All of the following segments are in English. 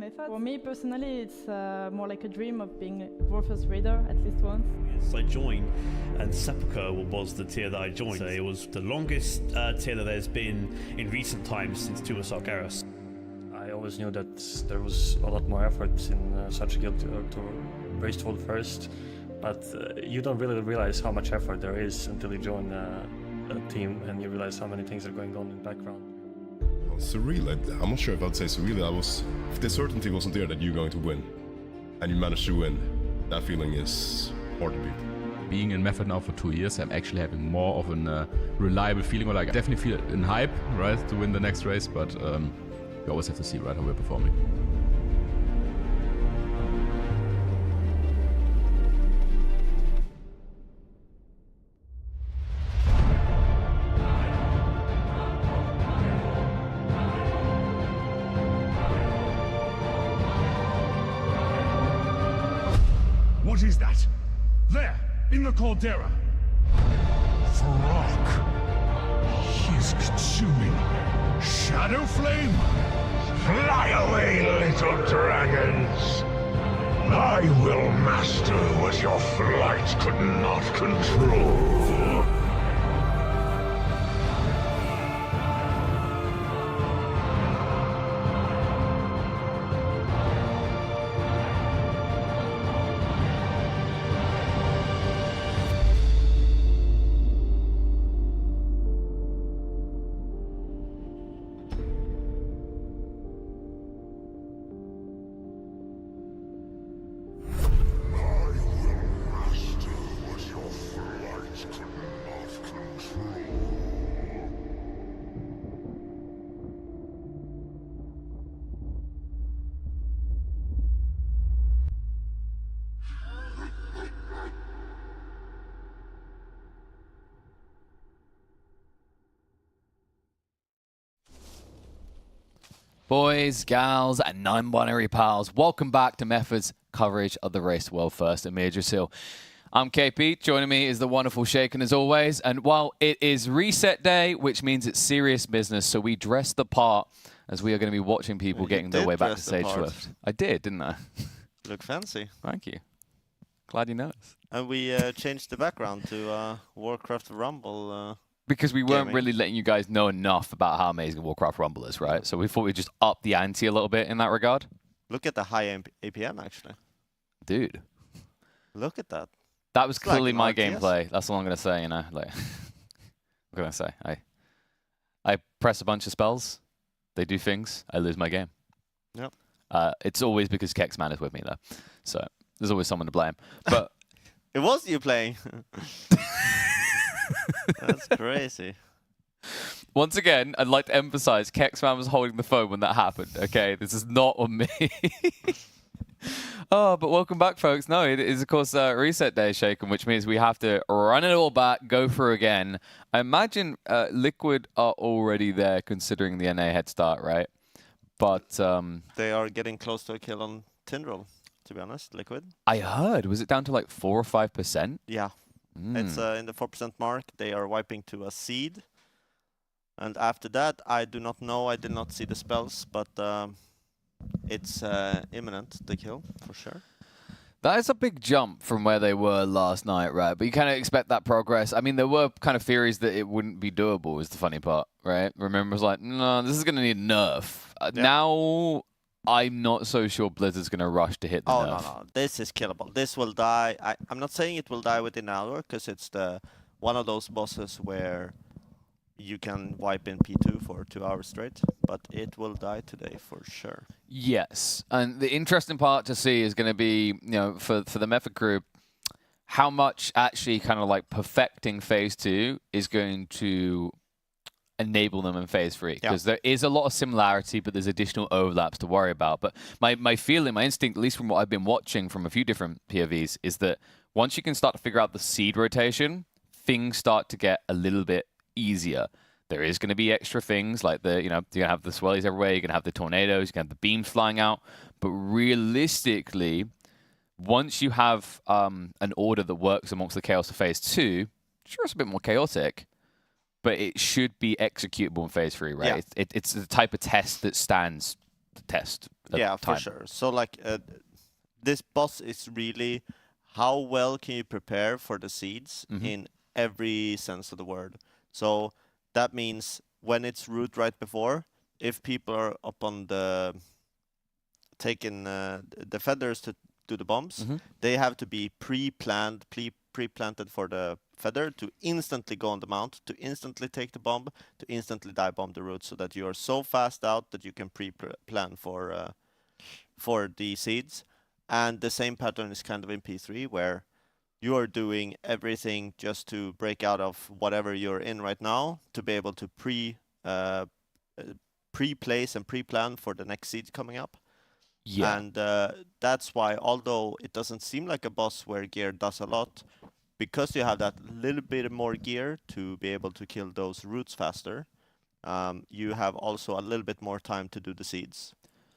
method. For me personally, it's more like a dream of being Warfus Raider at least once. I joined, and Sepulchre was the tier that I joined. So it was the longest tier that there's been in recent times since 2 Assault Garrus. I always knew that there was a lot more effort in such a guild to raise Fold first, but you don't really realize how much effort there is until you join a team and you realize how many things are going on in the background. Well, surreal, I'm not sure if I'd say surreal. If the certainty wasn't there that you're going to win, and you managed to win, that feeling is hard to beat. Being in Method now for 2 years, I'm actually having more of a reliable feeling, or like I definitely feel in hype, right, to win the next race, but we always have to see, right, how we're performing. What is that? There, in the caldera. Fyr'alath. He's consuming shadow flame. Fly away, little dragons. I will master what your flight could not control. Boys, gals, and non-binary pals, welcome back to Method's coverage of the race World First Amirdrassil. I'm KP, joining me is the wonderful Shaken as always, and while it is reset day, which means it's serious business, so we dress the part as we are going to be watching people getting their way back to stage left. I did, didn't I? Look fancy. Thank you. Glad you noticed. And we changed the background to Warcraft Rumble. Because we weren't gaming. really letting you guys know enough about how amazing Warcraft Rumble is, right? So we thought we'd just up the ante a little bit in that regard. Look at the high APM, actually. Dude. Look at that. That was It's clearly like my an RTS. gameplay. That's all I'm going to say, you know. Like, what can I say? I press a bunch of spells. They do things. I lose my game. Yep. It's always because Kexman is with me, though. So there's always someone to blame. But It was you playing. That's crazy. once again, I'd like to emphasize Kexman was holding the phone when that happened, okay? This is not on me. Oh, but welcome back, folks. No, it is, of course, reset day, Shaken, which means we have to run it all back, go through again. I imagine Liquid are already there, considering the NA head start, right? But They are getting close to a kill on Tindral, to be honest, Liquid. I heard, was it down to like 4 or 5%? Yeah. It's in the 4% mark. They are wiping to a seed. And after that, I do not know. I did not see the spells, but it's imminent, the kill, for sure. That is a big jump from where they were last night, right? But you kind of expect that progress. I mean, there were kind of theories that it wouldn't be doable, is the funny part, right? Remember, it was like, no, this is going to need nerf. Yeah. Now, I'm not so sure Blizzard's going to rush to hit the nerf. No. This is killable. This will die. I'm not saying it will die within an hour, because it's one of those bosses where you can wipe in P2 for 2 hours straight, but it will die today for sure. Yes, and the interesting part to see is going to be, you know, for the Method group, how much actually kind of like perfecting Phase 2 is going to enable them in Phase 3. Because there is a lot of similarity, but there's additional overlaps to worry about. But my feeling, my instinct, at least from what I've been watching from a few different POVs, is that once you can start to figure out the seed rotation, things start to get a little bit easier. There is going to be extra things like you're going to have the swellies everywhere, you're going to have the tornadoes, you're going to have the beams flying out. But realistically, once you have an order that works amongst the chaos of Phase 2, sure, it's a bit more chaotic, but it should be executable in Phase 3, right? Yeah. It's the type of test that stands test. At Yeah, time. for sure. So like this boss is really how well can you prepare for the seeds in every sense of the word. So that means when it's root right before, if people are up on the taking the feathers to do the bombs, they have to be pre-planted for the feather to instantly go on the mount, to instantly take the bomb, to instantly dive bomb the root, so that you are so fast out that you can pre-plan for the seeds. And the same pattern is kind of in P3, where you are doing everything just to break out of whatever you're in right now to be able to pre-place and pre-plan for the next seeds coming up. Yeah. And that's why, although it doesn't seem like a boss where gear does a lot, because you have that little bit more gear to be able to kill those roots faster, you have also a little bit more time to do the seeds,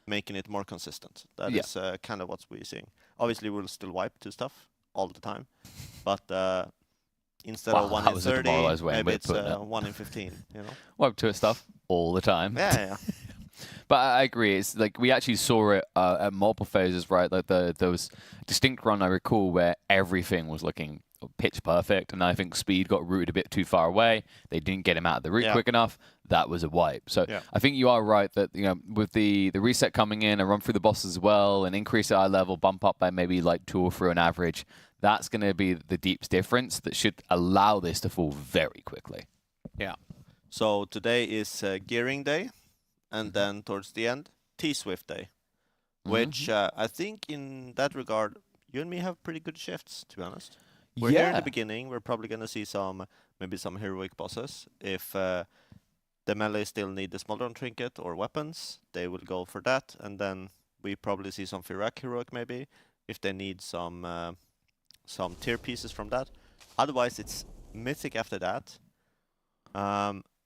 making it more consistent. That is kind of what we're seeing. Obviously, we'll still wipe to stuff all the time, but instead of 1 in 30, maybe it's 1 in 15, you know? Wipe to it stuff all the time. Yeah. But I agree. It's like we actually saw it at multiple phases, right? Like there was a distinct run I recall where everything was looking pitch perfect, and I think Speed got rooted a bit too far away. They didn't get him out of the root quick enough. That was a wipe. So I think you are right that, you know, with the reset coming in, a run through the boss as well, and increase the eye level, bump up by maybe like 2 or 3 on average. That's going to be the deep difference that should allow this to fall very quickly. Yeah. So today is gearing day. And then towards the end, T-Swift Day, which I think in that regard, you and me have pretty good shifts, to be honest. We're here in the beginning. We're probably going to see maybe some heroic bosses. If the melee still need the Smoldron Trinket or weapons, they will go for that. And then we probably see some Fyr'alath heroic maybe, if they need some tier pieces from that. Otherwise, it's Mythic after that,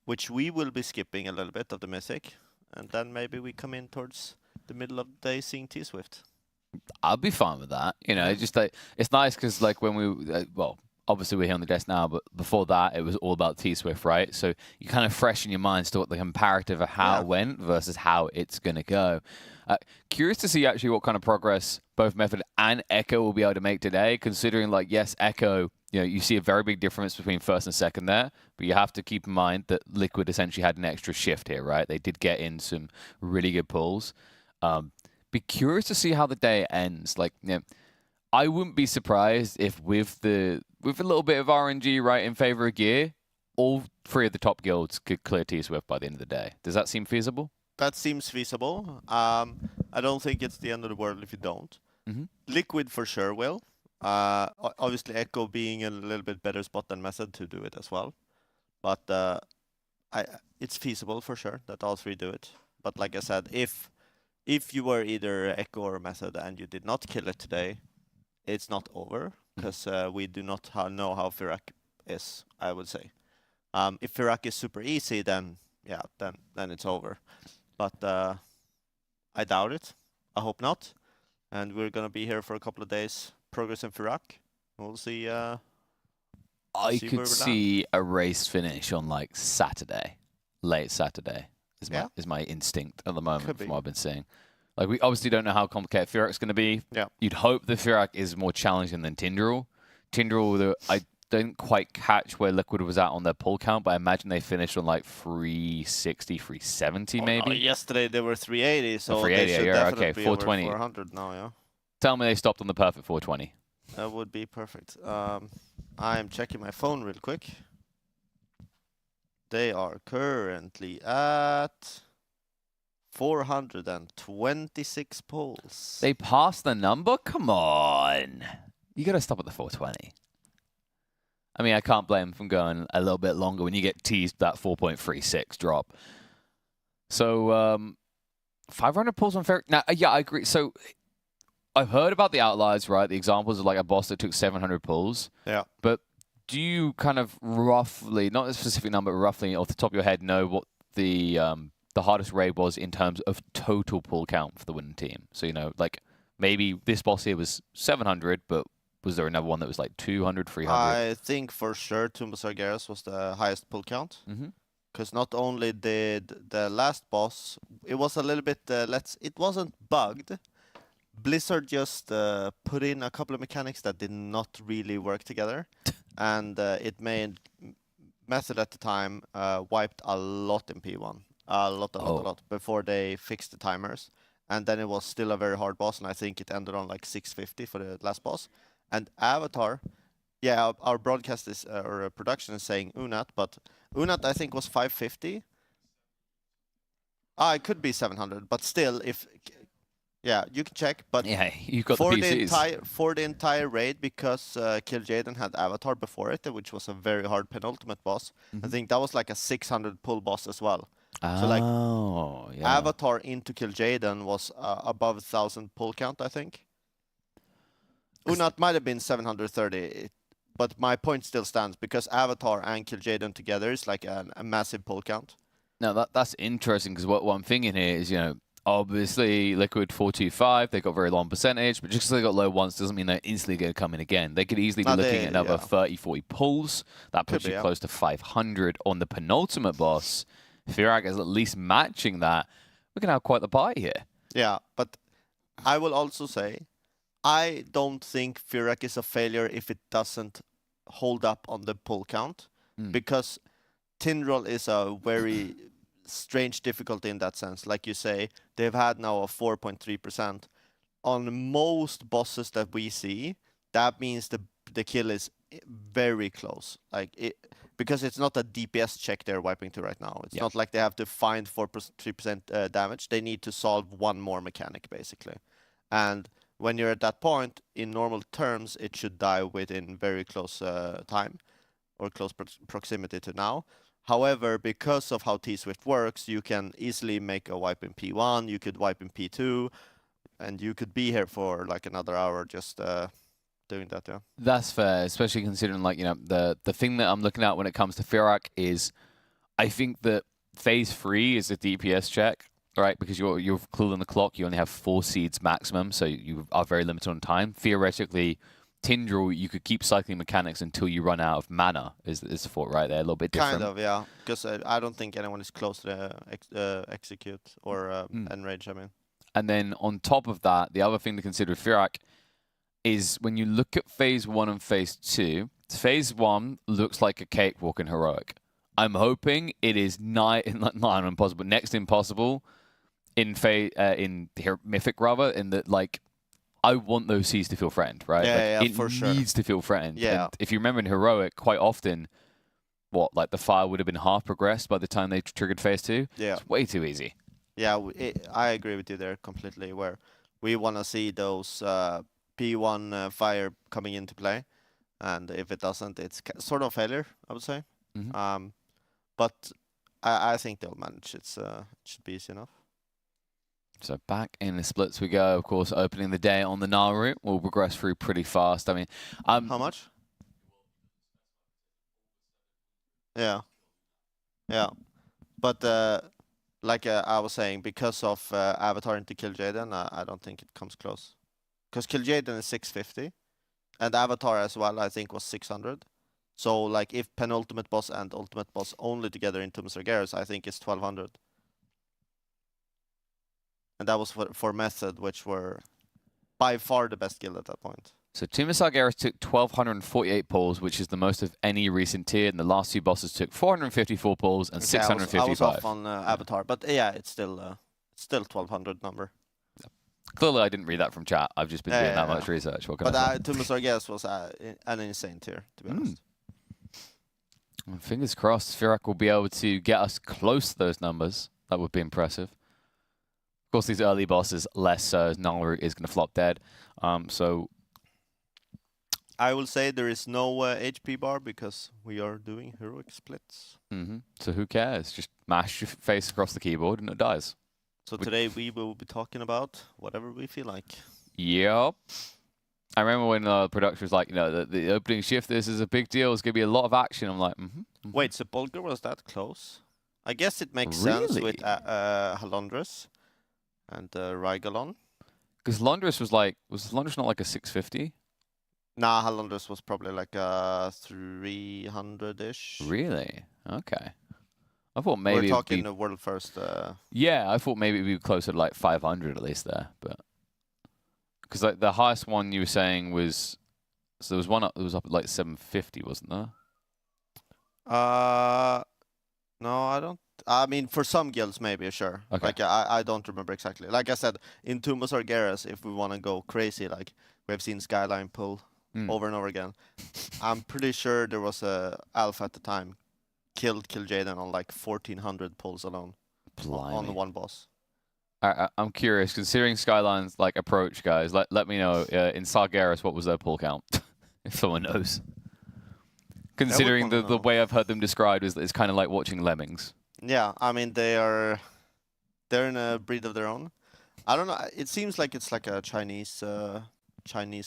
which we will be skipping a little bit of the Mythic. And then maybe we come in towards the middle of the day seeing T-Swift. I'll be fine with that. You know, just like it's nice because like when we, well, obviously we're here on the desk now, but before that it was all about T-Swift, right? So you kind of freshen your minds to what the comparative of how it went versus how it's going to go. Curious to see actually what kind of progress both Method and Echo will be able to make today, considering like, yes, Echo, you know, you see a very big difference between first and second there, but you have to keep in mind that Liquid essentially had an extra shift here, right? They did get in some really good pulls. Be curious to see how the day ends. Like, you know, I wouldn't be surprised if with a little bit of RNG right in favor of gear, all 3 of the top guilds could clear T-Swift by the end of the day. Does that seem feasible? That seems feasible. I don't think it's the end of the world if you don't. Liquid for sure will. Obviously, Echo being in a little bit better spot than Method to do it as well. But it's feasible for sure that all 3 do it. But like I said, if you were either Echo or Method and you did not kill it today, it's not over, because we do not know how Fyr'alath is, I would say. If Fyr'alath is super easy, then then it's over. But I doubt it. I hope not. And we're going to be here for a couple of days, progress in Fyr'alath. We'll see. I could see a race finish on like Saturday, late Saturday. Is my instinct at the moment from what I've been seeing. Like, we obviously don't know how complicated Fyr'alath's going to be. Yeah. You'd hope that Fyr'alath is more challenging than Tindral. Tindral, I didn't quite catch where Liquid was at on their pull count, but I imagine they finished on like 360, 370 maybe. Yesterday they were 380, so 380, they should definitely okay, be 420. over 400 now, yeah. Tell me they stopped on the perfect 420. That would be perfect. I am checking my phone real quick. They are currently at 426 pulls. They passed the number? Come on. You got to stop at the 420. I mean, I can't blame them from going a little bit longer when you get teased that 4.36 drop. So, 500 pulls on Ferric. Now, yeah, I agree. So, I've heard about the outliers, right? The examples of like a boss that took 700 pulls. Yeah. But do you kind of roughly, not a specific number, but roughly off the top of your head, know what the hardest raid was in terms of total pull count for the winning team? So, you know, like maybe this boss here was 700, but was there another one that was like 200, 300? I think for sure Tumbas Argeras was the highest pull count. Because not only did the last boss, it was a little bit it wasn't bugged. Blizzard just put in a couple of mechanics that did not really work together, and it made Method at the time wiped a lot in P1, a lot before they fixed the timers, and then it was still a very hard boss, and I think it ended on like 650 for the last boss. And Avatar, yeah, our broadcast is or production is saying Unat, but Unat I think was 550. It could be 700, but still, yeah, you can check. But Yeah, you've got the PCs. For the entire raid, because Kill Jaden had Avatar before it, which was a very hard penultimate boss. I think that was like a 600 pull boss as well. So like Avatar into Kill Jaden was above 1,000 pull count, I think. Unat might have been 730, but my point still stands because Avatar and Kill Jaden together is like a massive pull count. Now that's interesting because what I'm thinking here is, obviously Liquid 425, they got very long percentage, but just because they got low ones doesn't mean they're instantly going to come in again. They could easily be looking at another 30, 40 pulls. That puts you close to 500 on the penultimate boss. Fyr'alath is at least matching that. We're going to have quite the buy here. Yeah, but I will also say, I don't think Fyr'alath is a failure if it doesn't hold up on the pull count, because Tindral is a very strange difficulty in that sense. Like you say, they've had now a 4.3%. On most bosses that we see, that means the kill is very close. Because it's not a DPS check they're wiping to right now. It's not like they have to find 3% damage. They need to solve one more mechanic, basically. And when you're at that point, in normal terms, it should die within very close time or close proximity to now. However, because of how T-Swift works, you can easily make a wipe in P1, you could wipe in P2, and you could be here for like another hour just doing that, yeah. That's fair, especially considering the thing that I'm looking at when it comes to Fyr'alath is I think that phase 3 is a DPS check. Right, because you're clued on the clock, you only have 4 seeds maximum, so you are very limited on time. Theoretically, Tindral, you could keep cycling mechanics until you run out of mana, is the thought right there, a little bit different. Kind of, yeah, because I don't think anyone is close to execute or enrage, I mean. And then on top of that, the other thing to consider with Fyr'alath is when you look at phase 1 and phase 2, phase 1 looks like a cakewalk in Heroic. I'm hoping it is not impossible, but next impossible in Mythic rather, in that I want those seas to feel threatened, right? Yeah, it for sure. needs to feel threatened. Yeah. And if you remember in Heroic, quite often, the fire would have been half progressed by the time they triggered phase 2. Yeah. It's way too easy. Yeah, I agree with you there completely, where we want to see those P1 fire coming into play, and if it doesn't, it's sort of failure, I would say. But I think they'll manage. It should be easy enough. So back in the splits we go. Of course, opening the day on the Naru. We'll progress through pretty fast. I mean, how much? Yeah. But I was saying, because of Avatar into Kill Jaden, I don't think it comes close. Because Kill Jaden is 650, and Avatar as well, I think, was 600. So if penultimate boss and ultimate boss only together in Tombs Regares, I think it's 1200. And that was for Method, which were by far the best guild at that point. So Team Sargeras took 1,248 pulls, which is the most of any recent tier, and the last 2 bosses took 454 pulls and 655. I was off on Avatar, but yeah, it's still 1,200 number. Clearly, I didn't read that from chat. I've just been doing that much research. What can I say? Tombs Regares was an insane tier, to be honest. Well, fingers crossed, Fyr'alath will be able to get us close to those numbers. That would be impressive. Of course, these early bosses, less so, as Naru is going to flop dead. So I will say there is no HP bar because we are doing heroic splits. So who cares? Just mash your face across the keyboard and it dies. So today we will be talking about whatever we feel like. Yep. I remember when the production was like, the opening shift, this is a big deal. It's going to be a lot of action. I'm like, Wait, so Bulgar was that close? I guess it makes sense with Halondrus and Rygalon. Because Londrus was Londrus not like a 650? Nah, Halondrus was probably like a 300-ish. Really? Okay. I thought We're maybe it'd talking be, the world first. yeah, I thought maybe it'd be closer to like 500 at least there, but because like the highest one you were saying was, so there was one up that was up at like 750, wasn't there? No, I don't. I mean, for some guilds, maybe, sure. Okay. Like, I don't remember exactly. Like I said, in Tumas or Garrus, if we want to go crazy, like we've seen Skyline pull over and over again. I'm pretty sure there was a alpha at the time killed Kil'jaeden on like 1400 pulls alone on the one boss. I'm curious, considering Skyline's like approach, guys. Let me know in Sargeras what was their pull count, if someone knows. Considering the way I've heard them described is it's kind of like watching lemmings. Yeah, I mean they're in a breed of their own. I don't know. It seems like it's like a Chinese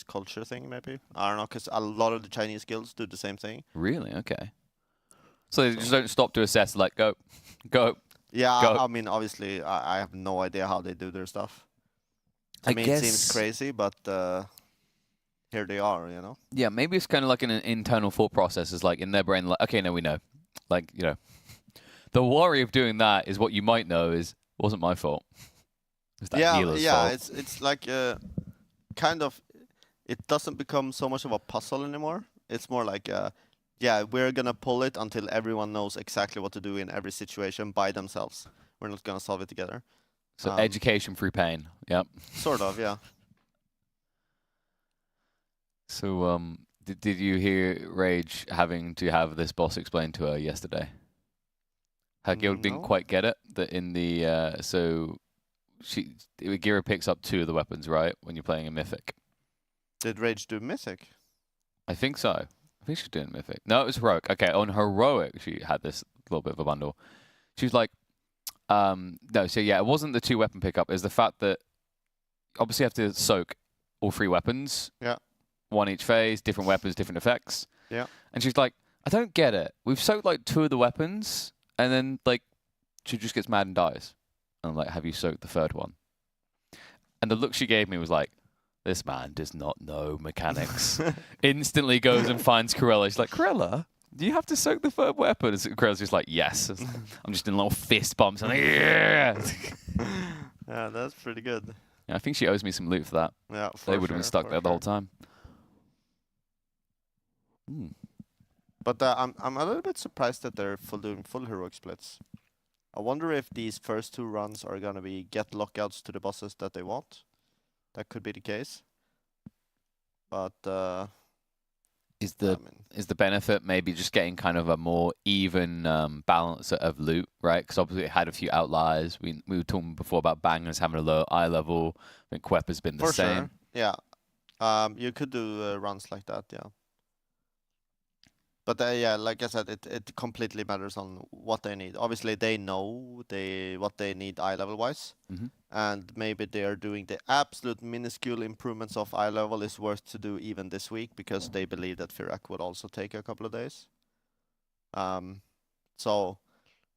culture thing, maybe. I don't know, because a lot of the Chinese guilds do the same thing. Really? Okay. So they just don't stop to assess, like go. Yeah, go. I mean, obviously, I have no idea how they do their stuff. To me, guess... it seems crazy, but here they are, you know? Yeah, maybe it's kind of like an internal thought process. Is like in their brain, like, okay, no, we know. Like, you know, the worry of doing that is what you might know is, wasn't my fault. It's that healer's fault. It's like kind of, it doesn't become so much of a puzzle anymore. It's more like, yeah, we're going to pull it until everyone knows exactly what to do in every situation by themselves. We're not going to solve it together. So education through pain. Yep. Sort of, yeah. So, did you hear Rage having to have this boss explained to her yesterday? Her guild didn't quite get it. That in the so Gira picks up 2 of the weapons, right, when you're playing a mythic. Did Rage do mythic? I think so. I think she's doing mythic. No, it was heroic. Okay, on heroic she had this little bit of a bundle. She was like, no, so yeah, it wasn't the 2 weapon pickup. It was the fact that obviously you have to soak all 3 weapons. Yeah. 1 each phase, different weapons, different effects. Yeah. And she's like, I don't get it. We've soaked like 2 of the weapons, and then like she just gets mad and dies. And I'm like, have you soaked the 3rd one? And the look she gave me was like, this man does not know mechanics. Instantly goes and finds Corella. She's like, Corella, do you have to soak the 3rd weapon? And Corella's just like, yes. I'm just in little fist bumps. I'm like, yeah. Yeah, that's pretty good. Yeah, I think she owes me some loot for that. Yeah, they would have been stuck there the whole time. But I'm a little bit surprised that they're doing full heroic splits. I wonder if these first 2 runs are gonna be get lockouts to the bosses that they want. That could be the case. But is the benefit maybe just getting kind of a more even balance of loot, right? Because obviously it had a few outliers. We were talking before about bangers having a low eye level. I think Quep has been the same. Sure. Yeah. You could do runs like that, yeah. But yeah, like I said, it completely matters on what they need. Obviously, they know what they need eye level wise, and maybe they are doing the absolute minuscule improvements of eye level is worth to do even this week because they believe that Fyr'alath would also take a couple of days. So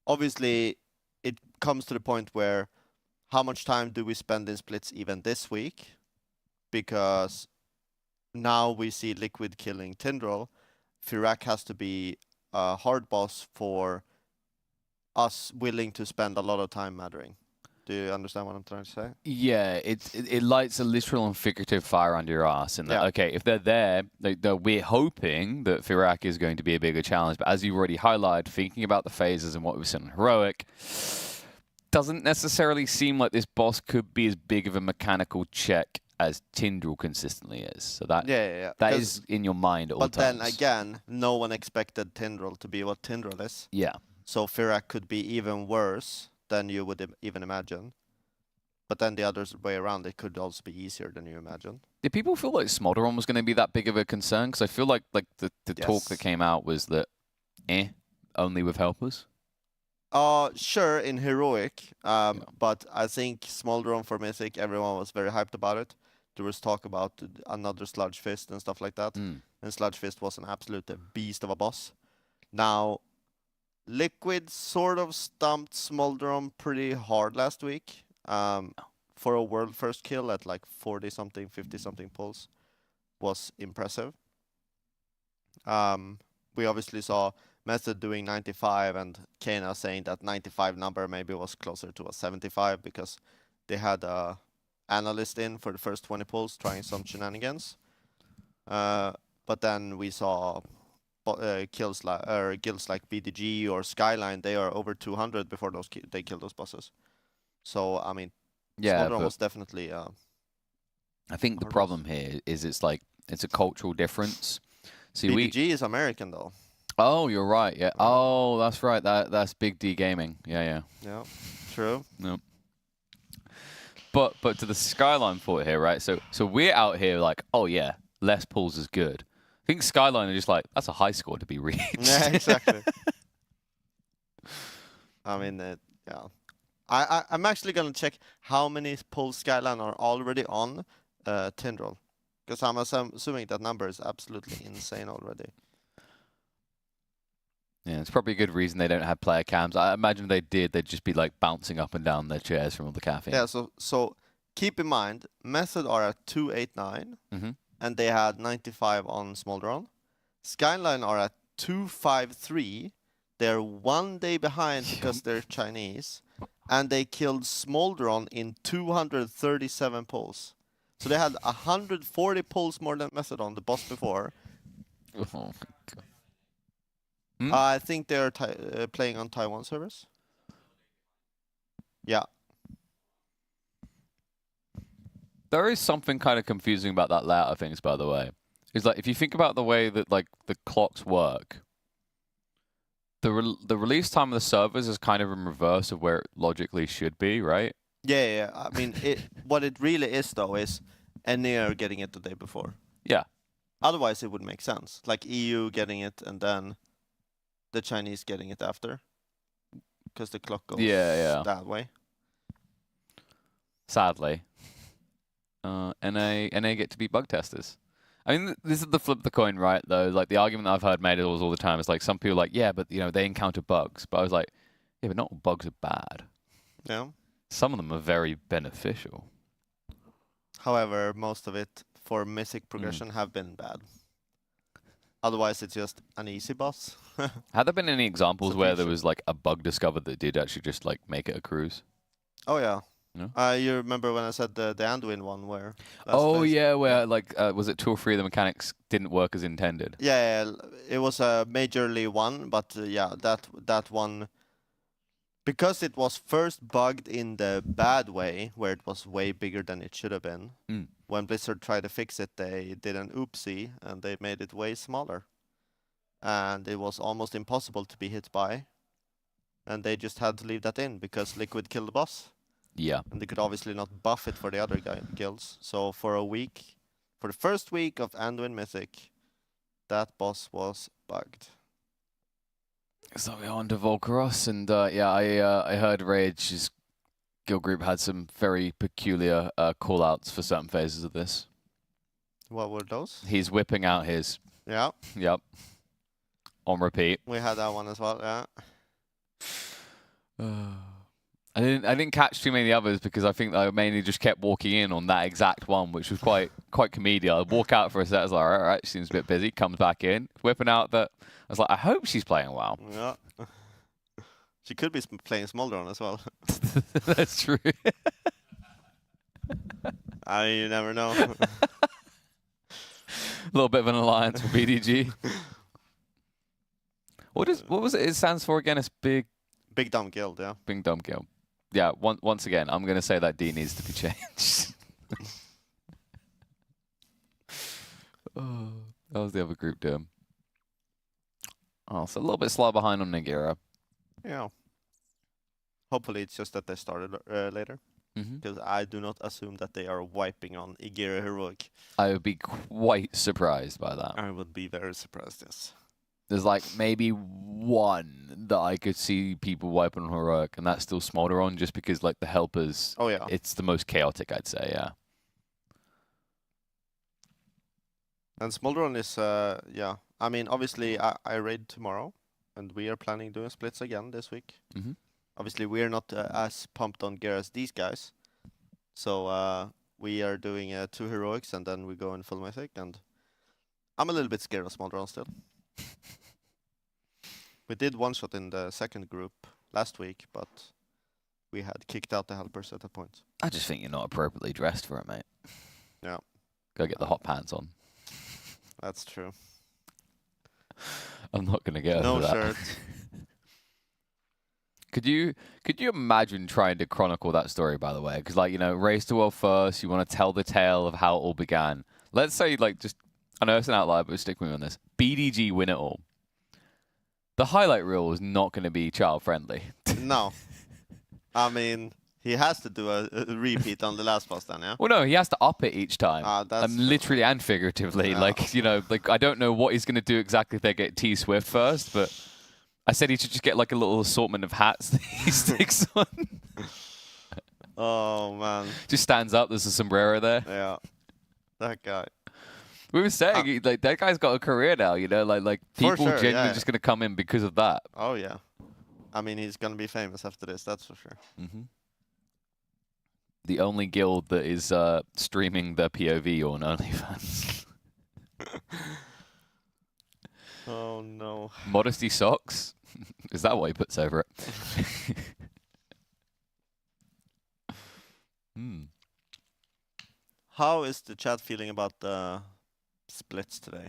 obviously, it comes to the point where how much time do we spend in splits even this week? Because now we see Liquid killing Tindral. Fyr'alath has to be a hard boss for us willing to spend a lot of time mattering. Do you understand what I'm trying to say? Yeah, it lights a literal and figurative fire under your ass. And okay, if they're there, we're hoping that Fyr'alath is going to be a bigger challenge. But as you already highlighted, thinking about the phases and what we've seen in Heroic, doesn't necessarily seem like this boss could be as big of a mechanical check as Tindral consistently is. So that that is in your mind at all times. But then again, no one expected Tindral to be what Tindral is. Yeah. So Fyr'alath could be even worse than you would even imagine. But then the other way around, it could also be easier than you imagine. Did people feel like Smolderon was going to be that big of a concern? Because I feel like the talk that came out was that, only with helpers. Sure, in Heroic, but I think Smolderon for Mythic, everyone was very hyped about it. There was talk about another Sludge Fist and stuff like that. And Sludge Fist was an absolute beast of a boss. Now, Liquid sort of stumped Smolderon pretty hard last week for a world first kill at like 40-something, 50-something pulls. Was impressive. We obviously saw Method doing 95 and Kana saying that 95 number maybe was closer to a 75 because they had a analyst in for the first 20 pulls trying some shenanigans. But then we saw guilds like BDG or Skyline. They are over 200 before they kill those bosses. So I mean, Yeah, Smoldron but was definitely. I think the hard problem here is it's a cultural difference. See, BDG is American though. Oh, you're right. Yeah. Oh, that's right. That's Big D Gaming. Yeah. Yeah, true. No. But to the Skyline thought here, right? So we're out here like, oh yeah, less pulls is good. I think Skyline are just like, that's a high score to be reached. Yeah, exactly. I mean, yeah. I'm actually gonna check how many pulls Skyline are already on Tindral, because I'm assuming that number is absolutely insane already. Yeah, it's probably a good reason they don't have player cams. I imagine if they did, they'd just be like bouncing up and down their chairs from all the caffeine. Yeah, so keep in mind, Method are at 289, and they had 95 on Smoldron. Skyline are at 253. They're 1 day behind because they're Chinese, and they killed Smoldron in 237 pulls. So they had 140 pulls more than Method on the boss before. Oh my God. I think they're playing on Taiwan servers. Yeah. There is something kind of confusing about that layout of things, by the way. It's like, if you think about the way that like the clocks work, the release time of the servers is kind of in reverse of where it logically should be, right? Yeah. I mean, what it really is, though, is NER getting it the day before. Yeah. Otherwise, it would make sense. Like EU getting it and then the Chinese getting it after. Because the clock goes that way. Sadly. NA get to be bug testers. I mean, this is the flip of the coin, right, though? Like, the argument that I've heard made all the time is, like, some people are like, yeah, but, you know, they encounter bugs. But I was like, yeah, but not all bugs are bad. Yeah. Some of them are very beneficial. However, most of it for Mythic progression have been bad. Otherwise, it's just an easy boss. Have there been any examples where there was, like, a bug discovered that did actually just, like, make it a cruise? Oh, yeah. No? You remember when I said the Anduin one where... where, like, was it 2 or 3 of the mechanics didn't work as intended? Yeah, it was a majorly one, but yeah, that one... Because it was first bugged in the bad way, where it was way bigger than it should have been, when Blizzard tried to fix it, they did an oopsie, and they made it way smaller. And it was almost impossible to be hit by. And they just had to leave that in, because Liquid killed the boss. Yeah. And they could obviously not buff it for the other guilds. So for a week, for the first week of Anduin Mythic, that boss was bugged. So we're on to Volcaros, and I heard Rage's guild group had some very peculiar call-outs for certain phases of this. What were those? He's whipping out his... Yeah. Yep. On repeat. We had that one as well, yeah. I didn't catch too many others because I think I mainly just kept walking in on that exact one, which was quite comedian. I'd walk out for a set, I was like, all right, she seems a bit busy, comes back in, whipping out that. I was like, I hope she's playing well. Yeah. She could be playing Smoldron as well. That's true. You never know. A little bit of an alliance with BDG. What was it? It stands for again? It's Big Dumb Guild, yeah. Big Dumb Guild. Yeah, once again, I'm going to say that D needs to be changed. That was the other group doing. Oh, so a little bit slow behind on Nigira. Yeah. Hopefully it's just that they started later. Because I do not assume that they are wiping on Igira Heroic. I would be quite surprised by that. I would be very surprised, yes. There's like maybe one that I could see people wiping on Heroic, and that's still Smolderon, just because like the helpers, it's the most chaotic, I'd say, yeah. And Smolderon is, yeah. I mean, obviously, I raid tomorrow, and we are planning doing splits again this week. Obviously, we're not as pumped on gear as these guys. So we are doing 2 Heroics, and then we go in full Mythic, and I'm a little bit scared of Smolderon still. We did one shot in the second group last week, but we had kicked out the helpers at that point. I just think you're not appropriately dressed for it, mate. Yeah. Go get the hot pants on. That's true. I'm not gonna get No over that. shirt. Could you imagine trying to chronicle that story, by the way? Because, like, you know, race to world first, you want to tell the tale of how it all began. Let's say, like, just, I know it's an outlier, but stick with me on this. BDG win it all. The highlight reel is not going to be child-friendly. No. I mean, he has to do a repeat on the last boss then, yeah? Well, no, he has to up it each time. That's literally and figuratively. Yeah. Like, you know, like, I don't know what he's going to do exactly if they get T-Swift first, but I said he should just get, like, a little assortment of hats that he sticks on. Oh, man. Just stands up, there's a sombrero there. Yeah. That guy. We were saying, like, that guy's got a career now, you know? Like people sure, genuinely yeah. just going to come in because of that. Oh, yeah. I mean, he's going to be famous after this, that's for sure. Mm-hmm. The only guild that is streaming their POV on OnlyFans. Oh, no. Modesty socks? Is that what he puts over it? How is the chat feeling about the splits today?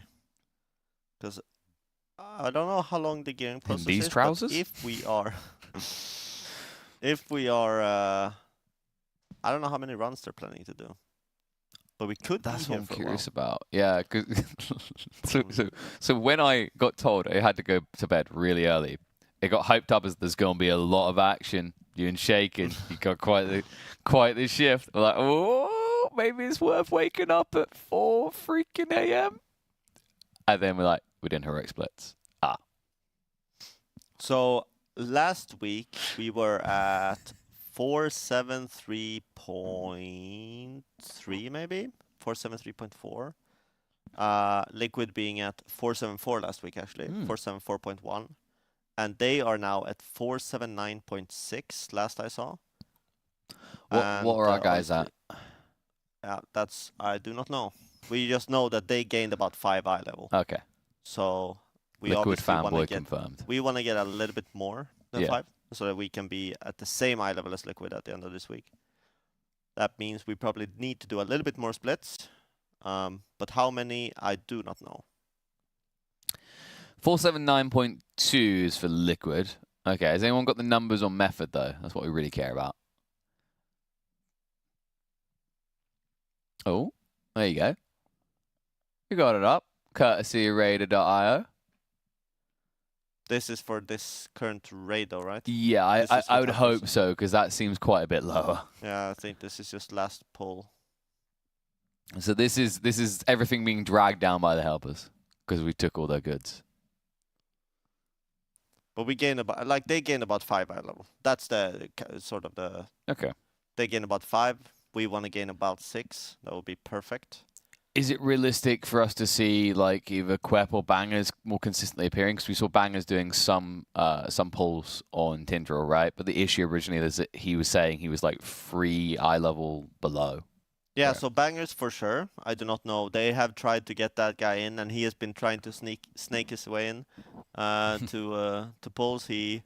Because I don't know how long the gearing process these is, but trousers? if we are... I don't know how many runs they're planning to do. But we could That's be what here I'm for curious a while. about. Yeah, 'cause so when I got told I had to go to bed really early, it got hyped up as there's going to be a lot of action. You and shaking, you got quite the shift. We're like, oh, maybe it's worth waking up at 4 freaking a.m. And then we're like, we're doing heroic splits. So last week we were at 473.3 maybe? 473.4. Liquid being at 474 last week actually, 474.1. And they are now at 479.6 last I saw. What are our And, guys at? Yeah, I do not know. We just know that they gained about 5 eye level. Okay. So we Liquid obviously want to fanboy get confirmed. we want to get a little bit more than Yeah. 5 so that we can be at the same eye level as Liquid at the end of this week. That means we probably need to do a little bit more splits. But how many, I do not know. 479.2 is for Liquid. Okay, has anyone got the numbers on Method, though? That's what we really care about. Oh, there you go. You got it up. Courtesy of Radar.io. This is for this current raid though, right? Yeah, This is I what would happens. hope so, because that seems quite a bit lower. Yeah, I think this is just last pull. So this is everything being dragged down by the helpers, because we took all their goods. But we gain about, like, they gain about 5 eye level. That's the sort of the... Okay. They gain about 5. We want to gain about 6. That would be perfect. Is it realistic for us to see like either Quep or Bangers more consistently appearing? Because we saw Bangers doing some pulls on Tindral, right? But the issue originally is that he was saying he was like 3 eye level below. Yeah, Right. so Bangers for sure. I do not know. They have tried to get that guy in, and he has been trying to snake his way in to pulls. I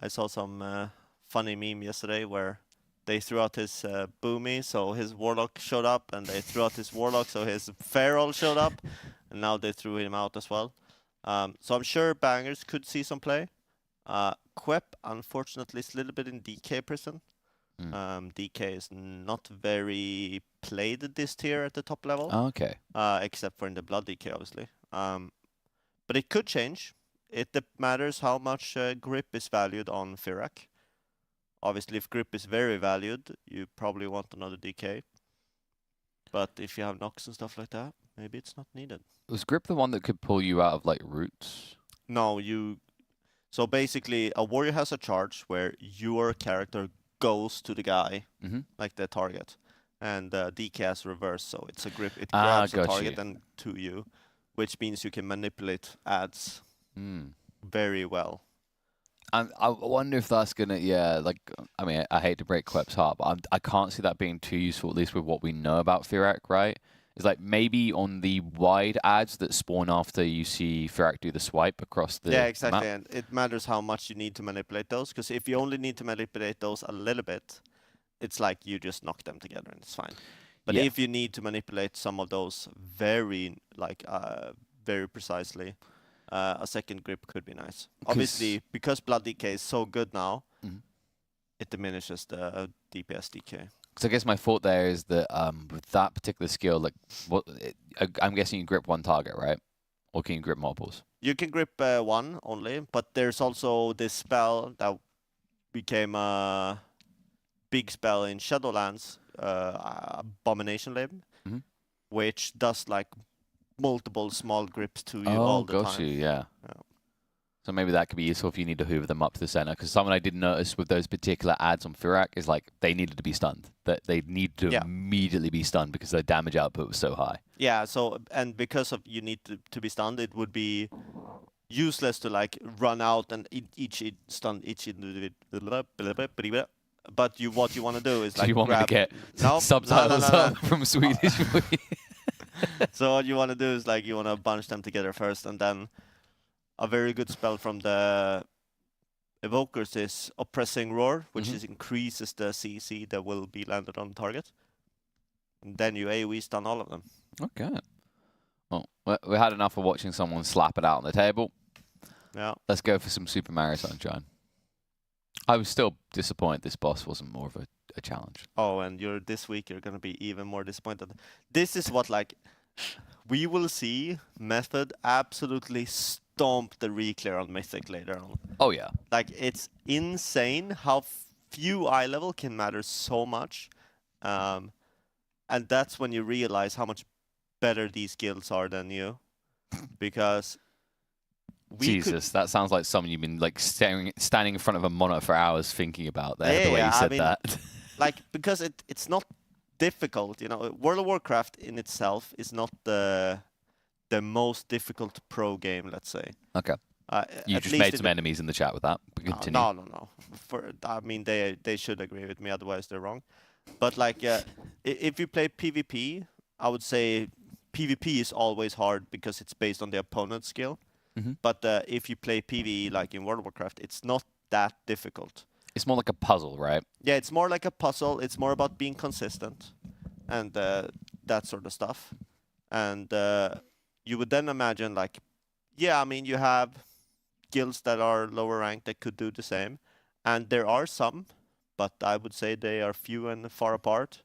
saw some funny meme yesterday where they threw out his Boomy, so his Warlock showed up, and they threw out his Warlock, so his Feral showed up, and now they threw him out as well. So I'm sure Bangers could see some play. Quep, unfortunately, is a little bit in DK prison. DK is not very played this tier at the top level. Oh, okay. Except for in the Blood DK, obviously. But it could change. It matters how much grip is valued on Fyr'alath. Obviously, if grip is very valued, you probably want another DK. But if you have knocks and stuff like that, maybe it's not needed. Was grip the one that could pull you out of like roots? No, So basically, a warrior has a charge where your character goes to the guy, like the target, and DK has reverse, so it's a grip. It grabs the got target you. and to you, which means you can manipulate ads very well. And I wonder if that's gonna, I mean, I hate to break Quep's heart, but I can't see that being too useful, at least with what we know about Fyr'alath, right? is like maybe on the wide ads that spawn after you see Fyr'alath do the swipe across the Yeah, exactly. map. And it matters how much you need to manipulate those, because if you only need to manipulate those a little bit, it's like you just knock them together and it's fine. But Yeah. if you need to manipulate some of those very, very precisely, a second grip could be nice. Obviously, because Blood DK is so good now, it diminishes the DPS DK. So I guess my thought there is that with that particular skill, like, I'm guessing you grip one target, right? Or can you grip multiples? You can grip one only, but there's also this spell that became a big spell in Shadowlands, Abomination Limb, which does like multiple small grips to you all the got time. you, yeah. So maybe that could be useful if you need to hoover them up to the center. Because something I did notice with those particular ads on Fyr'alath is like they needed to be stunned. That they need to immediately be stunned because their damage output was so high. Yeah. So and because of you need to be stunned, it would be useless to like run out and stun each individual. But what you want to do is like you want grab... me to get subtitles up from Swedish? So what you want to do is like you want to bunch them together first, and then a very good spell from the evokers is Oppressing Roar, which increases the CC that will be landed on the target. And then you AoE stun all of them. Okay. Well, we had enough of watching someone slap it out on the table. Yeah. Let's go for some Super Mario Sunshine. I was still disappointed this boss wasn't more of a challenge. Oh, and this week you're going to be even more disappointed. This is what, like, we will see Method absolutely stomp the reclear on Mythic later on. Oh, yeah. Like, it's insane how few eye level can matter so much. And that's when you realize how much better these guilds are than you. Because... Jesus, that sounds like something you've been like standing in front of a monitor for hours thinking about there, the way you said that. Like, because it's not difficult, you know. World of Warcraft in itself is not the most difficult pro game, let's say. Okay. You just made some enemies in the chat with that. Continue. No. I mean, they should agree with me, otherwise they're wrong. But like, if you play PvP, I would say PvP is always hard because it's based on the opponent's skill. But if you play PvE like in World of Warcraft, it's not that difficult. It's more like a puzzle, right? Yeah, it's more like a puzzle. It's more about being consistent and that sort of stuff. And you would then imagine, like, yeah, I mean, you have guilds that are lower ranked that could do the same. And there are some, but I would say they are few and far apart.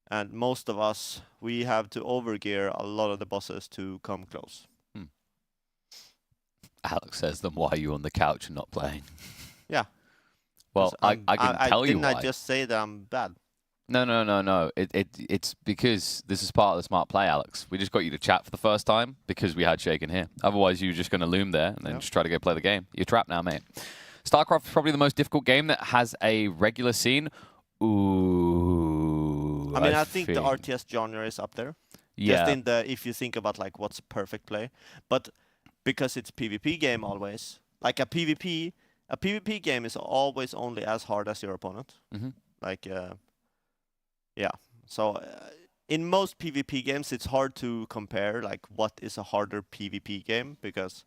And most of us, we have to overgear a lot of the bosses to come close. Alex says, then why are you on the couch and not playing? Yeah. Well, I can tell you why. Didn't I just say that I'm bad? No. It's because this is part of the smart play, Alex. We just got you to chat for the first time because we had Shaken here. Otherwise, you were just going to loom there and then just try to go play the game. You're trapped now, mate. StarCraft is probably the most difficult game that has a regular scene. Ooh. I mean, I think the RTS genre is up there. Yeah. Just if you think about like what's perfect play, but because it's PvP game always, like a PvP game is always only as hard as your opponent. Like, yeah. So in most PvP games, it's hard to compare like what is a harder PvP game, because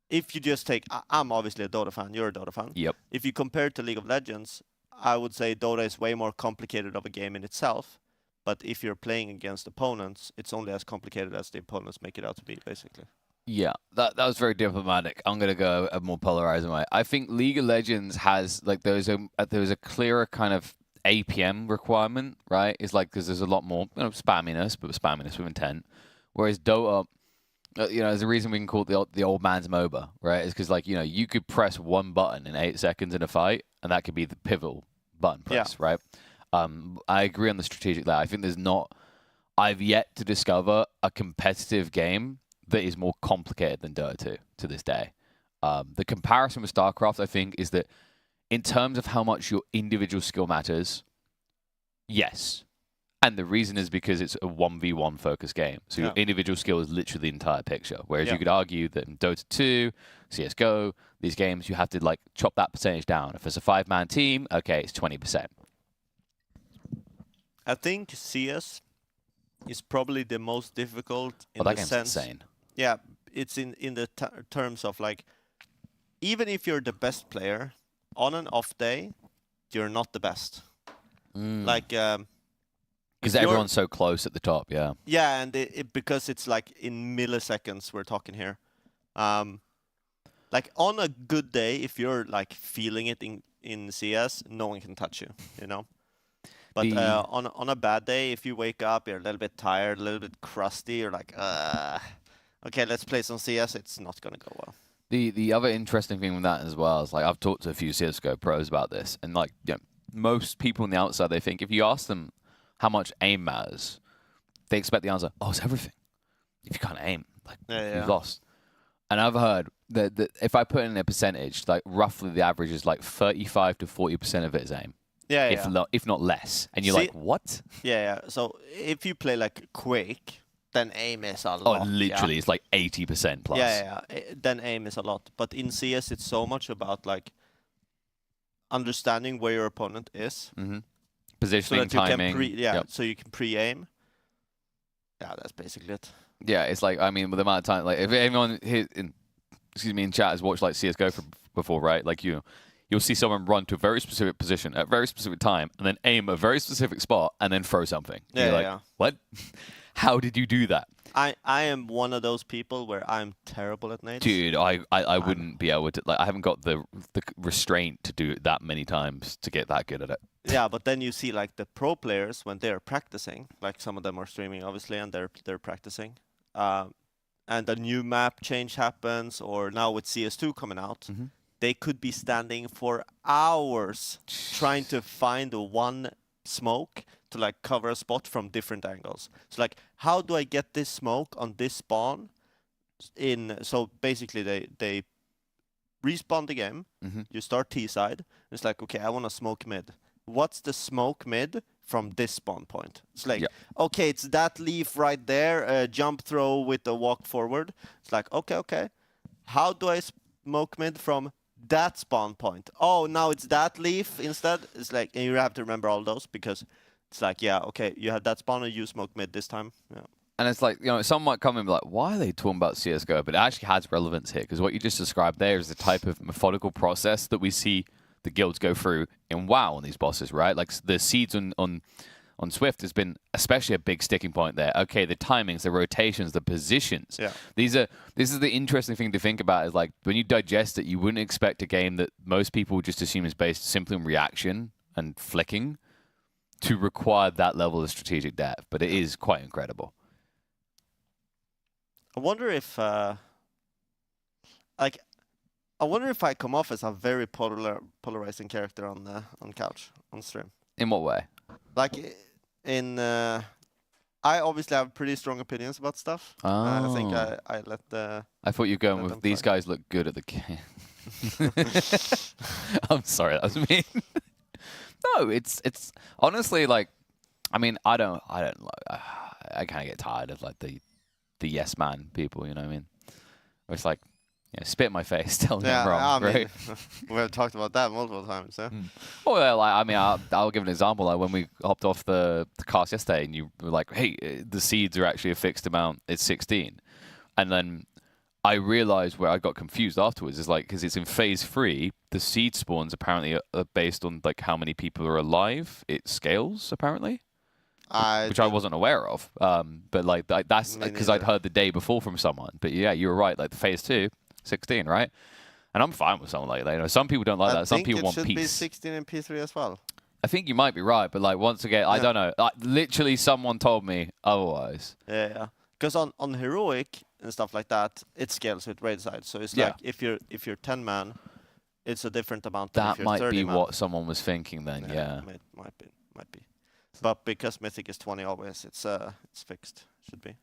if you just take, I'm obviously a Dota fan, you're a Dota fan. Yep. If you compare it to League of Legends, I would say Dota is way more complicated of a game in itself. But if you're playing against opponents, it's only as complicated as the opponents make it out to be, basically. Yeah, that was very diplomatic. I'm gonna go a more polarizing way. I think League of Legends has like there's a clearer kind of APM requirement, right? It's like because there's a lot more spamminess, but spamminess with intent. Whereas Dota, there's a reason we can call it the old man's MOBA, right? It's because like you could press one button in 8 seconds in a fight, and that could be the pivotal button press, right? I agree on the strategic there. I think I've yet to discover a competitive game that is more complicated than Dota 2 to this day. The comparison with StarCraft, I think, is that in terms of how much your individual skill matters, yes. And the reason is because it's a 1v1 focused game. So your individual skill is literally the entire picture. Whereas you could argue that in Dota 2, CSGO, these games, you have to like chop that percentage down. If it's a 5-man team, okay, it's 20%. I think CS is probably the most difficult in Well, that the game's sense. insane. Yeah, it's in the terms of like, even if you're the best player, on an off day, you're not the best. Like, because everyone's so close at the top. Yeah. Yeah, and because it's like in milliseconds we're talking here. Like on a good day, if you're like feeling it in CS, no one can touch you, you know. But on a bad day, if you wake up, you're a little bit tired, a little bit crusty, you're like, okay, let's play some CS. It's not gonna go well. The other interesting thing with that as well is like I've talked to a few CS:GO pros about this, and like most people on the outside, they think if you ask them how much aim matters, they expect the answer, oh, it's everything. If you can't aim, like you've lost. And I've heard that if I put in a percentage, like roughly the average is like 35 to 40% of it is aim. Yeah, if not less. And you're like, what? Yeah. So if you play like Quake, then aim is a lot. Oh, literally, it's like 80% plus. Yeah. Then aim is a lot. But in CS, it's so much about like understanding where your opponent is. Positioning, so that timing. So you can pre-aim. Yeah, that's basically it. Yeah, it's like, I mean, with the amount of time, like if anyone here in chat has watched like CS:GO before, right? Like you'll see someone run to a very specific position at a very specific time and then aim a very specific spot and then throw something. Yeah, you're like, what? How did you do that? I am one of those people where I'm terrible at nades. Dude, I wouldn't be able to, like, I haven't got the restraint to do it that many times to get that good at it. Yeah, but then you see like the pro players when they're practicing, like some of them are streaming obviously, and they're practicing. And a new map change happens, or now with CS2 coming out, they could be standing for hours trying to find one smoke to like cover a spot from different angles. So like, how do I get this smoke on this spawn? So basically they respawn the game. You start T side. It's like, okay, I want to smoke mid. What's the smoke mid from this spawn point? It's like, okay, it's that leaf right there, jump throw with the walk forward. It's like, okay. How do I smoke mid from that spawn point? Oh, now it's that leaf instead. It's like, and you have to remember all those because it's like, yeah, okay, you have that spawn and you smoke mid this time. Yeah. And it's like, you know, some might come and be like, why are they talking about CSGO? But it actually has relevance here because what you just described there is the type of methodical process that we see the guilds go through in WoW on these bosses, right? Like the seeds on Swift has been especially a big sticking point there. Okay, the timings, the rotations, the positions. Yeah. This is the interesting thing to think about is like when you digest it, you wouldn't expect a game that most people would just assume is based simply on reaction and flicking to require that level of strategic depth, but it is quite incredible. I wonder if I wonder if I come off as a very polarizing character on couch on stream. In what way? Like I obviously have pretty strong opinions about stuff. I think I let the. I thought you were going with these guys look good at the game. I'm sorry, that was mean. No, it's honestly like, I mean, I kind of get tired of like the yes man people, you know what I mean? Where it's like, you know, spit in my face, tell me I'm wrong, right? We have talked about that multiple times, yeah. Well, like, I mean, I'll give an example. Like when we hopped off the cast yesterday, and you were like, "Hey, the seeds are actually a fixed amount. It's 16," and then I realized where I got confused afterwards is like because it's in phase 3, the seed spawns apparently are based on like how many people are alive. It scales apparently. Which I wasn't aware of, but like that's because I'd heard the day before from someone. But yeah, you were right. Like the phase 2, 16, right? And I'm fine with something like that. You know, some people don't like that. Some people want peace. I think it should be 16 in P3 as well. I think you might be right, but like once again, I don't know. Like, literally, someone told me otherwise. Yeah. Because on heroic and stuff like that, it scales with raid side. So it's like if you're 10 man, it's a different amount. Than if you're 30 might be man. what someone was thinking then. Yeah. Might be. But because Mythic is 20 always, it's fixed. Should be.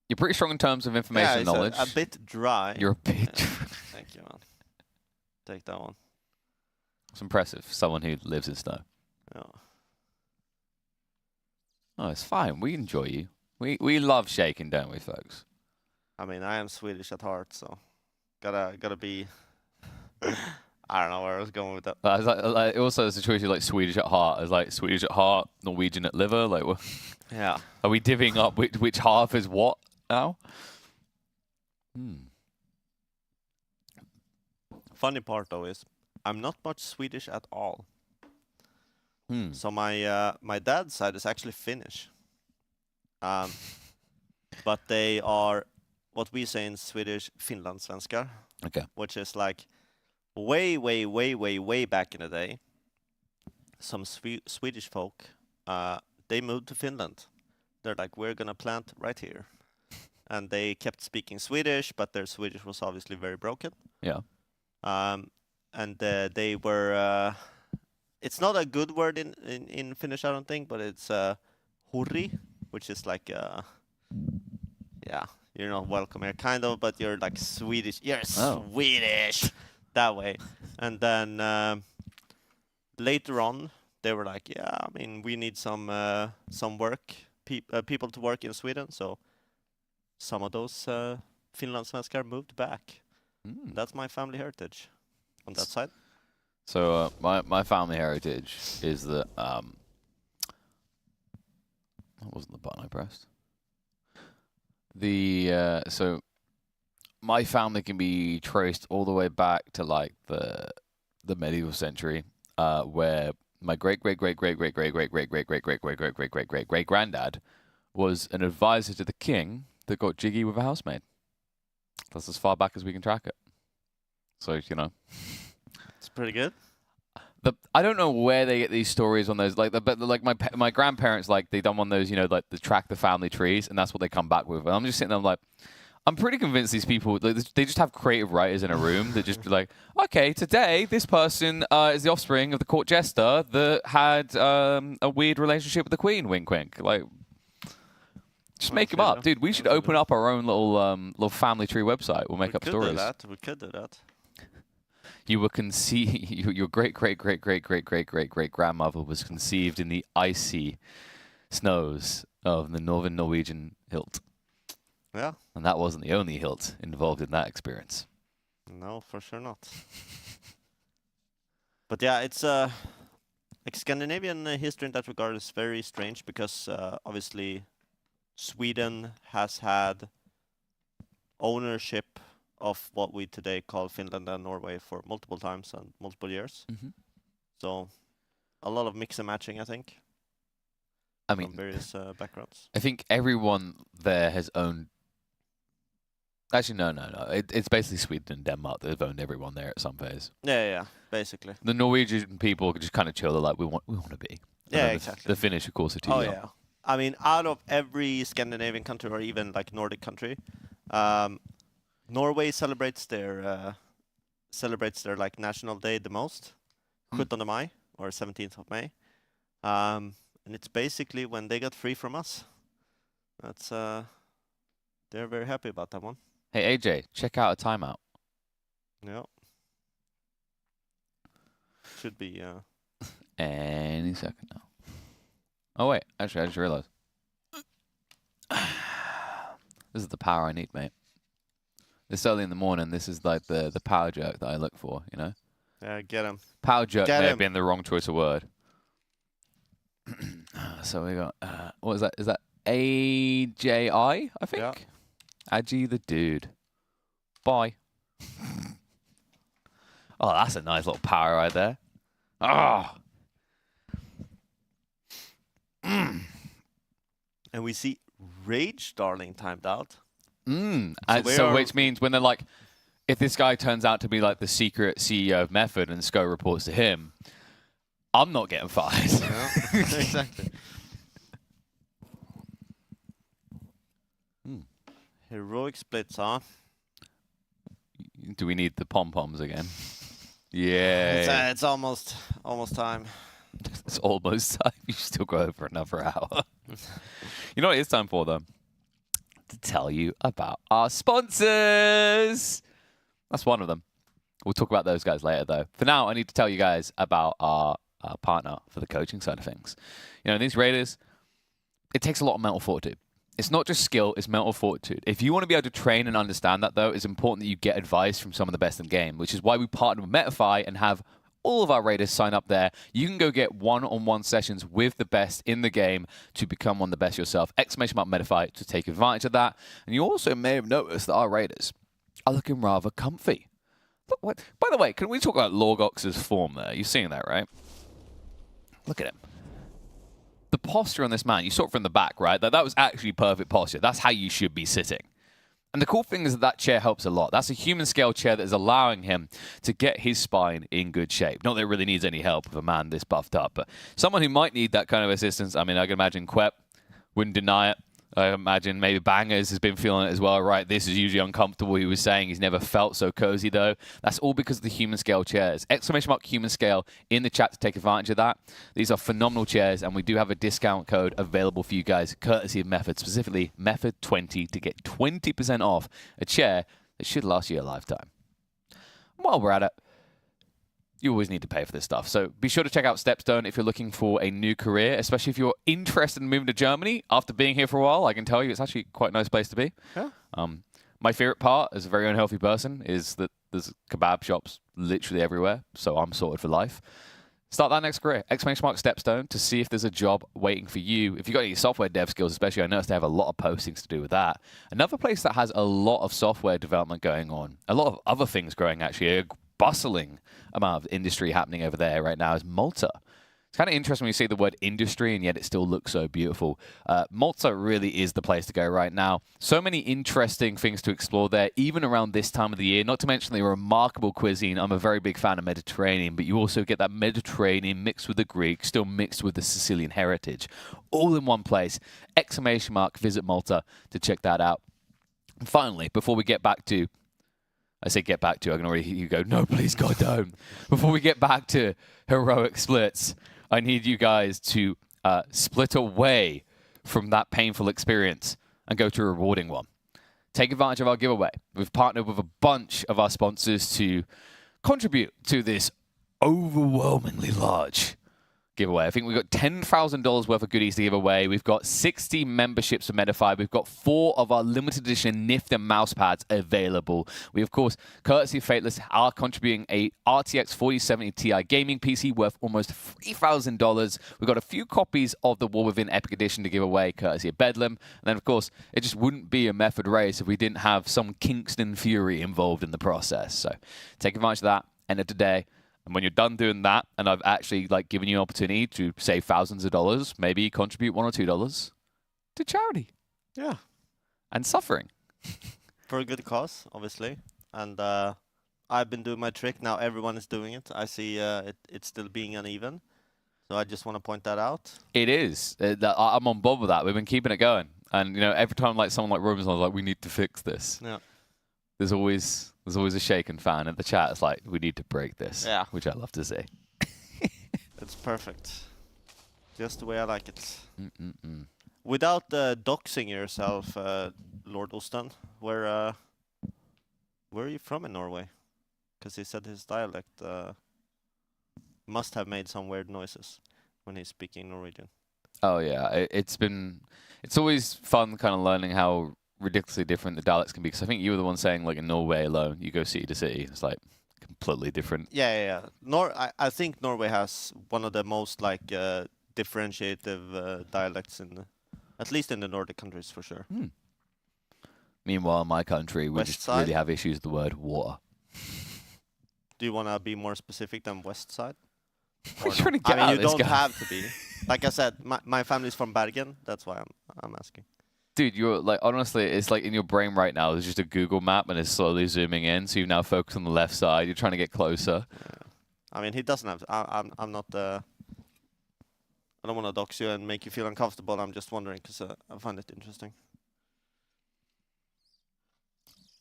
You're pretty strong in terms of information and knowledge. A bit dry. You're a bit dry. Thank you, man. Take that one. It's impressive. Someone who lives in snow. Yeah. Oh, it's fine. We enjoy you. We love shaking, don't we, folks? I mean, I am Swedish at heart, so gotta be I don't know where I was going with that. I was like also a situation like Swedish at heart. I was like Swedish at heart, Norwegian at liver. Like, Yeah. are we divvying up which half is what now? Funny part though is I'm not much Swedish at all. So my dad's side is actually Finnish. But they are what we say in Swedish Finlandssvenskar. Okay. Which is like way back in the day. Some Swedish folk, they moved to Finland. They're like, we're gonna plant right here. And they kept speaking Swedish, but their Swedish was obviously very broken. Yeah. And they were, it's not a good word in Finnish, I don't think, but it's hurry, which is like, yeah, you're not welcome here, kind of, but you're like Swedish. You're Swedish that way. And then later on, they were like, yeah, I mean, we need some work, people to work in Sweden. So some of those Finlandssvenskar moved back. That's my family heritage on that side. So my family heritage is that that wasn't the button I pressed. So my family can be traced all the way back to like the medieval century, where my great granddad was an advisor to the king that got jiggy with a housemaid. That's as far back as we can track it. So you know, it's pretty good. I don't know where they get these stories on those, but my grandparents, like, they done one of those, you know, like the track the family trees, and that's what they come back with. And I'm just sitting there, I'm like, I'm pretty convinced these people, like, they just have creative writers in a room that just be like, okay, today this person is the offspring of the court jester that had a weird relationship with the queen. Wink, wink. Like, just make them up, dude. We should open up our own little family tree website. We'll make up stories. We could do that. You were your great grandmother was conceived in the icy snows of the northern Norwegian hilt. Yeah. And that wasn't the only hilt involved in that experience. No, for sure not. But yeah, it's like Scandinavian history in that regard is very strange because obviously Sweden has had ownership of what we today call Finland and Norway for multiple times and multiple years. So a lot of mix and matching, I think. I mean, from various backgrounds. I think everyone there has owned. Actually, no. It's basically Sweden and Denmark that have owned everyone there at some phase. Yeah, basically. The Norwegian people just kind of chill. They're like, we want to be. Yeah, exactly. The Finnish, of course, are too young. Yeah. I mean, out of every Scandinavian country or even like Nordic country, Norway celebrates their like national day the most, 17 May or 17th of May, and it's basically when they got free from us. That's they're very happy about that one. Hey AJ, check out a timeout. Yeah, should be any second now. Oh wait, actually, I just realized this is the power I need, mate. This early in the morning, this is like the power jerk that I look for, you know? Yeah, get him. Power jerk may have been the wrong choice of word. So we got, what is that? Is that AJI, I think? Yeah. Aji the dude. Bye. Oh, that's a nice little power right there. Ah. And we see Rage Darling timed out. So which means when they're like, if this guy turns out to be like the secret CEO of Method and SCO reports to him, I'm not getting fired. Yeah, exactly. Heroic splits, huh? Do we need the pom-poms again? Yeah. It's almost time. It's almost time. You still go over another hour. You know what it's time for, though? To tell you about our sponsors. That's one of them. We'll talk about those guys later, though. For now, I need to tell you guys about our partner for the coaching side of things. You know, these Raiders, it takes a lot of mental fortitude. It's not just skill, it's mental fortitude. If you want to be able to train and understand that, though, it's important that you get advice from some of the best in the game, which is why we partner with Metafy and have all of our raiders sign up there. You can go get one-on-one sessions with the best in the game to become one of the best yourself. Exclamation mark Metafy to take advantage of that. And you also may have noticed that our raiders are looking rather comfy. Look, what, by the way, can we talk about Lorgox's form there? You're seeing that, right? Look at him. The posture on this man, you saw it from the back, right? That was actually perfect posture. That's how you should be sitting. And the cool thing is that chair helps a lot. That's a Humanscale chair that is allowing him to get his spine in good shape. Not that it really needs any help with a man this buffed up, but someone who might need that kind of assistance, I mean, I can imagine Quep wouldn't deny it. I imagine maybe Bangers has been feeling it as well, right? This is usually uncomfortable. He was saying he's never felt so cozy, though. That's all because of the Humanscale chairs. Exclamation mark Humanscale in the chat to take advantage of that. These are phenomenal chairs, and we do have a discount code available for you guys, courtesy of Method, specifically Method20, to get 20% off a chair that should last you a lifetime. While we're at it, you always need to pay for this stuff. So be sure to check out Stepstone if you're looking for a new career, especially if you're interested in moving to Germany after being here for a while. I can tell you it's actually quite a nice place to be. Yeah. My favorite part as a very unhealthy person is that there's kebab shops literally everywhere, so I'm sorted for life. Start that next career. Exclamation mark Stepstone to see if there's a job waiting for you. If you've got any software dev skills, especially, I noticed they have a lot of postings to do with that. Another place that has a lot of software development going on, a lot of other things growing actually, a bustling amount of industry happening over there right now is Malta. It's kind of interesting when you see the word industry and yet it still looks so beautiful. Malta really is the place to go right now. So many interesting things to explore there, even around this time of the year, not to mention the remarkable cuisine. I'm a very big fan of Mediterranean, but you also get that Mediterranean mixed with the Greek, still mixed with the Sicilian heritage, all in one place. Exclamation mark, visit Malta to check that out. And finally, before we get back to I say get back to, I can already hear you go, no, please, God, don't. Before we get back to heroic splits, I need you guys to split away from that painful experience and go to a rewarding one. Take advantage of our giveaway. We've partnered with a bunch of our sponsors to contribute to this overwhelmingly large giveaway. I think we've got $10,000 worth of goodies to give away. We've got 60 memberships of Metafy. We've got 4 of our limited edition Nyfter mouse pads available. We, of course, courtesy of Fateless, are contributing a RTX 4070 Ti gaming PC worth almost $3,000. We've got a few copies of the War Within Epic Edition to give away, courtesy of Bedlam. And then, of course, it just wouldn't be a Method race if we didn't have some Kingston Fury involved in the process. So take advantage of that. End of today. And when you're done doing that, and I've actually given you an opportunity to save thousands of dollars, maybe contribute $1 or $2 to charity. Yeah. And suffering. For a good cause, obviously. And I've been doing my trick. Now everyone is doing it. I see it's still being uneven. So I just want to point that out. It is. I'm on board with that. We've been keeping it going. And, every time someone like Roman's like, we need to fix this. Yeah. There's always a shaken fan in the chat. It's like, we need to break this, which I love to see. It's perfect. Just the way I like it. Without doxing yourself, Lord Ostan, where are you from in Norway? Because he said his dialect must have made some weird noises when he's speaking Norwegian. Oh, yeah. It's always fun kind of learning how ridiculously different the dialects can be, because I think you were the one saying in Norway alone, you go city to city, it's completely different. Yeah. I think Norway has one of the most differentiative dialects at least in the Nordic countries for sure. Meanwhile, in my country, we just really have issues with the word water. Do you want to be more specific than West Side? We're trying to get out you of this don't guy. have to be. Like I said, my family's from Bergen. That's why I'm asking. Dude, you're honestly, it's in your brain right now. There's just a Google map and it's slowly zooming in. So you now focus on the left side. You're trying to get closer. Yeah. I mean, he doesn't have to. I'm not. I don't want to dox you and make you feel uncomfortable. I'm just wondering because I find it interesting.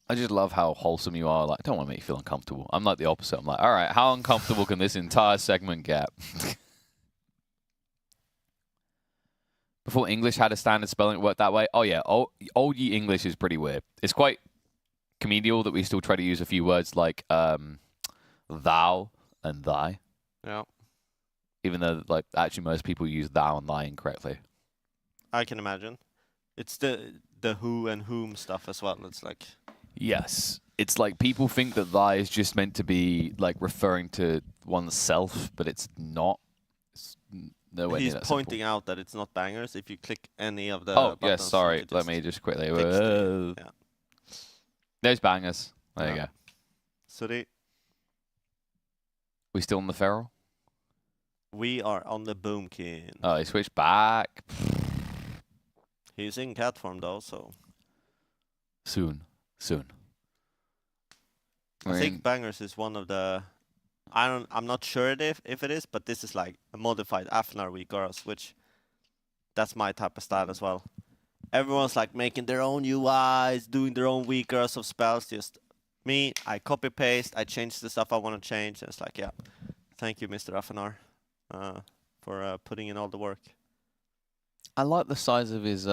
I just love how wholesome you are. I don't want to make you feel uncomfortable. I'm the opposite. I'm all right, how uncomfortable can this entire segment get? Before English had a standard spelling, it worked that way. Oh, yeah. Old Ye English is pretty weird. It's quite comedial that we still try to use a few words like thou and thy. Yeah. Even though, actually most people use thou and thy incorrectly. I can imagine. It's the who and whom stuff as well. It's like Yes. It's like people think that thy is just meant to be like referring to oneself, but it's not. It's nowhere he's near that pointing simple. out that it's not bangers. If you click any of the Oh, buttons, yes, sorry. you Let me just quickly. fix the- yeah. There's bangers. There you Yeah. go. So We still on the feral? we are on the Boomkin. Oh, he switched back. He's in cat form though, so Soon. I think bangers is one of the. I'm not sure if it is, but this is like a modified Afnar weak girls, which that's my type of style as well. Everyone's like making their own UIs, doing their own weak girls of spells. Just me, I copy paste, I change the stuff I want to change, and it's like, yeah, thank you, Mr. Afnar, for putting in all the work. I like the size of his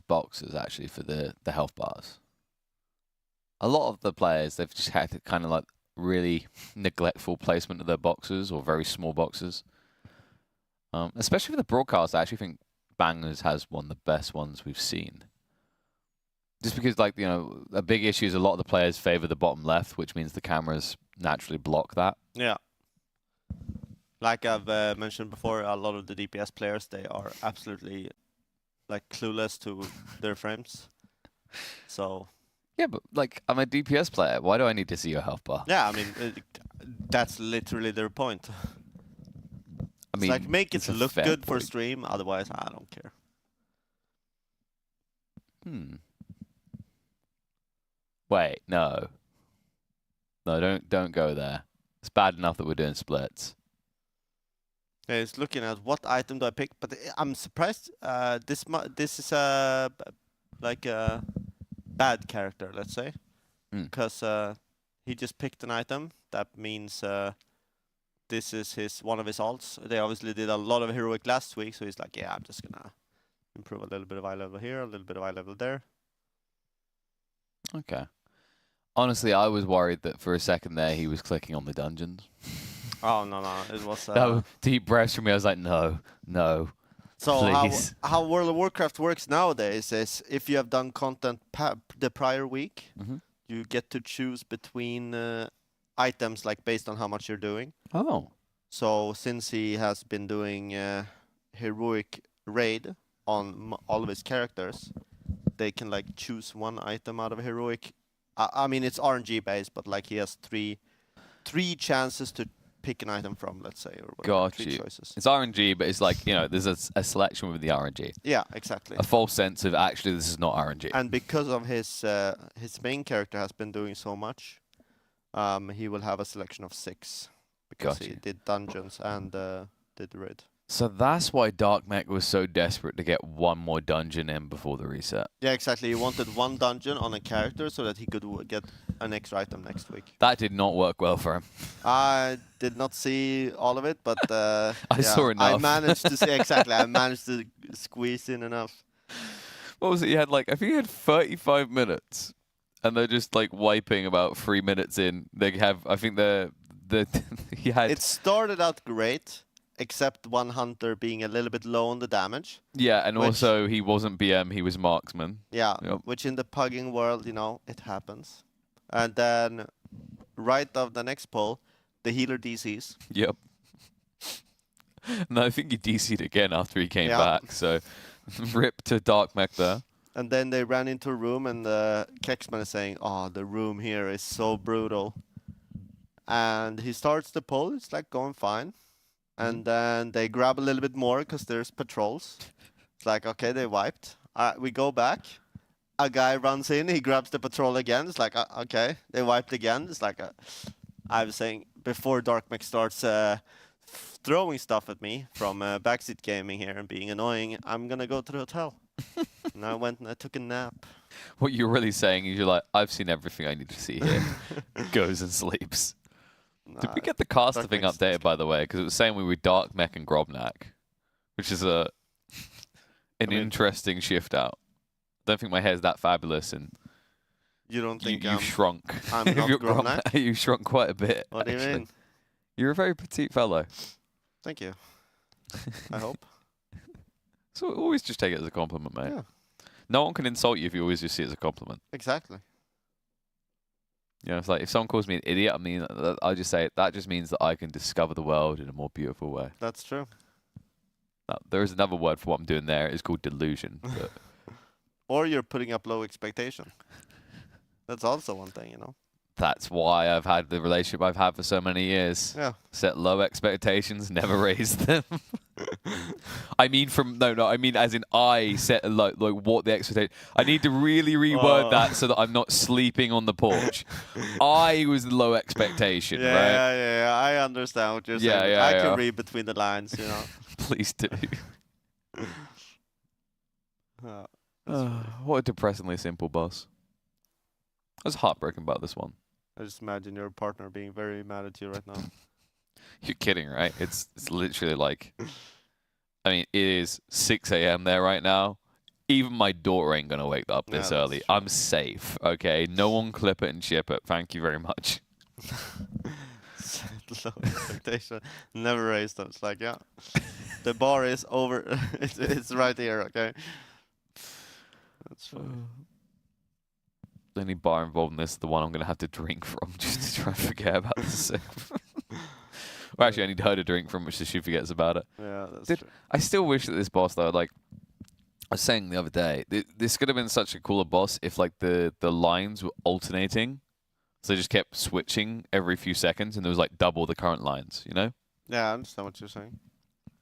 boxes actually for the health bars. A lot of the players, they've just had kind of like really neglectful placement of their boxes or very small boxes. Especially for the broadcast, I actually think Bangers has one of the best ones we've seen. Just because, like, you know, a big issue is a lot of the players favor the bottom left, which means the cameras naturally block that. Yeah. Like I've mentioned before, a lot of the DPS players, they are absolutely like clueless to their frames. So Yeah, but like, I'm a DPS player. Why do I need to see your health bar? yeah, I mean, that's literally their point. I mean, It's like, make it it's a look fair good for point. stream, otherwise I don't care. Wait, no. No, don't go there. It's bad enough that we're doing splits. Yeah, it's looking at what item do I pick, but I'm surprised. This is a like a bad character, let's say, because he just picked an item. That means this is one of his alts. They obviously did a lot of heroic last week, so he's like, yeah, I'm just gonna improve a little bit of eye level here, a little bit of eye level there. Okay. Honestly, I was worried that for a second there he was clicking on the dungeons. Oh no, it was. That was deep breaths from me. I was like, no. So please. how World of Warcraft works nowadays is if you have done content the prior week, you get to choose between items like based on how much you're doing. Oh. So since he has been doing heroic raid on all of his characters, they can like choose one item out of heroic. I mean it's RNG based, but like he has three chances to pick an item from, let's say, or whatever. Got Three you. choices. It's RNG, but it's like, you know, there's a selection with the RNG. Yeah, exactly. A false sense of actually this is not RNG. And because of his main character has been doing so much, he will have a selection of 6 because he did dungeons and did the raid. So that's why Dark Mech was so desperate to get one more dungeon in before the reset. Yeah, exactly. He wanted one dungeon on a character so that he could get an extra item next week. That did not work well for him. I did not see all of it, but I saw enough. I managed to see exactly. I managed to squeeze in enough. What was it? You had like, I think you had 35 minutes, and they're just like wiping about 3 minutes in. They have, I think he had. It started out great, except one hunter being a little bit low on the damage. Yeah, and also he wasn't BM, he was marksman. Yeah, Yep. which in the pugging world, you know, it happens. And then right of the next pull, the healer DCs. Yep. And I think he DC'd again after he came back, so rip to Dark Mech there. And then they ran into a room, and the Kexman is saying, oh, the room here is so brutal. And he starts the pull, it's like going fine. And then they grab a little bit more because there's patrols. It's like, okay, they wiped. We go back. A guy runs in, he grabs the patrol again. It's like, okay, they wiped again. It's like, I was saying before Dark Mech starts throwing stuff at me from backseat gaming here and being annoying, I'm going to go to the hotel. And I went and I took a nap. What you're really saying is you're like, I've seen everything I need to see here. Goes and sleeps. Did we get the caster thing updated, by the way? Because it was saying we were Dark Mech and Grobnak, which is an interesting shift out. I don't think my hair's that fabulous, and you don't think you've shrunk. I'm not Grobnak? You shrunk quite a bit. What do you mean? You're a very petite fellow. Thank you. I hope. So always just take it as a compliment, mate. Yeah. No one can insult you if you always just see it as a compliment. Exactly. You know, it's like if someone calls me an idiot, I mean, I'll just say that just means that I can discover the world in a more beautiful way. That's true. Now, there is another word for what I'm doing there. It's called delusion. But Or you're putting up low expectation. That's also one thing, you know. that's why I've had the relationship I've had for so many years. Yeah. Set low expectations, never raise them. I mean I mean as in I set a like what the expectation. I need to really reword that so that I'm not sleeping on the porch. I was the low expectation, Yeah, right? yeah, I understand what you're Yeah, saying. yeah, I yeah. can read between the lines, you know. Please do. What a depressingly simple boss. I was heartbroken about this one. I just imagine your partner being very mad at you right now. You're kidding, right? It's literally like, I mean, it is 6 a.m. there right now. Even my daughter ain't gonna wake up this Yeah, early. that's true. I'm safe, okay? No one clip it and ship it. Thank you very much. Low expectation. Never raise them. It's like, yeah. The bar is over. it's right here, okay? That's funny. The only bar involved in this is the one I'm gonna have to drink from just to try and forget about this. Well, actually, I need her to drink from, which she forgets about it. Yeah, that's true. I still wish that this boss, though, like I was saying the other day, this could have been such a cooler boss if, like, the lines were alternating. So they just kept switching every few seconds, and there was, like, double the current lines, you know? Yeah, I understand what you're saying.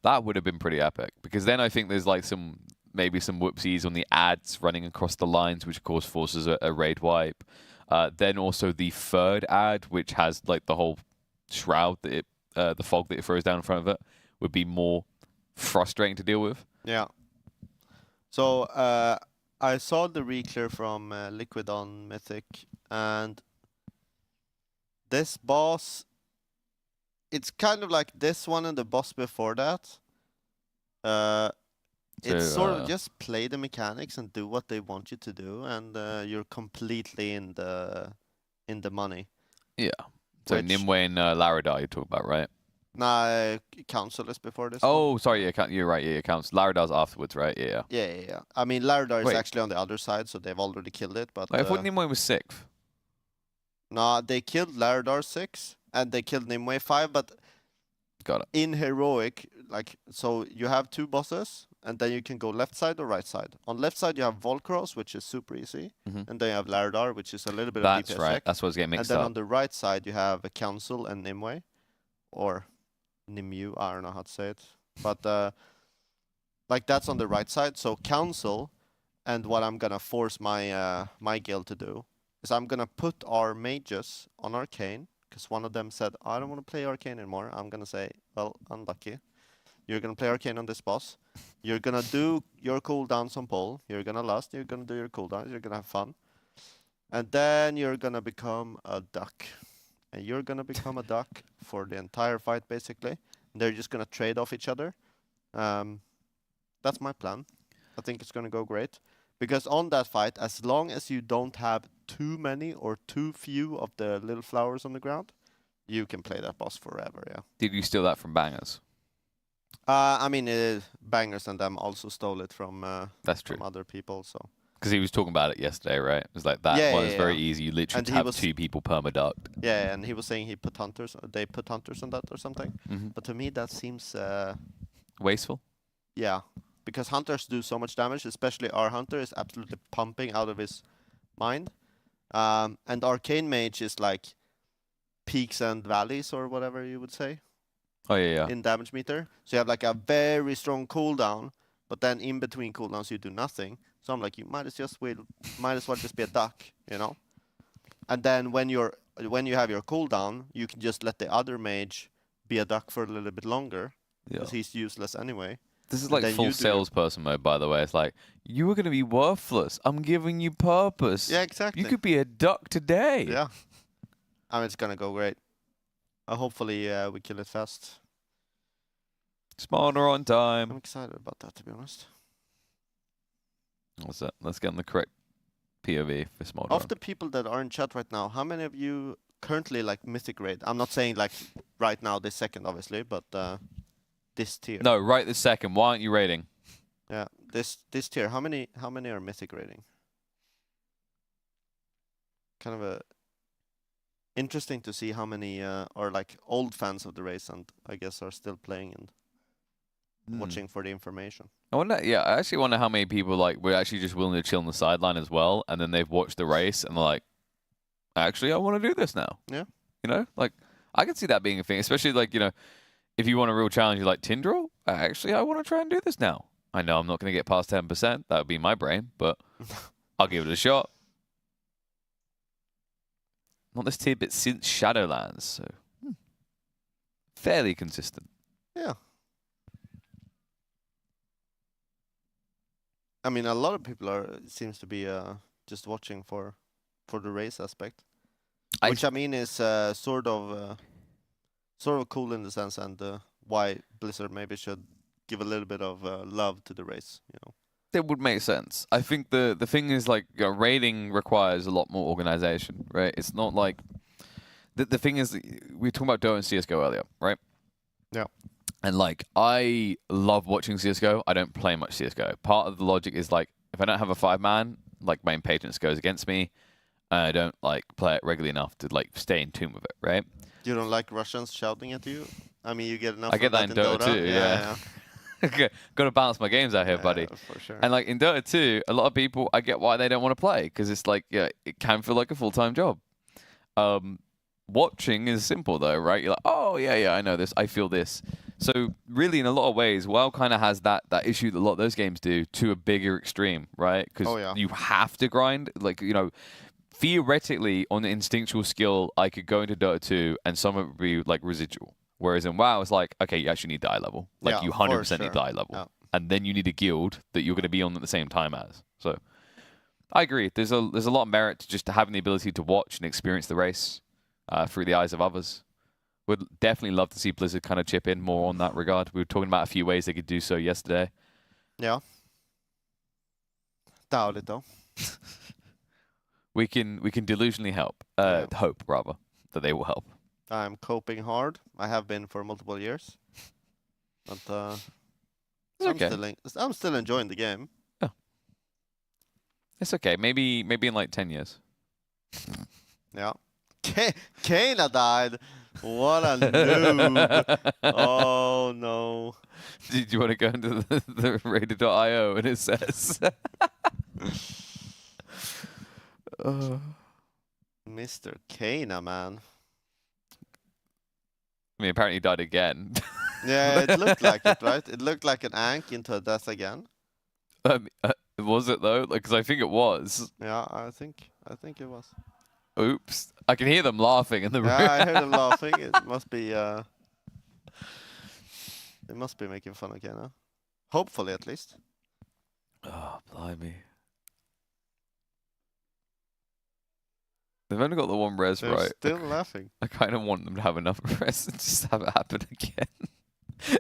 That would have been pretty epic. Because then I think there's, like, maybe some whoopsies on the ads running across the lines, which, of course, forces a raid wipe. Then also the third ad, which has, like, the whole shroud, that the fog that it throws down in front of it, would be more frustrating to deal with. Yeah. So, I saw the reclear from Liquid on Mythic, and this boss, it's kind of like this one and the boss before that. It's sort of just play the mechanics and do what they want you to do, and you're completely in the money. Yeah. So Which- Nimue and Laradar you're talking about, right? Nah, Council is before this one. Oh, sorry, you're right. Yeah, counts. Laradar's afterwards, right? Yeah. Yeah. I mean, Laradar is Wait. actually on the other side, so they've already killed it. But Wait, I thought Nimue was 6th. nah, they killed Laradar 6, and they killed Nimue 5. But Got it. in heroic, like, so you have 2 bosses, and then you can go left side or right side. On left side, you have Volcross, which is super easy, and then you have Laradar, which is a little bit That's of DPS right. check. That's what's getting And mixed then up. on the right side, you have a Council and Nimue, or Nimue, I don't know how to say it. But, like, that's on the right side. So Council, and what I'm gonna force my my guild to do, is I'm gonna put our mages on Arcane, because one of them said, I don't want to play Arcane anymore. I'm gonna say, well, unlucky. You're gonna play Arcane on this boss. You're gonna do your cooldowns on Pole. You're gonna last. You're gonna do your cooldowns. You're gonna have fun. And then you're gonna become a duck. And you're gonna become a duck for the entire fight, basically. And they're just gonna trade off each other. That's my plan. I think it's gonna go great. Because on that fight, as long as you don't have too many or too few of the little flowers on the ground, you can play that boss forever, yeah. Did you steal that from Bangers? I mean, Bangers and them also stole it from That's true. from other people, so. Because he was talking about it yesterday, right? It was like that Yeah, one is yeah, very yeah. easy. You literally And just he have was- 2 people permaduct. Yeah, and he was saying he put hunters, they put hunters on that or something. Mhm. But to me, that seems, Wasteful? yeah. Because hunters do so much damage, especially our hunter is absolutely pumping out of his mind. And Arcane Mage is like peaks and valleys or whatever you would say Oh, yeah. in damage meter. So you have like a very strong cooldown, but then in between cooldowns you do nothing. So I'm like, you might as well just be a duck, you know? And then when you have your cooldown, you can just let the other mage be a duck for a little bit longer, Yeah. because he's useless anyway. This is like then full you do- salesperson mode, by the way. It's like, you were going to be worthless. I'm giving you purpose. Yeah, exactly. You could be a duck today. Yeah. I mean, it's gonna go great. Hopefully we kill it fast. Spawner on I'm time. excited about that, to be honest. What's that? Let's get on the correct POV for Smolder. Of the people that are in chat right now, how many of you currently like Mythic Raid? I'm not saying like right now, this second, obviously, but this tier. No, right this second. Why aren't you raiding? Yeah, this tier. How many are mythic rating? Kind of a interesting to see how many are like old fans of the race and I guess are still playing and watching for the information. I wonder. Yeah, I actually wonder how many people like were actually just willing to chill on the sideline as well, and then they've watched the race and they're like, actually, I want to do this now. Yeah. You know, like I can see that being a thing, especially like if you want a real challenge like Tindral, actually, I want to try and do this now. I know I'm not going to get past 10%. That would be my brain, but I'll give it a shot. Not this tidbit since Shadowlands, so fairly consistent. Yeah. I mean, a lot of people seems to be just watching for the race aspect, which I mean is sort of cool in the sense, and why Blizzard maybe should give a little bit of love to the race. It would make sense. I think the thing is like raiding requires a lot more organization, right? It's not like the thing is we were talking about Dota and CS:GO earlier, right? Yeah. And like I love watching CS:GO. I don't play much CS:GO. Part of the logic is like if I don't have a 5-man, like my impatience goes against me. I don't like play it regularly enough to like stay in tune with it, right? You don't like Russians shouting at you? I mean, you get enough. I get that in Dota too. Yeah. Okay, got to balance my games out here, buddy. For sure. And like in Dota 2, a lot of people, I get why they don't want to play because it's like, yeah, it can feel like a full-time job. Watching is simple though, right? You're like, oh yeah, I know this, I feel this. So really, in a lot of ways, WoW kind of has that issue that a lot of those games do to a bigger extreme, right? Because you have to grind. Like theoretically, on the instinctual skill, I could go into Dota 2 and some of it would be like residual. Whereas in WoW, it's like, okay, you actually need die level. Like you 100% need die level. Yeah. And then you need a guild that you're going to be on at the same time as. So I agree. There's a lot of merit to just having the ability to watch and experience the race through the eyes of others. Would definitely love to see Blizzard kind of chip in more on that regard. We were talking about a few ways they could do so yesterday. Yeah. Doubt it though. We can delusionally help. Hope rather that they will help. I'm coping hard. I have been for multiple years, but I'm still enjoying the game. Oh, it's okay. Maybe in like 10 years. Yeah. Kana died. What a noob! Oh no. Did you want to go into the rated.io and it says Mr. Kana, man. I mean, apparently he died again. Yeah, it looked like it, right? It looked like an Ankh into a death again. Was it though? Like, because I think it was. Yeah, I think it was. Oops! I can hear them laughing in the room. Yeah, I heard them laughing. It must be. They must be making fun of Kana. Hopefully, at least. Oh, blimey! They've only got the one res, They're right? still laughing. I kind of want them to have enough res and just have it happen again.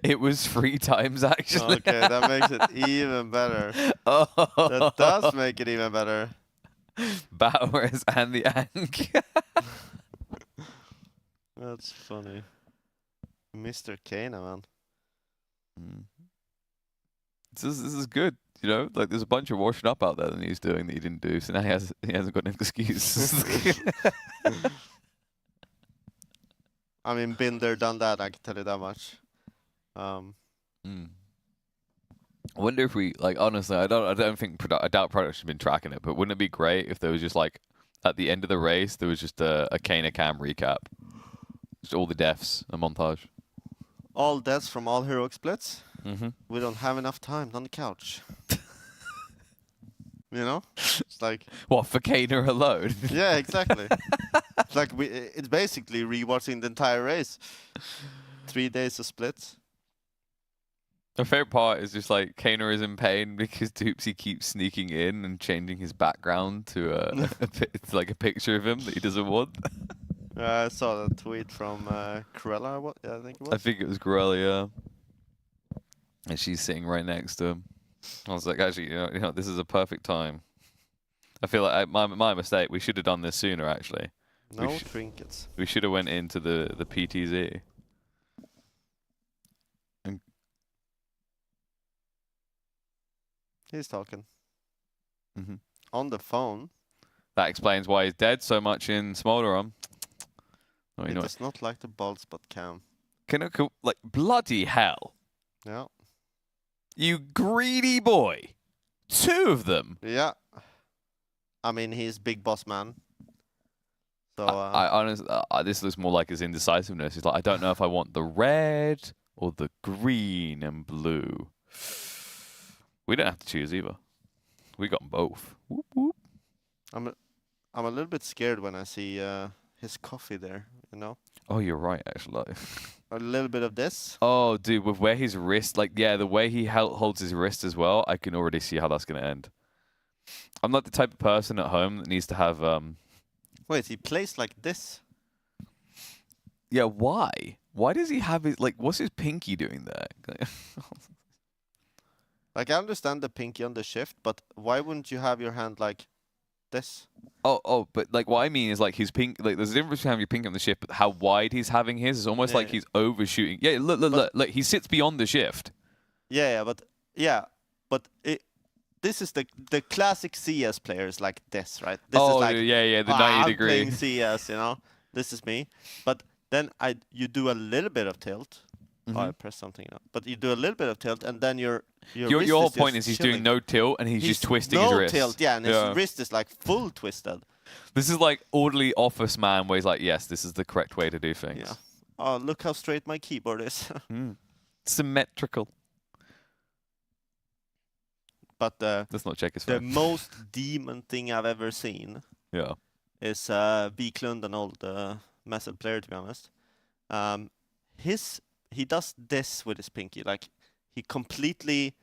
It was 3 times actually. Okay, that makes it even better. Oh. That does make it even better. Battle res and the Ankh. That's funny. Mr. Kana, man. This is good. You know, like there's a bunch of washing up out there that he's doing that he didn't do, so now he hasn't got an excuse. I mean, been there, done that. I can tell you that much. I wonder if we honestly, I doubt production has been tracking it, but wouldn't it be great if there was just like at the end of the race there was just a Kana cam recap, just all the deaths, a montage. All deaths from all heroic splits. Mm-hmm. We don't have enough time on the couch. You know, it's like what for Kana alone? Yeah, exactly. It's like it's basically rewatching the entire race. 3 days of splits. My favorite part is just like Kana is in pain because Doopsy keeps sneaking in and changing his background to it's like a picture of him that he doesn't want. I saw that tweet from Cruella. I think it was. I think it was Cruella, yeah. And she's sitting right next to him. I was like, actually, you know, this is a perfect time. I feel like my mistake. We should have done this sooner, actually. No trinkets. We should have went into the PTZ. He's talking. Mhm. On the phone. That explains why he's dead so much in Smolderon. Oh, He you know, does not like the bald spot cam. like bloody hell! Yeah. You greedy boy! 2 of them. Yeah. I mean, he's big boss man. So I honestly, this looks more like his indecisiveness. He's like, I don't know if I want the red or the green and blue. We don't have to choose either. We got 'em both. Whoop, whoop. I'm a little bit scared when I see his coffee there. You know. Oh, you're right, actually. A little bit of this. Oh, dude, with where his wrist, like, yeah, the way he holds his wrist as well, I can already see how that's going to end. I'm not the type of person at home that needs to have, Wait, he plays like this? yeah, why? Why does he have his, like, what's his pinky doing there? Like, I understand the pinky on the shift, but why wouldn't you have your hand like this? Oh, but, like, what I mean is, like, his pink, like, there's a difference between having your pinky on the shift, but how wide he's having his is almost like he's overshooting. Yeah, look, he sits beyond the shift. Yeah, but this is the classic CS players like this, right? This is like, yeah, the 90 I'm degree. playing CS, you know. This is me. But then you do a little bit of tilt. Oh, I pressed something now. But you do a little bit of tilt, and then your whole point is he's doing no tilt and he's just twisting his wrist. No tilt, yeah, and his wrist is like full twisted. This is like orderly office man where he's like, yes, this is the correct way to do things. Yeah. Oh, look how straight my keyboard is. Symmetrical. But let's not check his the phone. most demon thing I've ever seen is Viklund, an old Massive player, to be honest. He does this with his pinky, like he completely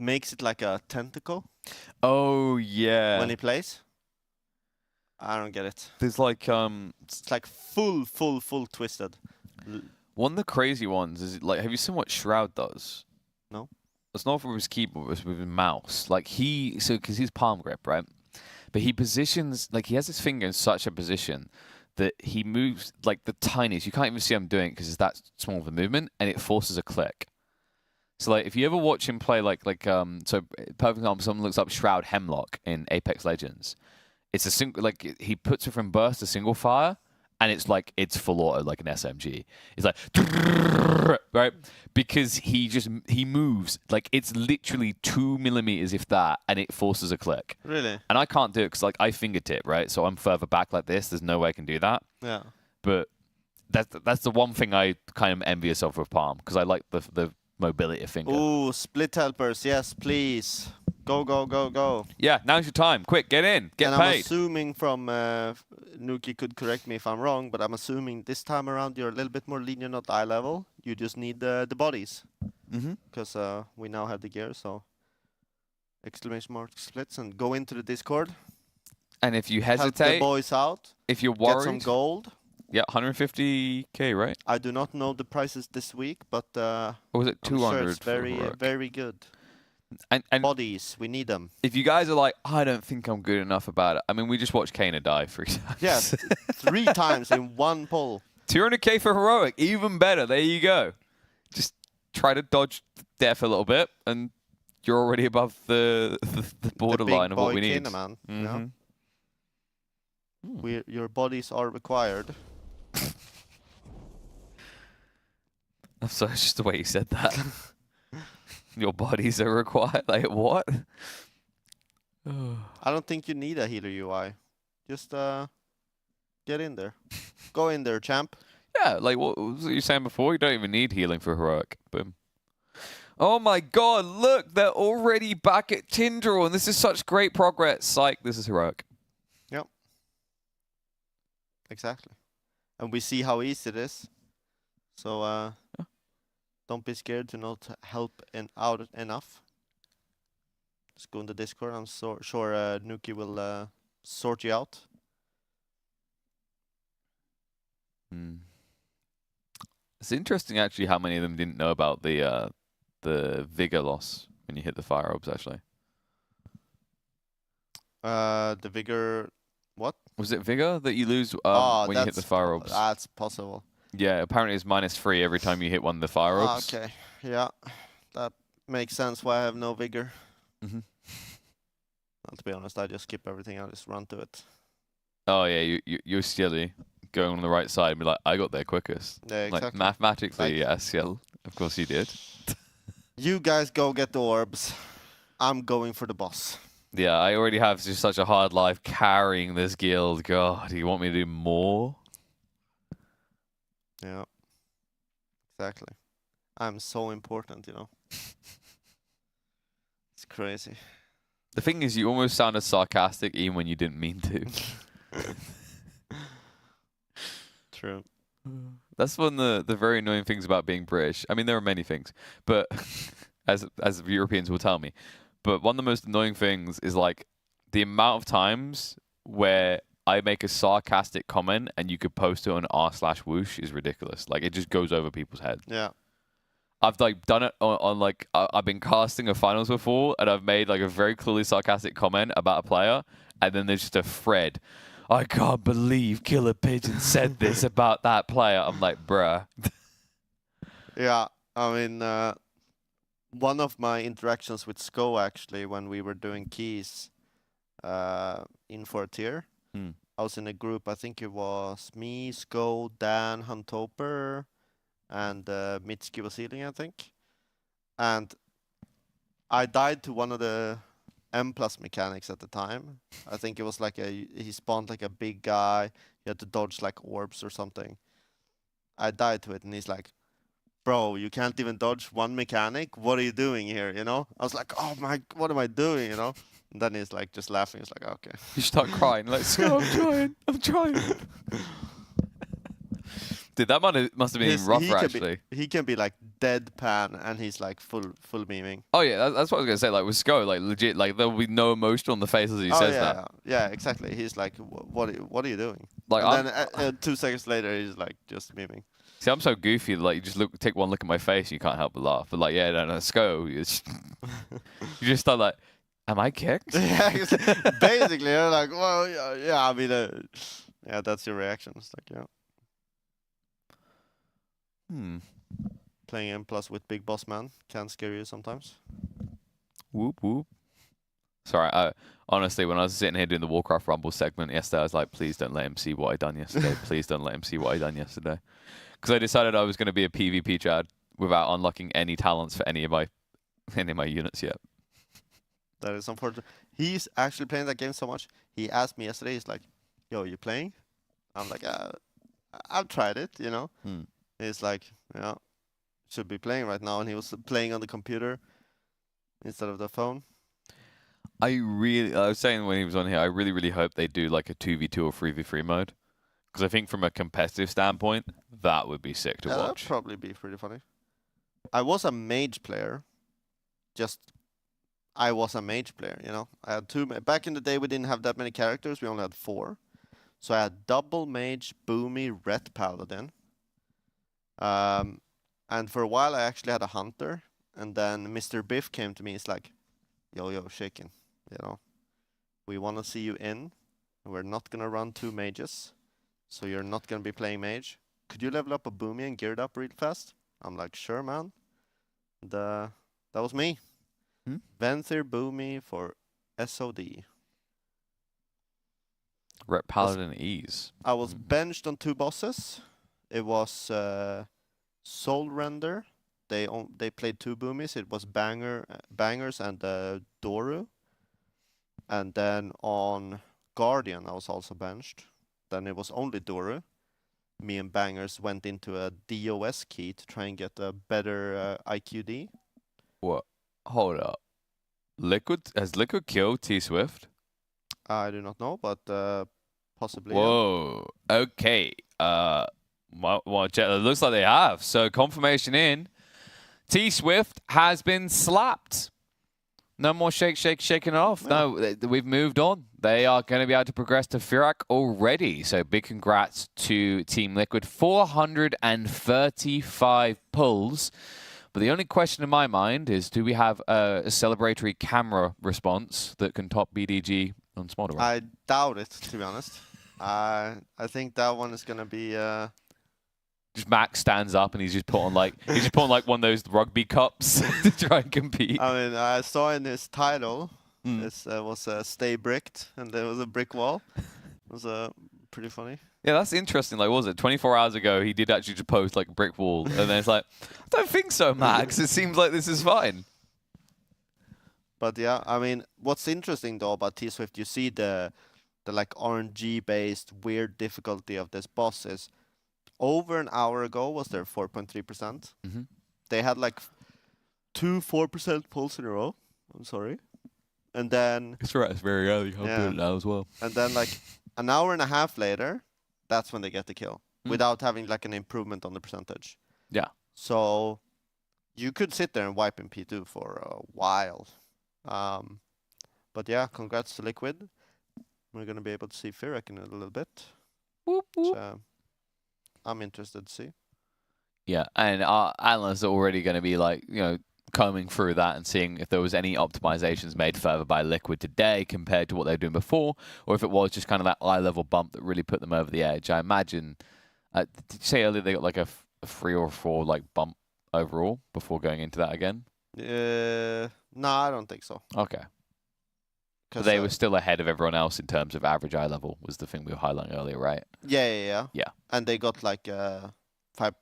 makes it like a tentacle. Oh yeah. When he plays, I don't get it. There's like it's like full twisted. One of the crazy ones is like, have you seen what Shroud does? No. It's not with his keyboard, it's with his mouse. Like because he's palm grip, right? But he positions, like he has his finger in such a position that he moves like the tiniest. You can't even see him doing it because it's that small of a movement, and it forces a click. So like if you ever watch him play so perfect example, someone looks up Shroud Hemlock in Apex Legends. It's a single, like he puts it from burst to single fire, and it's like it's full auto like an SMG. It's like right because he moves like it's literally 2 millimeters if that, and it forces a click. Really? And I can't do it because like I fingertip, right? So I'm further back like this. There's no way I can do that. Yeah. But that's the one thing I kind of envious of with palm because I like the mobility of finger. Ooh, split helpers, yes, please. Go. Yeah, now's your time. Quick, get in. Get and paid. I'm assuming from Nuki could correct me if I'm wrong, but I'm assuming this time around you're a little bit more lenient at eye level. You just need the bodies. Because we now have the gear, so exclamation mark splits and go into the Discord. And if you Help hesitate, the boys out. If you're worried, get some gold. Yeah, 150k, right? I do not know the prices this week, but or was it 200? I'm sure it's very good. And bodies, we need them. If you guys are like, I don't think I'm good enough about it. I mean, we just watched Kana die 3 times. Yeah, 3 times in one pull. 200k for heroic, even better. There you go. Just try to dodge death a little bit, and you're already above the borderline of what we need. Man. Your bodies are required. I'm sorry, it's just the way you said that. Your bodies are required. Like what? I don't think you need a healer UI. Just get in there. Go in there, champ. Yeah, like what was you saying before? You don't even need healing for heroic. Boom. Oh my god, look, they're already back at Tindral, and this is such great progress. Psych, this is heroic. Yep. Exactly. And we see how easy it is. So don't be scared to not help out enough. Just go in the Discord. I'm sure Nuki will sort you out. It's interesting, actually, how many of them didn't know about the vigor loss when you hit the fire orbs. Actually, the vigor. What was it? Vigor that you lose when you hit the fire orbs. That's possible. Yeah, apparently it's -3 every time you hit one of the fire orbs. Okay, yeah, that makes sense. Why I have no vigor. Mm-hmm. To be honest, I just skip everything. I just run to it. Oh yeah, you're silly. Going on the right side and be like, I got there quickest. Yeah, exactly. Like mathematically, Like, yes, yeah, of course you did. You guys go get the orbs. I'm going for the boss. Yeah, I already have just such a hard life carrying this guild. God, do you want me to do more? Yeah. Exactly. I'm so important, you know. It's crazy. The thing is, you almost sounded sarcastic even when you didn't mean to. True. That's one of the very annoying things about being British. I mean, there are many things, but as Europeans will tell me. But one of the most annoying things is like the amount of times where I make a sarcastic comment and you could post it on r/whoosh is ridiculous. Like it just goes over people's heads. Yeah. I've like done it on like I've been casting a finals before and I've made like a very clearly sarcastic comment about a player and then there's just a thread. I can't believe Killer Pigeon said this about that player. I'm like, bruh. Yeah, I mean, one of my interactions with Sko actually, when we were doing keys in for a tier, I was in a group. I think it was me, Sko, Dan, Huntoper, and Mitski was healing, I think. And I died to one of the M+ mechanics at the time. I think it was like he spawned like a big guy. You had to dodge like orbs or something. I died to it, and he's like, bro, you can't even dodge one mechanic. What are you doing here? You know? I was like, oh my, what am I doing? You know? And then he's like, just laughing. He's like, okay. You start crying. Like, Scott, I'm trying. Dude, that must have been rougher, actually. He can be like deadpan, and he's like full memeing. Oh yeah, that's what I was gonna say. Like with Sko, like legit, like there will be no emotion on the face as he says that. Yeah, exactly. He's like, what are you doing? Like, and then 2 seconds later, he's like just memeing. See, I'm so goofy. Like, you just take one look at my face, and you can't help but laugh. But like, yeah, no, Sko, you just start like, am I kicked? Yeah, basically, you're like, well, yeah. I mean, yeah, that's your reaction. It's like, yeah. Playing M+ with Big Boss Man can scare you sometimes. Whoop whoop. Sorry, honestly, when I was sitting here doing the Warcraft Rumble segment yesterday, I was like, please don't let him see what I done yesterday. Please don't let him see what I done yesterday. Because I decided I was going to be a PvP Chad without unlocking any talents for any of my units yet. That is unfortunate. He's actually playing that game so much. He asked me yesterday, he's like, yo, you playing? I'm like, I've tried it, you know? He's like, yeah, should be playing right now. And he was playing on the computer instead of the phone. I was saying when he was on here, I really, really hope they do like a 2v2 or 3v3 mode. Because I think from a competitive standpoint, that would be sick to watch. That'd probably be pretty funny. I was a mage player. I was a mage player, you know. I had back in the day, we didn't have that many characters. We only had 4. So I had double mage, boomy, ret paladin. And for a while, I actually had a hunter. And then Mr. Biff came to me. He's like, yo, shaken. You know, we want to see you in. We're not going to run 2 mages. So you're not going to be playing mage. Could you level up a boomy and gear it up real fast? I'm like, sure, man. That was me. Venthyr boomy for SOD. Ret Paladin ease. I was benched on 2 bosses. It was Soul Render. They played 2 boomies. It was Bangers and Doru. And then on Guardian, I was also benched. Then it was only Doru. Me and Bangers went into a DOS key to try and get a better IQD. What? Hold up. Has Liquid killed T-Swift? I do not know, but possibly. Whoa. Yeah. Okay. Well, it looks like they have. So confirmation in. T-Swift has been slapped. No more shaking off. Yeah. No, we've moved on. They are going to be able to progress to Fyr'alath already. So big congrats to Team Liquid. 435 pulls. But the only question in my mind is, do we have a celebratory camera response that can top BDG on Smolder? I doubt it, to be honest. I think that one is going to be just Max stands up and he's just put on like one of those rugby cups to try and compete. I mean, I saw in his title, this was "Stay Bricked," and there was a brick wall. It was pretty funny. Yeah, that's interesting. Like, what was it 24 hours ago? He did actually just post like a brick wall, and then it's like, I don't think so, Max. It seems like this is fine. But yeah, I mean, what's interesting though about T-Swift, you see the like RNG-based weird difficulty of this boss is over an hour ago was there 4.3%. They had like 2 4% pulls in a row. I'm sorry. And then... It's right, it's very early. I'll do it now as well. And then like an hour and a half later, that's when they get the kill. Without having like an improvement on the percentage. Yeah. So you could sit there and wipe in P2 for a while. But yeah, congrats to Liquid. We're going to be able to see Fyr'alath in a little bit. Whoop, whoop. So, I'm interested to see. Yeah, and our analysts are already going to be like, combing through that and seeing if there was any optimizations made further by Liquid today compared to what they were doing before, or if it was just kind of that eye-level bump that really put them over the edge. I imagine, did you say earlier they got like a 3 or 4 like bump overall before going into that again? No, I don't think so. Okay. But they were still ahead of everyone else in terms of average eye level, was the thing we were highlighting earlier, right? Yeah. Yeah. And they got like 5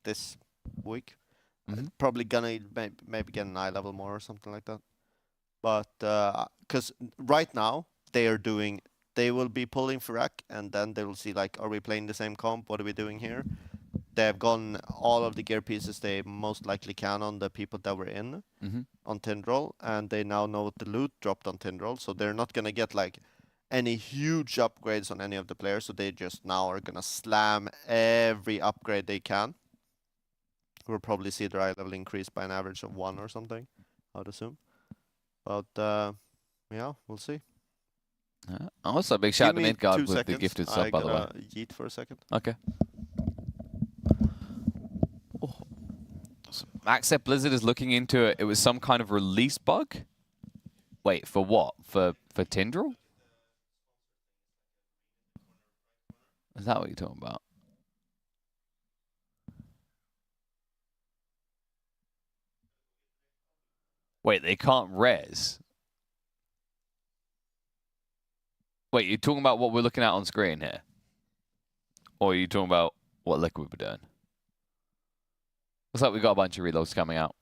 this week. Probably gonna maybe get an eye level more or something like that. But because right now they will be pulling Fyr'alath, and then they will see like, are we playing the same comp? What are we doing here? They have gotten all of the gear pieces they most likely can on the people that were in on Tindral, and they now know what the loot dropped on Tindral, so they're not gonna get like any huge upgrades on any of the players, so they just now are gonna slam every upgrade they can. We'll probably see their eye level increase by an average of 1 or something, I'd assume. But yeah, we'll see. Also, big shout out to Midgard with the gifted sub, by the way. Yeet for a second. Okay. Max said Blizzard is looking into it. It was some kind of release bug? Wait, for what? For Tindral? Is that what you're talking about? Wait, they can't res? Wait, you're talking about what we're looking at on screen here? Or are you talking about what Liquid were doing? Looks like we've got a bunch of reloads coming out.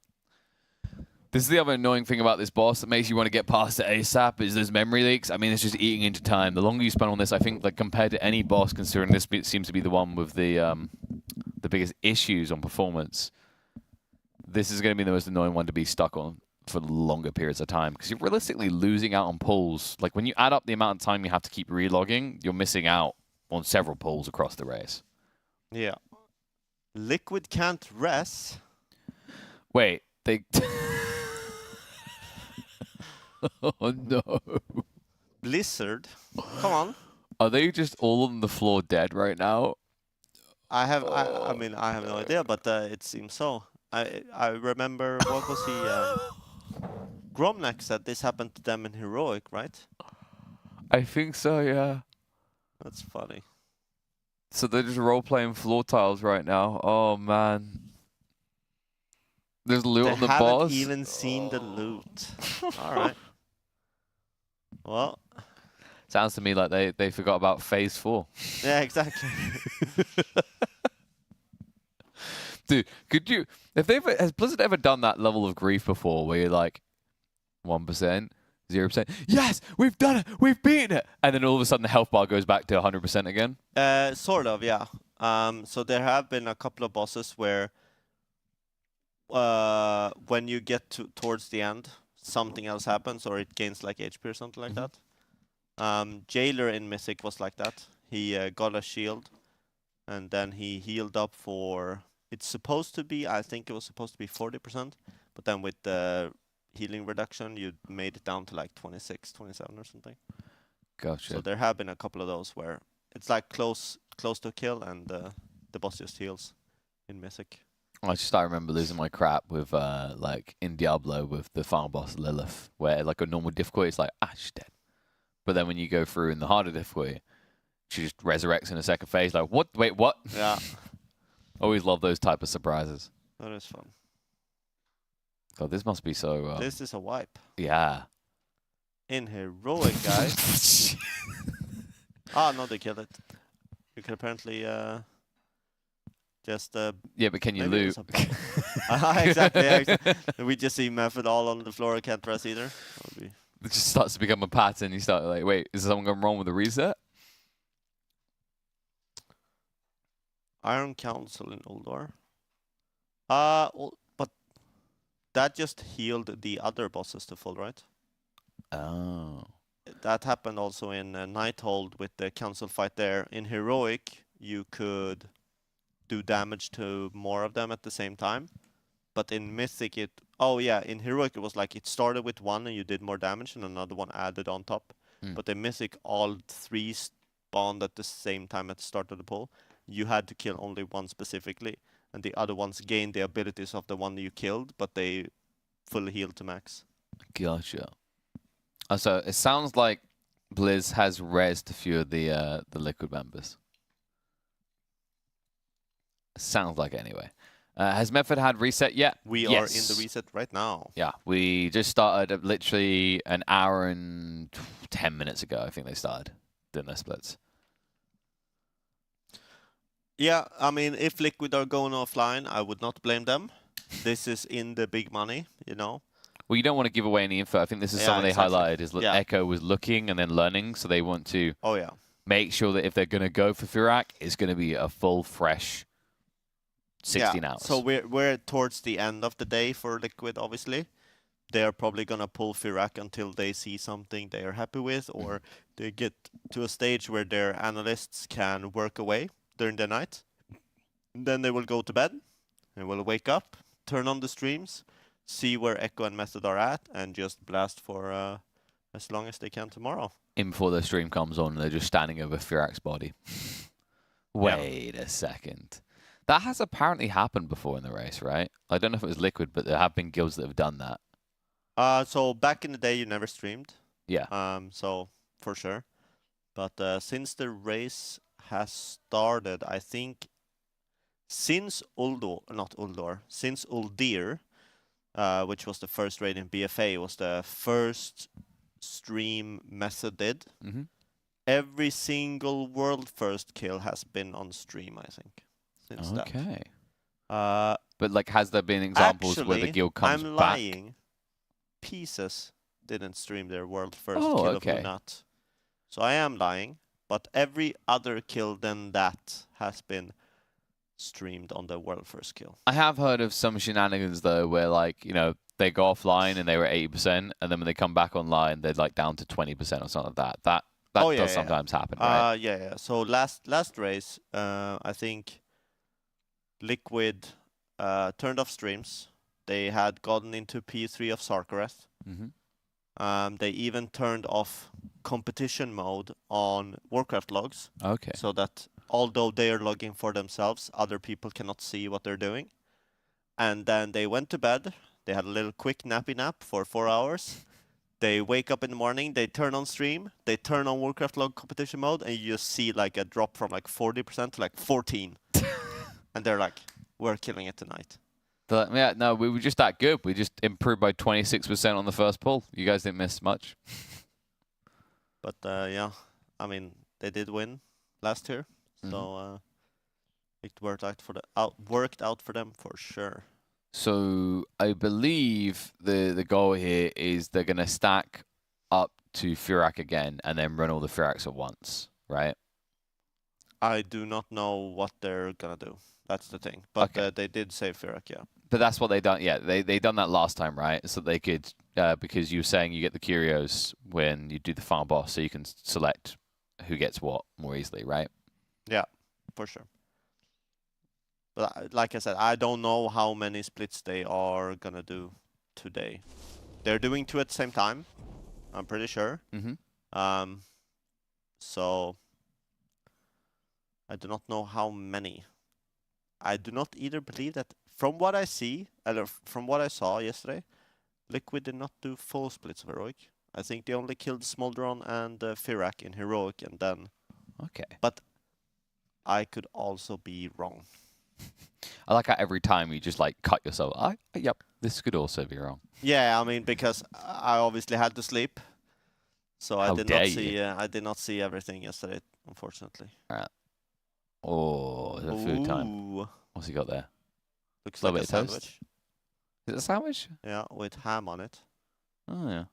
This is the other annoying thing about this boss that makes you want to get past it ASAP is those memory leaks. I mean, it's just eating into time. The longer you spend on this, I think, like compared to any boss, considering this seems to be the one with the biggest issues on performance, this is going to be the most annoying one to be stuck on for longer periods of time, because you're realistically losing out on pulls. Like when you add up the amount of time you have to keep relogging, you're missing out on several pulls across the race. Yeah. Liquid can't res. Wait, they... Oh no. Blizzard? Come on. Are they just all on the floor dead right now? I mean, I have no idea, but it seems so. I remember, what was he... Gromnak said this happened to them in Heroic, right? I think so, yeah. That's funny. So they're just role-playing floor tiles right now. Oh, man. There's loot on the boss? They haven't even seen the loot. All right. Well... Sounds to me like they forgot about Phase 4. Yeah, exactly. Dude, could you... Has Blizzard ever done that level of grief before where you're like, 1%, 0%, yes, we've done it, we've beaten it, and then all of a sudden the health bar goes back to 100% again? Sort of, yeah. So there have been a couple of bosses where when you get towards the end, something else happens, or it gains like HP or something like that. Jailer in Mythic was like that. He got a shield, and then he healed up for... It's supposed to be, I think it was supposed to be 40%, but then with the healing reduction, you made it down to like 26, 27 or something. Gotcha. So there have been a couple of those where it's like close to kill, and the boss just heals in Mythic. I remember losing my crap with like in Diablo with the final boss Lilith, where like a normal difficulty, it's like, she's dead. But then when you go through in the harder difficulty, she just resurrects in a second phase, like, what? Wait, what? Yeah. Always love those type of surprises. That is fun. God, this must be so. This is a wipe. Yeah. In heroic, guys. Ah, no, they killed it. You can apparently just. Yeah, but can you maybe loot? Exactly. We just see Method all on the floor. Can't press either. It just starts to become a pattern. You start like, wait, is something going wrong with the reset? Iron Council in Uldor. But that just healed the other bosses to full, right? Oh. That happened also in Nighthold with the council fight there. In Heroic, you could do damage to more of them at the same time. But in Mythic, in Heroic it was like it started with one and you did more damage and another one added on top. But in Mythic, all three spawned at the same time at the start of the pull. You had to kill only one specifically, and the other ones gained the abilities of the one you killed, but they fully healed to max. Gotcha. So it sounds like Blizz has rezzed a few of the Liquid members. Sounds like it anyway. Has Method had reset yet? We are in the reset right now. Yeah, we just started literally an hour and 10 minutes ago. I think they started doing their splits. Yeah, I mean, if Liquid are going offline, I would not blame them. This is in the big money, you know. Well, you don't want to give away any info. I think this is something they highlighted. Is Echo was looking and then learning, so they want to make sure that if they're going to go for Fyr'alath, it's going to be a full, fresh 16 hours. So we're towards the end of the day for Liquid, obviously. They're probably going to pull Fyr'alath until they see something they are happy with, or they get to a stage where their analysts can work away during the night. Then they will go to bed, and will wake up, turn on the streams, see where Echo and Method are at, and just blast for as long as they can tomorrow. In before the stream comes on, they're just standing over Fyr'alath's body. Wait a second. That has apparently happened before in the race, right? I don't know if it was Liquid, but there have been guilds that have done that. So back in the day, you never streamed. Yeah. So for sure. But since the race has started, I think since since Uldir, which was the first raid in BFA, was the first stream Method did. Every single world first kill has been on stream, I think. Since okay. That. But like, has there been examples where the guild comes I'm back? lying. Pieces didn't stream their world first Oh, kill okay. of Lunat. So I am lying, but every other kill than that has been streamed on the world first kill. I have heard of some shenanigans though, where like, you know, they go offline and they were 80%, and then when they come back online, they're like down to 20% or something like that. That does sometimes happen, right? Yeah. So last race, I think Liquid turned off streams. They had gotten into P3 of Sarkareth. They even turned off competition mode on Warcraft logs. Okay. So that although they are logging for themselves, other people cannot see what they're doing. And then they went to bed. They had a little quick nappy nap for 4 hours. They wake up in the morning, they turn on stream, they turn on Warcraft log competition mode, and you just see like a drop from like 40% to like 14. And they're like, we're killing it tonight. But yeah, no, we were just that good. We just improved by 26% on the first pull. You guys didn't miss much. But yeah, I mean, they did win last year, so it worked out for them for sure. So I believe the goal here is they're going to stack up to Fyr'alath again and then run all the Fyr'alaths at once, right? I do not know what they're going to do. That's the thing. But they did say Fyr'alath, yeah. But that's what they done. Yeah, they done that last time, right? So they could, because you were saying you get the curios when you do the final boss, so you can select who gets what more easily, right? Yeah, for sure. But like I said, I don't know how many splits they are going to do today. They're doing 2 at the same time, I'm pretty sure. So I do not know how many. I do not either believe that, from what I see, from what I saw yesterday, Liquid did not do full splits of Heroic. I think they only killed Smolderon and Fyr'alath in Heroic, and then... Okay. But I could also be wrong. I like how every time you just like cut yourself. Yep, this could also be wrong. Yeah, I mean, because I obviously had to sleep, so I How did dare not you. see. I did not see everything yesterday, unfortunately. All right. Oh, is it food time? Ooh. What's he got there? Looks Little like a bit of toast? sandwich. Is it a sandwich? Yeah, with ham on it. Oh yeah.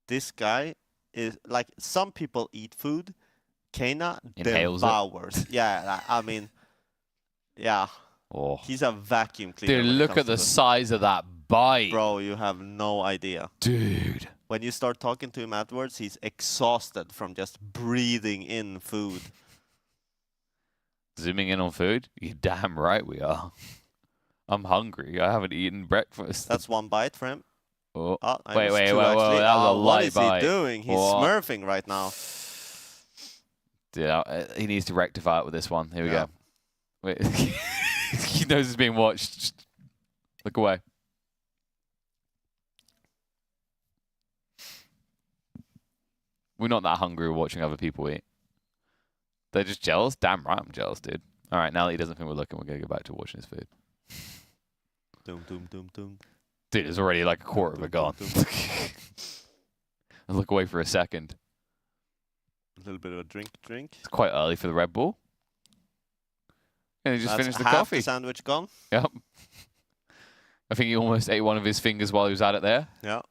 This guy is like, some people eat food. Kana Inhales it. devours. Yeah, I mean, yeah. Oh. He's a vacuum cleaner. Dude, when it look comes at to the food. size of that bite. Bro, you have no idea. Dude. When you start talking to him afterwards, he's exhausted from just breathing in food. Zooming in on food? You're damn right we are. I'm hungry. I haven't eaten breakfast. That's one bite for him. Oh. Oh, I Wait, missed wait, two, wait, actually. that was a What light is bite. he doing? He's What? smurfing right now. Dude, he needs to rectify it with this one. Here we Yeah. go. Wait. He knows he's being watched. Just look away. We're not that hungry watching other people eat. They're just jealous? Damn right I'm jealous, dude. All right, now that he doesn't think we're looking, we're going to go back to watching his food. Doom, doom, doom, doom. Dude, there's already like a quarter of it gone. I'll look away for a second. A little bit of a drink. It's quite early for the Red Bull. And he just That's finished the half coffee. the sandwich gone. Yep. I think he almost ate one of his fingers while he was at it there, Yeah.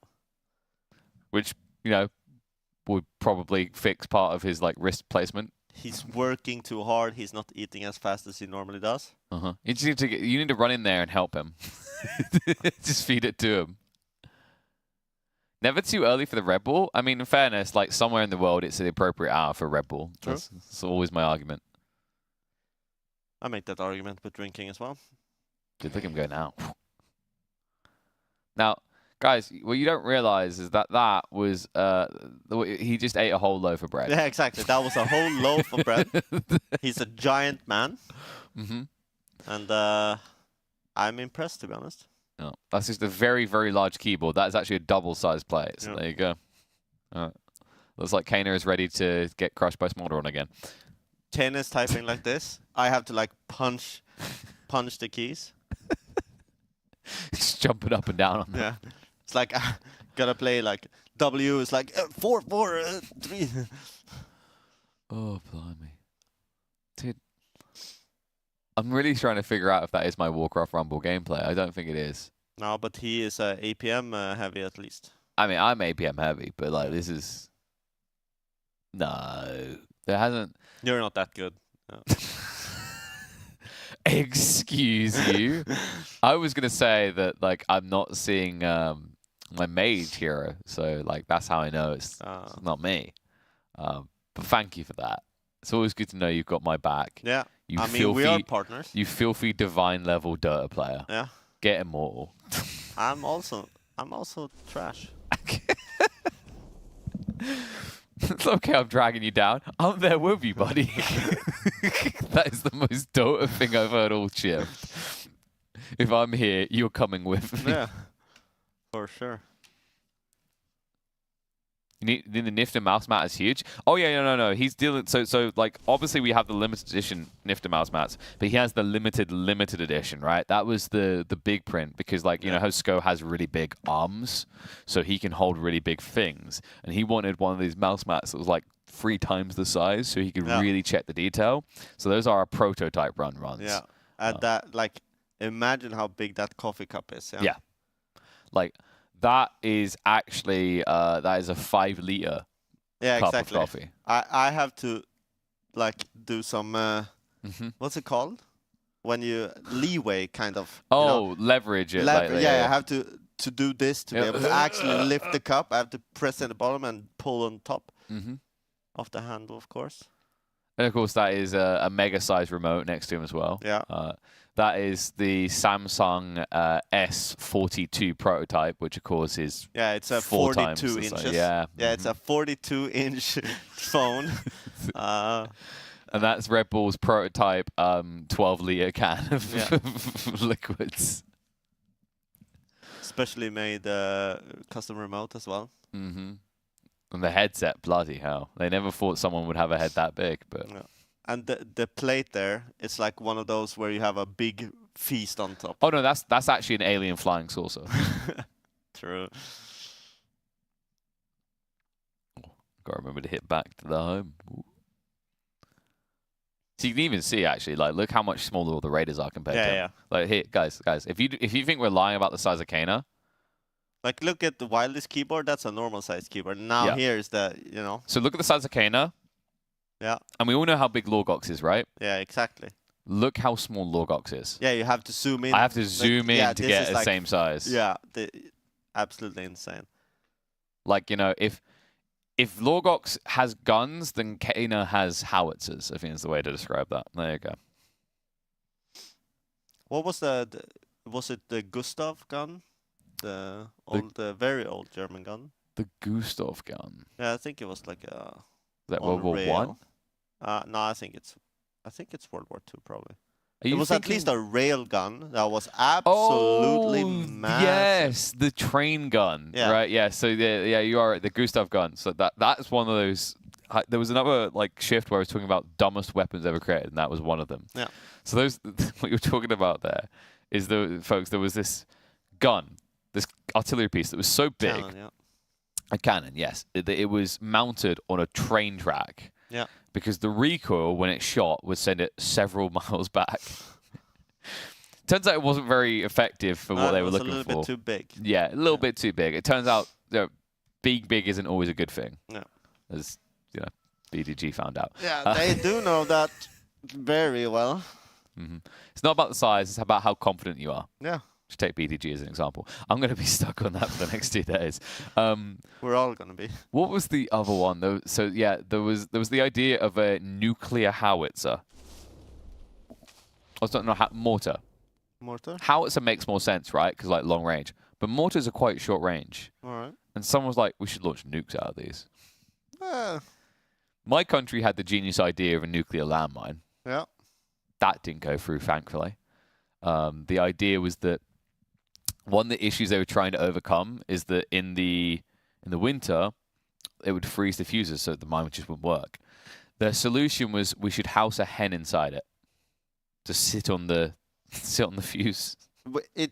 which, you know, would probably fix part of his like wrist placement. He's working too hard. He's not eating as fast as he normally does. Uh-huh. You need to run in there and help him. Just feed it to him. Never too early for the Red Bull. I mean, in fairness, like somewhere in the world, it's the appropriate hour for Red Bull. True. That's always my argument. I make that argument with drinking as well. Dude, look at him go now. Now, guys, what you don't realize is that was he just ate a whole loaf of bread. Yeah, exactly. That was a whole loaf of bread. He's a giant man. Mm-hmm. And I'm impressed, to be honest. No, that's just a very, very large keyboard. That is actually a double-sized plate. So Yeah. there you go. All right. Looks like Kana is ready to get crushed by Smolderon again. Ken is typing like this. I have to like punch the keys. Just jumping up and down on them. Yeah. It's like gotta play like W is like 4 4 3. Oh, blimey. Dude. I'm really trying to figure out if that is my Warcraft Rumble gameplay. I don't think it is. No, but he is APM heavy at least. I mean, I'm APM heavy, but like this is... No. There hasn't... You're not that good. No. Excuse you. I was going to say that like I'm not seeing my mage hero, so like that's how I know it's not me. But thank you for that. It's always good to know you've got my back. Yeah. You I mean, we are partners. You filthy divine level Dota player. Yeah. Get immortal. I'm also trash. It's okay, I'm dragging you down. I'm there with you, buddy. That is the most Dota thing I've heard all shift. If I'm here, you're coming with me. Yeah. For sure. The Nyfter mouse mat is huge. Oh yeah, no. He's dealing. So like obviously we have the limited edition Nyfter mouse mats, but he has the limited edition, right? That was the big print because like you know how Sko has really big arms, so he can hold really big things, and he wanted one of these mouse mats that was like 3 times the size, so he could really check the detail. So those are our prototype runs. Yeah, and that like imagine how big that coffee cup is. Yeah. Yeah. Like. That is actually that is a 5-liter cup of coffee. I have to like do some what's it called when you leeway kind of. Oh, leverage it. Yeah, I have to do this to be able to actually lift the cup. I have to press in the bottom and pull on top of the handle, of course. And of course, that is a mega-sized remote next to him as well. Yeah. That is the Samsung S42 prototype, which of course is it's a 4 42 times the inches. size. Yeah. It's a 42-inch phone. And that's Red Bull's prototype 12-liter can of liquids. Specially made custom remote as well. Mm-hmm. And the headset, bloody hell. They never thought someone would have a head that big, but... Yeah. And the plate there is like one of those where you have a big feast on top. Oh no, that's actually an alien flying saucer. True. Gotta remember to hit back to the home. Ooh. So you can even see actually, like, look how much smaller all the raiders are compared to him. Yeah. Like here, guys, if you think we're lying about the size of Kana, Like look at the wildest keyboard. That's a normal size keyboard. Now here's the So look at the size of Kana. Yeah. And we all know how big Lorgox is, right? Yeah, exactly. Look how small Lorgox is. Yeah, you have to zoom in. I have to zoom in to get the like, same size. Yeah, absolutely insane. Like, you know, if Lorgox has guns, then Kana has howitzers, I think is the way to describe that. There you go. What was was it the Gustav gun? The very old German gun? The Gustav gun. Yeah, I think it was like a... Is that World War One? No, I think it's World War II probably. It was at least a rail gun that was absolutely massive. Yes, the train gun. Yeah. Right. Yeah. So yeah, you are right. The Gustav gun. So that's one of those. There was another like shift where I was talking about dumbest weapons ever created, and that was one of them. Yeah. So those what you're talking about there is folks. There was this gun, this artillery piece that was so big. Cannon, yeah. A cannon, yes. It was mounted on a train track. Yeah. Because the recoil, when it shot, would send it several miles back. Turns out it wasn't very effective for what they were looking for. It was a little bit too big. Yeah, a little bit too big. It turns out being big isn't always a good thing. No. As you know, BDG found out. Yeah, they do know that very well. Mm-hmm. It's not about the size; it's about how confident you are. Yeah. Just take BDG as an example. I'm going to be stuck on that for the next 2 days. We're all going to be. What was the other one? So yeah, there was the idea of a nuclear howitzer. I don't know, mortar. Mortar? Howitzer makes more sense, right? Because like long range. But mortars are quite short range. All right. And someone was like, we should launch nukes out of these. Yeah. My country had the genius idea of a nuclear landmine. Yeah. That didn't go through, thankfully. The idea was that one of the issues they were trying to overcome is that in the winter, it would freeze the fuses, so the mine just wouldn't work. The solution was we should house a hen inside it to sit on the fuse. It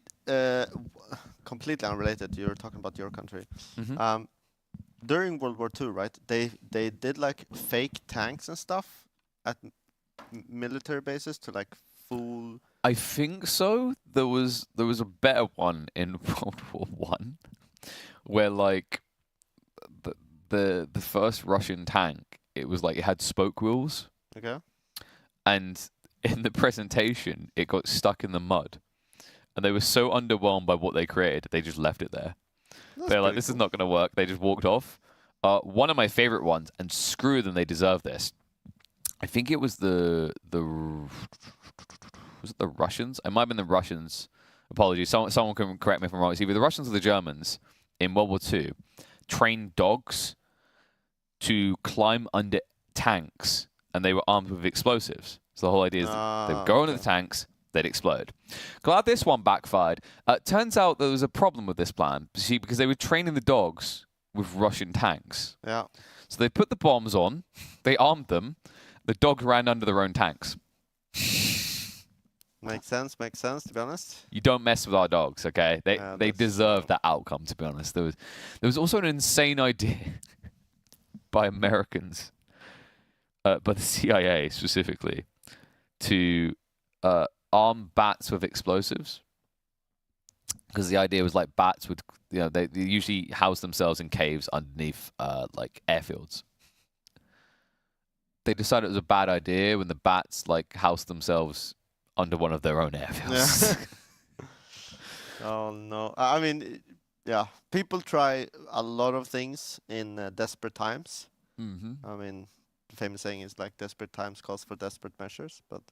completely unrelated. You're talking about your country. Mm-hmm. During World War II, right? They did like fake tanks and stuff at military bases to like fool. I think so. There was a better one in World War One, where like the first Russian tank, it was like it had spoke wheels. Okay. And in the presentation, it got stuck in the mud, and they were so underwhelmed by what they created, they just left it there. They're like, "This is not going to work." They just walked off. One of my favorite ones, and screw them, they deserve this. I think it was was it the Russians? It might have been the Russians. Apologies. Someone can correct me if I'm wrong. It's either the Russians or the Germans in World War II trained dogs to climb under tanks, and they were armed with explosives. So the whole idea is they would go under the tanks, they'd explode. Glad this one backfired. Turns out there was a problem with this plan, see, because they were training the dogs with Russian tanks. Yeah. So they put the bombs on, they armed them, the dogs ran under their own tanks. Makes sense, to be honest. You don't mess with our dogs, okay? They deserve that outcome, to be honest. There was also an insane idea by Americans, by the CIA specifically, to arm bats with explosives. Because the idea was like bats would, they usually house themselves in caves underneath like airfields. They decided it was a bad idea when the bats like housed themselves under one of their own airfields. Yeah. Oh no! I mean, yeah, people try a lot of things in desperate times. Mm-hmm. I mean, the famous saying is like, "Desperate times calls for desperate measures." But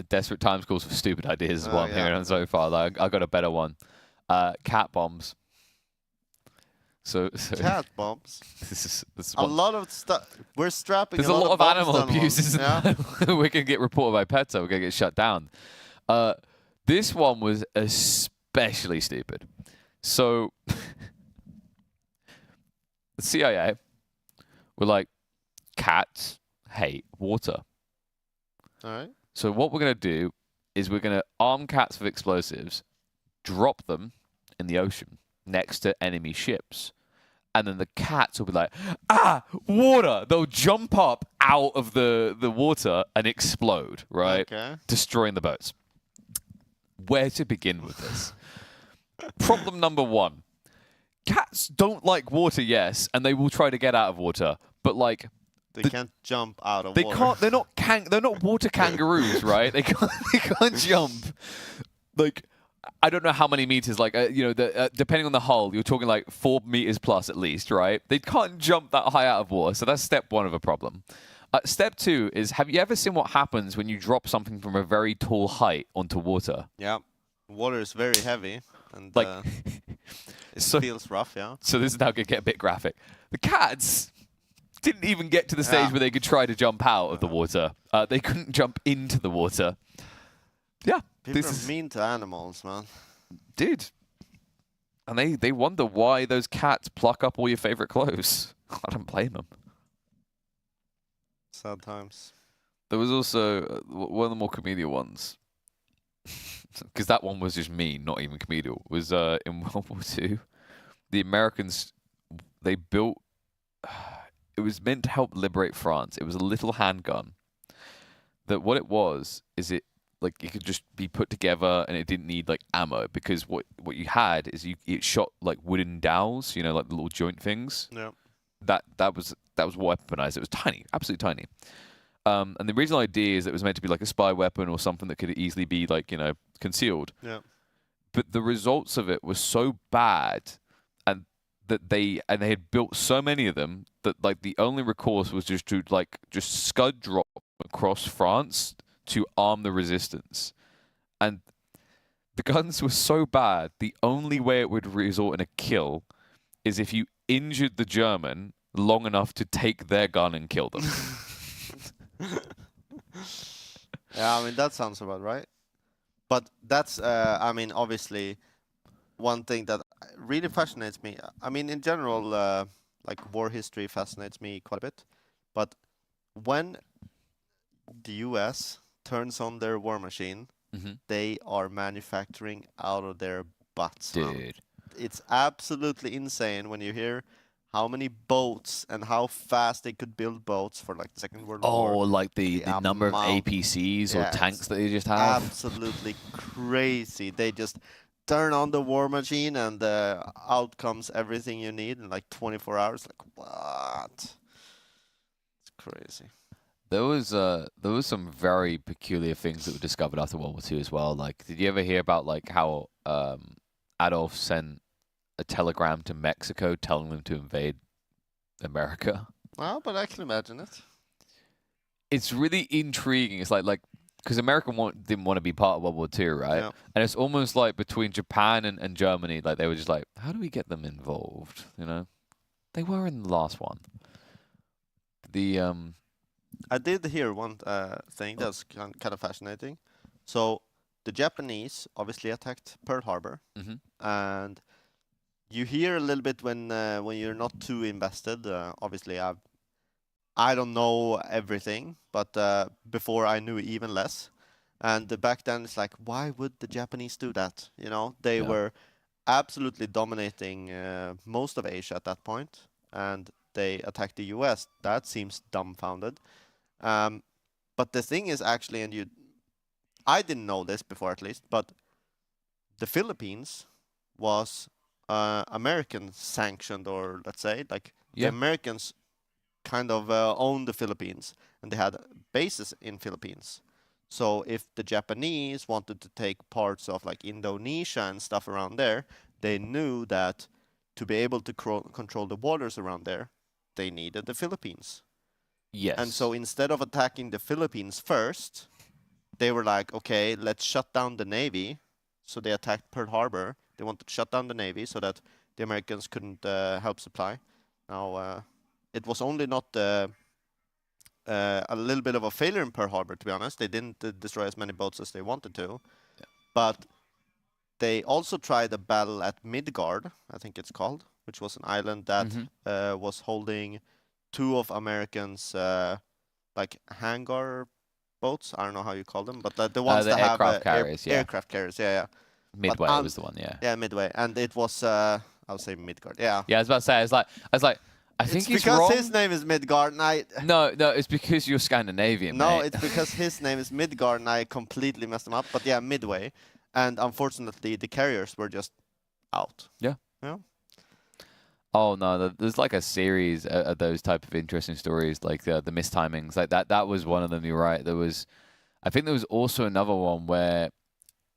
desperate times calls for stupid ideas is what I'm hearing on so far. Like, I got a better one: cat bombs. So cat bombs. This is a lot of stuff. We're strapping. There's a lot of animal abuse, isn't there? We're gonna get reported by PETA. We're gonna get shut down. This one was especially stupid. So the CIA were like, cats hate water. All right. So what we're going to do is we're going to arm cats with explosives, drop them in the ocean next to enemy ships. And then the cats will be like, water! They'll jump up out of the water and explode, right? Okay. Destroying the boats. Where to begin with this? Problem number one. Cats don't like water, yes, and they will try to get out of water. But, like... They can't jump out of They water. can't... They're not water kangaroos, right? They can't jump. Like... I don't know how many meters, like, depending on the hull, you're talking like 4 meters plus at least, right? They can't jump that high out of water, so that's step one of a problem. Step two is, have you ever seen what happens when you drop something from a very tall height onto water? Yeah. Water is very heavy, and Like, it so- feels rough, yeah. So this is now going to get a bit graphic. The cats didn't even get to the stage where they could try to jump out of the water. They couldn't jump into the water. Yeah. People This are is... mean to animals, man. Dude. And they wonder why those cats pluck up all your favorite clothes. I don't blame them. Sad times. There was also one of the more comedial ones. Because that one was just mean, not even comedial. Was in World War II. The Americans, they built... It was meant to help liberate France. It was a little handgun. That what it was is it could just be put together and it didn't need like ammo, because what you had is it shot like wooden dowels, like the little joint things. Yeah. That was weaponized. It was tiny, absolutely tiny. And the original idea is that it was meant to be like a spy weapon or something that could easily be like concealed. Yeah. But the results of it were so bad, and that they had built so many of them that like the only recourse was just to just scud drop across France to arm the resistance. And the guns were so bad, the only way it would result in a kill is if you injured the German long enough to take their gun and kill them. Yeah, I mean, that sounds about right. But that's, obviously, one thing that really fascinates me. I mean, in general, like war history fascinates me quite a bit. But when the US turns on their war machine, they are manufacturing out of their butts. Man. Dude. It's absolutely insane when you hear how many boats and how fast they could build boats for like the Second World War. Oh, like the number of amount. APCs or Yeah, tanks that they just have. Absolutely crazy. They just turn on the war machine and out comes everything you need in like 24 hours. Like, what? It's crazy. There was some very peculiar things that were discovered after World War II as well. Like, did you ever hear about like how Adolf sent a telegram to Mexico telling them to invade America? Well, but I can imagine it. It's really intriguing. It's like because America didn't want to be part of World War II, right? Yeah. And it's almost like between Japan and Germany, like they were just like, how do we get them involved? They were in the last one. I did hear one thing that's kind of fascinating. So the Japanese obviously attacked Pearl Harbor, and you hear a little bit when you're not too invested. Obviously, I don't know everything, but before I knew even less. And back then, it's like, why would the Japanese do that? They were absolutely dominating most of Asia at that point, and they attacked the US. That seems dumbfounded. But the thing is actually, I didn't know this before at least, but the Philippines was American sanctioned, or let's say, like the Americans kind of owned the Philippines, and they had bases in Philippines. So if the Japanese wanted to take parts of like Indonesia and stuff around there, they knew that to be able to control the waters around there, they needed the Philippines. Yes. And so instead of attacking the Philippines first, they were like, okay, let's shut down the Navy. So they attacked Pearl Harbor. They wanted to shut down the Navy so that the Americans couldn't help supply. Now, it was only not a little bit of a failure in Pearl Harbor, to be honest. They didn't destroy as many boats as they wanted to. Yeah. But they also tried a battle at Midgard, I think it's called, which was an island that was holding two of Americans' like hangar boats. I don't know how you call them, but the ones The that have aircraft carriers, yeah. aircraft carriers. Yeah. Midway But, was the one, yeah. Yeah, Midway, and it was I would say Midgard. Yeah. Yeah, I was about to say, I was like, I think It's he's because wrong. his name is Midgard, and I. No, it's because you're Scandinavian, No, mate. it's because his name is Midgard, and I completely messed him up. But yeah, Midway, and unfortunately, the carriers were just out. Yeah. Yeah. Oh no, there's like a series of those type of interesting stories, like the mistimings, like that. That was one of them. You're right. I think there was also another one where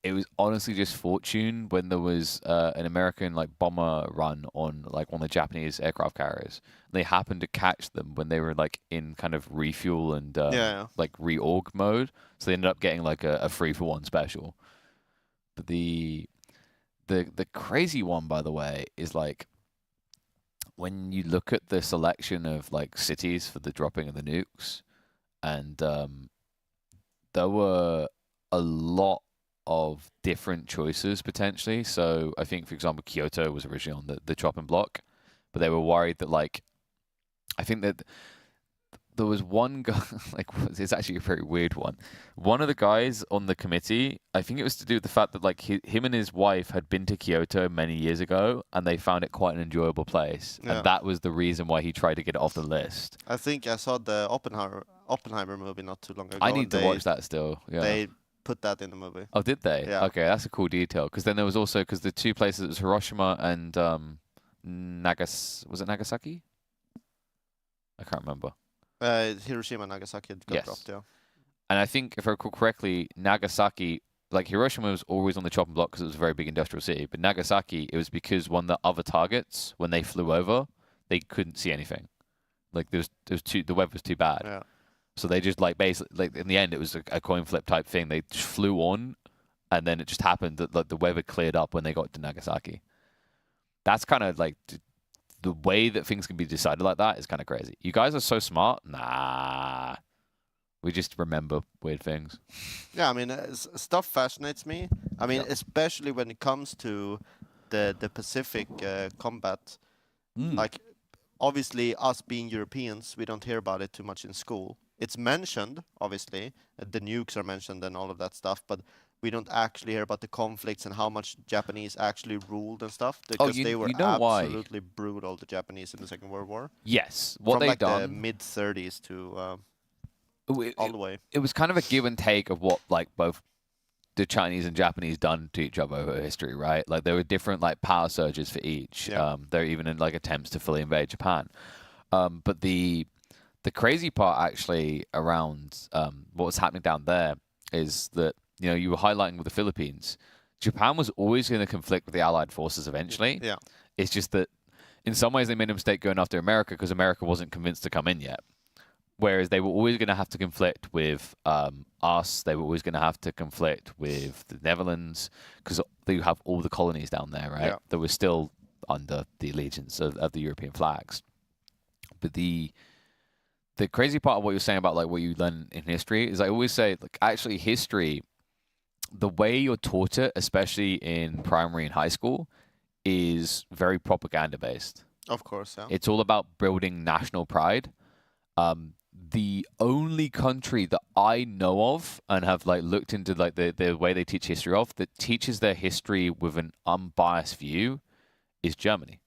it was honestly just fortune when there was an American like bomber run on like one of the Japanese aircraft carriers. They happened to catch them when they were like in kind of refuel and like reorg mode, so they ended up getting like a 3-for-1 special. But the crazy one, by the way, is like when you look at the selection of like cities for the dropping of the nukes, and there were a lot of different choices potentially. So I think, for example, Kyoto was originally on the chopping block, but they were worried that like, I think that there was one guy, like, it's actually a very weird one. One of the guys on the committee, I think it was to do with the fact that like him and his wife had been to Kyoto many years ago, and they found it quite an enjoyable place, and that was the reason why he tried to get it off the list. I think I saw the Oppenheimer movie not too long ago. I need to watch that still. Yeah. They put that in the movie. Oh, did they? Yeah. Okay, that's a cool detail. Because then there was also, because the two places, it was Hiroshima and was it Nagasaki? I can't remember. Hiroshima and Nagasaki got dropped, yeah. And I think, if I recall correctly, Nagasaki, like Hiroshima was always on the chopping block because it was a very big industrial city. But Nagasaki, it was because one of the other targets, when they flew over, they couldn't see anything. Like the weather was too bad. Yeah. So they just like basically, like in the end, it was a coin flip type thing. They just flew on, and then it just happened that like the weather cleared up when they got to Nagasaki. That's kind of like the way that things can be decided like that is kind of crazy. You guys are so smart. Nah, we just remember weird things. Yeah, I mean, stuff fascinates me. I mean, especially when it comes to the Pacific combat. Like, obviously, us being Europeans, we don't hear about it too much in school. It's mentioned, obviously, the nukes are mentioned and all of that stuff, but we don't actually hear about the conflicts and how much Japanese actually ruled and stuff, because they were absolutely brutal, the Japanese in the Second World War. Yes, what from they've like done the mid-30s to all the way. It was kind of a give and take of what like both the Chinese and Japanese done to each other over history, right? Like there were different like power surges for each. Yeah. There were even in like attempts to fully invade Japan. But the crazy part actually around what was happening down there is that, you know, you were highlighting with the Philippines, Japan was always going to conflict with the Allied forces eventually. Yeah. It's just that in some ways they made a mistake going after America because America wasn't convinced to come in yet. Whereas they were always going to have to conflict with us. They were always going to have to conflict with the Netherlands because they have all the colonies down there, right? Yeah. That were still under the allegiance of the European flags. But the crazy part of what you're saying about like what you learn in history is I always say, like, actually history, the way you're taught it, especially in primary and high school, is very propaganda based. Of course, yeah. It's all about building national pride. The only country that I know of and have like looked into like the way they teach history of that teaches their history with an unbiased view is Germany.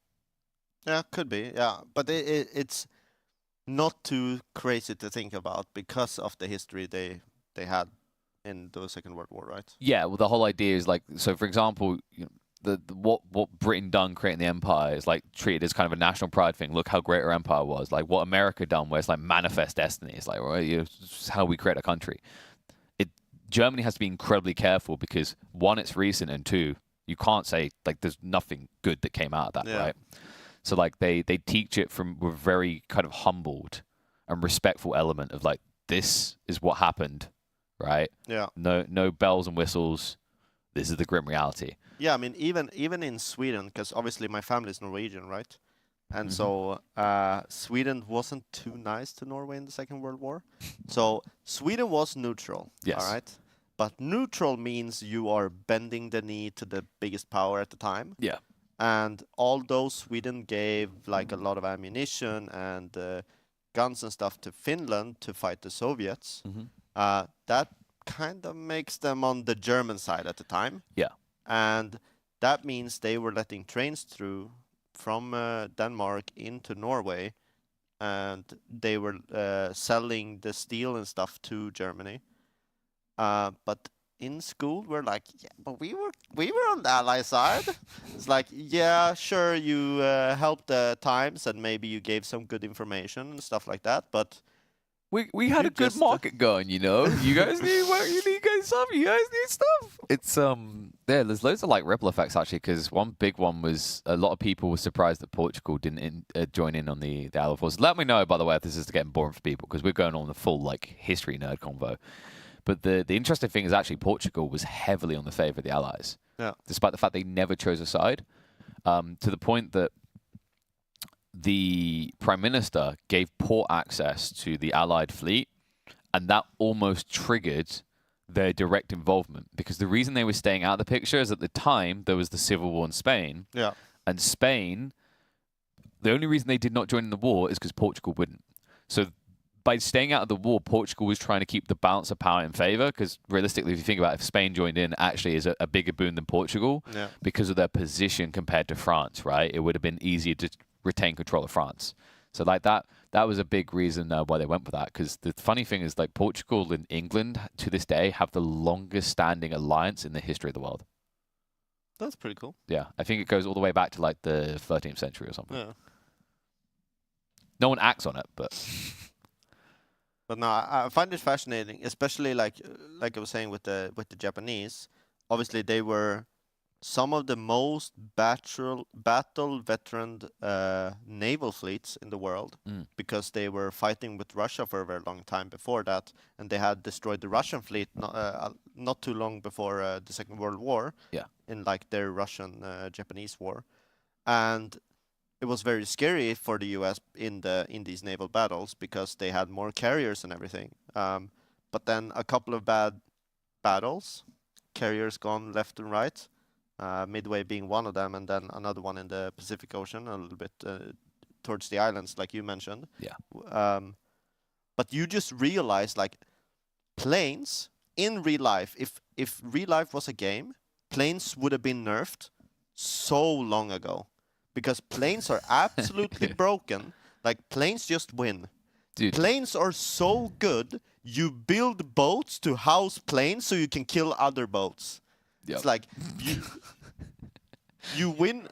Yeah, could be, yeah. But it's not too crazy to think about because of the history they had in the Second World War, right? Yeah, well, the whole idea is like, so for example, you know, what Britain done creating the empire is like treated as kind of a national pride thing. Look how great our empire was. Like what America done, where it's like manifest destiny. It's like, right, you know, it's how we create a country. Germany has to be incredibly careful because one, it's recent, and two, you can't say like there's nothing good that came out of that, right? So like they teach it from a very kind of humbled and respectful element of like, this is what happened, right? Yeah. No bells and whistles. This is the grim reality. Yeah, I mean, even in Sweden, because obviously my family is Norwegian, right? And so Sweden wasn't too nice to Norway in the Second World War. So Sweden was neutral, yes. all right? But neutral means you are bending the knee to the biggest power at the time. Yeah. And although Sweden gave like a lot of ammunition and guns and stuff to Finland to fight the Soviets, that kind of makes them on the German side at the time. Yeah. And that means they were letting trains through from Denmark into Norway, and they were selling the steel and stuff to Germany. But in school, we're like, yeah, but we were on the Ally side. It's like, yeah, sure, you helped the times and maybe you gave some good information and stuff like that, but We had a good market going, you know. You guys need what you need stuff. You guys need stuff. It's yeah. There's loads of like ripple effects actually, because one big one was a lot of people were surprised that Portugal didn't join in on the Ally Force. Let me know, by the way, if this is getting boring for people, because we're going on the full like history nerd convo. But the interesting thing is actually Portugal was heavily on the favour of the Allies, despite the fact they never chose a side, to the point that the Prime Minister gave port access to the Allied fleet, and that almost triggered their direct involvement, because the reason they were staying out of the picture is at the time there was the civil war in Spain, and Spain, the only reason they did not join in the war is because Portugal wouldn't. So by staying out of the war, Portugal was trying to keep the balance of power in favor, because realistically, if you think about it, if Spain joined in, actually is a bigger boon than Portugal because of their position compared to France, right? It would have been easier to retain control of France. So like that was a big reason why they went for that, because the funny thing is like Portugal and England to this day have the longest standing alliance in the history of the world. That's pretty cool. Yeah, I think it goes all the way back to like the 13th century or something. Yeah. No one acts on it, but... But no, I find it fascinating, especially like I was saying with the Japanese. Obviously, they were some of the most battle veteran naval fleets in the world, because they were fighting with Russia for a very long time before that, and they had destroyed the Russian fleet not too long before the Second World War. Yeah. In like their Russian-Japanese war, and it was very scary for the U.S. in these naval battles because they had more carriers and everything. But then a couple of bad battles, carriers gone left and right, Midway being one of them, and then another one in the Pacific Ocean, a little bit towards the islands, like you mentioned. Yeah. But you just realize, like, planes in real life, if real life was a game, planes would have been nerfed so long ago. Because planes are absolutely broken. Like, planes just win. Dude. Planes are so good, you build boats to house planes so you can kill other boats. Yep. It's like, you win.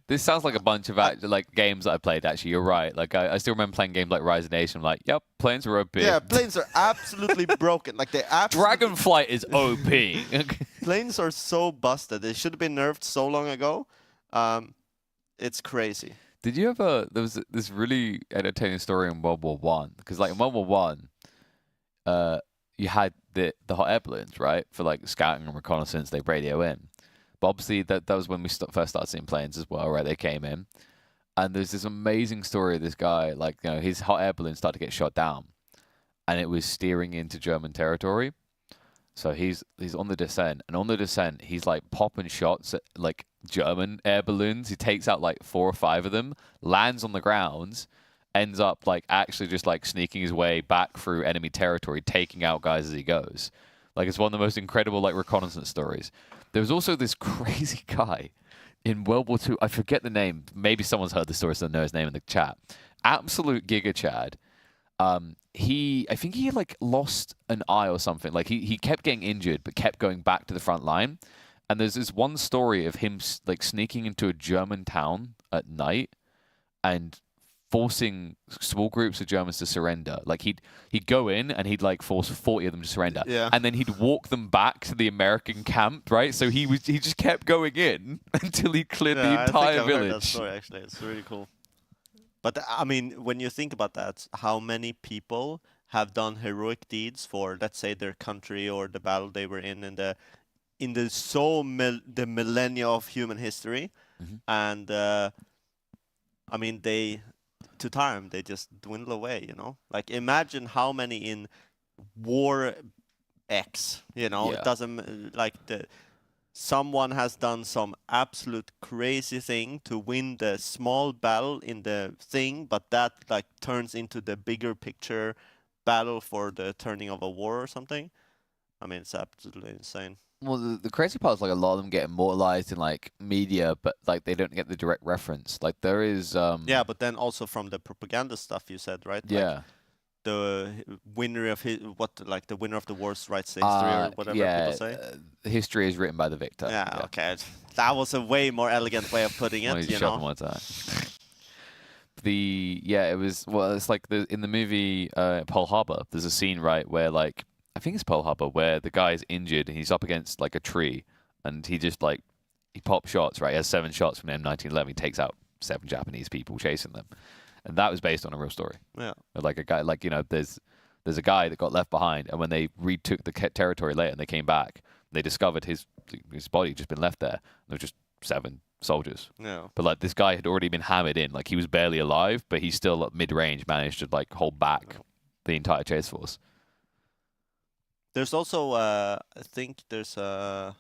This sounds like a bunch of like games that I played, actually. You're right. Like, I still remember playing games like Rise of Nation. I'm like, yep, planes are OP. Yeah, planes are absolutely broken. Like, they Dragonflight is OP. Planes are so busted. They should have been nerfed so long ago. It's crazy. Did you ever... There was this really entertaining story in World War One, because like in World War One, you had the hot air balloons, right? For like scouting and reconnaissance, they radio in. But obviously that was when we first started seeing planes as well, right? They came in. And there's this amazing story of this guy, like, you know, his hot air balloon started to get shot down. And it was steering into German territory. So he's on the descent, and on the descent, he's like popping shots at like German air balloons. He takes out like 4 or 5 of them, lands on the ground, ends up like actually just like sneaking his way back through enemy territory, taking out guys as he goes. Like, it's one of the most incredible like reconnaissance stories. There was also this crazy guy in World War II. I forget the name. Maybe someone's heard the story, so they know his name in the chat. Absolute Giga Chad. I think he had like lost an eye or something. Like he kept getting injured, but kept going back to the front line. And there's this one story of him like sneaking into a German town at night and forcing small groups of Germans to surrender. Like he'd go in and he'd like force 40 of them to surrender. Yeah. And then he'd walk them back to the American camp, right? So he just kept going in until he cleared the entire I think I've village. heard that story, actually. It's really cool. But I mean, when you think about that, how many people have done heroic deeds for, let's say, their country or the battle they were in the the millennia of human history, and I mean, they just dwindle away. You know, like imagine how many in War X. You know, Yeah. it doesn't like the someone has done some absolute crazy thing to win the small battle in the thing, but that like turns into the bigger picture battle for the turning of a war or something. I mean, it's absolutely insane. Well, the crazy part is like a lot of them get immortalized in like media, but like they don't get the direct reference. Like there is Yeah, but then also from the propaganda stuff you said, right? yeah. Like the winner of the winner of the wars writes the history or whatever people say. History is written by the victor. Yeah, okay. That was a way more elegant way of putting it, you know. One time. It was it's like in the movie Pearl Harbor. There's a scene right where like I think it's Pearl Harbor where the guy's injured and he's up against like a tree and he just like he pops shots. Right, he has 7 shots from M1911. He takes out 7 Japanese people chasing them. And that was based on a real story. Yeah. Like a guy, like, you know, there's a guy that got left behind, and when they retook the territory later and they came back, they discovered his body had just been left there. There were just 7 soldiers. Yeah. But like this guy had already been hammered in, like he was barely alive, but he still at mid-range managed to like hold back the entire chase force. There's also I think there's a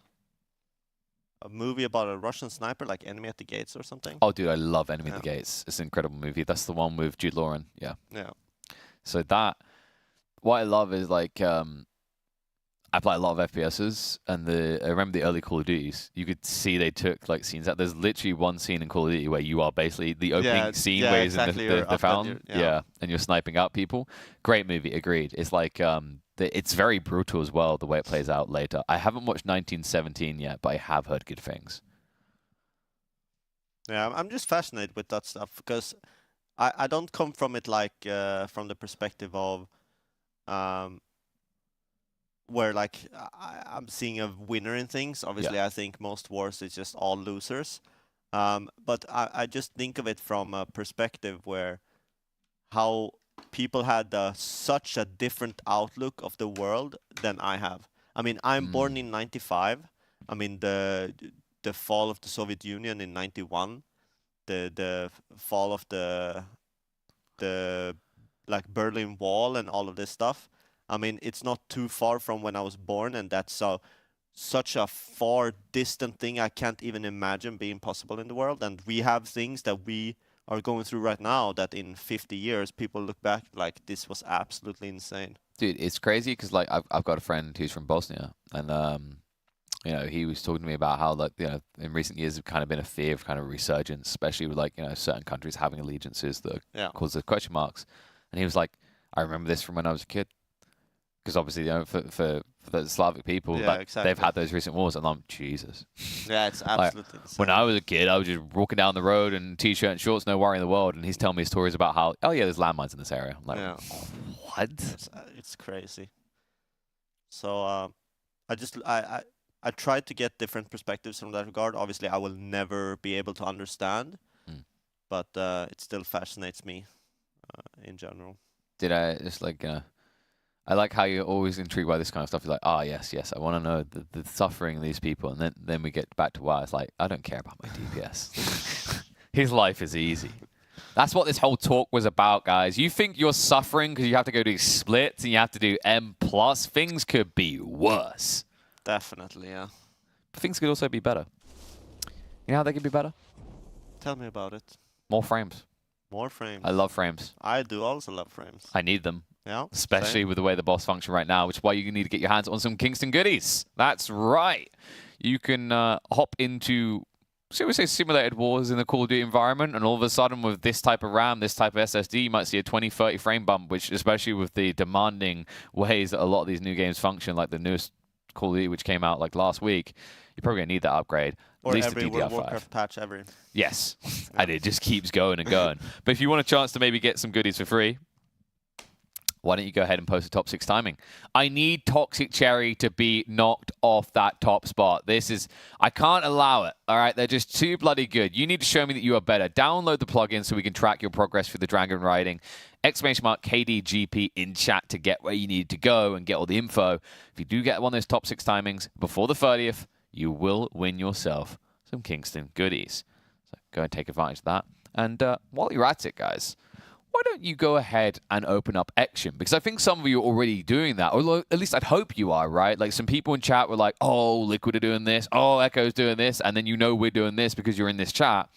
movie about a Russian sniper, like Enemy at the Gates or something. Oh, dude, I love Enemy at the Gates. It's an incredible movie. That's the one with Jude Law. Yeah. Yeah. So what I love is like, I play a lot of FPSs, and I remember the early Call of Duties. You could see they took like scenes out. There's literally one scene in Call of Duty where you are basically the opening scene where he's in the fountain, and you're sniping out people. Great movie, agreed. It's like it's very brutal as well the way it plays out later. I haven't watched 1917 yet, but I have heard good things. Yeah, I'm just fascinated with that stuff because I don't come from it like from the perspective of where like I'm seeing a winner in things. Obviously, I think most wars is just all losers. But I just think of it from a perspective where how people had such a different outlook of the world than I have. I mean, I'm born in 95. I mean, the fall of the Soviet Union in 91, the fall of the like Berlin Wall and all of this stuff. I mean, it's not too far from when I was born, and that's such a far distant thing I can't even imagine being possible in the world. And we have things that we are going through right now that in 50 years people look back like this was absolutely insane. Dude, it's crazy because like I've got a friend who's from Bosnia, and you know, he was talking to me about how like, you know, in recent years there's kind of been a fear of kind of resurgence, especially with like, you know, certain countries having allegiances that cause the question marks. And he was like, I remember this from when I was a kid. Because obviously, you know, for the Slavic people, they've had those recent wars, and I'm Jesus. Yeah, it's absolutely insane. When I was a kid, I was just walking down the road in t-shirt and shorts, no worry in the world, and he's telling me stories about how, oh yeah, there's landmines in this area. I'm like, what? It's crazy. So I tried to get different perspectives from that regard. Obviously, I will never be able to understand, but it still fascinates me in general. Did I just like? I like how you're always intrigued by this kind of stuff. You're like, yes, I want to know the suffering of these people. And then we get back to why it's like, I don't care about my DPS. His life is easy. That's what this whole talk was about, guys. You think you're suffering because you have to go do splits and you have to do M+. Things could be worse. Definitely, yeah. But things could also be better. You know how they could be better? Tell me about it. More frames. More frames. I love frames. I do also love frames. I need them. Yeah, especially with the way the boss function right now, which is why you need to get your hands on some Kingston goodies. That's right. You can hop into, shall we say, simulated wars in the Call of Duty environment, and all of a sudden with this type of RAM, this type of SSD, you might see a 20, 30 frame bump, which especially with the demanding ways that a lot of these new games function, like the newest Call of Duty, which came out like last week, you're probably going to need that upgrade. Or at least every World of Warcraft patch ever. Yes, and it just keeps going and going. But if you want a chance to maybe get some goodies for free, why don't you go ahead and post a top 6 timing? I need Toxic Cherry to be knocked off that top spot. I can't allow it, all right? They're just too bloody good. You need to show me that you are better. Download the plugin so we can track your progress through the Dragon riding. !KDGP in chat to get where you need to go and get all the info. If you do get one of those top 6 timings before the 30th, you will win yourself some Kingston goodies. So go and take advantage of that. And while you're at it, guys, why don't you go ahead and open up Ection? Because I think some of you are already doing that, or at least I'd hope you are, right? Like some people in chat were like, oh, Liquid are doing this, oh, Echo's doing this, and then you know we're doing this because you're in this chat.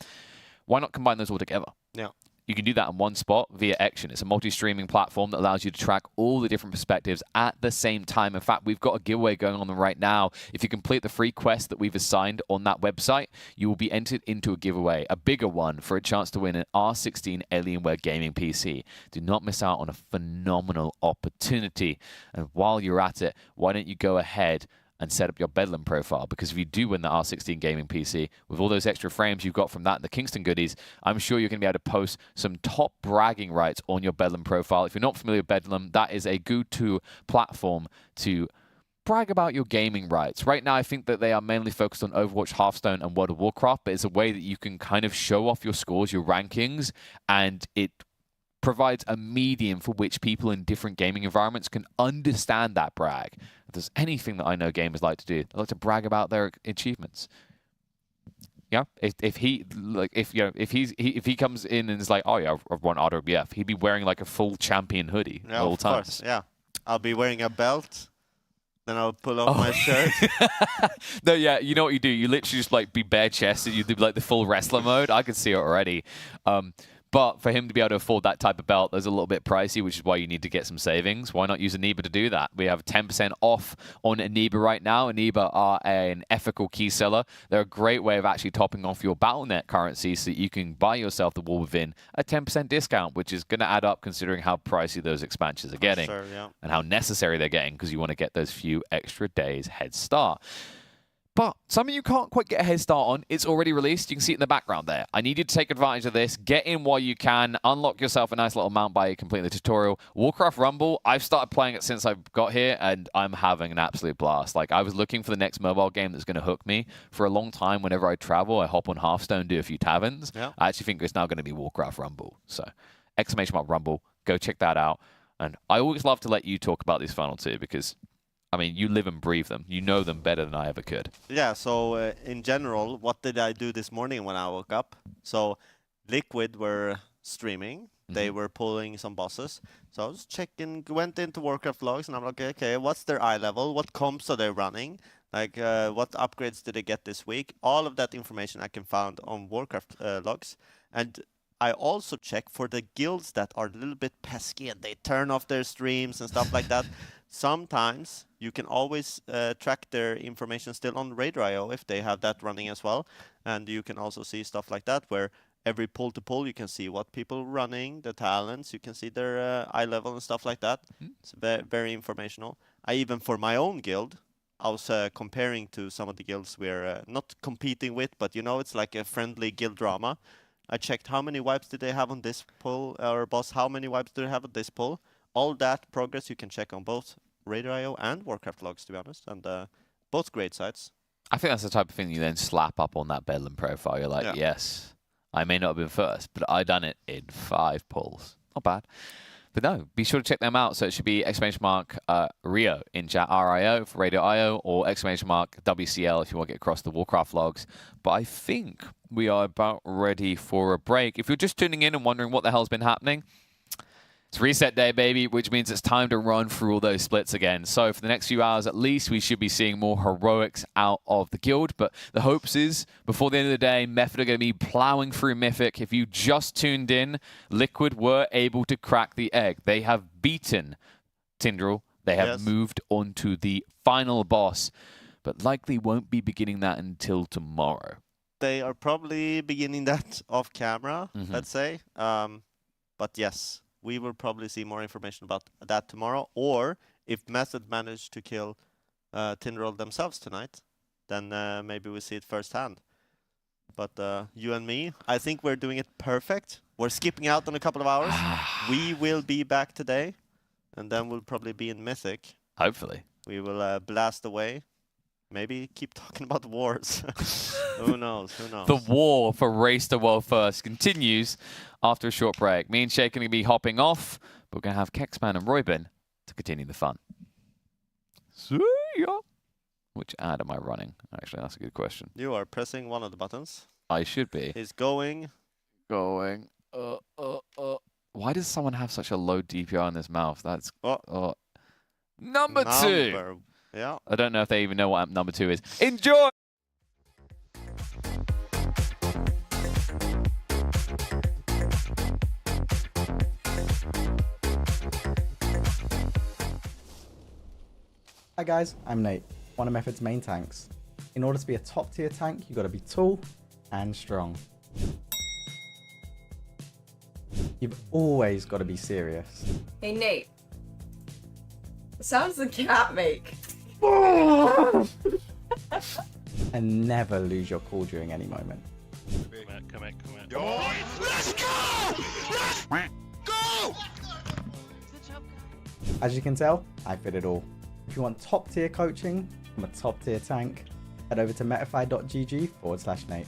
Why not combine those all together? Yeah. You can do that in one spot via Ection. It's a multi-streaming platform that allows you to track all the different perspectives at the same time. In fact, we've got a giveaway going on right now. If you complete the free quest that we've assigned on that website, you will be entered into a giveaway, a bigger one, for a chance to win an R16 Alienware gaming PC. Do not miss out on a phenomenal opportunity. And while you're at it, why don't you go ahead and set up your Bedlam profile, because if you do win the R16 gaming PC, with all those extra frames you've got from that and the Kingston goodies, I'm sure you're going to be able to post some top bragging rights on your Bedlam profile. If you're not familiar with Bedlam, that is a go-to platform to brag about your gaming rights. Right now, I think that they are mainly focused on Overwatch, Hearthstone, and World of Warcraft, but it's a way that you can kind of show off your scores, your rankings, and it provides a medium for which people in different gaming environments can understand that brag. If there's anything that I know gamers like to do, they like to brag about their achievements. Yeah, if he comes in and is like, oh yeah, I've won RWF, he'd be wearing like a full champion hoodie Yeah, all of the time. course. Yeah, I'll be wearing a belt. Then I'll pull off my shirt. No, yeah, you know what you do? You literally just like be bare chested. You do like the full wrestler mode. I can see it already. But for him to be able to afford that type of belt, there's a little bit pricey, which is why you need to get some savings. Why not use Aniba to do that? We have 10% off on Aniba right now. Aniba are an ethical key seller. They're a great way of actually topping off your Battle.net currency so that you can buy yourself the War Within a 10% discount, which is going to add up considering how pricey those expansions are getting. Sure, yeah. And how necessary they're getting, because you want to get those few extra days head start. But something you can't quite get a head start on, it's already released. You can see it in the background there. I need you to take advantage of this. Get in while you can. Unlock yourself a nice little mount by completing the tutorial. Warcraft Rumble, I've started playing it since I've got here, and I'm having an absolute blast. Like, I was looking for the next mobile game that's going to hook me. For a long time, whenever I travel, I hop on Hearthstone, do a few taverns. Yeah. I actually think it's now going to be Warcraft Rumble. So, ! Rumble. Go check that out. And I always love to let you talk about these final two, because I mean, you live and breathe them. You know them better than I ever could. Yeah, so in general, what did I do this morning when I woke up? So Liquid were streaming. They were pulling some bosses. So I was checking, went into Warcraft logs, and I'm like, okay, what's their eye level? What comps are they running? Like, what upgrades did they get this week? All of that information I can find on Warcraft logs. And I also check for the guilds that are a little bit pesky and they turn off their streams and stuff like that. Sometimes you can always track their information still on Radar.io if they have that running as well. And you can also see stuff like that where every pull to pull you can see what people are running, the talents, you can see their eye level and stuff like that. It's very, very informational. I even, for my own guild, I was comparing to some of the guilds we're not competing with, but you know, it's like a friendly guild drama. I checked how many wipes did they have on this pull, or boss, how many wipes do they have on this pull. All that progress you can check on both Radar.io and Warcraft logs, to be honest, and both great sites. I think that's the type of thing you then slap up on that Bedlam profile. You're like, yes, I may not have been first, but I done it in 5 pulls. Not bad. But no, be sure to check them out. So it should be !Rio in chat, RIO for Radar.io, or !WCL if you want to get across the Warcraft logs. But I think we are about ready for a break. If you're just tuning in and wondering what the hell's been happening, it's reset day, baby, which means it's time to run through all those splits again. So for the next few hours at least, we should be seeing more heroics out of the guild. But the hopes is, before the end of the day, Method are going to be plowing through Mythic. If you just tuned in, Liquid were able to crack the egg. They have beaten Tindral. They have moved on to the final boss, but likely won't be beginning that until tomorrow. They are probably beginning that off camera, let's say. But yes, we will probably see more information about that tomorrow. Or if Method managed to kill Tindral themselves tonight, then maybe we see it firsthand. But you and me, I think we're doing it perfect. We're skipping out on a couple of hours. We will be back today, and then we'll probably be in Mythic. Hopefully. We will blast away. Maybe keep talking about wars. Who knows? Who knows? The war for Race to World First continues after a short break. Me and Shay are going to be hopping off, but we're going to have Kexman and Roybin to continue the fun. See ya. Which ad am I running? Actually, that's a good question. You are pressing one of the buttons. I should be. Is going. Why does someone have such a low DPI in this mouth? That's Oh. Number 2. Yeah. I don't know if they even know what number 2 is. Enjoy. Hi guys, I'm Nate, one of Method's main tanks. In order to be a top tier tank, you gotta be tall and strong. You've always gotta be serious. Hey Nate. The sounds the cat make. And never lose your cool during any moment. Come in. Let's go! Let's go! As you can tell, I fit it all. If you want top tier coaching from a top tier tank, head over to metafy.gg/Nate.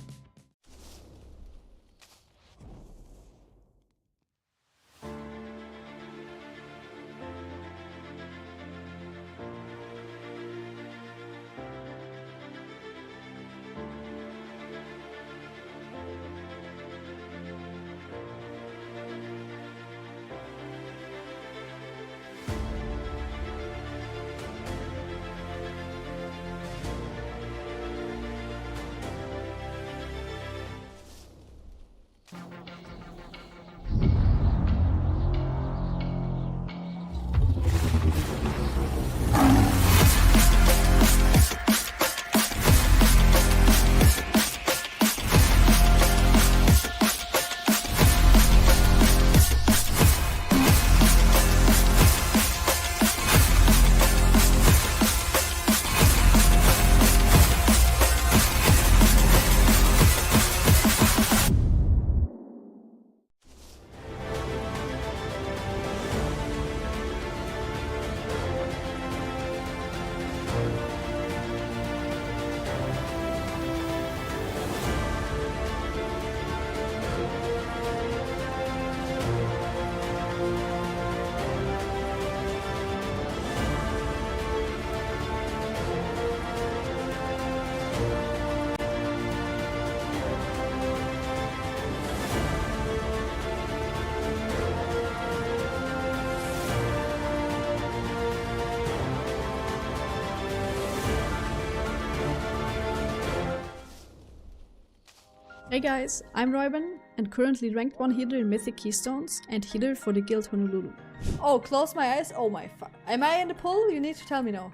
Hey guys, I'm Royben and currently ranked 1 healer in Mythic Keystones and healer for the Guild Honolulu. Oh, close my eyes. Oh my fuck. Am I in the pool? You need to tell me now.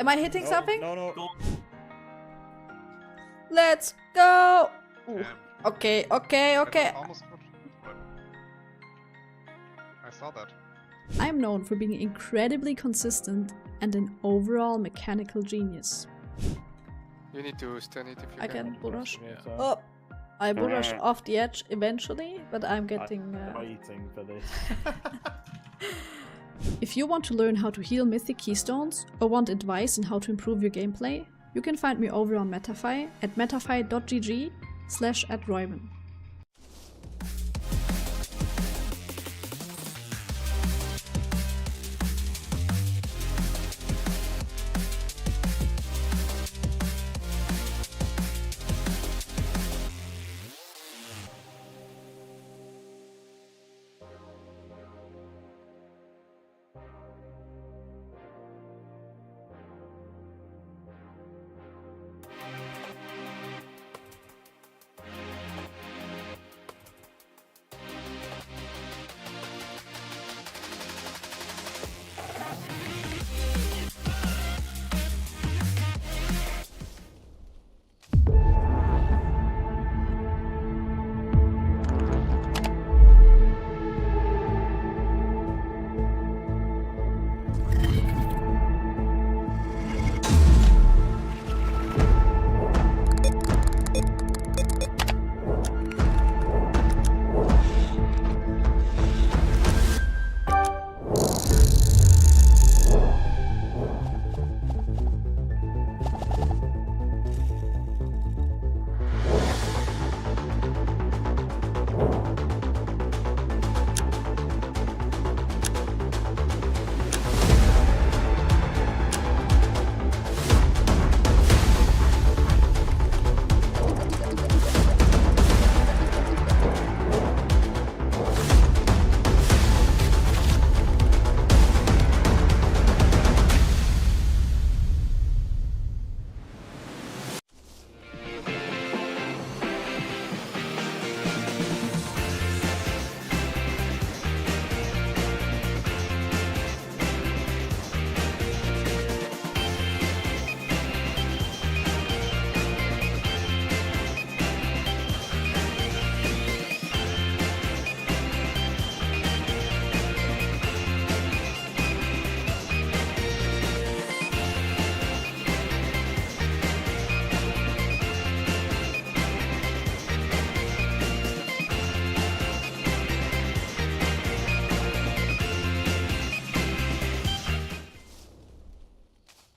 Am I hitting something? No. Let's go! Ooh. Okay. Almost good. I saw that. I'm known for being incredibly consistent and an overall mechanical genius. You need to stand it if you I can bull rush. Yeah. Oh, I bull rush off the edge eventually, but I'm getting... Waiting for this. If you want to learn how to heal Mythic Keystones or want advice on how to improve your gameplay, you can find me over on Metafy at metafy.gg/@Royben.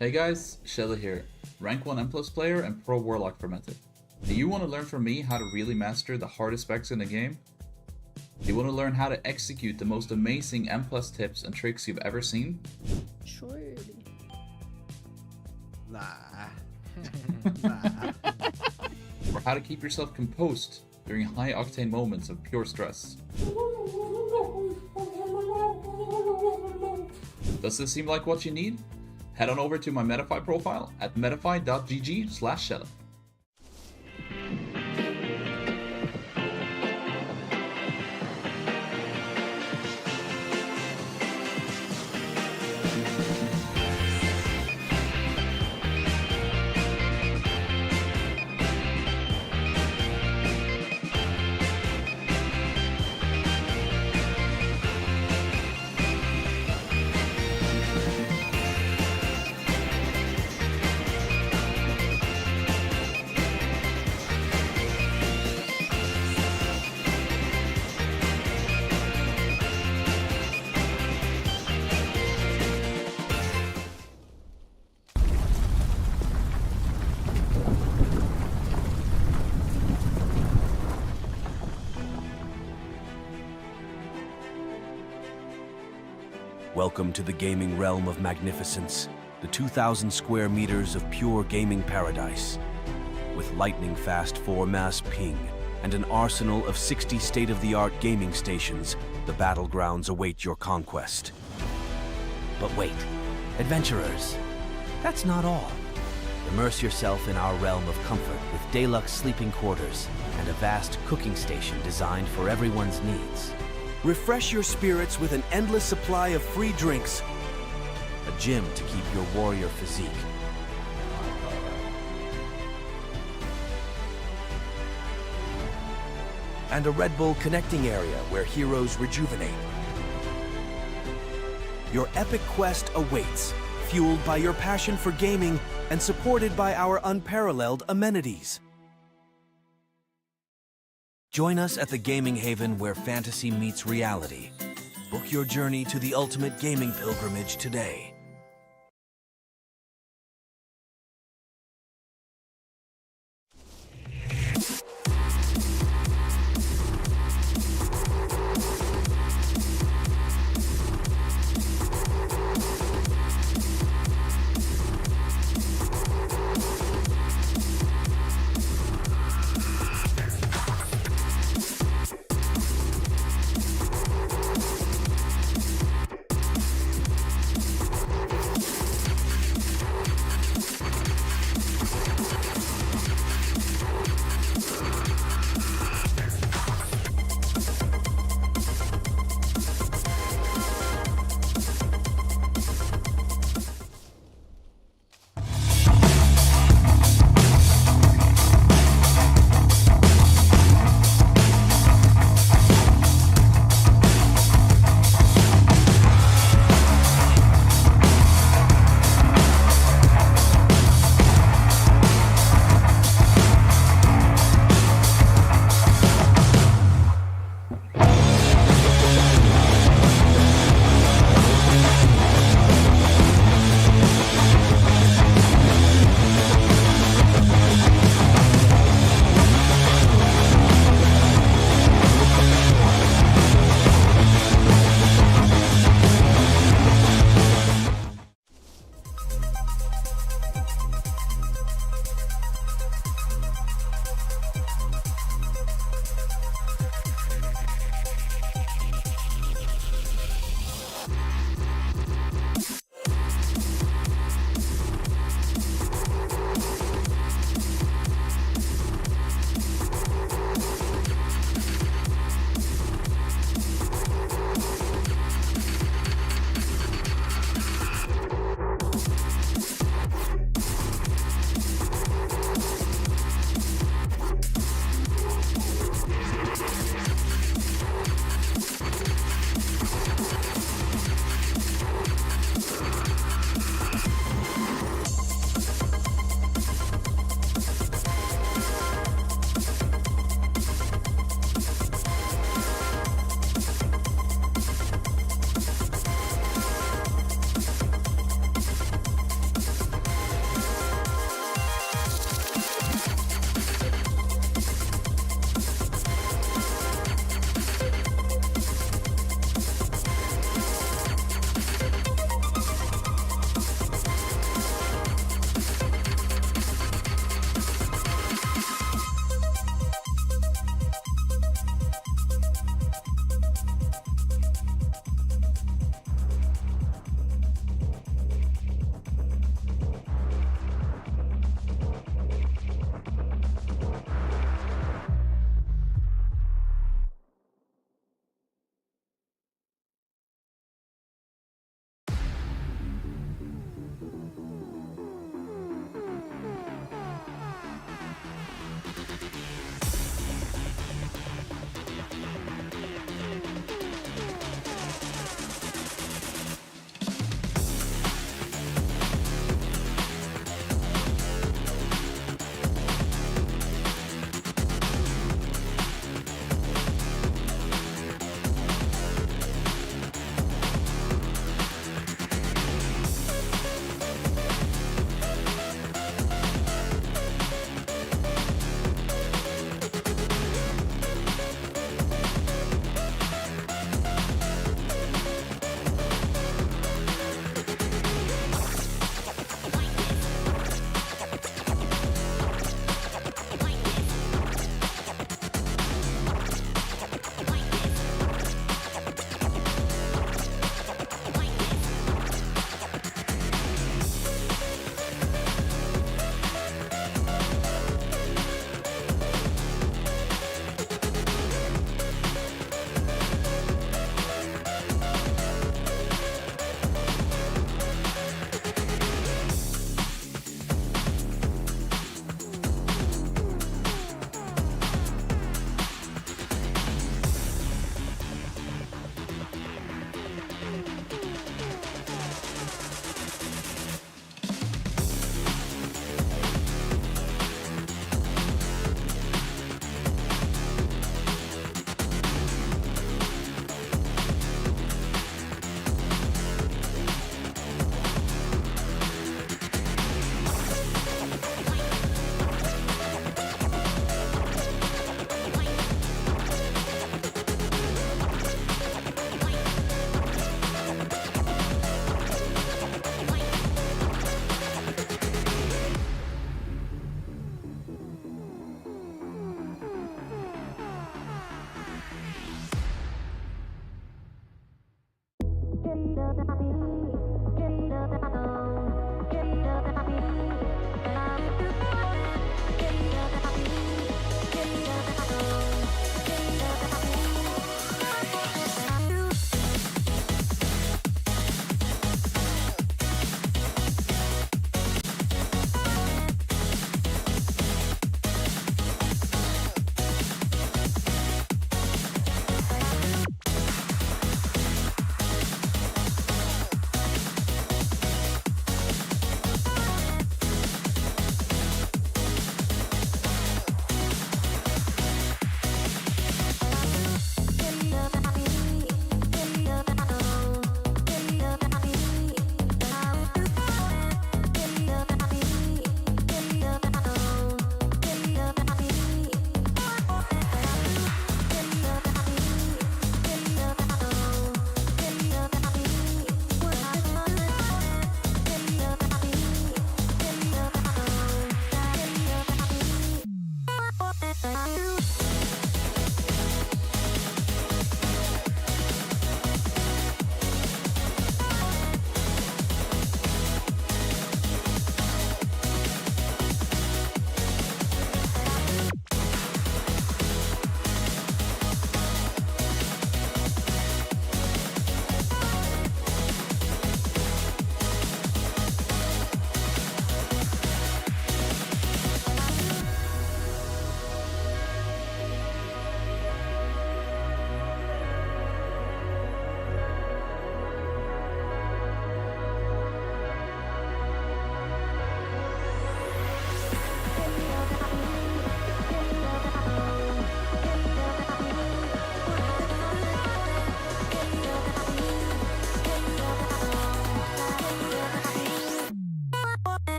Hey guys, Shella here, rank 1 M+ player and pro warlock for Metafy. Do you want to learn from me how to really master the hardest specs in the game? Do you want to learn how to execute the most amazing M+ tips and tricks you've ever seen? Surely. Nah. Or how to keep yourself composed during high octane moments of pure stress? Does this seem like what you need? Head on over to my Metafy profile at metafy.gg/Shella. Welcome to the gaming realm of magnificence, the 2,000 square meters of pure gaming paradise. With lightning-fast 4-mass ping and an arsenal of 60 state-of-the-art gaming stations, the battlegrounds await your conquest. But wait, adventurers, that's not all. Immerse yourself in our realm of comfort with deluxe sleeping quarters and a vast cooking station designed for everyone's needs. Refresh your spirits with an endless supply of free drinks, a gym to keep your warrior physique, and a Red Bull connecting area where heroes rejuvenate. Your epic quest awaits, fueled by your passion for gaming and supported by our unparalleled amenities. Join us at the gaming haven where fantasy meets reality. Book your journey to the ultimate gaming pilgrimage today.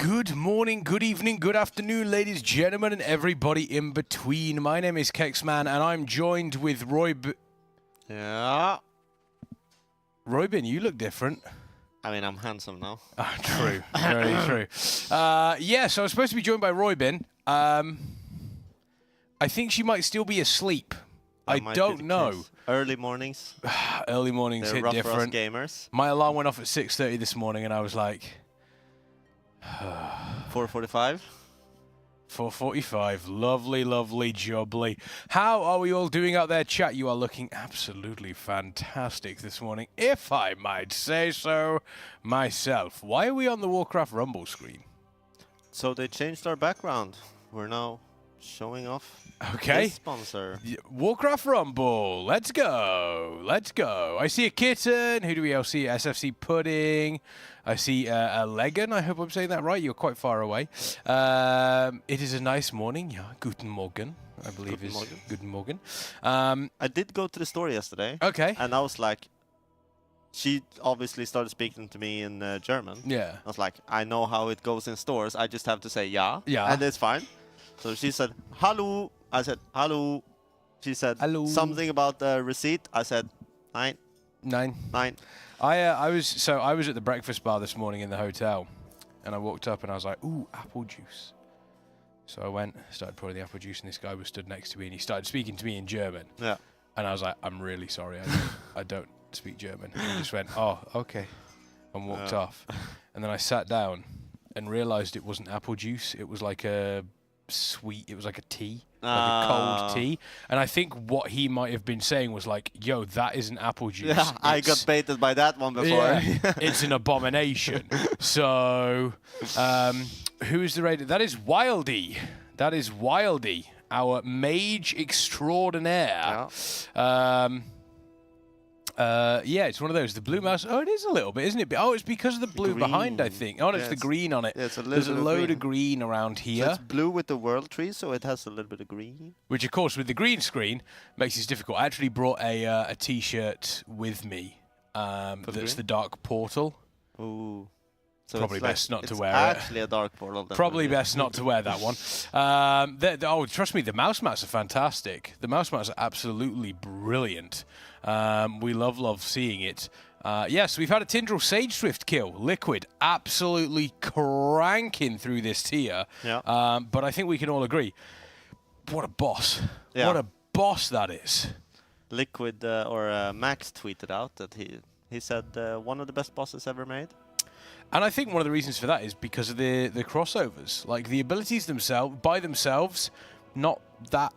Good morning, good evening, good afternoon, ladies, gentlemen, and everybody in between. My name is Kexman, and I'm joined with Yeah. Roybin, you look different. I mean, I'm handsome now. Oh, true. Very true. So I was supposed to be joined by Roybin. I think she might still be asleep. I don't know. Early mornings. Early mornings They're hit rough different. For us gamers. My alarm went off at 6:30 this morning, and I was like... 4:45. 4:45. Lovely, lovely, jubbly. How are we all doing out there, chat? You are looking absolutely fantastic this morning, if I might say so myself. Why are we on the Warcraft Rumble screen? So they changed our background. We're now showing off. Okay. This sponsor. Warcraft Rumble. Let's go. Let's go. I see a kitten. Who do we all see? SFC Pudding. I see a Legan. I hope I'm saying that right. You're quite far away. It is a nice morning. Yeah. Guten Morgen, I believe Guten is Morgen. Guten Morgen. I did go to the store yesterday. Okay. And I was like, she obviously started speaking to me in German. Yeah. I was like, I know how it goes in stores. I just have to say ja. Yeah. And it's fine. So she said, hallo. I said, hallo. She said, hello. Something about the receipt. I said, 9. 9. I was at the breakfast bar this morning in the hotel, and I walked up and I was like, ooh, apple juice. So I went, started pouring the apple juice, and this guy was stood next to me, and he started speaking to me in German. Yeah. And I was like, I'm really sorry, I don't speak German. And he just went, oh, okay, and walked off. And then I sat down and realized it wasn't apple juice. It was like a sweet, it was like a tea. Like a cold tea. And I think what he might have been saying was like, yo, that isn't apple juice. Yeah, I got baited by that one before. Yeah, it's an abomination. So, who is the raider? That is Wildy. That is Wildy, our mage extraordinaire. Yeah, it's one of those. The blue mouse. Oh, it is a little bit, isn't it? Oh, it's because of the blue behind, I think. Oh, no, it's the green on it. Yeah, it's a There's a load of green around here. So it's blue with the world tree, so it has a little bit of green. Which, of course, with the green screen, makes it difficult. I actually brought a T-shirt with me that's the Dark Portal. Ooh. So probably best not to wear it. Actually a Dark Portal. Probably best not to wear that one. Trust me, the mouse mats are fantastic. The mouse mats are absolutely brilliant. We love seeing it. Yes, we've had a Tindral Sage Swift kill. Liquid absolutely cranking through this tier. Yeah. But I think we can all agree, what a boss. Yeah. What a boss that is. Liquid Max tweeted out that he said one of the best bosses ever made. And I think one of the reasons for that is because of the crossovers. Like, the abilities themselves, by themselves, not that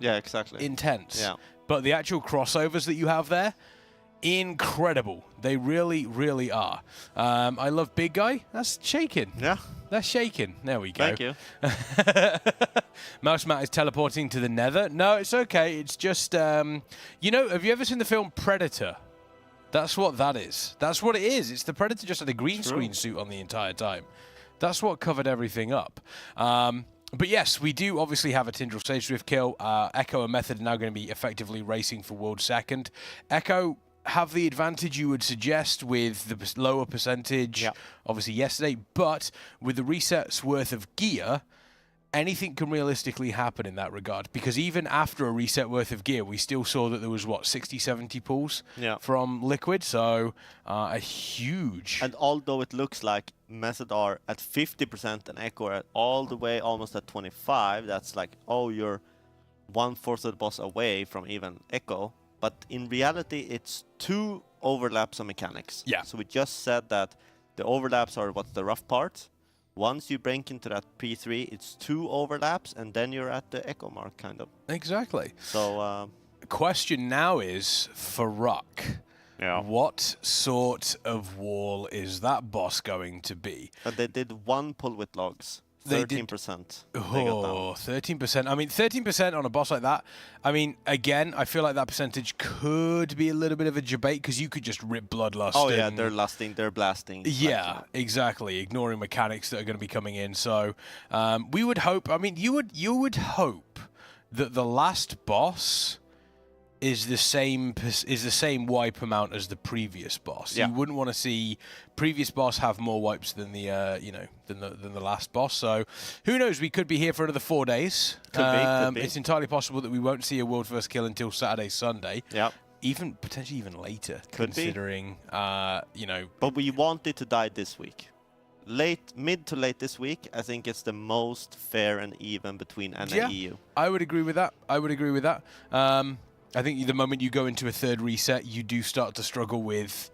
intense. Yeah. But the actual crossovers that you have there, incredible. They really, really are. I love Big Guy. That's shaking. Yeah. That's shaking. There we go. Thank you. Mouse Mat is teleporting to the Nether. No, it's okay. It's just, have you ever seen the film Predator? That's what that is. That's what it is. It's the Predator just had a green screen suit on the entire time. That's what covered everything up. But yes, we do obviously have a Tindral Sage Swift kill. Echo and Method are now going to be effectively racing for world second. Echo have the advantage you would suggest with the lower percentage, obviously yesterday, but with the resets worth of gear, anything can realistically happen in that regard, because even after a reset worth of gear, we still saw that there was, 60, 70 pulls from Liquid, so a huge... And although it looks like Method are at 50% and Echo are all the way almost at 25, that's like, oh, you're 1/4 of the boss away from even Echo, but in reality, it's 2 overlaps of mechanics. Yeah. So we just said that the overlaps are what's the rough part. Once you break into that P3, it's 2 overlaps, and then you're at the Echo mark, kind of. Exactly. So, the question now is, for Ruck, what sort of wall is that boss going to be? But they did 1 pull with logs. 13%. Oh, 13%. I mean, 13% on a boss like that. I mean, again, I feel like that percentage could be a little bit of a debate, because you could just rip Bloodlust. Oh, yeah, they're lusting, they're blasting. Yeah, exactly. Ignoring mechanics that are going to be coming in. So we would hope, I mean, you would hope that the last boss is the same wipe amount as the previous boss. Yeah. You wouldn't want to see previous boss have more wipes than the than the last boss. So who knows? We could be here for another 4 days. Could be. It's entirely possible that we won't see a world first kill until Saturday, Sunday. Yeah. Even potentially even later, Could considering But we want it to die this week. Mid to late this week, I think it's the most fair and even between N and EU. I would agree with that. I think the moment you go into a third reset, you do start to struggle with,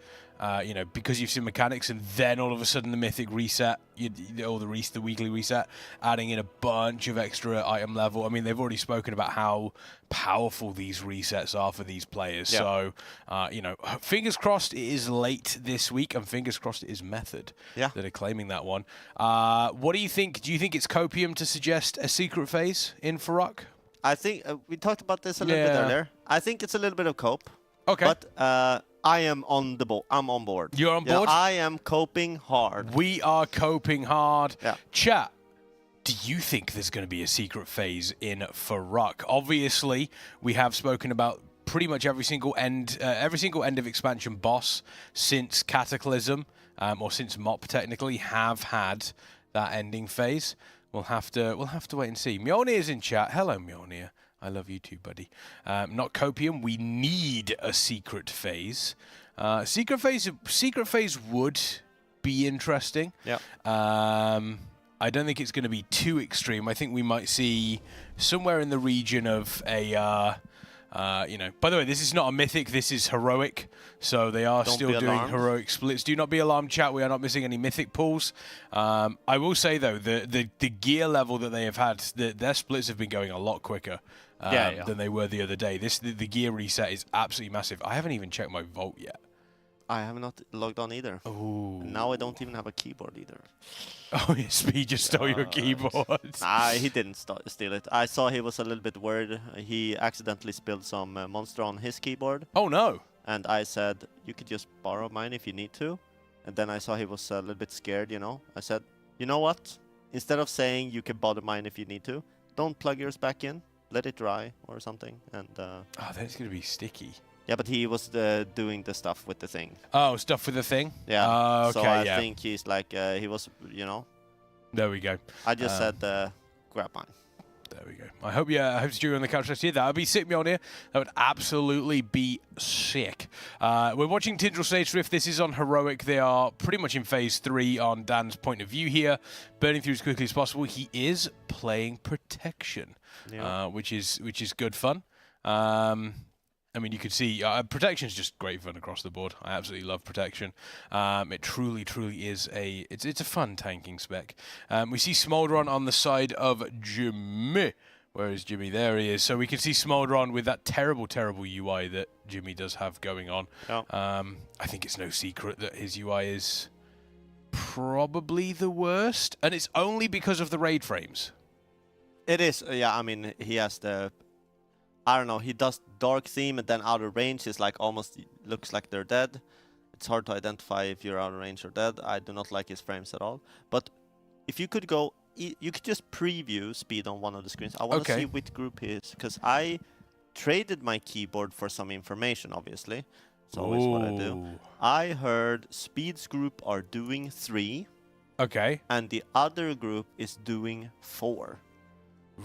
because you've seen mechanics, and then all of a sudden the mythic reset, or the weekly reset, adding in a bunch of extra item level. I mean, they've already spoken about how powerful these resets are for these players. Yeah. So, fingers crossed it is late this week, and fingers crossed it is Method that are claiming that one. What do you think? Do you think it's copium to suggest a secret phase in Fyr'alath? I think we talked about this a little bit earlier. I think it's a little bit of cope. Okay. But I am on the board. I'm on board. You're on board? I am coping hard. We are coping hard. Yeah. Chat, do you think there's going to be a secret phase in Fyr'alath? Obviously, we have spoken about pretty much every single end of expansion boss since Cataclysm, or since Mop technically, have had that ending phase. We'll have to wait and see. Mjolnir is in chat. Hello, Mjolnir. I love you too, buddy. Not copium. We need a secret phase. Secret phase would be interesting. Yeah. I don't think it's going to be too extreme. I think we might see somewhere in the region of a. By the way, this is not a mythic, this is heroic, so they are still doing heroic splits. Do not be alarmed, chat, we are not missing any mythic pulls. I will say, though, the gear level that they have had, their splits have been going a lot quicker than they were the other day. The gear reset is absolutely massive. I haven't even checked my vault yet. I have not logged on either. Ooh. Now I don't even have a keyboard either. Oh, yes, Speed just stole your keyboard. Nah, he didn't steal it. I saw he was a little bit worried. He accidentally spilled some monster on his keyboard. Oh, no. And I said, you could just borrow mine if you need to. And then I saw he was a little bit scared, I said, you know what? Instead of saying you can borrow mine if you need to, don't plug yours back in. Let it dry or something. And oh, that's going to be sticky. Yeah, but he was doing the stuff with the thing. Oh, stuff with the thing? Yeah. Okay, so I think he's like, he was, There we go. I just said, grab mine. There we go. I hope you're on the couch next year. That would be sick, Mjolnir. That would absolutely be sick. We're watching Tindral Stage Drift. This is on Heroic. They are pretty much in Phase 3 on Dan's point of view here. Burning through as quickly as possible. He is playing Protection, which is good fun. I mean, you could see Protection is just great fun across the board. I absolutely love Protection. It truly is it's a fun tanking spec. We see Smolderon on the side of Jimmy. Where is Jimmy? There he is. So we can see Smolderon with that terrible UI that Jimmy does have going on. Yeah. I think it's no secret that his UI is probably the worst, and it's only because of the raid frames. It is. Yeah, I mean, he has the... I don't know, he does dark theme and then out of range is like almost looks like they're dead. It's hard to identify if you're out of range or dead. I do not like his frames at all. But if you could go, you could just preview speed on one of the screens. I want to see which group he is, because I traded my keyboard for some information, obviously. It's always what I do. I heard Speed's group are doing 3. Okay. And the other group is doing 4.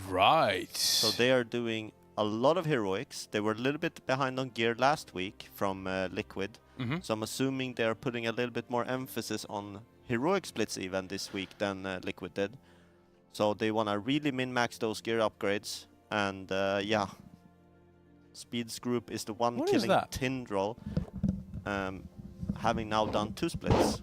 Right. So they are doing a lot of heroics. They were a little bit behind on gear last week from Liquid. So I'm assuming they're putting a little bit more emphasis on heroic splits even this week than Liquid did. So they want to really min-max those gear upgrades. And yeah, Speed's group is the one killing Tindral, having now done 2 splits.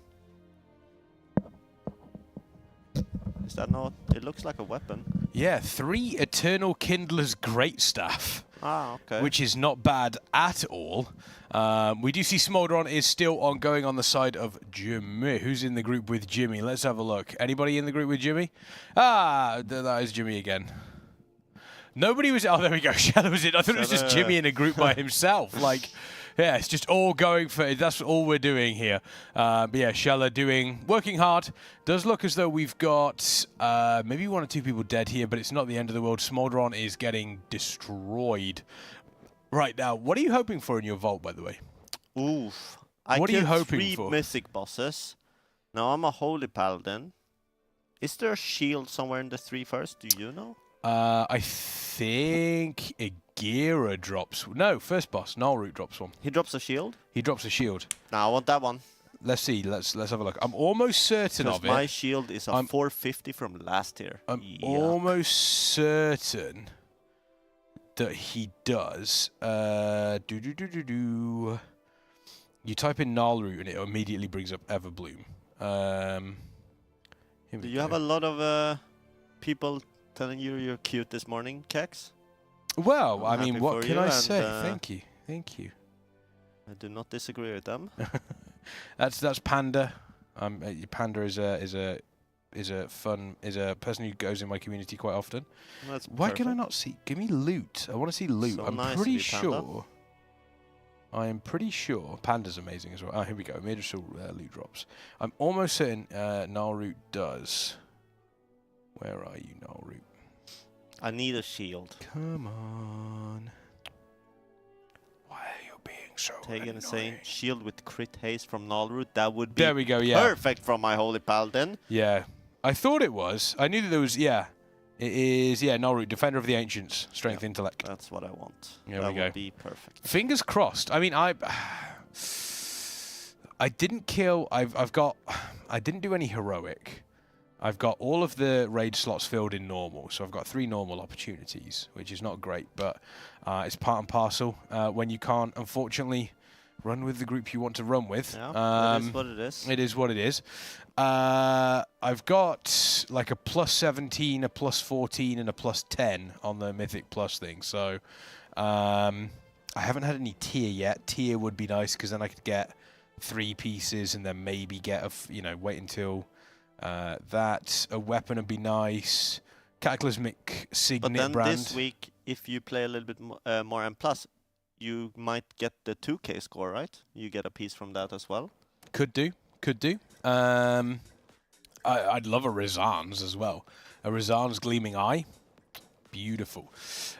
Is that not? It looks like a weapon. Yeah, 3 Eternal Kindler's Great Staff. Ah, okay. Which is not bad at all. We do see Smolderon is still ongoing on the side of Jimmy. Who's in the group with Jimmy? Let's have a look. Anybody in the group with Jimmy? Ah, that is Jimmy again. Nobody was... Oh, there we go. Shella was in. I thought it was just Jimmy in a group by himself. Like... Yeah, it's just all going for... That's all we're doing here. But yeah, Shella working hard. Does look as though we've got maybe 1 or 2 people dead here, but it's not the end of the world. Smolderon is getting destroyed Right now, what are you hoping for in your vault, by the way? Oof. What are you hoping three for? mythic bosses. Now I'm a holy paladin. Is there a shield somewhere in the 3 first? Do you know? I think Agira drops. No, first boss. Nalroot drops one. He drops a shield? He drops a shield. Now I want that one. Let's see. Let's have a look. I'm almost certain of it. My shield is a 450 from last year. I'm almost certain that he does. You type in Nalroot and it immediately brings up Everbloom. Do you have a lot of people telling you you're cute this morning, Kex? Well, I'm I mean, happy what for can you I and, say? Thank you. Thank you. I do not disagree with them. That's Panda. Panda is a person who goes in my community quite often. That's Why can I perfect. not see? Give me loot. I want to see loot. So I'm nice of pretty you, Panda. sure. I am pretty sure Panda's amazing as well. Oh, here we go. Amirdrassil loot drops. I'm almost certain Nalroot does. Where are you, Nalroot? I need a shield. Come on. Why are you being so Take annoying? and saying shield with crit haste from Nalroot. That would be There we go, yeah. perfect from my holy paladin. Yeah. I thought it was. I knew that there was, yeah. It is, yeah, Nalroot, Defender of the Ancients, Strength, Intellect. That's what I want. There that we go. would be perfect. Fingers crossed. I mean, I didn't kill. I didn't do any heroic. I've got all of the raid slots filled in normal, so I've got 3 normal opportunities, which is not great, but it's part and parcel when you can't, unfortunately, run with the group you want to run with. Yeah, it is what it is. It is what it is. I've got like a +17, a +14, and a +10 on the Mythic Plus thing, so I haven't had any tier yet. Tier would be nice because then I could get 3 pieces and then maybe get wait until that. A weapon would be nice. Cataclysmic Signet But then brand. this week, if you play a little bit more M+, you might get the 2K score, right? You get a piece from that as well. Could do. I'd love a Razan's as well. A Razan's Gleaming Eye. Beautiful.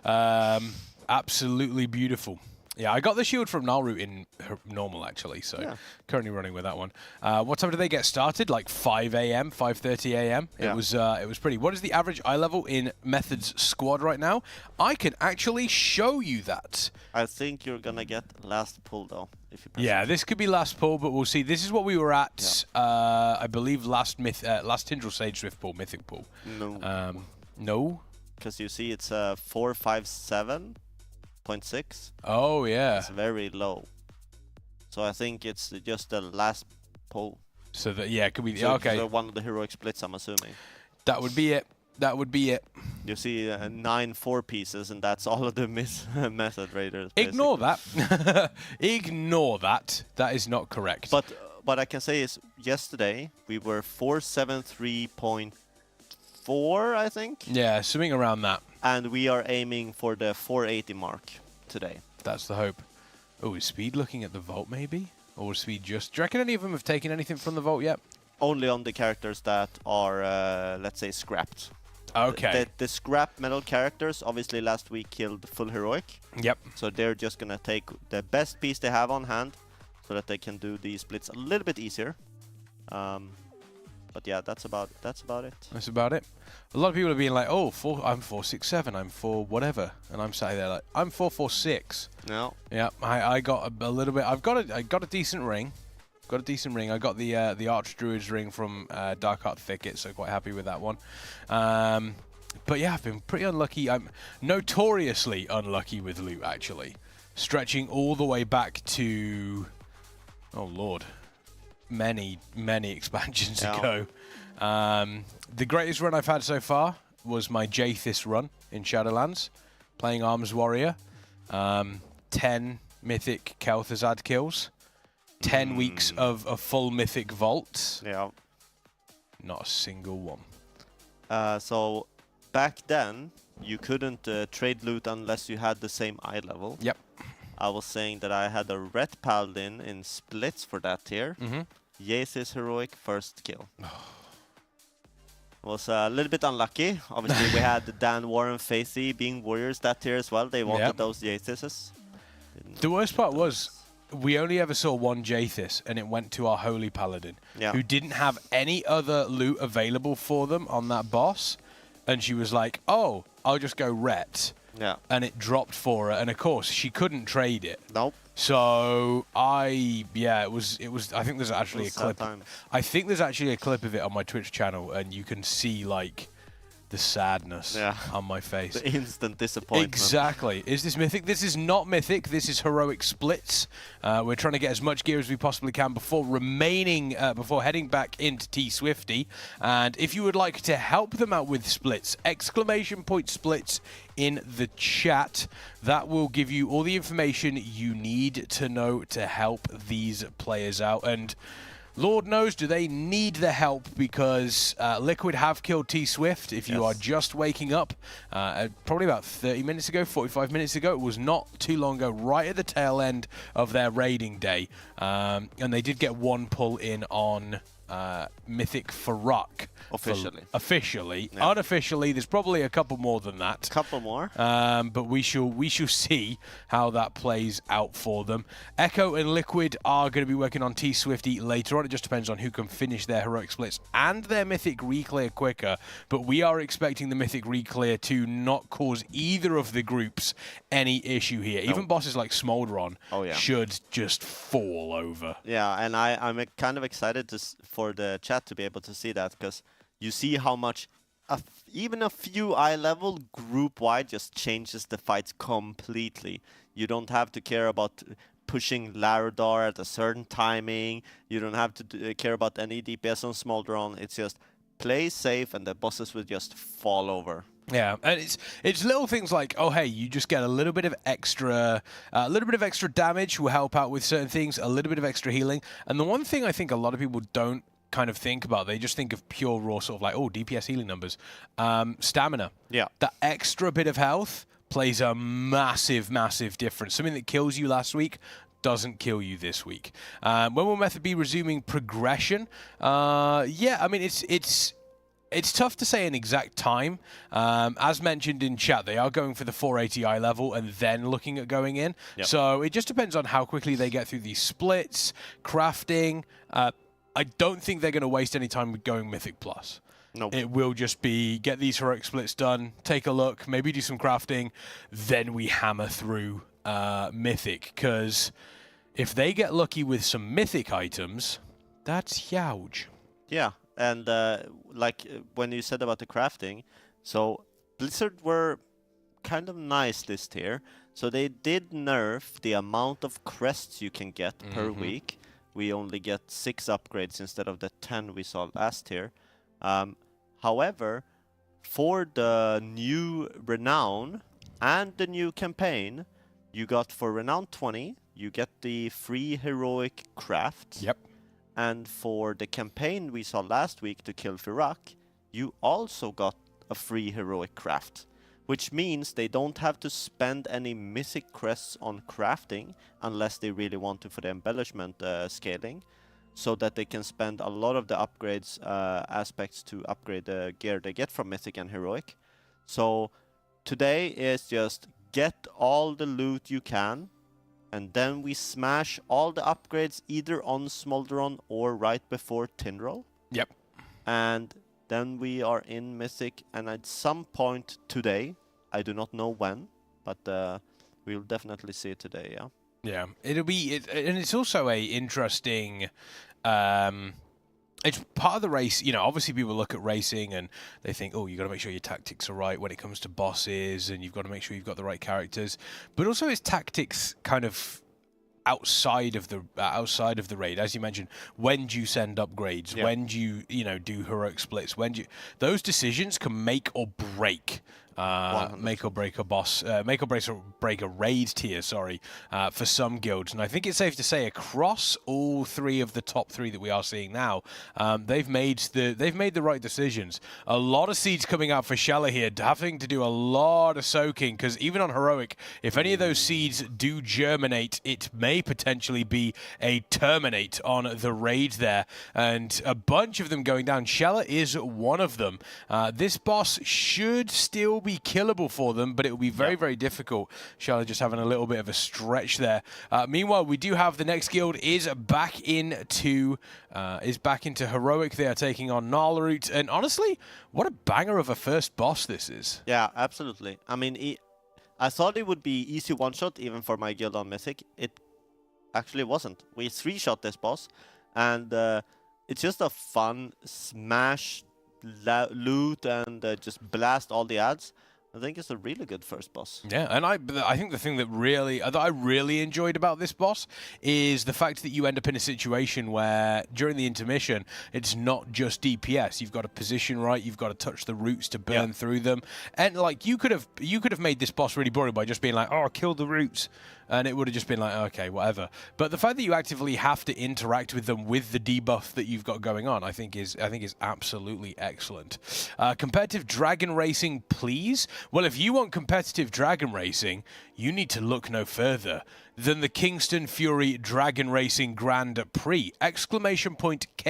Absolutely beautiful. Yeah, I got the shield from Nalroot in normal, actually, so currently running with that one. What time do they get started? Like 5 a.m., 5:30 a.m.? Yeah. It was pretty. What is the average eye level in Method's squad right now? I can actually show you that. I think you're going to get last pull, though. If you press Yeah, it. this could be last pull, but we'll see. This is what we were at, I believe, last Tindral Sage Swift pull, Mythic pull. No. No? Because you see it's 457.6. Oh, yeah. It's very low. So I think it's just the last pull. So that, yeah, it could be, So okay. one of the heroic splits, I'm assuming. That would be it. That would be it. You see 9 4-pieces, and that's all of the method raiders. Ignore that. Ignore that. That is not correct. But what I can say is, yesterday we were 473.4, I think. Yeah, something around that. And we are aiming for the 480 mark today. That's the hope. Oh, is Speed looking at the vault, maybe? Or is Speed just... Do you reckon any of them have taken anything from the vault yet? Only on the characters that are, let's say, scrapped. Okay. The scrap metal characters, obviously last week killed full heroic. Yep. So they're just going to take the best piece they have on hand so that they can do these splits a little bit easier. But yeah, that's about it. That's about it. A lot of people are being like, "Oh, I'm 467. I'm 4 whatever," and I'm sitting there like, "I'm 446." No. Yeah, I got a little bit. I got a decent ring. Got a decent ring. I got the Archdruid's ring from Darkheart Thicket, so quite happy with that one. But yeah, I've been pretty unlucky. I'm notoriously unlucky with loot, actually, stretching all the way back to, oh lord, many expansions ago. The greatest run I've had so far was my Jathis run in Shadowlands, playing Arms Warrior. 10 mythic Kel'Thuzad kills. 10 weeks of a full mythic vault. Yeah. Not a single one. So back then, you couldn't trade loot unless you had the same eye level. Yep. I was saying that I had a Red Paladin in splits for that tier. Jace's heroic first kill. Was a little bit unlucky. Obviously, we had Dan Warren Facey being warriors that tier as well. They wanted those Jace's. The worst part was we only ever saw one Jathis, and it went to our Holy Paladin, who didn't have any other loot available for them on that boss. And she was like, oh, I'll just go Ret. Yeah. And it dropped for her. And, of course, she couldn't trade it. Nope. So it was. I think there's actually a clip. I think there's actually a clip of it on my Twitch channel, and you can see, like, the sadness on my face. The instant disappointment. Exactly. Is this Mythic? This is not Mythic. This is Heroic Splits. We're trying to get as much gear as we possibly can before heading back into T-Swifty. And if you would like to help them out with splits, !splits in the chat. That will give you all the information you need to know to help these players out. And Lord knows, do they need the help, because Liquid have killed T-Swift. If you are just waking up, probably about 30 minutes ago, 45 minutes ago, it was not too long ago, right at the tail end of their raiding day. And they did get one pull in on Mythic Fyr'alath. Officially. Yeah. Unofficially, there's probably a couple more than that. Couple more. But we shall see how that plays out for them. Echo and Liquid are going to be working on T-Swifty later on. It just depends on who can finish their Heroic Splits and their Mythic Reclear quicker. But we are expecting the Mythic Reclear to not cause either of the groups any issue here. Even bosses like Smolderon should just fall over. Yeah, and I'm kind of excited for the chat to be able to see that, because you see how much even a few eye level group-wide just changes the fights completely. You don't have to care about pushing Larodar at a certain timing. You don't have to care about any DPS on Smolderon. It's just play safe and the bosses will just fall over. Yeah, and it's little things like, oh hey, you just get a little bit of extra damage will help out with certain things, a little bit of extra healing. And the one thing I think a lot of people don't kind of think about, they just think of pure raw sort of like, oh, DPS healing numbers. Stamina. Yeah. That extra bit of health plays a massive, massive difference. Something that kills you last week doesn't kill you this week. When will Method be resuming progression? Yeah, I mean, it's tough to say an exact time. As mentioned in chat, they are going for the 480i level and then looking at going in. Yep. So it just depends on how quickly they get through these splits, crafting. I don't think they're going to waste any time with going Mythic Plus. Nope. It will just be get these Heroic Splits done, take a look, maybe do some crafting, then we hammer through Mythic. Because if they get lucky with some Mythic items, that's huge. Yeah. And like when you said about the crafting, so Blizzard were kind of nice this tier. So they did nerf the amount of crests you can get per week. We only get 6 upgrades instead of the 10 we saw last tier. However, for the new Renown and the new campaign, you got for Renown 20, you get the free heroic craft. Yep. And for the campaign we saw last week to kill Fyr'alath, you also got a free heroic craft, which means they don't have to spend any mythic crests on crafting unless they really want to for the embellishment scaling, so that they can spend a lot of the upgrades aspects to upgrade the gear they get from mythic and heroic. So today is just get all the loot you can, and then we smash all the upgrades either on Smolderon or right before Tindral. Yep. And then we are in Mythic, and at some point today, I do not know when, but we'll definitely see it today, yeah? Yeah, it'll be... and it's also a interesting... it's part of the race, you know, obviously people look at racing and they think, oh, you've got to make sure your tactics are right when it comes to bosses, and you've got to make sure you've got the right characters. But also it's tactics kind of outside of the raid, as you mentioned. When do you send upgrades? Yeah. When do you do heroic splits? When do you... Those decisions can make or break make or break a boss, make or break a raid tier, sorry, for some guilds. And I think it's safe to say across all 3 of the top 3 that we are seeing now, they've made the right decisions. A lot of seeds coming out for Shella here, having to do a lot of soaking, because even on heroic, if any of those seeds do germinate, it may potentially be a terminate on the raid there, and a bunch of them going down. Shella is one of them. This boss should still be killable for them, but it will be very, very difficult. Charlotte just having a little bit of a stretch there. Meanwhile, we do have the next guild is back into Heroic. They are taking on Gnarlroot, and honestly, what a banger of a first boss this is. Yeah, absolutely. I mean, I thought it would be easy one-shot even for my guild on Mythic. It actually wasn't. We 3-shot this boss, and it's just a fun smash, loot, and just blast all the ads. I think it's a really good first boss. Yeah, and I think the thing that I really enjoyed about this boss is the fact that you end up in a situation where during the intermission, it's not just DPS. You've got to position right. You've got to touch the roots to burn through them. And like you could have made this boss really boring by just being like, oh, kill the roots. And it would have just been like, okay, whatever. But the fact that you actively have to interact with them with the debuff that you've got going on, I think is absolutely excellent. Competitive dragon racing, please. Well, if you want competitive dragon racing, you need to look no further than the Kingston FURY Dragon Racing Grand Prix! KDGP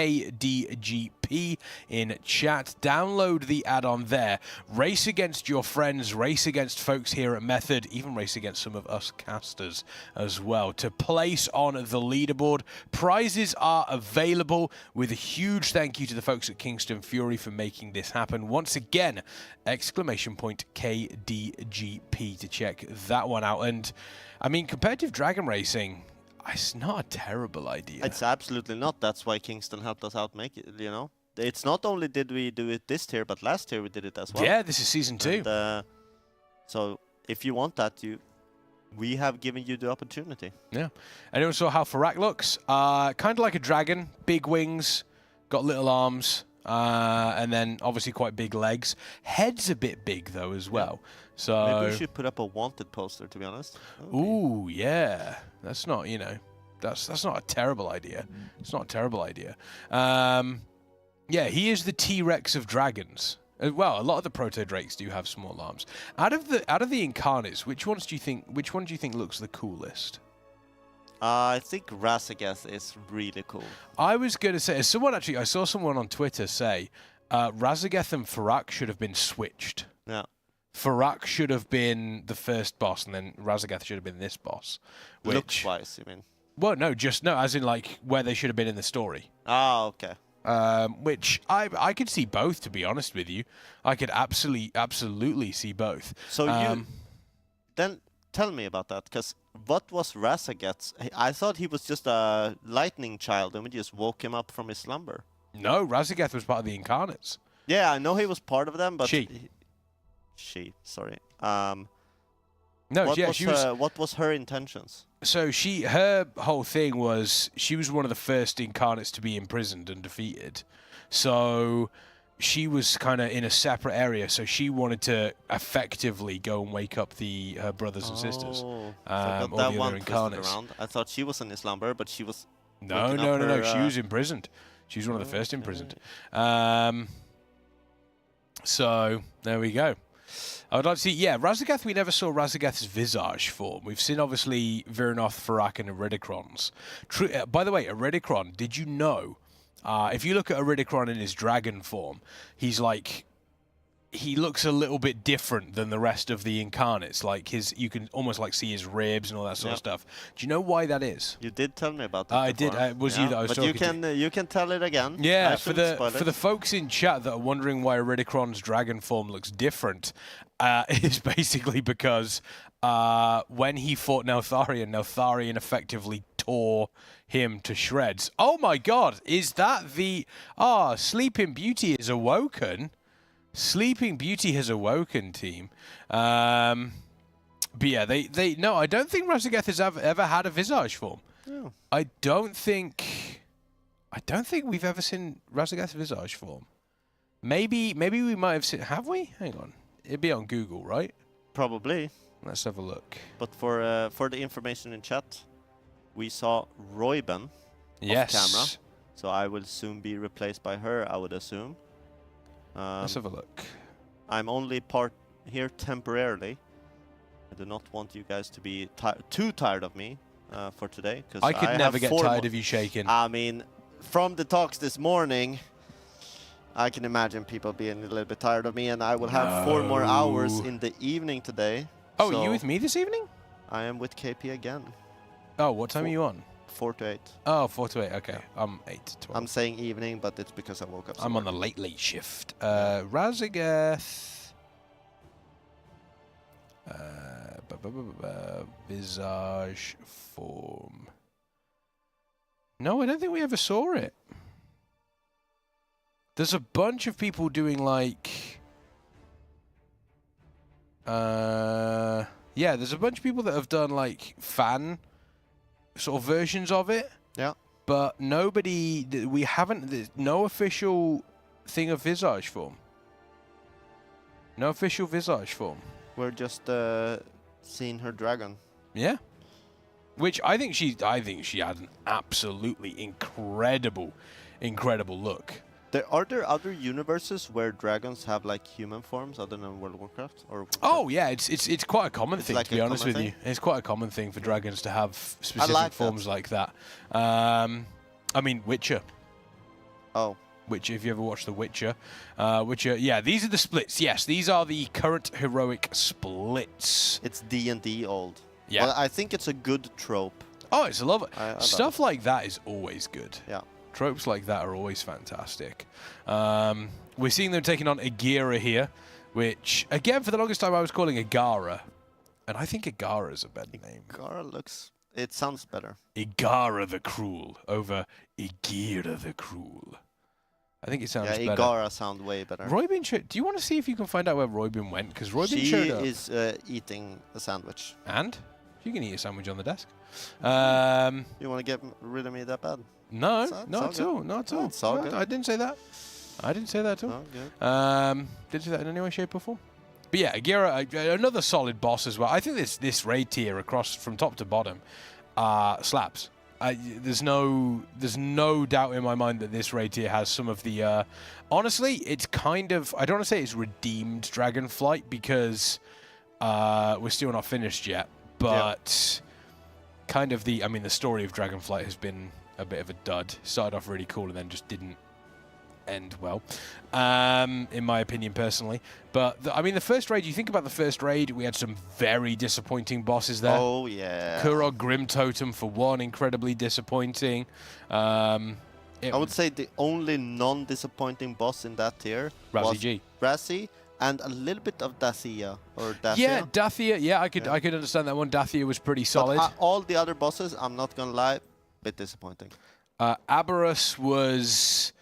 in chat. Download the add-on there. Race against your friends, race against folks here at Method, even race against some of us casters as well to place on the leaderboard. Prizes are available, with a huge thank you to the folks at Kingston FURY for making this happen. Once again, KDGP to check that one out. And I mean, competitive dragon racing, it's not a terrible idea. It's absolutely not. That's why Kingston helped us out make it, you know. It's not only did we do it this tier, but last year we did it as well. Yeah, this is season 2. And, so if you want that, we have given you the opportunity. Yeah. And also how Fyr'alath looks. Kind of like a dragon, big wings, got little arms. And then obviously quite big legs. Head's a bit big though as well. So maybe we should put up a wanted poster, to be honest. Okay. Ooh, yeah. That's not, that's not a terrible idea. It's not a terrible idea. Yeah, he is the T-Rex of dragons. Well, a lot of the proto drakes do have small arms. Out of the incarnates, which one do you think looks the coolest? I think Razageth is really cool. I was going to say, I saw someone on Twitter say Razageth and Fyr'alath should have been switched. Yeah. Fyr'alath should have been the first boss, and then Razageth should have been this boss. Looks-wise, you mean? Well, no, as in like where they should have been in the story. Ah, okay. Which I could see both, to be honest with you. I could absolutely see both. So then tell me about that, because what was Razageth's? I thought he was just a lightning child, and we just woke him up from his slumber. No, Razageth was part of the incarnates. Yeah, I know he was part of them, but she, sorry. No, what was her intentions? So her whole thing was she was one of the first incarnates to be imprisoned and defeated. So she was kind of in a separate area. So she wanted to effectively go and wake up her brothers and sisters. So or that the one other twisted around. I thought she was in his slumber, but she was. No. She was imprisoned. She was one of the first imprisoned. So there we go. I would like to see, Razageth, we never saw Razageth's visage form. We've seen, obviously, Fyr'alath, Fyr'alath, and Iridicrons. By the way, Iridicron, did you know, if you look at Iridicron in his dragon form, he looks a little bit different than the rest of the incarnates. Like you can almost like see his ribs and all that sort of stuff. Do you know why that is? You did tell me about that. I did. It was you that I was talking to. But you can tell it again. Yeah, for the folks in chat that are wondering why Iridicron's dragon form looks different, is basically because when he fought Neltharion effectively tore him to shreds. Oh my God! Is that the Sleeping Beauty is awoken? Sleeping Beauty has awoken, team. But yeah, no, I don't think Razageth has ever had a visage form. No. I don't think we've ever seen Razageth's visage form. Maybe we might have seen. Have we? Hang on, it'd be on Google, right? Probably. Let's have a look. But for the information in chat, we saw Royben off camera, so I will soon be replaced by her, I would assume. Let's have a look. I'm only here temporarily. I do not want you guys to be too tired of me for today. I could never get tired of you shaking. I mean, from the talks this morning, I can imagine people being a little bit tired of me, and I will have 4 more hours in the evening today. Oh, so are you with me this evening? I am with KP again. Oh, what time are you on? 4 to 8. Oh, 4 to 8. Okay, I'm 8 to 12. I'm saying evening, but it's because I woke up. I'm on the late shift. Razagath. Visage form. No, I don't think we ever saw it. There's a bunch of people doing like... yeah, there's a bunch of people that have done like fan sort of versions of it. Yeah. But nobody... We haven't... There's no official thing of Visage form. No official Visage form. We're just seeing her dragon. Yeah. Which I think she had an absolutely incredible look. Are there other universes where dragons have like human forms other than World of Warcraft? Or oh yeah, it's quite a common thing, like to be honest with you. It's quite a common thing for dragons to have specific forms like that. I mean, Witcher. Oh. Witcher, if you ever watched The Witcher. Witcher, yeah, these are the splits. Yes, these are the current heroic splits. It's D&D old. Yeah. Well, I think it's a good trope. Oh, it's a love it. Stuff like that is always good. Yeah. Tropes like that are always fantastic. We're seeing them taking on Agira here, which, again, for the longest time I was calling Agara. And I think Agara is a better name. Agara looks... It sounds better. Igara the Cruel over Agira the Cruel. I think it sounds better. Yeah, Igara sounds way better. Roybin, do you want to see if you can find out where Roybin went? Because Roybin showed up. She is eating a sandwich. And? You can eat a sandwich on the desk. You want to get rid of me that bad? No, not at all. Not at all. It's all good. I didn't say that. I didn't say that at all. Oh, good. Didn't say that in any way, shape, or form. But yeah, Agira, another solid boss as well. I think this raid tier across from top to bottom slaps. There's no doubt in my mind that this raid tier has some of the... honestly, it's kind of... I don't want to say it's redeemed Dragonflight because we're still not finished yet. But kind of the... I mean, the story of Dragonflight has been a bit of a dud. Started off really cool and then just didn't end well, in my opinion, personally. But, I mean, the first raid, you think about the first raid, we had some very disappointing bosses there. Oh, yeah. Kurog Grim Totem, for one, incredibly disappointing. I would say the only non-disappointing boss in that tier was Razzie and a little bit of Dathia. Or Dathia. Yeah, Dathia. Yeah, I could understand that one. Dathia was pretty solid. But, all the other bosses, I'm not going to lie, a bit disappointing. Aberrus was...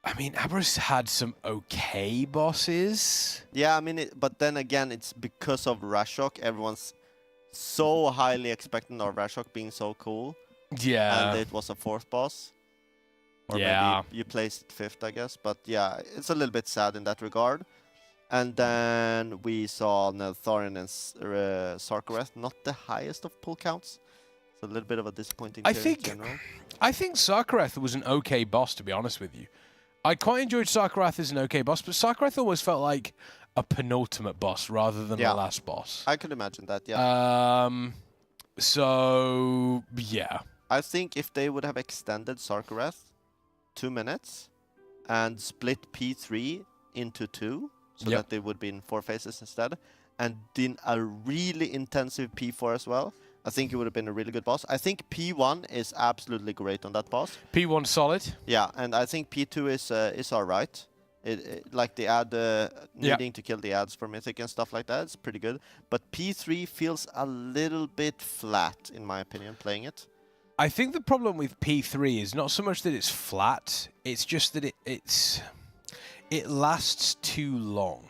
I mean, Aberrus had some okay bosses. Yeah, I mean, but then again, it's because of Rashok. Everyone's so highly expecting of Rashok being so cool. Yeah. And it was a 4th boss. Or yeah. maybe you placed 5th, I guess. But yeah, it's a little bit sad in that regard. And then we saw Neltharin and Sarkareth, not the highest of pull counts. It's a little bit of a disappointing tier in general. I think Sarkareth was an okay boss, to be honest with you. I quite enjoyed Sarkareth as an okay boss, but Sarkareth almost felt like a penultimate boss rather than the last boss. I could imagine that, yeah. So, yeah. I think if they would have extended Sarkareth 2 minutes and split P3 into 2, so that they would be in 4 phases instead, and did a really intensive P4 as well, I think it would have been a really good boss. I think P1 is absolutely great on that boss. P1 solid. Yeah, and I think P2 is all right. Like the ad needing to kill the ads for Mythic and stuff like that, it's pretty good. But P3 feels a little bit flat, in my opinion, playing it. I think the problem with P3 is not so much that it's flat, it's just that it lasts too long.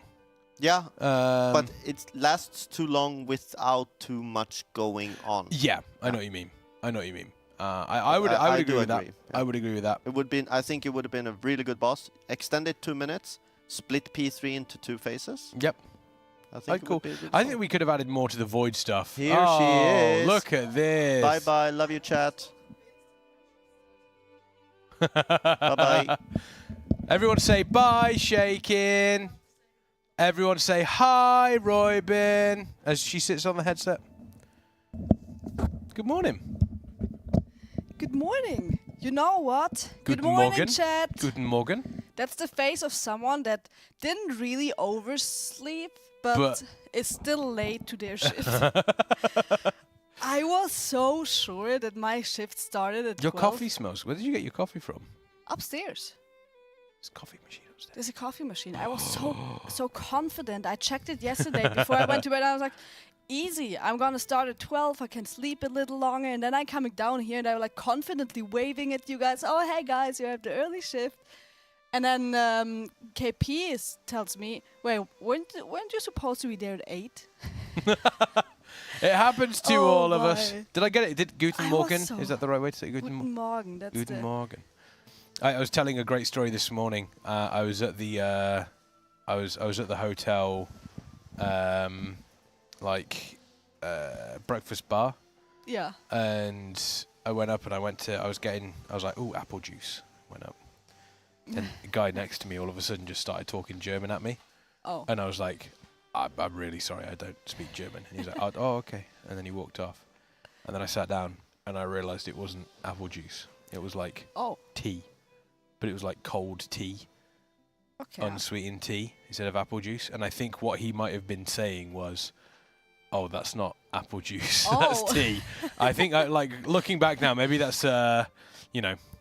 Yeah, but it lasts too long without too much going on. Yeah, I know what you mean. I know what you mean. I would agree with that. Yeah. I would agree with that. It would be. I think it would have been a really good boss. Extend it 2 minutes. Split P3 into 2 phases. Yep. I think cool. I think we could have added more to the Void stuff. Here she is. Look at this. Bye bye. Love you, chat. Bye bye. Everyone say bye, shaking. Everyone say hi, Roybin, as she sits on the headset. Good morning. Good morning. You know what? Good morning, morgen. chat. Guten Morgen. That's the face of someone that didn't really oversleep, but is still late to their shift. I was so sure that my shift started at 12. Your coffee smells. Where did you get your coffee from? Upstairs. There's a coffee machine upstairs. There's a coffee machine. I was so confident. I checked it yesterday before I went to bed. I was like, easy. I'm gonna start at 12. I can sleep a little longer, and then I'm coming down here, and I'm like confidently waving at you guys. Oh, hey guys, you have the early shift. And then KP tells me, wait, weren't you supposed to be there at 8? It happens to all of us. Did I get it? Did Guten Morgen? Is that the right way to say Guten Morgen? That's Guten Morgen. I was telling a great story this morning. I was at the I was at the hotel, breakfast bar. Yeah. And I went up and I was like, ooh, apple juice. Went up. And the guy next to me all of a sudden just started talking German at me. Oh. And I was like, I'm really sorry, I don't speak German. And he's like, oh, okay. And then he walked off. And then I sat down and I realized it wasn't apple juice. It was like tea. But it was like cold tea. Okay. Unsweetened tea instead of apple juice. And I think what he might have been saying was, oh, that's not apple juice. That's tea. I think, looking back now, maybe that's,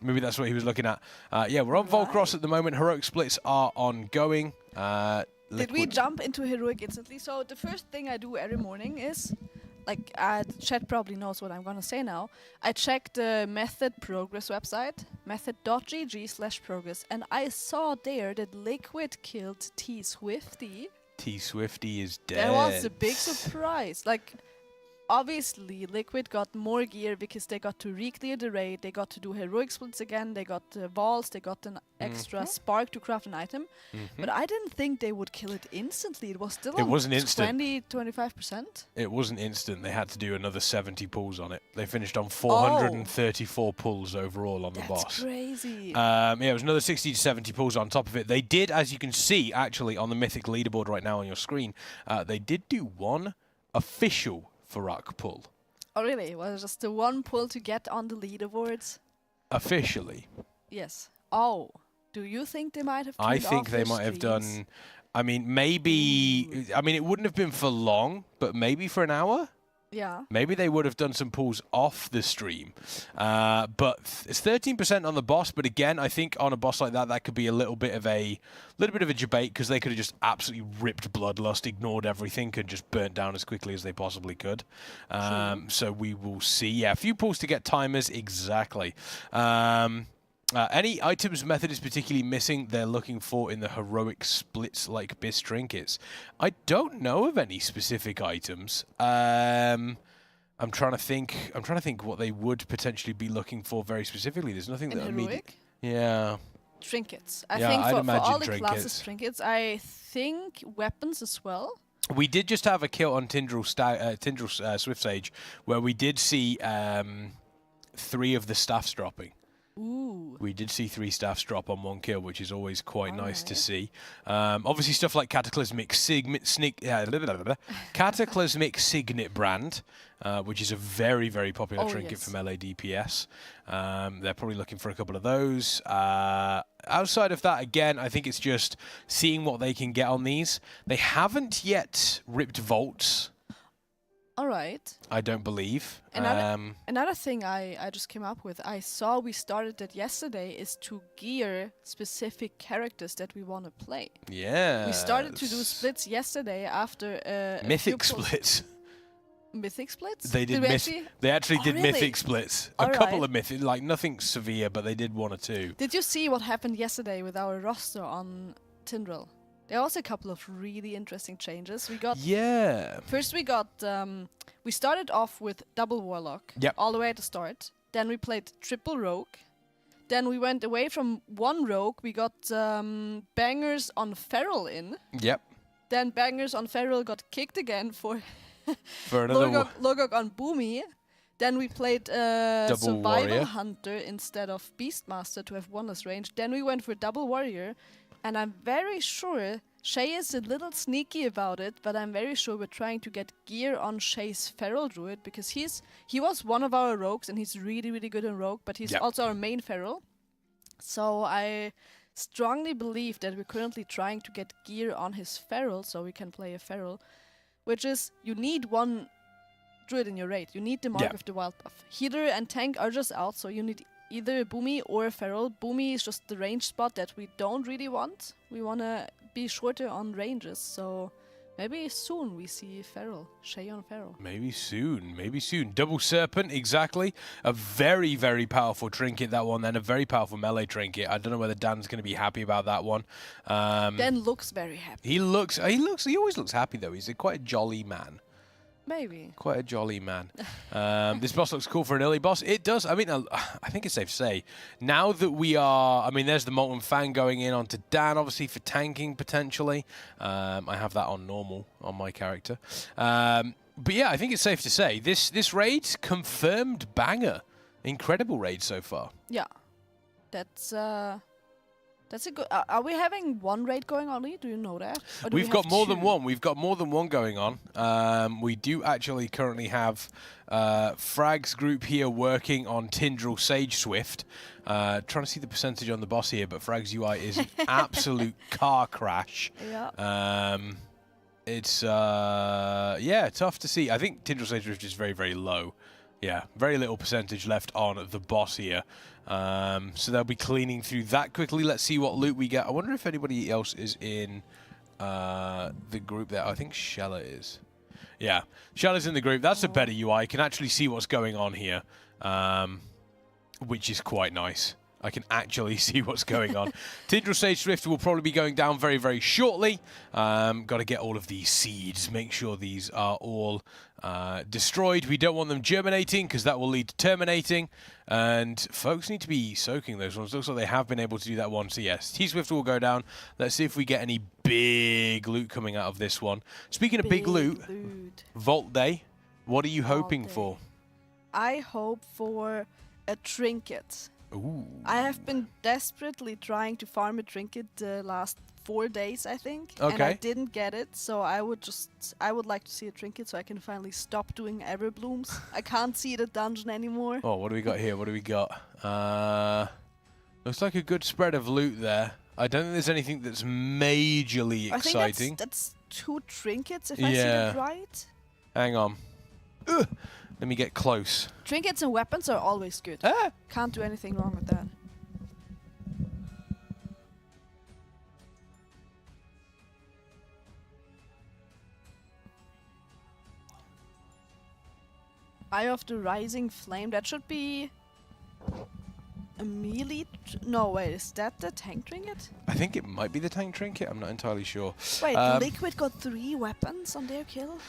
maybe that's what he was looking at. Yeah, we're on Volcross at the moment. Heroic splits are ongoing. Did we jump into Heroic instantly? So the first thing I do every morning is, the chat probably knows what I'm going to say now. I check the Method Progress website, method.gg/progress, and I saw there that Liquid killed T-Swifty. T-Swifty is dead. That was a big surprise. Obviously, Liquid got more gear because they got to re-clear the raid, they got to do heroic splits again, they got balls, they got an extra spark to craft an item. But I didn't think they would kill it instantly. It was still on 20-25%. It wasn't instant. They had to do another 70 pulls on it. They finished on 434 pulls overall on the boss. That's crazy. Yeah, it was another 60 to 70 pulls on top of it. They did, as you can see, actually, on the Mythic leaderboard right now on your screen, they did do one official Fyr'alath pull. Oh, really? Was it just the one pull to get on the leaderboards? Officially. Yes. Oh, do you think they might have turned I think off they might have done... I mean, maybe... I mean, it wouldn't have been for long, but maybe for an hour? Yeah. Maybe they would have done some pulls off the stream. But it's 13% on the boss. But again, I think on a boss like that, that could be a little bit of a debate because they could have just absolutely ripped Bloodlust, ignored everything, and just burnt down as quickly as they possibly could. So we will see. Yeah, a few pulls to get timers, exactly. Any items Method is particularly missing they're looking for in the heroic splits like Bis trinkets? I don't know of any specific items. I'm trying to think what they would potentially be looking for very specifically. There's nothing that heroic? Yeah. Trinkets. I think for all the classes trinkets. I think weapons as well. We did just have a kill on Tindral Swift Sage where we did see 3 of the staffs dropping. Ooh. We did see 3 staffs drop on 1 kill, which is always quite nice to see. Obviously, stuff like Cataclysmic Signet Brand, which is a very, very popular trinket from LA DPS. They're probably looking for a couple of those. Outside of that, again, I think it's just seeing what they can get on these. They haven't yet ripped vaults. All right. I don't believe. Another thing I just came up with, I saw we started that yesterday, is to gear specific characters that we want to play. Yeah. We started to do splits yesterday after Mythic splits. Mythic splits? They did. They actually did really? Mythic splits. A couple of Mythic, like nothing severe, but they did 1 or 2. Did you see what happened yesterday with our roster on Tindral? There was a couple of really interesting changes. We got First we got we started off with double Warlock all the way at the start. Then we played triple Rogue. Then we went away from 1 Rogue. We got bangers on Feral in. Yep. Then bangers on Feral got kicked again for another Logok on Boomy. Then we played Survival Warrior. Hunter instead of Beastmaster to have 1 less range. Then we went for double Warrior. And I'm very sure Shay is a little sneaky about it, but I'm very sure we're trying to get gear on Shay's Feral Druid because he was one of our rogues and he's really, really good in rogue, but he's also our main Feral. So I strongly believe that we're currently trying to get gear on his feral so we can play a feral, which is you need one druid in your raid. You need the Mark of the Wild buff. Healer and tank are just out, so you need either a Boomy or a feral. Boomy is just the range spot that we don't really want. We want to be shorter on ranges, so maybe soon we see feral, Shay on feral. Maybe soon, maybe soon. Double Serpent, exactly. A very, very powerful trinket, that one, then a very powerful melee trinket. I don't know whether Dan's going to be happy about that one. Dan looks very happy. He always looks happy, though. He's quite a jolly man. Maybe. Quite a jolly man. This boss looks cool for an early boss. It does. I mean, I think it's safe to say, now that we are... I mean, there's the Molten Fang going in onto Dan, obviously, for tanking, potentially. I have that on normal on my character. But yeah, I think it's safe to say, this raid, confirmed banger. Incredible raid so far. Yeah. That's a good... Are we having one raid going on? Do you know that? We've got more than one. We've got more than one going on. We do actually currently have Frag's group here working on Tindral Sage Swift. Trying to see the percentage on the boss here, but Frag's UI is an absolute car crash. Yeah. It's, yeah, tough to see. I think Tindral Sage Swift is very, very low. Yeah, very little percentage left on the boss here. So they'll be cleaning through that quickly. Let's see what loot we get. I wonder if anybody else is in the group there. I think Shella is. Yeah, Shella's in the group. That's a better UI. You can actually see what's going on here, which is quite nice. I can actually see what's going on. Tindral Sage Swift will probably be going down very, very shortly. Got to get all of these seeds, make sure these are all destroyed. We don't want them germinating because that will lead to terminating. And folks need to be soaking those ones. Looks like they have been able to do that one. So yes, T-Swift will go down. Let's see if we get any big loot coming out of this one. Speaking of big loot, Vault Day, what are you hoping for? I hope for a trinket. Ooh. I have been desperately trying to farm a trinket the last 4 days, I think. Okay. And I didn't get it, so I would like to see a trinket so I can finally stop doing Everblooms. I can't see the dungeon anymore. Oh, what do we got here? What do we got? Looks like a good spread of loot there. I don't think there's anything that's majorly exciting. I think that's 2 trinkets, if I see that right. Hang on. Ugh. Let me get close. Trinkets and weapons are always good. Can't do anything wrong with that. Eye of the Rising Flame, that should be a melee... No, wait, is that the tank trinket? I think it might be the tank trinket, I'm not entirely sure. Wait, Liquid got 3 weapons on their kill?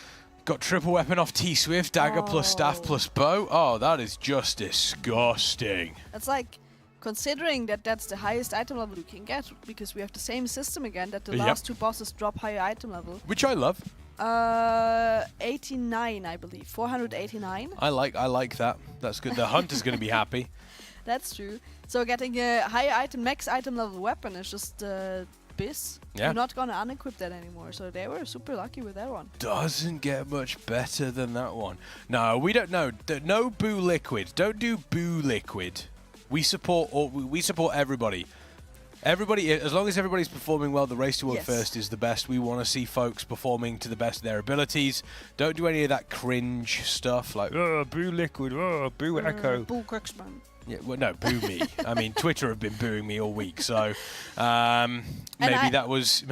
Got triple weapon off T-Swift, dagger plus staff plus bow. Oh, that is just disgusting. That's like, considering that that's the highest item level you can get, because we have the same system again, that the last 2 bosses drop higher item level. Which I love. 89, I believe. 489. I like that. That's good. The hunter's going to be happy. That's true. So getting a higher max item level weapon is just biz. Yeah. You're not gonna unequip that anymore, so they were super lucky with that one. Doesn't get much better than that one. No, we don't know. No Boo Liquid. Don't do Boo Liquid. We support everybody. Everybody, as long as everybody's performing well, the race to world first is the best. We want to see folks performing to the best of their abilities. Don't do any of that cringe stuff like, oh, Boo Liquid, oh, Boo Echo. Boo Crooksman. Yeah, well, no, boo me. I mean, Twitter have been booing me all week, so maybe that was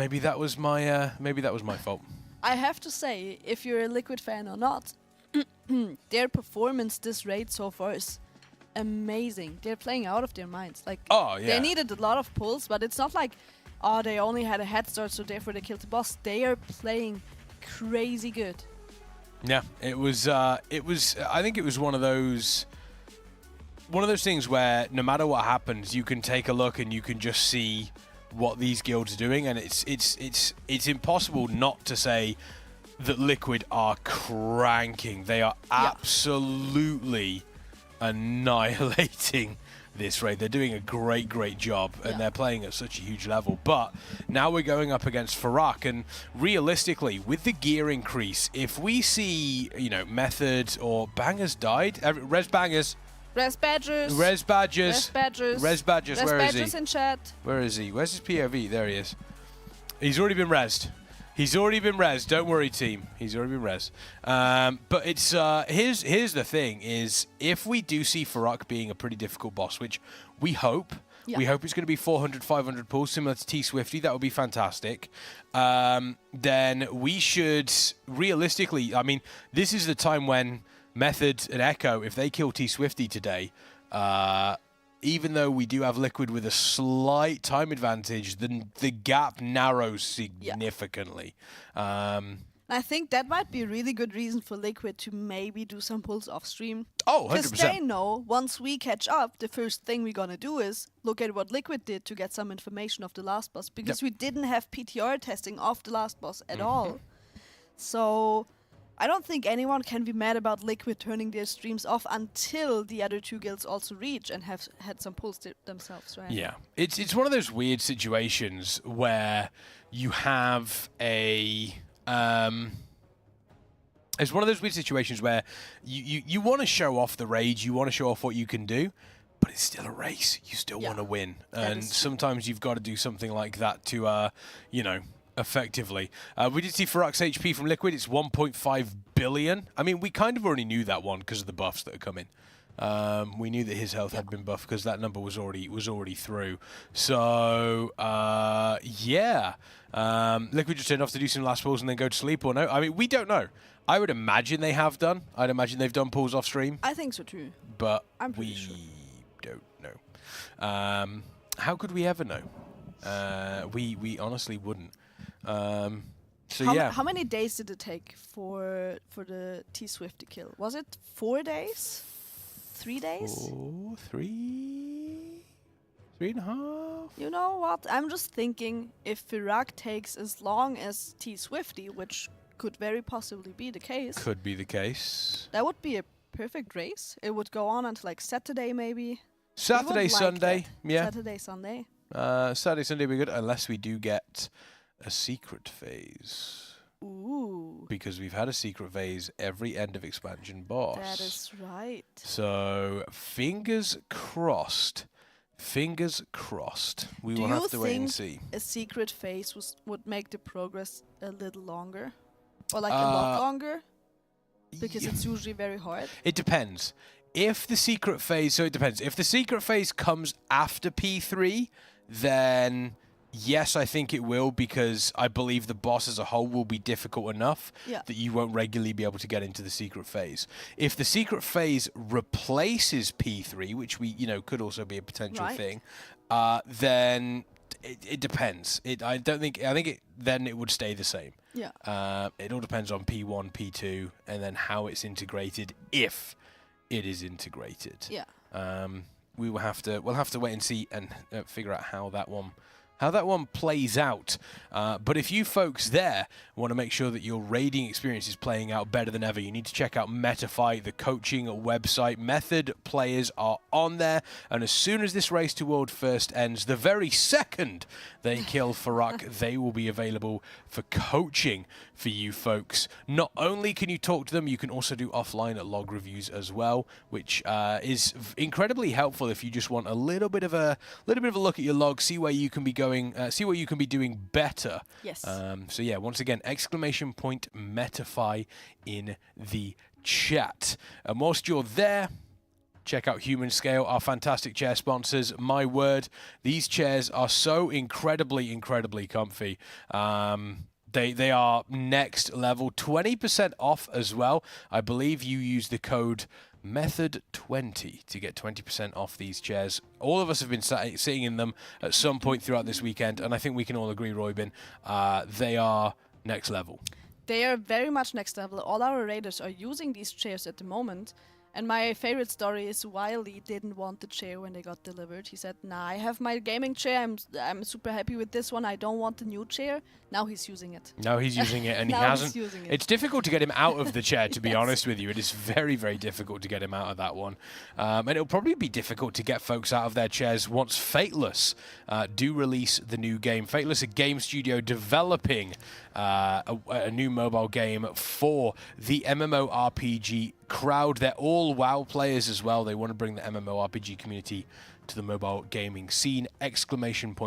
my fault. I have to say, if you're a Liquid fan or not, their performance this raid so far is amazing. They're playing out of their minds. Like, they needed a lot of pulls, but it's not like, oh, they only had a head start, so therefore they killed the boss. They are playing crazy good. Yeah, it was. I think it was one of those things where no matter what happens, you can take a look and you can just see what these guilds are doing, and it's impossible not to say that Liquid are cranking. They are absolutely annihilating this raid. They're doing a great job, and they're playing at such a huge level. But now we're going up against Fyr'alath, and realistically, with the gear increase, if we see, Method or Bangers died, Res Bangers. Res Badgers. Res Badgers. Res Badgers. Res Badgers, Res where is Badgers he? in chat. Where is he? Where's his POV? There he is. He's already been rezzed. He's already been rezzed. Don't worry, team. He's already been rezzed. But it's here's the thing: is if we do see Fyr'alath being a pretty difficult boss, which we hope. Yeah. We hope it's going to be 400, 500 pulls, similar to T-Swifty. That would be fantastic. Then we should, realistically, I mean, this is the time when Method and Echo, if they kill T-Swifty today, even though we do have Liquid with a slight time advantage, the gap narrows significantly. I think that might be a really good reason for Liquid to maybe do some pulls off stream. Oh, 100%. Because they know once we catch up, the first thing we're gonna do is look at what Liquid did to get some information of the last boss, because we didn't have PTR testing of the last boss at all. So I don't think anyone can be mad about Liquid turning their streams off until the other two guilds also reach and have had some pulls themselves, right? Yeah, it's one of those weird situations where you have a it's one of those weird situations where you want to show off the rage, you want to show off what you can do, but it's still a race. You still want to win, and sometimes you've got to do something like that to, you know, effectively. We did see Fyr'alath's HP from Liquid. It's 1.5 billion. I mean, we kind of already knew that one because of the buffs that are coming. We knew that his health had been buffed because that number was already through. So yeah, Liquid just turned off to do some last pulls and then go to sleep, or no? I mean, we don't know. I would imagine they have done. I'd imagine they've done pulls off stream. I think so too. But we don't know. How could we ever know? We honestly wouldn't. So yeah. How many days did it take for the T-Swifty kill? Was it 4 days? 3 days? 3.5? You know what? I'm just thinking if Fyr'alath takes as long as T-Swifty, which could very possibly be the case. Could be the case. That would be a perfect race. It would go on until like Saturday maybe. Saturday, Sunday. Yeah. Saturday, Sunday. Saturday, Sunday would be good, unless we do get a secret phase. Ooh. Because we've had a secret phase every end of expansion boss. That is right. So fingers crossed. Fingers crossed. We will have to wait and see. Do you think a secret phase would make the progress a little longer? Or like a lot longer? Because it's usually very hard. It depends. If the secret phase, so it depends. If the secret phase comes after P3, then yes, I think it will, because I believe the boss as a whole will be difficult enough that you won't regularly be able to get into the secret phase. If the secret phase replaces P3, which we, you know, could also be a potential thing, then it depends. I think then it would stay the same. Yeah. It all depends on P1, P2, and then how it's integrated, if it is integrated. Yeah. We'll have to wait and see and figure out how that one plays out. But if you folks there want to make sure that your raiding experience is playing out better than ever, you need to check out Metafy, the coaching website. Method players are on there, and as soon as this Race to World First ends, the very second they kill Fyr'alath, they will be available for coaching for you folks. Not only can you talk to them, you can also do offline log reviews as well, which is incredibly helpful if you just want a little bit of a look at your log, see where you can be going, see what you can be doing better. Yes. So yeah, once again, exclamation point Metafy in the chat. And whilst you're there, check out Humanscale, our fantastic chair sponsors. My word, these chairs are so incredibly, incredibly comfy. They are next level. 20% off as well. I believe you use the code Method20 to get 20% off these chairs. All of us have been sitting in them at some point throughout this weekend, and I think we can all agree, Roybin, they are next level. They are very much next level. All our raiders are using these chairs at the moment. And my favorite story is Wiley didn't want the chair when they got delivered. He said, nah, I have my gaming chair. I'm super happy with this one. I don't want the new chair. Now he's using it. No, he's using it, and he hasn't. It's difficult to get him out of the chair, to be honest with you. It is very, very difficult to get him out of that one. And it'll probably be difficult to get folks out of their chairs once Fateless do release the new game. Fateless, a game studio developing a new mobile game for the MMORPG crowd. They're all WoW players as well. They want to bring the MMORPG community to the mobile gaming scene. !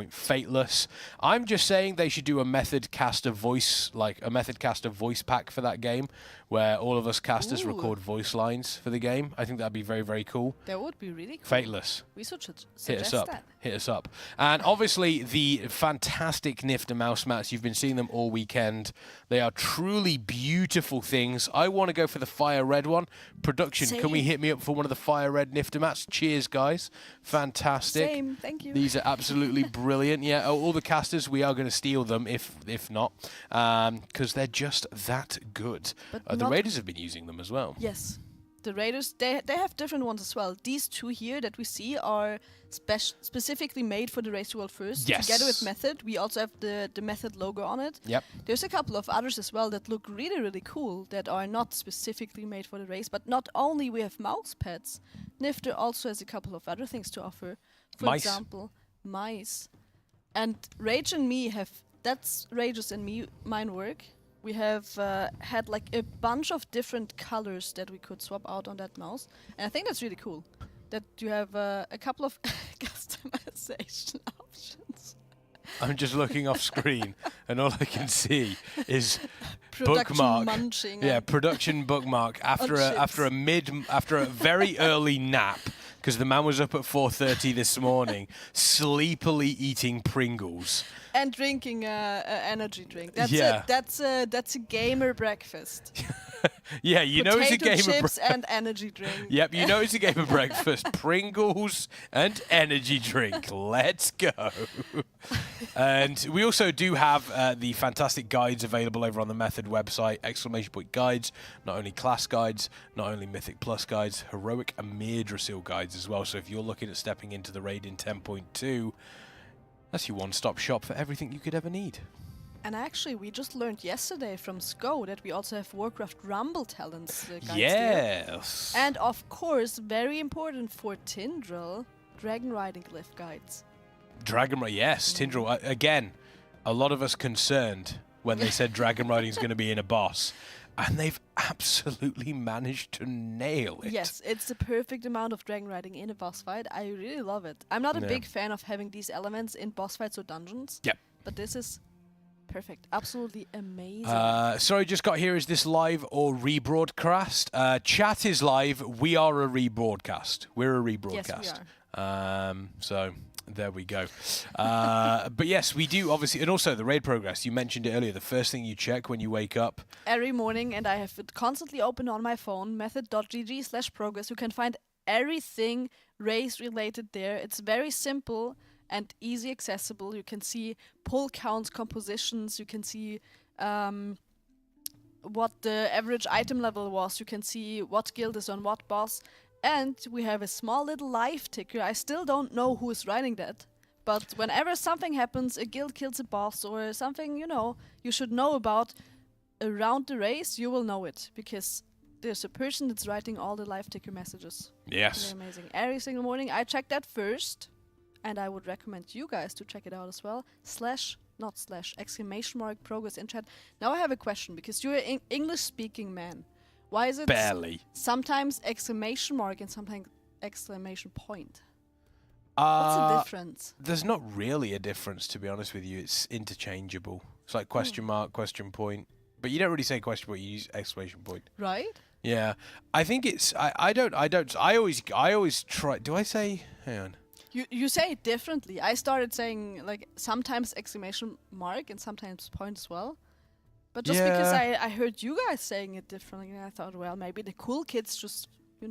Fateless. I'm just saying they should do a method caster voice pack for that game, where all of us casters record voice lines for the game. I think that'd be very, very cool. That would be really cool. Fateless. We should suggest Hit us up. that. Hit us up. And obviously the fantastic Nyfter mouse mats. You've been seeing them all weekend. They are truly beautiful things. I want to go for the fire red one. Production, can we hit me up for one of the fire red Nyfter mats? Cheers, guys. Fantastic. Same, thank you. These are absolutely brilliant. Yeah, all the casters, we are going to steal them if not, because they're just that good. The Raiders have been using them as well. Yes. The Raiders, they have different ones as well. These two here that we see are specifically made for the Race to World First. Yes. Together with Method, we also have the Method logo on it. Yep. There's a couple of others as well that look really, really cool that are not specifically made for the race. But not only we have mouse pads, Nyfter also has a couple of other things to offer. For example, mice. And Rage and me have, that's Rage's and me, mine work. We have had like a bunch of different colors that we could swap out on that mouse. And I think that's really cool. That you have a couple of customization options. I'm just looking off screen, and all I can see is production bookmark. Munching. Yeah, production bookmark after a very early nap, because the man was up at 4:30 this morning, sleepily eating Pringles. And drinking an energy drink. That's a gamer breakfast. Yeah, you know it's a gamer chips and energy drink. Yep, you know it's a gamer breakfast. Pringles and energy drink. Let's go. And we also do have the fantastic guides available over on the Method website. ! Guides. Not only class guides, not only Mythic Plus guides, heroic Amirdrassil guides as well. So if you're looking at stepping into the raid in 10.2, that's your one-stop shop for everything you could ever need. And actually, we just learned yesterday from SCO that we also have Warcraft Rumble talents guides. Yes. There. And of course, very important for Tindral, dragon riding glyph guides. Yes, Tindral. Again, a lot of us concerned when they said dragon riding is going to be in a boss. And they've absolutely managed to nail it. Yes, it's the perfect amount of dragon riding in a boss fight. I really love it. I'm not a big fan of having these elements in boss fights or dungeons. Yep. But this is perfect. Absolutely amazing. Sorry, just got here. Is this live or rebroadcast? Chat is live. We are a rebroadcast. We're a rebroadcast. Yes, we are. So there we go. But yes, we do, obviously. And also the raid progress. You mentioned it earlier. The first thing you check when you wake up. Every morning, and I have it constantly open on my phone, method.gg/progress. You can find everything race related there. It's very simple and easy accessible. You can see pull counts, compositions. You can see what the average item level was. You can see what guild is on what boss. And we have a small little life ticker. I still don't know who is running that. But whenever something happens, a guild kills a boss or something, you should know about around the race, you will know it. Because there's a person that's writing all the life ticker messages. Yes. They're amazing. Every single morning, I check that first. And I would recommend you guys to check it out as well. / progress in chat. Now I have a question, because you're an English-speaking man. Why is it sometimes ! And sometimes ! What's the difference? There's not really a difference, to be honest with you. It's interchangeable. It's like question mark, question point. But you don't really say question point, you use exclamation point. Right? Yeah. I think it's I always try. Do I say, hang on. You say it differently. I started saying like sometimes ! And sometimes point as well. But just because I heard you guys saying it differently, I thought, well, maybe the cool kids just, I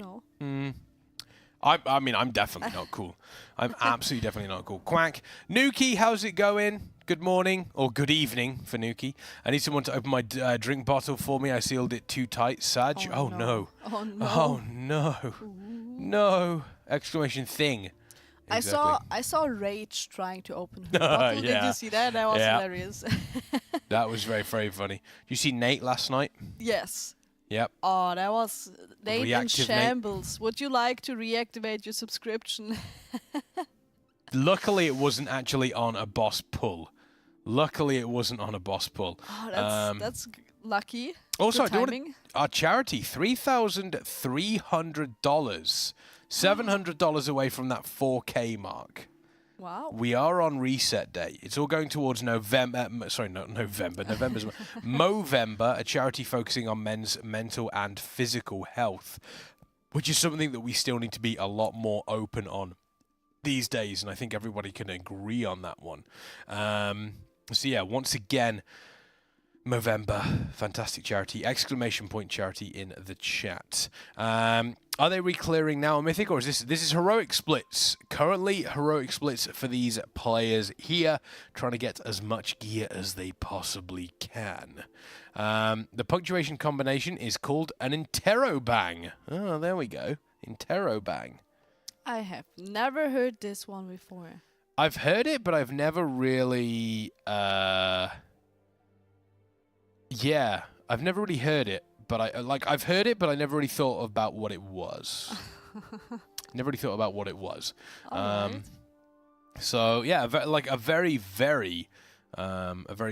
mean, I'm definitely not cool. I'm absolutely definitely not cool. Quack. Nuki, how's it going? Good morning, or good evening for Nuki. I need someone to open my drink bottle for me. I sealed it too tight. Sag. Oh, no. Oh, no. Oh, no. No. Exclamation thing. Exactly. I saw Rage trying to open her bottle. Did you see that? That was hilarious. That was very, very funny. Did you see Nate last night? Yes. Yep. Oh, that was Nate in shambles. Would you like to reactivate your subscription? Luckily, it wasn't actually on a boss pull. Luckily, it wasn't on a boss pull. Oh, that's lucky. Also, Good I do timing. want our charity, $3,300. $700 away from that 4K mark. Wow. We are on reset day. It's all going towards November. Sorry, not November. November's Movember, a charity focusing on men's mental and physical health, which is something that we still need to be a lot more open on these days, and I think everybody can agree on that one. So yeah, once again, Movember, fantastic charity! Exclamation point charity in the chat. Are they re-clearing now on Mythic, or is this is heroic splits? Currently, heroic splits for these players here, trying to get as much gear as they possibly can. The punctuation combination is called an interrobang. Oh, there we go, interrobang. I have never heard this one before. I've heard it, but I've never really. Yeah, I've never really heard it, but I've heard it, but I never really thought about what it was. Never really thought about what it was. Right. So yeah, a very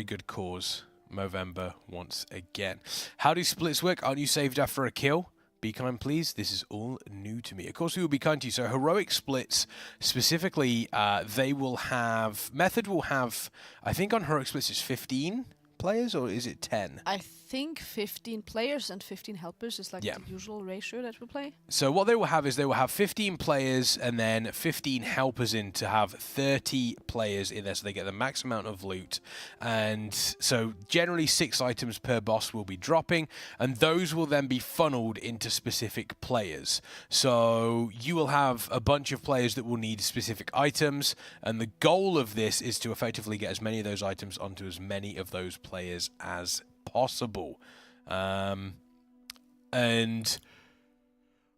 good cause. Movember once again. How do splits work? Aren't you saved after a kill? Be kind, please. This is all new to me. Of course, we will be kind to you. So heroic splits, specifically, they will have... Method will have... I think on heroic splits it's 15 players, or is it 10? I think 15 players and 15 helpers is like the usual ratio that we play. So what they will have is they will have 15 players and then 15 helpers in to have 30 players in there, so they get the max amount of loot. And so generally 6 items per boss will be dropping, and those will then be funneled into specific players. So you will have a bunch of players that will need specific items, and the goal of this is to effectively get as many of those items onto as many of those players as possible. And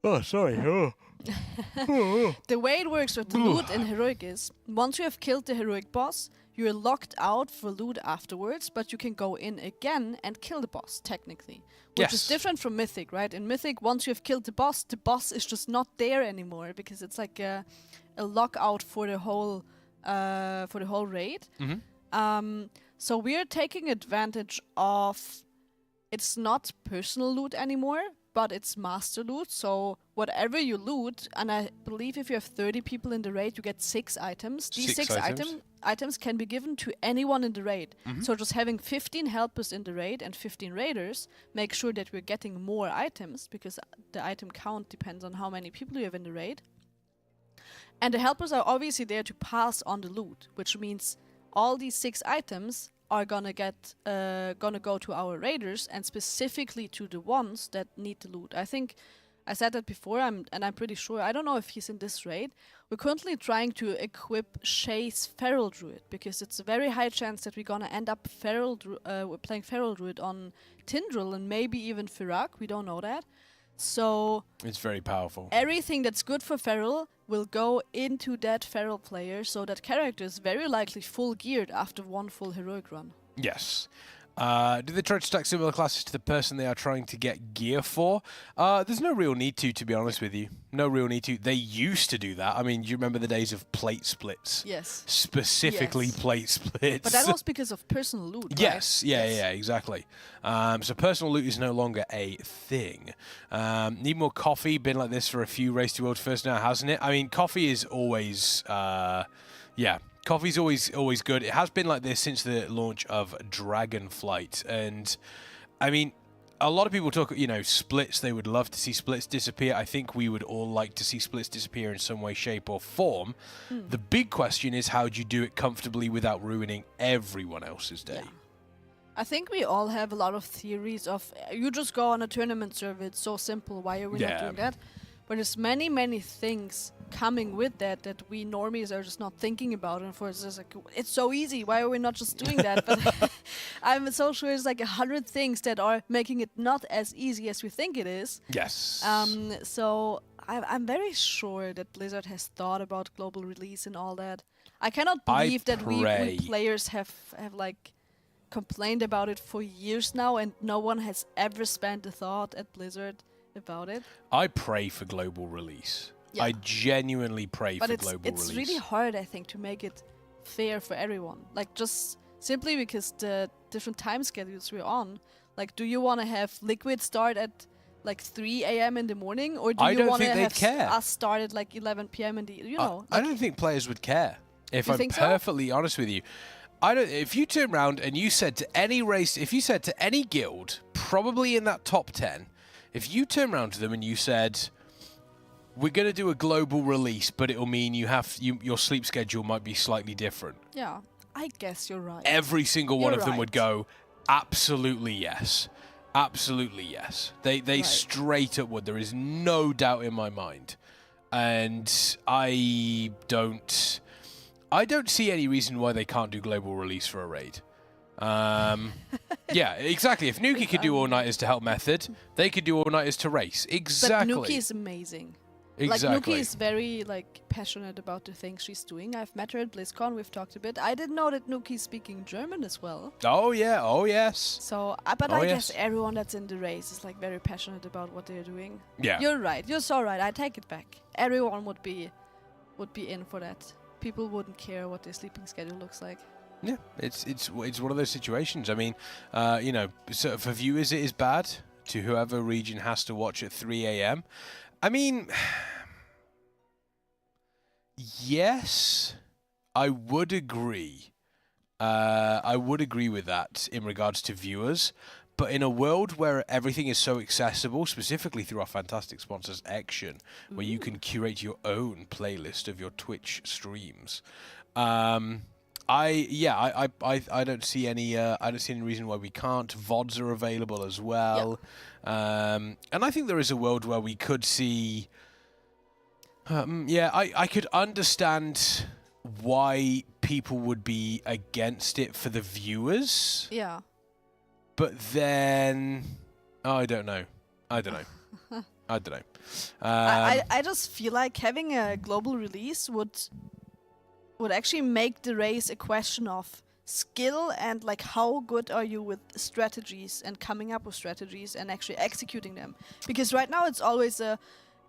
The way it works with the loot in heroic is once you have killed the heroic boss, you're locked out for loot afterwards, but you can go in again and kill the boss technically, which is different from Mythic, right? In Mythic, once you have killed the boss is just not there anymore because it's like a lockout for the whole raid. So we're taking advantage of, it's not personal loot anymore, but it's master loot. So whatever you loot, and I believe if you have 30 people in the raid, you get 6 items. These 6 items can be given to anyone in the raid. So just having 15 helpers in the raid and 15 raiders make sure that we're getting more items, because the item count depends on how many people you have in the raid. And the helpers are obviously there to pass on the loot, which means all these 6 items are gonna go to our raiders, and specifically to the ones that need the loot. I think I said that before, and I'm pretty sure, I don't know if he's in this raid. We're currently trying to equip Shay's Feral Druid, because it's a very high chance that we're gonna end up we're playing Feral Druid on Tindral and maybe even Fyr'alath. We don't know that. So it's very powerful. Everything that's good for Feral will go into that Feral player, so that character is very likely full geared after one full heroic run. Yes. Do they try to stack similar classes to the person they are trying to get gear for? There's no real need to be honest with you. No real need to. They used to do that. I mean, do you remember the days of plate splits? Yes. Specifically plate splits. But that was because of personal loot, right? Yes. Yeah, exactly. So personal loot is no longer a thing. Need more coffee. Been like this for a few Race to World first now, hasn't it? I mean, coffee is always... Coffee's always good. It has been like this since the launch of Dragonflight. And, I mean, a lot of people talk, splits. They would love to see splits disappear. I think we would all like to see splits disappear in some way, shape, or form. The big question is, how do you do it comfortably without ruining everyone else's day? Yeah. I think we all have a lot of theories of, you just go on a tournament server, it's so simple, why are we not doing that? But there's many, many things coming with that we normies are just not thinking about. And for us, it's like, it's so easy. Why are we not just doing that? But I'm so sure there's like 100 things that are making it not as easy as we think it is. Yes. So I'm very sure that Blizzard has thought about global release and all that. I cannot believe that we players have like complained about it for years now, and no one has ever spent a thought at Blizzard about it. I pray for global release. Yeah. I genuinely pray for global release. It's really hard, I think, to make it fair for everyone. Like, just simply because the different time schedules we're on. Like, do you want to have Liquid start at like 3 a.m. in the morning, or do you want to have us start at like 11 p.m. in the, you know? I don't think players would care. If I'm perfectly honest with you, I don't. If you turn around and you said to any race, if you said to any guild, probably in that top 10, if you turn around to them and you said, we're going to do a global release, but it'll mean your sleep schedule might be slightly different. Yeah, I guess you're right. Every single one of them would go, absolutely yes. Absolutely yes. They straight up would. There is no doubt in my mind. And I don't see any reason why they can't do global release for a raid. Yeah, exactly. If Nuki could do all-nighters to help Method, they could do all-nighters to race. Exactly. But Nuki is amazing. Exactly. Like, Nuki is very, like, passionate about the things she's doing. I've met her at BlizzCon. We've talked a bit. I didn't know that Nuki's speaking German as well. Oh, yeah. Oh, yes. So, but I guess everyone that's in the race is, like, very passionate about what they're doing. Yeah. You're right. You're so right. I take it back. Everyone would be in for that. People wouldn't care what their sleeping schedule looks like. Yeah, it's one of those situations. I mean, you know, so for viewers it is bad. To whoever region has to watch at 3 a.m. I mean, yes, I would agree. I would agree with that in regards to viewers. But in a world where everything is so accessible, specifically through our fantastic sponsors, Ection, where you can curate your own playlist of your Twitch streams, I don't see any reason why we can't. VODs are available as well, and I think there is a world where we could see. I could understand why people would be against it for the viewers. Yeah. But then, I don't know. I don't know. I just feel like having a global release would actually make the race a question of skill and like how good are you with strategies and coming up with strategies and actually executing them. Because right now it's always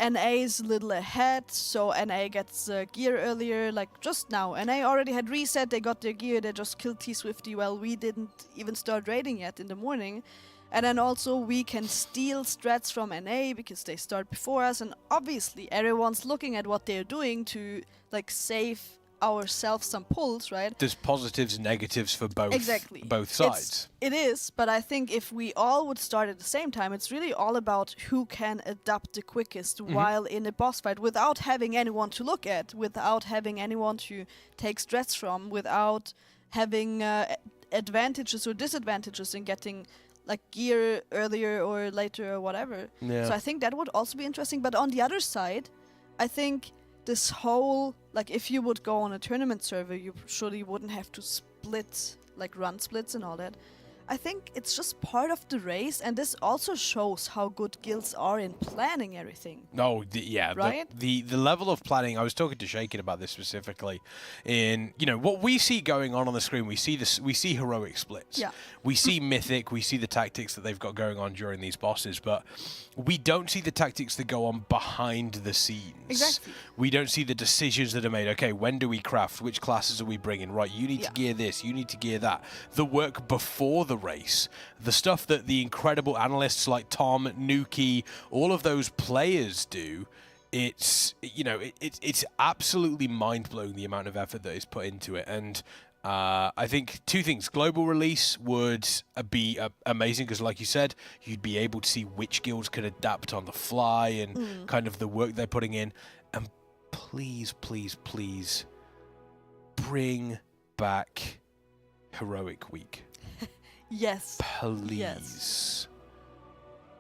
NA's a little ahead, so NA gets gear earlier. Like just now, NA already had reset, they got their gear, they just killed T-Swifty while we didn't even start raiding yet in the morning. And then also we can steal strats from NA because they start before us, and obviously everyone's looking at what they're doing to like save ourselves some pulls, right? There's positives and negatives for both. Exactly. Both sides. It is, but I think if we all would start at the same time, it's really all about who can adapt the quickest while in a boss fight without having anyone to look at, without having anyone to take strats from, without having advantages or disadvantages in getting like gear earlier or later or whatever. Yeah. So I think that would also be interesting. But on the other side, I think this whole, like, if you would go on a tournament server, you surely wouldn't have to split, like run splits and all that. I think it's just part of the race, and this also shows how good guilds are in planning everything. No, yeah, right? The level of planning. I was talking to Shaken about this specifically. In what we see going on the screen, we see heroic splits. Yeah. We see mythic. We see the tactics that they've got going on during these bosses, but we don't see the tactics that go on behind the scenes. Exactly. We don't see the decisions that are made. Okay, when do we craft? Which classes are we bringing? Right, you need to gear this. You need to gear that. The work before the race, the stuff that the incredible analysts like Tom, Nuki, all of those players do, it's it's absolutely mind-blowing the amount of effort that is put into it. And I think two things. Global release would be amazing because, like you said, you'd be able to see which guilds could adapt on the fly and kind of the work they're putting in. And please, please, please bring back Heroic Week. Yes. Please. Yes.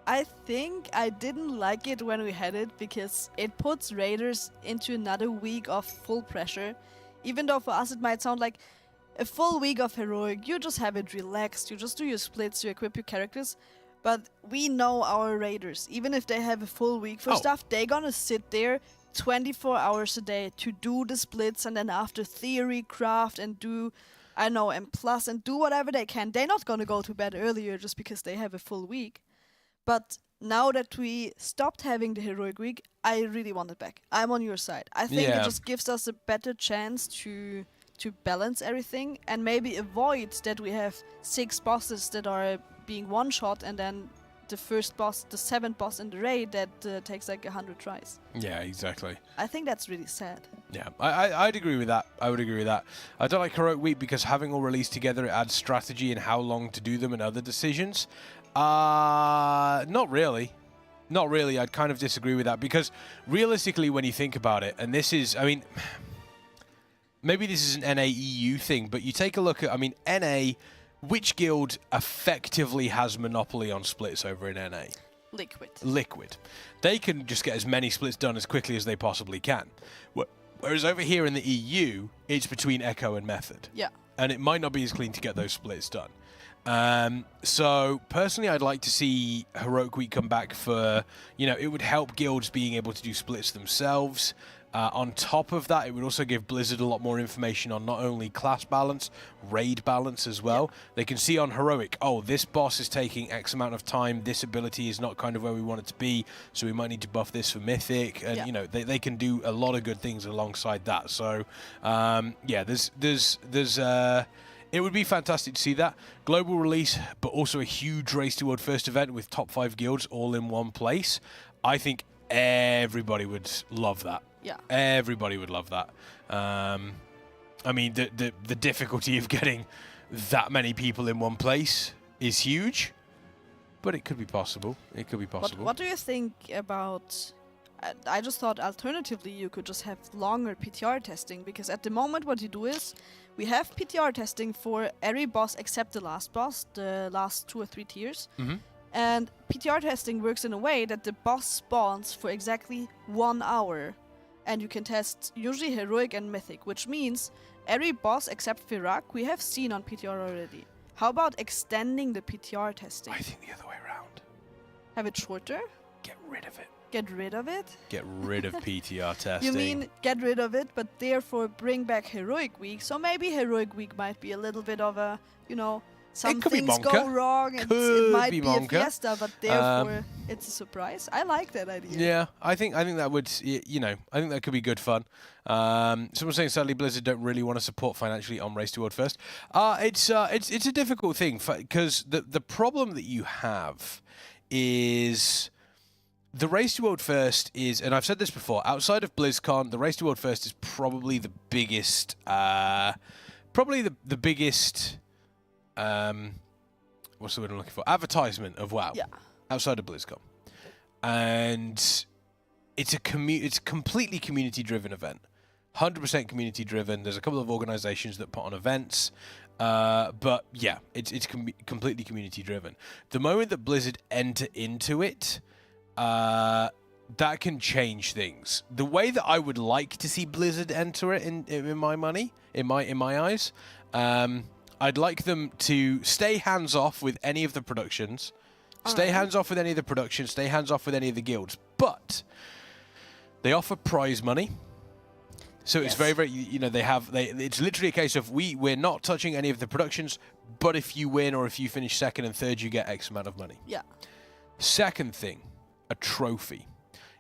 I think I didn't like it when we had it because it puts raiders into another week of full pressure. Even though for us it might sound like a full week of heroic, you just have it relaxed, you just do your splits, you equip your characters. But we know our raiders, even if they have a full week for stuff, they're gonna sit there 24 hours a day to do the splits and then after theory craft and do M plus and do whatever they can. They're not gonna go to bed earlier just because they have a full week. But now that we stopped having the heroic week, I really want it back. I'm on your side. I think it just gives us a better chance to to balance everything and maybe avoid that we have 6 bosses that are being one shot and then the first boss, the 7th boss in the raid that takes like 100 tries. Yeah, exactly. I think that's really sad. Yeah, I'd agree with that. I would agree with that. I don't like Heroic Week because having all released together, it adds strategy and how long to do them and other decisions. Not really. Not really. I'd kind of disagree with that because realistically, when you think about it, and this is, I mean, maybe this is an NA EU thing, but you take a look at, I mean, NA, which guild effectively has monopoly on splits over in NA? Liquid. They can just get as many splits done as quickly as they possibly can. Whereas over here in the EU, it's between Echo and Method. Yeah. And it might not be as clean to get those splits done. So personally, I'd like to see Heroic Week come back for, you know, it would help guilds being able to do splits themselves. On top of that, it would also give Blizzard a lot more information on not only class balance, raid balance as well. Yeah. They can see on Heroic, oh, this boss is taking X amount of time, this ability is not kind of where we want it to be, so we might need to buff this for Mythic, and, you know, they can do a lot of good things alongside that. So, yeah, it would be fantastic to see that. Global release, but also a huge Race to World First event with top 5 guilds all in one place. I think everybody would love that. Yeah. Everybody would love that. I mean, the difficulty of getting that many people in one place is huge, but it could be possible. It could be possible. What do you think about... I just thought alternatively you could just have longer PTR testing, because at the moment what you do is we have PTR testing for every boss except the last boss, the last 2 or 3 tiers. Mm-hmm. And PTR testing works in a way that the boss spawns for exactly 1 hour. And you can test usually Heroic and Mythic, which means every boss except Fyr'alath we have seen on PTR already. How about extending the PTR testing? I think the other way around. Have it shorter? Get rid of it. Get rid of it? Get rid of PTR testing. You mean get rid of it, but therefore bring back Heroic Week. So maybe Heroic Week might be a little bit of a, you know, some things go wrong and it might be a fiesta, but therefore it's a surprise. I like that idea. Yeah, I think that would, you know, I think that could be good fun. Someone's saying sadly Blizzard don't really want to support financially on Race to World First. It's a difficult thing because the problem that you have is the Race to World First is, and I've said this before, outside of BlizzCon, the Race to World First is probably the biggest, the biggest. What's the word I'm looking for? Advertisement of WoW. Yeah. Outside of BlizzCon, and it's a completely community-driven event, 100% community-driven. There's a couple of organizations that put on events, but yeah, it's completely community-driven. The moment that Blizzard enter into it, that can change things. The way that I would like to see Blizzard enter it in my eyes. I'd like them to stay hands-off with any of the productions. Stay hands-off with any of the productions. Stay hands-off with any of the guilds. But they offer prize money. So it's very, very, you know, it's literally a case of we're not touching any of the productions, but if you win or if you finish second and third, you get X amount of money. Yeah. Second thing, a trophy.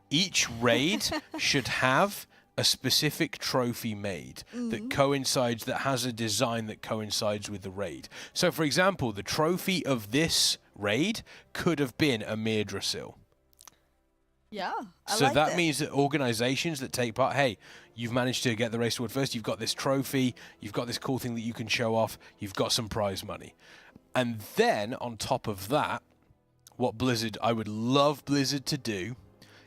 Each raid should have a specific trophy made that has a design that coincides with the raid. So, for example, the trophy of this raid could have been Amirdrassil. Yeah, so that means that organizations that take part, hey, you've managed to get the Race to World First, you've got this trophy, you've got this cool thing that you can show off, you've got some prize money. And then, on top of that, what I would love Blizzard to do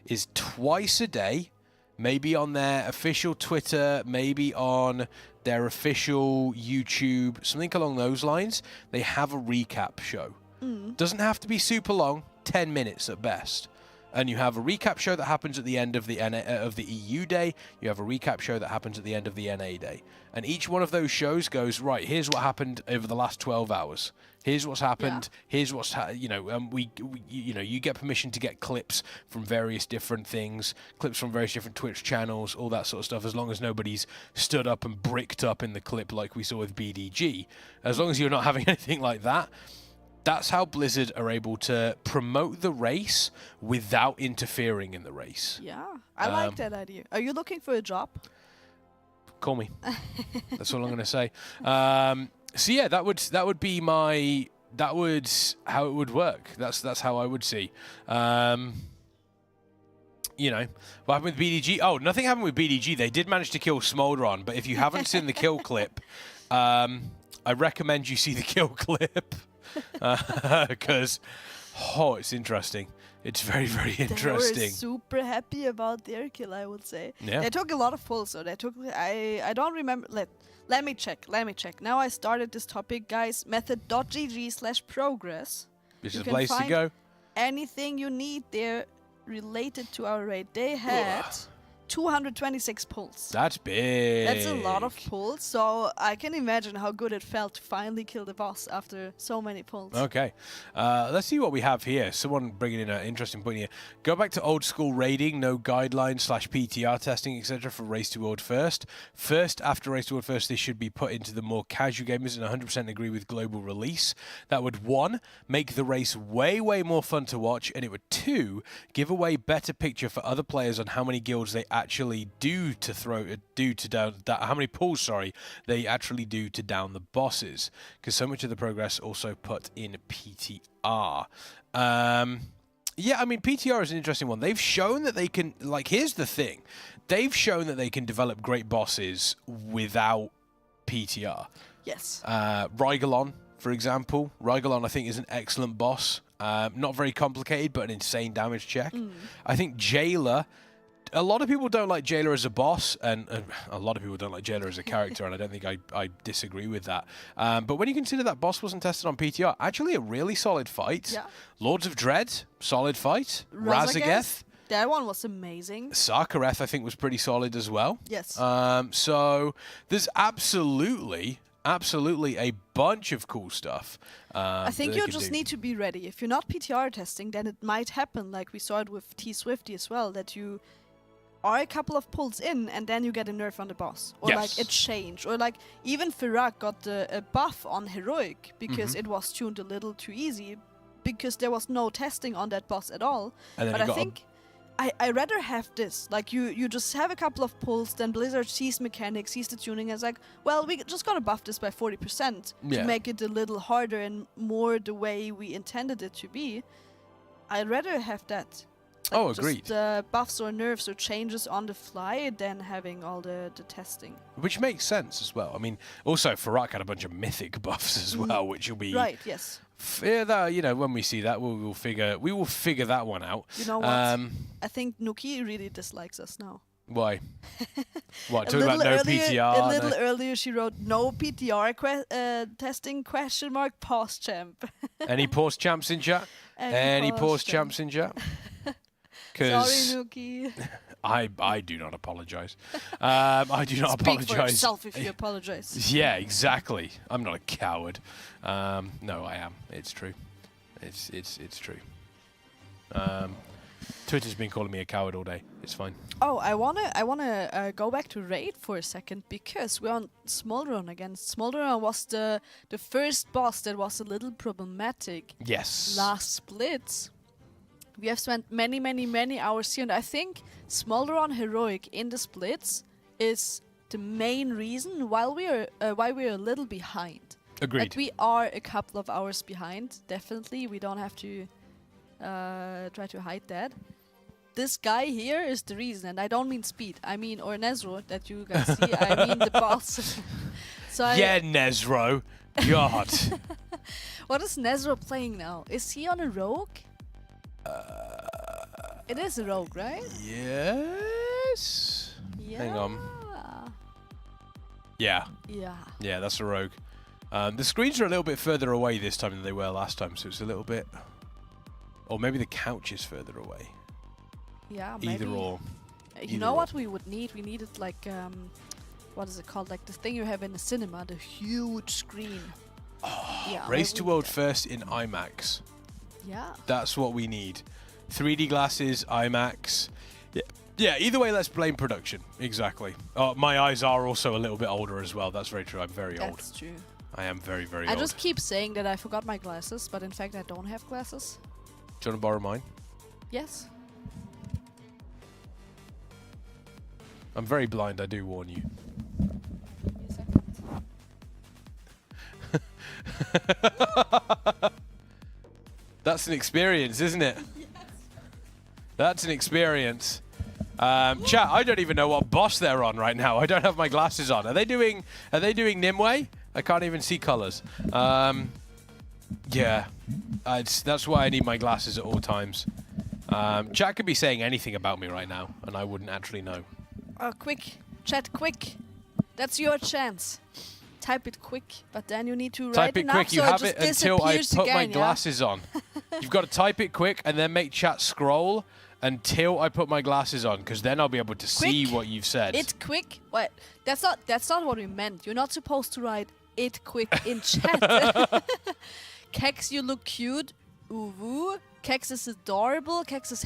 is twice a day, maybe on their official Twitter, maybe on their official YouTube, something along those lines, they have a recap show. Doesn't have to be super long, 10 minutes at best. And you have a recap show that happens at the end of the EU day. You have a recap show that happens at the end of the NA day. And each one of those shows goes, right, here's what happened over the last 12 hours. Here's what's happened. Yeah. Here's what's, you get permission to get clips from various different things, clips from various different Twitch channels, all that sort of stuff, as long as nobody's stood up and bricked up in the clip like we saw with BDG. As long as you're not having anything like that, that's how Blizzard are able to promote the race without interfering in the race. Yeah, I like that idea. Are you looking for a job? Call me. That's all I'm going to say. So yeah, that would be my. That would how it would work. That's how I would see. You know, what happened with BDG? Oh, nothing happened with BDG. They did manage to kill Smolderon, but if you haven't seen the kill clip, I recommend you see the kill clip because it's interesting. It's very, very interesting. They were super happy about their kill, I would say. Yeah. They took a lot of pulls, so they took. I don't remember. Let me check. Now I started this topic, guys. Method.gg/progress. This is the place to go. Anything you need there related to our raid. They had 226 pulls. That's big. That's a lot of pulls, so I can imagine how good it felt to finally kill the boss after so many pulls. Okay, let's see what we have here. Someone bringing in an interesting point here. Go back to old school raiding, no guidelines / PTR testing, etc. for Race to World First. After Race to World First, they should be put into the more casual gamers, and 100% agree with global release. That would 1, make the race way, way more fun to watch, and it would 2, give away better picture for other players on how many guilds they actually do to down how many pulls they actually do to down the bosses, because so much of the progress also put in PTR. Yeah, I mean, PTR is an interesting one. They've shown that they can, like, here's the thing, they've shown that they can develop great bosses without PTR. Yes. Rygalon, for example. Rygalon, I think, is an excellent boss. Not very complicated, but an insane damage check. I think Jailer, a lot of people don't like Jailer as a boss, and a lot of people don't like Jailer as a character, and I don't think I disagree with that. But when you consider that boss wasn't tested on PTR, actually a really solid fight. Yeah. Lords of Dread, solid fight. Razageth. That one was amazing. Sarkareth, I think, was pretty solid as well. Yes. So there's absolutely a bunch of cool stuff. I think you just need to be ready. If you're not PTR testing, then it might happen, like we saw it with T-Swifty as well, that you are a couple of pulls in and then you get a nerf on the boss. Or like a change. Or like even Fyr'alath got a buff on Heroic because it was tuned a little too easy because there was no testing on that boss at all. But I think I rather have this. Like you just have a couple of pulls, then Blizzard sees mechanics, sees the tuning, and is like, well, we just gotta buff this by 40% to make it a little harder and more the way we intended it to be. I'd rather have that. Like agreed. Just buffs or nerfs or changes on the fly than having all the testing. Which makes sense as well. I mean, also Fyr'alath had a bunch of mythic buffs as well, which will be right. Yes. That, you know, when we see that, we will figure that one out. You know what? I think Nuki really dislikes us now. Why? What? Talking about no PTR? A little earlier, she wrote no PTR testing ? Pause champ. Any pause champs in chat? Any pause champs in chat? Sorry, Nuki. I do not apologize. I do not apologize. Speak for yourself if you apologize. Yeah, exactly. I'm not a coward. No, I am. It's true. It's true. Twitter's been calling me a coward all day. It's fine. Oh, I wanna go back to Raid for a second because we're on Smolderon again. Smolderon was the first boss that was a little problematic. Yes. Last split. We have spent many hours here, and I think Smolderon Heroic in the splits is the main reason why we're a little behind. Agreed. Like we are a couple of hours behind, definitely. We don't have to try to hide that. This guy here is the reason, and I don't mean speed. I mean, or Nezro that you guys see. I mean the boss. Nezro. God. What is Nezro playing now? Is he on a rogue? It is a rogue, right? Yes. Yeah. Hang on. Yeah. Yeah. Yeah, that's a rogue. The screens are a little bit further away this time than they were last time, so it's a little bit... Or maybe the couch is further away. Yeah, maybe. Either or. You know what we would need? We needed like... what is it called? Like the thing you have in the cinema, the huge screen. Oh, yeah, Race to World First in IMAX. Yeah. That's what we need. 3D glasses, IMAX. Yeah, either way, let's blame production. Exactly. My eyes are also a little bit older as well. That's very true. I'm very old. That's true. I am very, very old. I just keep saying that I forgot my glasses, but in fact I don't have glasses. Do you want to borrow mine? Yes. I'm very blind, I do warn you. That's an experience, isn't it? Yes. That's an experience. Chat, I don't even know what boss they're on right now. I don't have my glasses on. Are they doing Nimue? I can't even see colors. Yeah, that's why I need my glasses at all times. Chat could be saying anything about me right now, and I wouldn't actually know. Oh, quick. Chat, quick. That's your chance. Type it quick, but then you need to type write it quick. So you have it until I put again, my glasses on. You've got to type it quick and then make chat scroll until I put my glasses on, because then I'll be able to see what you've said. It's quick. What? That's not what we meant. You're not supposed to write it quick in chat. Kex, you look cute. Ooh, Kex is adorable. Kex is.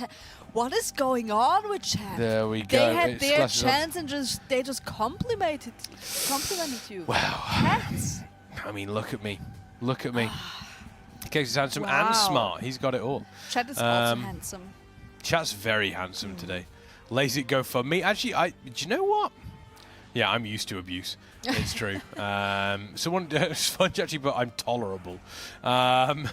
What is going on with chat? There we go. They had their chance and they just complimented you. Wow. Cats. I mean, look at me. Look at me. Kex is handsome and smart. He's got it all. Chat is also handsome. Chat's very handsome today. Lazy go for me. Actually, do you know what? Yeah, I'm used to abuse. It's true. Someone actually, but I'm tolerable. I'm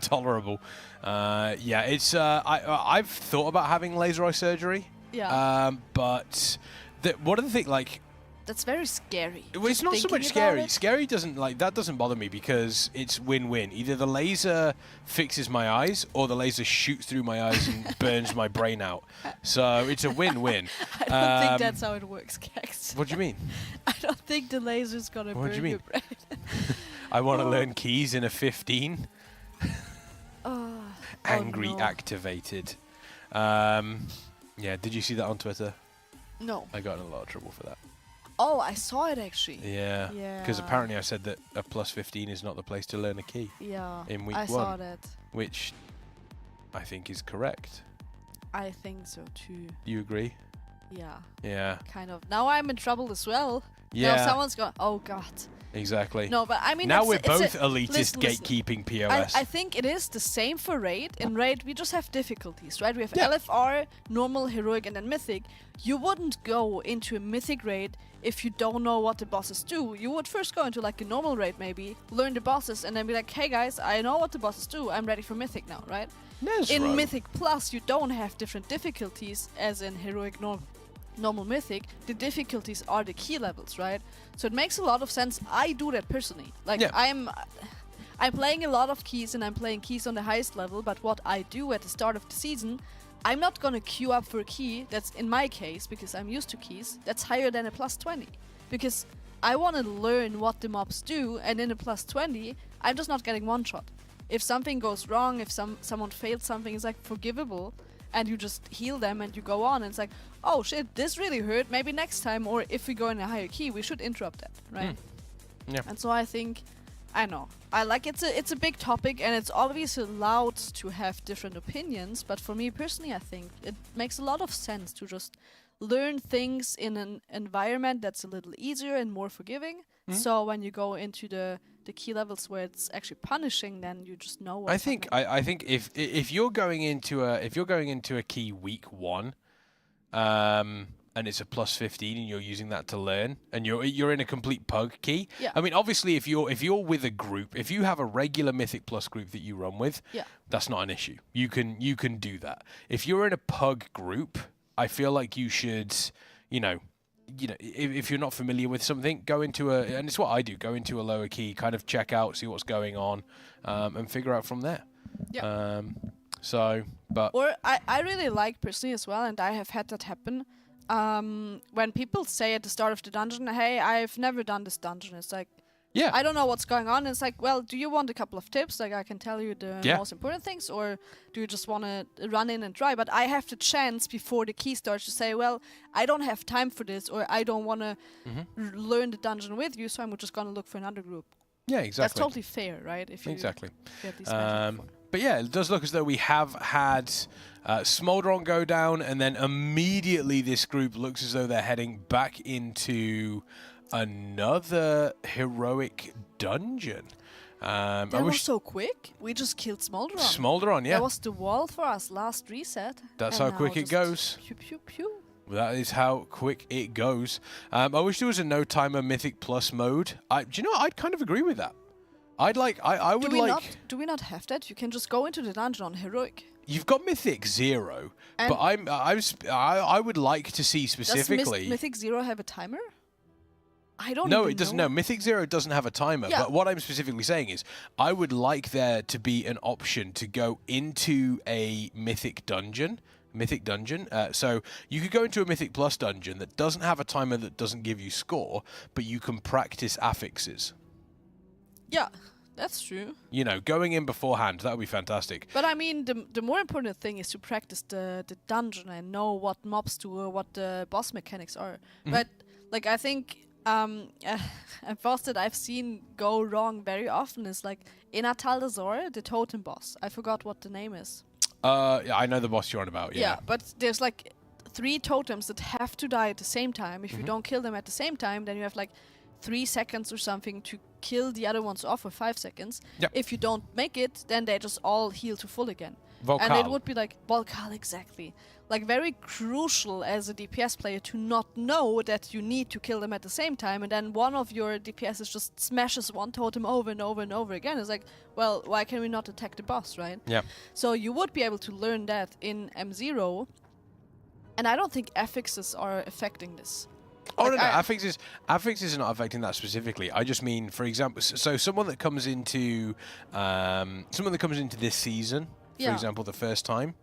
tolerable. Yeah, it's. I've thought about having laser eye surgery. Yeah. But what do they think? Like, that's very scary. Well, it's not so much scary. Scary doesn't bother me because it's win-win. Either the laser fixes my eyes or the laser shoots through my eyes and burns my brain out. So it's a win-win. I don't think that's how it works, Kex. What do you mean? I don't think the laser's gonna burn your brain. I want to learn keys in a 15. Angry activated. Yeah, did you see that on Twitter? No. I got in a lot of trouble for that. Oh, I saw it actually. Yeah. Because apparently I said that a +15 is not the place to learn a key. Yeah. In week 1. I saw that. Which I think is correct. I think so too. Do you agree? Yeah. Yeah. Kind of. Now I'm in trouble as well. Yeah. Now someone's going, oh God. Exactly. No, but I mean, now we're both elitist gatekeeping POS. I think it is the same for Raid. In Raid, we just have difficulties, right? We have LFR, normal, heroic, and then mythic. You wouldn't go into a mythic raid if you don't know what the bosses do. You would first go into like a normal raid, maybe learn the bosses, and then be like, hey guys, I know what the bosses do. I'm ready for mythic now, right? That's in right. Mythic Plus, you don't have different difficulties as in heroic, normal mythic. The difficulties are the key levels, right? So it makes a lot of sense. I do that personally. Like I'm playing a lot of keys and I'm playing keys on the highest level, but what I do at the start of the season, I'm not gonna queue up for a key that's, in my case, because I'm used to keys, that's higher than a +20. Because I wanna learn what the mobs do, and in a +20, I'm just not getting one shot. If something goes wrong, if someone failed something, it's like forgivable, and you just heal them and you go on, and it's like, oh shit, this really hurt, maybe next time, or if we go in a higher key, we should interrupt that, right? Yeah. And so I think, I know, I like it's a big topic, and it's obviously allowed to have different opinions, but for me personally, I think it makes a lot of sense to just learn things in an environment that's a little easier and more forgiving. So when you go into the key levels where it's actually punishing, then you just know what's happening. I think if you're going into a key week 1, and it's a +15 and you're using that to learn, and you're in a complete pug key. Yeah. I mean, obviously, if you're with a group, if you have a regular Mythic Plus group that you run with, that's not an issue. You can do that. If you're in a pug group, I feel like you should, if you're not familiar with something, go into and it's what I do, go into a lower key, kind of check out, see what's going on, and figure out from there. Yeah. Or I really like personally as well, and I have had that happen. When people say at the start of the dungeon, hey, I've never done this dungeon, it's like, I don't know what's going on. It's like, well, do you want a couple of tips? Like, I can tell you the most important things, or do you just want to run in and try? But I have the chance before the key starts to say, well, I don't have time for this, or I don't want to learn the dungeon with you, so I'm just going to look for another group. Yeah, exactly. That's totally fair, right? If you exactly. Have these magic but yeah, it does look as though we have had Smolderon go down, and then immediately this group looks as though they're heading back into another heroic dungeon. That was so quick. We just killed Smolderon. Smolderon, yeah. That was the wall for us last reset. That's how quick it goes. Pew, pew, pew. That is how quick it goes. I wish there was a no timer Mythic Plus mode. Do you know what? I'd kind of agree with that. I would Do we not have that? You can just go into the dungeon on heroic. You've got Mythic 0, but I would like to see specifically. Does Mythic 0 have a timer? I don't. No, it doesn't. No, Mythic 0 doesn't have a timer. Yeah. But what I'm specifically saying is, I would like there to be an option to go into a Mythic dungeon. So you could go into a Mythic Plus dungeon that doesn't have a timer, that doesn't give you score, but you can practice affixes. Yeah, that's true. You know, going in beforehand, that would be fantastic. But I mean, the more important thing is to practice the dungeon and know what mobs do or what the boss mechanics are. But like I think a boss that I've seen go wrong very often is like in Ataldazor, the totem boss. I forgot what the name is. Yeah, I know the boss you're on about. Yeah, but there's like 3 totems that have to die at the same time. If you don't kill them at the same time, then you have like 3 seconds or something to kill the other ones off, or 5 seconds. Yep. If you don't make it, then they just all heal to full again. Volcal. And it would be like Volcal, exactly. Like very crucial as a DPS player to not know that you need to kill them at the same time, and then one of your DPSs just smashes one totem over and over and over again. It's like, well, why can we not attack the boss, right? Yeah. So you would be able to learn that in M0, and I don't think affixes are affecting this. Oh, like no, affix is not affecting that specifically. I just mean, for example, so someone that comes into this season, for example, the first time,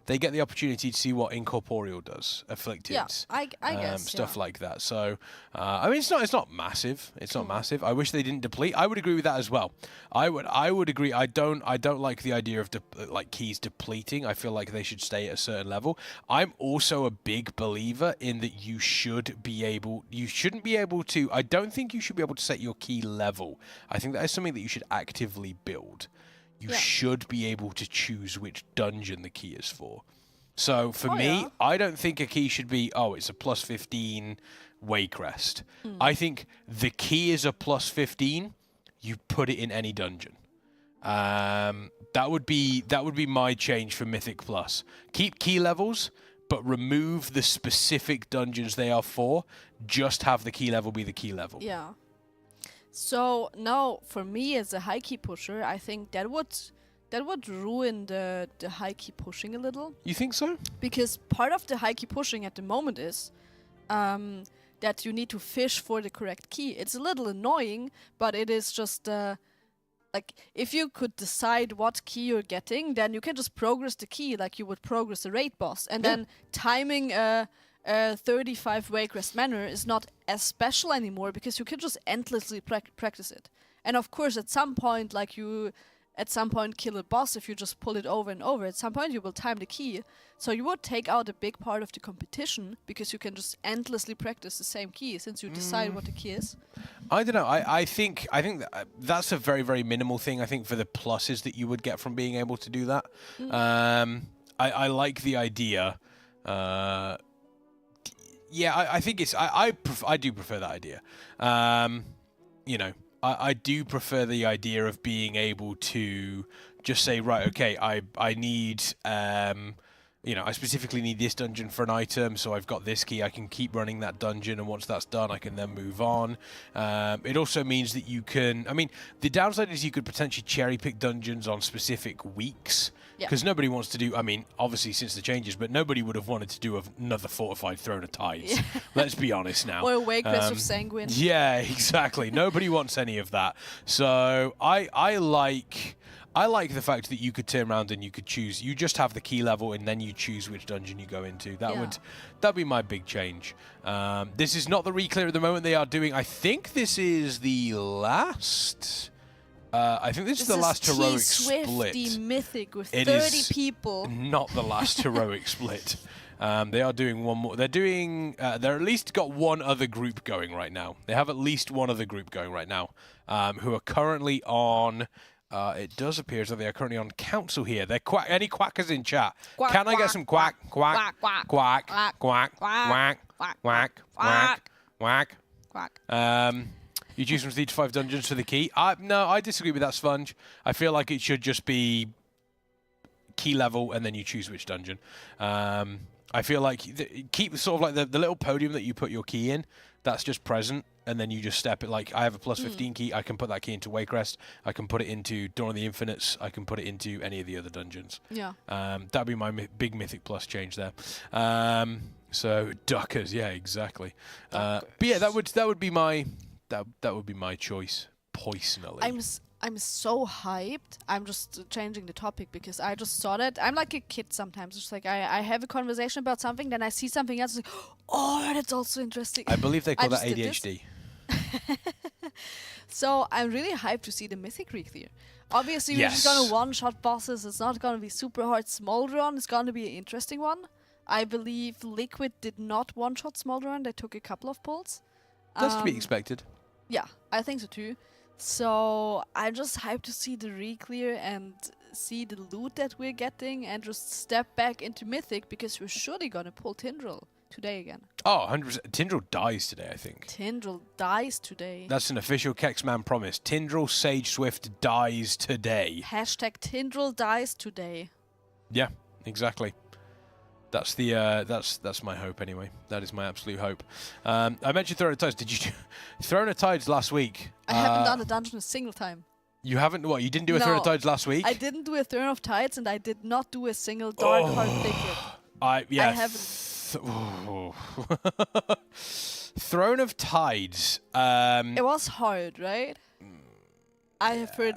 they get the opportunity to see what Incorporeal does, Afflicted, I guess, stuff like that. So, I mean, it's not massive. It's not massive. I wish they didn't deplete. I would agree with that as well. I would agree. I don't like the idea of like keys depleting. I feel like they should stay at a certain level. I'm also a big believer in that you shouldn't be able to. I don't think you should be able to set your key level. I think that is something that you should actively build. You should be able to choose which dungeon the key is for. So for me, I don't think a key should be, it's a plus 15 Waycrest. I think the key is a plus 15. You put it in any dungeon. That would be my change for Mythic Plus. Keep key levels, but remove the specific dungeons they are for. Just have the key level be the key level. Yeah. So now, for me as a high key pusher, I think that would ruin the high key pushing a little. You think so? Because part of the high key pushing at the moment is that you need to fish for the correct key. It's a little annoying, but it is just like if you could decide what key you're getting, then you can just progress the key like you would progress a raid boss, and then timing a 35 Waycrest manner is not as special anymore because you can just endlessly practice it. And of course, at some point, kill a boss if you just pull it over and over. At some point, you will time the key. So you would take out a big part of the competition because you can just endlessly practice the same key since you decide what the key is. I don't know. I think that's a very, very minimal thing. I think for the pluses that you would get from being able to do that. I like the idea. I think it's. I do prefer that idea. You know, I do prefer the idea of being able to just say, right, okay, I need. I specifically need this dungeon for an item, so I've got this key. I can keep running that dungeon, and once that's done, I can then move on. It also means that you can. I mean, the downside is you could potentially cherry pick dungeons on specific weeks. Because nobody wants to do, I mean, obviously since the changes, but nobody would have wanted to do another fortified throne of tides. Let's be honest now. Or a Waycrest of Sanguine. Yeah, exactly. Nobody wants any of that. So I like the fact that you could turn around and you could choose. You just have the key level and then you choose which dungeon you go into. That'd be my big change. This is not the reclear at the moment. They are doing, I think this is the last... I think this is the last heroic split. Mythic with 30 people. Not the last heroic split. They are doing one more. They're at least got one other group going right now. They have at least one other group going right now, who are currently on. It does appear as though they are currently on council here. They're any quackers in chat? Quack, Can I quack, get some quack, quack, quack, quack, quack, quack, quack, quack, quack, quack? You choose from 3 to 5 dungeons for the key. No, I disagree with that, Sponge. I feel like it should just be key level, and then you choose which dungeon. I feel like keep sort of like the little podium that you put your key in. That's just present, and then you just step it. Like I have a plus 15 key, I can put that key into Wakecrest. I can put it into Dawn of the Infinites. I can put it into any of the other dungeons. Yeah. That'd be my big Mythic Plus change there. So Duckers, yeah, exactly. But yeah, that would be my choice personally. I'm so hyped. I'm just changing the topic because I just saw that. I'm like a kid sometimes. It's like I have a conversation about something, then I see something else. Like, oh, that's also interesting. I believe they call that ADHD. So I'm really hyped to see the Mythic Reclear. Obviously, we're just gonna one-shot bosses. It's not gonna be super hard. Smolderon is gonna be an interesting one. I believe Liquid did not one-shot Smolderon. They took a couple of pulls. That's to be expected. Yeah, I think so too. So I'm just hyped to see the Reclear and see the loot that we're getting and just step back into Mythic because we're surely gonna pull Tindral today again. Oh, 100%. Tindral dies today, I think. Tindral dies today. That's an official Kexman promise. Tindral Sage Swift dies today. Hashtag Tindral dies today. Yeah, exactly. That's the that's my hope anyway. That is my absolute hope. I mentioned Throne of Tides. Did you do Throne of Tides last week? I haven't done a dungeon a single time. You haven't? What? You didn't do a Throne of Tides last week? I didn't do a Throne of Tides, and I did not do a single Dark Heart Thicket. I haven't. Throne of Tides. It was hard, right? I have heard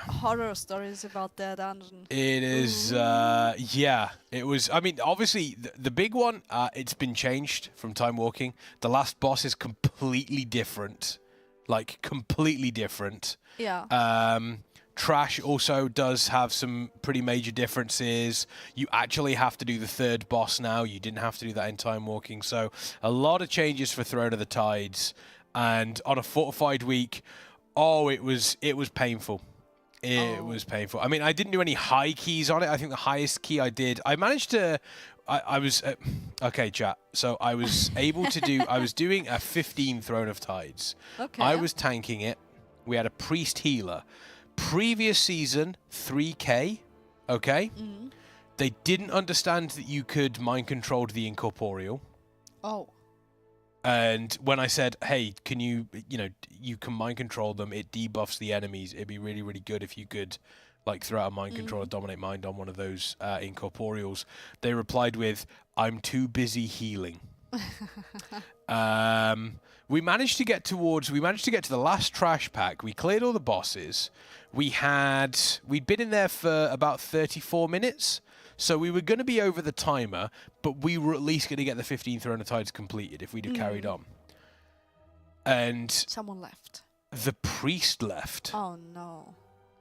horror stories about that dungeon. It is, yeah. It was, I mean, obviously, the big one, it's been changed from Time Walking. The last boss is completely different. Like, completely different. Yeah. Trash also does have some pretty major differences. You actually have to do the third boss now. You didn't have to do that in Time Walking. So, a lot of changes for Throne of the Tides. And on a fortified week... Oh, it was painful. It was painful. I mean, I didn't do any high keys on it. I think the highest key I did, I managed to, I was, okay, chat. So I was able to do, I was doing a 15 Throne of Tides. Okay. I was tanking it. We had a priest healer. Previous season, 3k, okay? Mm. They didn't understand that you could mind control the incorporeal. Oh. And when I said, hey, can you can mind control them, it debuffs the enemies. It'd be really, really good if you could, like, throw out a mind control or dominate mind on one of those incorporeals. They replied with, I'm too busy healing. We managed to get to the last trash pack. We cleared all the bosses. We'd been in there for about 34 minutes. So we were going to be over the timer, but we were at least going to get the 15 Throne of Tides completed if we'd have carried on. And someone left. The priest left. Oh, no.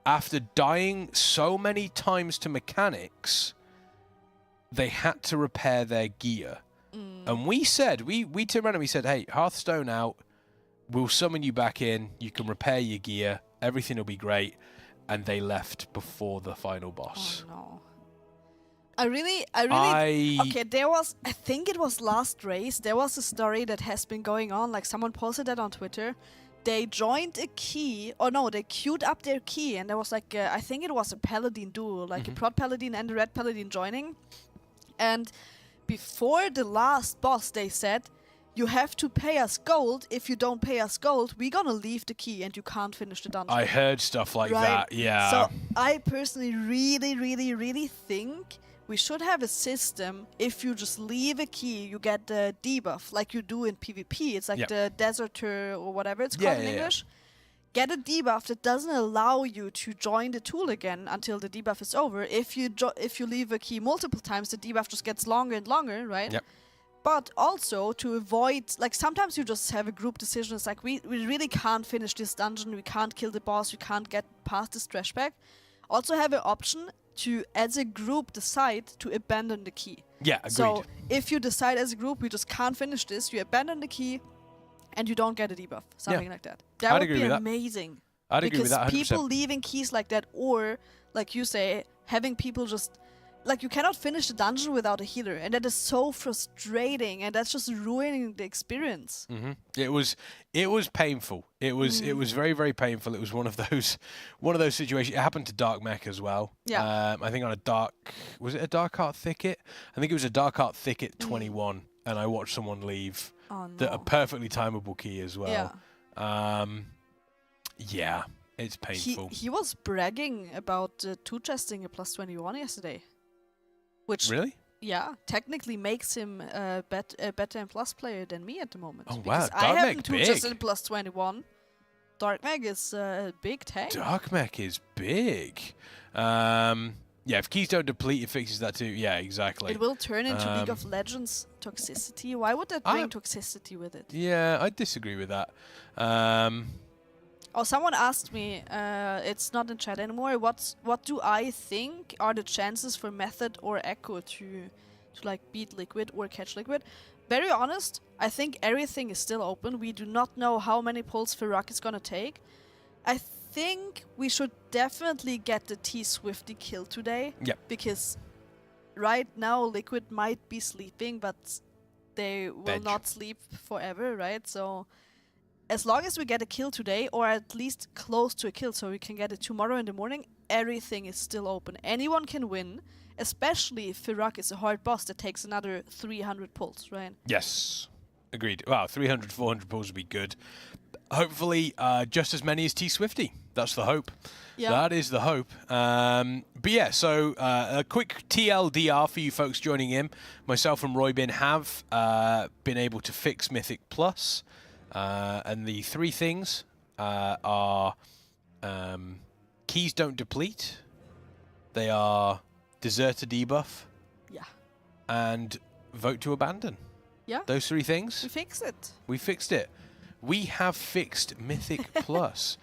After dying so many times to mechanics, they had to repair their gear. And we said, we turned around and we said, hey, Hearthstone out. We'll summon you back in. You can repair your gear. Everything will be great. And they left before the final boss. Oh, no. Okay, there was, I think it was last race, there was a story that has been going on, like someone posted that on Twitter. They joined a key, or no, they queued up their key, and there was like, I think it was a Paladin duo, like a Prot Paladin and a Red Paladin joining. And before the last boss, they said, you have to pay us gold. If you don't pay us gold, we're gonna leave the key and you can't finish the dungeon. I heard stuff like that, yeah. So I personally really, really, really think we should have a system, if you just leave a key, you get the debuff, like you do in PvP. It's like the Deserter or whatever it's called in English. Get a debuff that doesn't allow you to join the tool again until the debuff is over. If you leave a key multiple times, the debuff just gets longer and longer, right? Yep. But also to avoid, like sometimes you just have a group decision. It's like we really can't finish this dungeon, we can't kill the boss, we can't get past this trash pack. Also have an option to, as a group, decide to abandon the key. Yeah, agreed. So if you decide as a group we just can't finish this, you abandon the key and you don't get a debuff. Something like that. That would be amazing. I'd agree with that 100%. Because people leaving keys like that, or like you say, having people just like you cannot finish the dungeon without a healer, and that is so frustrating, and that's just ruining the experience. It was painful. It was very, very painful. It was one of those situations. It happened to Dark Mech as well. Yeah. I think on was it a Dark Heart Thicket? I think it was a Dark Heart Thicket 21, and I watched someone leave. Oh, no. A perfectly timeable key as well. Yeah. Yeah, it's painful. He was bragging about two-chesting a +21 yesterday. Which, really? Yeah, technically makes him a better and plus player than me at the moment. Oh, wow. Because I Dark haven't Mech two-chested big. +21. Dark Mech is a big tank. Dark Mech is big. Yeah, if keys don't deplete, it fixes that too. Yeah, exactly. It will turn into League of Legends toxicity. Why would that bring toxicity with it? Yeah, I disagree with that. Oh, someone asked me, it's not in chat anymore, what do I think are the chances for Method or Echo to like beat Liquid or catch Liquid? Very honest, I think everything is still open. We do not know how many pulls Fyr'alath is gonna take. I think we should definitely get the T-Swifty kill today. Yep. Because right now Liquid might be sleeping, but they will not sleep forever, right? So as long as we get a kill today, or at least close to a kill, so we can get it tomorrow in the morning, everything is still open. Anyone can win, especially if Fyr'alath is a hard boss that takes another 300 pulls, right? Yes, agreed. Wow, 300, 400 pulls would be good. Hopefully, just as many as T-Swifty. That's the hope. Yeah. That is the hope. But yeah, so a quick TLDR for you folks joining in. Myself and Roybin have been able to fix Mythic Plus. And the three things are keys don't deplete, they are deserter debuff, and vote to abandon. Yeah. Those three things. We fixed it. We fixed it. We have fixed Mythic Plus.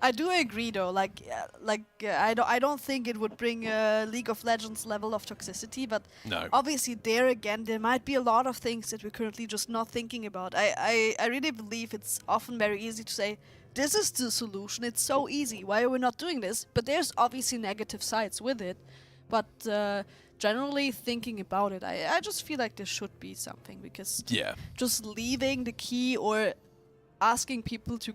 I do agree though, I don't think it would bring a League of Legends level of toxicity, but no. Obviously there again, there might be a lot of things that we're currently just not thinking about. I really believe it's often very easy to say, this is the solution, it's so easy, why are we not doing this? But there's obviously negative sides with it, but generally thinking about it, I just feel like there should be something, because just leaving the key or asking people to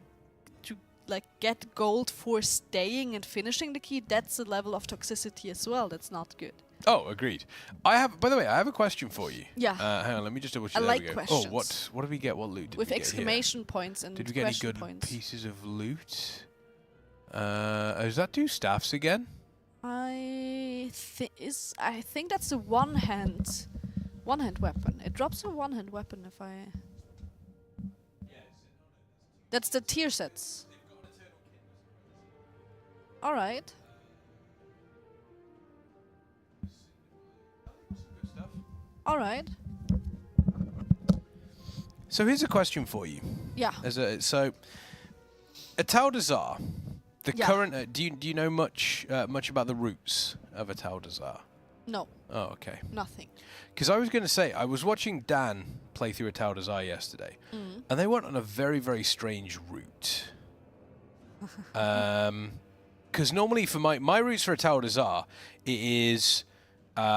like get gold for staying and finishing the key, that's a level of toxicity as well. That's not good. Oh, agreed. By the way, I have a question for you. Yeah. Hang on, let me just double check. I like we go. questions. Oh, what did we get? What loot did with we get exclamation points and did we get any good points. pieces of loot? Does that do staffs again? I think that's a one-hand weapon. It drops a one-hand weapon if I. That's the tier sets. All right. All right. So here's a question for you. Yeah. So, Ataldazar, the current. Do you know much about the roots of Ataldazar? No. Oh, okay. Nothing. Because I was going to say, I was watching Dan play through Ataldazar yesterday, and they went on a very, very strange route. Because normally for my routes for Ataldazar, it is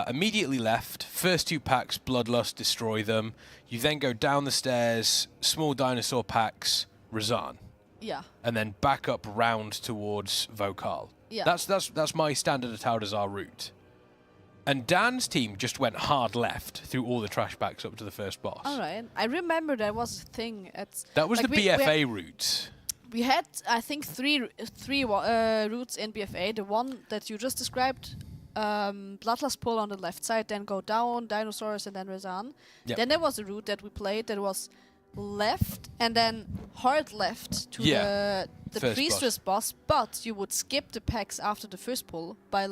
immediately left, first two packs, Bloodlust, destroy them. You then go down the stairs, small dinosaur packs, Razan. Yeah. And then back up round towards Vocal. Yeah. That's my standard Ataldazar route. And Dan's team just went hard left through all the trash packs up to the first boss. All right. I remember there was a thing that was like the BFA route. We had, I think, three routes in BFA. The one that you just described, Bloodlust pull on the left side, then go down, Dinosaurs, and then Razan. Yep. Then there was a route that we played that was left and then hard left to the Priestess boss, but you would skip the packs after the first pull by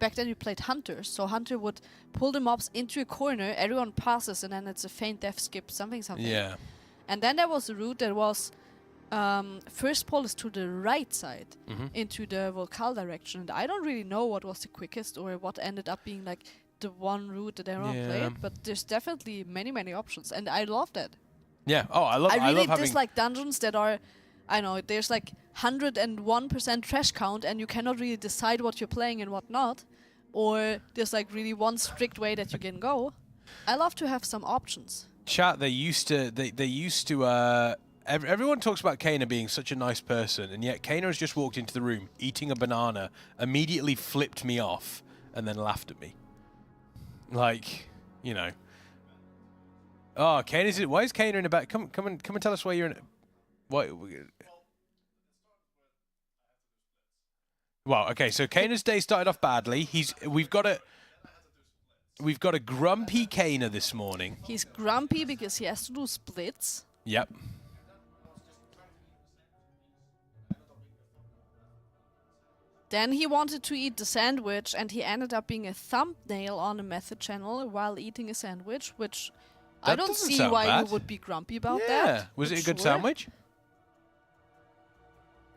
back then you played Hunter, so Hunter would pull the mobs into a corner, everyone passes, and then it's a feint death skip, something. Yeah. And then there was a route that was first pull is to the right side into the Volcal direction, and I don't really know what was the quickest or what ended up being like the one route that everyone played, but there's definitely many options, and I love that. Yeah. Oh, I love having dislike dungeons that are, I know, there's like 101% trash count and you cannot really decide what you're playing and what not. or there's like really one strict way that you can go. I love to have some options. Chat, they used to everyone talks about Kana being such a nice person, and yet Kana has just walked into the room eating a banana, immediately flipped me off, and then laughed at me. Like, you know. Oh, Kana's why is Kana in the back? Come and tell us why you're in. Why? Well, okay, so Kana's day started off badly. We've got a grumpy Kana this morning. He's grumpy because he has to do splits. Yep. Then he wanted to eat the sandwich, and he ended up being a thumbnail on a method channel while eating a sandwich, which I don't see why you would be grumpy about that. Yeah. Was it a good sandwich?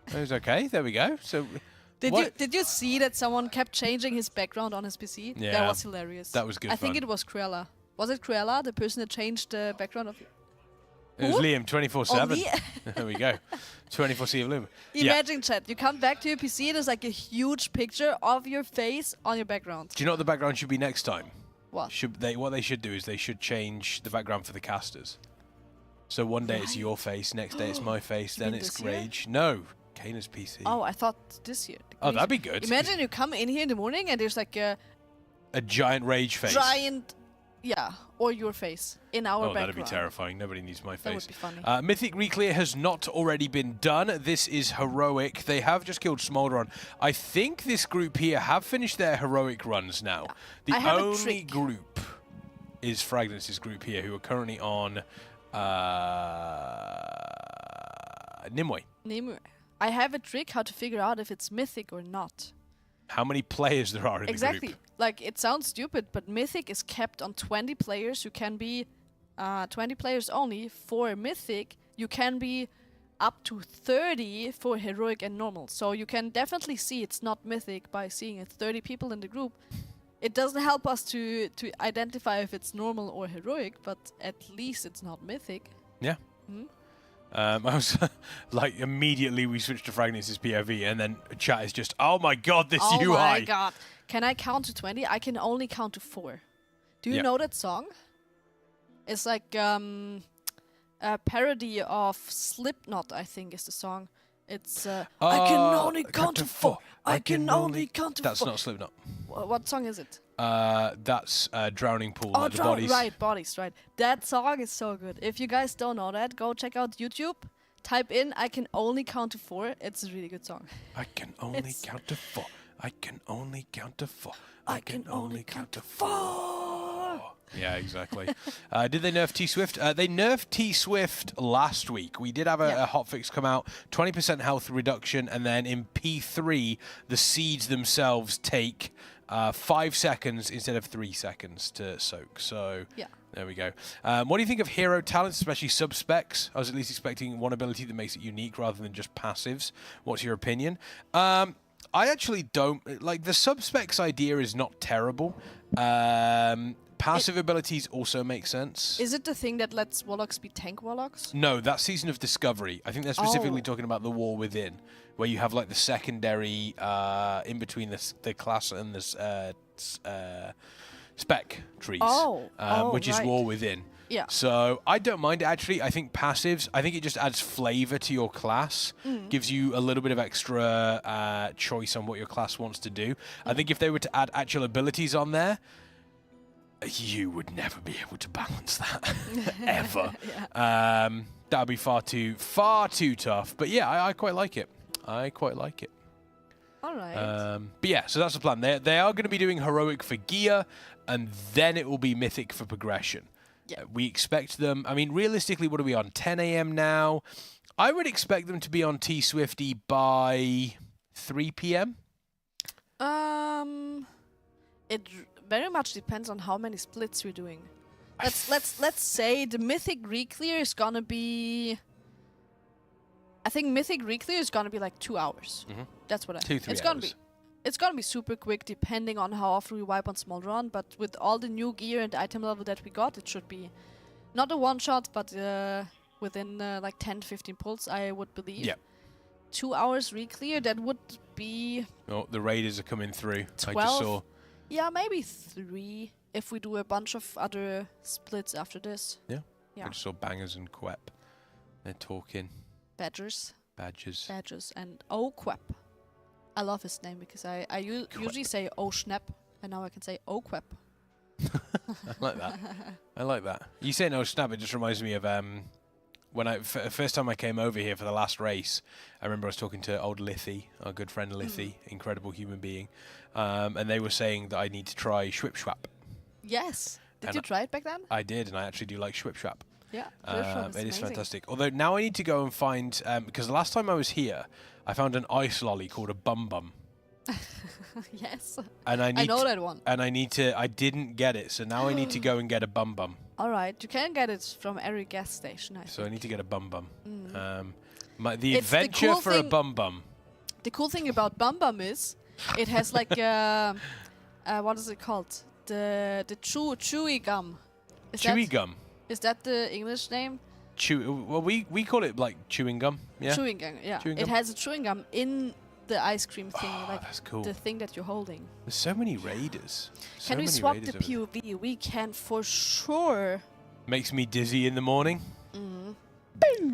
It was okay. There we go. So, did you see that someone kept changing his background on his PC? Yeah. That was hilarious. That was good I think fun. it was Cruella. Was it Cruella, the person that changed the background of? It was Liam 24/7. Oh, There we go. 24/7 Liam. Imagine, chat. You come back to your PC, there's like a huge picture of your face on your background. Do you know what the background should be next time? What? What they should do is they should change the background for the casters. So one day it's your face, next day it's my face, then it's Rage. No, Kana's PC. Oh, I thought this year. Oh, that'd be good. Imagine you come in here in the morning and there's like a giant Rage face. Yeah, or your face in our background. Oh, that'd be terrifying. Nobody needs my face. That would be funny. Mythic Reclear has not already been done. This is heroic. They have just killed Smolderon. I think this group here have finished their heroic runs now. Yeah. The only group is Fragrance' group here, who are currently on Nimue. Nimue. I have a trick how to figure out if it's mythic or not. How many players there are in the group. Exactly. Like, it sounds stupid, but Mythic is kept on 20 players. You can be 20 players only. For Mythic, you can be up to 30 for Heroic and Normal. So you can definitely see it's not Mythic by seeing 30 people in the group. It doesn't help us to identify if it's Normal or Heroic, but at least it's not Mythic. Yeah. I was like, immediately we switched to Fragnus' POV, and then chat is just, oh my god, this UI. Oh my god. Can I count to 20? I can only count to 4. Do you know that song? It's like a parody of Slipknot, I think is the song. It's I can only count to 4. I can only count to 4. That's not Slipknot. What song is it? That's Drowning Pool, like the Bodies. Right, Bodies, right. That song is so good. If you guys don't know that, go check out YouTube. Type in I can only count to 4. It's a really good song. I can only count to 4. I can only count to 4. I can only count to 4. Yeah, exactly. Did they nerf T-Swift? They nerfed T-Swift last week. We did have a hotfix come out, 20% health reduction, and then in P3, the seeds themselves take 5 seconds instead of 3 seconds to soak. So there we go. What do you think of hero talents, especially sub-specs? I was at least expecting one ability that makes it unique rather than just passives. What's your opinion? I actually don't... Like, the sub-specs idea is not terrible. Passive abilities also make sense. Is it the thing that lets Warlocks be tank Warlocks? No, that's Season of Discovery. I think they're specifically talking about the War Within, where you have like the secondary in between the class and the spec trees, which is War Within. Yeah. So I don't mind it, actually. I think passives, I think it just adds flavor to your class, gives you a little bit of extra choice on what your class wants to do. I think if they were to add actual abilities on there, you would never be able to balance that ever. That would be far too tough. But yeah, I quite like it. I quite like it. All right. But yeah, so that's the plan. They are going to be doing heroic for gear, and then it will be mythic for progression. Yeah. We expect them. I mean, realistically, what are we on? 10 a.m. now. I would expect them to be on T-Swifty by 3 p.m. It very much depends on how many splits we're doing. Let's say the mythic reclear is gonna be. I think mythic reclear is gonna be like 2 hours. That's what I think. 2-3 hours. It's gonna be super quick depending on how often we wipe on Smolderon, but with all the new gear and item level that we got, it should be not a one shot, but within like 10-15 pulls, I would believe. Yeah. 2 hours reclear, that would be. Oh, the raiders are coming through. 12? I just saw. Yeah, maybe 3 if we do a bunch of other splits after this. Yeah. Yeah. I just saw Bangers and Quep. They're talking. Badgers. Badgers. Badgers and Quep. I love his name because I usually say Schnapp, and now I can say Quep. I like that. I like that. You saying Schnapp, it just reminds me of when first time I came over here for the last race. I remember I was talking to old Lithy, our good friend Lithy, incredible human being, and they were saying that I need to try Schwip Schwap. Yes. Did And you try it back then? I did, and I actually do like Schwip Schwap. Yeah, it is fantastic. Although now I need to go and find, because the last time I was here, I found an ice lolly called a Bum Bum. Yes. And I know that one. And I didn't get it, so now I need to go and get a Bum Bum. All right, you can get it from every gas station, I think. So I need to get a Bum Bum. Mm. The adventure cool for a Bum Bum. The cool thing about Bum Bum is, it has like what is it called? The chewy gum. Chewy gum. Is that the English name? Well, we call it like chewing gum. Yeah. Chewing gum. Yeah. Chewing it gum. has a chewing gum in the ice cream thing, like that's cool. the thing that you're holding. There's so many raiders. Can we swap the POV? We can for sure. Makes me dizzy in the morning.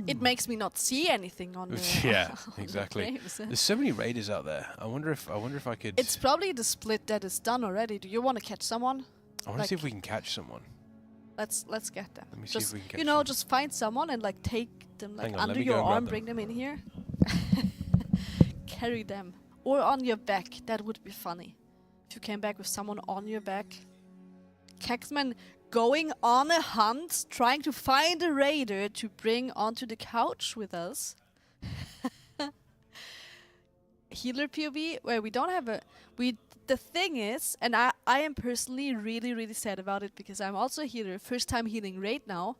It makes me not see anything on the yeah, on exactly. the frames. There's so many raiders out there. I wonder if I could. It's probably the split that is done already. Do you want to catch someone? I want to see if we can catch someone. Let's get them. Let me see just if we can catch you know, just find someone and like take them like Hang on, under let me go your and grab arm, them. bring them in here, carry them, or on your back. That would be funny. If you came back with someone on your back. Caxman going on a hunt, trying to find a raider to bring onto the couch with us. Healer POV, where we don't have the thing is, and I am personally really sad about it because I'm also a healer, first time healing raid now.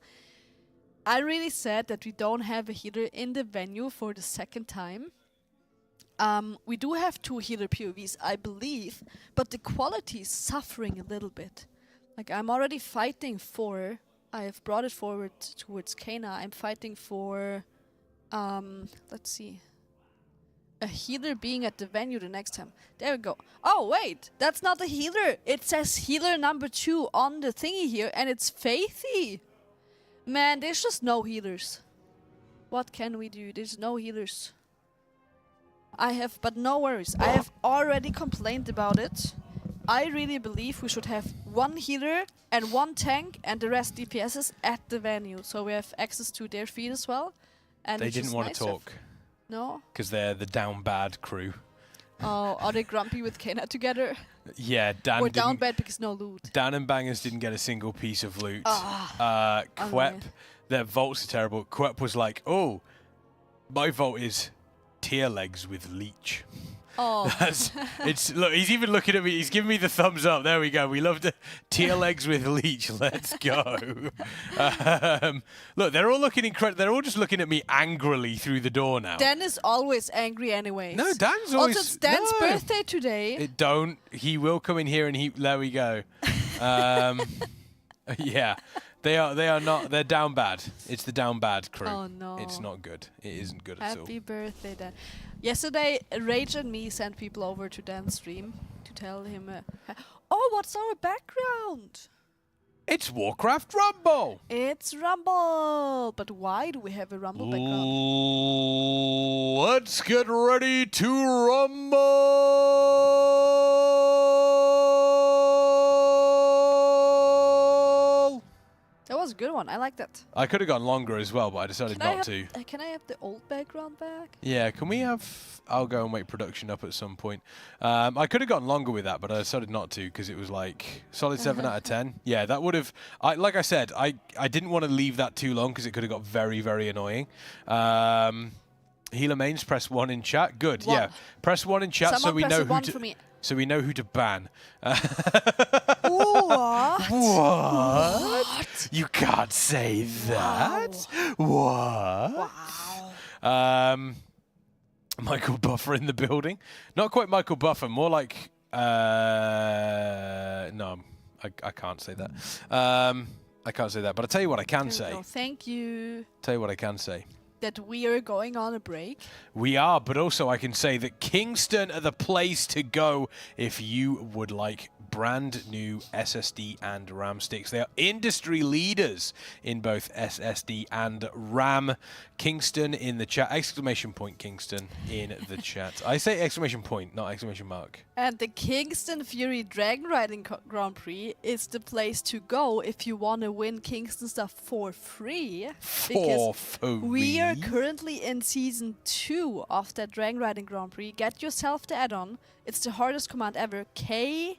I'm really sad that we don't have a healer in the venue for the second time. We do have 2 healer POVs, I believe, but the quality is suffering a little bit. Like, I'm already fighting for, I have brought it forward towards Kana, I'm fighting for, let's see, a healer being at the venue the next time. There we go. Oh, wait, that's not a healer. It says healer number 2 on the thingy here, and it's Faithy. Man, there's just no healers. What can we do? There's no healers. But no worries. I have already complained about it. I really believe we should have 1 healer and 1 tank and the rest DPSs at the venue, so we have access to their feed as well. And They didn't want to talk. No? Because they're the down bad crew. Oh, are they grumpy with Kana together? Yeah, Dan Or didn't. down bad because no loot? Dan and Bangers didn't get a single piece of loot. Ah, Quep, their vaults are terrible. Quep was like, oh, my vault is tier legs with leech. Oh. Look, he's even looking at me. He's giving me the thumbs up. There we go. We love the tier legs with leech. Let's go. Look, they're all looking incredible. They're all just looking at me angrily through the door now. Dan is always angry anyways. No, Dan's always... Also, it's Dan's no. birthday today. He will come in here and there we go. Yeah. They are not. They're down bad. It's the down bad crew. Oh no. It's not good. It isn't good at all. Happy birthday, Dan. Yesterday, Rage and me sent people over to Dan's stream to tell him, oh, what's our background? It's Warcraft Rumble. It's Rumble. But why do we have a Rumble background? Let's get ready to rumble. That was a good one. I like that. I could have gone longer as well, but I decided not to. Can I have the old background back? Yeah, can we have... I'll go and wait production up at some point. I could have gone longer with that, but I decided not to because it was like solid 7 out of 10. Yeah, that would have... like I said, I didn't want to leave that too long because it could have got very, very annoying. Healer mains, press 1 in chat. Good, yeah. Press 1 in chat so we know who to... So we know who to ban. What? What? You can't say that. Wow. What? Michael Buffer in the building. Not quite Michael Buffer, more like... no, I can't say that. I can't say that, but I'll tell you what I can say. Thank you. Tell you what I can say. that we are going on a break. We are, but also I can say that Kingston are the place to go if you would like brand new SSD and RAM sticks. They are industry leaders in both SSD and RAM. Kingston in the chat, exclamation point Kingston in the chat. I say exclamation point, not exclamation mark. And the Kingston FURY Dragon Riding Grand Prix is the place to go if you want to win Kingston stuff for free. For free. We are currently in season 2 of that Dragon Riding Grand Prix. Get yourself the add-on. It's the hardest command ever. KDGP.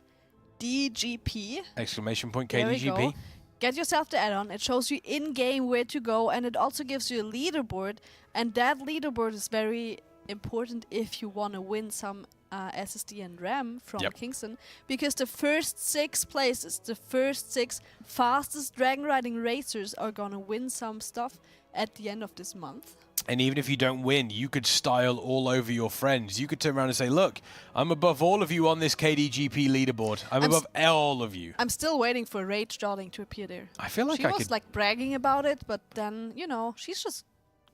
Exclamation point There we KDGP. go. Get yourself the add-on. It shows you in-game where to go, and it also gives you a leaderboard. And that leaderboard is very important if you want to win some SSD and RAM from Kingston, because the first 6 places, the first 6 fastest dragon riding racers are gonna win some stuff at the end of this month. And even if you don't win, you could style all over your friends. You could turn around and say, look, I'm above all of you on this KDGP leaderboard. I'm above all of you. I'm still waiting for Rage Darling to appear there. I feel like she I was could... like bragging about it, but then, you know, she's just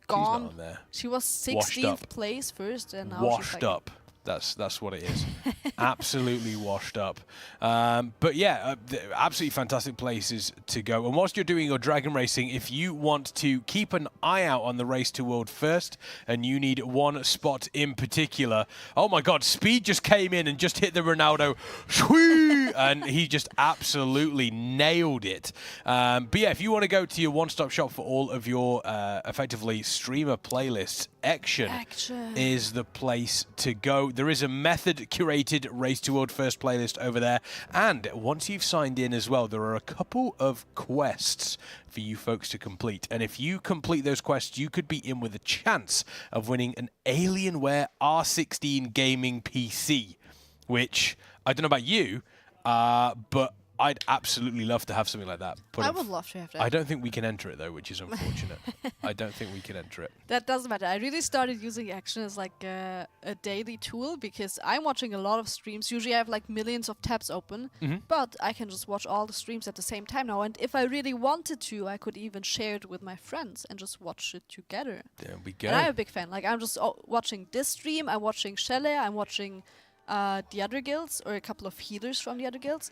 gone. She's not on there. She was 16th place first, and now washed she's like up. That's what it is. Absolutely washed up. But yeah, absolutely fantastic places to go. And whilst you're doing your dragon racing, if you want to keep an eye out on the Race to World First, and you need one spot in particular, oh my God, Speed just came in and just hit the Ronaldo, and he just absolutely nailed it. But yeah, if you want to go to your one-stop shop for all of your effectively streamer playlists, Ection is the place to go. There is a method-curated Race to World First playlist over there. And once you've signed in as well, there are a couple of quests for you folks to complete. And if you complete those quests, you could be in with a chance of winning an Alienware R16 gaming PC, which, I don't know about you, but I'd absolutely love to have something like that. But I would love to have that. I don't think we can enter it, though, which is unfortunate. I don't think we can enter it. That doesn't matter. I really started using Ection as like a daily tool because I'm watching a lot of streams. Usually I have like millions of tabs open, but I can just watch all the streams at the same time now. And if I really wanted to, I could even share it with my friends and just watch it together. There we go. And I'm a big fan. Like, I'm just watching this stream, I'm watching Shelle, I'm watching the other guilds, or a couple of healers from the other guilds,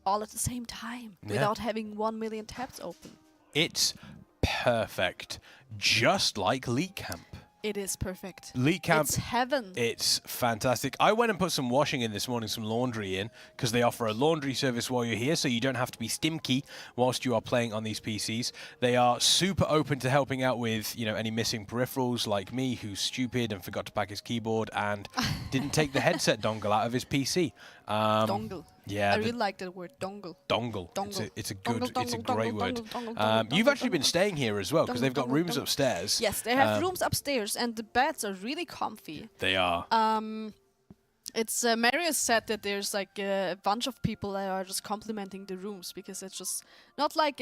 all at the same time, without having 1 million tabs open. It's perfect. Just like League Camp. It is perfect. League Camp. It's heaven. It's fantastic. I went and put some washing in this morning, some laundry in, because they offer a laundry service while you're here, so you don't have to be stimky whilst you are playing on these PCs. They are super open to helping out with, you know, any missing peripherals, like me, who's stupid and forgot to pack his keyboard and didn't take the headset dongle out of his PC. Dongle. Yeah, I really like that word, dongle. Dongle. It's a great word. Dongle, You've actually been staying here as well, because they've got rooms upstairs. Yes, they have rooms upstairs, and the beds are really comfy. They are. It's Marius said that there's like a bunch of people that are just complimenting the rooms, because it's just not like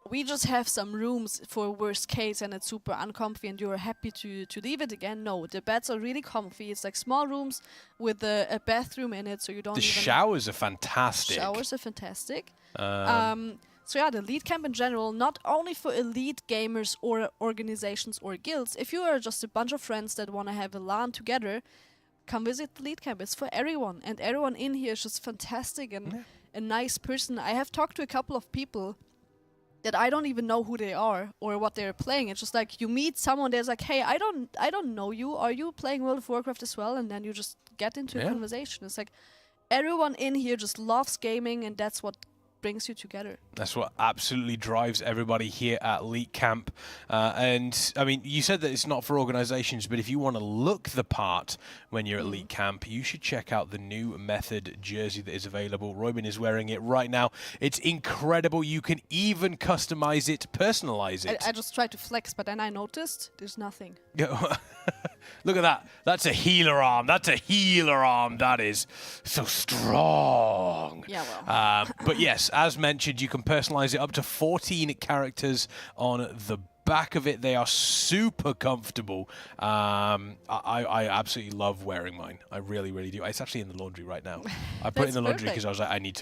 we just have some rooms for worst case and it's super uncomfy and you're happy to leave it again. No, the beds are really comfy. It's like small rooms with a bathroom in it, so you don't The showers are fantastic. Showers are fantastic. So yeah, the Elite Camp in general, not only for elite gamers or organizations or guilds. If you are just a bunch of friends that want to have a LAN together, come visit the Elite Camp. It's for everyone, and everyone in here is just fantastic and a nice person. I have talked to a couple of people that I don't even know who they are or what they're playing. It's just like you meet someone that's like, hey, I don't know you. Are you playing World of Warcraft as well? And then you just get into a conversation. It's like everyone in here just loves gaming, and that's what brings you together. That's what absolutely drives everybody here at Elite Camp. And I mean, you said that it's not for organizations, but if you want to look the part when you're at Elite Camp, you should check out the new Method jersey that is available. Robin is wearing it right now. It's incredible. You can even customize it, personalize it. I just tried to flex, but then I noticed there's nothing. Look at that. That's a healer arm. That's a healer arm. That is so strong. Yeah, well. But yes, as mentioned, you can personalize it up to 14 characters on the back of it, they are super comfortable. I absolutely love wearing mine. I really, really do. It's actually in the laundry right now. I put it in the laundry because I was like, I need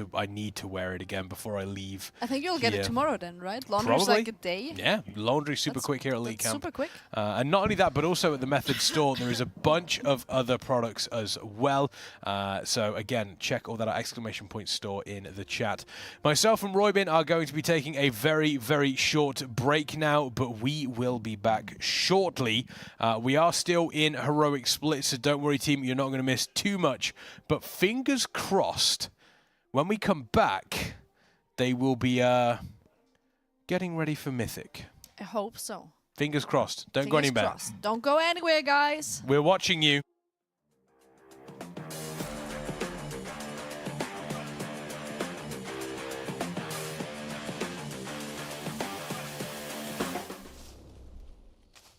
to wear it again before I leave. I think you'll get it tomorrow then, right? Laundry's Probably. like a day. Yeah, laundry super quick here at Elite Camp. Super quick. And not only that, but also at the Method store, there is a bunch of other products as well. So again, check all that out, ! store in the chat. Myself and Roybin are going to be taking a very, very short break now, but we will be back shortly. We are still in Heroic Split, so don't worry, team, you're not going to miss too much. But fingers crossed, when we come back, they will be getting ready for Mythic. I hope so. Fingers crossed. Don't go anywhere. Don't go anywhere, guys. We're watching you.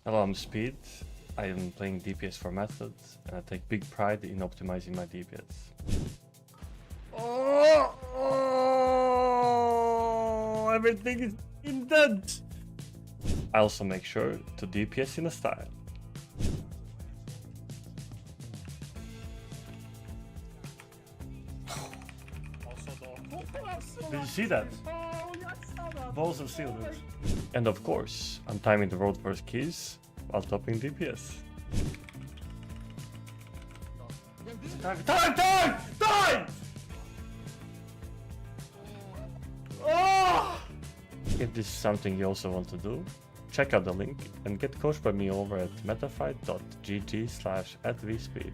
Hello, I'm Speed. I am playing DPS for Method, and I take big pride in optimizing my DPS. Oh, everything is dead. I also make sure to DPS in a style. Did you see that? Balls of steel, dude. And of course, I'm timing the road first keys while topping DPS. Time! Oh! If this is something you also want to do, check out the link and get coached by me over at metafy.gg/@vspeed.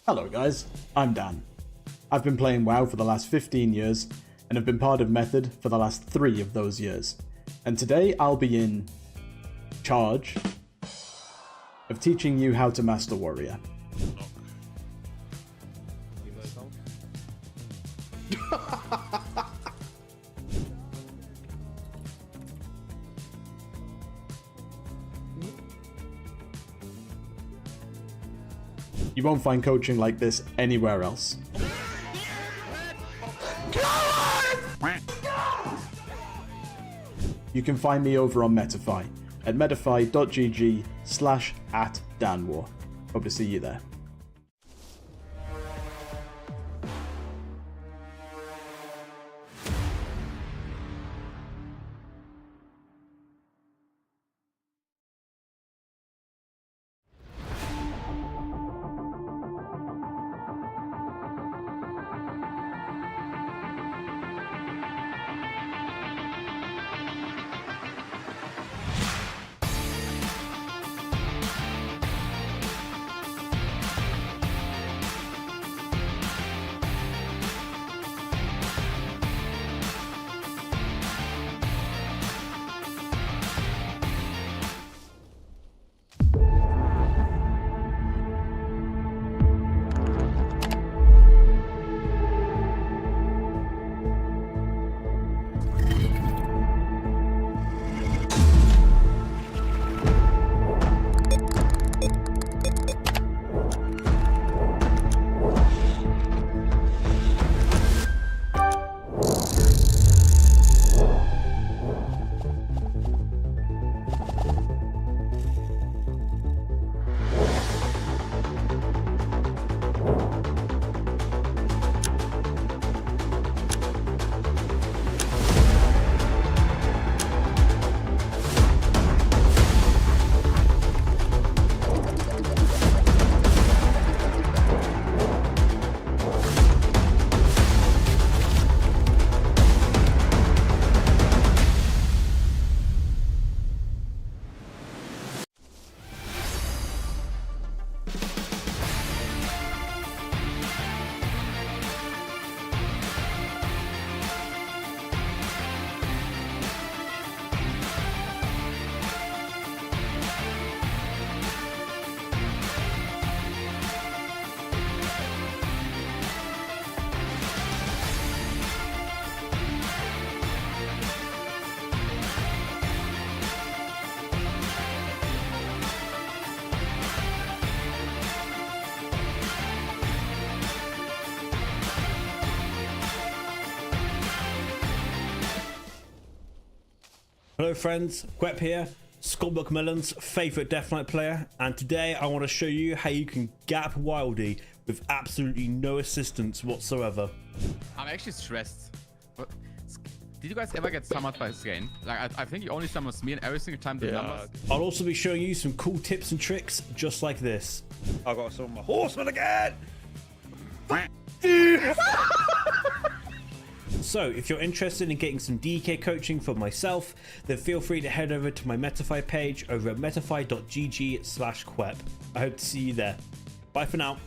Hello guys, I'm Dan. I've been playing WoW for the last 15 years and have been part of Method for the last 3 of those years. And today I'll be in charge of teaching you how to master Warrior. You won't find coaching like this anywhere else. You can find me over on Metafy at metafy.gg/@danwar. Hope to see you there. Hello friends, Quep here, Scott McMillan's favourite Death Knight player, and today I want to show you how you can gap Wildy with absolutely no assistance whatsoever. I'm actually stressed. But did you guys ever get summoned by Skane? Like, I think you only summon me, and every single time the numbers. I'll also be showing you some cool tips and tricks just like this. I got to summon my horseman again! So, if you're interested in getting some DK coaching for myself, then feel free to head over to my Metafy page over at metafy.gg/quep. I hope to see you there. Bye for now.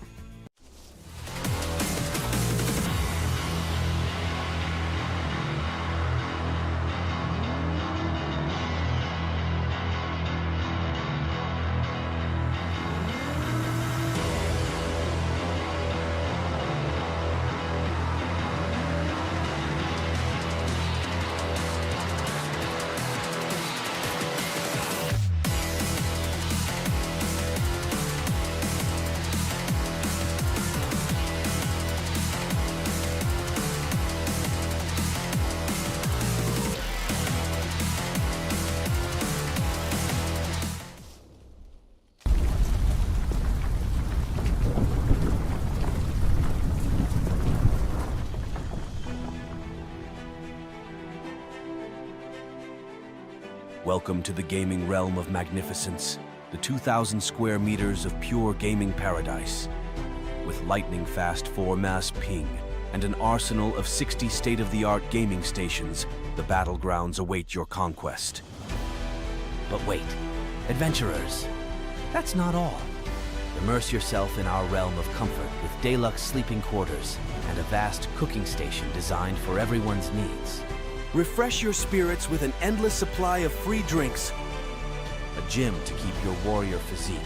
Welcome to the gaming realm of magnificence, the 2,000 square meters of pure gaming paradise. With lightning-fast 4-mass ping and an arsenal of 60 state-of-the-art gaming stations, the battlegrounds await your conquest. But wait, adventurers, that's not all. Immerse yourself in our realm of comfort with deluxe sleeping quarters and a vast cooking station designed for everyone's needs. Refresh your spirits with an endless supply of free drinks, a gym to keep your warrior physique,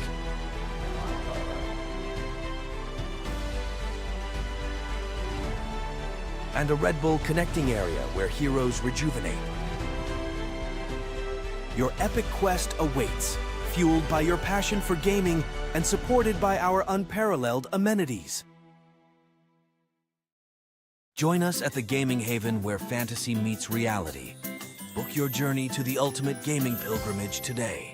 and a Red Bull connecting area where heroes rejuvenate. Your epic quest awaits, fueled by your passion for gaming and supported by our unparalleled amenities. Join us at the gaming haven where fantasy meets reality. Book your journey to the ultimate gaming pilgrimage today.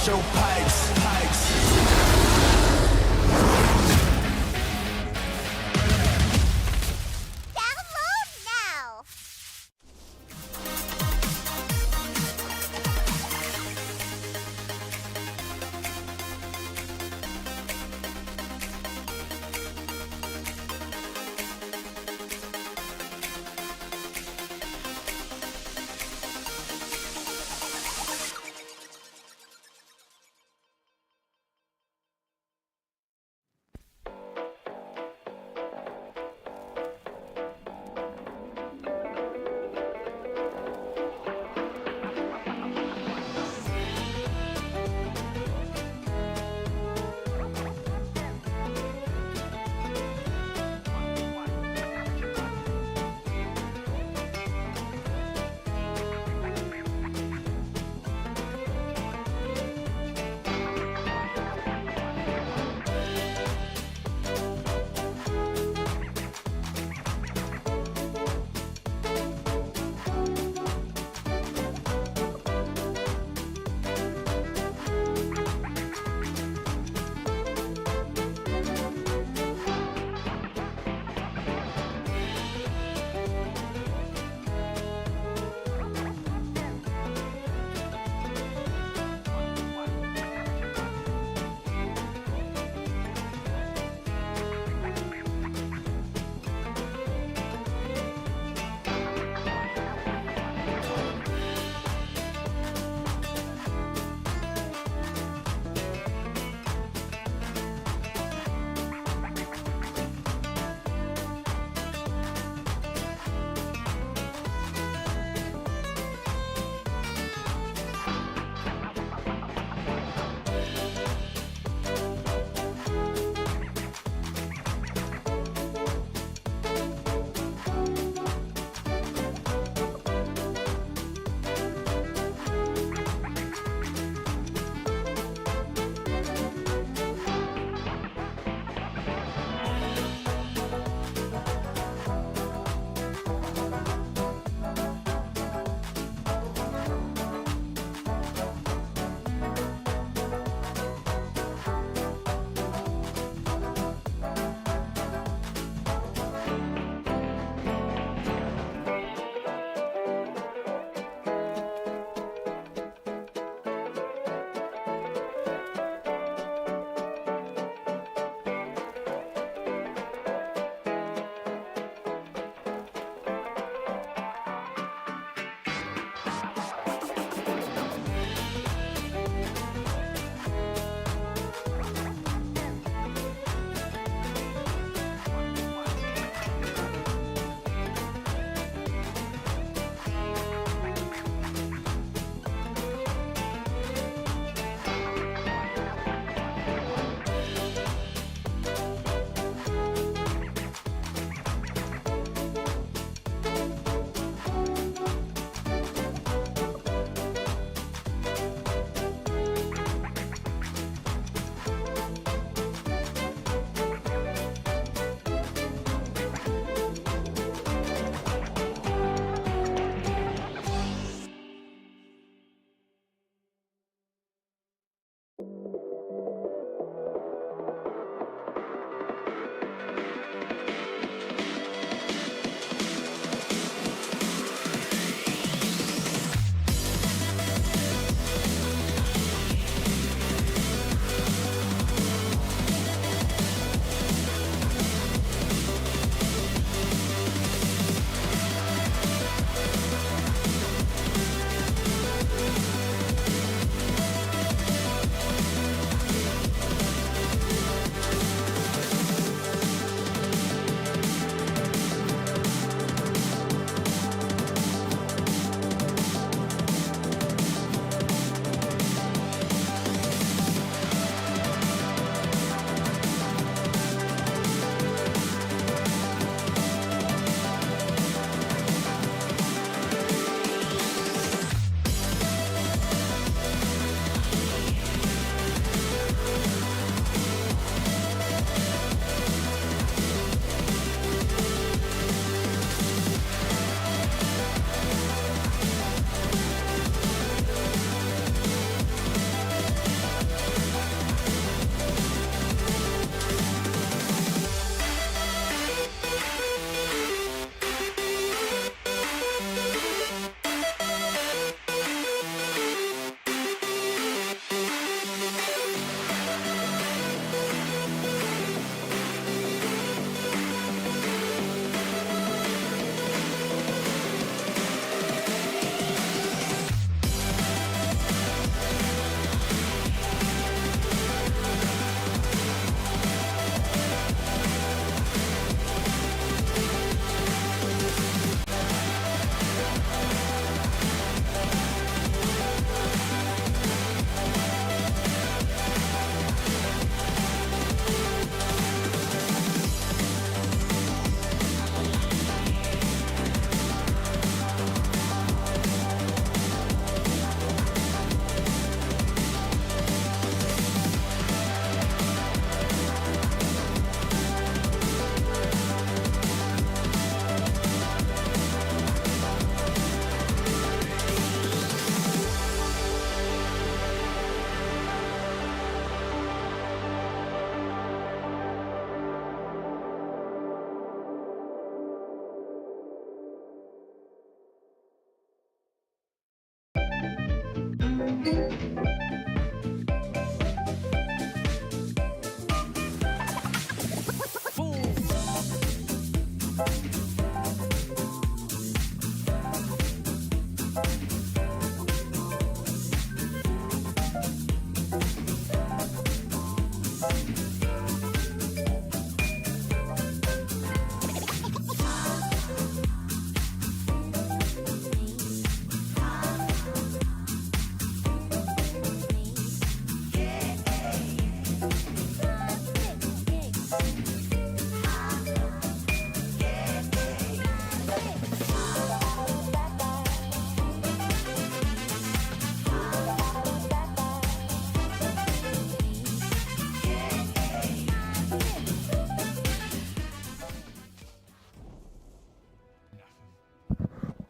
Show pipes.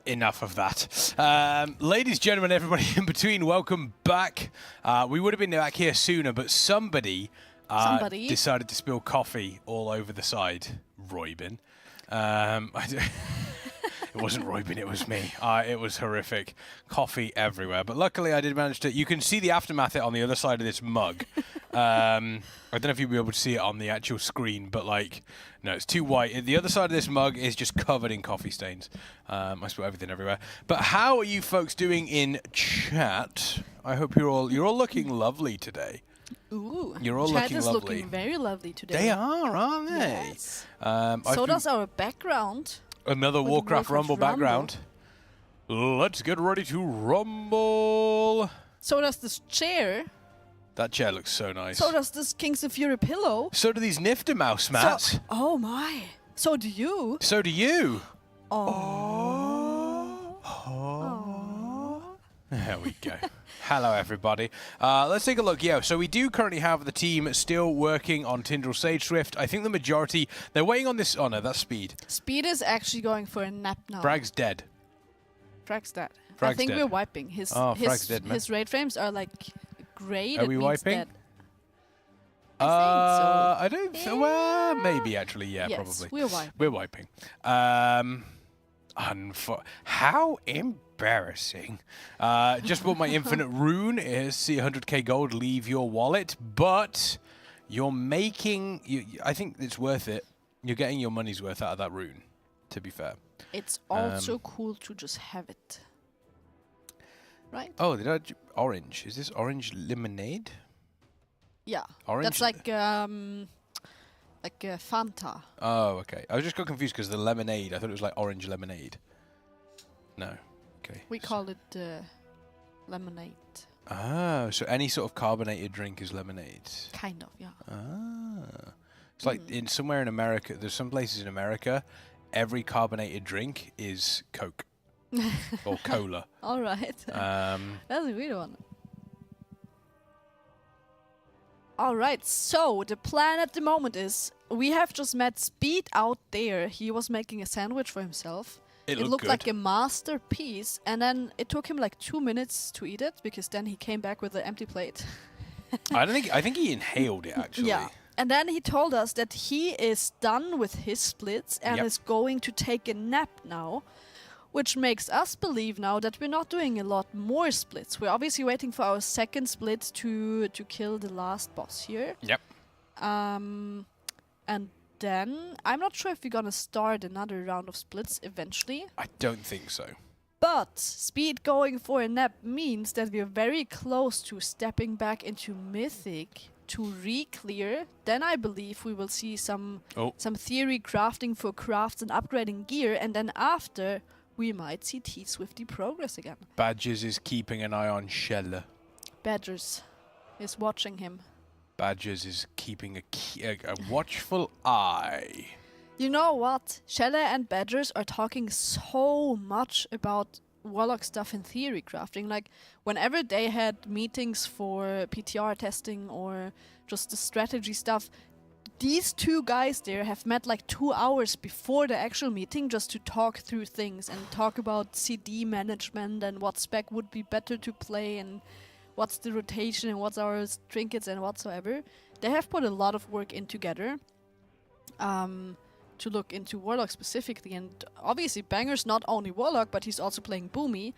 Enough of that. Ladies, gentlemen, everybody in between, welcome back. We would have been back here sooner, but somebody decided to spill coffee all over the side. Roybin. It wasn't Roybin, it was me. It was horrific. Coffee everywhere. But luckily I did manage to... You can see the aftermath on the other side of this mug. I don't know if you'll be able to see it on the actual screen, but like, no, it's too white. The other side of this mug is just covered in coffee stains. I spilled everything everywhere. But how are you folks doing in chat? I hope you're all looking lovely today. Ooh, you're all chat looking is lovely. looking very lovely today. They are, aren't they? Yes. So does our background. Another Warcraft Rumble background. Let's get ready to rumble. So does this chair. That chair looks so nice. So does this Kingston FURY pillow. So do these Nyfter mouse mats. So, oh my. So do you. So do you. There we go. Hello, everybody. Let's take a look. Yeah, so we do currently have the team still working on Tindral Sage Swift. I think the majority, they're waiting on this. Oh, no, that's Speed. Speed is actually going for a nap now. Frag's dead. Frag's dead. Frag's I think dead. we're wiping. His Frag's dead, man. His raid frames are like grey. Are we wiping? Dead. I I don't think. Well, maybe actually, yeah, yes, probably. We're wiping. We're wiping. How embarrassing. Just bought my infinite rune. See 100k gold, leave your wallet. But you're making... I think it's worth it. You're getting your money's worth out of that rune, to be fair. It's also cool to just have it. Right? Oh, orange. Is this orange lemonade? Yeah. Orange? That's like Fanta. Oh, okay. I was just got confused because the lemonade, I thought it was like orange lemonade. No. Okay. We call it lemonade. Ah, so any sort of carbonated drink is lemonade. Kind of, yeah. Ah. It's like somewhere in America, there's some places in America, every carbonated drink is Coke. Or cola. All right. That's a weird one. All right, so the plan at the moment is we have just met Speed out there. He was making a sandwich for himself. It looked good. like a masterpiece, and then it took him like 2 minutes to eat it because then he came back with an empty plate. I think he inhaled it actually. Yeah. And then he told us that he is done with his splits and is going to take a nap now, which makes us believe now that we're not doing a lot more splits. We're obviously waiting for our second split to kill the last boss here. Yep. And then I'm not sure if we're gonna start another round of splits eventually. I don't think so. But Speed going for a nap means that we're very close to stepping back into Mythic to re-clear. Then I believe we will see some theory crafting for crafts and upgrading gear, and then after we might see T-Swifty progress again. Badgers is keeping an eye on Shell. Badgers is watching him. Badgers is keeping a watchful eye. You know what? Shelle and Badgers are talking so much about Warlock stuff in theory crafting. Like, whenever they had meetings for PTR testing or just the strategy stuff, these two guys there have met like 2 hours before the actual meeting just to talk through things and talk about CD management and what spec would be better to play and what's the rotation and what's our trinkets and whatsoever. They have put a lot of work in together to look into Warlock specifically. And obviously Banger's not only Warlock, but he's also playing Boomy.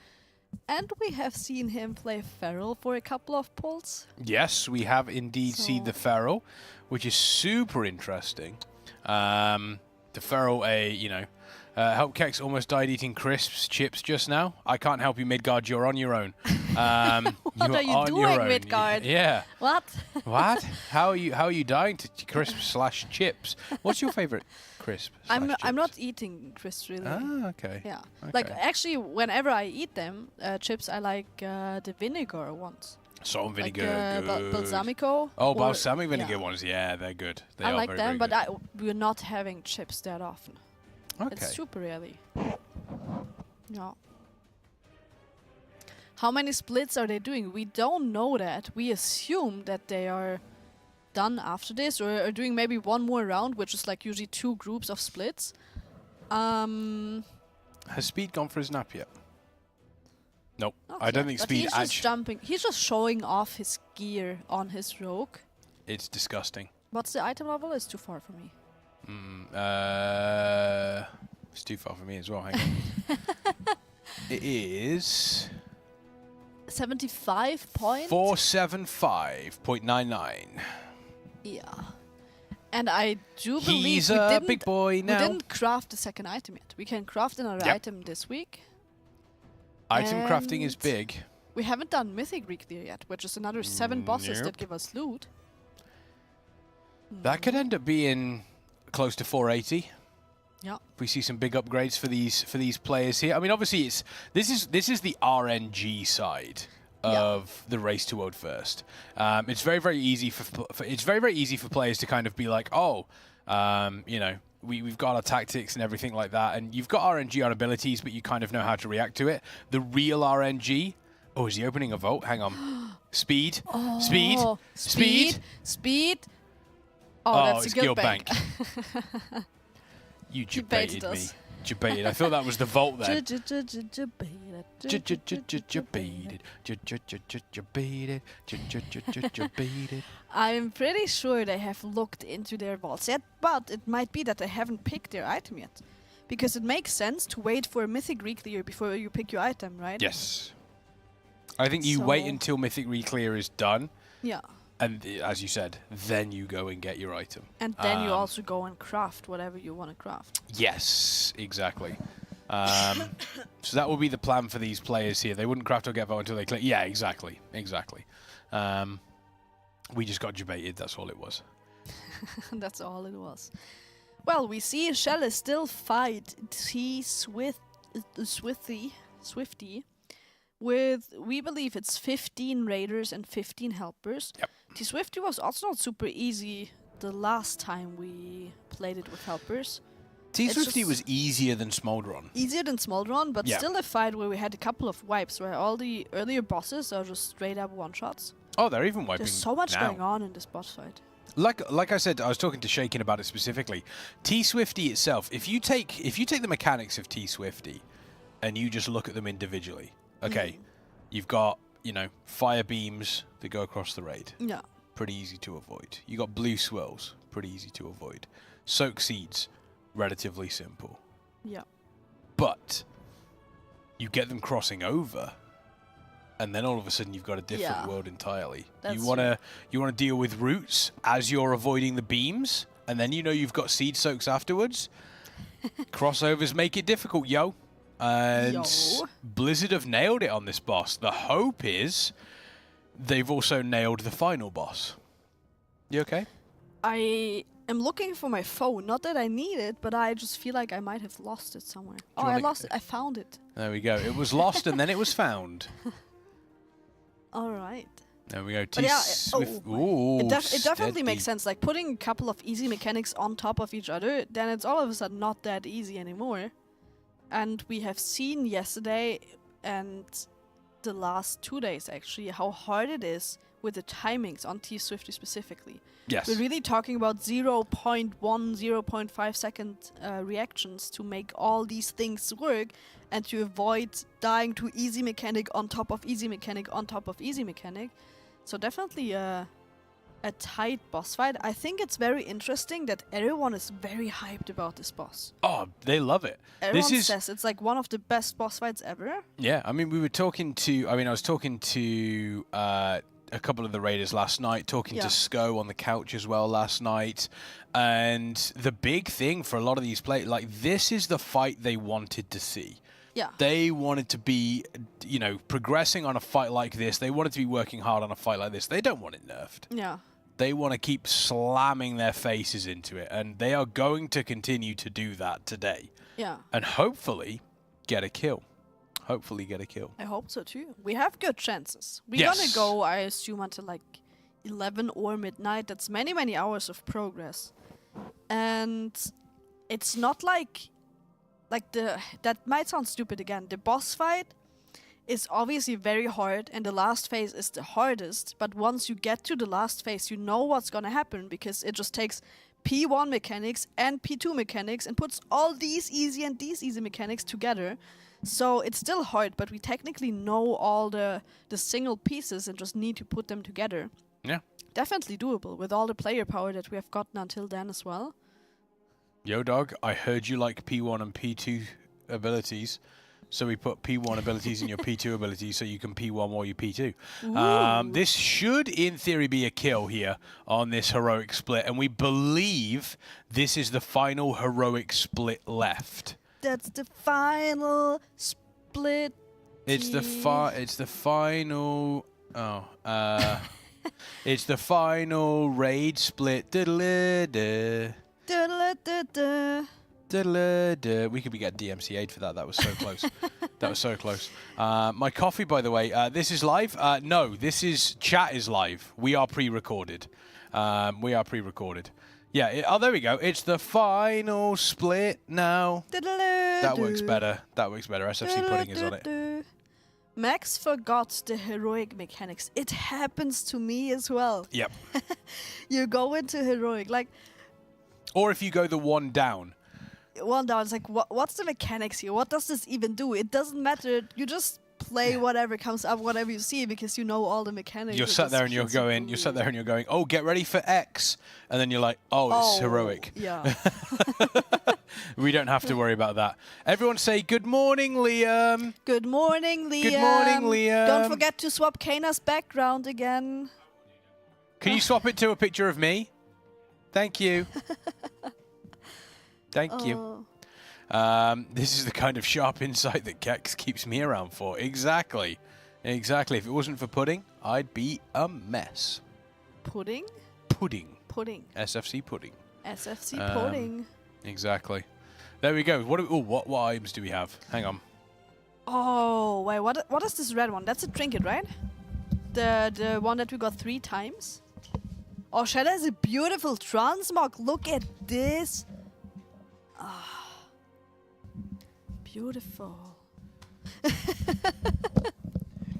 And we have seen him play Feral for a couple of pulls. Yes, we have indeed seen the Feral, which is super interesting. The Feral, Help Kex almost died eating crisps, chips just now. I can't help you, Midgard. You're on your own. What are you doing, Midgard? Yeah. What? What? How are you dying to crisps/chips? What's your favorite crisp? I'm not eating crisps really. Ah, okay. Yeah. Okay. Like actually, whenever I eat them, chips, I like the vinegar ones. Salt and vinegar, like, good. balsamico. Oh, balsamic vinegar ones. Yeah, they're good. They I are like very, them, very but good. we're not having chips that often. Okay. It's super rarely. Yeah. How many splits are they doing? We don't know that. We assume that they are done after this or are doing maybe one more round, which is like usually 2 groups of splits. Has Speed gone for his nap yet? Nope. Not I don't yet, think but Speed he's just jumping. He's just showing off his gear on his rogue. It's disgusting. What's the item level? It's too far for me. It's too far for me as well. Hang on. It is 75 point. 475.99. Yeah. And I do believe He's we a didn't, big boy now. We didn't craft the second item yet. We can craft another item this week. Item crafting is And big. We haven't done Mythic Reclear yet, which is another 7 bosses that give us loot. That could end up being close to 480. Yeah. If we see some big upgrades for these players here. I mean, obviously this is the RNG side of the race to World First. It's very easy for players to kind of be like, oh, you know, we've got our tactics and everything like that, and you've got RNG on abilities, but you kind of know how to react to it. The real RNG. Oh, is he opening a vault? Hang on. Speed. Oh, Speed. Oh, that's it's a guild bank. You He debated baited me. us. Debated. I thought that was the vault then. Debated. I'm pretty sure they have looked into their vaults yet, but it might be that they haven't picked their item yet. Because it makes sense to wait for a Mythic Reclear before you pick your item, right? Yes. I think you wait until Mythic Reclear is done. Yeah. And as you said, then you go and get your item. And then you also go and craft whatever you want to craft. Yes, exactly. So that will be the plan for these players here. They wouldn't craft or get vote until they clear. Yeah, exactly. We just got debated, that's all it was. That's all it was. Well, we see Shell is still fight Swifty with, we believe it's 15 raiders and 15 helpers. Yep. T-Swifty was also not super easy the last time we played it with helpers. T-Swifty was easier than Smolderon. Easier than Smolderon, but Yeah. still a fight where we had a couple of wipes, where all the earlier bosses are just straight up one-shots. Oh, they're even wiping There's so much now. going on in this boss fight. Like I said, I was talking to Shaken about it specifically. T-Swifty itself, if you take the mechanics of T-Swifty and you just look at them individually, okay, you've got, you know, fire beams that go across the raid. Yeah. Pretty easy to avoid. You got blue swirls, pretty easy to avoid. Soak seeds, relatively simple. Yeah. But you get them crossing over, and then all of a sudden you've got a different world entirely. That's You wanna deal with roots as you're avoiding the beams, and then you know you've got seed soaks afterwards. Crossovers make it difficult, yo. And Blizzard have nailed it on this boss. The hope is they've also nailed the final boss. You okay? I am looking for my phone. Not that I need it, but I just feel like I might have lost it somewhere. Oh, I lost it. I found it. There we go. It was lost and then it was found. All right. There we go. But yeah, Ooh, it definitely steady. makes sense. Like putting a couple of easy mechanics on top of each other, then it's all of a sudden not that easy anymore. And we have seen yesterday and the last 2 days actually how hard it is with the timings on T-Swifty specifically. Yes. We're really talking about 0.1, 0.5 second reactions to make all these things work and to avoid dying to easy mechanic on top of easy mechanic on top of easy mechanic. So definitely a tight boss fight. I think it's very interesting that everyone is very hyped about this boss. Oh, they love it. Everyone says it's like one of the best boss fights ever. Yeah, I mean, I was talking to a couple of the raiders last night, talking to Sko on the couch as well last night. And the big thing for a lot of these players, like, this is the fight they wanted to see. Yeah. They wanted to be, you know, progressing on a fight like this. They wanted to be working hard on a fight like this. They don't want it nerfed. Yeah. They want to keep slamming their faces into it, and they are going to continue to do that today. Yeah. And hopefully get a kill. I hope so too. We have good chances. We're Yes. gonna go, I assume, until like 11 or midnight. That's many, many hours of progress. And it's not like that might sound stupid again. The boss fight is obviously very hard, and the last phase is the hardest. But once you get to the last phase, you know what's gonna happen, because it just takes P1 mechanics and P2 mechanics and puts all these easy and these easy mechanics together. So it's still hard, but we technically know all the single pieces and just need to put them together. Yeah. Definitely doable with all the player power that we have gotten until then as well. Yo, dog, I heard you like P1 and P2 abilities, so we put P1 abilities in your P2 abilities so you can P1 while you P2. This should, in theory, be a kill here on this heroic split, and we believe this is the final heroic split left. That's the final split. It's the final. It's the final raid split. Diddle-da-da. Diddle-da-da. We could be getting DMCA'd for that. That was so close. That was so close. My coffee, by the way. This is live. No, this is chat is live. We are pre-recorded. We are pre-recorded. Yeah. Oh, there we go. It's the final split now. That works better. That works better. SFC Pudding is on it. Max forgot the heroic mechanics. It happens to me as well. Yep. You go into heroic, like... Or if you go the one down. One down, it's like, what's the mechanics here? What does this even do? It doesn't matter. You just play whatever comes up, whatever you see, because you know all the mechanics. You're sat there and you're going, oh, get ready for X. And then you're like, oh, it's heroic. Yeah. We don't have to worry about that. Everyone say good morning, Liam. Good morning, Liam. Good morning, Liam. Don't forget to swap Kana's background again. Can you swap it to a picture of me? Thank you. Thank you. This is the kind of sharp insight that Kex keeps me around for. Exactly. Exactly. If it wasn't for pudding, I'd be a mess. Pudding? Pudding. Pudding. SFC pudding. SFC pudding. Exactly. There we go. What items do we have? Hang on. Oh, wait. What is this red one? That's a trinket, right? The one that we got 3 times? Oh, Shadow has a beautiful transmog. Look at this. Ah, beautiful.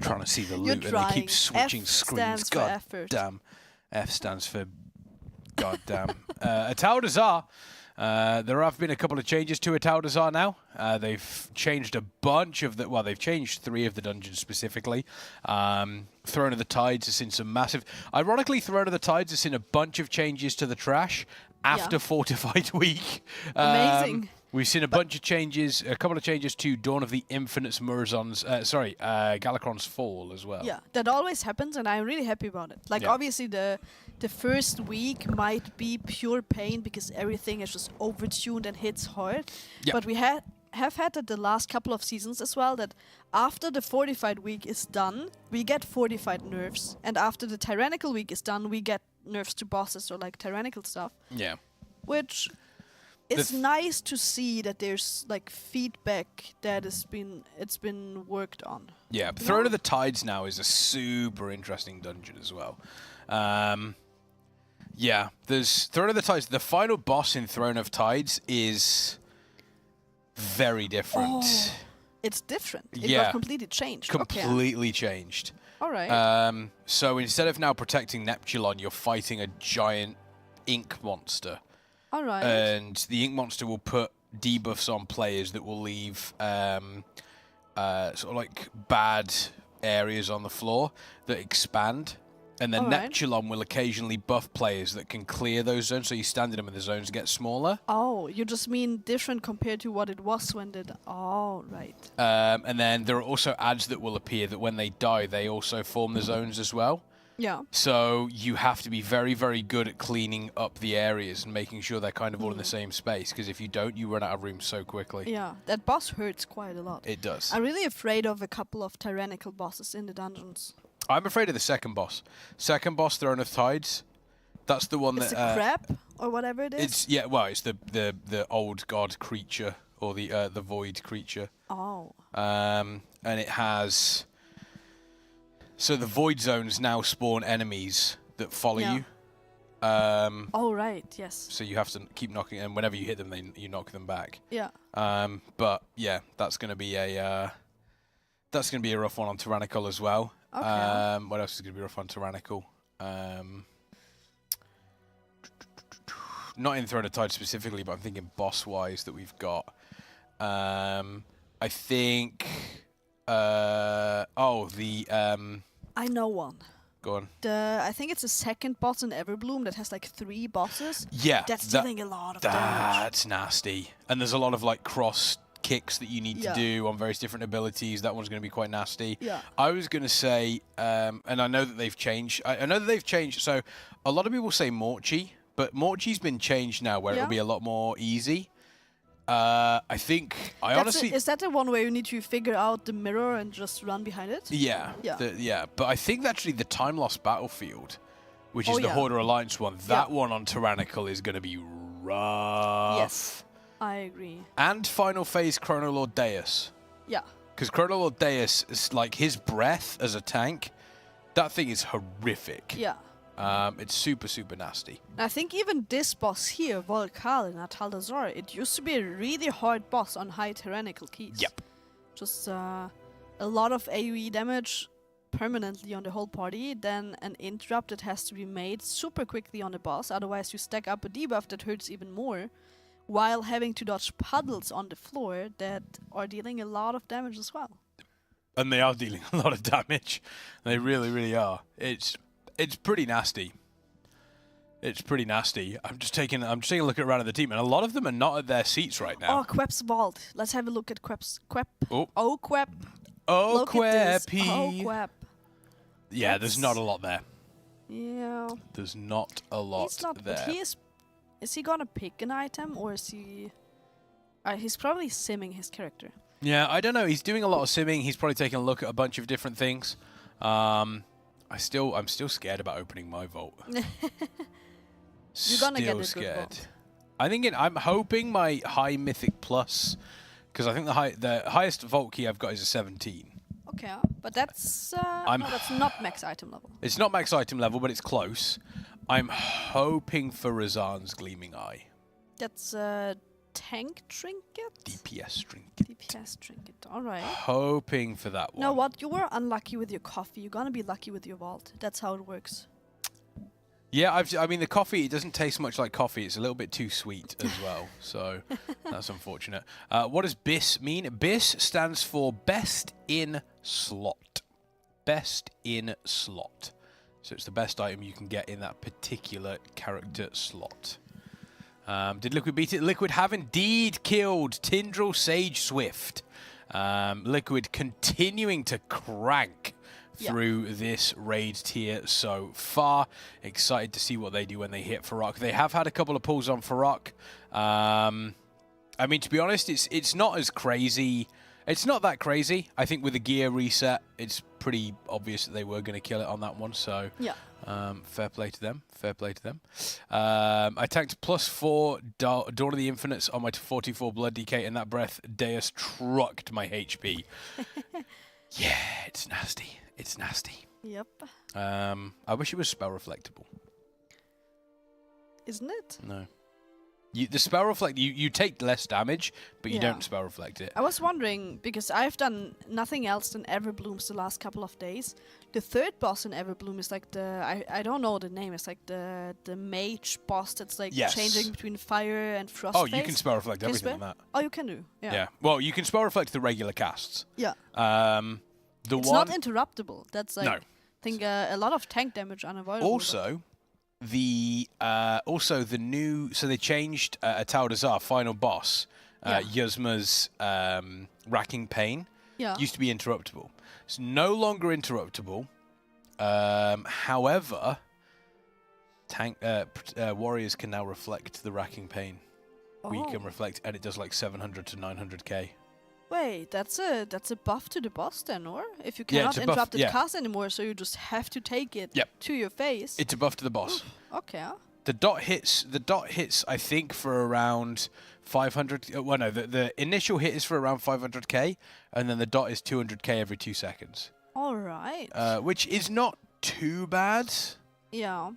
Trying to see the loot and they keep switching screens. God damn. F stands for goddamn. Ataudazar. There have been a couple of changes to Ataudazar now. They've changed a bunch of well, they've changed 3 of the dungeons specifically. Throne of the Tides has seen some massive... Ironically, Throne of the Tides has seen a bunch of changes to the trash after Fortified Week. Amazing. We've seen a bunch of changes, a couple of changes to Dawn of the Infinite Murazon's, Galakron's Fall as well. Yeah, that always happens, and I'm really happy about it. Like, obviously, the first week might be pure pain because everything is just overtuned and hits hard. Yep. But we have had it the last couple of seasons as well, that after the Fortified Week is done, we get Fortified nerfs, and after the Tyrannical Week is done, we get nerfs to bosses or, like, tyrannical stuff. Yeah. Which... It's nice to see that there's like feedback that it's been worked on. Yeah, Throne of the Tides now is a super interesting dungeon as well. Yeah, there's Throne of the Tides. The final boss in Throne of Tides is very different. Oh, it's different. It got completely changed. Completely changed. All right. So instead of now protecting Neptulon, you're fighting a giant ink monster. All right. And the ink monster will put debuffs on players that will leave sort of like bad areas on the floor that expand. And then Neptulon will occasionally buff players that can clear those zones, so you stand in them and the zones get smaller. Oh, you just mean different compared to what it was when it... Oh, right. And then there are also ads that will appear that when they die, they also form the zones as well. Yeah. So you have to be very, very good at cleaning up the areas and making sure they're kind of all in the same space, because if you don't, you run out of room so quickly. Yeah, that boss hurts quite a lot. It does. I'm really afraid of a couple of tyrannical bosses in the dungeons. I'm afraid of the second boss. Second boss, Throne of Tides. That's the one it's that... It's a crab, or whatever it is? It's the old god creature, or the void creature. Oh. And it has... So the void zones now spawn enemies that follow you. Oh, right, yes. So you have to keep knocking, and whenever you hit them, you knock them back. Yeah. But yeah, that's going to be a That's going to be a rough one on Tyrannical as well. Okay. What else is going to be rough on Tyrannical? Not in Throne of Tide specifically, but I'm thinking boss-wise that we've got. I think... I know one. Go on. I think it's the second boss in Everbloom that has like 3 bosses. Yeah. That's dealing a lot of damage. That's nasty. And there's a lot of like cross kicks that you need to do on various different abilities. That one's going to be quite nasty. Yeah. I was going to say, and I know that they've changed. I know that they've changed. So a lot of people say Morchi, but Morchi's been changed now where it'll be a lot more easy. I think honestly is that the one where you need to figure out the mirror and just run behind it? Yeah. Yeah. But I think actually the Time Lost Battlefield, which is the Horde Alliance one, that one on Tyrannical is going to be rough. Yes, I agree. And Final Phase Chronolord Deus. Yeah. Because Chronolord Deus is like his breath as a tank. That thing is horrific. Yeah. It's super, super nasty. I think even this boss here, Volkal in Ataldazar, it used to be a really hard boss on high tyrannical keys. Yep. Just a lot of AoE damage permanently on the whole party, then an interrupt that has to be made super quickly on the boss, otherwise you stack up a debuff that hurts even more, while having to dodge puddles on the floor that are dealing a lot of damage as well. And they are dealing a lot of damage. They really, really are. It's pretty nasty. It's pretty nasty. I'm just taking a look around at the team, and a lot of them are not at their seats right now. Oh, Quep's Vault. Let's have a look at Quep's. Quep. Oh, Quep. Oh, Look at this. Queppy. Oh, Quep. Yeah, there's not a lot there. Yeah. There's not a lot He's not, there. but is he gonna pick an item, or is he... he's probably simming his character. Yeah, I don't know. He's doing a lot of simming. He's probably taking a look at a bunch of different things. I'm still scared about opening my vault. You're gonna get a good scared. vault. I'm hoping my high mythic plus, because I think the highest vault key I've got is a 17. Okay, but that's no, that's not max item level. It's not max item level, but it's close. I'm hoping for Razan's Gleaming Eye. That's a tank trinket? DPS trinket. DPS trinket, alright. Hoping for that one. Know what? You were unlucky with your coffee. You're gonna be lucky with your vault. That's how it works. Yeah, I mean, the coffee, it doesn't taste much like coffee. It's a little bit too sweet as well, so that's unfortunate. What does BIS mean? BIS stands for Best in Slot. Best in Slot. So it's the best item you can get in that particular character slot. Did Liquid beat it? Liquid have indeed killed Tindral Sage Swift. Liquid continuing to crank through this raid tier so far. Excited to see what they do when they hit Fyr'alath. They have had a couple of pulls on Fyr'alath. I mean, to be honest, it's not as crazy. It's not that crazy. I think with the gear reset, it's pretty obvious that they were going to kill it on that one. So fair play to them. Fair play to them. I tanked +4 Dawn of the Infinites on my 44 Blood DK, and that breath Deus trucked my HP. Yeah, it's nasty. It's nasty. Yep. I wish it was spell reflectable. Isn't it? No. The spell reflect, you take less damage, but you don't spell reflect it. I was wondering, because I've done nothing else than Everblooms the last couple of days. The third boss in Everbloom is like I don't know the name, it's like the mage boss that's like changing between fire and frost. Oh, you can spell reflect everything on that. Oh, you can do. Yeah. Well, you can spell reflect the regular casts. Yeah. It's not interruptible. That's like, no. I think a lot of tank damage unavoidable. Also, the new, so they changed Ataldazar final boss, Yuzma's Racking Pain. Yeah. Used to be interruptible. It's no longer interruptible. However, warriors can now reflect the Racking Pain. We can reflect, and it does like 700 to 900k. Wait, that's a buff to the boss then, or if you cannot interrupt the cast anymore, so you just have to take it to your face. It's a buff to the boss. Okay. The dot hits. I think for around 500. Well, no, the initial hit is for around 500k, and then the dot is 200k every 2 seconds. All right. Which is not too bad. Yeah.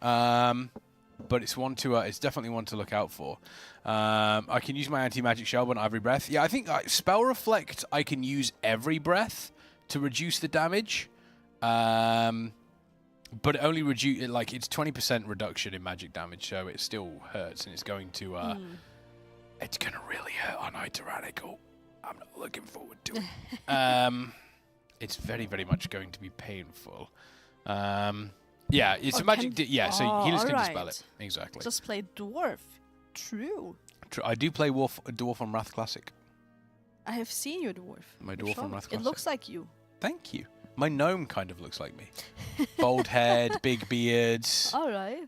But it's it's definitely one to look out for. I can use my anti-magic shell on every breath. Yeah, I think spell reflect I can use every breath to reduce the damage. But it only reduce like it's 20% reduction in magic damage, so it still hurts, and it's going to it's gonna really hurt on Tyrannical. I'm not looking forward to it. It's very, very much going to be painful. Yeah, it's a magic. So healers can dispel it. Exactly. Just play dwarf. True. I do play dwarf on Wrath Classic. I have seen your dwarf. My dwarf on Wrath Classic. It looks like you. Thank you. My gnome kind of looks like me. Bald head, big beards. All right.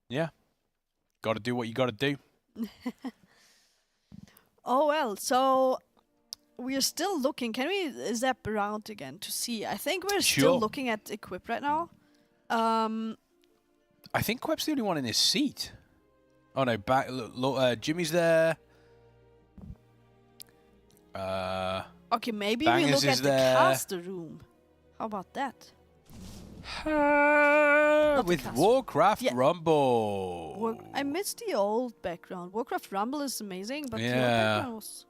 Yeah. Got to do what you got to do. Oh well, so we are still looking. Can we zap around again to see? I think we're still looking at equip right now. I think Quep's the only one in his seat. Oh no, back. Look, Jimmy's there. Okay, maybe Bangers we look at the caster room. How about that? With Warcraft Rumble. I missed the old background. Warcraft Rumble is amazing, but the old background was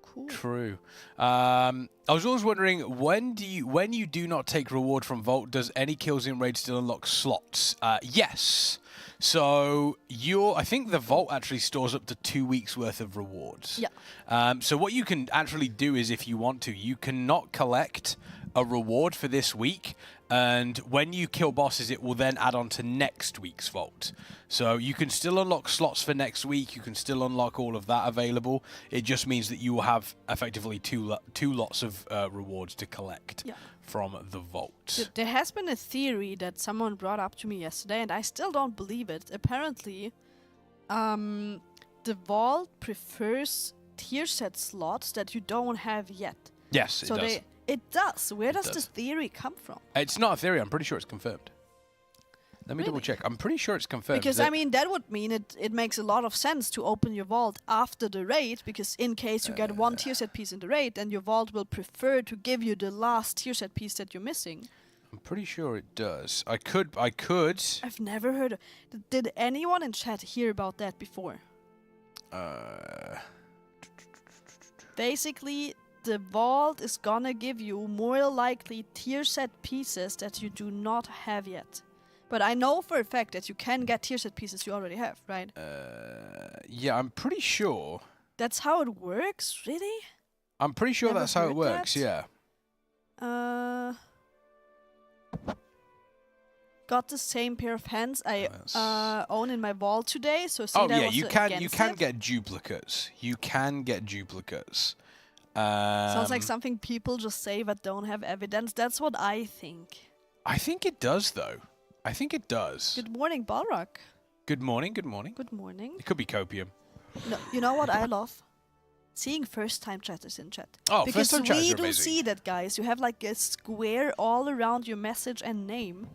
cool. True. I was always wondering, when you do not take reward from Vault, does any kills in raid still unlock slots? Yes. So I think the Vault actually stores up to 2 weeks worth of rewards. Yeah. So what you can actually do is, if you want to, you cannot collect a reward for this week, and when you kill bosses, it will then add on to next week's Vault. So you can still unlock slots for next week. You can still unlock all of that available. It just means that you will have effectively two lots of rewards to collect from the Vault. There has been a theory that someone brought up to me yesterday, and I still don't believe it. Apparently, the Vault prefers tier set slots that you don't have yet. Yes, it does. It does. Where does this theory come from? It's not a theory. I'm pretty sure it's confirmed. Let me double check. I'm pretty sure it's confirmed. Because, I mean, that would mean it makes a lot of sense to open your vault after the raid, because in case you get one tier set piece in the raid, then your vault will prefer to give you the last tier set piece that you're missing. I'm pretty sure it does. I could. I've never heard of... Did anyone in chat hear about that before? Basically, the vault is gonna give you more likely tier set pieces that you do not have yet. But I know for a fact that you can get tier set pieces you already have, right? Yeah, I'm pretty sure. That's how it works, really? I'm pretty sure Never that's how it heard works, that? yeah. Got the same pair of hands I own in my vault today, so see that was you can it. get duplicates. You can get duplicates. Sounds like something people just say but don't have evidence. That's what I think. I think it does, though. I think it does. Good morning, Balrock. Good morning, good morning. Good morning. It could be copium. No, you know what I love? Seeing first-time chatters in chat. Oh, because first-time chatters we are do amazing. see that, guys. You have like a square all around your message and name.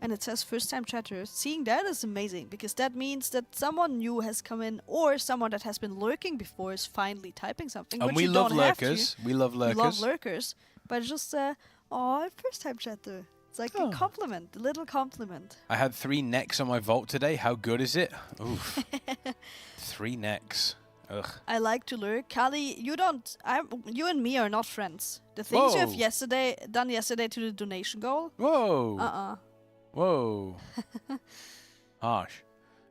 And it says first-time chatters. Seeing that is amazing, because that means that someone new has come in, or someone that has been lurking before is finally typing something. And but we you love don't have lurkers. to. We love lurkers. We love lurkers. But just, oh, first-time chatter. It's like a compliment, a little compliment. I had 3 necks on my vault today. How good is it? Oof. 3 necks. Ugh. I like to lurk. Kali, you don't... you and me are not friends. The things you have done yesterday to the donation goal... Whoa. Whoa. Harsh.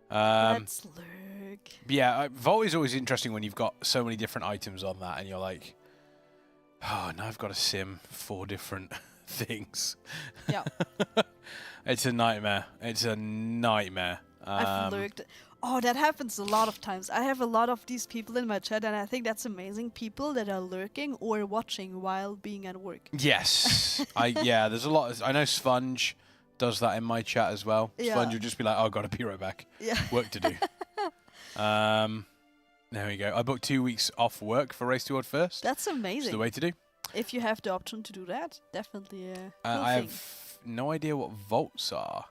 Let's lurk. Yeah, Vault is always interesting when you've got so many different items on that and you're like, oh, now I've got to sim 4 different things. Yeah. It's a nightmare. It's a nightmare. I've lurked. Oh, that happens a lot of times. I have a lot of these people in my chat, and I think that's amazing. People that are lurking or watching while being at work. Yes. Yeah, there's a lot. I know Sponge does that in my chat as well. Yeah. Sponge will just be like, oh, gotta be right back. Yeah. Work to do. There we go. I booked 2 weeks off work for Race Toward First. That's amazing. It's the way to do. If you have the option to do that, definitely a cool I thing. have no idea what vaults are.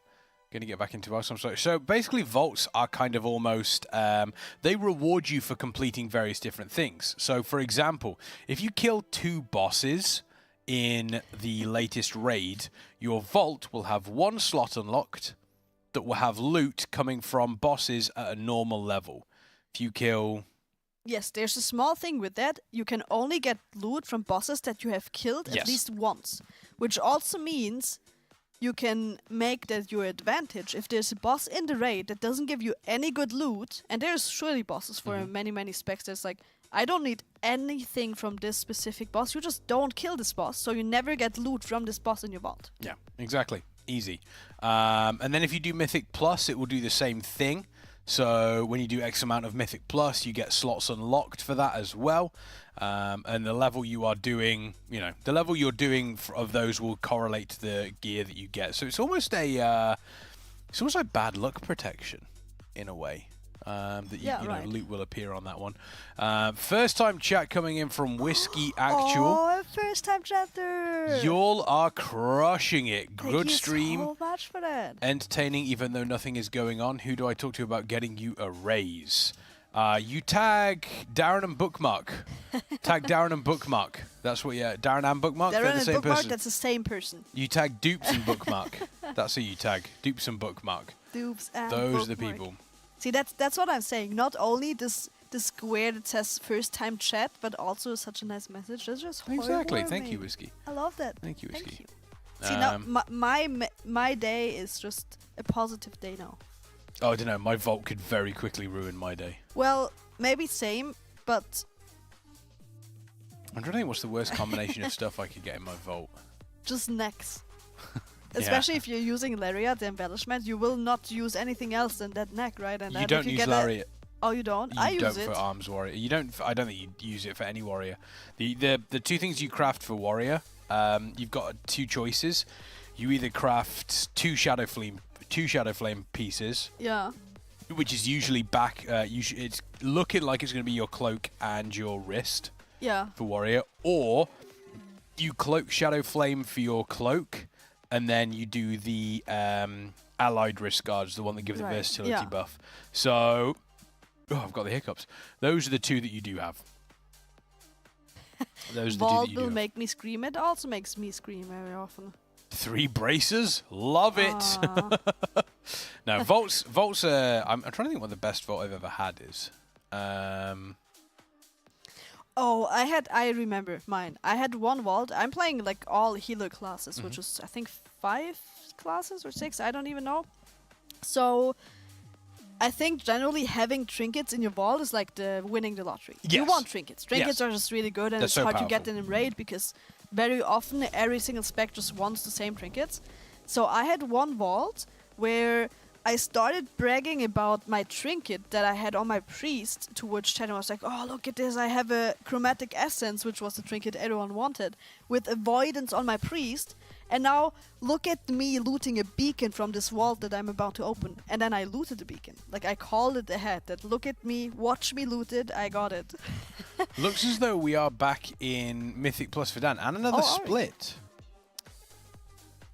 Going to get back into vaults. I'm sorry. So basically, vaults are kind of almost they reward you for completing various different things. So, for example, if you kill 2 bosses in the latest raid, your vault will have 1 slot unlocked that will have loot coming from bosses at a normal level. If you kill Yes, there's a small thing with that. You can only get loot from bosses that you have killed at least once, which also means you can make that your advantage. If there's a boss in the raid that doesn't give you any good loot, and there's surely bosses for many specs, there's like, I don't need anything from this specific boss. You just don't kill this boss, so you never get loot from this boss in your vault. Yeah, exactly. Easy. And then if you do Mythic Plus, it will do the same thing. So when you do X amount of Mythic Plus, you get slots unlocked for that as well. And the level you are doing, the level you're doing of those will correlate to the gear that you get. So it's almost it's almost like bad luck protection in a way. That loot will appear on that one. First time chat coming in from Whiskey Actual. Oh, first time chatter. Y'all are crushing it. Good stream. Thank you so much for that. Entertaining, even though nothing is going on. Who do I talk to about getting you a raise? You tag Darren and Bookmark. Tag Darren and Bookmark. That's what, Darren and Bookmark. Darren They're the and same Bookmark, person. that's the same person. You tag Dupes and Bookmark. That's who you tag. Dupes and Bookmark. Dupes and Those are the Bookmark. people. See, that's what I'm saying. Not only this square that says first time chat, but also such a nice message. That's just Exactly. heartwarming. Thank you, Whiskey. I love that. Thank you, Whiskey. Thank you. See, now my day is just a positive day now. Oh, I don't know. My vault could very quickly ruin my day. Well, maybe same, but I'm trying to think what's the worst combination of stuff I could get in my vault. just necks. Especially if you're using Lariat, the embellishment, you will not use anything else than that neck, right? And You then don't if you use get Lariat. Oh, you don't? I use it. For arms warrior. You don't. I don't think you use it for any warrior. The two things you craft for warrior, you've got two choices. You either craft two shadow flame pieces. Yeah. Which is usually back. It's looking like it's going to be your cloak and your wrist. Yeah. For warrior, or you cloak shadow flame for your cloak, and then you do the allied wrist guards, the one that gives the versatility buff. So. Oh, I've got the hiccups. Those are the two that you do have. Those are the two Vault that you will do make me scream. It also makes me scream very often. 3 braces? Love it! No, vaults. I'm trying to think what the best vault I've ever had is. Oh, I remember mine. I had one vault. I'm playing like all healer classes, which is I think 5 classes or 6. I don't even know. So I think generally having trinkets in your vault is like winning the lottery. Yes. You want trinkets. Trinkets are just really good, and They're it's so hard to get powerful. them in raid because very often every single spec just wants the same trinkets. So I had one vault where I started bragging about my trinket that I had on my priest, to which chat was like, oh, look at this, I have a chromatic essence, which was the trinket everyone wanted, with avoidance on my priest. And now look at me looting a beacon from this vault that I'm about to open. And then I looted the beacon. Like, I called it ahead that look at me, watch me loot it, I got it. Looks as though we are back in Mythic Plus for Dan, and another split.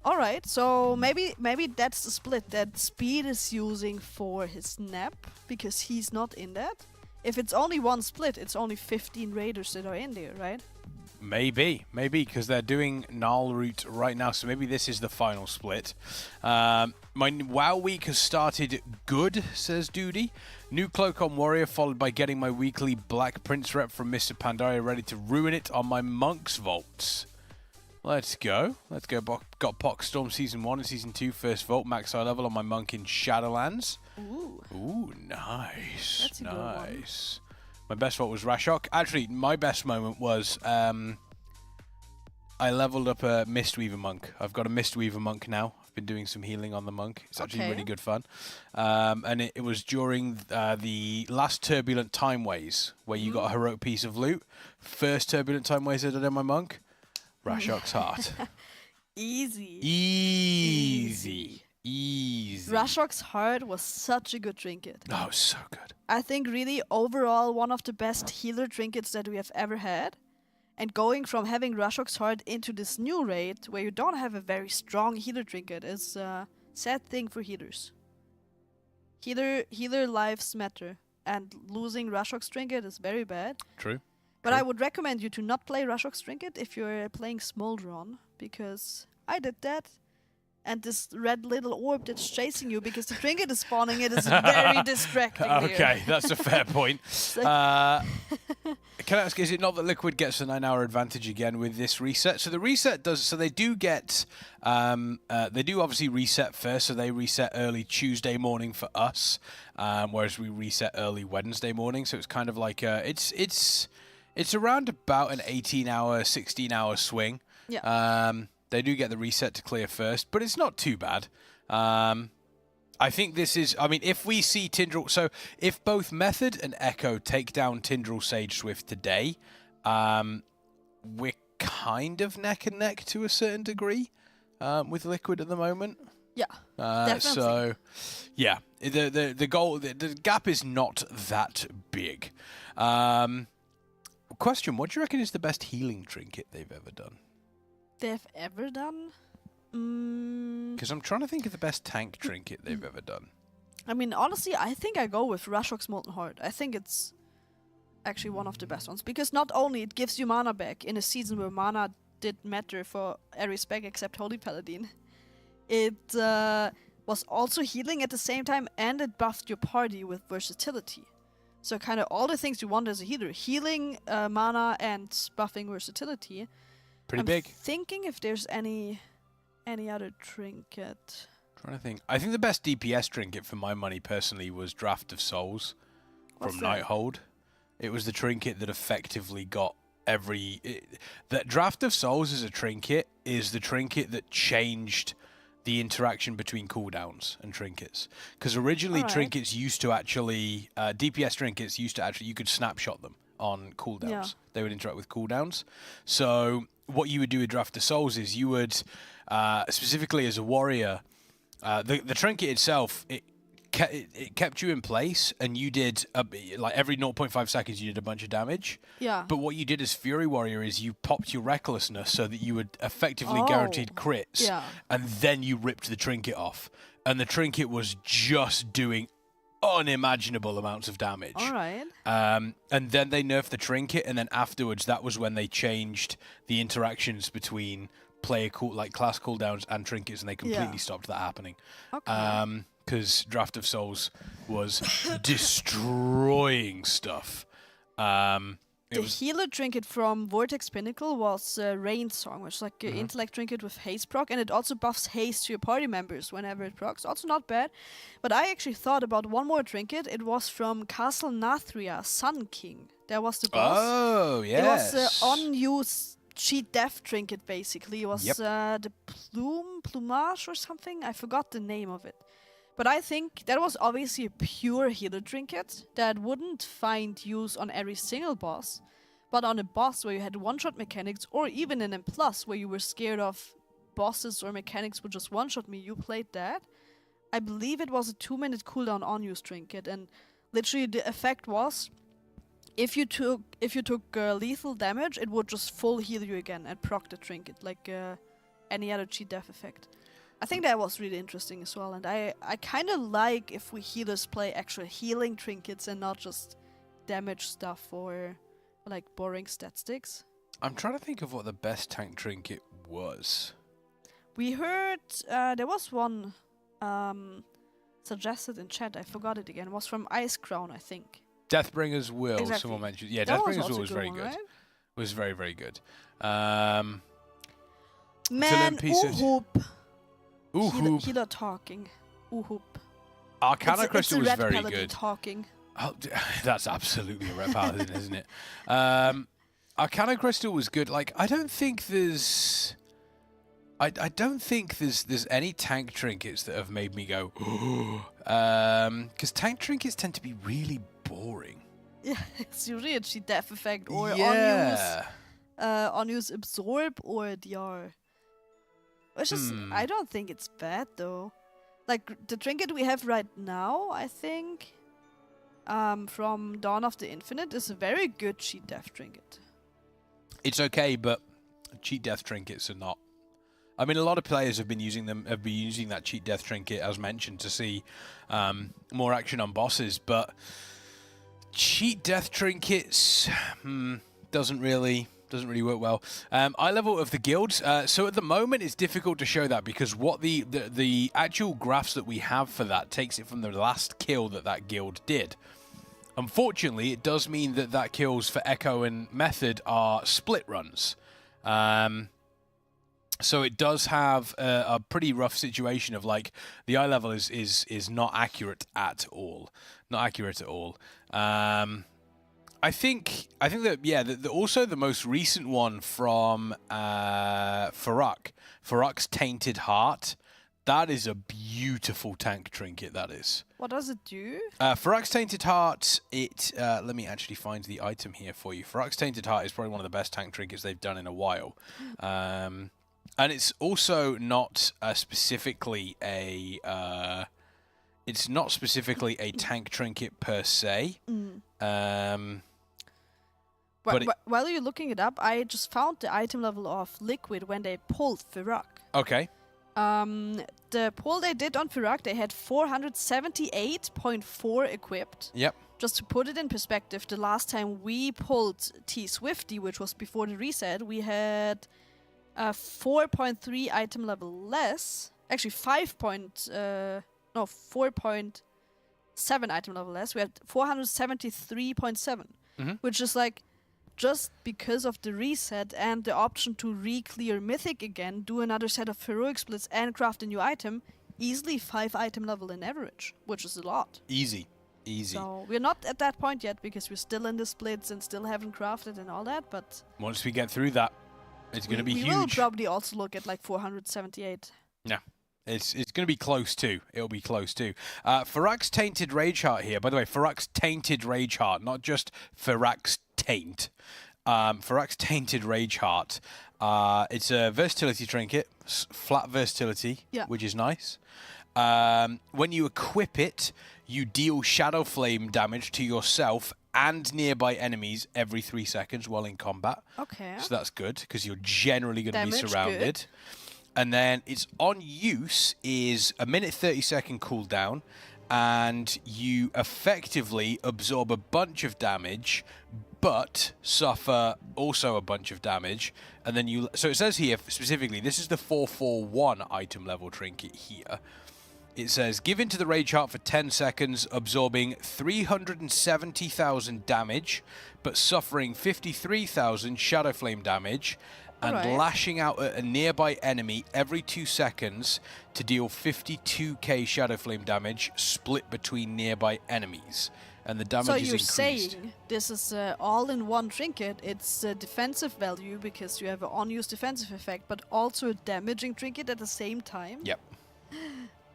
Alright, so maybe that's the split that Speed is using for his nap, because he's not in that. If it's only one split, it's only 15 raiders that are in there, right? Maybe, because they're doing Null Route right now, so maybe this is the final split. My WoW week has started good, says Doody. New cloak on Warrior, followed by getting my weekly Black Prince rep from Mr. Pandaria ready to ruin it on my Monk's Vaults. Let's go. Got Pockstorm Season 1 and Season 2 first vault, max high level on my Monk in Shadowlands. Ooh, nice. That's a good one. Nice. My best vault was Rashok. Actually, my best moment was I leveled up a Mistweaver Monk. I've got a Mistweaver Monk now. I've been doing some healing on the Monk. It's actually really good fun. And it was during the last Turbulent Time Ways where you got a heroic piece of loot. First Turbulent Time Ways I did on my Monk. Rashok's Heart. Easy. Rashok's Heart was such a good trinket. Oh, so good. I think really overall one of the best healer trinkets that we have ever had. And going from having Rashok's Heart into this new raid where you don't have a very strong healer trinket is a sad thing for healers. Healer lives matter, and losing Rashok's trinket is very bad. True. But I would recommend you to not play Rashok's trinket if you're playing Smoldron, because I did that and this red little orb that's chasing you because the trinket is spawning, it is very distracting. Okay, that's a fair point. Can I ask, is it not that Liquid gets a 9-hour advantage again with this reset? So the reset does, so they do get, they do obviously reset first, so they reset early Tuesday morning for us, whereas we reset early Wednesday morning, so it's kind of like, it's around about an 18-hour, 16-hour swing. Yeah. They do get the reset to clear first, but it's not too bad. I think this is, I mean, if we see Tindral, so if both Method and Echo take down Tindral Sage Swift today, we're kind of neck and neck to a certain degree with Liquid at the moment. Yeah, definitely. So, yeah, the goal, the gap is not that big. Question, what do you reckon is the best healing trinket they've ever done? They've ever done? Because I'm trying to think of the best tank trinket they've ever done. I mean, honestly, I think I go with Rashok's Molten Heart. I think it's actually one of the best ones. Because not only it gives you mana back in a season where mana didn't matter for every spec except Holy Paladin, it was also healing at the same time, and it buffed your party with versatility. So kind of all the things you want as a healer. Healing, mana, and buffing versatility. Pretty big. Thinking if there's any other trinket. Trying to think. I think the best DPS trinket for my money personally was Draft of Souls from Nighthold. It was the trinket that effectively got that Draft of Souls as a trinket is the trinket that changed the interaction between cooldowns and trinkets. Because originally trinkets used to actually, DPS trinkets used to actually, you could snapshot them on cooldowns. Yeah. They would interact with cooldowns. So what you would do with Draft of Souls is you would, specifically as a warrior, the trinket itself, it kept you in place, and you did like every 0.5 seconds you did a bunch of damage. Yeah. But what you did as Fury Warrior is you popped your recklessness so that you would effectively guaranteed crits, and then you ripped the trinket off, and the trinket was just doing unimaginable amounts of damage. All right. And then they nerfed the trinket, and then afterwards, that was when they changed the interactions between class cooldowns and trinkets, and they completely stopped that happening. Okay. Because Draft of Souls was destroying stuff. The healer trinket from Vortex Pinnacle was Rain Song, which is like an intellect trinket with haste proc, and it also buffs haste to your party members whenever it procs. Also not bad. But I actually thought about one more trinket. It was from Castle Nathria, Sun King. That was the boss. Oh, yes. It was unused cheat death trinket, basically. It was the Plumage or something. I forgot the name of it. But I think that was obviously a pure healer trinket that wouldn't find use on every single boss. But on a boss where you had one-shot mechanics, or even in M+, where you were scared of bosses or mechanics would just one-shot me, you played that. I believe it was a 2-minute cooldown on-use trinket, and literally the effect was, if you took lethal damage, it would just full heal you again and proc the trinket, like any other cheat death effect. I think that was really interesting as well, and I kind of like if we healers play actual healing trinkets and not just damage stuff or like boring stat sticks. I'm trying to think of what the best tank trinket was. We heard there was one suggested in chat. I forgot it again. It was from Ice Crown, I think. Deathbringer's Will. Exactly. Someone mentioned. Yeah, that Deathbringer's was Will was very good. Right? Was very, very good. Man, Healer talking. Arcana Crystal was very paladin good. Talking. Oh, that's absolutely a red paladin, isn't it? Arcana Crystal was good. Like, I don't think there's any tank trinkets that have made me go, because tank trinkets tend to be really boring. Yeah, it's usually a cheat death effect or unuse absorb or DR. Which is, I don't think it's bad though. Like the trinket we have right now, I think, from Dawn of the Infinite is a very good cheat death trinket. It's okay, but cheat death trinkets are not. I mean, a lot of players have been using that cheat death trinket, as mentioned, to see more action on bosses. But cheat death trinkets doesn't really Doesn't really work well. Eye level of the guilds. So at the moment, it's difficult to show that because what the actual graphs that we have for that takes it from the last kill that guild did. Unfortunately, it does mean that kills for Echo and Method are split runs. So it does have a pretty rough situation of like the eye level is not accurate at all. Not accurate at all. I think that also the most recent one from Fyr'alath's Tainted Heart, that is a beautiful tank trinket. That is. What does it do? Fyr'alath's Tainted Heart. Let me actually find the item here for you. Fyr'alath's Tainted Heart is probably one of the best tank trinkets they've done in a while. And it's also not specifically a tank trinket per se. While you're looking it up, I just found the item level of Liquid when they pulled Fyr'alath. Okay. The pull they did on Fyr'alath, they had 478.4 equipped. Yep. Just to put it in perspective, the last time we pulled T-Swifty, which was before the reset, we had 4.3 item level less. Actually, 4.7 item level less. We had 473.7, which is like just because of the reset and the option to re-clear Mythic again, do another set of heroic splits and craft a new item, easily 5 item level in average, which is a lot. Easy. So we're not at that point yet because we're still in the splits and still haven't crafted and all that, but once we get through that, it's going to be huge. We will probably also look at like 478. Yeah. It's going to be close too. It'll be close too. Fyr'alath's Tainted Rage Heart here. By the way, Fyr'alath's Tainted Rage Heart, not just Fyr'alath's Taint. Fyr'alath's Tainted Rage Heart. It's a versatility trinket, flat versatility, which is nice. When you equip it, you deal Shadow Flame damage to yourself and nearby enemies every 3 seconds while in combat. Okay. So that's good because you're generally going to be surrounded. Good. And then its on use is a 1:30 cooldown, and you effectively absorb a bunch of damage, but suffer also a bunch of damage. And then so it says here specifically, this is the 441 item level trinket here. It says, give into the Rage Heart for 10 seconds, absorbing 370,000 damage, but suffering 53,000 Shadow Flame damage, and lashing out at a nearby enemy every 2 seconds to deal 52k Shadow Flame damage, split between nearby enemies. And the damage is increased. So you're saying this is all-in-one trinket. It's a defensive value because you have an on-use defensive effect, but also a damaging trinket at the same time? Yep.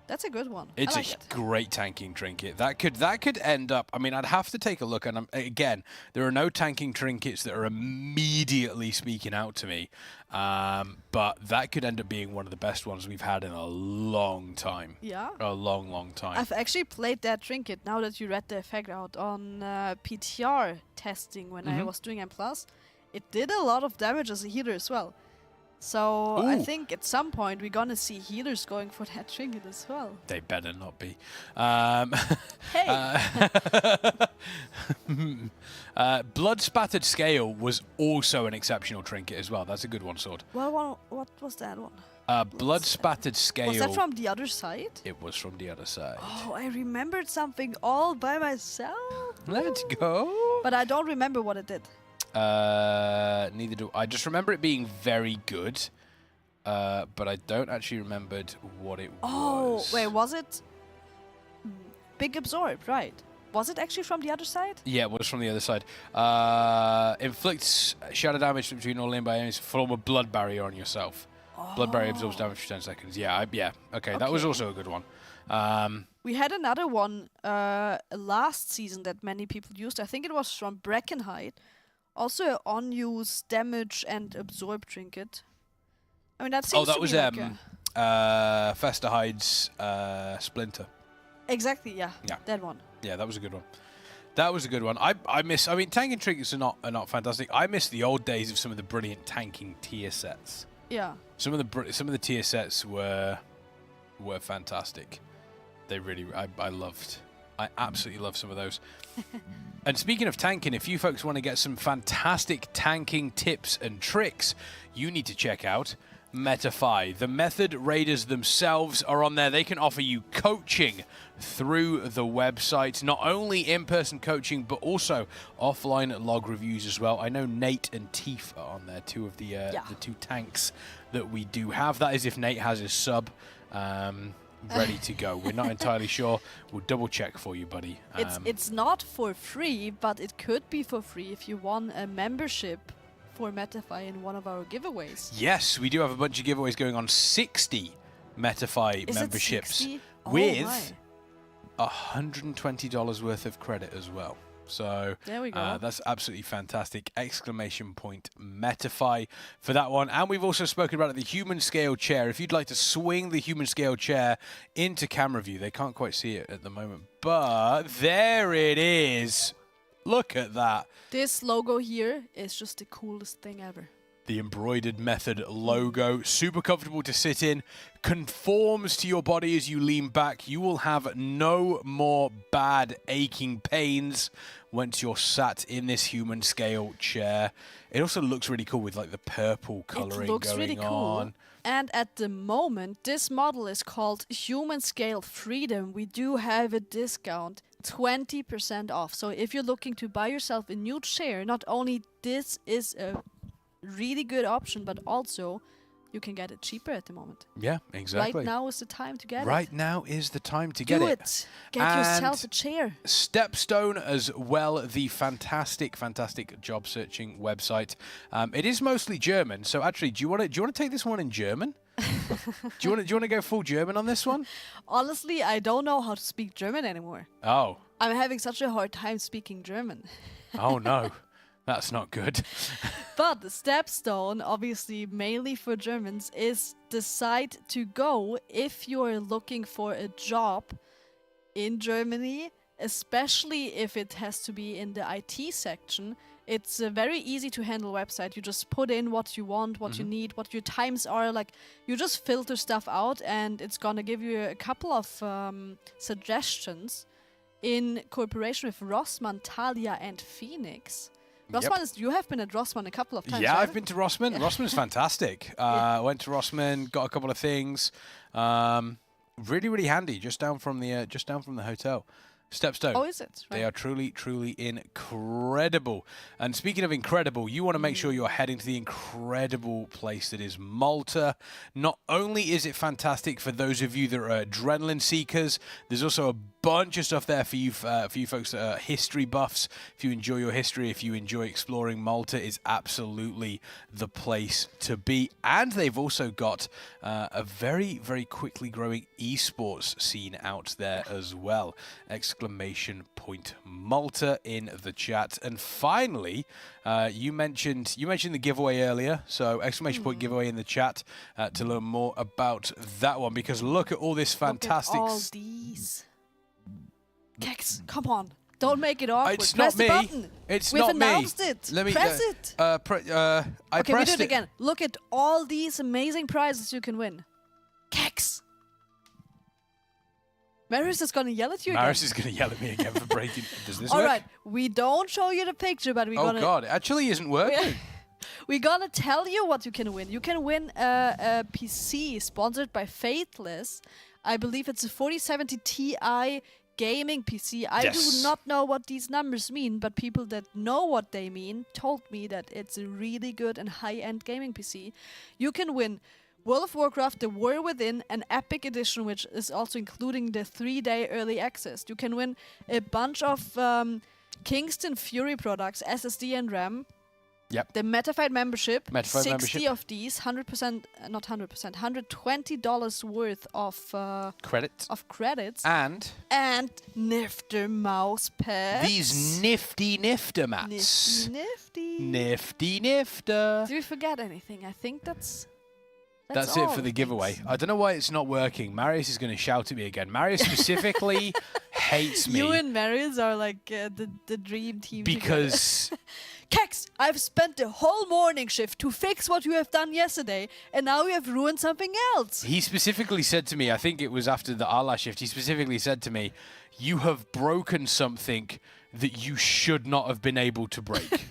That's a good one. It's like a great tanking trinket. That could end up. I mean, I'd have to take a look. And again, there are no tanking trinkets that are immediately speaking out to me. But that could end up being one of the best ones we've had in a long time. Yeah. A long, long time. I've actually played that trinket now that you read the effect out on PTR testing when I was doing M+. It did a lot of damage as a healer as well. So I think at some point we're gonna see healers going for that trinket as well. They better not be. Hey! Blood Spattered Scale was also an exceptional trinket as well. That's a good one, Sword. Well, what was that one? Blood Spattered Scale. Was that from the other side? It was from the other side. Oh, I remembered something all by myself. Let's go. But I don't remember what it did. Neither do I. Just remember it being very good, but I don't actually remember what it was. Oh, wait, was it Big Absorb, right? Was it actually from the other side? Yeah, it was from the other side. Inflicts shadow damage between all nearby enemies, form a blood barrier on yourself. Blood barrier absorbs damage for 10 seconds. Yeah, okay, that was also a good one. We had another one last season that many people used. I think it was from Brackenhide. Also an on-use damage and absorb trinket. I mean, that seems that to was be like Festerhide's Splinter. Exactly, yeah. That one. Yeah, that was a good one. That was a good one. I mean, tanking trinkets are not fantastic. I miss the old days of some of the brilliant tanking tier sets. Yeah. Some of the tier sets were fantastic. They really, I loved I absolutely love some of those. And speaking of tanking, if you folks want to get some fantastic tanking tips and tricks, you need to check out Metafy. The Method Raiders themselves are on there. They can offer you coaching through the website, not only in-person coaching, but also offline log reviews as well. I know Nate and Teef are on there, two of the two tanks that we do have. That is if Nate has his sub ready to go. We're not entirely sure. We'll double check for you, buddy. It's not for free, but it could be for free if you won a membership for Metafy in one of our giveaways. Yes, we do have a bunch of giveaways going on. 60 Metafy memberships 60? with $120 worth of credit as well. So there we go. That's absolutely fantastic. Exclamation point Metafy for that one. And we've also spoken about the Humanscale chair. If you'd like to swing the Humanscale chair into camera view, they can't quite see it at the moment, but there it is. Look at that. This logo here is just the coolest thing ever. The embroidered Method logo, super comfortable to sit in, conforms to your body as you lean back. You will have no more bad aching pains once you're sat in this Humanscale chair. It also looks really cool with like the purple coloring going really cool. on. And at the moment, this model is called Humanscale Freedom. We do have a discount, 20% off. So if you're looking to buy yourself a new chair, not only this is a really good option, but also you can get it cheaper at the moment. Yeah, exactly. Right now is the time to get it. Right now is the time to get it. Do it. Get yourself a chair. Stepstone as well, the fantastic job searching website. It is mostly German, so actually, do you want to take this one in German? do you want to go full German on this one? Honestly, I don't know how to speak German anymore. Oh. I'm having such a hard time speaking German. Oh no. That's not good. But the Stepstone, obviously mainly for Germans, is the site to go if you're looking for a job in Germany, especially if it has to be in the IT section. It's a very easy to handle website. You just put in what you want, what you need, what your times are. Like, you just filter stuff out, and it's gonna give you a couple of suggestions in cooperation with Rossmann, Thalia, and Phoenix. Rossmann, you have been at Rossmann a couple of times. Yeah, right? I've been to Rossmann. Yeah. Rossmann's fantastic. Went to Rossmann, got a couple of things. Really handy. Just down from the hotel. Stepstone. Oh, is it? Right. They are truly incredible. And speaking of incredible, you want to make sure you're heading to the incredible place that is Malta. Not only is it fantastic for those of you that are adrenaline seekers, there's also a bunch of stuff there for you folks that are history buffs. If you enjoy your history, if you enjoy exploring, Malta is absolutely the place to be. And they've also got a very quickly growing esports scene out there as well. Exclamation point Malta in the chat. And finally, you mentioned the giveaway earlier, so exclamation point giveaway in the chat to learn more about that one, because look at all this fantastic. Look at all these. Kex, come on. Don't make it awkward. It's Press not me. the button. It's We've not me. announced it. Let me press it. I okay, we do pressed it again. Look at all these amazing prizes you can win. Kex. Marius is going to yell at you Marius again. is going to yell at me again for breaking. Does this all work? right, we don't show you the picture, but we're going to... Oh, God, it actually isn't working. We're going to tell you what you can win. You can win a PC sponsored by Fateless. I believe it's a 4070 Ti gaming PC. I do not know what these numbers mean, but people that know what they mean told me that it's a really good and high-end gaming PC. You can win World of Warcraft, The War Within, an Epic Edition, which is also including the 3-day early access. You can win a bunch of Kingston FURY products, SSD and RAM. Yep. The Metafy membership, Metafy 60 membership. of these, $120 worth of credits. And Nyfter mouse pads. These nifty Nyfter mats. Nifty. Nifty Nyfter. Did we forget anything? I think that's it all for the giveaway. I don't know why it's not working. Marius is going to shout at me again. Marius specifically hates me. You and Marius are like the dream team. Because Kex, I've spent the whole morning shift to fix what you have done yesterday, and now you have ruined something else. He specifically said to me, I think it was after the Arla shift, he specifically said to me, you have broken something that you should not have been able to break.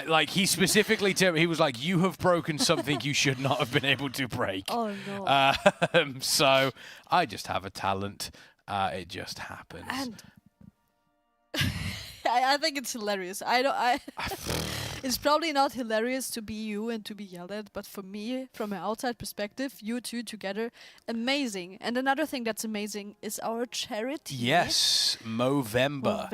Like, he specifically told me, he was like, you have broken something you should not have been able to break. Oh, no. So, I just have a talent. It just happens. And I think it's hilarious. It's probably not hilarious to be you and to be yelled at, but for me, from an outside perspective, you two together, amazing. And another thing that's amazing is our charity. Yes, Movember.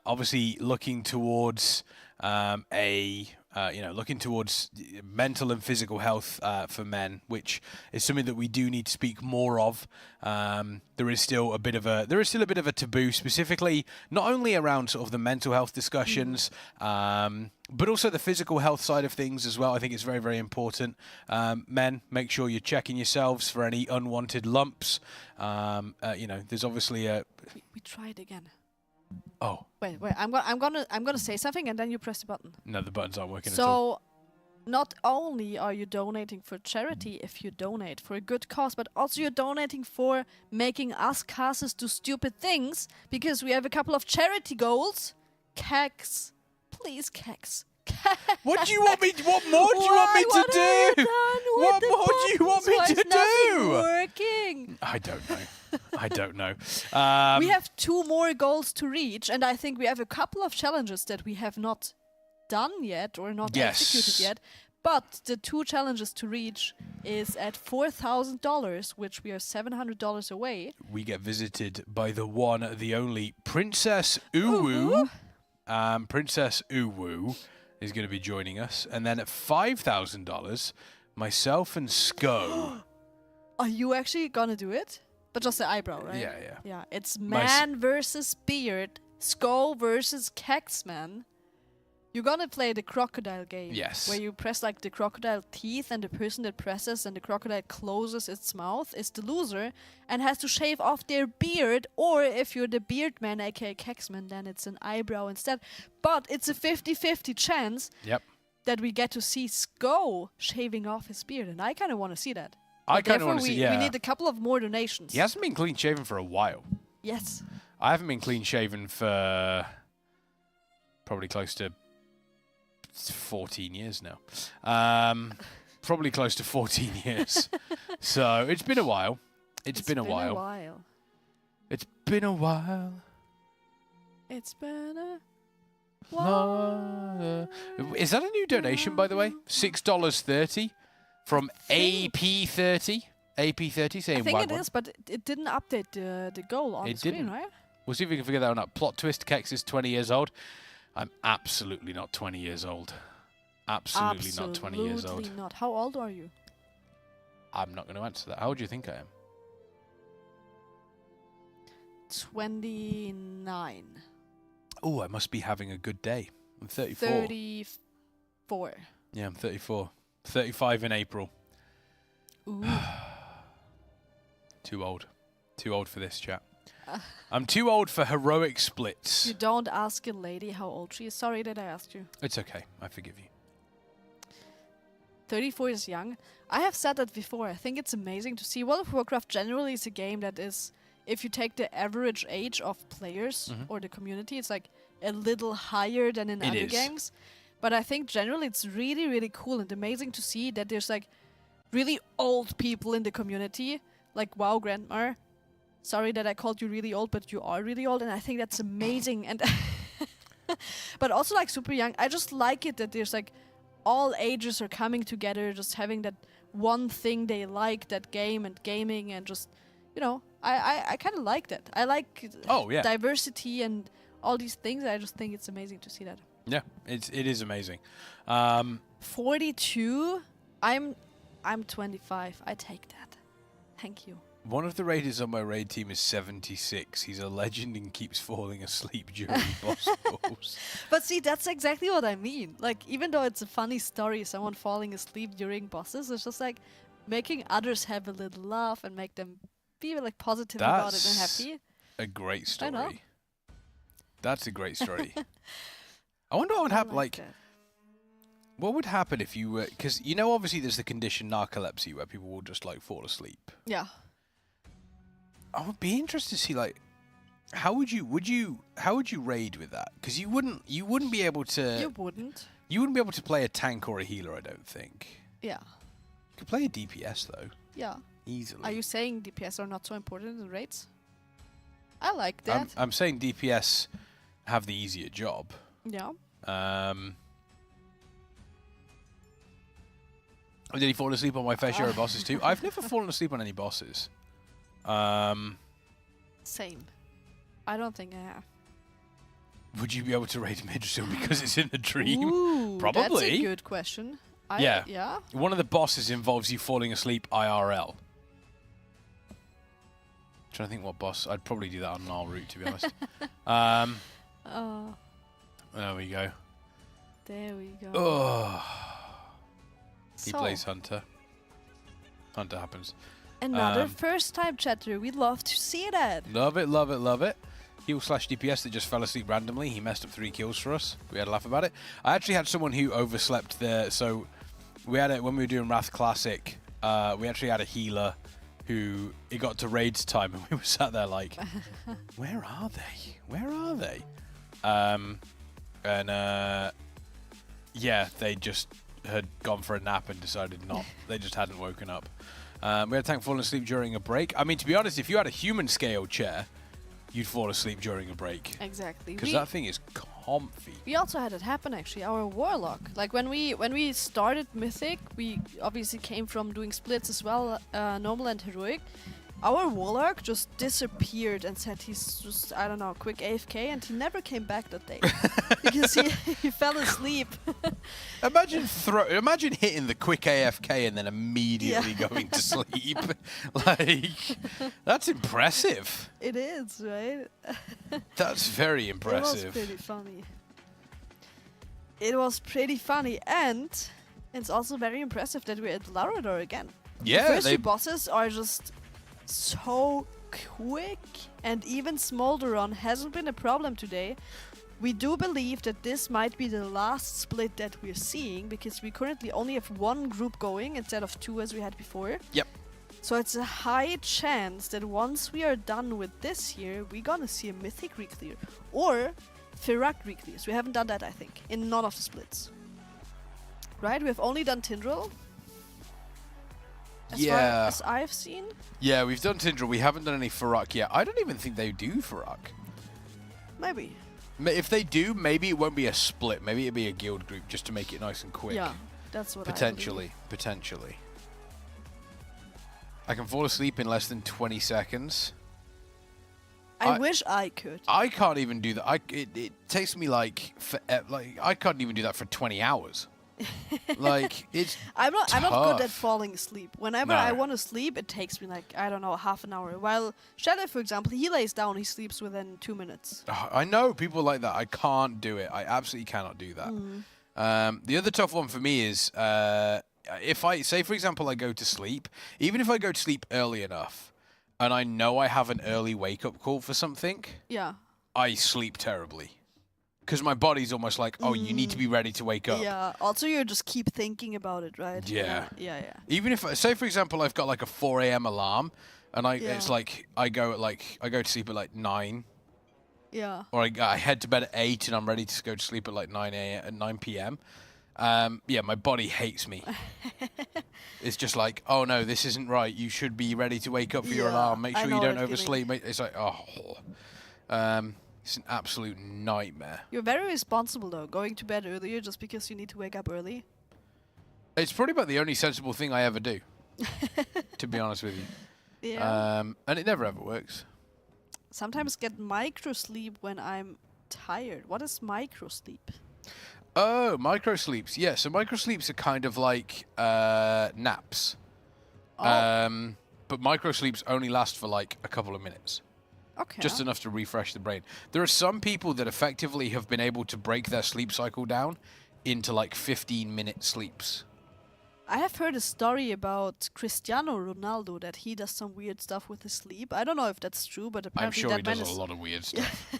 Obviously, looking towards looking towards mental and physical health for men, which is something that we do need to speak more of. There is still a bit of a taboo, specifically not only around sort of the mental health discussions, but also the physical health side of things as well. I think it's very, very important. Men, make sure you're checking yourselves for any unwanted lumps. There's obviously a. We tried again. Oh. Wait. I'm gonna say something, and then you press the button. No, the buttons aren't working at all. So, not only are you donating for charity if you donate for a good cause, but also you're donating for making us casters do stupid things, because we have a couple of charity goals. Kex, please, Kex. What do you want me? What more do you want me to do? What more do you want me to do? Working. I don't know. I don't know. We have 2 more goals to reach, and I think we have a couple of challenges that we have not done yet or not executed yet. But the 2 challenges to reach is at $4,000, which we are $700 away. We get visited by the one, the only Princess Uwu. Princess Uwu is going to be joining us, and then at $5,000, myself and Sko. Are you actually gonna do it? But just the eyebrow, right? Yeah. Yeah, it's man versus beard, Skull versus Kexman. You're gonna play the crocodile game. Yes. Where you press like the crocodile teeth, and the person that presses and the crocodile closes its mouth is the loser and has to shave off their beard. Or if you're the beard man, aka Kexman, then it's an eyebrow instead. But it's a 50-50 chance that we get to see Sko shaving off his beard, and I kind of want to see that. I kind of want to see. We need a couple of more donations. He hasn't been clean shaven for a while. Yes. I haven't been clean shaven for probably close to 14 years now. Probably close to 14 years. So it's been a while. It's been a while. It's been a while. It's been a while. Is that a new donation, by the way? $6.30 from AP30. AP30 saying I think it is, but it didn't update the goal on the screen, right? We'll see if we can figure that one out. Plot twist, Kex is 20 years old. I'm absolutely not 20 years old. Absolutely not 20 years old. Absolutely not. How old are you? I'm not going to answer that. How old do you think I am? 29. Oh, I must be having a good day. I'm 34. 34. Yeah, I'm 34. 35 in April. Ooh. Too old. Too old for this, chat. I'm too old for heroic splits. You don't ask a lady how old she is. Sorry that I asked you. It's okay. I forgive you. 34 is young. I have said that before. I think it's amazing to see. World of Warcraft generally is a game that is, if you take the average age of players or the community, it's like a little higher than in other games. But I think generally it's really, really cool and amazing to see that there's like really old people in the community, like WoW Grandma. Sorry that I called you really old, but you are really old, and I think that's amazing. And but also like super young. I just like it that there's like all ages are coming together, just having that one thing they like, that game and gaming, and just, you know, I kind of like that. I like diversity and all these things. I just think it's amazing to see that. Yeah, it is amazing. 42. I'm 25. I take that. Thank you. One of the raiders on my raid team is 76. He's a legend and keeps falling asleep during boss balls. But see, that's exactly what I mean. Like, even though it's a funny story, someone falling asleep during bosses, it's just like making others have a little laugh and make them be like positive about it and happy. A great story. I know. That's a great story. I wonder what would happen. Like, that. what would happen if you were? Because you know, obviously, there's the condition narcolepsy where people will just like fall asleep. Yeah. I would be interested to see like, how would you raid with that? Because you wouldn't be able to. You wouldn't. You wouldn't be able to play a tank or a healer, I don't think. Yeah. You could play a DPS though. Yeah. Easily. Are you saying DPS are not so important in raids? I like that. I'm saying DPS have the easier job. Yeah. Did he fall asleep on my fair share of bosses too? I've never fallen asleep on any bosses. Same. I don't think I have. Would you be able to raid Amirdrassil because it's in a dream? Ooh, Probably. That's a good question. Yeah. One of the bosses involves you falling asleep IRL. Trying to think what boss. I'd probably do that on an all route, to be honest. There we go. There we go. Oh. He plays Hunter. Hunter happens. Another first-time chatter. We'd love to see that. Love it, love it, love it. Heal / DPS that just fell asleep randomly. He messed up 3 kills for us. We had a laugh about it. I actually had someone who overslept there. So we had it when we were doing Wrath Classic. We actually had a healer who it got to raids time, and we were sat there like, where are they? Where are they? Yeah, they just had gone for a nap and decided not. They just hadn't woken up. We had a tank falling asleep during a break. I mean, to be honest, if you had a Humanscale chair, you'd fall asleep during a break. Exactly. Because that thing is comfy. We also had it happen, actually. Our Warlock. Like, when we started Mythic, we obviously came from doing splits as well, normal and heroic. Our Warlock just disappeared and said he's just, I don't know, quick AFK, and he never came back that day. Because he fell asleep. Imagine hitting the quick AFK and then immediately going to sleep. Like, that's impressive. It is, right? That's very impressive. It was pretty funny. It was pretty funny, and it's also very impressive that we're at Larador again. Yeah, the first 2 bosses are just so quick, and even Smolderon hasn't been a problem today. We do believe that this might be the last split that we're seeing, because we currently only have 1 group going instead of 2 as we had before. Yep. So it's a high chance that once we are done with this here, we're gonna see a Mythic reclear or Fyr'alath reclears. We haven't done that, I think, in none of the splits. Right? We've only done Tindral. As far as I've seen. Yeah, we've done Tindral. We haven't done any Fyr'alath yet. I don't even think they do Fyr'alath. Maybe. If they do, maybe it won't be a split. Maybe it'll be a guild group just to make it nice and quick. Yeah, that's what Potentially. I can fall asleep in less than 20 seconds. I wish I could. I can't even do that. It takes me like I can't even do that for 20 hours. Like, it's I'm not tough. good at falling asleep. Whenever I want to sleep, it takes me like, I don't know, half an hour. While Shadow, for example, he lays down, he sleeps within 2 minutes. I know people like that. I can't do it. I absolutely cannot do that. The other tough one for me is if I say, for example, I go to sleep, even if I go to sleep early enough and I know I have an early wake up call for something, I sleep terribly. Because my body's almost like, oh, you need to be ready to wake up. Yeah. Also, you just keep thinking about it, right? Yeah. Yeah. Even if, say, for example, I've got like a 4 a.m. alarm, and it's like I go to sleep at like 9. Yeah. Or I head to bed at 8, and I'm ready to go to sleep at like 9 p.m. Yeah, my body hates me. It's just like, oh no, this isn't right. You should be ready to wake up for your alarm. Make sure you don't oversleep. It's like, it's an absolute nightmare. You're very responsible, though, going to bed earlier just because you need to wake up early. It's probably about the only sensible thing I ever do, to be honest with you. Yeah. And it never ever works. Sometimes get micro sleep when I'm tired. What is micro sleep? Oh, micro sleeps. Yeah, so micro sleeps are kind of like naps. Oh. But micro sleeps only last for like a couple of minutes. Okay. Just enough to refresh the brain. There are some people that effectively have been able to break their sleep cycle down into like 15-minute sleeps. I have heard a story about Cristiano Ronaldo that he does some weird stuff with his sleep. I don't know if that's true, but apparently I'm sure he does a lot of weird stuff.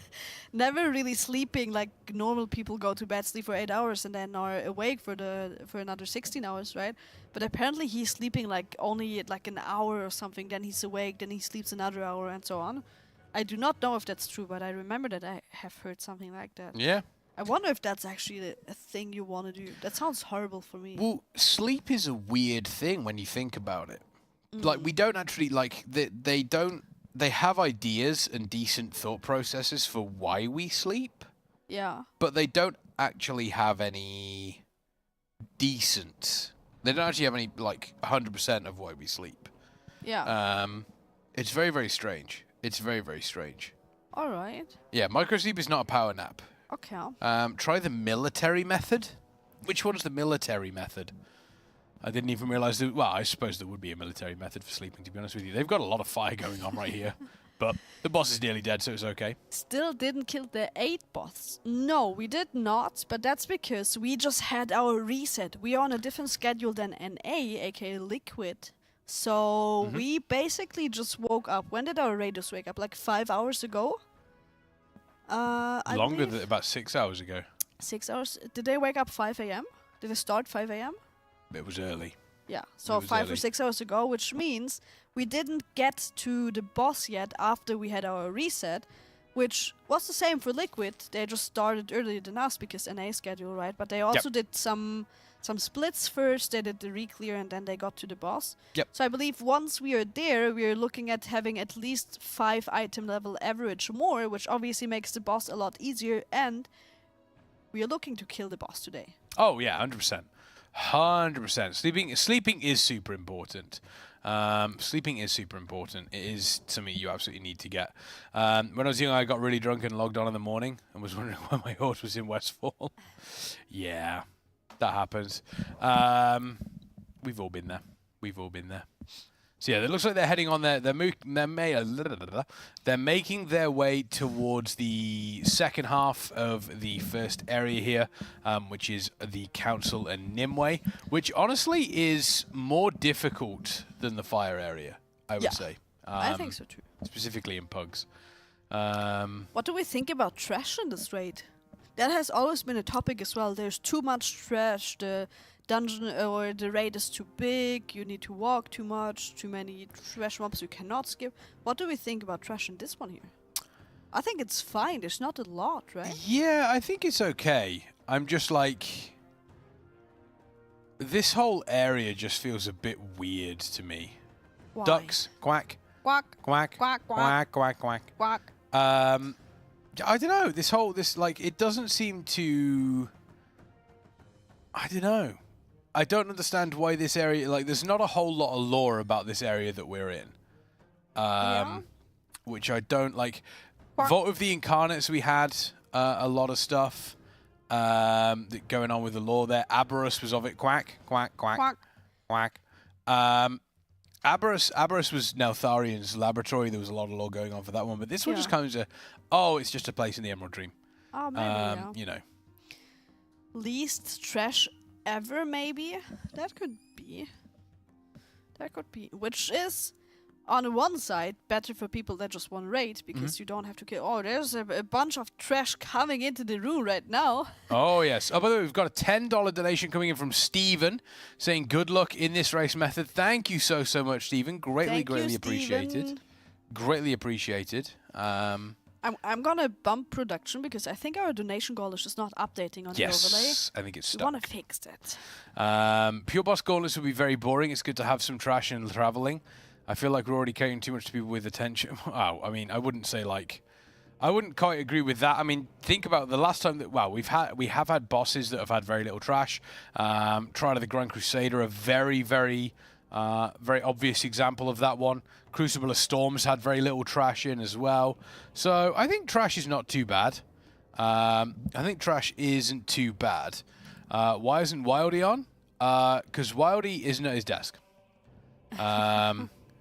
never really sleeping like normal people go to bed, sleep for 8 hours, and then are awake for another 16 hours, right? But apparently he's sleeping like only like an hour or something. Then he's awake, then he sleeps another hour, and so on. I do not know if that's true, but I remember that I have heard something like that. Yeah. I wonder if that's actually a thing you want to do. That sounds horrible for me. Well, sleep is a weird thing when you think about it. Like, we don't actually, like, they have ideas and decent thought processes for why we sleep. Yeah. But they don't actually have any decent. They don't actually have any, like, 100% of why we sleep. Yeah. It's very, very strange. It's very, very strange. All right. Yeah, microsleep is not a power nap. Okay. Try the military method. Which one's the military method? I didn't even realize that. Well, I suppose there would be a military method for sleeping, to be honest with you. They've got a lot of fire going on right here. But the boss is nearly dead, so it's okay. Still didn't kill the 8 boss. No, we did not, but that's because we just had our reset. We are on a different schedule than NA, aka Liquid. So we basically just woke up. When did our raiders wake up? Like 5 hours ago? Longer than about 6 hours ago. 6 hours? Did they wake up 5 a.m.? Did it start 5 a.m.? It was early. Yeah, so 5 or 6 hours ago, which means we didn't get to the boss yet after we had our reset, which was the same for Liquid. They just started earlier than us because NA schedule, right? But they also did some splits first, they did the re-clear, and then they got to the boss. Yep. So I believe once we are there, we are looking at having at least 5 item level average more, which obviously makes the boss a lot easier, and we are looking to kill the boss today. Oh, yeah, 100%. 100%. Sleeping is super important. Sleeping is super important. It is something you absolutely need to get. When I was young, I got really drunk and logged on in the morning and was wondering why my horse was in Westfall. Yeah, that happens. We've all been there. We've all been there. So yeah, it looks like they're heading on there. They're making their way towards the second half of the first area here, which is the Council and Nimue, which honestly is more difficult than the fire area, I would say. I think so too. Specifically in pugs. What do we think about trash in this raid? That has always been a topic as well. There's too much trash. The dungeon or the raid is too big, you need to walk too much, too many trash mobs you cannot skip. What do we think about trash in this one here? I think it's fine, there's not a lot, right? Yeah, I think it's okay. I'm just like... This whole area just feels a bit weird to me. Why? Ducks, quack. Quack. Quack. Quack, Quack, quack, quack. Quack. I don't know, it doesn't seem to... I don't know. I don't understand why this area, like, there's not a whole lot of lore about this area that we're in. Which I don't, like, Vault of the Incarnates, we had a lot of stuff going on with the lore there. Aberrus was of it, quack, quack, quack, quack. Aberrus was Neltharian's laboratory, there was a lot of lore going on for that one, but this one just comes to, oh, it's just a place in the Emerald Dream. Oh, maybe, you know. Least trash ever, maybe? That could be. That could be. Which is, on one side, better for people that just want raid, because you don't have to kill... Oh, there's a bunch of trash coming into the room right now. Oh, yes. Oh, by the way, we've got a $10 donation coming in from Steven, saying good luck in this race method. Thank you so much, Steven. Greatly appreciated. Greatly appreciated. I'm gonna bump production because I think our donation goal is just not updating on the overlay. Yes, I think it's stuck. We want to fix that. Pure boss gauntlets would be very boring. It's good to have some trash and traveling. I feel like we're already catering too much to people with attention. Oh, I mean, I wouldn't say like... I wouldn't quite agree with that. I mean, think about the last time that... Well, we have had bosses that have had very little trash. Trial of the Grand Crusader, a very, very obvious example of that one. Crucible of Storms had very little trash in as well. So I think trash is not too bad. I think trash isn't too bad. Why isn't Wildy on? Because Wildy isn't at his desk.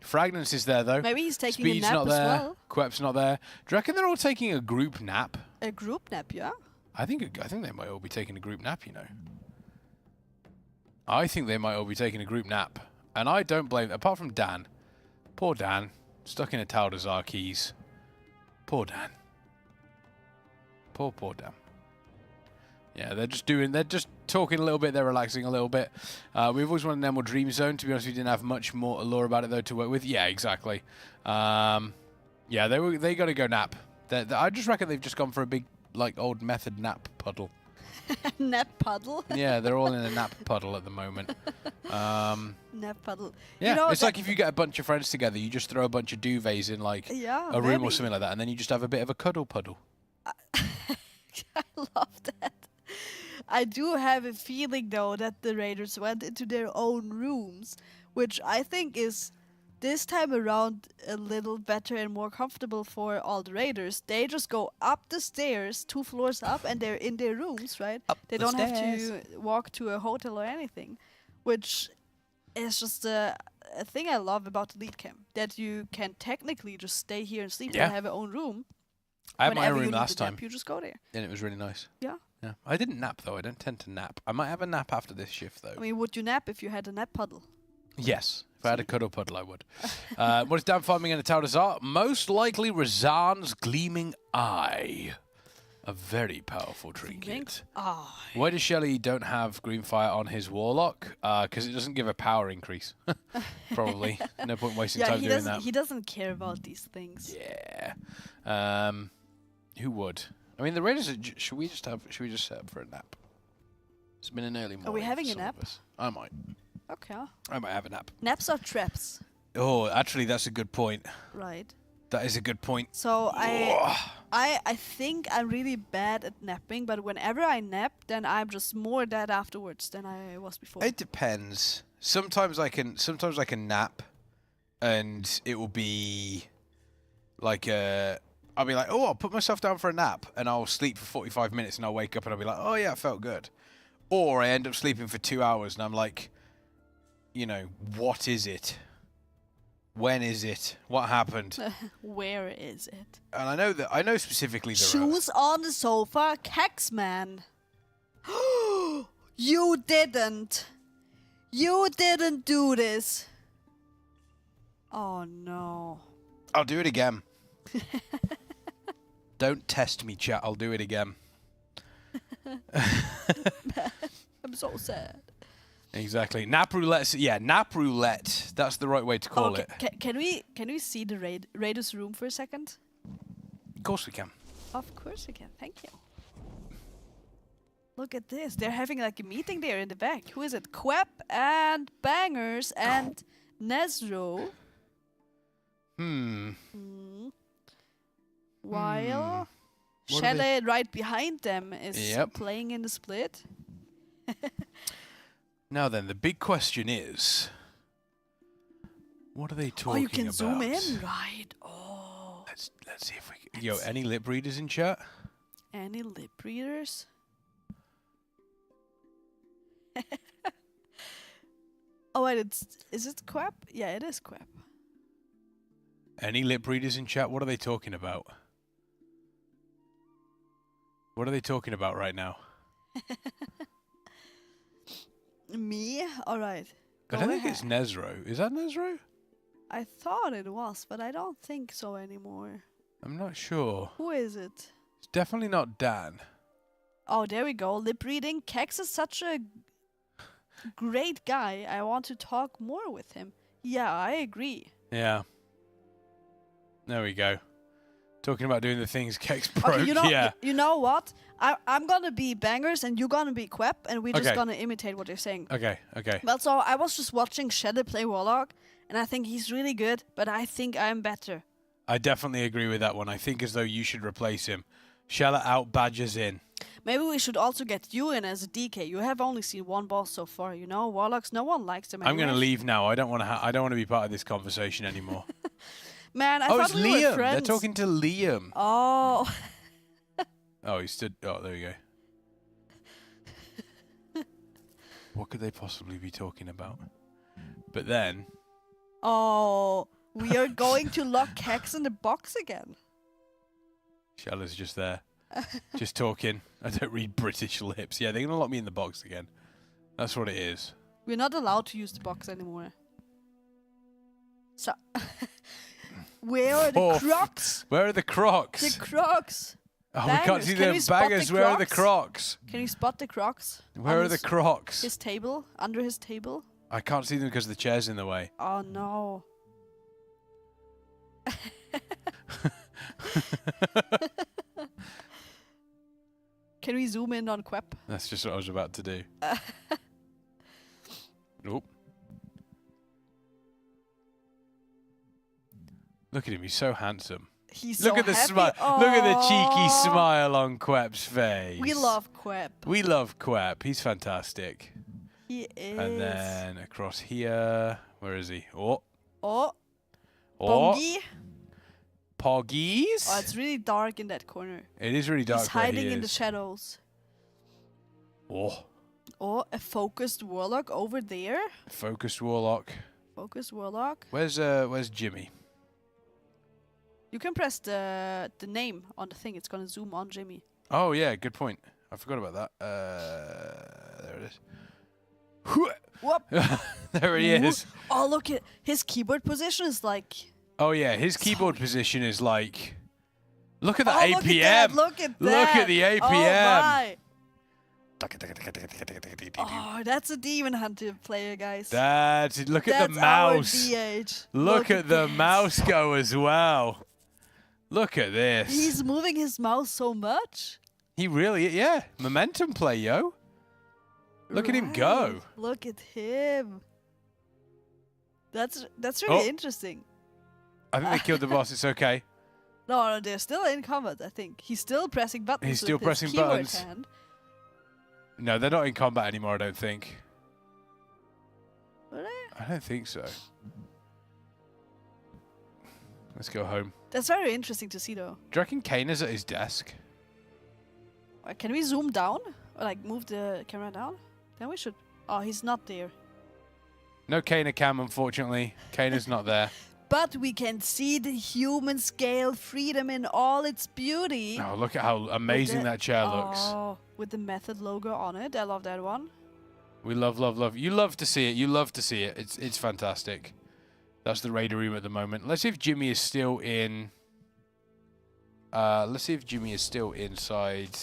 Fragnance is there, though. Maybe he's taking Speed's a nap not as there. well. Quep's not there. Do you reckon they're all taking a group nap? A group nap, yeah. I think they might all be taking a group nap, you know. I think they might all be taking a group nap. And I don't blame them, apart from Dan. Poor Dan. Stuck in a Taldazar keys. Poor Dan. Poor Dan. Yeah, they're just talking a little bit, they're relaxing a little bit. We've always wanted an Emerald Dream Zone. To be honest, we didn't have much more allure about it, though, to work with. Yeah, exactly. Yeah, they got to go nap. I just reckon they've just gone for a big, like, old method nap puddle. Nap puddle? Yeah, they're all in a nap puddle at the moment. Nap puddle. Yeah, you know, it's like if you get a bunch of friends together, you just throw a bunch of duvets in, like, a room or something like that, and then you just have a bit of a cuddle puddle. I love that. I do have a feeling, though, that the Raiders went into their own rooms, which I think is, this time around, a little better and more comfortable for all the Raiders. They just go up the stairs, 2 floors up, and they're in their rooms, right? They don't have to walk to a hotel or anything, which is just a thing I love about the lead camp, that you can technically just stay here and sleep and have your own room. I had my own room last time. You just go there. And it was really nice. Yeah. Yeah. I didn't nap, though. I don't tend to nap. I might have a nap after this shift, though. I mean, would you nap if you had a nap puddle? Yes. If I had a cuddle puddle, I would. What is Dan farming in the Tower Desert? Most likely Razan's Gleaming Eye. A very powerful trinket. Why does Shelly don't have Green Fire on his Warlock? Because it doesn't give a power increase. Probably. No point wasting time doing that. He doesn't care about these things. Yeah. Who would? I mean, the Raiders. Should we just set up for a nap? It's been an early morning. Are we having a nap? I might. Okay. I might have a nap. Naps are traps. Oh, actually, that's a good point. Right. That is a good point. So I think I'm really bad at napping, but whenever I nap, then I'm just more dead afterwards than I was before. It depends. Sometimes I can nap, and it will be like I'll be like, oh, I'll put myself down for a nap, and I'll sleep for 45 minutes, and I'll wake up, and I'll be like, oh yeah, it felt good. Or I end up sleeping for 2 hours, and I'm like, you know, what is it? When is it? What happened? Where is it? And I know specifically the shoes on the sofa, Kexman. You didn't do this. Oh no. I'll do it again. Don't test me, chat. I'll do it again. I'm so sad. Exactly. Nap roulette. Yeah, nap roulette. That's the right way to call it. Can we see the Raiders room for a second? Of course we can. Of course we can. Thank you. Look at this. They're having like a meeting there in the back. Who is it? Quep and Bangers and Nezro. While Shelley right behind them is playing in the split. Now then, the big question is, what are they talking about? Oh, you can zoom in, right? Oh. Let's see if we can. Yo, any lip readers in chat? Any lip readers? Oh, wait, is it Quap? Yeah, it is Quap. Any lip readers in chat? What are they talking about? What are they talking about right now? Me? Alright. I don't think it's Nezro. Is that Nezro? I thought it was, but I don't think so anymore. I'm not sure. Who is it? It's definitely not Dan. Oh, there we go. Lip reading. Kex is such a great guy. I want to talk more with him. Yeah, I agree. Yeah. There we go. Talking about doing the things Kex broke. Okay, you know what? I'm gonna be Bangers and you're gonna be Quep, and we're just gonna imitate what you're saying. Okay. Well, so I was just watching Shadow play Warlock, and I think he's really good, but I think I'm better. I definitely agree with that one. I think as though you should replace him. Shella out, Badgers in. Maybe we should also get you in as a DK. You have only seen one boss so far, you know? Warlocks, no one likes them anyway. I'm gonna leave now. I don't want to be part of this conversation anymore. Man, I thought we were friends. They're talking to Liam. Oh. Oh, he stood. Oh, there you go. What could they possibly be talking about? But then. Oh, we are going to lock Kex in the box again. Shella's just there. Just talking. I don't read British lips. Yeah, they're going to lock me in the box again. That's what it is. We're not allowed to use the box anymore. So. Where are the Crocs? Where are the Crocs? The Crocs. Oh, we can't see the bangers. Where are the Crocs? Can you spot the Crocs? Where are the Crocs? His table, under his table. I can't see them because the chair's in the way. Oh no. Can we zoom in on Quep? That's just what I was about to do. Nope. Look at him, he's so handsome. He's Look so at the happy. smile. Look at the cheeky Aw. smile on Quep's face. We love Quep. We love Quep. He's fantastic. He is. And then across here, where is he? Oh. Oh. Oh. Bongi. Poggies. Oh, it's really dark in that corner. It is really dark. He's where hiding he in the is. shadows. Oh. Oh, a focused warlock over there. Focused warlock. Focused warlock. Where's Jimmy? You can press the name on the thing. It's gonna zoom on Jimmy. Oh yeah, good point. I forgot about that. There it is. Whoop. There he is. Oh, look at his keyboard position is like. Oh yeah, his keyboard position is like. Look at the Oh, APM. Look at that. Look at the APM. Oh my. Oh, that's a demon hunter player, guys. Look at the That's our mouse. DH. Look at the that. mouse go as well. Look at this. He's moving his mouse so much. He really, yeah. Momentum play, yo. Look at him go. Right. Look at him. That's really Oh. interesting. I think they killed the boss. It's okay. No, they're still in combat, I think. He's still pressing buttons. He's still with pressing his keyboard buttons. Hand. No, they're not in combat anymore, I don't think. Really? I don't think so. Let's go home. That's very interesting to see, though. Do you reckon Kane is at his desk? Can we zoom down? Or, like, move the camera down? Then we should... Oh, he's not there. No Kana cam, unfortunately. Kana's not there. But we can see the human scale freedom in all its beauty. Oh, look at how amazing that chair looks. Oh, with the Method logo on it. I love that one. We love, love, love. You love to see it. You love to see it. It's fantastic. That's the Raider room at the moment. Let's see if Jimmy is still in... let's see if Jimmy is still inside...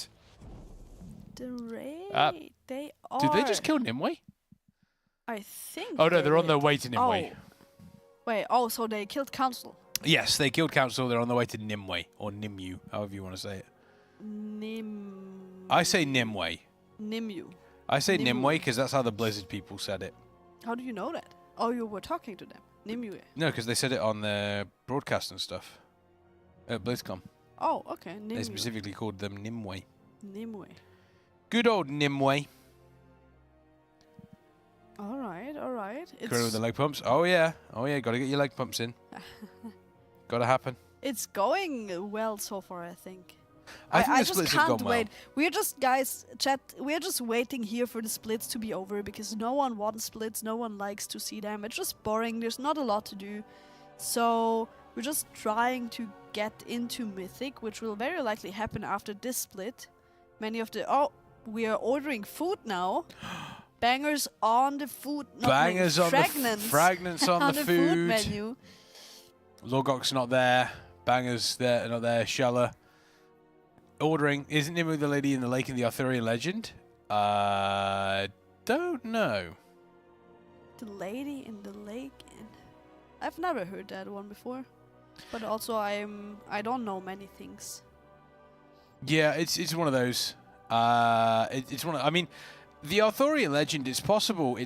The raid. They are. Did they just kill Nimue? I think. Oh, no, they're on did. their way to Nimue. Oh. Wait, oh, so they killed Council. Yes, they killed Council. They're on their way to Nimue, or Nimue, however you want to say it. I say Nimue. Nimue. I say Nimue because that's how the Blizzard people said it. How do you know that? Oh, you were talking to them. Nimue. No, because they said it on their broadcast and stuff. At BlizzCon. Oh, okay. Nimue. They specifically called them Nimue. Nimue. Good old Nimue. All right, all right. Go with the leg pumps. Oh yeah, gotta get your leg pumps in. Gotta happen. It's going well so far, I think. I think the just splits have can't gone wait. well. We're just, guys, chat, we're just waiting here for the splits to be over because no one wants splits, no one likes to see them. It's just boring, there's not a lot to do. So we're just trying to get into Mythic, which will very likely happen after this split. Many of the... Oh, we are ordering food now. Bangers on the food... Bangers on fragments on the food. Menu. Logok's not there. Bangers there, not there. Shella. Ordering. Isn't Nimue the lady in the lake in the Arthurian legend? Don't know. The lady in the lake. I've never heard that one before. But also I don't know many things. Yeah, it's one of those. It's one of. I mean, the Arthurian legend. It's possible.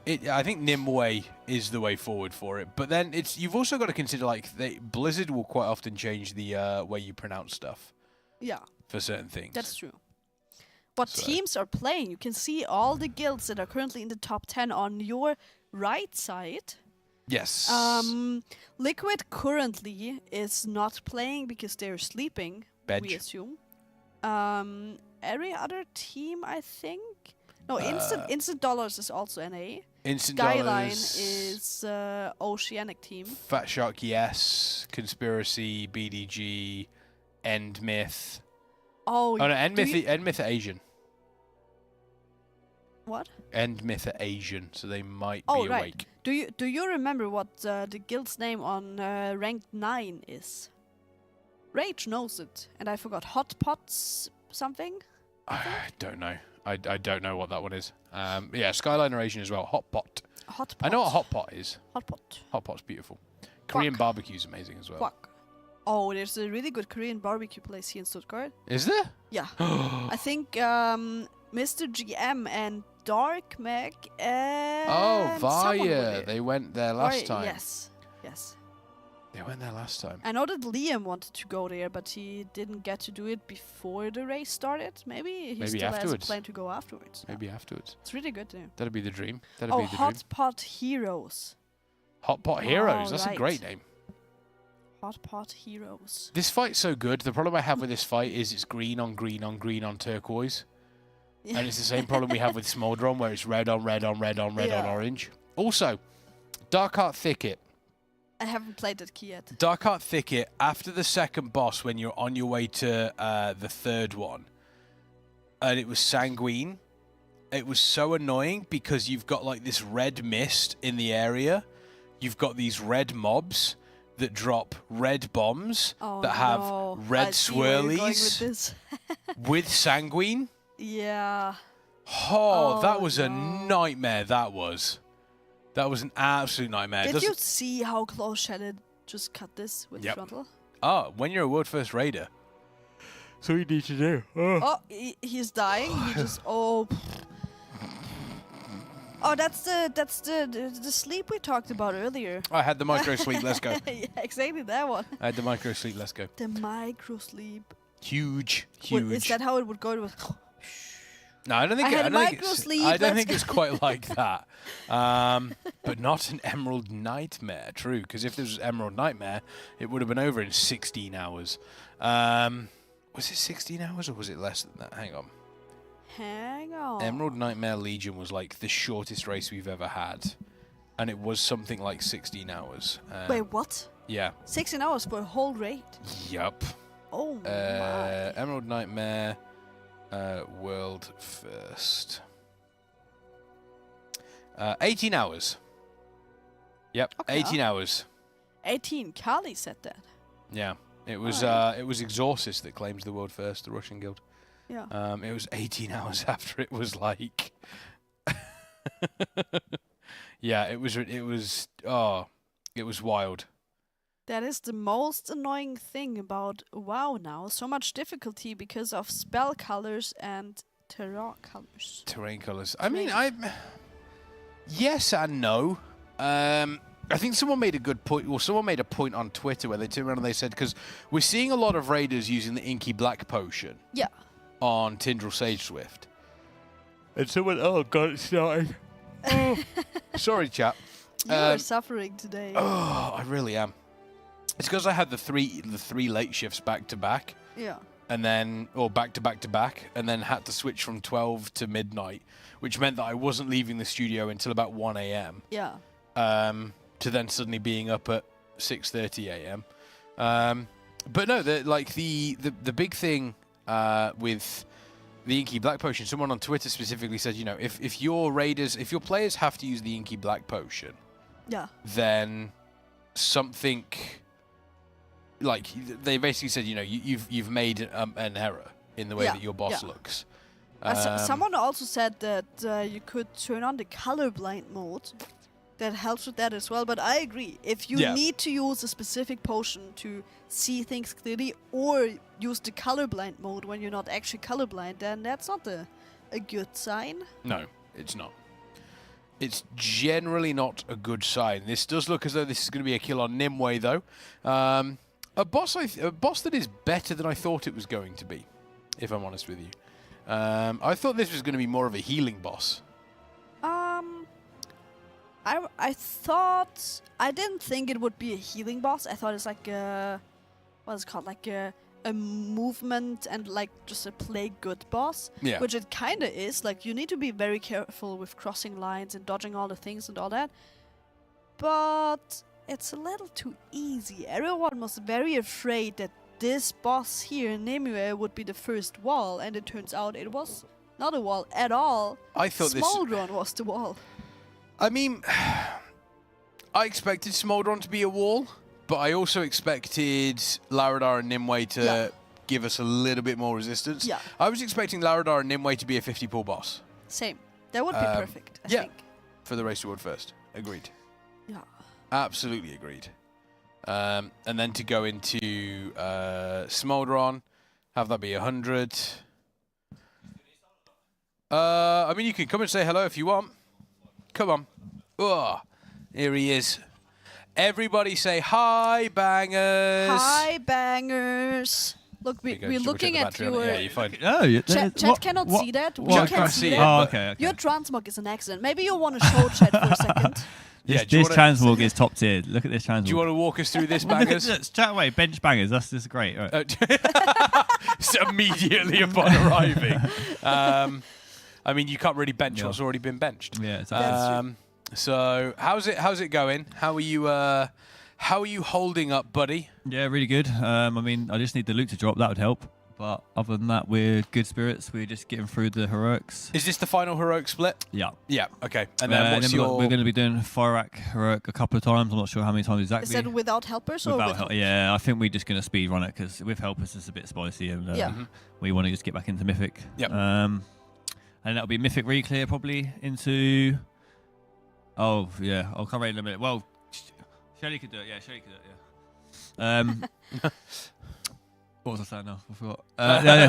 I think Nimue is the way forward for it. But then you've also got to consider like Blizzard will quite often change the way you pronounce stuff. Yeah. For certain things. That's true. What teams are playing? You can see all the guilds that are currently in the top 10 on your right side. Yes. Liquid currently is not playing because they're sleeping. Veg. We assume. Every other team, I think. No, Instant Dollars is also NA. Instant Skyline Dollars is Oceanic team. Fat Shark, yes. Conspiracy, BDG, End Myth. Oh no, End Myth are Asian. What? End Myth are Asian, so they might Oh, be right. awake. Do you remember what the guild's name on ranked 9 is? Rage knows it, and I forgot hot pots something. I don't know. I don't know what that one is. Yeah, Skyliner Asian as well. Hot pot. Hot pot. I know what hot pot is. Hot pot. Hot pot's beautiful. Korean barbecue is amazing as well. Quack. Oh, there's a really good Korean barbecue place here in Stuttgart. Is there? Yeah. I think Mr. GM and Dark Meg and someone were Vaya. there. They went there last time. Yes. Yes. They went there last time. I know that Liam wanted to go there, but he didn't get to do it before the race started. Maybe he still has a plan to go afterwards. Maybe afterwards. It's really good there. That'd be the dream. That'd be the dream. Hot Pot Heroes. Hot Pot Heroes. That's a great name. Hot Pot Heroes. This fight's so good. The problem I have with this fight is it's green on green on green on turquoise. Yeah. And it's the same problem we have with Smoldron, where it's red on red on red on red on orange. Also, Dark Heart Thicket. I haven't played that key yet. Dark Heart Thicket, after the second boss, when you're on your way to the third one, and it was Sanguine, it was so annoying because you've got like this red mist in the area. You've got these red mobs that drop red bombs that have red swirlies with Sanguine. Yeah. Oh, that was a nightmare, that was. That was an absolute nightmare. Did you see how close Shannon just cut this with the frontal? Oh, when you're a world first raider. So you need to do. Oh, he's dying. He just Oh, that's the sleep we talked about earlier. I had the micro sleep. Let's go. Yeah, exactly that one. I had the micro sleep. Let's go. The micro sleep. Huge. Is that how it would go? No, I don't think. I don't think it's quite like that. But not an Emerald Nightmare. True, because if this was Emerald Nightmare, it would have been over in 16 hours. Was it 16 hours or was it less than that? Hang on. Hang on. Emerald Nightmare Legion was like the shortest race we've ever had, and it was something like 16 hours. Wait, what? Yeah. 16 hours for a whole raid? Yup. Oh my. Emerald Nightmare. World first. 18 hours. Yep, Okay. 18 hours. 18. Kali said that. Yeah, it was Exorcist that claims the world first, the Russian guild. Yeah. It was 18 hours after it was like. Yeah, it was wild. That is the most annoying thing about WoW now. So much difficulty because of spell colors and terrain colors. Terrain colors. I mean, yes and no. I think someone made a good point. Well, someone made a point on Twitter where they turned around and they said, because we're seeing a lot of raiders using the Inky Black potion. Yeah. On Tindral Sage Swift. And someone, oh god, it started. Oh. Sorry, chap. You're suffering today. Oh, I really am. It's because I had the three late shifts back to back. Yeah. And then, or back to back to back, and then had to switch from 12 to midnight, which meant that I wasn't leaving the studio until about 1 a.m. Yeah. To then suddenly being up at 6:30 a.m. But no, the big thing with the Inky Black potion, someone on Twitter specifically said, you know, if your players have to use the Inky Black potion, yeah, then something. Like they basically said, you know, you've made an error in the way that your boss looks. Someone also said that you could turn on the colorblind mode. That helps with that as well. But I agree. If you need to use a specific potion to see things clearly, or use the colorblind mode when you're not actually colorblind, then that's not a good sign. No, it's not. It's generally not a good sign. This does look as though this is going to be a kill on Nimue, though. A boss that is better than I thought it was going to be, if I'm honest with you. I thought this was going to be more of a healing boss. I didn't think it would be a healing boss. I thought it's like what's it called? Like a movement and like just a play good boss. Yeah. Which it kind of is. Like you need to be very careful with crossing lines and dodging all the things and all that. But it's a little too easy. Everyone was very afraid that this boss here, Nimue, would be the first wall, and it turns out it was not a wall at all. I thought Smoldron was the wall. I mean, I expected Smoldron to be a wall, But I also expected Laradar and Nimue to give us a little bit more resistance. Yeah. I was expecting Laradar and Nimue to be a 50 pull boss. Same. That would be perfect, I think. For the race to Wood first. Agreed. Yeah. Absolutely agreed. And then to go into Smolderon, have that be 100. I mean, you can come and say hello if you want. Come on. Oh, here he is. Everybody say hi, bangers. Hi, bangers. Look, we're looking at your... Yeah, you find Chat cannot see that. We can see that. Oh, okay. Your transmog is an accident. Maybe you want to show chat for a second. This transmog is top tier. Look at this transmog. Do you want to walk us through this, bangers? Let's chat away. Bench bangers. That's just great. Right. So immediately upon arriving. I mean, you can't really bench what's already been benched. Yeah, exactly. So how's it going? How are you holding up, buddy? Yeah, really good. I mean, I just need the loot to drop. That would help. But other than that, we're good spirits. We're just getting through the heroics. Is this the final heroic split? Yeah. Yeah. Okay. And then what's your? We're going to be doing Fyr'alath heroic a couple of times. I'm not sure how many times exactly. Is that without helpers or with helpers? Yeah, I think we're just going to speed run it because with helpers it's a bit spicy and we want to just get back into Mythic. Yep. And that'll be Mythic reclear probably into. Oh yeah, I'll come right in a minute. Well, Shelly could do it. Yeah, Shelly could do it. Yeah. What was I saying now? I forgot.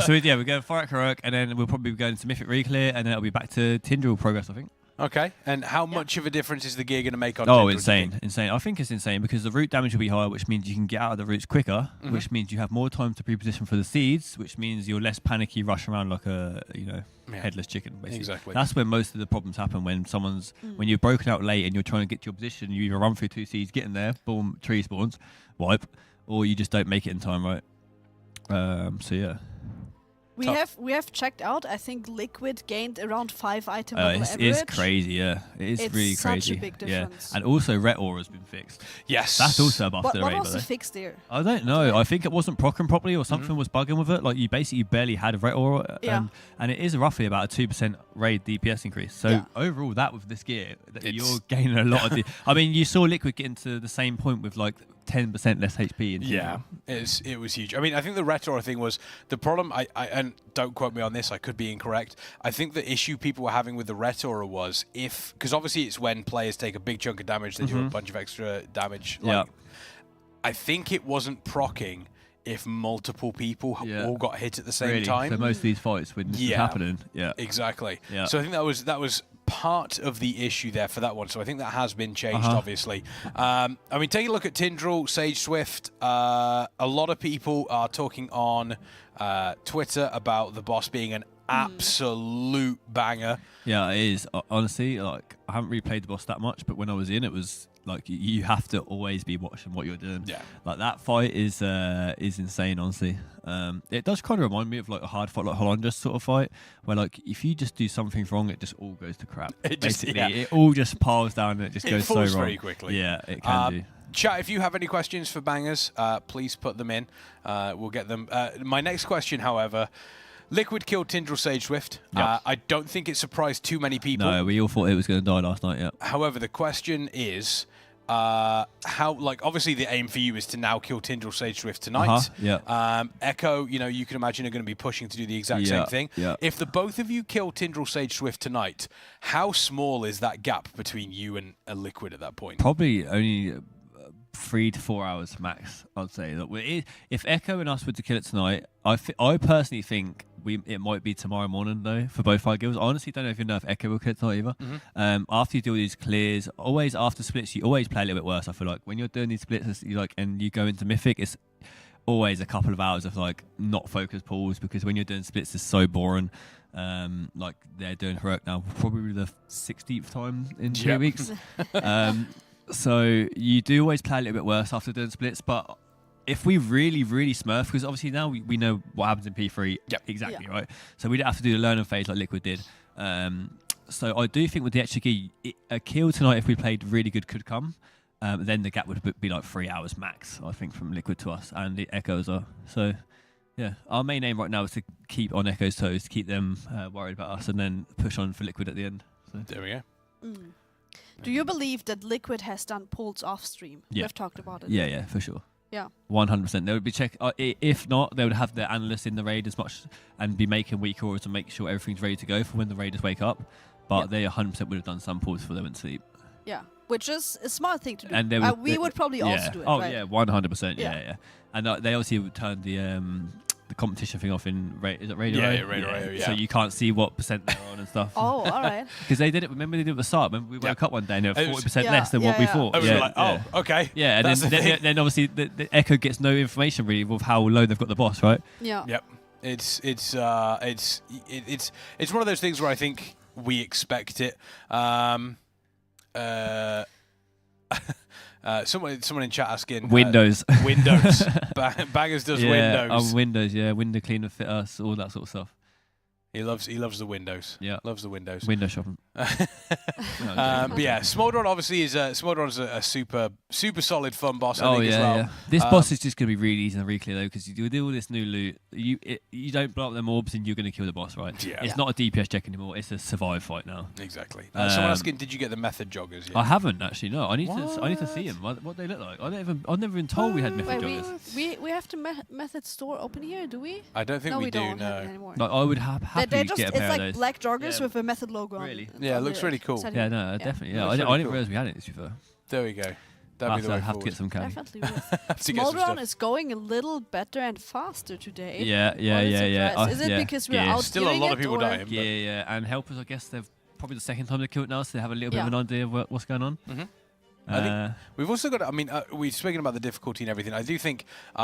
So we're going Fyr'alath heroic, and then we'll probably be going to Mythic reclear, and then it'll be back to Tindral progress, I think. Okay. And how much of a difference is the gear going to make on? Oh, Tindral, insane! I think it's insane because the root damage will be higher, which means you can get out of the roots quicker, which means you have more time to pre-position for the seeds, which means you're less panicky, rush around like a headless chicken. Basically. Exactly. That's when most of the problems happen when when you're broken out late and you're trying to get to your position. You either run through 2 seeds, get in there, boom, tree spawns, wipe, or you just don't make it in time, right? So yeah. We have checked out. I think Liquid gained around 5 item level average. It's crazy, yeah. It's really crazy. Such a big difference. Yeah. And also Ret Aura has been fixed. Yes. That's also a buff to the raid. What was the fix there? I don't know. I think it wasn't proccing properly or something was bugging with it. Like you basically barely had a Ret Aura. And it is roughly about a 2% raid DPS increase. So overall that with this gear, you're gaining a lot of I mean, you saw Liquid get into the same point with like 10% less HP. It was huge. I mean, I think the Ret Aura thing was the problem. And don't quote me on this, I could be incorrect. I think the issue people were having with the Ret Aura was because obviously it's when players take a big chunk of damage, they do a bunch of extra damage. I think it wasn't proccing if multiple people all got hit at the same time. So most of these fights when this was happening. Yeah. Exactly. Yeah. So I think that was part of the issue there for that one. So I think that has been changed, obviously. I mean, take a look at Tindral, Sage Swift. A lot of people are talking on Twitter about the boss being an absolute banger. Yeah, it is. Honestly, like I haven't replayed the boss that much, but when I was in, it was like you have to always be watching what you're doing. Yeah. Like that fight is insane, honestly. It does kind of remind me of like a hard fight, like Hollanders sort of fight, where like if you just do something wrong, it just all goes to crap. It all just piles down and it just goes so wrong. Very quickly. Yeah, it can do. Chat, if you have any questions for bangers, please put them in. We'll get them. My next question, however, Liquid killed Tindral Sage Swift. I don't think it surprised too many people. No, we all thought it was going to die last night, However, the question is, how, like, obviously the aim for you is to now kill Tindral Sage Swift tonight. Echo, you can imagine are going to be pushing to do the exact same thing. If the both of you kill Tindral Sage Swift tonight, how small is that gap between you and a Liquid at that point? Probably only 3 to 4 hours max, I'd say. If Echo and us were to kill it tonight, I personally think it might be tomorrow morning though for both our guilds. I honestly don't even know if Echo will kill it tonight either. After you do all these clears, always after splits, you always play a little bit worse. I feel like when you're doing these splits, and you go into Mythic, it's always a couple of hours of like not focused pulls because when you're doing splits, it's so boring. Like they're doing heroic now, probably the 16th time in 2 weeks. So you do always play a little bit worse after doing splits, but if we really, really smurf, because obviously now we know what happens in P3 exactly, right? So we don't have to do the learning phase like Liquid did. So I do think with the extra key, a kill tonight, if we played really good, could come. Then the gap would be like 3 hours max, I think, from Liquid to us, and the Echoes are. So yeah, our main aim right now is to keep on Echo's toes, to keep them worried about us, and then push on for Liquid at the end. So. There we go. Do you believe that Liquid has done pulls off stream? Yeah. We've talked about it. Yeah, for sure. Yeah. 100%. They would be if not, they would have the analysts in the raid as much and be making week orders to make sure everything's ready to go for when the raiders wake up. But they 100% would have done some pulls for them and sleep. Yeah, which is a smart thing to do. And we would probably also do it. Oh right? yeah, 100%. Yeah. And they obviously would turn the competition thing off in is it Radio? Yeah, Radio. Yeah. So you can't see what percent they're on and stuff. Oh, all right. Because they did it. Remember they did it at the start. Remember we woke up one day and they were 40% Yeah, less than what we thought. I was like, oh, okay. Yeah, and then obviously the Echo gets no information really of how low they've got the boss, right? Yeah. Yep. It's one of those things where I think we expect it. Someone in chat asking Windows. Windows. Bangers does Windows. Windows. Windows, yeah. Window cleaner, fit us, all that sort of stuff. He loves the Windows. Yeah. Loves the Windows. Window shopping. But yeah, Smolderon obviously is Smolderon's a super solid fun boss. I think as well. Yeah. This boss is just going to be really easy and really clear though, because you do all this new loot. You don't blow up them orbs and you're going to kill the boss, right? Yeah. It's not a DPS check anymore. It's a survive fight now. Exactly. Someone asking, did you get the method joggers yet? I haven't actually. No, I need to see them. What they look like. I've never been told we had method joggers. We have the method store open here, do we? I don't think we do. Don't no. have it anymore. Like, I would happily get a pair of those. Like black joggers with a method logo on it. Yeah, it looks really cool. Yeah, no, definitely. Yeah, I didn't realize we had it. There we go. That'd be the way have to get some candy. Definitely. Smolderon is going a little better and faster today. Yeah. Is it because we're out Still a lot of people dying. Yeah. And helpers, I guess they've probably the second time they killed now, so they have a little bit of an idea of what's going on. Mm-hmm. I think we've also got. I mean, we're speaking about the difficulty and everything. I do think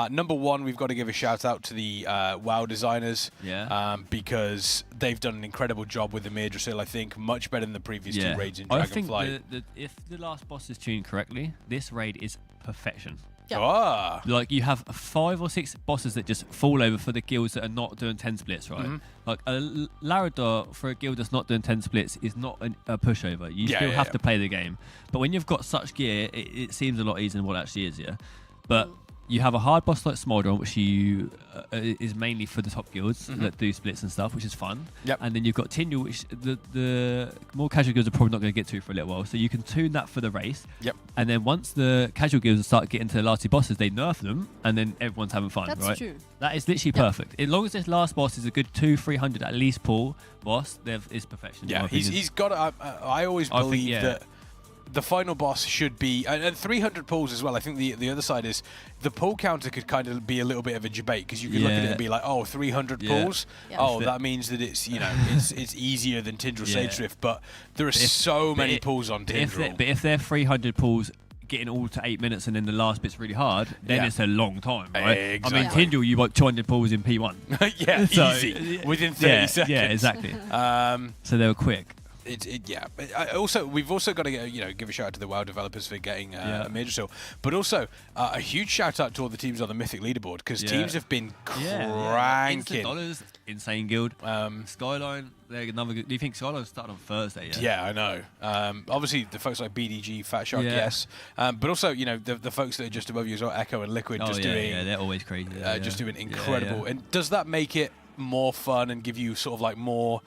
number one, we've got to give a shout out to the WoW designers. Yeah. Because they've done an incredible job with the Amirdrassil. I think much better than the previous two raids in Dragonflight. I think if the last boss is tuned correctly, this raid is perfection. Yeah. Like you have 5 or 6 bosses that just fall over for the guilds that are not doing 10 splits, right? Like a Laradar for a guild that's not doing 10 splits is not a pushover. You still have to play the game. But when you've got such gear, it seems a lot easier than what it actually is, yeah? But you have a hard boss like Smolderon, which is mainly for the top guilds that do splits and stuff, which is fun. Yep. And then you've got Tindral, which the more casual guilds are probably not going to get to for a little while. So you can tune that for the race. Yep. And then once the casual guilds start getting to the last 2 bosses, they nerf them, and then everyone's having fun, That's right? true. That is literally perfect. As long as this last boss is a good 200-300 at least pull boss, it's perfection. Yeah, he's got. I always believe that the final boss should be and 300 pulls as well. I think the other side is the pull counter could kind of be a little bit of a debate because you could look at it and be like, oh, 300 pulls. Yeah. Oh, that means that it's it's easier than Tindral Sage Drift, but there are so many pulls on Tindral. But if they're 300 pulls getting all to 8 minutes and then the last bit's really hard, then it's a long time, right? Exactly. I mean, Tindral, you got 200 pulls in P1. Easy. Within 30 seconds. Yeah, exactly. So they were quick. We've also got to give a shout out to the WoW developers for getting Amirdrassil, but also a huge shout out to all the teams on the Mythic leaderboard because teams have been cranking. $, insane guild. Skyline, they're another good. Do you think Skyline started on Thursday? Yeah, I know. Obviously, the folks like BDG, Fat Shark, yes, but also the folks that are just above you as well, Echo and Liquid, doing. They're always crazy. Just doing incredible. And does that make it more fun and give you sort of like more?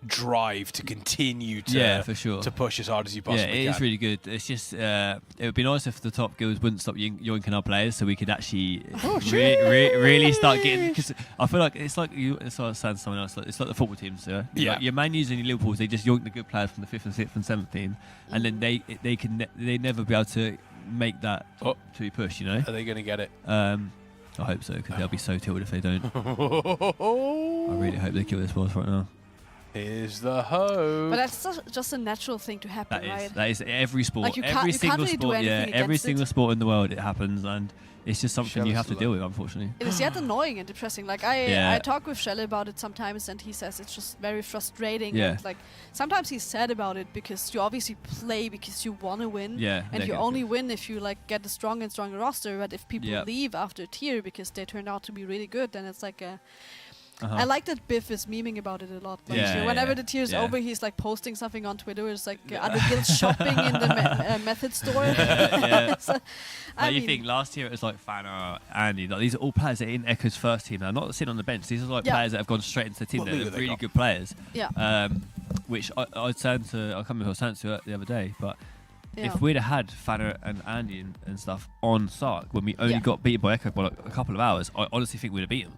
Drive to continue to for sure. to push as hard as you possibly can. Yeah, it is really good. It's just it would be nice if the top guilds wouldn't stop yoinking our players, so we could actually really start getting. Because I feel like it's like it's like saying to someone else. It's like the football teams. Like your Man U's and your Liverpools, they just yoink the good players from the 5th and 6th and 7th team, and then they never be able to make that to be pushed. Are they going to get it? I hope so, because they'll be so tilted if they don't. I really hope they kill this boss right now. Here's the hope. But that's just a natural thing to happen, right? That is every sport. Like you every can't single really sport, do anything every against single it. sport in the world, it happens, and it's just something you have to deal with, unfortunately. It is yet annoying and depressing. Like I talk with Shelley about it sometimes, and he says it's just very frustrating. Yeah. And like sometimes he's sad about it because you obviously play because you want to win. Yeah. And you only win if you like get a stronger and stronger roster. But if people leave after a tier because they turned out to be really good, then it's like a. I like that Biff is memeing about it a lot. Like whenever the tier's over, he's like posting something on Twitter. It's like other guilds shopping in the method store. So, you think last year it was like Fana, Andy. Like, these are all players that are in Echo's first team now, not sitting on the bench. These are like players that have gone straight into the team. They're really good players. Yeah. which I can't remember who I was saying to it the other day, but Yeah. if we'd have had Fanner and Andy and stuff on Sark when we only got beaten by Echo by like a couple of hours, I honestly think we'd have beat them.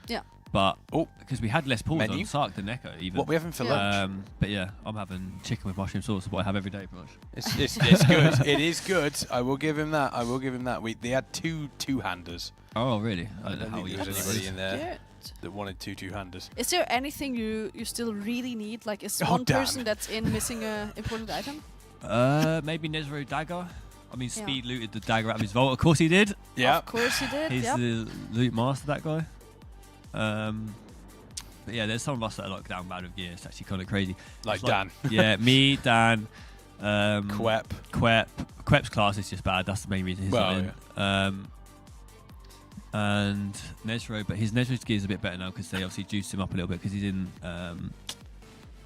Yeah. But because we had less pulls Menu? on Sark than Echo, even. What we having for lunch? But yeah, I'm having chicken with mushroom sauce, what I have every day, pretty much. It's good. It is good. I will give him that. They had two-handers. Oh, really? I don't think there was anybody in there that wanted two-handers. Is there anything you still really need? Like, is one person that's missing an important item? Maybe Nezro Dagger. I mean, Speed looted the dagger out of his vault. Of course he did. Yeah. Of course he did. He's the loot master, that guy. But yeah, there's some of us that are like down bad with gear. It's actually kind of crazy. Like Dan. Yeah, me, Dan. Quep. Quep's class is just bad. That's the main reason he's not in. And Nezro, but his Nezro's gear is a bit better now because they obviously juiced him up a little bit because he's in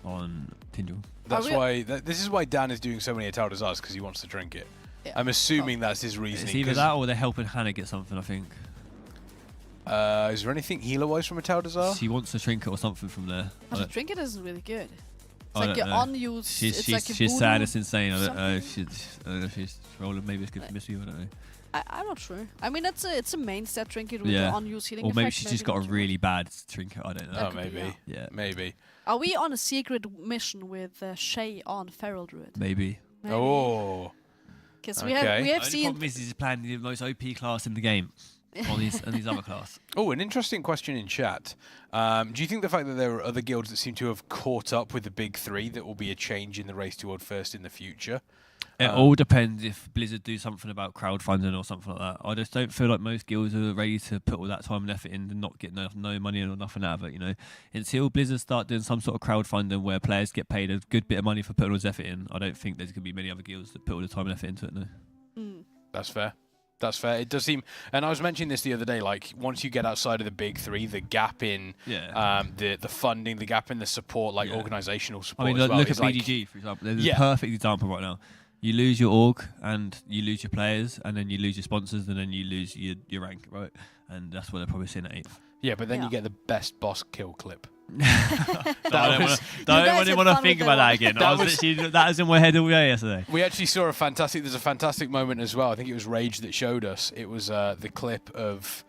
on Tindral. That's why. This is why Dan is doing so many Atal Desires, because he wants to drink it. Yeah. I'm assuming that's his reasoning. It's either that or they're helping Hannah get something, I think. Is there anything healer-wise from Atal Desire? She wants a trinket or something from there. But the trinket isn't really good. It's I like don't an know. unused. She's saying it's insane. I don't know if she's rolling. Maybe it's good for Missy. I don't know. I'm not sure. I mean, it's a main stat trinket with Yeah. the unused healing Or maybe effect. she's just got a really bad trinket. I don't know. Oh, maybe. Yeah. Maybe. Are we on a secret mission with Shay on Feral Druid? Maybe. Oh. Because we have The seen. problem is he's playing the most OP class in the game on these other class. Oh, an interesting question in chat. Do you think the fact that there are other guilds that seem to have caught up with the big three that will be a change in the race toward first in the future? It all depends if Blizzard do something about crowdfunding or something like that. I just don't feel like most guilds are ready to put all that time and effort in and not get no money or nothing out of it, you know. Until Blizzard start doing some sort of crowdfunding where players get paid a good bit of money for putting all this effort in, I don't think there's going to be many other guilds that put all the time and effort into it, no. That's fair. That's fair. It does seem, and I was mentioning this the other day, like once you get outside of the big three, the gap in the funding, the gap in the support, like organizational support. I mean, as well, look at is like, BDG, for example. There's a perfect example right now. You lose your org, and you lose your players, and then you lose your sponsors, and then you lose your rank, right? And that's what they're probably seeing at 8th. Yeah, but then you get the best boss kill clip. don't want to think about that again. That was in my head all day yesterday. We actually saw there's a fantastic moment as well. I think it was Rage that showed us. It was the clip of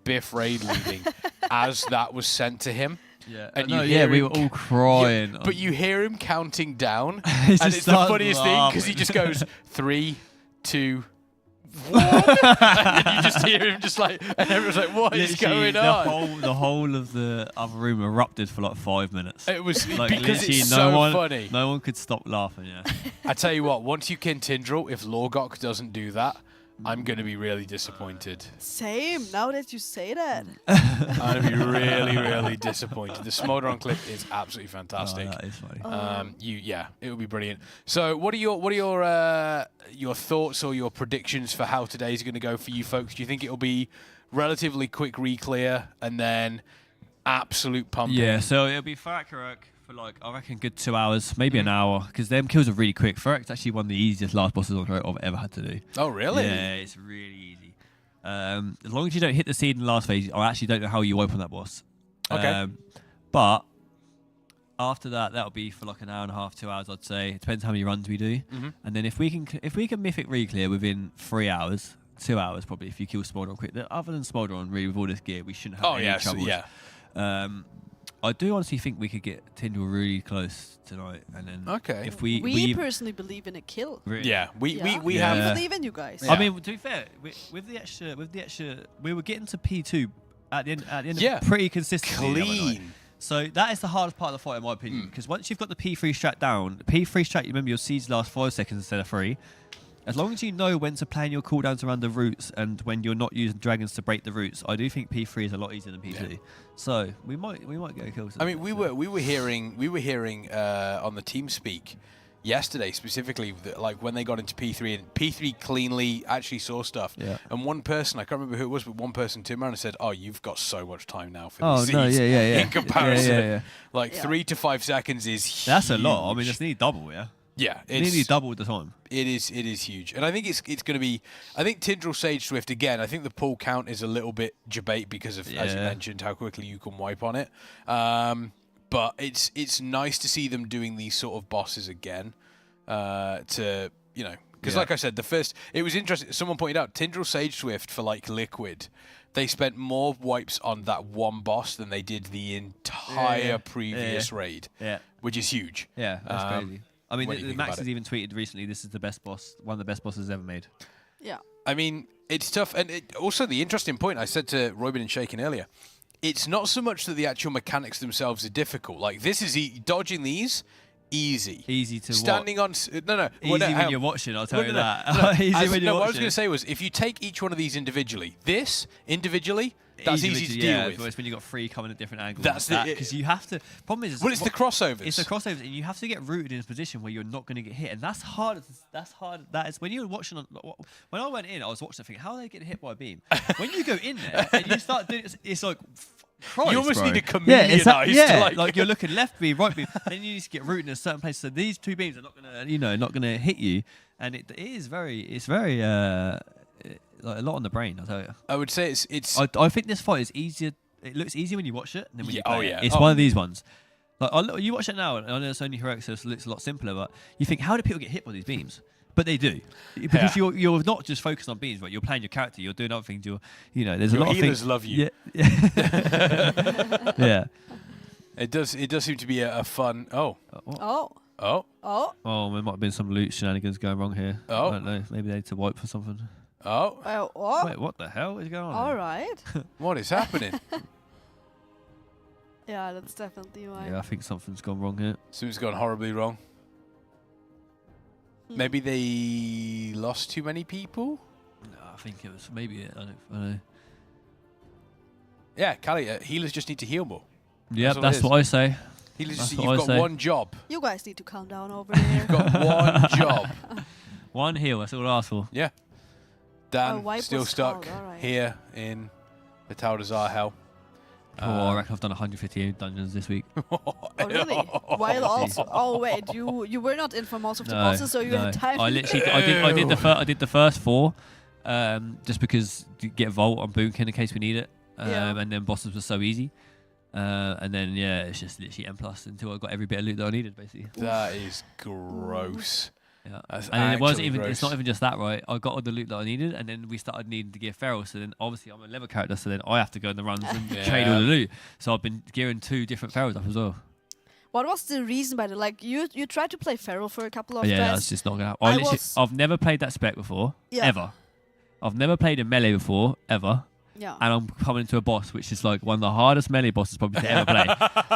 Biff Raid leading as that was sent to him. Yeah, and we were all crying. But you hear him counting down, and it's the funniest thing because he just goes 3, 2, 1, and then you just hear him just like, and everyone's like, "What is going on?" The whole of the other room erupted for like 5 minutes. It was like because it's funny. No one could stop laughing. Yeah. I tell you what, once you kin Tindral, if Lorgok doesn't do that, I'm going to be really disappointed. Same. Now that you say that. I'm going to be really, really disappointed. The Smolderon clip is absolutely fantastic. Oh, that is funny. It would be brilliant. So, what are your thoughts or your predictions for how today's going to go for you folks? Do you think it'll be relatively quick re-clear and then absolute pumping? Yeah, so it'll be Fyr'alath for like, I reckon, good 2 hours, maybe an hour, because them kills are really quick. Fyr'alath's actually one of the easiest last bosses I've ever had to do. Oh, really? Yeah, it's really easy. As long as you don't hit the seed in the last phase, I actually don't know how you wipe on that boss. Okay. But after that, that'll be for like an hour and a half, 2 hours, I'd say. It depends how many runs we do. And then if we can mythic re-clear within 3 hours, 2 hours probably, if you kill Smolderon quick. Other than Smolderon, really, with all this gear, we shouldn't have any troubles. I do honestly think we could get Tindral really close tonight, and then if we personally believe in a kill. Really? Yeah, we have. We believe in you guys. I mean, to be fair, with the extra, we were getting to P2 at the end pretty consistently. Clean. So that is the hardest part of the fight, in my opinion, because once you've got the P3 strat down, the P3 strat, you remember your seeds last 5 seconds instead of 3. As long as you know when to plan your cooldowns around the roots and when you're not using dragons to break the roots, I do think P3 is a lot easier than P2. Yeah. So we might get a kill. I mean, we were hearing on the team speak yesterday specifically that, like, when they got into P3 and P3 cleanly actually saw stuff. Yeah. And one person, I can't remember who it was, but one person turned around and said, "Oh, you've got so much time now for these seeds." In comparison, like 3 to 5 seconds is huge. That's a lot. I mean, it's nearly double. Yeah. Yeah, it's nearly double the time. It is huge, and I think it's going to be. I think Tindral Sage Swift again. I think the pull count is a little bit debate because of, as you mentioned, how quickly you can wipe on it. but it's nice to see them doing these sort of bosses again. Because like I said, it was interesting. Someone pointed out Tindral Sage Swift for like Liquid. They spent more wipes on that one boss than they did the entire previous raid. Yeah. Which is huge. Yeah, that's crazy. I mean, what do you think Max about has it? even tweeted recently, this is the best boss, one of the best bosses ever made. Yeah. I mean, it's tough. And also the interesting point I said to Roybin and Shaken earlier, it's not so much that the actual mechanics themselves are difficult. Like, this is dodging these, easy. Easy to Standing on... No. Easy when you're watching, I'll tell you that. Easy when you're what I was watching. going to say was, if you take each one of these individually, that's easy to deal with. But it's when you've got 3 coming at different angles. That's because you have to... Problem is... Well, it's the crossovers. It's the crossovers, and you have to get rooted in a position where you're not going to get hit, and that's hard. That's hard. That is when you're watching... When I went in, I was watching thinking, how are they getting hit by a beam? When you go in there and you start doing it, it's like... Christ, you almost bro. need a chameleonized. Like you're looking left beam, right beam, then you need to get rooted in a certain place. So these 2 beams are not gonna, hit you, and it's very, like a lot on the brain. I'll tell you. I would say it's. I think this fight is easier. It looks easier when you watch it than when you play it. It's Oh. one of these ones. Like you watch it now, and I know it's only heroic, so it looks a lot simpler. But you think, how do people get hit by these beams? But they do, because you're not just focused on beams, but you're playing your character. You're doing other things. There's a lot of things. Healers love you. Yeah. Yeah. It does seem to be a fun. Oh, there might have been some loot shenanigans going wrong here. I don't know. Maybe they need to wipe for something. Wait, what the hell is going on? All right. What is happening? Yeah, that's definitely why. Yeah, I think something's gone wrong here. Something's gone horribly wrong. Maybe they lost too many people? No, I think it was maybe it. I don't know. Yeah, Callie, healers just need to heal more. Yeah, that's what I say. Healers, you've got one job. You guys need to calm down over there. You've got one job. One heal, that's all I ask for. Yeah. Dan, wipe still was stuck cold, alright. here in the Taldazar Hell. I reckon I've done 158 dungeons this week. Oh, really? While also... Oh, wait, you were not in for most of the bosses, so you had time. I literally... I did the first 4, just because to get Vault on Boomkin in case we need it. And then bosses were so easy. And then, it's just literally M+ until I got every bit of loot that I needed, basically. That is gross. Yeah. That's and it wasn't even. gross. It's not even just that, right? I got all the loot that I needed, and then we started needing to gear Feral. So then, obviously, I'm a level character, so then I have to go in the runs and trade all the loot. So I've been gearing 2 different Ferals up as well. What was the reason by the you tried to play Feral for a couple of Yeah, tries? that's just not gonna happen. I've never played that spec before, ever. I've never played a melee before, ever. Yeah. And I'm coming into a boss which is like one of the hardest melee bosses probably to ever play.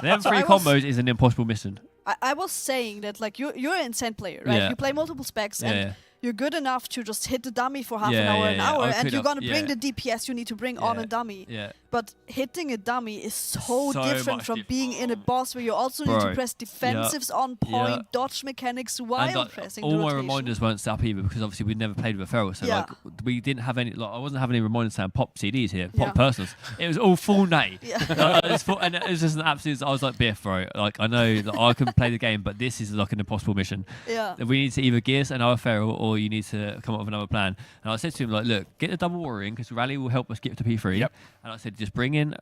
Them 3 combos is an impossible mission. I was saying that you're an insane player, right? Yeah. You play multiple specs and you're good enough to just hit the dummy for half an hour, and you're gonna bring the DPS you need to bring on a dummy. Yeah. But hitting a dummy is so different much from being in a boss where you also need to press defensives on point, dodge mechanics while pressing all the my rotation. reminders weren't set up either because obviously we'd never played with a Feral, so we didn't have any. I wasn't having any reminders saying pop CDs here, pop personals. It was all full nay. And it was just an absolute. I was like, Biff, bro. Like I know that I can play the game, but this is like an impossible mission. Yeah. We need to either gear another Feral or you need to come up with another plan. And I said to him like, look, get the double warrior in because rally will help us get to P3. Yep. And I said, just bring in.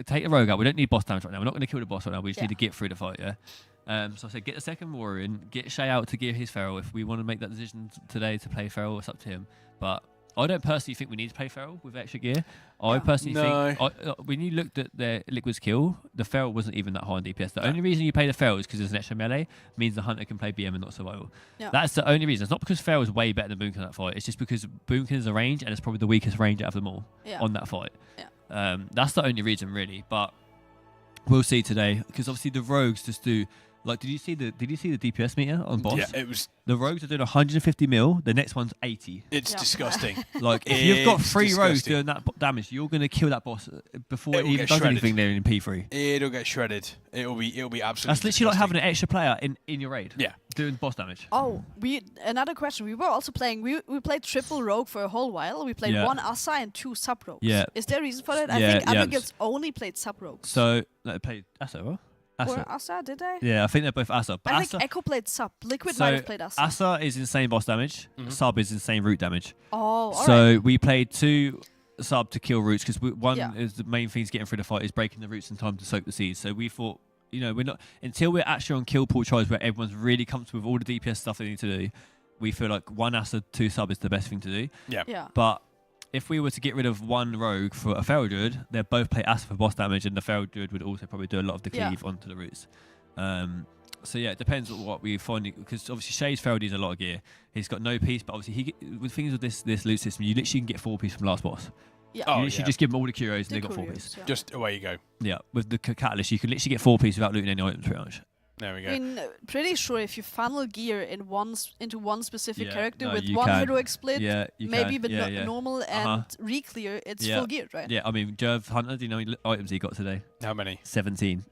Take the rogue out. We don't need boss damage right now. We're not going to kill the boss right now. We just need to get through the fight, So I said, get the second warrior in, get Shay out to gear his Feral. If we want to make that decision today to play Feral, it's up to him. But I don't personally think we need to play Feral with extra gear. I personally think, when you looked at the Liquid's kill, the Feral wasn't even that high on DPS. The only reason you play the Feral is because there's an extra melee, means the Hunter can play BM and not survival. Yeah. That's the only reason. It's not because Feral is way better than Boomkin in that fight. It's just because Boomkin is a range and it's probably the weakest range out of them all on that fight. Yeah. That's the only reason, really. But we'll see today, because obviously the rogues just do. Like, did you see the DPS meter on boss? Yeah, it was. The rogues are doing 150 mil. The next one's 80. It's disgusting. Like, if you've got 3 rogues doing that damage, you're going to kill that boss before it even does anything there in P3. It'll get shredded. It'll be absolutely. That's literally like having an extra player in your raid. Yeah. Doing boss damage. Oh, another question. We were also playing. We played triple rogue for a whole while. We played 1 Asa and 2 sub rogues. Yeah. Is there a reason for that? I think other guilds only played sub rogues. So they played Asa, what? Or Asa, did they? Yeah, I think they're both Asa. But I Asa, think Echo played sub. Liquid might have played Asa. Asa is insane boss damage. Sub is insane root damage. Oh, so we played 2 sub to kill roots because one is the main thing getting through the fight is breaking the roots in time to soak the seeds. So we thought you know, we're not until we're actually on kill pool tries where everyone's really comfortable with all the DPS stuff they need to do. We feel like 1 acid, 2 sub is the best thing to do. Yeah. But if we were to get rid of 1 rogue for a Feral Druid, they'd both play acid for boss damage, and the Feral Druid would also probably do a lot of the cleave onto the roots. So yeah, it depends on what we find, because obviously Shay's Feral needs a lot of gear. He's got no piece, but obviously with things with this loot system, you literally can get 4 piece from last boss. Yeah. You literally just give them all the curios and they got 4 piece. Yeah. Just away you go. Yeah, with the Catalyst, you can literally get 4 piece without looting any items, pretty much. There we go. I mean, pretty sure if you funnel gear into one specific character with you one can. heroic split, maybe can. the normal and re-clear, it's full geared, right? Yeah, I mean, Jerv Hunter, do you know how many items he got today? How many? 17.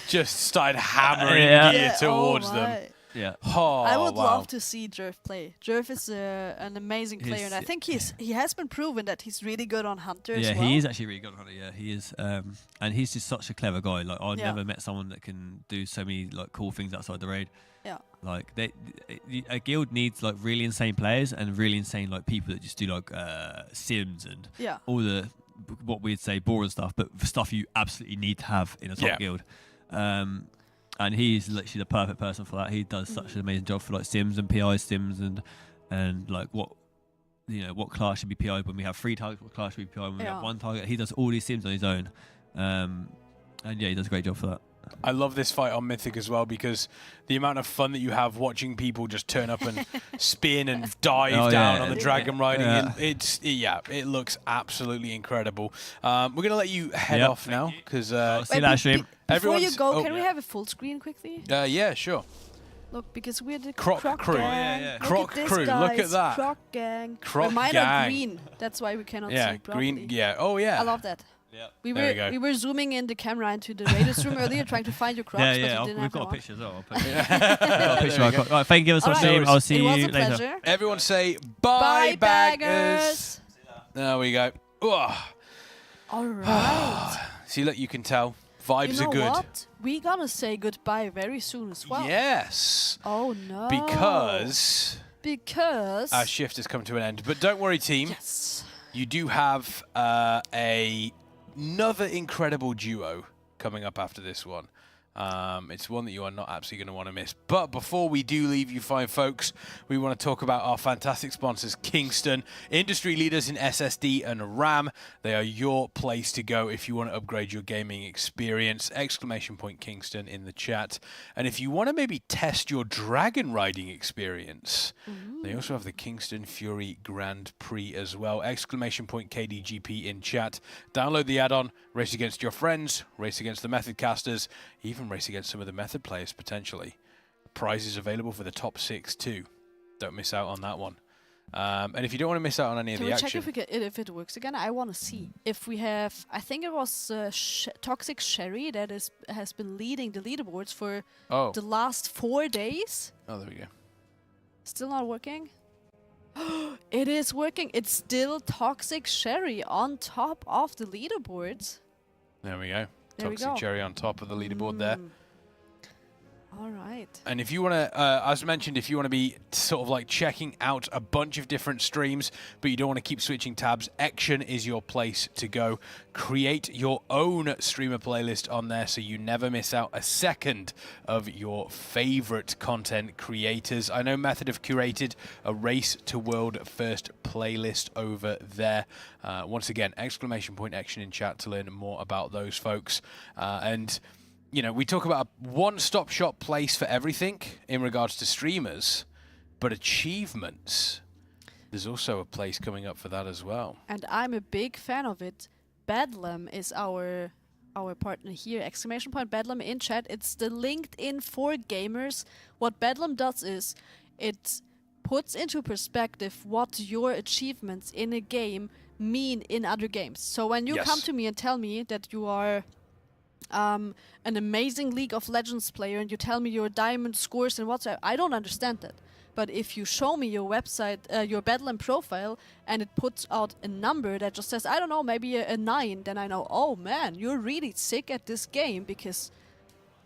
Just started hammering gear towards them. Yeah. Oh, I would wow. love to see Jerv play. Jerv is an amazing player, and I think he has been proven that he's really good on Hunter as well. Yeah, he is actually really good on Hunter. Yeah, he is, and he's just such a clever guy. Like I've never met someone that can do so many like cool things outside the raid. Yeah. Like a guild needs like really insane players and really insane like people that just do like sims and all the what we'd say boring stuff, but stuff you absolutely need to have in a top guild. And he's literally the perfect person for that. He does such an amazing job for like sims and PI sims and like what class should be PI'd when we have 3 targets, what class should be PI'd when we have 1 target. He does all these sims on his own. And yeah, he does a great job for that. I love this fight on Mythic as well because the amount of fun that you have watching people just turn up and spin and dive down on the dragon riding. It looks absolutely incredible. We're going to let you head off now because see that stream. Before you go, can we have a full screen quickly? Yeah, sure. Look, because we're the Croc crew. Gang. Croc Look at crew. This, Look at that. Croc gang. Croc mine gang. are green. That's why we cannot see properly. Green. Yeah. Oh yeah. I love that. Yeah. We were zooming in the camera into the Raiders room earlier, trying to find your Crocs, but you didn't we've have got a one. picture as well. Right, thank you so much. I'll see you later. Pleasure. Everyone say bye, baggers. There we go. All right. See, look, you can tell vibes are good. What? We're gonna say goodbye very soon as well. Yes. Oh no. Because our shift has come to an end. But don't worry, team. Yes. You do have another incredible duo coming up after this one. It's one that you are not absolutely going to want to miss. But before we do leave you fine folks, we want to talk about our fantastic sponsors, Kingston, industry leaders in SSD and RAM. They are your place to go if you want to upgrade your gaming experience. !Kingston in the chat. And if you want to maybe test your dragon riding experience, they also have the Kingston Fury Grand Prix as well. !KDGP in chat. Download the add-on, race against your friends, race against the Method casters, even race against some of the Method players potentially. Prizes available for the top 6 too. Don't miss out on that one. And if you don't want to miss out on any of the action... Can we check if it works again? I want to see. If we have... I think it was Toxic Sherry that has been leading the leaderboards for the last 4 days. Oh, there we go. Still not working? It is working. It's still Toxic Sherry on top of the leaderboards. There we go. There we Toxic go. Cherry on top of the leaderboard there. All right. And if you want to, as mentioned, if you want to be sort of like checking out a bunch of different streams, but you don't want to keep switching tabs, Ection is your place to go. Create your own streamer playlist on there so you never miss out a second of your favorite content creators. I know Method have curated a Race to World First playlist over there. Once again, !Ection in chat to learn more about those folks. And you know, we talk about a one-stop shop place for everything in regards to streamers, but achievements, there's also a place coming up for that as well. And I'm a big fan of it. Bedlam is our partner here. !Bedlam in chat. It's the LinkedIn for gamers. What Bedlam does is it puts into perspective what your achievements in a game mean in other games. So when you come to me and tell me that you are an amazing League of Legends player and you tell me your diamond scores and whatsoever, I don't understand that. But if you show me your website, your Bedlam profile, and it puts out a number that just says, I don't know, maybe a 9, then I know, oh man, you're really sick at this game, because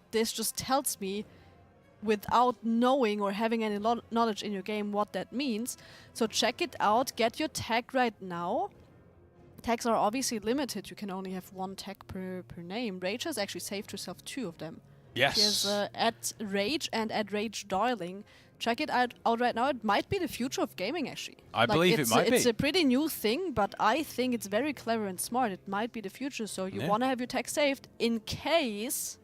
this just tells me, without knowing or having any knowledge in your game, what that means. So check it out, get your tag right now. Tags are obviously limited. You can only have 1 tag per name. Rage has actually saved herself 2 of them. Yes. She has at Rage and at Rage Darling. Check it out right now. It might be the future of gaming, actually. I believe it might be. It's a pretty new thing, but I think it's very clever and smart. It might be the future, so you want to have your tag saved in case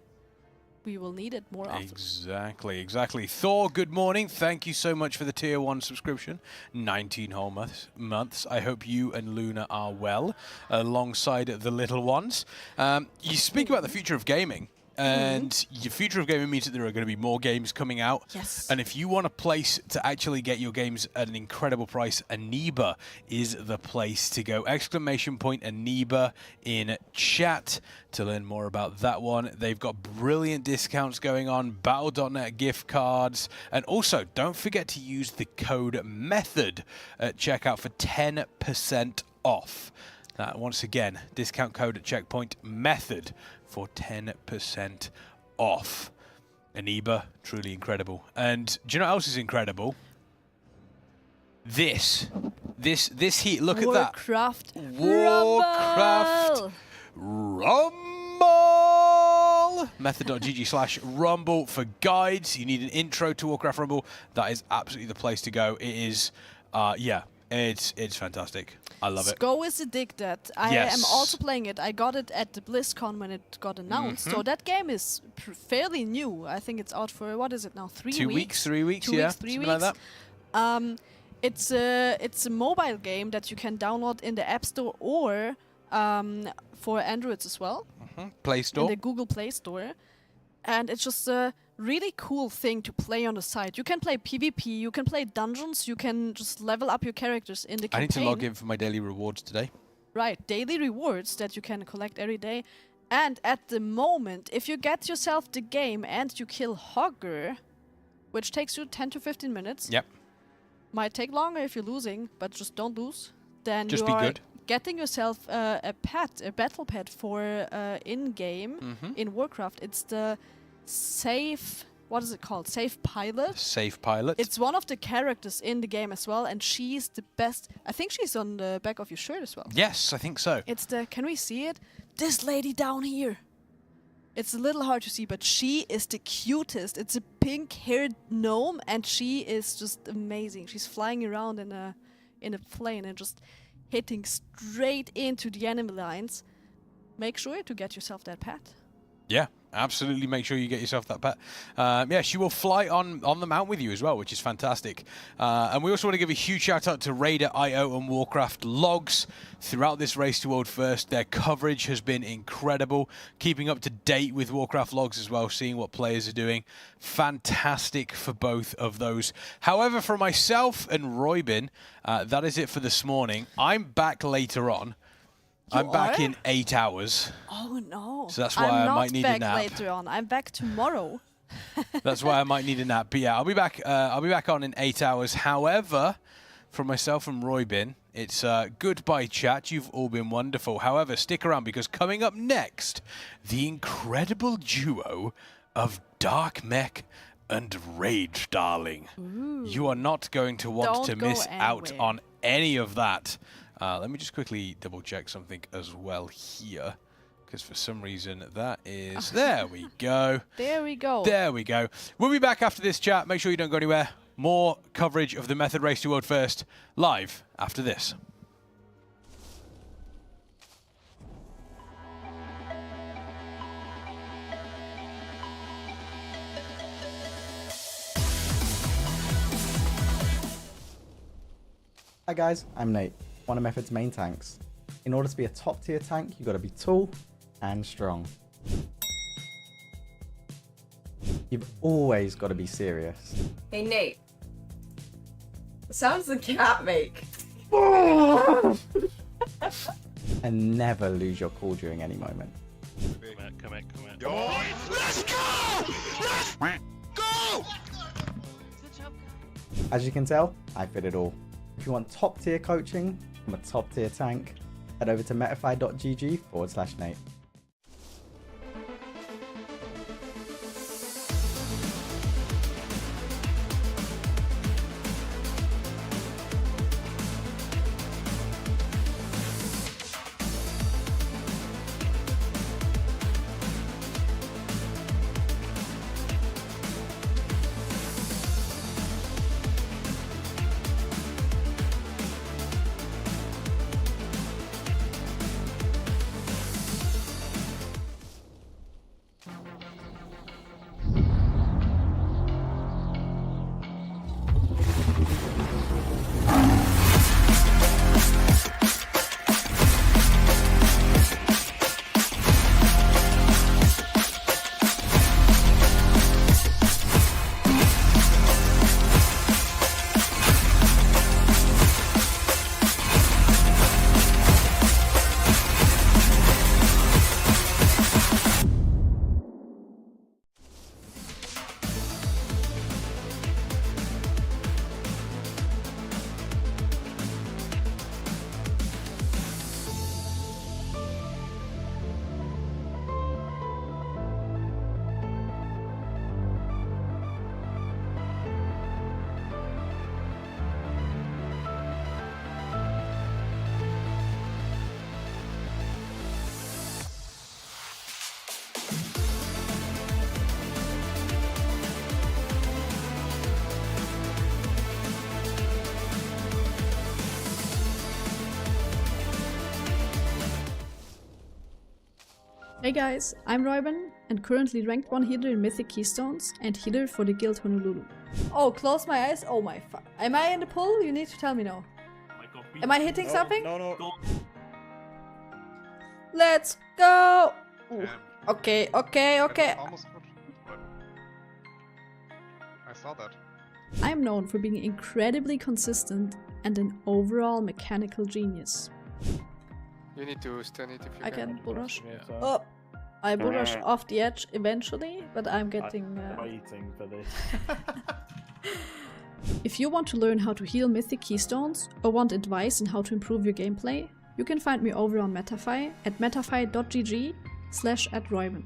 we will need it more often. Exactly. Thor, good morning. Thank you so much for the Tier 1 subscription. 19 whole months. I hope you and Luna are well, alongside the little ones. You speak about the future of gaming. And your future of gaming means that there are going to be more games coming out. Yes. And if you want a place to actually get your games at an incredible price, Aniba is the place to go. Exclamation point Aniba in chat to learn more about that one. They've got brilliant discounts going on, Battle.net gift cards. And also, don't forget to use the code METHOD at checkout for 10% off. Once again, discount code at checkpoint METHOD for 10% off. Aniba, truly incredible. And do you know what else is incredible? This heat. Look at that. Warcraft Rumble. Method.gg/rumble for guides. You need an intro to Warcraft Rumble. That is absolutely the place to go. It is, yeah. It's fantastic. I love it. Go is addicted. I am also playing it. I got it at the BlizzCon when it got announced. So that game is fairly new. I think it's out for, what is it now, 3 weeks? 2 weeks, 3 weeks, 2 yeah. weeks, 3 weeks. Like that. It's a mobile game that you can download in the App Store or for Androids as well. Play Store. In the Google Play Store. And it's just a really cool thing to play on the site. You can play PvP, you can play dungeons, you can just level up your characters in the campaign. I need to log in for my daily rewards today. Right, daily rewards that you can collect every day. And at the moment, if you get yourself the game and you kill Hogger, which takes you 10 to 15 minutes. Yep. Might take longer if you're losing, but just don't lose. Then just you be are good. Getting yourself a battle pad for in-game in Warcraft. It's the Safe, what is it called? Safe Pilot? Safe Pilot. It's one of the characters in the game as well, and she's the best. I think she's on the back of your shirt as well. Yes, I think so. It's the, can we see it? This lady down here. It's a little hard to see, but she is the cutest. It's a pink-haired gnome, and she is just amazing. She's flying around in a plane and just hitting straight into the enemy lines. Make sure to get yourself that pet. Yeah, absolutely. Make sure you get yourself that pet. Yeah, she will fly on the mount with you as well, which is fantastic. And we also want to give a huge shout out to Raider.io and Warcraft Logs throughout this race to World First. Their coverage has been incredible. Keeping up to date with Warcraft Logs as well, seeing what players are doing. Fantastic for both of those. However, for myself and Roybin, that is it for this morning. I'm back later on. I'm back in 8 hours. Oh no! So that's why I might need a nap. I'm not back later on. I'm back tomorrow. That's why I might need a nap. But yeah, I'll be back. I'll be back on in 8 hours. However, from myself and Roybin, it's goodbye chat. You've all been wonderful. However, stick around because coming up next, the incredible duo of Dark Mech and Rage Darling. Ooh. You are not going to want to miss out on any of that. Let me just quickly double check something as well here, because for some reason that is... There we go. There we go. There we go. We'll be back after this chat. Make sure you don't go anywhere. More coverage of the Method Race to World First live after this. Hi guys, I'm Nate, one of Method's main tanks. In order to be a top tier tank, you gotta be tall and strong. You've always gotta be serious. Hey Nate. The sounds the cat make. And never lose your cool during any moment. Come in. Let's go! Let's go! As you can tell, I fit it all. If you want top tier coaching from a top tier tank, head over to metafy.gg/Nate. Hey guys, I'm Royben, and currently ranked 1 healer in Mythic Keystones, and healer for the Guild Honolulu. Oh, close my eyes? Oh my fuck. Am I in the pool? You need to tell me no. Am I hitting something? No. Let's go! Ooh. Okay. Almost good. I saw that. I'm known for being incredibly consistent and an overall mechanical genius. You need to stun it if you I can bull rush. Yeah. Oh, I bull rush off the edge eventually, but I'm getting... waiting for this. If you want to learn how to heal Mythic Keystones, or want advice on how to improve your gameplay, you can find me over on Metafy at metafy.gg/@Royben.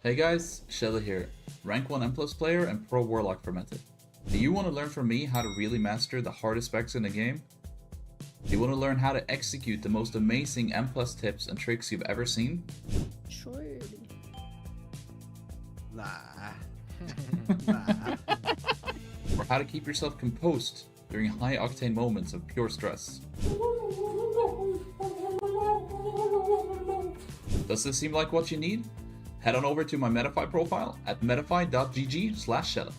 Hey guys, Shella here, rank 1 M+ player and pro warlock for Method. Do you want to learn from me how to really master the hardest specs in the game? Do you want to learn how to execute the most amazing M+ tips and tricks you've ever seen? Surely. Nah. Or how to keep yourself composed during high-octane moments of pure stress? Does this seem like what you need? Head on over to my Metafy profile at metafy.gg/Shella.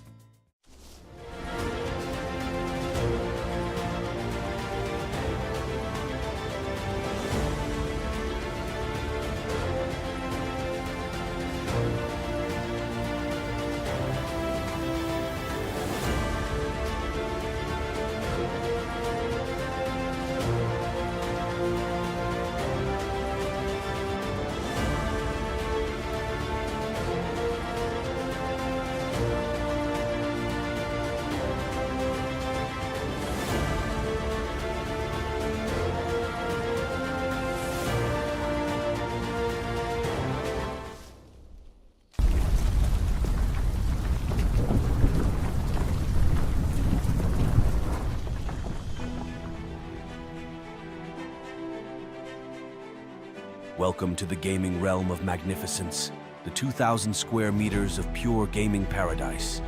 Welcome to the gaming realm of magnificence, the 2,000 square meters of pure gaming paradise.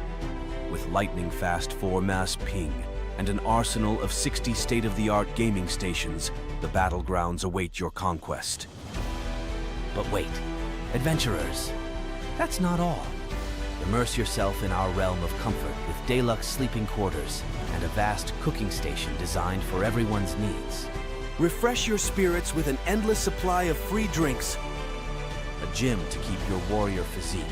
With lightning-fast 4-mass ping and an arsenal of 60 state-of-the-art gaming stations, the battlegrounds await your conquest. But wait, adventurers, that's not all. Immerse yourself in our realm of comfort with deluxe sleeping quarters and a vast cooking station designed for everyone's needs. Refresh your spirits with an endless supply of free drinks. A gym to keep your warrior physique.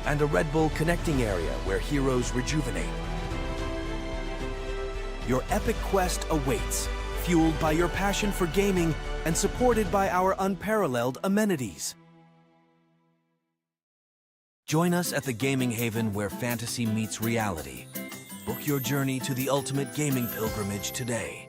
And a Red Bull connecting area where heroes rejuvenate. Your epic quest awaits, fueled by your passion for gaming and supported by our unparalleled amenities. Join us at the gaming haven where fantasy meets reality. Book your journey to the ultimate gaming pilgrimage today.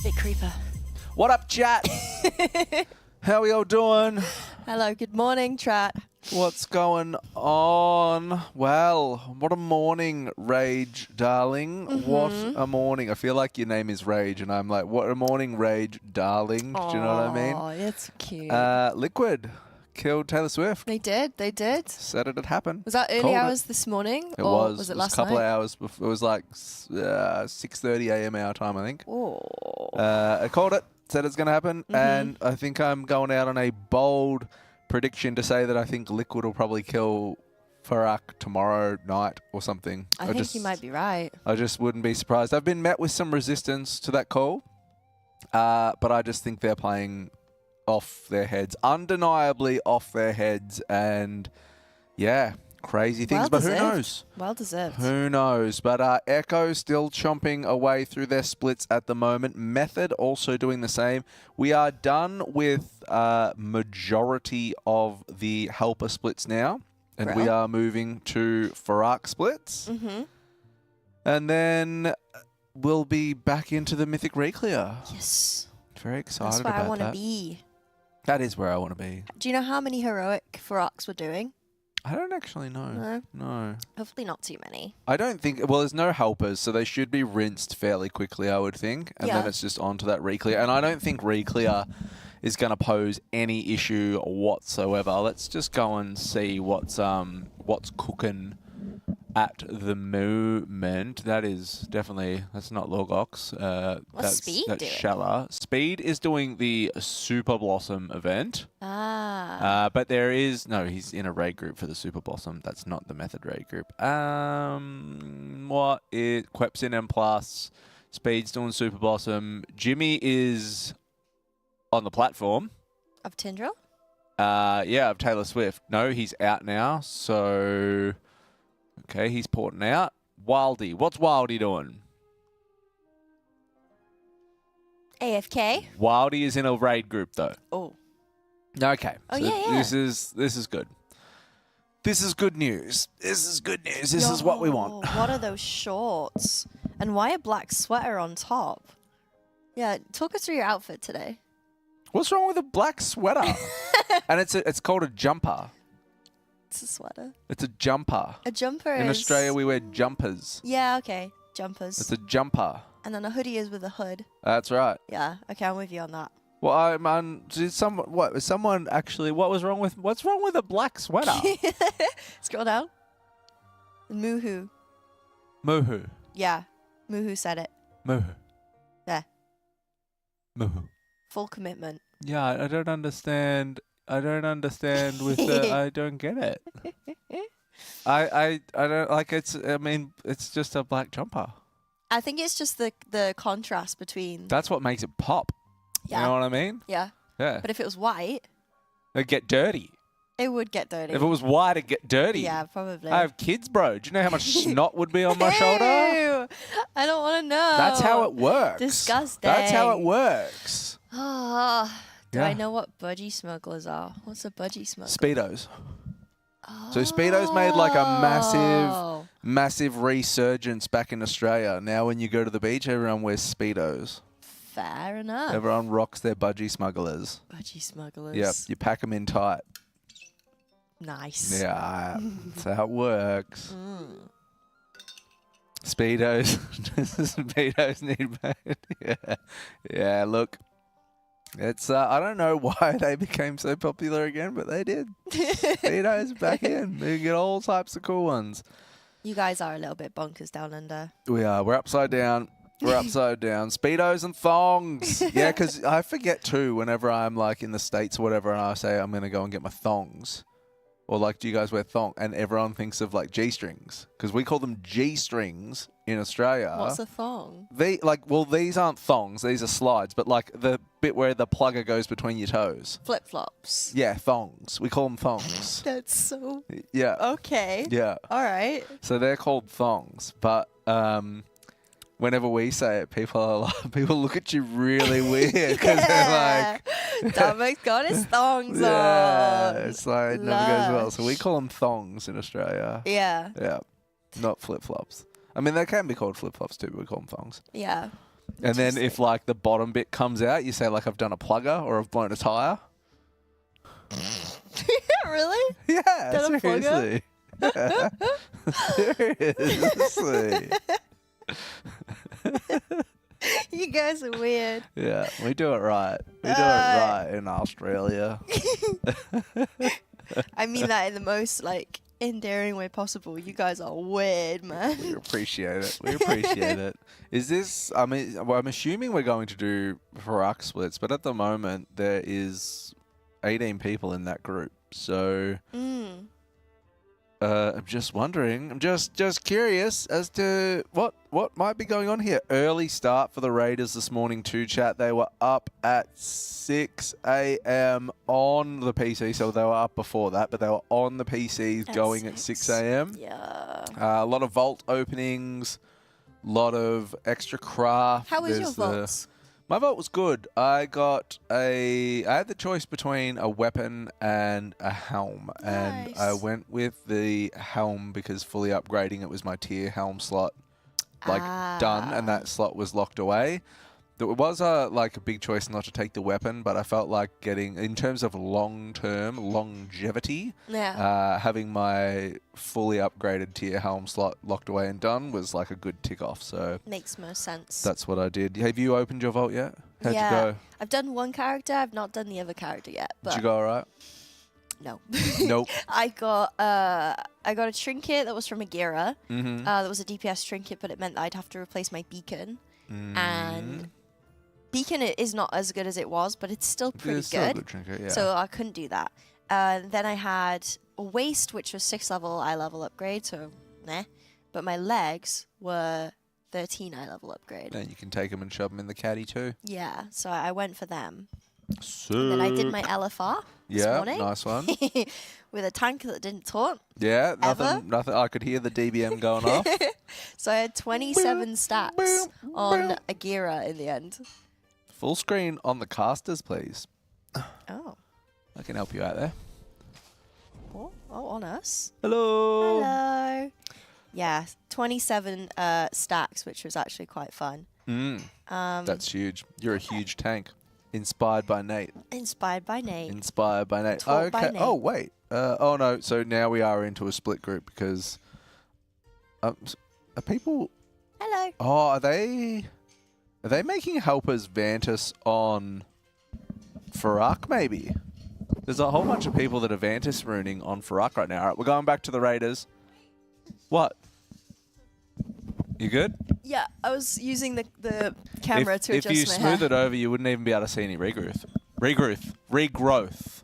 Hey, Creeper. What up, chat? How are y'all doing? Hello, good morning, chat. What's going on? Well, what a morning, Rage, darling. What a morning. I feel like your name is Rage, and I'm like, what a morning, Rage, darling. Do you know what I mean? Oh, it's cute. Liquid killed Taylor Swift. They did. Said it'd happen. Was that early Called hours it. this morning? It or was. it It last was a couple night? of hours before. It was like 6:30 a.m. our time, I think. Oh. I called it. Said it's going to happen. Mhm. And I think I'm going out on a bold prediction to say that I think Liquid will probably kill Fyr'alath tomorrow night or something. I think you might be right. I just wouldn't be surprised. I've been met with some resistance to that call, but I just think they're playing off their heads, undeniably off their heads, and yeah, crazy things. Well but who deserved. knows? Well deserved. Who knows? But Echo still chomping away through their splits at the moment. Method also doing the same. We are done with majority of the helper splits now, and we Grill. are moving to Fyr'alath splits. Mm-hmm. And then we'll be back into the Mythic Reclear. Yes. Very excited That's where about I want to that. be. That is where I want to be. Do you know how many heroic Fyr'alaths we're doing? I don't actually know. No. No. Hopefully not too many. I don't think... Well, there's no helpers, so they should be rinsed fairly quickly, I would think. And then Yeah. it's just onto that Reclear. And I don't think Reclear is going to pose any issue whatsoever. Let's just go and see what's cooking at the moment. That is definitely... That's not Logox. What's Speed that's doing? Shella. Speed is doing the Super Blossom event. Ah. But there is... No, he's in a raid group for the Super Blossom. That's not the Method raid group. What is... Quep's in M+. Speed's doing Super Blossom. Jimmy is on the platform. Of Tindral? Yeah, of Taylor Swift. No, he's out now. So... Okay, he's porting out. Wildy. What's Wildy doing? AFK? Wildy is in a raid group, though. Oh. Okay. Oh, so yeah. This is good. This is good news. This is good news. This is what we want. What are those shorts? And why a black sweater on top? Yeah, talk us through your outfit today. What's wrong with a black sweater? And it's called a jumper. It's a sweater. It's a jumper. A jumper In is... Australia, we wear jumpers. Yeah, okay. Jumpers. It's a jumper. And then a hoodie is with a hood. That's right. Yeah, okay, I'm with you on that. Well, what's wrong with a black sweater? Scroll down. Moohoo. Moohoo. Yeah, Moohoo said it. Moohoo. There. Moohoo. Full commitment. Yeah, I don't understand with the... I don't get it. I don't like it's... I mean, it's just a black jumper. I think it's just the contrast between... That's what makes it pop. Yeah. You know what I mean? Yeah. Yeah. But if it was white, It'd get dirty. it would get dirty. If it was white, it'd get dirty. Yeah, probably. I have kids, bro. Do you know how much snot would be on my shoulder? Ew, I don't want to know. That's how it works. Disgusting. That's how it works. Ah, do Yeah. I know what budgie smugglers are? What's a budgie smuggler? Speedos. So Speedos made like a massive resurgence back in Australia. Now when you go to the beach, everyone wears Speedos. Fair enough. Everyone rocks their budgie smugglers. Budgie smugglers. Yep, you pack them in tight. Nice. Yeah, that's how it works. Mm. Speedos. Speedos need yeah, look. It's I don't know why they became so popular again, but they did. Speedos back in. They get all types of cool ones. You guys are a little bit bonkers down under. We are. We're upside down. We're upside down. Speedos and thongs. Yeah, because I forget too whenever I'm like in the States or whatever and I say I'm going to go and get my thongs. Or like, do you guys wear thong? And everyone thinks of like G-strings. Because we call them G-strings in Australia. What's a thong? These aren't thongs. These are slides. But like the bit where the plugger goes between your toes. Flip-flops. Yeah, thongs. We call them thongs. That's so... Yeah. Okay. Yeah. All right. So they're called thongs. But whenever we say it, people look at you really weird because they're like, Dominic's got his thongs yeah, on. it's like it never goes well. So we call them thongs in Australia. Yeah. Yeah, not flip flops. I mean, they can be called flip flops too, but we call them thongs. Yeah. And then if like the bottom bit comes out, you say like I've done a plugger or I've blown a tire. Really? Yeah, Done a plugger? seriously. You guys are weird. Yeah, we do it right. We do it right in Australia. I mean that in the most like endearing way possible. You guys are weird, man. We appreciate it. We appreciate it. Is this? I mean, well, I'm assuming we're going to do Fyr'alath splits, but at the moment there is 18 people in that group. So I'm just wondering. I'm just curious as to what might be going on here. Early start for the Raiders this morning too, chat. They were up at 6 a.m. on the PC, so they were up before that, but they were on the PCs going at 6 a.m. Yeah. A lot of vault openings, a lot of extra craft. How was your There's vaults? My vault was good. I had the choice between a weapon and a helm, and I went with the helm because fully upgrading it was my tier helm slot, done, and that slot was locked away. It was a big choice not to take the weapon, but I felt like getting, in terms of long-term longevity, having my fully upgraded tier helm slot locked away and done was like a good tick off. So makes most sense. that's what I did. Have you opened your vault yet? How'd you go? I've done one character. I've not done the other character yet. But Did you go all right? No. Nope. I got a trinket that was from Agira. Mhm. That was a DPS trinket, but it meant that I'd have to replace my beacon. And beacon is not as good as it was, but it's still pretty It's still a good trinket, yeah. So I couldn't do that. Then I had a waist, which was 6 level eye level upgrade, so meh. But my legs were 13 eye level upgrade. And you can take them and shove them in the caddy too. Yeah, so I went for them. So And then I did my LFR this morning. Nice one. With a tank that didn't taunt. Yeah, Ever? nothing. I could hear the DBM going off. So I had 27 stacks on Agira in the end. Full screen on the casters, please. Oh. I can help you out there. Oh, on us. Hello. Hello. Yeah, 27 stacks, which was actually quite fun. That's huge. You're a huge tank. Inspired by Nate. Inspired by Nate. Inspired by Nate. Taught by Nate. Oh, wait. Oh, no. So now we are into a split group because... are people... Hello. Oh, are they making helpers Vantis on Fyr'alath, maybe? There's a whole bunch of people that are Vantis ruining on Fyr'alath right now. All right, we're going back to the Raiders. What? You good? Yeah, I was using the camera to adjust my If you smooth hair. it over, you wouldn't even be able to see any regrowth. Regrowth. Regrowth.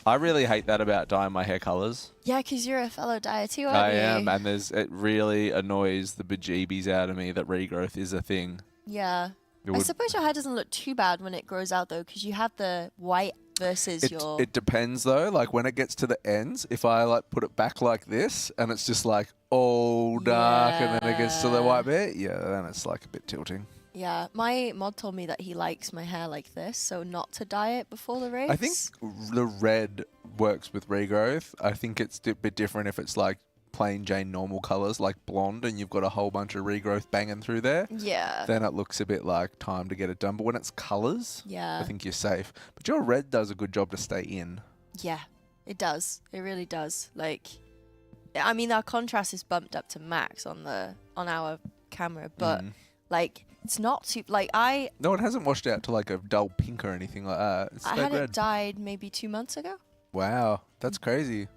I really hate that about dyeing my hair colours. Yeah, because you're a fellow dyer too, aren't I you? am, and it really annoys the bejeebies out of me that regrowth is a thing. Yeah. It I would- suppose your hair doesn't look too bad when it grows out, though, because you have the white versus your... It depends though. Like when it gets to the ends, if I like put it back like this, and it's just like all dark, and then it gets to the white bit, yeah, then it's like a bit tilting. Yeah, my mod told me that he likes my hair like this, so not to dye it before the race. I think the red works with regrowth. I think it's a bit different if it's like plain Jane normal colours, like blonde, and you've got a whole bunch of regrowth banging through there. Yeah. Then it looks a bit like time to get it done. But when it's colours, Yeah. I think you're safe. But your red does a good job to stay in. Yeah, it does. It really does. Like, I mean, our contrast is bumped up to max on our camera, but like, it's not too like No, it hasn't washed out to like a dull pink or anything like that. It's I stayed had red. it dyed maybe 2 months ago. Wow, that's crazy.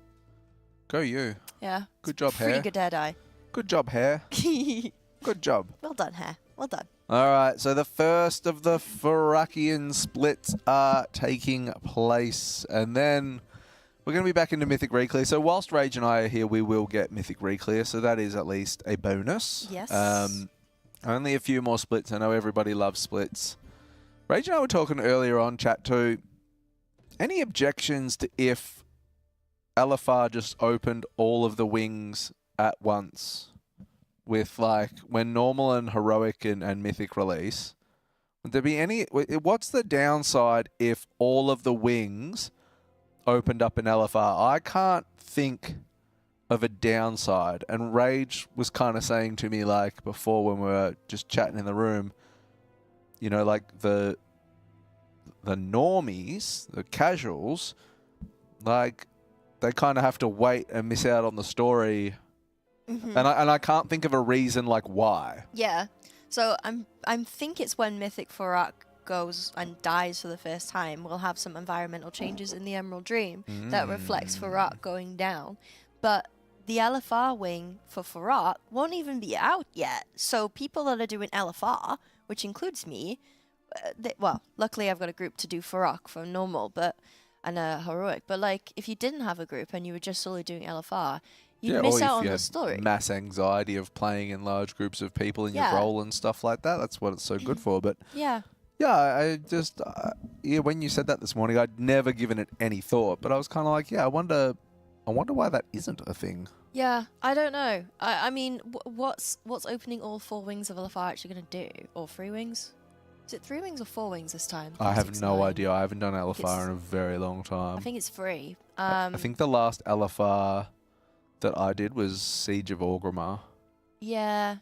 Go you. Yeah. Good job, Pretty hair. good hair dye. Good job, hair. Good job. Well done, hair. Well done. All right, so the first of the Fyr'alath splits are taking place, and then we're going to be back into Mythic Reclear. So whilst Rage and I are here, we will get Mythic Reclear, so that is at least a bonus. Yes. Only a few more splits. I know everybody loves splits. Rage and I were talking earlier on, chat too. Any objections to if LFR just opened all of the wings at once with like when normal and heroic and mythic release? Would there be any... What's the downside if all of the wings opened up in LFR? I can't think of a downside. And Rage was kind of saying to me, like, before when we were just chatting in the room, you know, like the normies, the casuals, like, they kind of have to wait and miss out on the story. Mhm. And I can't think of a reason, like, why. Yeah. So I'm think it's when Mythic Fyr'alath goes and dies for the first time, we'll have some environmental changes in the Emerald Dream that reflects Fyr'alath going down. But the LFR wing for Fyr'alath won't even be out yet. So people that are doing LFR, which includes me, well, luckily I've got a group to do Fyr'alath for normal, and heroic. But like, if you didn't have a group and you were just solely doing LFR, you'd miss out on the story. Mass anxiety of playing in large groups of people in your Yeah. role and stuff like that. That's what it's so good for. But Yeah. yeah, I just when you said that this morning, I'd never given it any thought. But I was kind of like, yeah, I wonder why that isn't a thing. Yeah, I don't know. I mean, what's opening all 4 wings of LFR actually going to do? Or 3 wings? Is it 3 wings or 4 wings this time? I have 6, no 9. idea. I haven't done LFR in a very long time. I think it's 3. I think the last LFR that I did was Siege of Orgrimmar. Yeah.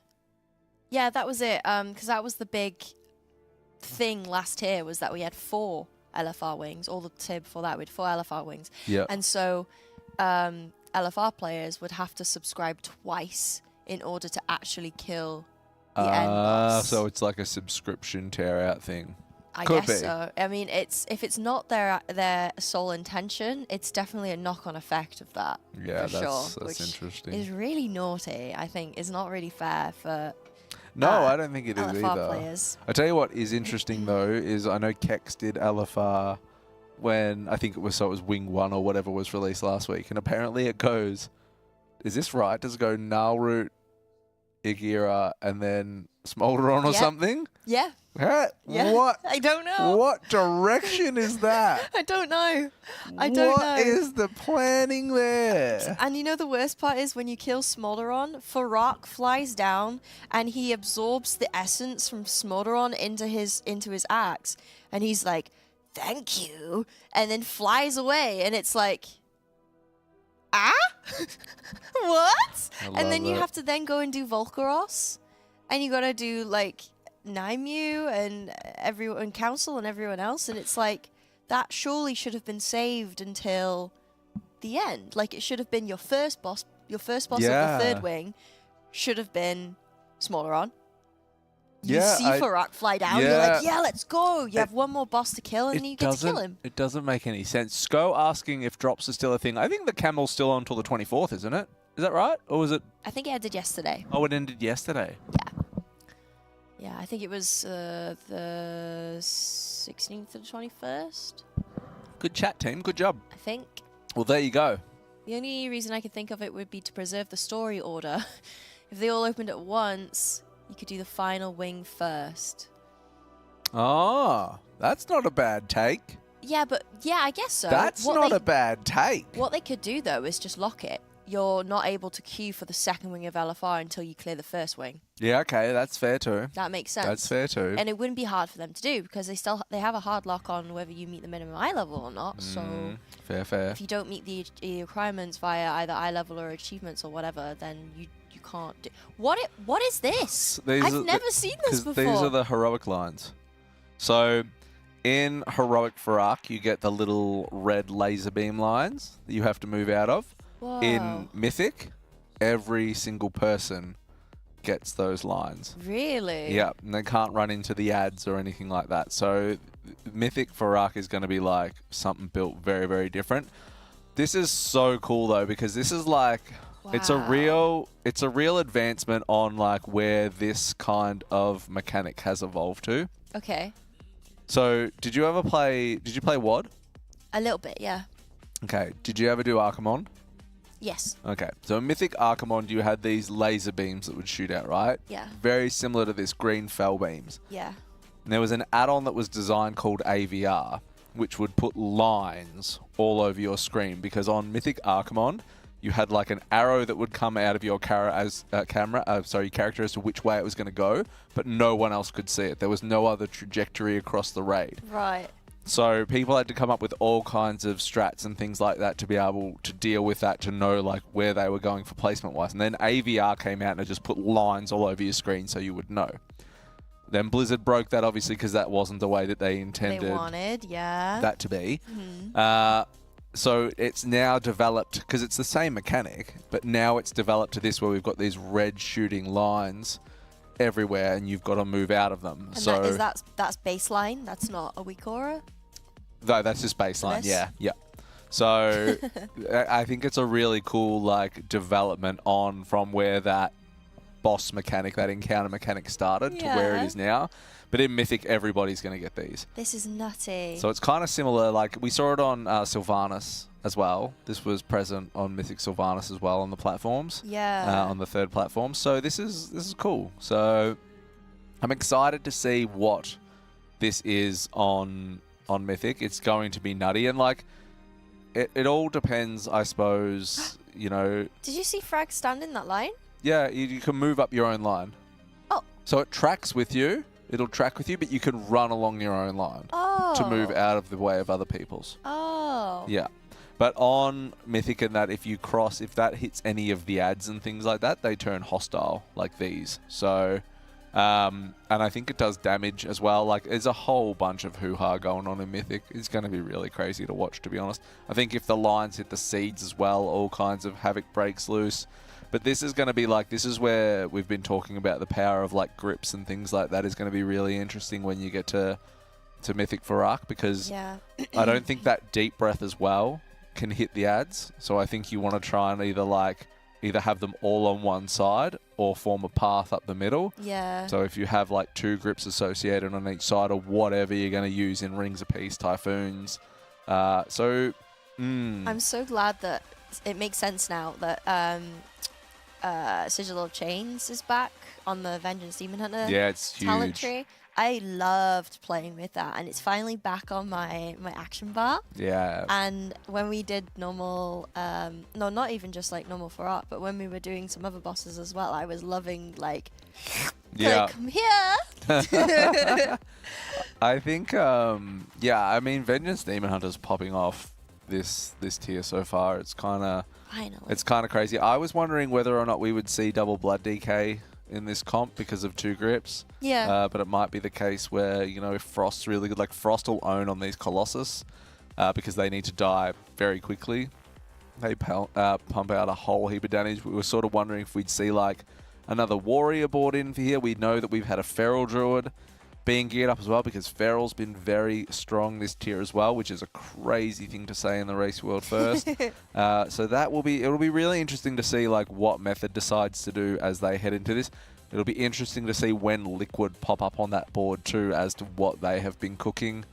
Yeah, that was it. Because that was the big thing last year, was that we had 4 LFR wings. All the tier before that, we had 4 LFR wings. Yeah. And so LFR players would have to subscribe twice in order to actually kill the end boss. So it's like a subscription tear out thing. I Could guess be. so. I mean, if it's not their sole intention, it's definitely a knock-on effect of that. Yeah, for that's sure, which interesting. is really naughty. I think is not really fair for. No, I don't think it is LFR either. players. I tell you what is interesting though is I know Kex did LFR when I think it was Wing 1 or whatever was released last week, and apparently it goes. Is this right? Does it go Nalroot, Igira, and then Smolderon or Yeah. something? Yeah. Huh? Yeah. What? I don't know. What direction is that? I don't know. I don't know. What is the planning there? And you know the worst part is when you kill Smolderon, Fyr'alath flies down and he absorbs the essence from Smolderon into his axe, and he's like, "Thank you," and then flies away, and it's like, what? And then you have to then go and do Volcaros, and you gotta do like Naimu and everyone, Council and everyone else, and it's like that surely should have been saved until the end. Like it should have been your first boss of the 3rd wing should have been Smolderon. You see Fyr'alath fly down, you're like, yeah, let's go. You have one more boss to kill, and you get to kill him. It doesn't make any sense. Sko asking if drops are still a thing. I think the camel's still on until the 24th, isn't it? Is that right? Or was it? I think it ended yesterday. Oh, it ended yesterday. Yeah, I think it was the 16th to the 21st. Good chat, team. Good job. I think. Well, there you go. The only reason I could think of it would be to preserve the story order. If they all opened at once, you could do the final wing first. Ah, that's not a bad take. Yeah, but yeah, I guess so. That's not a bad take. What they could do though is just lock it. You're not able to queue for the 2nd wing of LFR until you clear the 1st wing. Yeah, okay, that's fair too. That makes sense. That's fair too. And it wouldn't be hard for them to do because they have a hard lock on whether you meet the minimum eye level or not. So fair. if you don't meet the requirements via either eye level or achievements or whatever, then you can't do. What is this? I've never seen this before. These are the heroic lines. So in heroic Fyr'alath, you get the little red laser beam lines that you have to move out of. Whoa. In Mythic, every single person gets those lines. Really? Yeah, and they can't run into the ads or anything like that. So Mythic Fyr'alath is going to be like something built very, very different. This is so cool though, because this is like, it's a real advancement on like where this kind of mechanic has evolved to. Okay. So did you play WoD? A little bit, yeah. Okay. Did you ever do Archimon? Yes. Okay, so in Mythic Archimon, you had these laser beams that would shoot out, right? Yeah. Very similar to this green fell beams. Yeah. And there was an add-on that was designed called AVR, which would put lines all over your screen, because on Mythic Archimon, you had like an arrow that would come out of your character as to which way it was going to go, but no one else could see it. There was no other trajectory across the raid. Right. So people had to come up with all kinds of strats and things like that to be able to deal with that, to know like where they were going for placement wise. And then AVR came out and it just put lines all over your screen so you would know. Then Blizzard broke that obviously because that wasn't the way that they intended They wanted, yeah. that to be. Mhm. So it's now developed, because it's the same mechanic, but now it's developed to this where we've got these red shooting lines everywhere and you've got to move out of them. And So that's baseline. That's not a weak aura. no, that's just baseline. This? Yeah. So I think it's a really cool like development on from where that boss mechanic, that encounter mechanic started to where it Yeah. is now. But in Mythic, everybody's going to get these. This is nutty. So it's kind of similar. Like we saw it on Sylvanas as well. This was present on Mythic Sylvanas as well on the platforms. Yeah. On the third platform. So this is cool. So I'm excited to see what this is on Mythic. It's going to be nutty, and like it all depends, I suppose. You know. Did you see Frag stand in that line? Yeah, you can move up your own line. Oh. So it tracks with you. It'll track with you, but you can run along your own line to move out of the way of other people's. Oh. Yeah. But on Mythic and that, if that hits any of the ads and things like that, they turn hostile, like these. So, and I think it does damage as well. Like, there's a whole bunch of hoo-ha going on in Mythic. It's going to be really crazy to watch, to be honest. I think if the lines hit the seeds as well, all kinds of havoc breaks loose. But this is going to be like, this is where we've been talking about the power of like grips and things like that is going to be really interesting when you get to Mythic Fyr'alath, because I don't think that deep breath as well can hit the ads. So I think you want to try and either have them all on one side or form a path up the middle. Yeah. So if you have like 2 grips associated on each side or whatever you're going to use in Rings of Peace, Typhoons. I'm so glad that it makes sense now that Sigil of Chains is back on the Vengeance Demon Hunter it's talent huge. tree. I loved playing with that, and it's finally back on my action bar. Yeah. And when we did normal, no, not even just like normal for art, but when we were doing some other bosses as well, I was loving like, come here. I think, I mean, Vengeance Demon Hunter's popping off this tier so far. It's kind of crazy. I was wondering whether or not we would see double blood DK in this comp because of 2 grips. Yeah. But it might be the case where, you know, if Frost's really good, like Frost will own on these Colossus because they need to die very quickly. They pump out a whole heap of damage. We were sort of wondering if we'd see like another warrior board in for here. We know that we've had a Feral Druid being geared up as well, because Feral's been very strong this tier as well, which is a crazy thing to say in the race world first. So it'll be really interesting to see like what Method decides to do as they head into this. It'll be interesting to see when Liquid pop up on that board too, as to what they have been cooking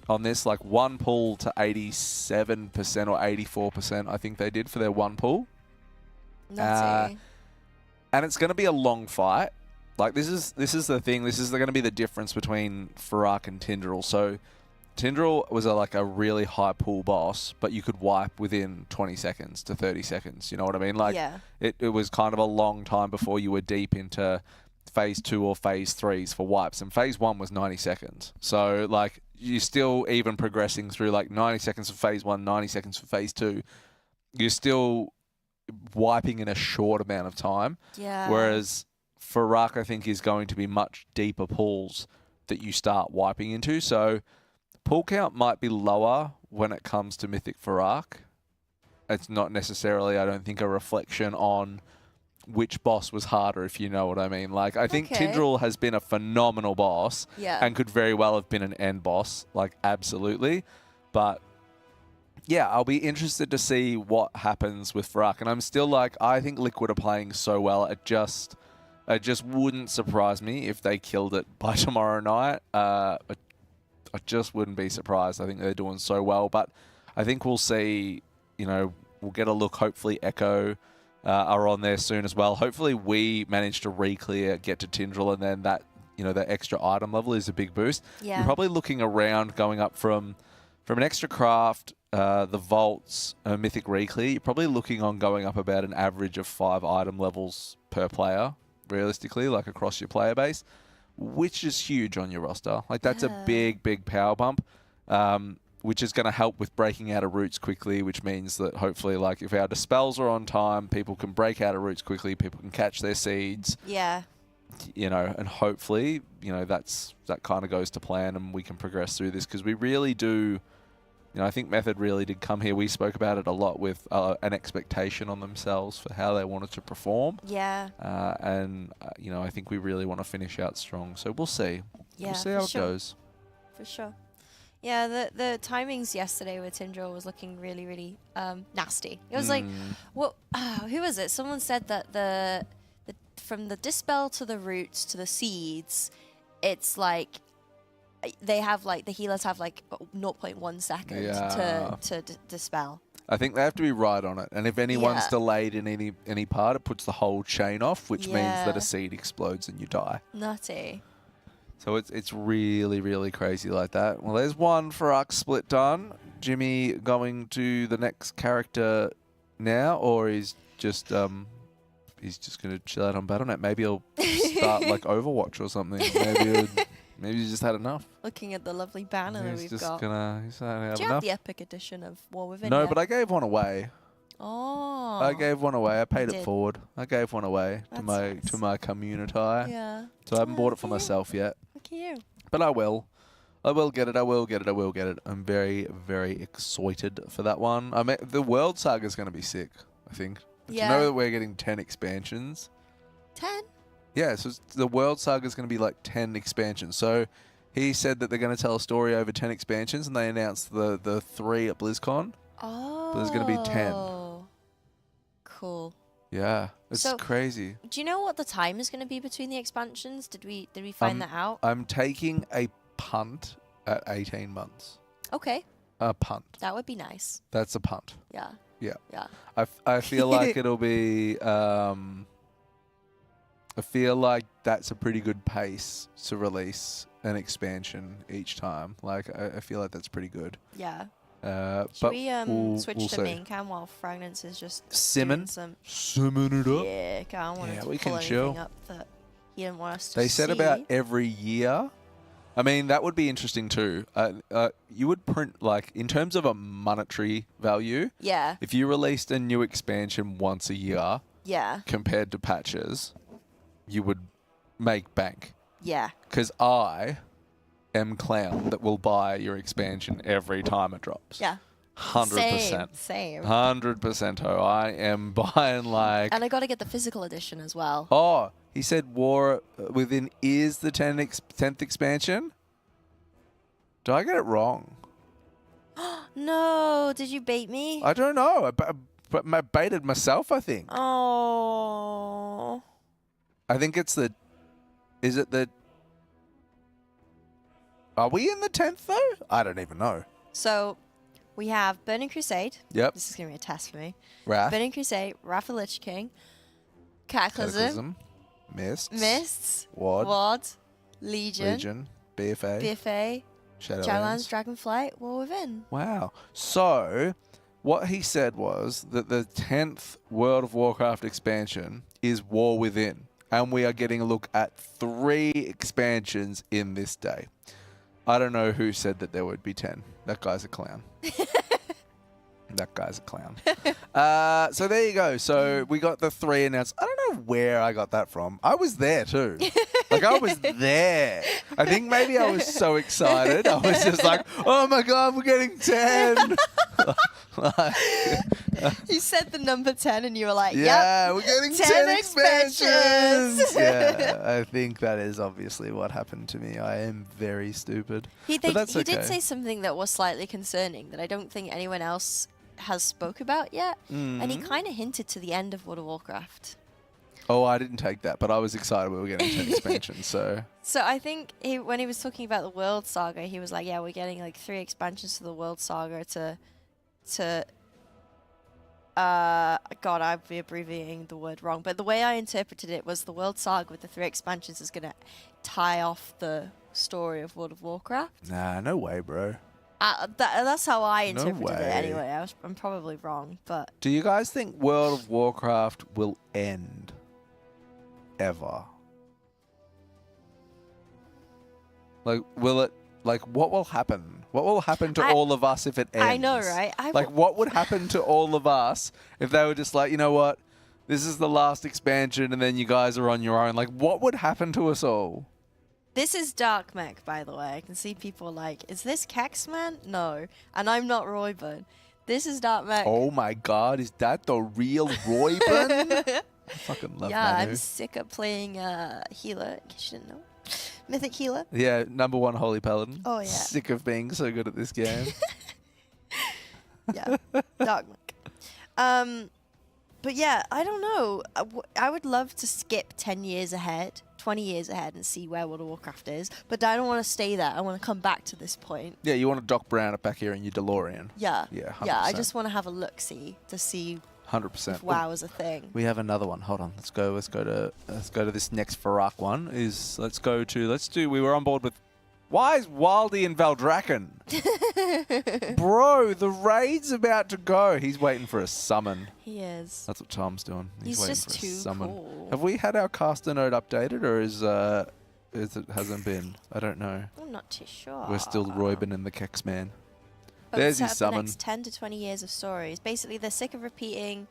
on this. Like 1 pull to 87% or 84%, I think they did for their 1 pull. And it's going to be a long fight. Like this is the thing. This is going to be the difference between Fyr'alath and Tindral. So Tindral was a really high pull boss, but you could wipe within 20 seconds to 30 seconds. You know what I mean? Like it was kind of a long time before you were deep into phase 2 or phase 3s for wipes, and phase 1 was 90 seconds. So like you're still even progressing through like 90 seconds for phase 1, 90 seconds for phase 2. You're still wiping in a short amount of time. Yeah. Whereas Fyr'alath, I think, is going to be much deeper pulls that you start wiping into. So pull count might be lower when it comes to Mythic Fyr'alath. It's not necessarily, I don't think, a reflection on which boss was harder, if you know what I mean. Like, I think Tindral has been a phenomenal boss and could very well have been an end boss, like, absolutely. But yeah, I'll be interested to see what happens with Fyr'alath. And I'm still like, I think Liquid are playing so well. It just wouldn't surprise me if they killed it by tomorrow night. I just wouldn't be surprised. I think they're doing so well. But I think we'll see, you know, we'll get a look. Hopefully Echo are on there soon as well. Hopefully we manage to re-clear, get to Tindral, and then that, you know, the extra item level is a big boost. Yeah. You're probably looking around going up from an extra craft, the vaults, mythic re-clear. You're probably looking on going up about an average of 5 item levels per player, realistically, like across your player base, which is huge on your roster. Like that's a big power bump. which is going to help with breaking out of roots quickly, which means that hopefully, like, if our dispels are on time, people can break out of roots quickly, people can catch their seeds. Yeah. You know, and hopefully, you know, that kind of goes to plan and we can progress through this, because we really do, you know, I think Method really did come here. We spoke about it a lot with an expectation on themselves for how they wanted to perform. Yeah. You know, I think we really want to finish out strong. So we'll see. Yeah, we'll see how it goes. For sure. Yeah, the timings yesterday with Tindral was looking really, really nasty. It was like, what? Who was it? Someone said that from the dispel to the roots to the seeds, it's like they have like the healers have like 0.1 second to dispel. I think they have to be right on it, and if anyone's delayed in any part, it puts the whole chain off, which means that a seed explodes and you die. Nutty. So it's really, really crazy like that. Well, there's one Fyr'alath split done. Jimmy going to the next character now, or he's just going to chill out on Battle.net. Maybe he'll start like Overwatch or something. Maybe he's just had enough. Looking at the lovely banner that we've got. He's had Do you enough. have the epic edition of War Within? No, yet? but I gave one away. Oh. I gave one away. I paid it did. forward. I gave one away to my community. Yeah. So I haven't bought it for myself yet. Look at you. But I will. I will get it. I will get it. I will get it. I'm very, very excited for that one. I mean, the World Saga is going to be sick, I think. Do you know that we're getting 10 expansions? 10? Yeah, so the World Saga is going to be like 10 expansions. So he said that they're going to tell a story over 10 expansions, and they announced the 3 at BlizzCon. Oh. But there's going to be 10. Cool. Yeah, it's crazy. Do you know what the time is going to be between the expansions? Did we find that out? I'm taking a punt at 18 months. Okay. A punt. That would be nice. That's a punt. Yeah. Yeah. Yeah. I feel like it'll be. I feel like that's a pretty good pace to release an expansion each time. Like I feel like that's pretty good. Yeah. Should we switch we'll to see. main cam while Fragnance is just Simming it up? Yeah, I don't want to we pull can chill. anything up that he didn't want us to They said see. about every year. I mean, that would be interesting too. You would print, like, in terms of a monetary value, Yeah. if you released a new expansion once a year, Yeah. compared to patches, you would make bank. Yeah. Because I am clown that will buy your expansion every time it drops. Yeah. 100%. Same. 100%. I am buying like. And I got to get the physical edition as well. Oh, he said War Within is the 10th expansion? Did I get it wrong? No, did you bait me? I don't know. I baited myself, I think. Oh. I think it's the. Is it the. Are we in the 10th though? I don't even know. So, we have Burning Crusade. Yep. This is going to be a test for me. Wrath. Burning Crusade, Wrath of Lich King, Cataclysm, Mists. Ward, Ward. Legion, BFA. Shadowlands, Dragonflight, War Within. Wow. So, what he said was that the 10th World of Warcraft expansion is War Within. And we are getting a look at 3 expansions in this day. I don't know who said that there would be 10. That guy's a clown. That guy's a clown. So there you go. So we got the 3 announced. I don't know where I got that from. I was there too. Like, I was there. I think maybe I was so excited. I was just like, oh my God, we're getting 10. You said the number 10 and you were like, yeah, yep, we're getting 10 expansions. Yeah, I think that is obviously what happened to me. I am very stupid. He But that's did okay. say something that was slightly concerning that I don't think anyone else has spoke about yet. And he kind of hinted to the end of World of Warcraft. Oh, I didn't take that, but I was excited we were getting 10 expansions, so... So I think when he was talking about the World Saga, he was like, yeah, we're getting like 3 expansions to the World Saga to God, I'd be abbreviating the word wrong, but the way I interpreted it was the World Saga with the 3 expansions is going to tie off the story of World of Warcraft. Nah, no way, bro. That's how I No interpreted it way. anyway. I'm probably wrong, but... Do you guys think World of Warcraft will end? Ever? Like, will it Like, what will happen? What will happen to all of us if it ends? I know, right? Like, what would happen to all of us if they were just like, you know what? This is the last expansion, and then you guys are on your own. Like, what would happen to us all? This is Dark Mech, by the way. I can see people like, is this Kexman? No. And I'm not Royburn. This is Dark Mech. Oh my god, is that the real Royburn? I fucking love Manu. I'm sick of playing healer, in case you didn't know. Mythic healer. Yeah, #1 Holy Paladin. Oh, yeah. Sick of being so good at this game. Yeah, Dark Mech. But yeah, I don't know. I would love to skip 10 years ahead, 20 years ahead, and see where World of Warcraft is. But I don't want to stay there. I want to come back to this point. Yeah, you want to Doc Brown it back here in your DeLorean. Yeah. Yeah, 100%. Yeah, I just want to have a look-see to see 100%. if WoW is a thing. We have another one. Hold on. Let's go to this next Fyr'alath one. We were on board with. Why is Wildy and Valdrakken? Bro, the raid's about to go. He's waiting for a summon. He is. That's what Tom's doing. He's waiting just for a too summon. cool. Have we had our caster node updated, or it hasn't been? I don't know. I'm not too sure. We're still Royben and the Kex Man. But There's set his up summon. The next 10 to 20 years of stories. Basically, they're sick of repeating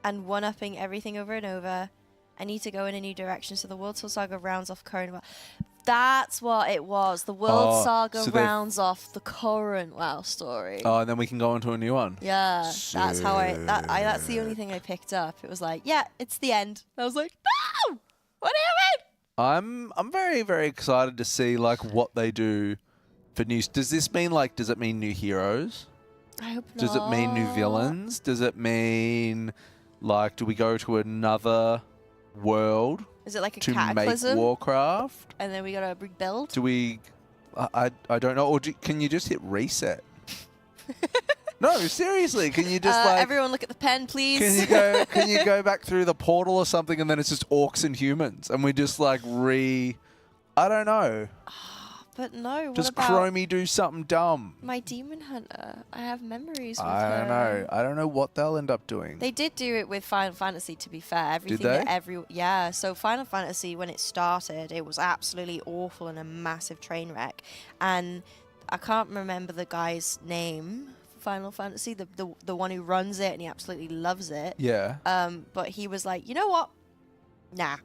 and one-upping everything over and over. I need to go in a new direction, so the World Tour Saga rounds off current WoW. That's what it was. The World Saga so rounds off the current WoW story. Oh, and then we can go into a new one. Yeah, that's how that's the only thing I picked up. It was like, yeah, it's the end. I was like, no! What do you mean? I'm very, very excited to see like what they do for new. Does this mean does it mean new heroes? I hope not. Does it mean new villains? Does it mean do we go to another world? Is it like a to cataclysm? make Warcraft? And then we gotta rebuild? Do we? I don't know. Or can you just hit reset? No, seriously. Can you just everyone look at the pen, please? Can you go back through the portal or something, and then it's just orcs and humans, and we just I don't know. But no, what Does about Chromie do something dumb? my Demon Hunter? I have memories with I don't her. know. I don't know what they'll end up doing. They did do it with Final Fantasy, to be fair. Everything they? Yeah, so Final Fantasy, when it started, it was absolutely awful and a massive train wreck. And I can't remember the guy's name for Final Fantasy, the one who runs it, and he absolutely loves it. Yeah. But he was like, you know what? Nah.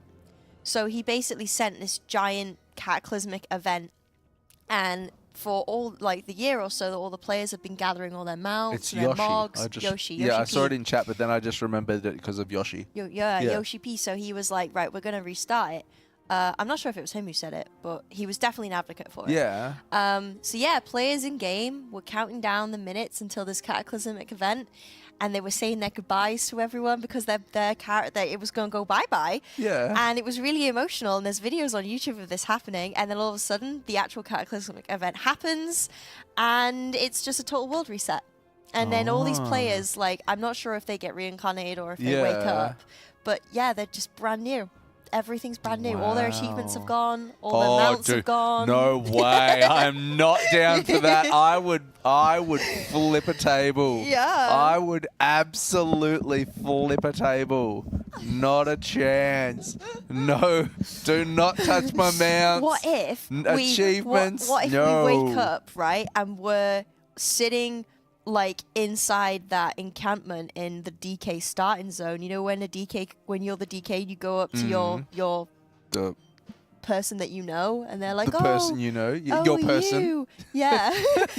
So he basically sent this giant cataclysmic event, and for all the year or so that all the players have been gathering all their mounts, It's and their Yoshi. mogs. Yoshi. Yeah, I P. saw it in chat, but then I just remembered it because of Yoshi. Yoshi P. So he was like, right, we're going to restart it. I'm not sure if it was him who said it, but he was definitely an advocate for it. Yeah. So yeah, players in game were counting down the minutes until this cataclysmic event, and they were saying their goodbyes to everyone because their character, it was going to go bye-bye. Yeah. And it was really emotional, and there's videos on YouTube of this happening, and then all of a sudden, the actual cataclysmic event happens, and it's just a total world reset. And then all these players, I'm not sure if they get reincarnated or if they wake up, but yeah, they're just brand new. Everything's brand new. All their achievements have gone. All their mounts have gone. No way. I'm not down for that. I would flip a table. Yeah. I would absolutely flip a table. Not a chance. No. Do not touch my mounts. What if achievements? What if no. we wake up, right, and we're sitting inside that encampment in the DK starting zone? You know, when you're the DK, you go up to your person that you know, and they're like, the oh, person you know, your person. You. Yeah.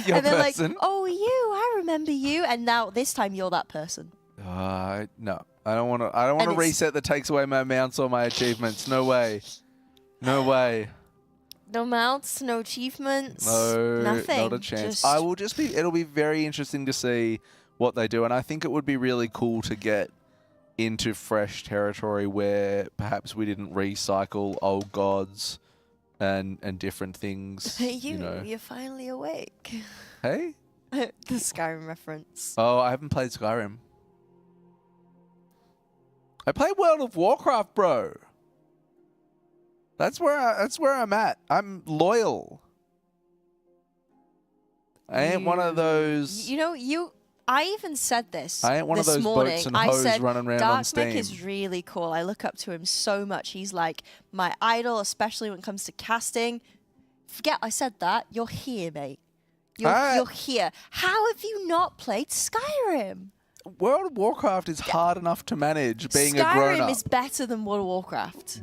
Your and they're person. like, oh, you, I remember you, and now this time you're that person. No, I don't want to. I don't want to reset that takes away my mounts or my achievements. No way. No way. No mounts, no achievements, no, nothing. Not a chance. It'll be very interesting to see what they do, and I think it would be really cool to get into fresh territory where perhaps we didn't recycle old gods and different things. Hey, you know. You're finally awake. Hey? The Skyrim reference. Oh, I haven't played Skyrim. I played World of Warcraft, bro. That's where I'm at. I'm loyal. I ain't one of those. You know, I even said this. I ain't one of this those morning. boats and I hoes said, running around Dark on Steam. Mech is really cool. I look up to him so much. He's like my idol, especially when it comes to casting. forget I said that. You're here, mate. You're here. How have you not played Skyrim? World of Warcraft is hard enough to manage being a grown-up. Skyrim is better than World of Warcraft.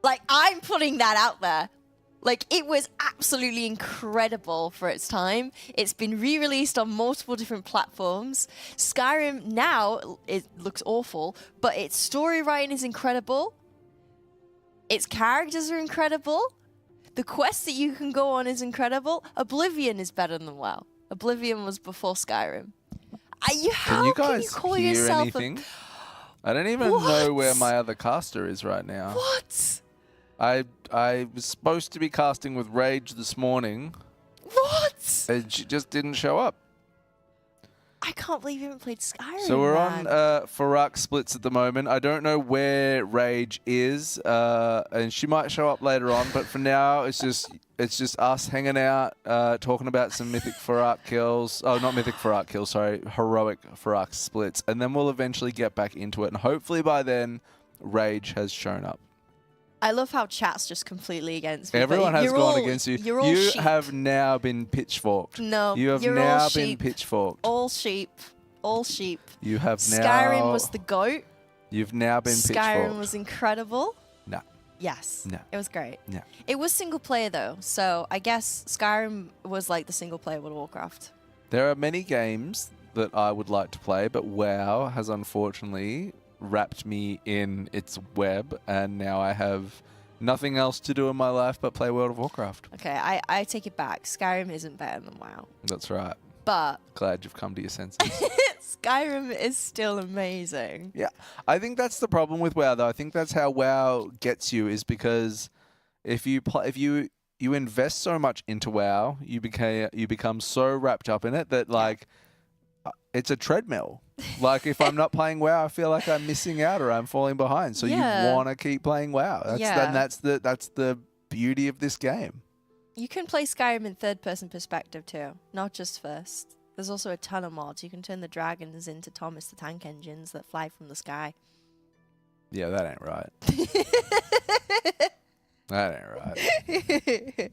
Like, I'm putting that out there. Like, it was absolutely incredible for its time. It's been re-released on multiple different platforms. Skyrim now, it looks awful, but its story writing is incredible. Its characters are incredible. The quest that you can go on is incredible. Oblivion is better than WoW. Oblivion was before Skyrim. Can you guys call hear yourself anything? I don't even know where my other caster is right now. What? I was supposed to be casting with Rage this morning. What? And she just didn't show up. I can't believe you haven't played Skyrim. So we're man. on Fyr'alath splits at the moment. I don't know where Rage is, and she might show up later on. But for now, it's just us hanging out, talking about some mythic Fyr'alath kills. Oh, not mythic Fyr'alath kills. Sorry, heroic Fyr'alath splits, and then we'll eventually get back into it. And hopefully by then, Rage has shown up. I love how chat's just completely against me. Everyone has gone against you. You're all sheep. Have now been pitchforked. No, you have you're now all been sheep. pitchforked. All sheep. All sheep. You have now. Skyrim was the GOAT. You've now been Skyrim pitchforked. was incredible. No. Yes. No. It was great. No. It was single player though, so I guess Skyrim was like the single player World of Warcraft. There are many games that I would like to play, but WoW has unfortunately wrapped me in its web, and now I have nothing else to do in my life but play World of Warcraft. Okay, I take it back. Skyrim isn't better than WoW. That's right. But Glad you've come to your senses. Skyrim is still amazing. Yeah, I think that's the problem with WoW, though. I think that's how WoW gets you, is because if you invest so much into WoW, you become so wrapped up in it that like it's a treadmill. Like if I'm not playing WoW, I feel like I'm missing out or I'm falling behind. So you want to keep playing WoW. That's the beauty of this game. You can play Skyrim in third-person perspective too, not just first. There's also a ton of mods. You can turn the dragons into Thomas the Tank Engines that fly from the sky. Yeah, that ain't right. That ain't right.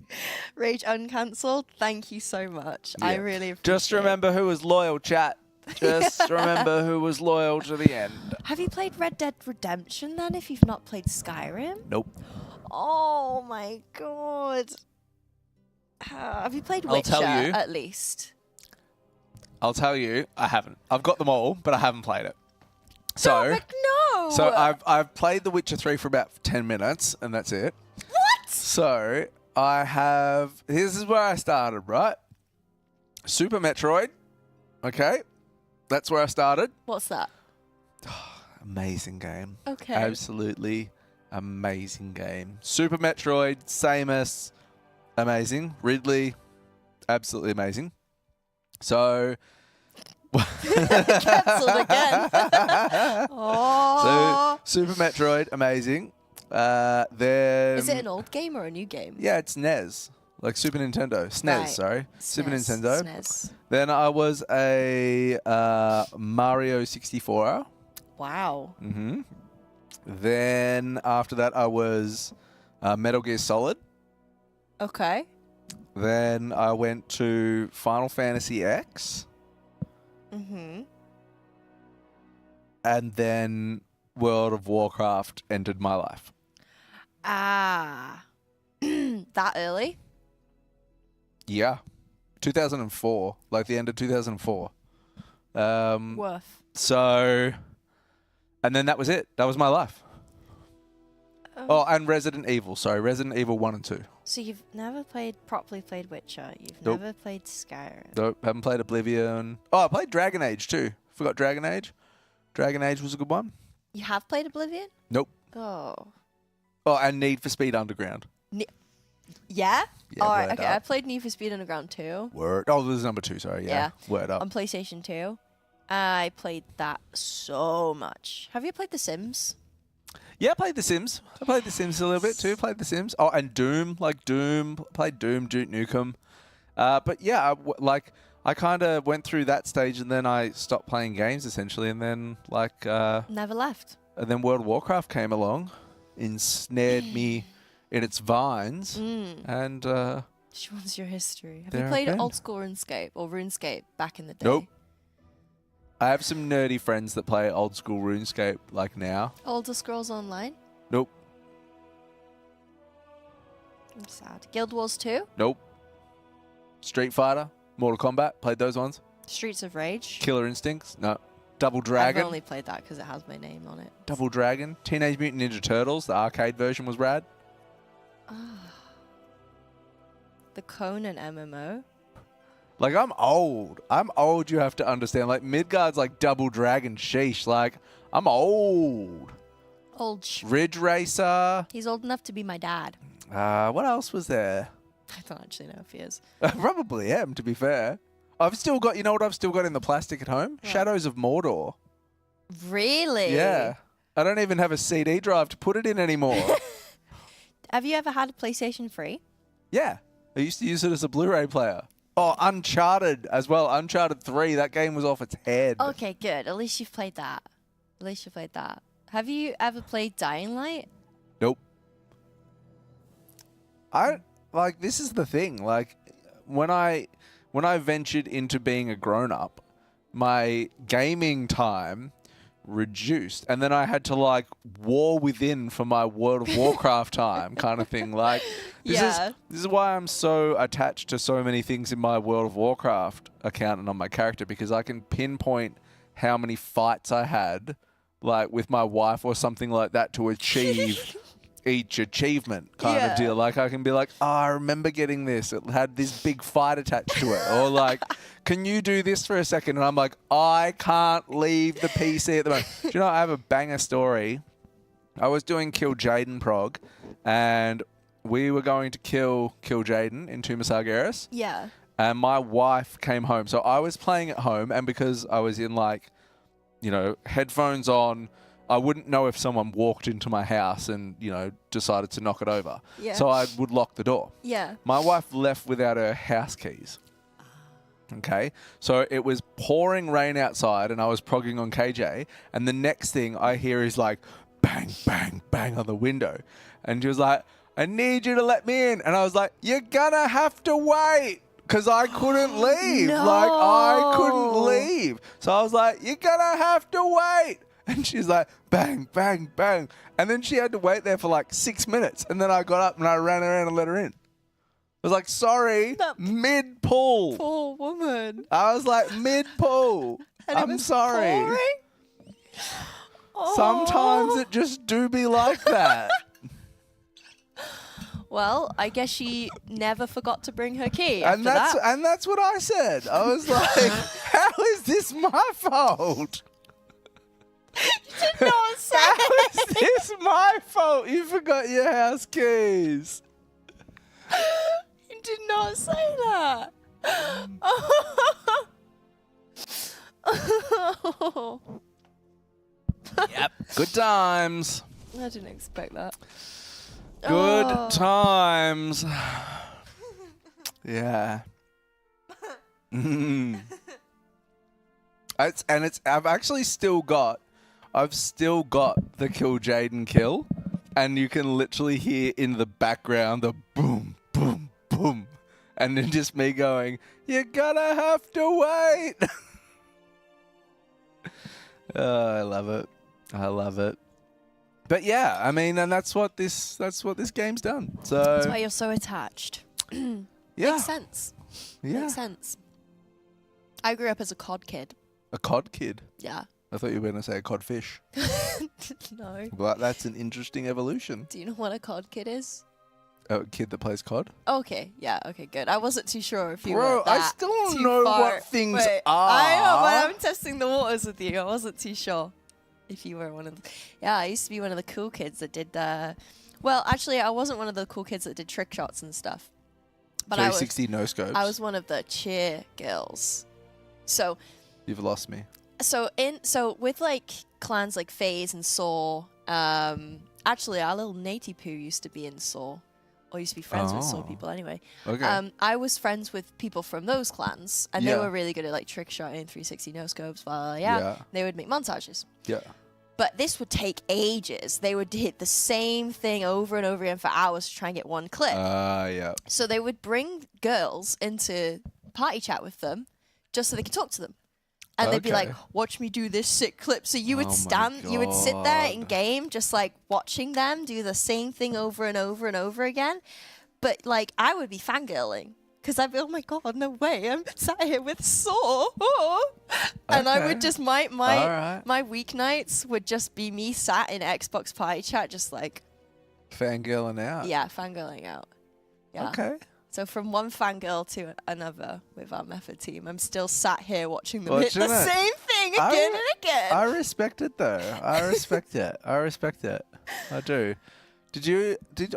Rage uncancelled. Thank you so much. Yeah. I really appreciate Just remember who was loyal, chat. Just remember who was loyal to the end. Have you played Red Dead Redemption then if you've not played Skyrim? Nope. Oh my god. Have you played I'll Witcher tell you. at least? I'll tell you, I haven't. I've got them all, but I haven't played it. So, no! So I've played The Witcher 3 for about 10 minutes, and that's it. What? So I have. This is where I started, right? Super Metroid. Okay, that's where I started. What's that? Amazing game. Okay. Absolutely amazing game. Super Metroid, Samus, amazing. Ridley, absolutely amazing. So. Cancelled again. So Super Metroid, amazing. Then Is it an old game or a new game? Yeah, it's NES, like Super Nintendo, SNES. Right. Sorry, Super SNES, Nintendo. SNES. Then I was a Mario 64. Wow. Mm-hmm. Then after that, I was Metal Gear Solid. Okay. Then I went to Final Fantasy X. Mm-hmm. And then World of Warcraft entered my life. Ah. That early? Yeah. 2004. Like the end of 2004. Worth. So, and then that was it. That was my life. Oh, and Resident Evil. Sorry, Resident Evil 1 and 2. So you've never properly played Witcher. You've Nope. never played Skyrim. Nope, haven't played Oblivion. Oh, I played Dragon Age too. Forgot Dragon Age. Dragon Age was a good one. You have played Oblivion? Nope. Oh. Oh, and Need for Speed Underground. Yeah? Yeah, All right, word okay. up. I played Need for Speed Underground 2. Word. Oh, this is number 2, sorry. Yeah. Word up. On PlayStation 2. I played that so much. Have you played The Sims? Yeah, I played The Sims. I played The Sims a little bit too. Played The Sims. Oh, and Doom. Like Doom. Played Doom, Duke Nukem. But yeah, I kind of went through that stage and then I stopped playing games essentially. And then Never left. And then World of Warcraft came along, ensnared me in its vines, Mm. and She wants your history. Have There you I've played been. old school RuneScape or RuneScape back in the day? nope. I have some nerdy friends that play old school RuneScape like now. Elder Scrolls Online? Nope, I'm sad. Guild Wars 2? nope. Street Fighter, Mortal Kombat, played those ones. Streets of Rage? Killer Instincts, no. Double Dragon, I've only played that because it has my name on it. Double Dragon. Teenage Mutant Ninja Turtles, the arcade version was rad. The Conan MMO? Like, I'm old. I'm old, you have to understand. Like, Midgard's like Double Dragon, sheesh. Like, I'm old. Ridge Racer. He's old enough to be my dad. What else was there? I don't actually know if he is. I probably am, to be fair. I've still got, you know what I've still got in the plastic at home? What? Shadows of Mordor. Really? Yeah. I don't even have a CD drive to put it in anymore. Have you ever had a PlayStation 3? Yeah. I used to use it as a Blu-ray player. Oh, Uncharted as well. Uncharted 3, that game was off its head. Okay, good. At least you've played that. At least you played that. Have you ever played Dying Light? Nope. This is the thing. Like, when I ventured into being a grown-up, my gaming time reduced, and then I had to like war within for my World of Warcraft time kind of thing. Like, this is why I'm so attached to so many things in my World of Warcraft account and on my character, because I can pinpoint how many fights I had, like with my wife or something like that, to achieve each achievement kind of deal. Like, I can be like, oh, I remember getting this. It had this big fight attached to it. Or like, can you do this for a second? And I'm like, I can't leave the PC at the moment. Do you know, I have a banger story. I was doing Kill Jaden prog, and we were going to kill Jaden in Tomb of Sargeras. Yeah. And my wife came home. So I was playing at home, and because I was in like, you know, headphones on, I wouldn't know if someone walked into my house and, you know, decided to knock it over. Yeah. So I would lock the door. Yeah. My wife left without her house keys. Okay. So it was pouring rain outside and I was progging on KJ. And the next thing I hear is like, bang, bang, bang on the window. And she was like, I need you to let me in. And I was like, you're gonna have to wait. Because I couldn't leave. No. Like, I couldn't leave. So I was like, you're gonna have to wait. And she's like, bang, bang, bang. And then she had to wait there for like 6 minutes. And then I got up and I ran around and let her in. I was like, sorry, mid-pull. Poor woman. I was like, mid-pull. I'm sorry. Sometimes it just do be like that. Well, I guess she never forgot to bring her key. And that's what I said. I was like, how is this my fault? You did not say. How is this my fault? You forgot your house keys. You did not say that. Yep. Good times. I didn't expect that. Good times. Yeah. I've still got the Kill Jaden kill, and you can literally hear in the background the boom, boom, boom, and then just me going, "You're gonna have to wait." I love it. I love it. But yeah, I mean, and that's what this game's done. So That's why you're so attached. Yeah. Makes sense. Yeah. Makes sense. I grew up as a COD kid. A cod kid? Yeah. I thought you were going to say a codfish. No. Well, that's an interesting evolution. Do you know what a COD kid is? A kid that plays COD? Okay, yeah, okay, good. I wasn't too sure if you Bro, were I that still don't too know far. what things Wait, are. I know, but I'm testing the waters with you. I wasn't too sure if you were one of the... Yeah, I used to be one of the cool kids that did the... Well, actually, I wasn't one of the cool kids that did trick shots and stuff. But 360 no scopes. I was one of the cheer girls. So... You've lost me. So with like clans like FaZe and Saw, actually our little Natey Poo used to be in Saw, or used to be friends with Saw people anyway. Okay. I was friends with people from those clans, and they Yeah. were really good at like trick shotting, 360 no scopes, yeah. They would make montages. Yeah. But this would take ages. They would hit the same thing over and over again for hours to try and get one clip. Yeah. So they would bring girls into party chat with them just so they could talk to them. And they'd be like, watch me do this sick clip. So you would you would sit there in game just like watching them do the same thing over and over and over again. But like I would be fangirling. Because I'd be, oh my god, no way! I'm sat here with Saw, and I would just my weeknights would just be me sat in Xbox party chat, just like fangirling out. Yeah, fangirling out. Yeah. Okay. So from one fangirl to another with our Method team, I'm still sat here watching them hit the same thing again and again. I respect it though. I respect it. I respect it. I do.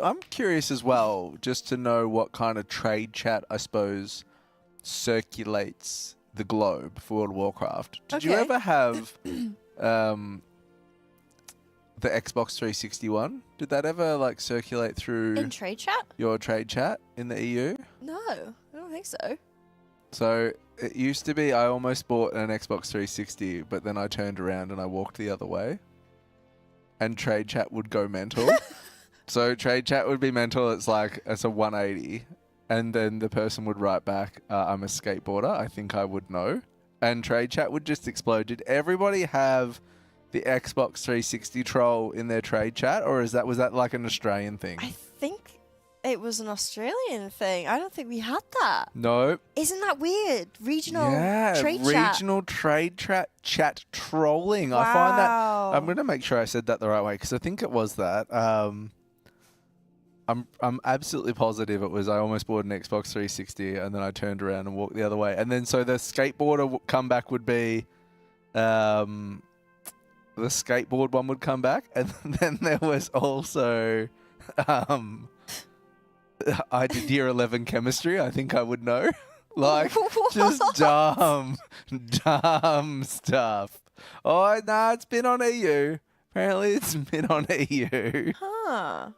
I'm curious as well, just to know what kind of trade chat, I suppose, circulates the globe for World of Warcraft. Did you ever have the Xbox 360 one? Did that ever like circulate through in trade chat? Your trade chat in the EU? No, I don't think so. So it used to be I almost bought an Xbox 360, but then I turned around and I walked the other way, and trade chat would go mental. So trade chat would be mental. It's a 180, and then the person would write back, "I'm a skateboarder. I think I would know." And trade chat would just explode. Did everybody have the Xbox 360 troll in their trade chat, or was that like an Australian thing? I think it was an Australian thing. I don't think we had that. No. Isn't that weird? Regional trade chat. Regional trade chat trolling. Wow. I find that. I'm going to make sure I said that the right way because I think it was that. I'm absolutely positive it was. I almost bought an Xbox 360 and then I turned around and walked the other way. And then so the skateboarder comeback would be, the skateboard one would come back, and then there was also, I did year 11 chemistry. I think I would know, like just dumb stuff. Oh no, it's been on EU. Apparently, it's been on EU. Huh.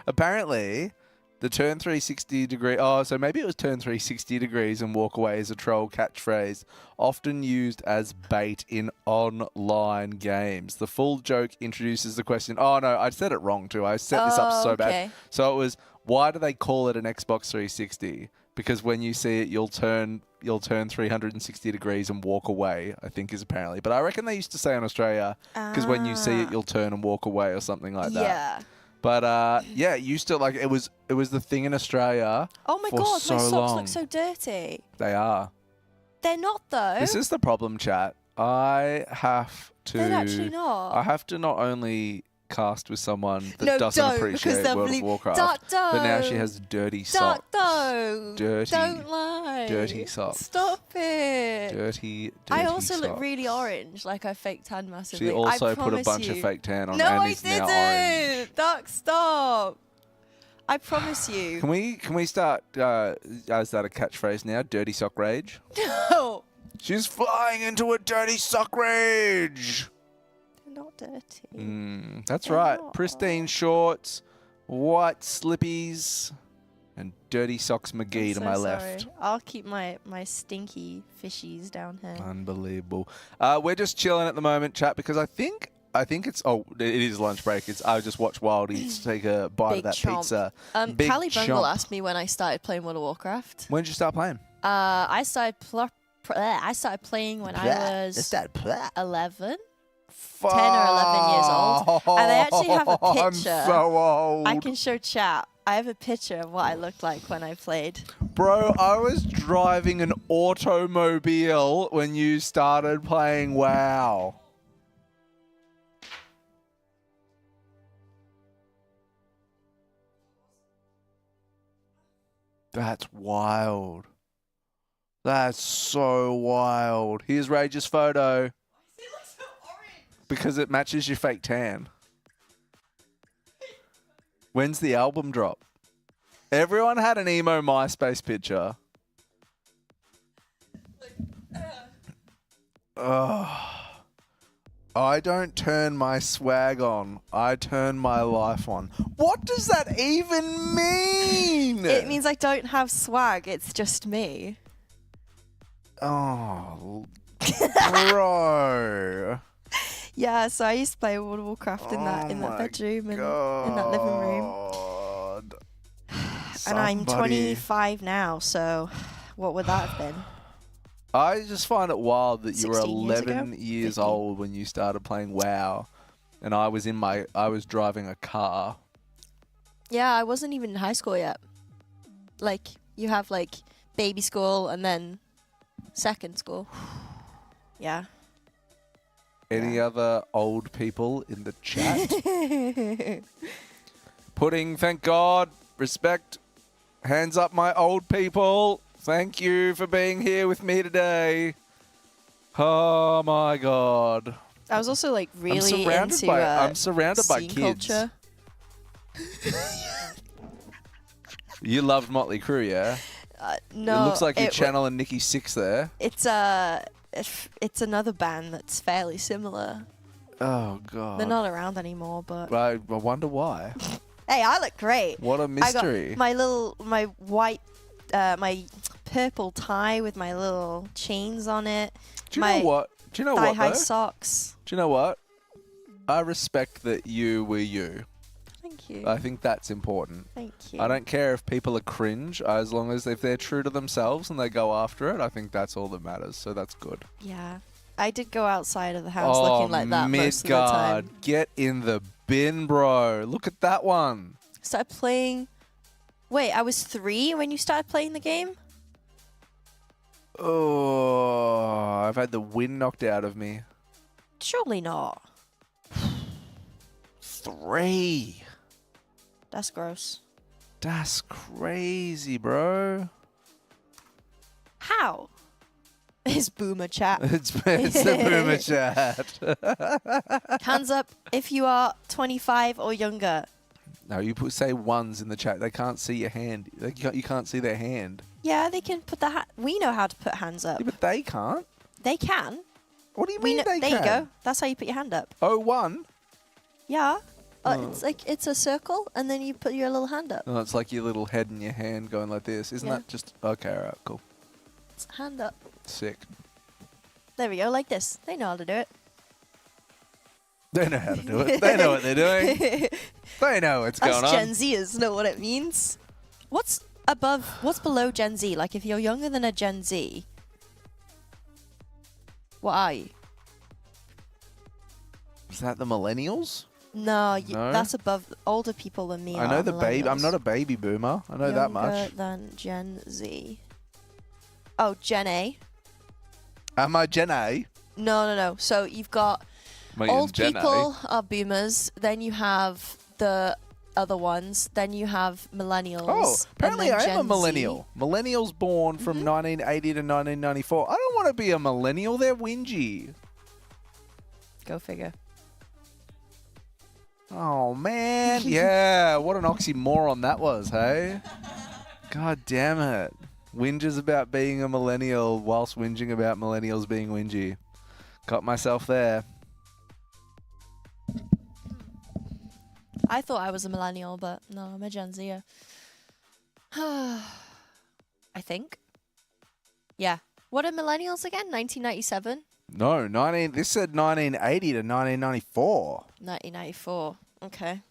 Apparently, the turn 360 degree... Oh, so maybe it was turn 360 degrees and walk away as a troll catchphrase, often used as bait in online games. The full joke introduces the question... Oh, no, I said it wrong too. I set this up so bad. So it was, why do they call it an Xbox 360? Because when you see it, you'll turn 360 degrees and walk away, I think is apparently. But I reckon they used to say in Australia, because when you see it, you'll turn and walk away or something like that. Yeah. But yeah, it used to it was the thing in Australia. Oh my for god, so my socks long. look so dirty. They are. They're not though. This is the problem, chat. I have to. They're actually not. I have to not only cast with someone that doesn't appreciate World of Warcraft, but now she has dirty socks. Dirty. Don't lie. Dirty socks. Stop it. Dirty I also socks. look really orange, like I fake tan massively. She also I put a bunch promise of you. fake tan on, No, and I is now orange. didn't. Duck, stop. I promise you. Can we start as that a catchphrase now? Dirty sock rage. No. She's flying into a dirty sock rage. They're not dirty. That's They're right. not. Pristine shorts, white slippies, and dirty socks McGee to my left. I'll keep my stinky fishies down here. Unbelievable. We're just chilling at the moment, chat, because I think it's it is lunch break. I just watched Wild Eats take a bite Big of that chomp. pizza. Callie Bungle chomp. asked me when I started playing World of Warcraft. When did you start playing? I started playing when I was 11. 10 or 11 years old. And I actually have a picture. I'm so old. I can show chat. I have a picture of what I looked like when I played. Bro, I was driving an automobile when you started playing WoW. That's wild. That's so wild. Here's Rage's photo. Because it matches your fake tan. When's the album drop? Everyone had an emo MySpace picture. Ugh. I don't turn my swag on. I turn my life on. What does that even mean? It means I don't have swag. It's just me. Oh, bro. Yeah, so I used to play World of Warcraft in that bedroom and in that living room. And I'm 25 now, so what would that have been? I just find it wild that you were 16 years ago? 11 years 15. old when you started playing WoW, and I was driving a car. Yeah, I wasn't even in high school yet. Like, you have, like, baby school and then second school. Yeah. Any other old people in the chat? Pudding, thank God. Respect. Hands up, my old people. Thank you for being here with me today. Oh my God. I was also like really I'm surrounded by scene kids. culture. You loved Motley Crue, yeah? No, It looks like you're channeling Nikki Sixx there. It's another band that's fairly similar. Oh God. They're not around anymore, but I wonder why. hey, I look great. What a mystery. I got my white, my purple tie with my little chains on it. Do you know what? Do you know what, thigh-high though? socks. Do you know what? I respect that you were you. Thank you. I think that's important. Thank you. I don't care if people are cringe, as long as if they're true to themselves and they go after it. I think that's all that matters. So that's good. Yeah. I did go outside of the house looking like that most of the Midgard, time. get in the bin, bro. Look at that one. Started playing. Wait, I was 3 when you started playing the game? Oh, I've had the wind knocked out of me. Surely not. 3. That's gross. That's crazy, bro. How? It's boomer chat. It's the boomer chat. Hands up if you are 25 or younger. No, you say ones in the chat. They can't see your hand. You can't see their hand. Yeah, they can put the we know how to put hands up. Yeah, but they can't. They can. What do you mean they there can? you go. That's how you put your hand up. Oh, 1? Yeah. Oh. It's like it's a circle, and then you put your little hand up. Oh, it's like your little head in your hand going like this. Isn't Yeah. that just... Okay, all right, cool. It's hand up. Sick. There we go, like this. They know how to do it. They know how to do it. They know what they're doing. They know what's going Us on. Gen Zers know what it means. What's below Gen Z? Like, if you're younger than a Gen Z, what are you? Is that the millennials? No, No? that's above older people than me. I know are the baby. I'm millennials. not a baby boomer. I know that much. Younger than Gen Z. Oh, Gen A. Am I Gen A? No. So you've got Am I in old Gen A? people are boomers. Then you have the other ones. Then you have millennials. Oh, apparently and I then am a Gen millennial. Millennials born from 1980 to 1994. I don't want to be a millennial. They're whingy. Z. Go figure. Oh, man. Yeah, what an oxymoron that was, hey? God damn it. Whinges about being a millennial whilst whinging about millennials being whingy. Got myself there. I thought I was a millennial, but no, I'm a Gen Zer. I think. Yeah. What are millennials again? 1997? No, this said 1980 to 1994. 1994. Okay.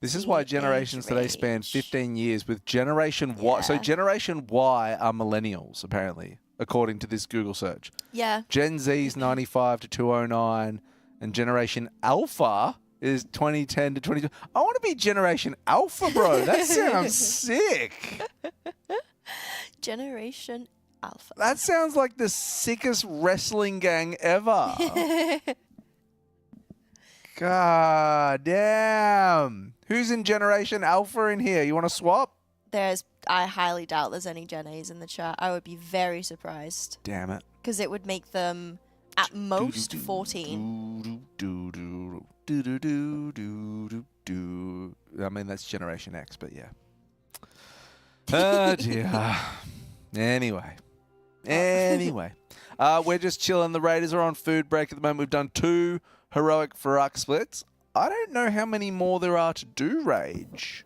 This is why generations today span 15 years with Generation Y. So Generation Y are millennials, apparently, according to this Google search. Yeah. Gen Z's 95 to 209, and Generation Alpha is 2010 to 22. I want to be Generation Alpha, bro. That sounds sick. Generation Alpha. That sounds like the sickest wrestling gang ever. God damn. Who's in Generation Alpha in here? You want to swap? I highly doubt there's any Gen A's in the chat. I would be very surprised. Damn it. Because it would make them at most 14. I mean, that's Generation X, but yeah. Oh, dear. Anyway. We're just chilling. The Raiders are on food break at the moment. We've done 2 heroic Fyr'alath splits. I don't know how many more there are to do, Rage.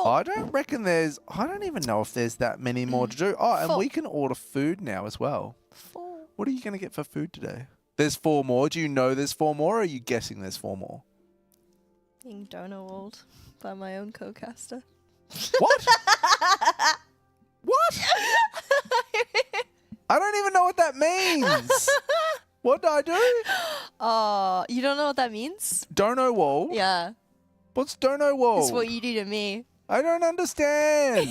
I don't reckon there's... I don't even know if there's that many more to do. Oh, and we can order food now as well. 4. What are you going to get for food today? There's 4 more. Do you know there's 4 more, or are you guessing there's 4 more? Being donor-walled by my own co-caster. What? What? I don't even know what that means. What do I do? Oh, you don't know what that means? Dono wall? Yeah. What's dono wall? It's what you do to me. I don't understand.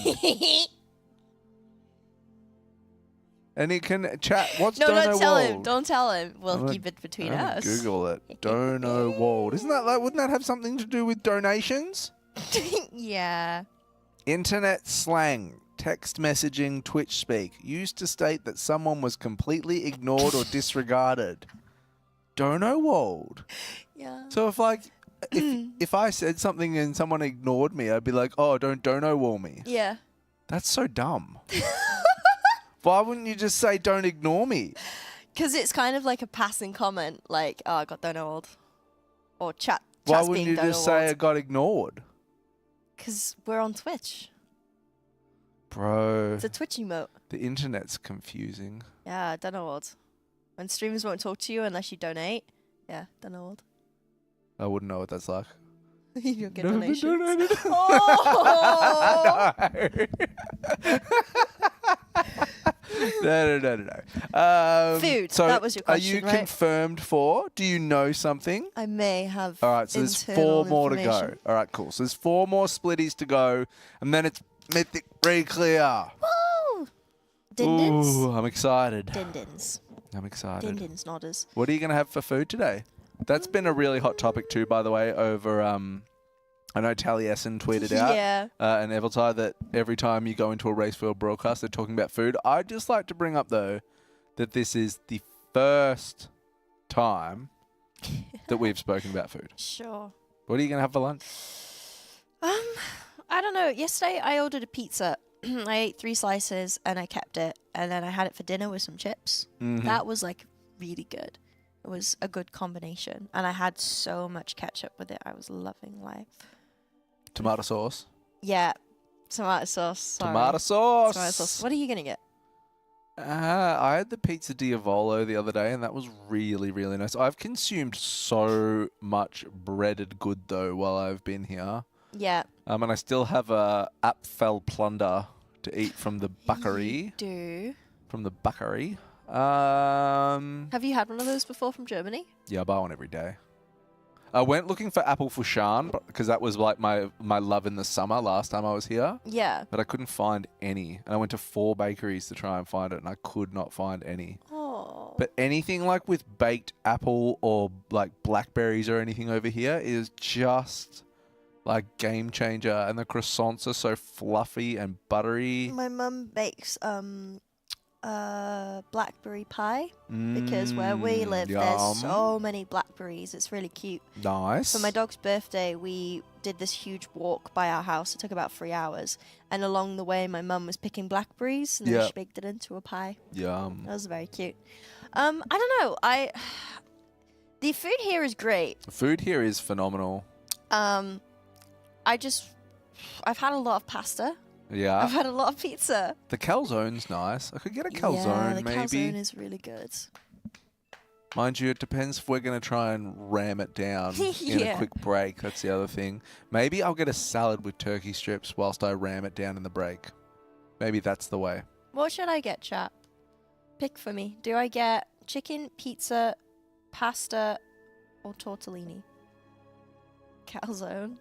And he can chat. What's no, dono don't tell wall? him. Don't tell him. We'll I'm keep it between gonna us. Google it. Dono wall. Isn't that like? Wouldn't that have something to do with donations? Yeah. Internet slang, text messaging, Twitch speak, used to state that someone was completely ignored or disregarded. Dono walled. Yeah. So if I said something and someone ignored me, I'd be like, oh, don't dono wall me. Yeah. That's so dumb. Why wouldn't you just say don't ignore me? Because it's kind of like a passing comment, like, oh, I got donor-walled. Or chat's Why wouldn't being you just say I donor-walled. got ignored? Because we're on Twitch. Bro. It's a Twitch emote. The internet's confusing. Yeah, donor-walled. When streamers won't talk to you unless you donate. Yeah, donor-walled. I wouldn't know what that's like. You don't get Never been donations. donated. Oh! No. Food, So that was your question, are you right? confirmed for? Do you know something? I may have. All right, so there's 4 internal more to go. information. All right, cool. So there's 4 more splitties to go, and then it's Mythic Re-Clear. Woo! Dindins. Ooh, I'm excited. Dindins. I'm excited. Dindins, nodders. What are you going to have for food today? That's been a really hot topic too, by the way, over... I know Taliesin tweeted out Yeah. and Eveltai that every time you go into a race field broadcast, they're talking about food. I'd just like to bring up, though, that this is the first time that we've spoken about food. Sure. What are you going to have for lunch? I don't know. Yesterday I ordered a pizza. I ate 3 slices and I kept it, and then I had it for dinner with some chips. Mhm. That was like really good. It was a good combination, and I had so much ketchup with it. I was loving life. Tomato sauce. Yeah, tomato sauce. Sorry. Tomato sauce. Tomato sauce. What are you gonna get? I had the pizza Diavolo the other day, and that was really, really nice. I've consumed so much breaded good, though, while I've been here. Yeah. And I still have a Apfel plunder to eat from the bakery. Do. From the bakery. Have you had one of those before from Germany? Yeah, I buy one every day. I went looking for apple fouchan because that was like my love in the summer last time I was here. Yeah. But I couldn't find any. And I went to 4 bakeries to try and find it, and I could not find any. Oh. But anything like with baked apple or like blackberries or anything over here is just like game changer. And the croissants are so fluffy and buttery. My mum bakes blackberry pie because where we live there's so many blackberries. It's really cute. Nice. For my dog's birthday, we did this huge walk by our house. It took about 3 hours, and along the way my mum was picking blackberries and then Yep. she baked it into a pie. Yum. That was very cute. I don't know. The food here is great. Food here is phenomenal. I've had a lot of pasta. Yeah. I've had a lot of pizza. The calzone's nice. I could get a calzone, yeah, the maybe. calzone is really good. Mind you, it depends if we're going to try and ram it down in Yeah. a quick break. That's the other thing. Maybe I'll get a salad with turkey strips whilst I ram it down in the break. Maybe that's the way. What should I get, chat? Pick for me. Do I get chicken, pizza, pasta, or tortellini? Calzone.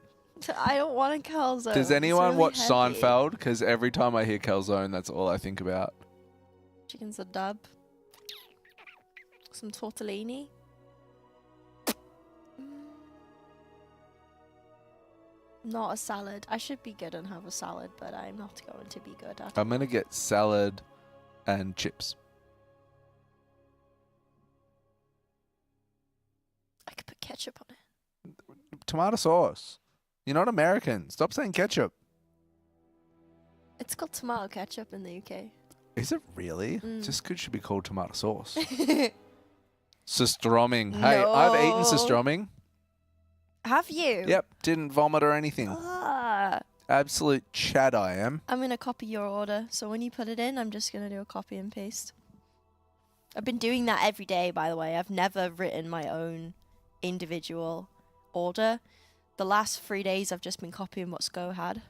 I don't want a calzone. Does It's anyone really watch heavy. Seinfeld? Because every time I hear calzone, that's all I think about. Chicken's a dub. Some tortellini. Not a salad. I should be good and have a salad, but I'm not going to be good at I'm going to get salad and chips. I could put ketchup on it. Tomato sauce. You're not American. Stop saying ketchup. It's called tomato ketchup in the UK. Is it really? Mm. Just should be called tomato sauce. Sustroming. Hey, I've eaten No. sustroming. Have you? Yep. Didn't vomit or anything. Ah, Absolute Chad I am. I'm going to copy your order. So when you put it in, I'm just going to do a copy and paste. I've been doing that every day, by the way. I've never written my own individual order. The last 3 days, I've just been copying what Sko had.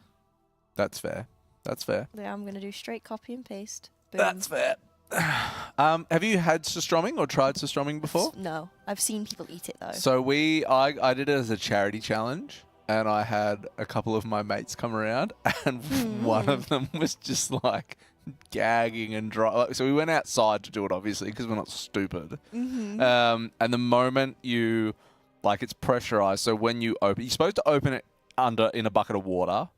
That's fair. That's fair. Yeah, I'm going to do straight copy and paste. Boom. That's fair. Have you had surströmming or tried surströmming before? No. I've seen people eat it, though. So I did it as a charity challenge, and I had a couple of my mates come around, and one of them was just like gagging and dry. So we went outside to do it, obviously, because we're not stupid. And the moment you, like, it's pressurized. So when you open, you're supposed to open it in a bucket of water,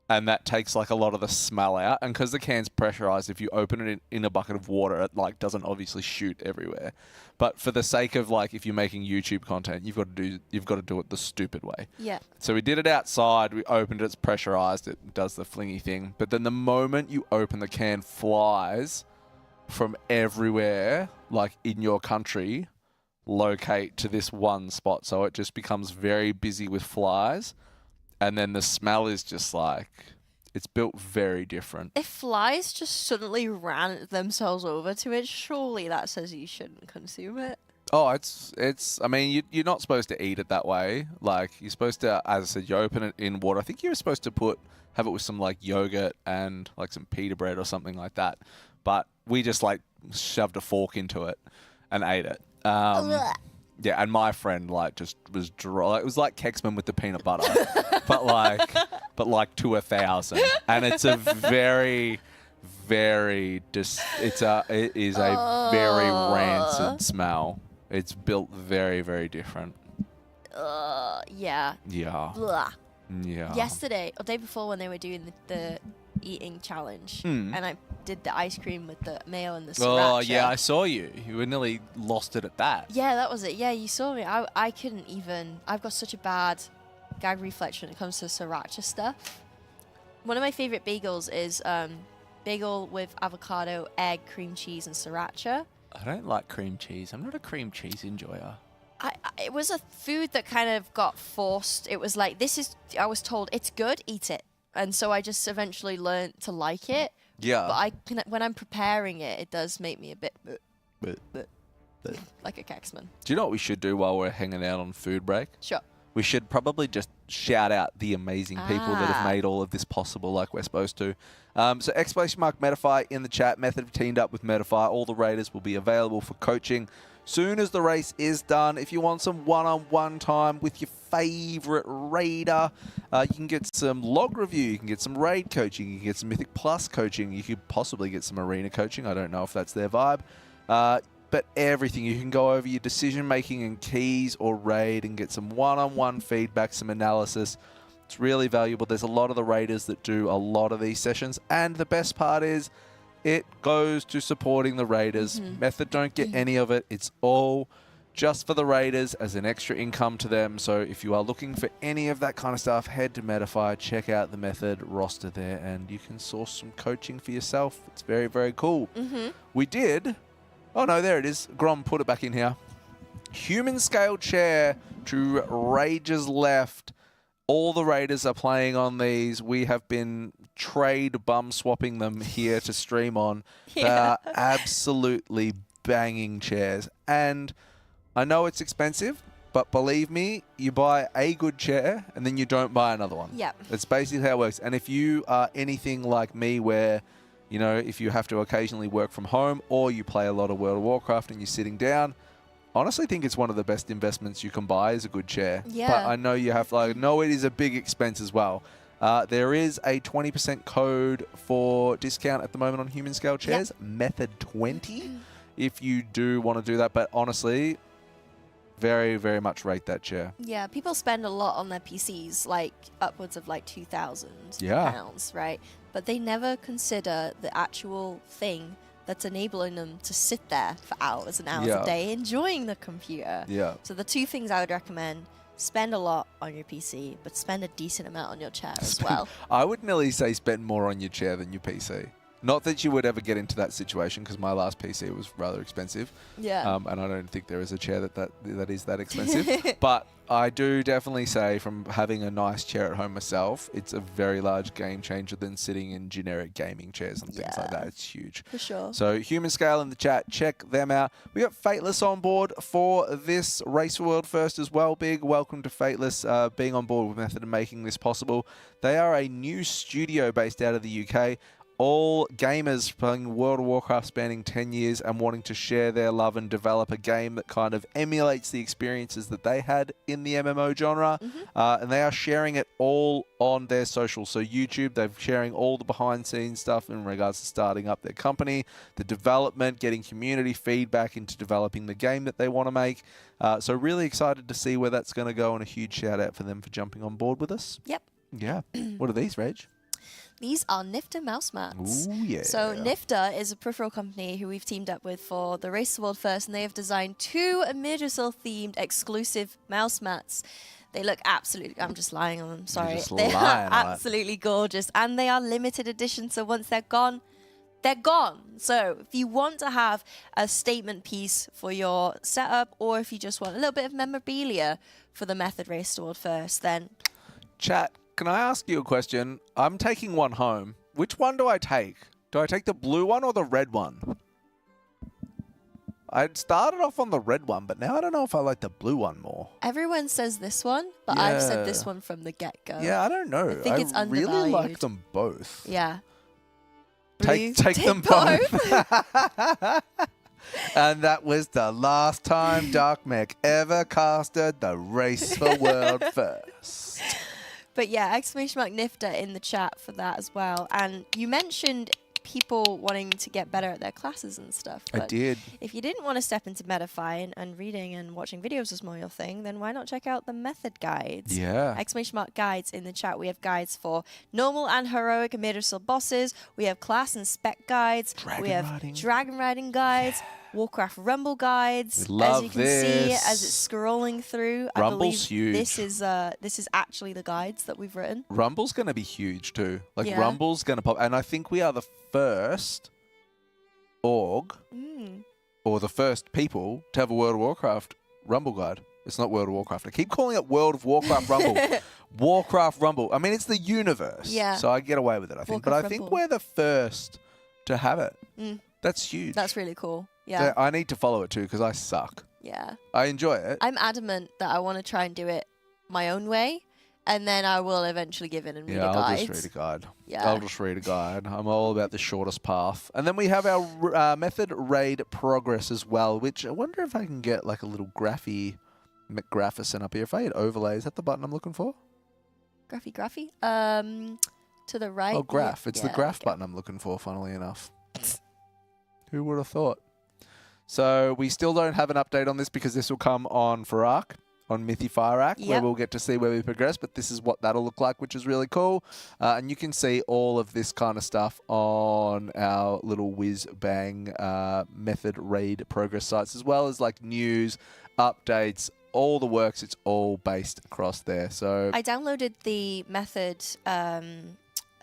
and that takes like a lot of the smell out. And because the can's pressurized, if you open it in a bucket of water, it like doesn't obviously shoot everywhere. But for the sake of like, if you're making YouTube content, you've got to do it the stupid way. Yeah. So we did it outside. We opened it. It's pressurized. It does the flingy thing. But then the moment you open the can, flies from everywhere, like in your country, locate to this one spot. So it just becomes very busy with flies. And then the smell is just like, it's built very different. If flies just suddenly ran themselves over to it, surely that says you shouldn't consume it. Oh, it's. I mean, you're not supposed to eat it that way. Like, you're supposed to, as I said, you open it in water. I think you were supposed to have it with some like yogurt and like some pita bread or something like that. But we just like shoved a fork into it and ate it. Yeah, and my friend like just was dry. It was like Kexman with the peanut butter, but like to 1,000. And it's a very, very it is a very rancid smell. It's built very, very different. Yeah. Yeah. Blah. Yeah. Yesterday, or day before, when they were doing the eating challenge, and I did the ice cream with the mayo and the sriracha. Oh yeah, I saw you. You were nearly lost it at that. Yeah, that was it. Yeah, you saw me. I couldn't even. I've got such a bad gag reflex when it comes to sriracha stuff. One of my favorite bagels is bagel with avocado, egg, cream cheese, and sriracha. I don't like cream cheese. I'm not a cream cheese enjoyer. It was a food that kind of got forced. It was like, I was told, it's good, eat it. And so I just eventually learned to like it. Yeah. But when I'm preparing it, it does make me a bit like a Kexman. Do you know what we should do while we're hanging out on food break? Sure. We should probably just shout out the amazing people that have made all of this possible like we're supposed to. So !Metafy in the chat. Method teamed up with Metafy. All the raiders will be available for coaching soon as the race is done. If you want some one-on-one time with your favorite raider, you can get some log review, you can get some raid coaching, you can get some Mythic Plus coaching, you could possibly get some arena coaching. I don't know if that's their vibe. But everything, you can go over your decision making and keys or raid and get some one-on-one feedback, some analysis. It's really valuable. There's a lot of the raiders that do a lot of these sessions, and the best part is it goes to supporting the raiders. Method don't get any of it. It's all just for the raiders as an extra income to them. So if you are looking for any of that kind of stuff, head to Metafy, check out the Method roster there, and you can source some coaching for yourself. It's very, very cool. We did... Oh no, there it is. Grom, put it back in here. Humanscale chair to Rage's left. All the raiders are playing on these. We have been trade bum swapping them here to stream on. They are absolutely banging chairs. And I know it's expensive, but believe me, you buy a good chair and then you don't buy another one. Yep. That's basically how it works. And if you are anything like me where... You know, if you have to occasionally work from home or you play a lot of World of Warcraft and you're sitting down, honestly think it's one of the best investments you can buy is a good chair. Yeah. But I know you have, like, no, it is a big expense as well. There is a 20% code for discount at the moment on Humanscale chairs, Method 20, if you do want to do that. But honestly, very, very much rate that chair. Yeah, people spend a lot on their PCs, like upwards of like £2,000 pounds, right? But they never consider the actual thing that's enabling them to sit there for hours and hours a day enjoying the computer. Yeah. So the two things I would recommend, spend a lot on your PC, but spend a decent amount on your chair as well. I would nearly say spend more on your chair than your PC. Not that you would ever get into that situation, because my last PC was rather expensive. Yeah. And I don't think there is a chair that is that expensive. But I do definitely say, from having a nice chair at home myself, it's a very large game changer than sitting in generic gaming chairs and things like that. It's huge. For sure. So Humanscale in the chat, check them out. We got Fateless on board for this Race World First as well. Big welcome to Fateless being on board with Method and making this possible. They are a new studio based out of the UK. All gamers playing World of Warcraft spanning 10 years and wanting to share their love and develop a game that kind of emulates the experiences that they had in the MMO genre. And they are sharing it all on their socials. So YouTube, they're sharing all the behind-the-scenes stuff in regards to starting up their company, the development, getting community feedback into developing the game that they want to make. So really excited to see where that's going to go, and a huge shout-out for them for jumping on board with us. Yep. Yeah. What are these, Reg? These are Nyfter mouse mats. Ooh, yeah. So Nyfter is a peripheral company who we've teamed up with for the Race World First, and they have designed 2 Amirdrassil themed exclusive mouse mats. They look absolutely, I'm just lying on them, sorry. They are absolutely gorgeous, and they are limited edition, so once they're gone, they're gone. So if you want to have a statement piece for your setup, or if you just want a little bit of memorabilia for the Method Race World First, then... Chat, can I ask you a question? I'm taking one home. Which one do I take? Do I take the blue one or the red one? I started off on the red one, but now I don't know if I like the blue one more. Everyone says this one, but I've said this one from the get-go. Yeah, I don't know. I think it's undervalued. really like them both. Yeah. Take them both. And that was the last time Dark Mech ever casted the Race for World First. But yeah, !Nyfter in the chat for that as well. And you mentioned people wanting to get better at their classes and stuff. I did. If you didn't want to step into Metafy and reading and watching videos was more your thing, then why not check out the method guides? Yeah. !Guides in the chat. We have guides for normal and heroic Amirdrassil bosses. We have class and spec guides. We have dragon riding guides. Warcraft Rumble guides. Love as you can see, as it's scrolling through, Rumble's huge. This is actually the guides that we've written. Rumble's going to be huge too. Like Yeah. Rumble's going to pop, and I think we are the first org or the first people to have a World of Warcraft Rumble guide. It's not World of Warcraft. I keep calling it World of Warcraft Rumble. Warcraft Rumble. I mean, it's the universe. Yeah. So I get away with it, I think. Warcraft but I think Rumble. we're the first to have it. Mm. That's huge. That's really cool. Yeah. I need to follow it too because I suck. Yeah. I enjoy it. I'm adamant that I want to try and do it my own way, and then I will eventually give in and read a guide. I'll just read a guide. Yeah. I'll just read a guide. I'm all about the shortest path. And then we have our method raid progress as well, which I wonder if I can get like a little graphy McGraphison up here. If I hit overlay, is that the button I'm looking for? Graphy. To the right. Oh, graph. Yeah, It's the graph button I'm looking for, funnily enough. Who would have thought? So we still don't have an update on this because this will come on Fyr'alath, on Fyr'alath, where we'll get to see where we progress, but this is what that'll look like, which is really cool. And you can see all of this kind of stuff on our little whiz-bang method raid progress sites, as well as like news, updates, all the works. It's all based across there. So I downloaded the method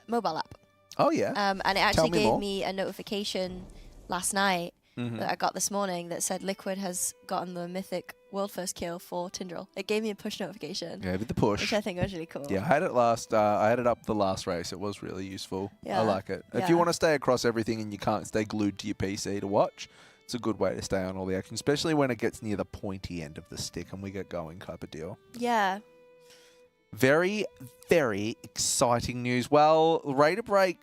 mobile app. Oh, yeah. And it actually gave me a notification last night Mhm. that I got this morning that said Liquid has gotten the mythic world first kill for Tindral. It gave me a push notification. Yeah, with the push. Which I think was really cool. Yeah, I had it last. I had it up the last race. It was really useful. Yeah. I like it. If Yeah. you want to stay across everything and you can't stay glued to your PC to watch, it's a good way to stay on all the action, especially when it gets near the pointy end of the stick and we get going type of deal. Yeah. Very, very exciting news. Well, Raider Break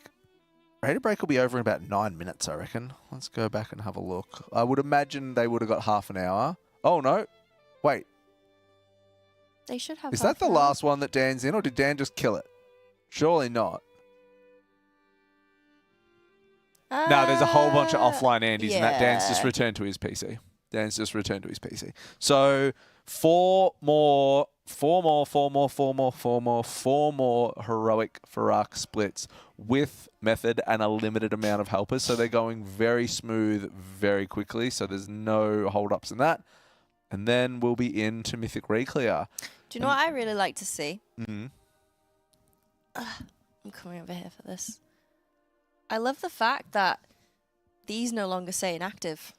will be over in about 9 minutes, I reckon. Let's go back and have a look. I would imagine they would have got half an hour. Oh, no. Wait. They should have. Is that the last one that Dan's in, or did Dan just kill it? Surely not. No, there's a whole bunch of offline Andys, and that Dan's just returned to his PC. So four more heroic Fyr'alath splits with method and a limited amount of helpers. So they're going very smooth, very quickly. So there's no hold-ups in that. And then we'll be into Mythic Reclear. Do you know what I really like to see? Mm-hmm. I'm coming over here for this. I love the fact that these no longer say inactive.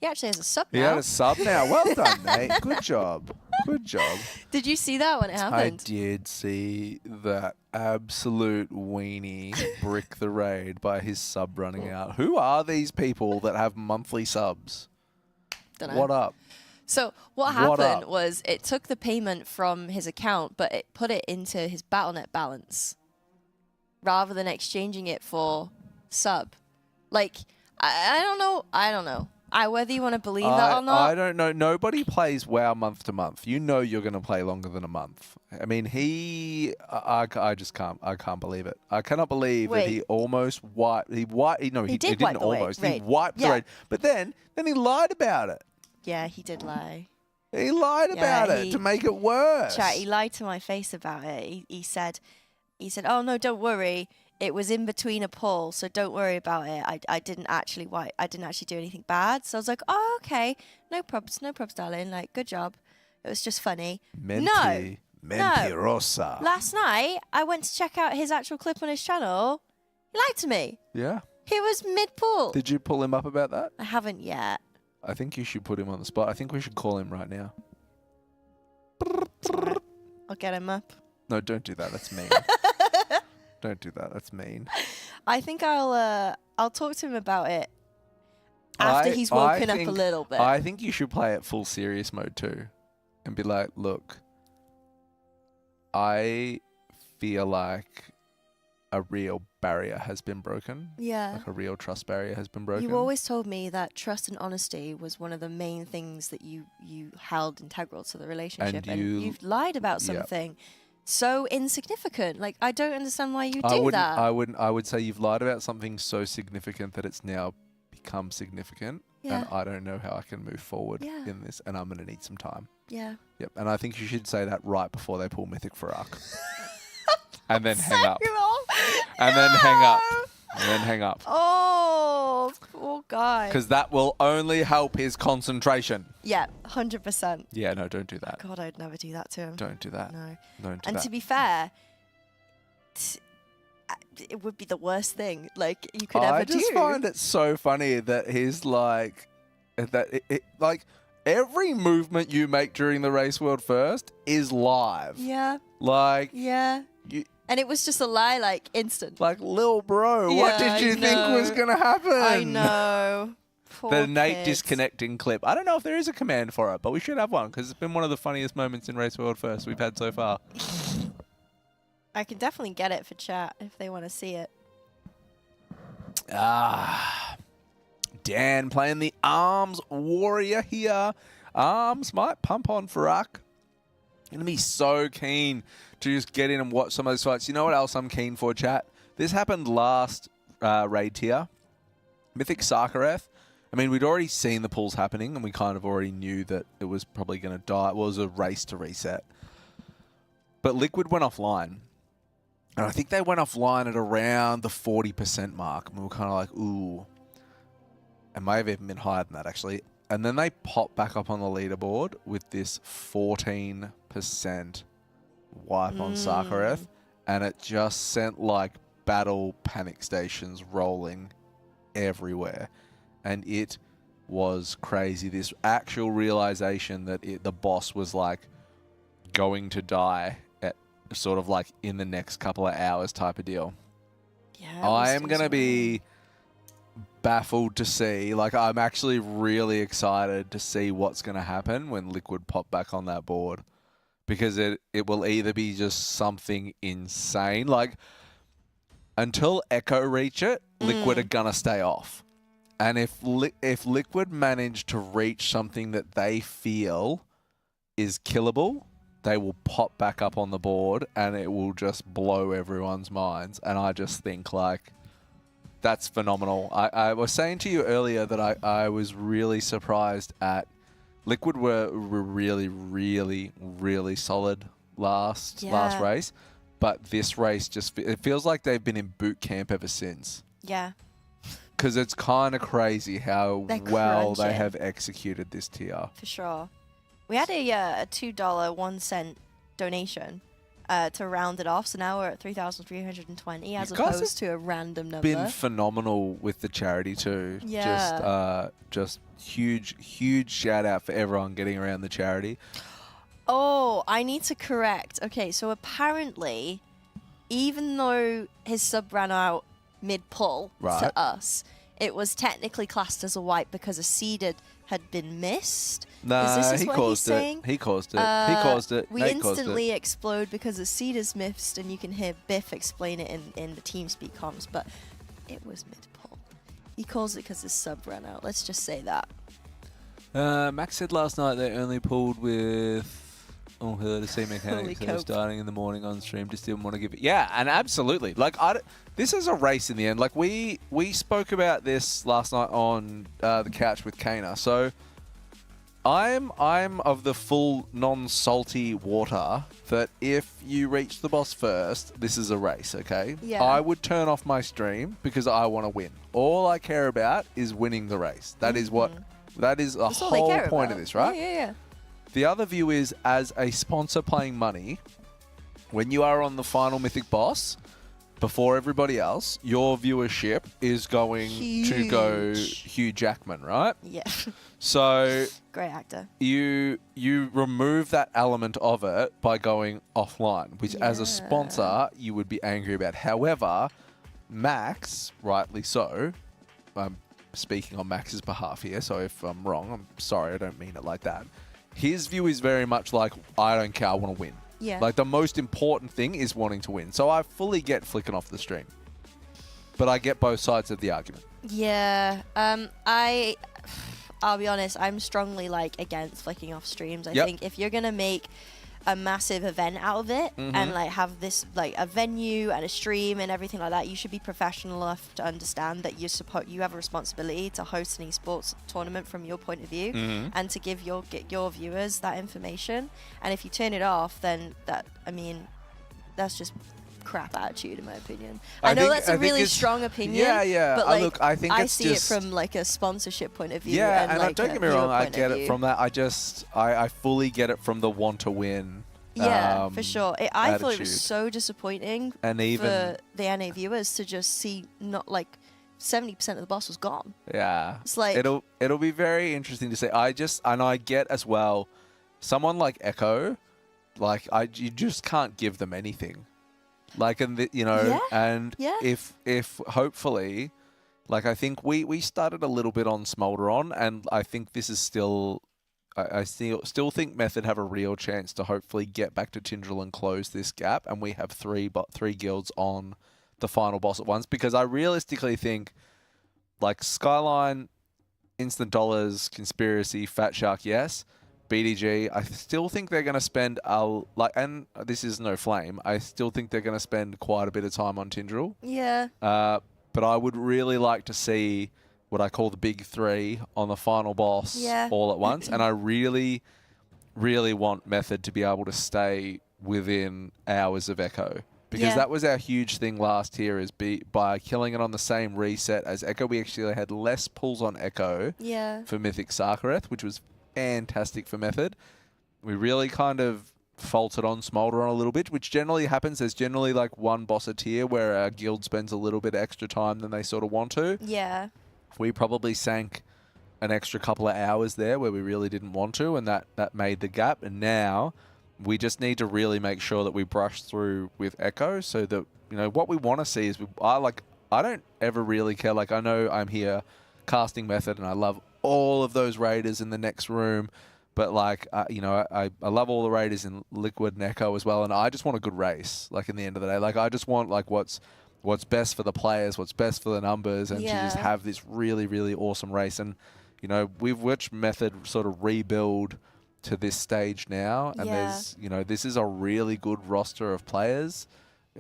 He actually has a sub now. He had a sub now. Well done, mate. Good job. Good job. Did you see that when it happened? I did see that absolute weenie brick the raid by his sub running out. Who are these people that have monthly subs? Dunno. What up? So what What happened up? was it took the payment from his account, but it put it into his Battle.net balance rather than exchanging it for sub. Like, I don't know. I don't know. Whether you want to believe that or not. I don't know. Nobody plays WoW month to month. You know you're going to play longer than a month. I mean, I just can't. I can't believe it. I cannot believe that he almost wiped. He didn't almost. He wiped the raid. But then he lied about it. Yeah, he did lie. He lied about it to make it worse. Chat, he lied to my face about it. He said, "Oh no, don't worry. It was in between a pull, so don't worry about it. I didn't actually do anything bad." So I was like, "Oh, okay, no probs, darling. Like, good job. It was just funny." Mentirosa. No. Last night, I went to check out his actual clip on his channel. He lied to me. Yeah. He was mid-pull. Did you pull him up about that? I haven't yet. I think you should put him on the spot. I think we should call him right now. I'll get him up. No, don't do that. That's mean. Don't do that. That's mean. I think I'll talk to him about it after he's woken up a little bit. I think you should play it full serious mode too, and be like, "Look, I feel like a real barrier has been broken. Yeah. Like a real trust barrier has been broken." You always told me that trust and honesty was one of the main things that you held integral to the relationship, and you've lied about something so insignificant. Like, I don't understand why you do that. I would say you've lied about something so significant that it's now become significant. Yeah. And I don't know how I can move forward Yeah. in this, and I'm going to need some time. Yeah. Yep. And I think you should say that right before they pull Mythic Fyr'alath. And then hang up. And then hang up. And then hang up. Oh, poor guy. Because that will only help his concentration. Yeah, 100%. Yeah, no, don't do that. God, I'd never do that to him. Don't do that. No. Don't do And that. to be fair, it would be the worst thing like you could ever do. I just find it so funny that he's like, like every movement you make during the race world first is live. Yeah. Like. Yeah. And it was just a lie, like, instant. Like, lil bro, what did you think was going to happen? I know. Poor The Nate kids. disconnecting clip. I don't know if there is a command for it, but we should have one because it's been one of the funniest moments in Race World First we've had so far. I can definitely get it for chat if they want to see it. Dan playing the Arms Warrior here. Arms might pump on Fyr'alath. Going to be so keen to just get in and watch some of those fights. You know what else I'm keen for, chat? This happened last raid tier. Mythic Fyr'alath. I mean, we'd already seen the pulls happening, and we kind of already knew that it was probably going to die. It was a race to reset. But Liquid went offline. And I think they went offline at around the 40% mark. And we were kind of like, ooh. It may have even been higher than that, actually. And then they popped back up on the leaderboard with this 14% wipe on Fyr'alath. And it just sent, like, battle panic stations rolling everywhere. And it was crazy. This actual realization that the boss was, like, going to die at sort of, like, in the next couple of hours type of deal. Yeah. I am going to be baffled to see. Like, I'm actually really excited to see what's going to happen when Liquid pop back on that board. Because it will either be just something insane. Like, until Echo reach it, Liquid are going to stay off. And if Liquid manage to reach something that they feel is killable, they will pop back up on the board and it will just blow everyone's minds. And I just think, like, that's phenomenal. I was saying to you earlier that I was really surprised at Liquid were really, really, really solid last race. But this race it feels like they've been in boot camp ever since. Yeah. Because it's kind of crazy how They're well they crunching. have executed this tier. For sure. We had a $2 1 cent donation to round it off. So now we're at 3,320 as You guys opposed to a random number. Been phenomenal with the charity too. Yeah. Just huge shout out for everyone getting around the charity. Oh, I need to correct. Okay, so apparently, even though his sub ran out mid-pull Right. to us, it was technically classed as a wipe because a seeded had been missed. Nah, Is this he what caused he's it. saying? He caused it. He caused it. We Nate caused it. instantly explode because the seed is missed, and you can hear Biff explain it in the TeamSpeak comms, but it was mid-pull. He caused it because his sub ran out. Let's just say that. Max said last night they only pulled with the same mechanics. They were starting in the morning on stream. Just didn't want to give it. Yeah, and absolutely. Like this is a race in the end. Like we spoke about this last night on the couch with Kana. So I'm of the full non-salty water that if you reach the boss first, this is a race. Okay. Yeah. I would turn off my stream because I want to win. All I care about is winning the race. That is what. That is a That's all they whole care point about. of this, right? Yeah. The other view is, as a sponsor playing money, when you are on the final mythic boss, before everybody else, your viewership is going to go Hugh Jackman, right? Yeah. So Great actor. you remove that element of it by going offline, which as a sponsor you would be angry about. However, Max, rightly so, I'm speaking on Max's behalf here, so if I'm wrong, I'm sorry, I don't mean it like that. His view is very much like, I don't care, I want to win. Yeah. Like, the most important thing is wanting to win. So I fully get flicking off the stream. But I get both sides of the argument. Yeah. I'll be honest, I'm strongly against flicking off streams. I think if you're gonna make a massive event out of it and have this a venue and a stream and everything like that, you should be professional enough to understand that you have a responsibility to host an esports tournament from your point of view and to give your viewers that information. And if you turn it off, then that's just crap attitude in my opinion. I know that's a really strong opinion. Yeah. But look, I think I it's see just, it from a sponsorship point of view. Yeah, and don't get me wrong, I get it from that. I fully get it from the want to win. Yeah, for sure. I thought it attitude. was so disappointing And even- for the NA viewers to just see 70% of the boss was gone. Yeah. It's like- it'll be very interesting to see. I get as well, someone like Echo, you just can't give them anything. If hopefully, I think we started a little bit on Smolderon, and I think this is still, I still think Method have a real chance to hopefully get back to Tindral and close this gap, and we have three guilds on the final boss at once, because I realistically think, Skyline, Instant Dollars, Conspiracy, Fat Shark, yes. BDG, I still think they're going to spend, and this is no flame, I still think they're going to spend quite a bit of time on Tindral. Yeah. But I would really like to see what I call the big three on the final boss all at once. And I really, really want Method to be able to stay within hours of Echo. Because that was our huge thing last year, is by killing it on the same reset as Echo, we actually had less pulls on Echo for Mythic Sarkareth, which was fantastic for Method. We really kind of faulted on Smolderon a little bit, which generally happens. There's generally one boss a tier where our guild spends a little bit extra time than they sort of want to. Yeah. We probably sank an extra couple of hours there where we really didn't want to, and that made the gap. And now we just need to really make sure that we brush through with Echo, so that, what we want to see is, I don't ever really care. I know I'm here casting Method, and I love all of those raiders in the next room, but I love all the raiders in Liquid and Echo as well, and I just want a good race. In the end of the day, I just want what's best for the players, what's best for the numbers, and to just have this really, really awesome race. And we've watched Method sort of rebuild to this stage now, and there's this is a really good roster of players.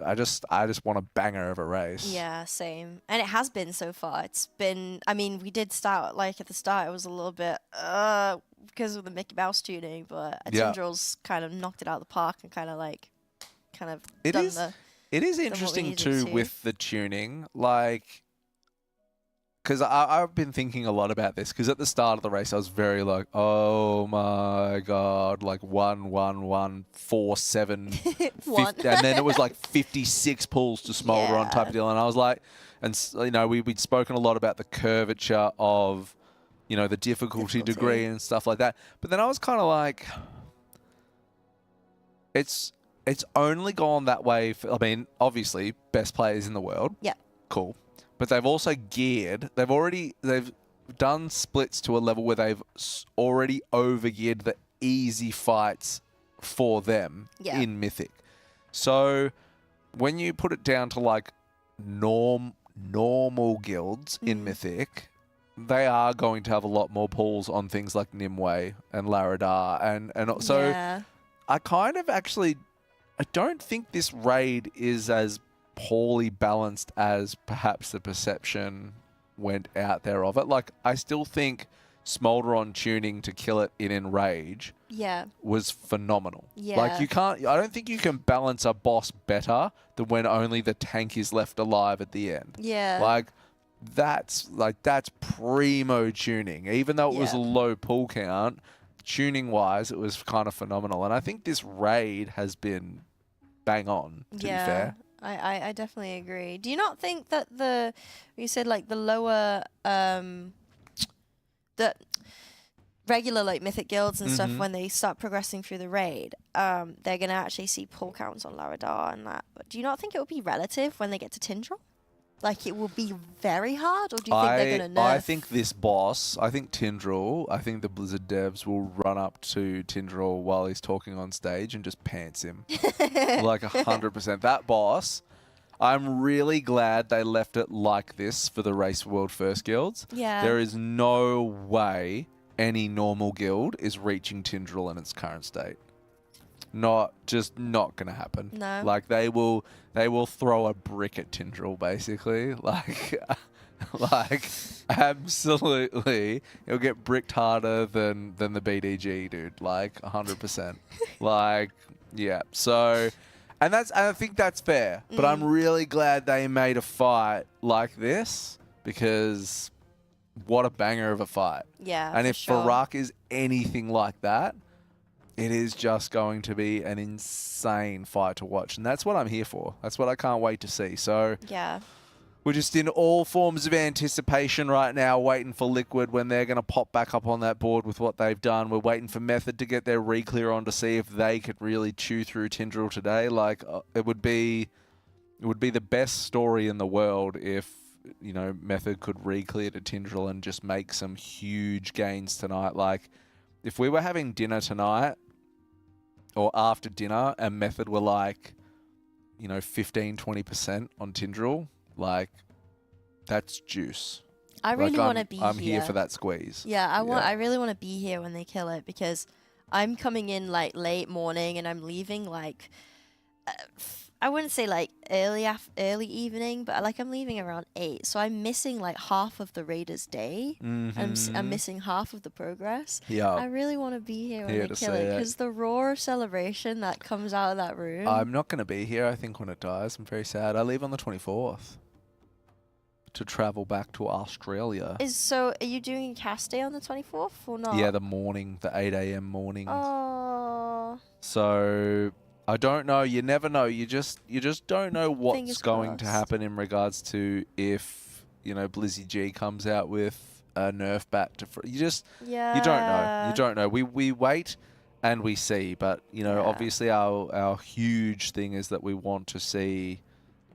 I just want a banger of a race. Yeah, same. And it has been so far. It's been, we did start, at the start, it was a little bit, because of the Mickey Mouse tuning, but Tindral's kind of knocked it out of the park and It is interesting too with the tuning, because I've been thinking a lot about this, because at the start of the race I was very like, oh my god, like 1, 1, 1, 4, 7, 50, and then it was like 56 pulls to Smolder on type of deal, and I was like, and you know, we'd spoken a lot about the curvature of, you know, the difficulty degree and stuff like that, but then I was kind of like, it's only gone that way. I mean, obviously, best players in the world. Yeah. Cool. But they've also geared. They've done splits to a level where they've already over-geared the easy fights for them in Mythic. So when you put it down to like normal guilds in Mythic, they are going to have a lot more pulls on things like Nimue and Laradar, and so I kind of actually, I don't think this raid is as poorly balanced as perhaps the perception went out there of it. Like, I still think Smolderon tuning to kill it in Enrage was phenomenal. Like, you can't, I don't think you can balance a boss better than when only the tank is left alive at the end. Like, that's primo tuning. Even though it was a low pull count, tuning wise it was kind of phenomenal. And I think this raid has been bang on, to be fair. I definitely agree. Do you not think that you said like the lower the regular like mythic guilds and stuff, when they start progressing through the raid, they're gonna actually see pull counts on Laradar and that. But do you not think it will be relative when they get to Tindral? Like, it will be very hard, or do you think they're gonna nerf? I think this boss, I think Tindral, I think the Blizzard devs will run up to Tindral while he's talking on stage and just pants him. Like 100%. That boss, I'm really glad they left it like this for the Race World First guilds. There is no way any normal guild is reaching Tindral in its current state. Not gonna happen. No. Like, they will throw a brick at Tindral, basically. Like absolutely, it'll get bricked harder than the BDG, dude. Like 100%. Like, yeah. So, and I think that's fair. But I'm really glad they made a fight like this, because what a banger of a fight. Yeah. And if sure. Fyr'alath is anything like that, it is just going to be an insane fight to watch. And that's what I'm here for. That's what I can't wait to see. So we're just in all forms of anticipation right now, waiting for Liquid when they're going to pop back up on that board with what they've done. We're waiting for Method to get their re-clear on to see if they could really chew through Tindral today. Like, it would be the best story in the world if, you know, Method could re-clear to Tindral and just make some huge gains tonight. Like, if we were having dinner tonight, or after dinner, and Method were like, you know, 15-20% on Tindral, like, that's juice. I really want to be here. I'm here for that squeeze. Yeah, I really want to be here when they kill it, because I'm coming in like late morning and I'm leaving like I wouldn't say like early evening, but like I'm leaving around 8, so I'm missing like half of the Raiders' day. I'm missing half of the progress. Yeah, I really want to be here when they kill it, because the roar of celebration that comes out of that room. I'm not going to be here, I think, when it dies. I'm very sad. I leave on the 24th to travel back to Australia. So are you doing a cast day on the 24th or not? Yeah, the morning, the 8 a.m. morning. Oh. So I don't know. You never know. You just don't know what's going to happen in regards to if, you know, Blizzy G comes out with a nerf bat to. You don't know. You don't know. We wait and we see. But, you know, obviously our huge thing is that we want to see,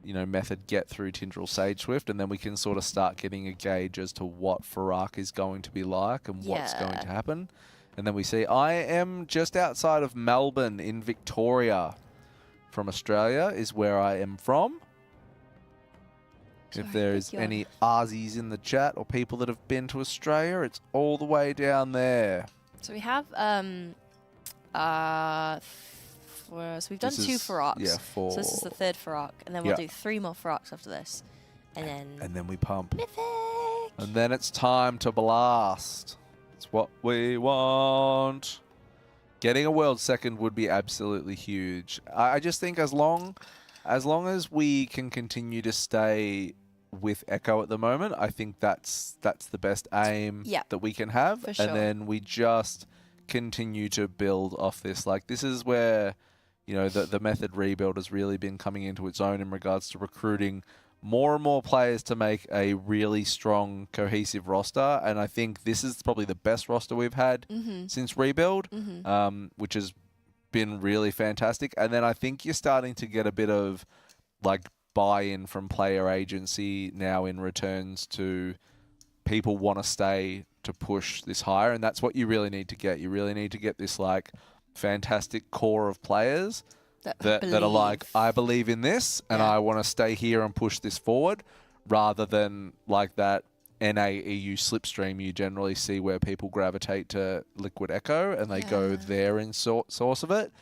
you know, Method get through Tindral Sage Swift, and then we can sort of start getting a gauge as to what Fyr'alath is going to be like and what's going to happen. And then we see, I am just outside of Melbourne in Victoria. From Australia is where I am from. If there is any Aussies in the chat or people that have been to Australia, it's all the way down there. So we have so we've done 2 Fyr'alaths. Yeah, 4. So this is the 3rd Fyr'alath, and then we'll do 3 more Fyr'alaths after this. And then we pump. Mythic! And then it's time to blast. It's what we want. Getting a world second would be absolutely huge. I just think as long as we can continue to stay with Echo at the moment. I think that's the best aim that we can have. For sure. And then we just continue to build off this. Like, this is where, you know, the method rebuild has really been coming into its own in regards to recruiting more and more players to make a really strong, cohesive roster. And I think this is probably the best roster we've had since rebuild, which has been really fantastic. And then I think you're starting to get a bit of like buy-in from player agency now in returns to people want to stay to push this higher. And that's what you really need to get. You really need to get this like fantastic core of players that are like, I believe in this and I want to stay here and push this forward, rather than like that NA EU slipstream you generally see where people gravitate to Liquid Echo and they go there in source of it.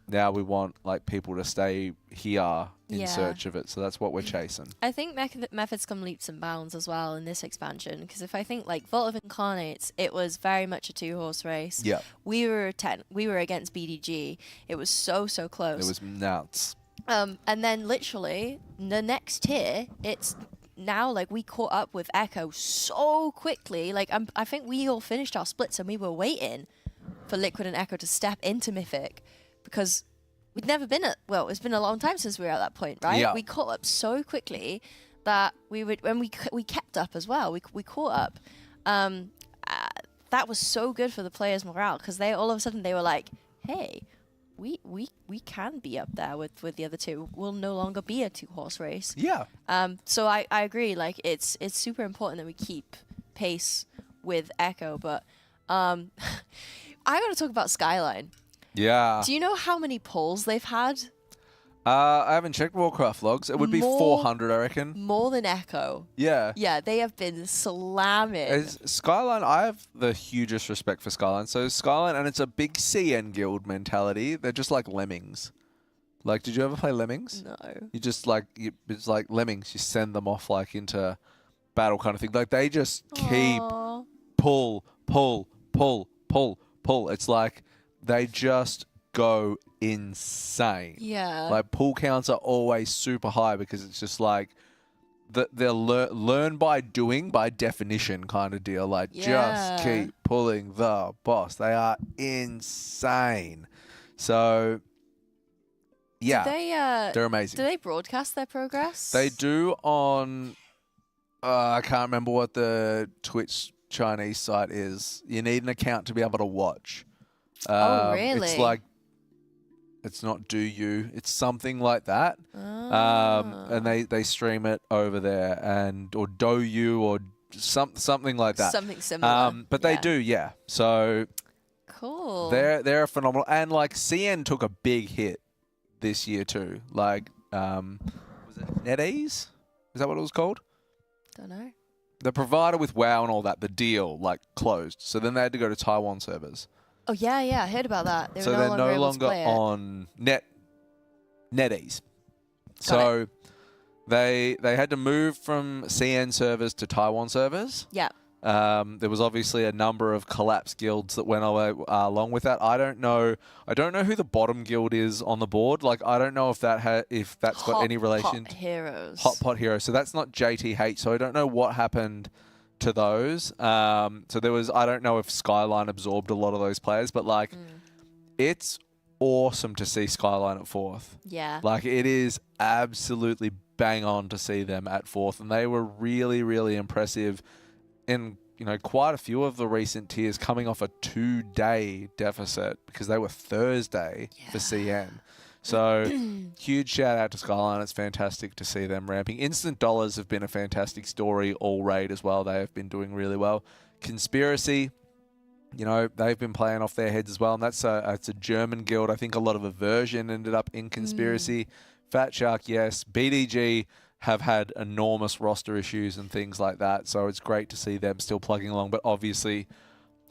Now we want like people to stay here in search of it. So that's what we're chasing. I think methods come leaps and bounds as well in this expansion, because if I think like Vault of Incarnates, it was very much a 2-horse race. Yeah. We were against BDG. It was so close. It was nuts. And then literally the next tier, it's now like we caught up with Echo so quickly. Like I think we all finished our splits and we were waiting for Liquid and Echo to step into Mythic, because we'd never been at, well, it's been a long time since we were at that point, right? Yeah. We caught up so quickly that we kept up as well. We caught up. That was so good for the players' morale, because they all of a sudden they were like, hey, we can be up there with the other two. We'll no longer be a 2-horse race. Yeah. So I agree. Like it's super important that we keep pace with Echo, but I got to talk about Skyline. Yeah. Do you know how many polls they've had? I haven't checked Warcraft logs. It would be 400, I reckon. More than Echo. Yeah. Yeah, they have been slamming. Skyline, I have the hugest respect for Skyline. So Skyline, and it's a big CN guild mentality. They're just like lemmings. Like, did you ever play Lemmings? No. You just like, it's like Lemmings. You send them off like into battle kind of thing. Like, they just keep pull. It's like they just go insane. Yeah. Like, pull counts are always super high because it's just like they'll learn by doing, by definition kind of deal. Like, just keep pulling the boss. They are insane. So, yeah, they're amazing. Do they broadcast their progress? They do on, I can't remember what the Twitch Chinese site is. You need an account to be able to watch. Oh, really? It's like, it's not Do You. It's something like that. And they stream it over there, and or Do You or something like that. Something similar. But they do, yeah. So cool. They're phenomenal, and like CN took a big hit this year too. Like, was it NetEase? Is that what it was called? Don't know. The provider with WoW and all that, the deal like closed. So then they had to go to Taiwan servers. Oh yeah, I heard about that. So they're no longer on NetEase. So they had to move from CN servers to Taiwan servers. Yeah. There was obviously a number of collapsed guilds that went along with that. I don't know who the bottom guild is on the board. Like, I don't know if that's got any relation. Hot Pot Heroes. So that's not JTH. So I don't know what happened to those. So there was, I don't know if Skyline absorbed a lot of those players, but like, it's awesome to see Skyline at 4th. Yeah. Like, it is absolutely bang on to see them at 4th, and they were really, really impressive in, you know, quite a few of the recent tiers, coming off a 2-day deficit because they were Thursday for CN. So huge shout out to Skyline. It's fantastic to see them ramping. Instant Dollars have been a fantastic story all raid as well. They have been doing really well. Conspiracy, you know, they've been playing off their heads as well, and it's a German guild. I think a lot of aversion ended up in Conspiracy. Fat Shark, yes. BDG have had enormous roster issues and things like that, so it's great to see them still plugging along. But obviously,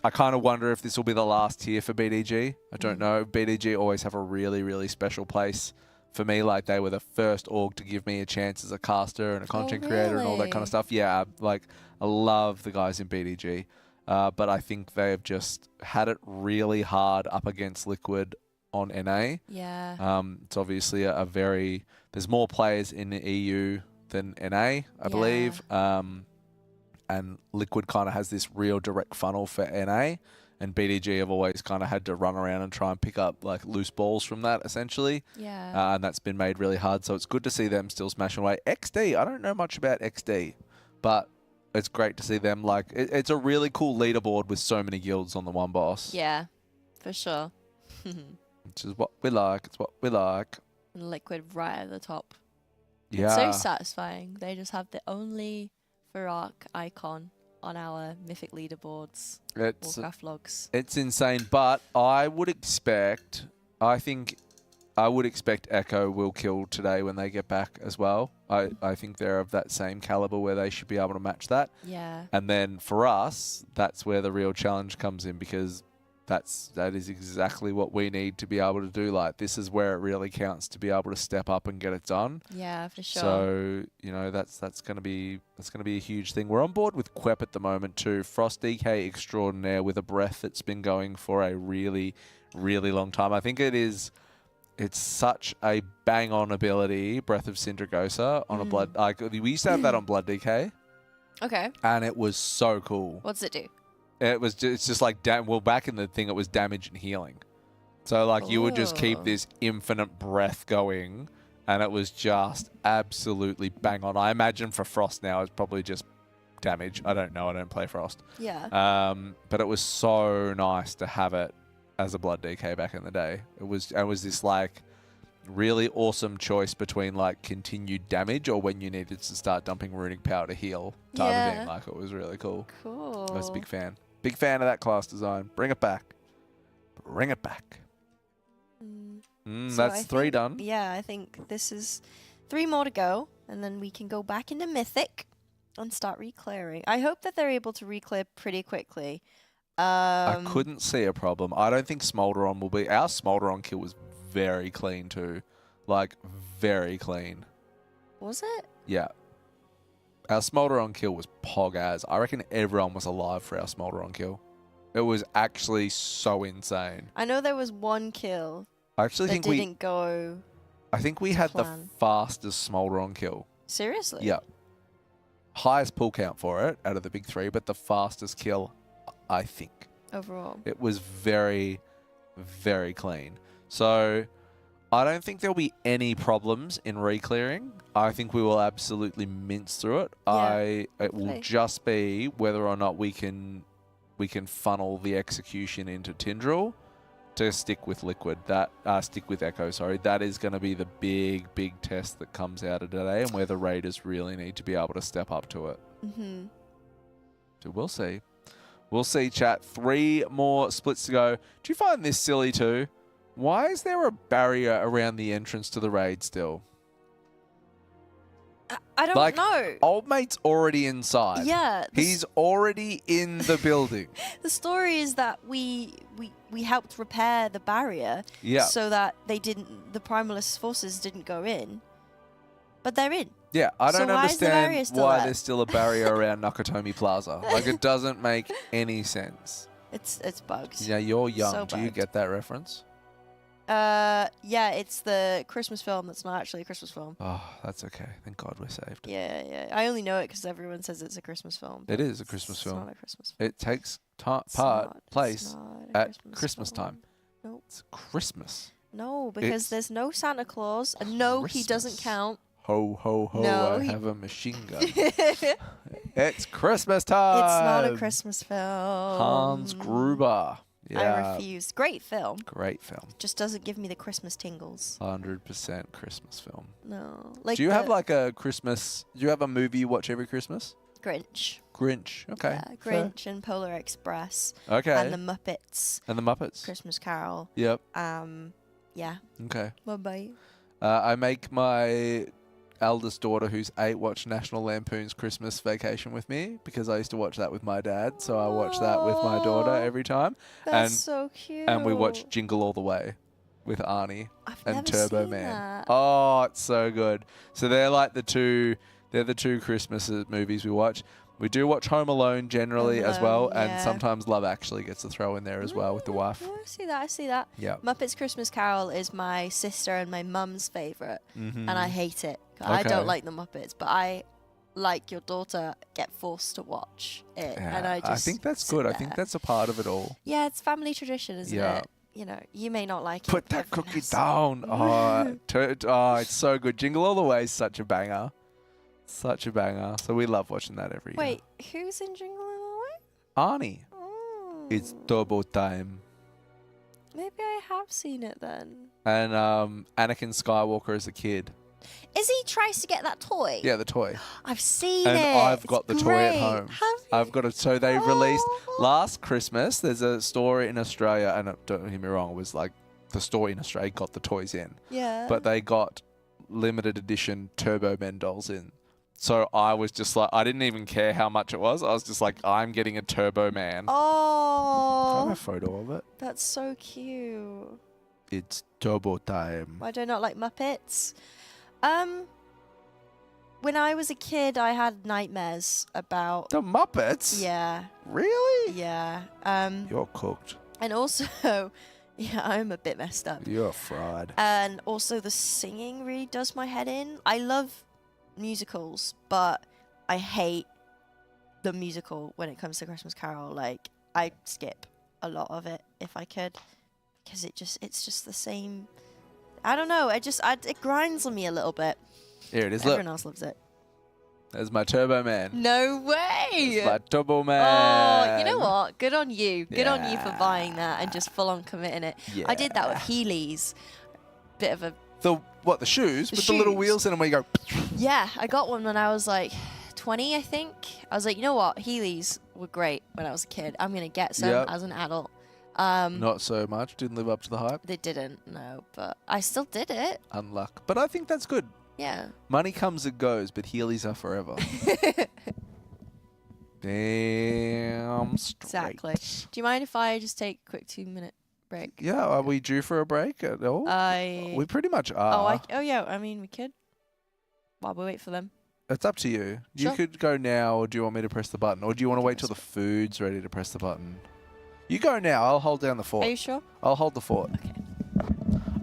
I kind of wonder if this will be the last tier for BDG. I don't know. BDG always have a really, really special place for me. Like, they were the first org to give me a chance as a caster and a content creator and all that kind of stuff. Yeah, like, I love the guys in BDG. But I think they have just had it really hard up against Liquid on NA. Yeah. It's obviously a very... There's more players in the EU than NA, I believe. And Liquid kind of has this real direct funnel for NA, and BDG have always kind of had to run around and try and pick up like loose balls from that, essentially. Yeah. And that's been made really hard, so it's good to see them still smashing away. XD, I don't know much about XD, but it's great to see them. Like, it's a really cool leaderboard with so many guilds on the one boss. Yeah, for sure. Which is what we like. It's what we like. And Liquid right at the top. Yeah. So satisfying. They just have the only Fyr'alath icon on our mythic leaderboards, Warcraft logs. It's insane, but I would expect Echo will kill today when they get back as well. I think they're of that same caliber where they should be able to match that. Yeah. And then for us, that's where the real challenge comes in, because that is exactly what we need to be able to do. Like, this is where it really counts to be able to step up and get it done. Yeah, for sure. So, you know, that's gonna be a huge thing. We're on board with Quep at the moment too. Frost DK extraordinaire with a breath that's been going for a really, really long time. I think it's such a bang on ability, Breath of Syndragosa on a blood. Like, we used to have that on Blood DK. Okay. And it was so cool. What's it do? It's just like, back in the thing, it was damage and healing. So, like, you would just keep this infinite breath going, and it was just absolutely bang on. I imagine for Frost now, it's probably just damage. I don't know. I don't play Frost. Yeah. But it was so nice to have it as a Blood DK back in the day. It was this, like, really awesome choice between, like, continued damage or when you needed to start dumping runic power to heal type of thing. Like, it was really cool. Cool. I was a big fan. Big fan of that class design. Bring it back. Bring it back. So That's I 3 think- done. Yeah, I think this is 3 more to go, and then we can go back into Mythic and start re-clearing. I hope that they're able to re-clear pretty quickly. I couldn't see a problem. I don't think Smolderon will be. Our Smolderon kill was very clean too. Like, very clean. Was it? Yeah. Our Smolderon kill was pog as. I reckon everyone was alive for our Smolderon kill. It was actually so insane. I know there was one kill I actually that think didn't go. I think we to had plan. the fastest Smolderon kill. Seriously? Yeah. Highest pull count for it out of the big 3, but the fastest kill, I think. Overall. It was very, very clean. So I don't think there'll be any problems in re-clearing. I think we will absolutely mince through it. It will just be whether or not we can funnel the execution into Tindral to stick with Liquid. Stick with Echo, sorry. That is going to be the big test that comes out of today, and where the Raiders really need to be able to step up to it. So we'll see. We'll see, chat. 3 more splits to go. Do you find this silly too? Why is there a barrier around the entrance to the raid still? I don't know. Old mate's already inside. Yeah. He's already in the building. The story is that we helped repair the barrier Yeah. so that the Primalist forces didn't go in. But they're in. Yeah, I don't why is the barrier understand still why there? there's still a barrier around Nakatomi Plaza. Like, it doesn't make any sense. It's bugged. Yeah, you're young. So Do you bugged. get that reference? Yeah, it's the Christmas film that's not actually a Christmas film. Oh, that's okay. Thank God we're saved. Yeah. I only know it because everyone says it's a Christmas film. It is a Christmas film. It's not a Christmas film. It takes place at Christmas time. Nope. It's Christmas. No, because there's no Santa Claus, and no, he doesn't count. Ho, ho, ho, No, I he- have a machine gun. It's Christmas time. It's not a Christmas film. Hans Gruber. Yeah. I refuse. Great film. Great film. Just doesn't give me the Christmas tingles. 100% Christmas film. No. Do you have like a Christmas? Do you have a movie you watch every Christmas? Grinch? Grinch. Okay. Yeah, fair. Grinch and Polar Express. Okay. And the Muppets. And the Muppets. Christmas Carol. Yep. Yeah. Okay. What about you? I make my eldest daughter, who's 8, watch National Lampoon's Christmas Vacation with me, because I used to watch that with my dad. So I watch that with my daughter every time. That's so cute. And we watch Jingle All the Way with Arnie and never Turbo seen Man. that. Oh, it's so good. So they're like the two Christmas movies we watch. We do watch Home Alone generally as well, and sometimes Love Actually gets to throw in there as well with the wife. I see that. Yeah. Muppets Christmas Carol is my sister and my mum's favourite, and I hate it I Okay. don't like the Muppets, but I, like your daughter, get forced to watch it, and I just. think that's sit good. I there. think that's a part of it all. Yeah, it's family tradition, isn't Yeah. it? You know, you may not like it. Put but that everyone cookie else- down. Oh, it's so good. Jingle All the Way is such a banger. Such a banger. So we love watching that every year. Wait, who's in Jingle All the Way? Arnie. It's turbo time. Maybe I have seen it then. And Anakin Skywalker as a kid. Is he tries to get that toy? Yeah, the toy. I've seen And it. I've got the It's toy at great. home. Have I've got it. So they released last Christmas. There's a store in Australia, and don't hear me wrong, it was like the store in Australia got the toys in. Yeah. But they got limited edition Turbo Men dolls in. So I was just like, I didn't even care how much it was. I was just like, I'm getting a Turbo Man. I have Oh, a photo of it. that's so cute. It's Turbo time. Why do I not like Muppets? When I was a kid, I had nightmares about The Muppets? Yeah. Really? Yeah. You're cooked. And also, yeah, I'm a bit messed up. You're a fraud. And also, the singing really does my head in. I love musicals, but I hate the musical when it comes to Christmas Carol. Like, I skip a lot of it if I could, because it's just the same. I don't know. It grinds on me a little bit. Here it is. Everyone Look. else loves it. There's my Turbo Man. No way! That's my Turbo Man. Oh, you know what? Good on you. Good on you for buying that and just full on committing it. I did that with Heelys. Bit of a The shoes with the little shoes. wheels in them where you go. Yeah, I got one when I was like 20, I think. I was like, you know what? Heelys were great when I was a kid. I'm going to get some Yep. as an adult. Not so much. Didn't live up to the hype. They didn't, no, but I still did it. Unluck. But I think that's good. Yeah. Money comes and goes, but Heelys are forever. Damn straight. Exactly. Do you mind if I just take a quick 2-minute break? Yeah, are we due for a break at all? We pretty much are. Oh, yeah, I mean, we could. While we wait for them. It's up to you. You Sure. could go now, or do you want me to press the button? Or do you want to wait till the food's ready to press the button? You go now. I'll hold down the fort. Are you sure? I'll hold the fort. Okay.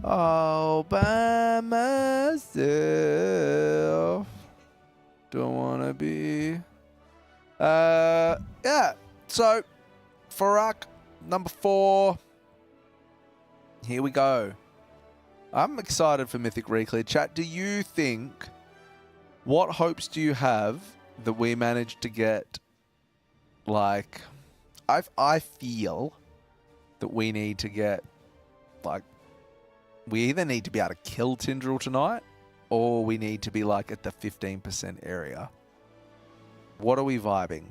All by myself. Don't want to be... yeah. So, Fyr'alath, number 4. Here we go. I'm excited for Mythic Reclear. Chat, do you think... What hopes do you have that we managed to get, like... I feel that we need to get, like... We either need to be able to kill Tindral tonight, or we need to be, like, at the 15% area. What are we vibing?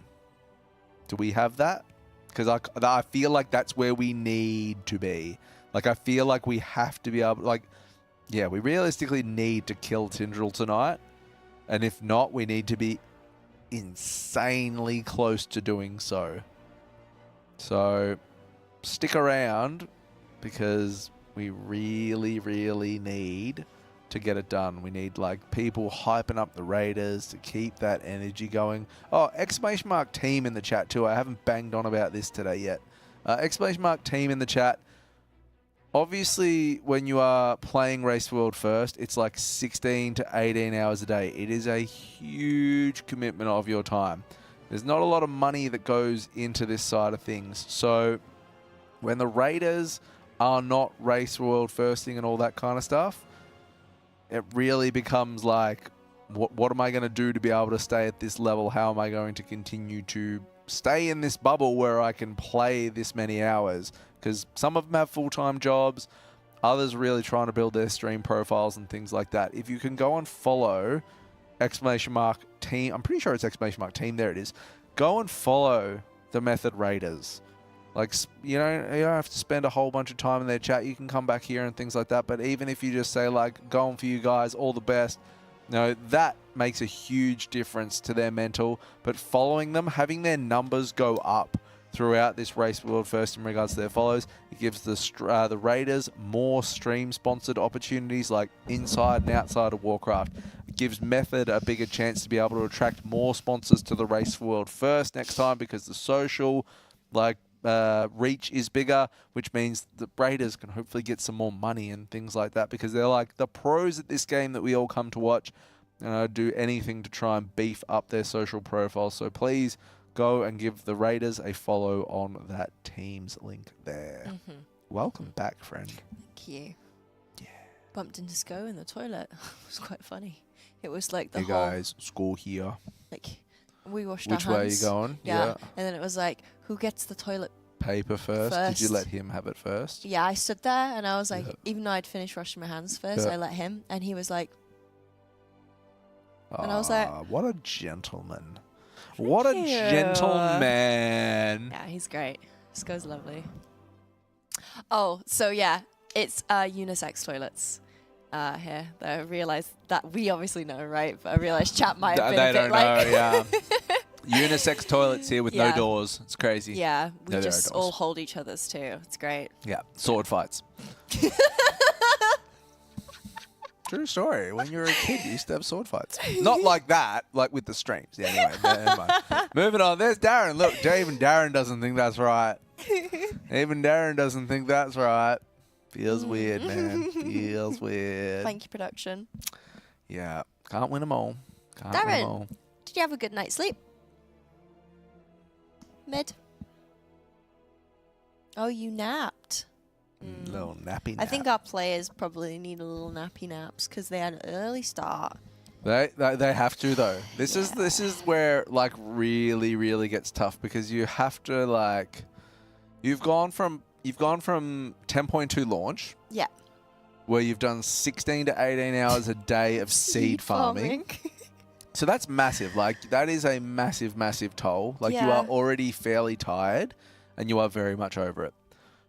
Do we have that? Because I feel like that's where we need to be. Like, I feel like we have to be able... Like, yeah, we realistically need to kill Tindral tonight. And if not, we need to be insanely close to doing so. So, stick around, because we really, really need to get it done. We need, like, people hyping up the Raiders to keep that energy going. Oh, exclamation mark team in the chat too. I haven't banged on about this today yet. Exclamation mark team in the chat. Obviously, when you are playing Race World First, it's like 16 to 18 hours a day. It is a huge commitment of your time. There's not a lot of money that goes into this side of things. So when the Raiders are not Race World Firsting and all that kind of stuff, it really becomes like, what am I going to do to be able to stay at this level? How am I going to continue to stay in this bubble where I can play this many hours? Because some of them have full-time jobs. Others are really trying to build their stream profiles and things like that. If you can go and follow exclamation mark team, I'm pretty sure it's exclamation mark team, there it is. Go and follow the Method Raiders. Like, you don't have to spend a whole bunch of time in their chat. You can come back here and things like that. But even if you just say, like, going for you guys, all the best, that makes a huge difference to their mental. But following them, having their numbers go up throughout this Race World First in regards to their follows, it gives the Raiders more stream-sponsored opportunities, like inside and outside of Warcraft. It gives Method a bigger chance to be able to attract more sponsors to the Race World First next time, because the social, reach is bigger, which means the Raiders can hopefully get some more money and things like that, because they're like the pros at this game that we all come to watch. and I'd do anything to try and beef up their social profile. So please go and give the Raiders a follow on that team's link there. Welcome back, friend. Thank you. Yeah. Bumped into Sko in the toilet. It was quite funny. It was like the Hey whole, guys, score here. like, we washed Which our way are you hands. going? Yeah. Yeah. And then it was like, who gets the toilet Paper first. Did you let him have it first? Yeah, I stood there and I was like, even though I'd finished washing my hands first, Yeah. I let him, and he was like, and I was like, What a gentleman. What a you. gentleman. yeah, he's great. Sko's lovely. Oh, so yeah, it's unisex toilets here. I realised that we obviously know, right? But I realised chat might have been They a bit don't like... know, yeah. Unisex toilets here with no Yeah. doors. It's crazy. Yeah, we No, there are just doors. all hold each other's too. It's great. Yeah, sword fights. True story. When you were a kid, you used to have sword fights. Not like that, like with the streams. Yeah, anyway, never mind. Moving on. There's Darren. Look, even Darren doesn't think that's right. Even Darren doesn't think that's right. Feels weird, man. Feels weird. Thank you, production. Yeah, can't win them all. Can't win them all. Darren, did you have a good night's sleep? Mid. Oh, you napped. Little nappy nap. I think our players probably need a little nappy naps because they had an early start. They have to though. This is where like really gets tough because you have to like you've gone from 10.2 launch. Yeah. Where you've done 16 to 18 hours a day of seed farming. So that's massive. Like that is a massive toll. Like you Yeah. are already fairly tired and you are very much over it.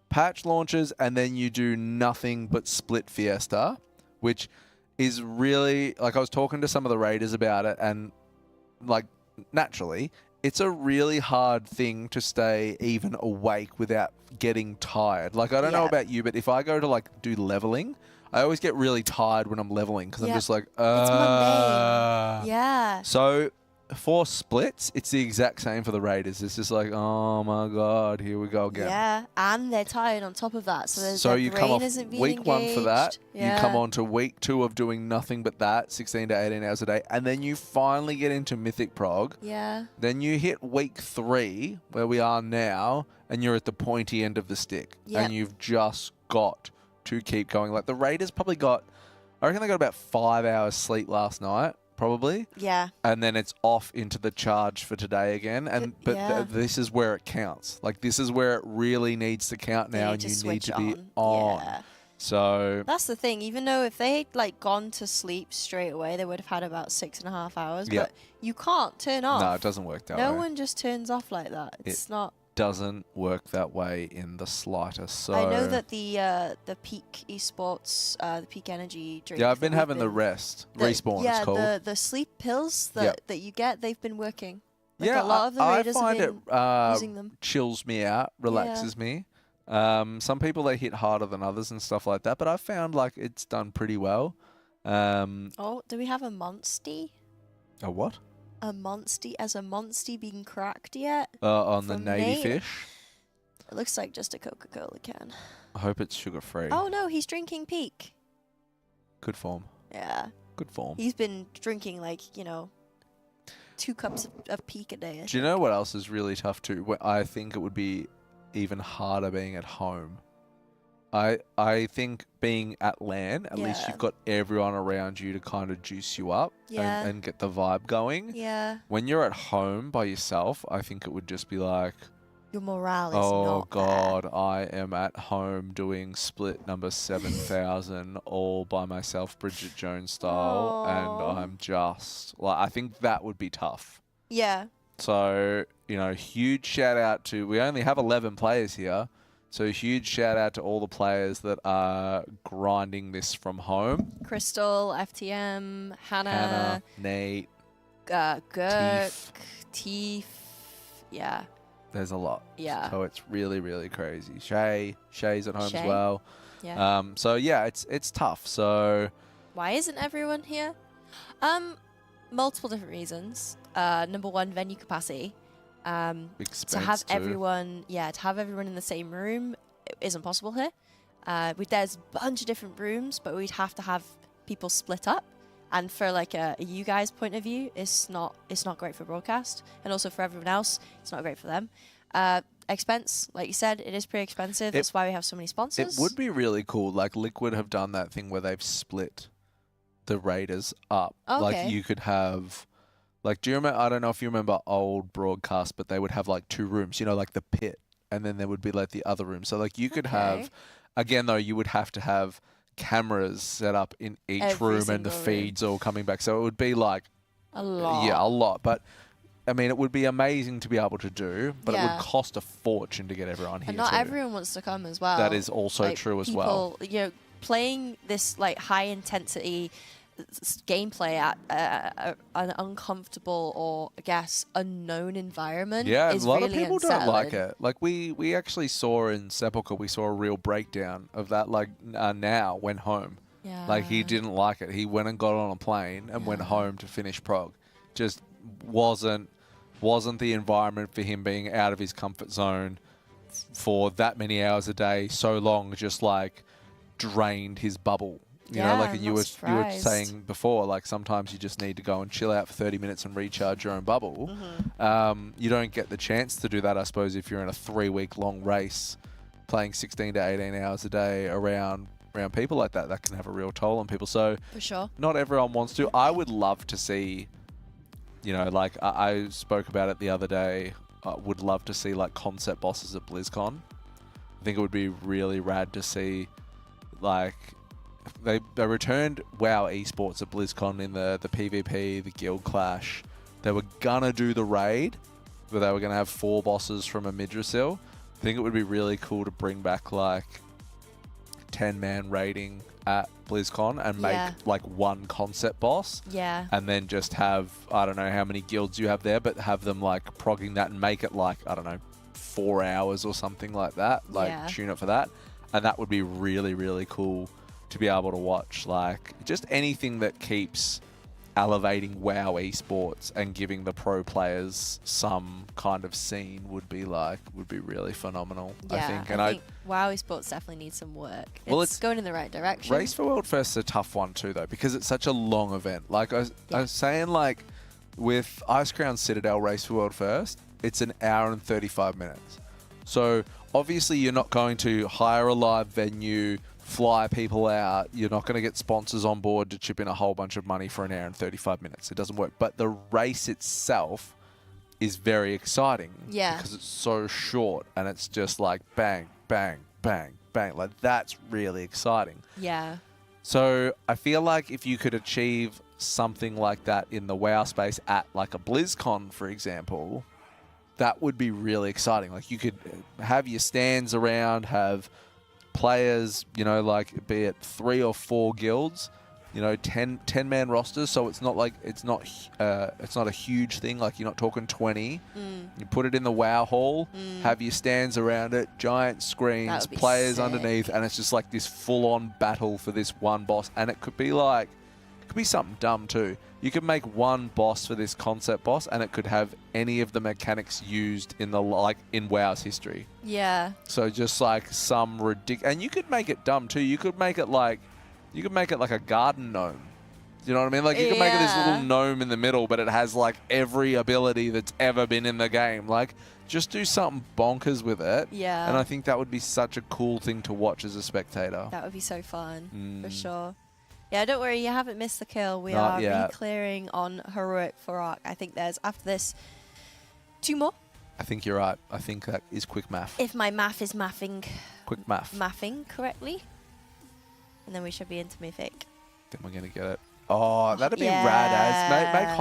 Patch launches and then you do nothing but split Fiesta, which is really, like I was talking to some of the Raiders about it and like naturally, it's a really hard thing to stay even awake without getting tired. Like I don't know about you, but if I go to like do leveling, I always get really tired when I'm leveling because I'm just like, It's mundane. Yeah. So for splits, it's the exact same for the Raiders. It's just like, oh my god, here we go again. Yeah, and they're tired on top of that, so, So their you brain come off isn't being week one for that. engaged. You come Yeah. on to week 2 of doing nothing but that, 16 to 18 hours a day, and then you finally get into Mythic Prog. Yeah. Then you hit week 3, where we are now, and you're at the pointy end of the stick, Yep. and you've just got to keep going. Like the Raiders probably got, I reckon they got about 5 hours sleep last night. Probably. Yeah. And then it's off into the charge for today again. And but yeah. this is where it counts. Like this is where it really needs to count now, and you need to be on. Yeah. So That's the thing. Even though if they had like gone to sleep straight away, they would have had about 6.5 hours. Yeah. But you can't turn off. no, it doesn't work that No way. one just turns off like that. It's not. Doesn't work that way in the slightest. So I know that the Peak Esports, the Peak Energy drink. yeah, I've been that we've having the rest respawn. Yeah, it's called. the sleep pills that Yep. that you get, they've been working. Like yeah, a lot of the I Raiders find have it been using them. chills me out, relaxes me. Some people they hit harder than others and stuff like that, but I've found like it's done pretty well. Oh, do we have a Monsty? A what? A Monsty? Has a Monsty been cracked yet? On the From Navy Nate? fish. It looks like just a Coca-Cola can. I hope it's sugar free. Oh no, he's drinking Peak. Good form. Yeah. Good form. He's been drinking like, 2 cups of Peak a day. Do you know what else is really tough too? I think it would be even harder being at home. I think being at LAN, at least Yeah. you've got everyone around you to kind of juice you up Yeah. and get the vibe going. Yeah. When you're at home by yourself, I think it would just be like, Your morale is oh not God, I am at home doing split number 7,000 all by myself, Bridget Jones style, and I'm just like, I think that would be tough. Yeah. So, huge shout out to, we only have 11 players here. So huge shout out to all the players that are grinding this from home. Crystal, FTM, Hannah, Nate, Gurk, Teef. Yeah. there's a lot. Yeah. So it's really crazy. Shay's at home Shay? as well. Yeah. So yeah, it's tough. So Why isn't everyone here? Multiple different reasons. Number one, venue capacity. To Expense have too. everyone in the same room isn't possible here. There's a bunch of different rooms, but we'd have to have people split up, And for like a you guys point of view, it's not great for broadcast, and also for everyone else, it's not great for them. Expense, like you said, it is pretty expensive. That's why we have so many sponsors. It would be really cool. Like Liquid have done that thing where they've split the raiders up. Okay. Like you could have, like, do you remember? I don't know if you remember old broadcast, but they would have like 2 rooms. You know, like the pit, and then there would be like the other room. So like you could have, again though, you would have to have cameras set up in each Every room and the single feeds all coming back. So it would be like a lot. Yeah, a lot. But I mean, it would be amazing to be able to do, but it Yeah. would cost a fortune to get everyone here. And not too. everyone wants to come as well. That is also Like, true as people, well. You know, playing this like high intensity gameplay at an uncomfortable or I guess unknown environment. Yeah, is a lot really of people don't like unsettling. it. Like we actually saw in Sepulchre, we saw a real breakdown of that. Like now went home. Yeah. Like he didn't like it. He went and got on a plane and went home to finish prog. Just wasn't the environment for him, being out of his comfort zone for that many hours a day, so long, just like drained his bubble. You know, like I'm you not were surprised. saying before, like sometimes you just need to go and chill out for 30 minutes and recharge your own bubble. Mm-hmm. You don't get the chance to do that, I suppose, if you're in a 3-week long race, playing 16 to 18 hours a day around people like that. That can have a real toll on people. So For sure. not everyone wants to. I would love to see, you know, like I spoke about it the other day. I would love to see like concept bosses at BlizzCon. I think it would be really rad to see, like, they returned WoW esports at BlizzCon in the PvP, the guild clash. They were gonna do the raid, but they were gonna have 4 bosses from Amirdrassil. I think it would be really cool to bring back like 10-man raiding at BlizzCon and make like one concept boss. Yeah. And then just have, I don't know how many guilds you have there, but have them like progging that and make it like, I don't know, 4 hours or something like that. Like tune it for that. And that would be really, really cool to be able to watch. Like just anything that keeps elevating WoW esports and giving the pro players some kind of scene would be really phenomenal. Yeah, I think. I think WoW esports definitely needs some work. Well, it's going in the right direction. Race for World Fest is a tough one too, though, because it's such a long event. Like I was saying, like with Ice Crown Citadel Race for World First, it's an hour and 35 minutes. So obviously you're not going to hire a live venue, fly people out. You're not going to get sponsors on board to chip in a whole bunch of money for an hour and 35 minutes. It doesn't work. But the race itself is very exciting. Yeah. Because it's so short and it's just like bang, bang, bang, bang. Like that's really exciting. Yeah. So I feel like if you could achieve something like that in the WoW space at like a BlizzCon, for example, that would be really exciting. Like you could have your stands around, have players, you know, like be it 3 or 4 guilds, you know, 10-man rosters. So it's not like it's not a huge thing. Like you're not talking 20. You put it in the WoW hall, have your stands around it, giant screens, players underneath, and it's just like this full-on battle for this one boss. And it could be like, it could be something dumb too. You could make one boss for this concept boss, and it could have any of the mechanics used in the in WoW's history. Yeah. So just like some ridiculous, and you could make it dumb too. You could make it like a garden gnome. You know what I mean? Like you could make it this little gnome in the middle, but it has like every ability that's ever been in the game. Like just do something bonkers with it. Yeah. And I think that would be such a cool thing to watch as a spectator. That would be so fun, for sure. Yeah, don't worry, you haven't missed the kill. We Not are yet. re-clearing on Heroic Fyr'alath. I think there's, after this, 2 more. I think you're right. I think that is quick math. If my math is mathing correctly. And then we should be into Mythic. Then we're going to get it. Oh, that'd be rad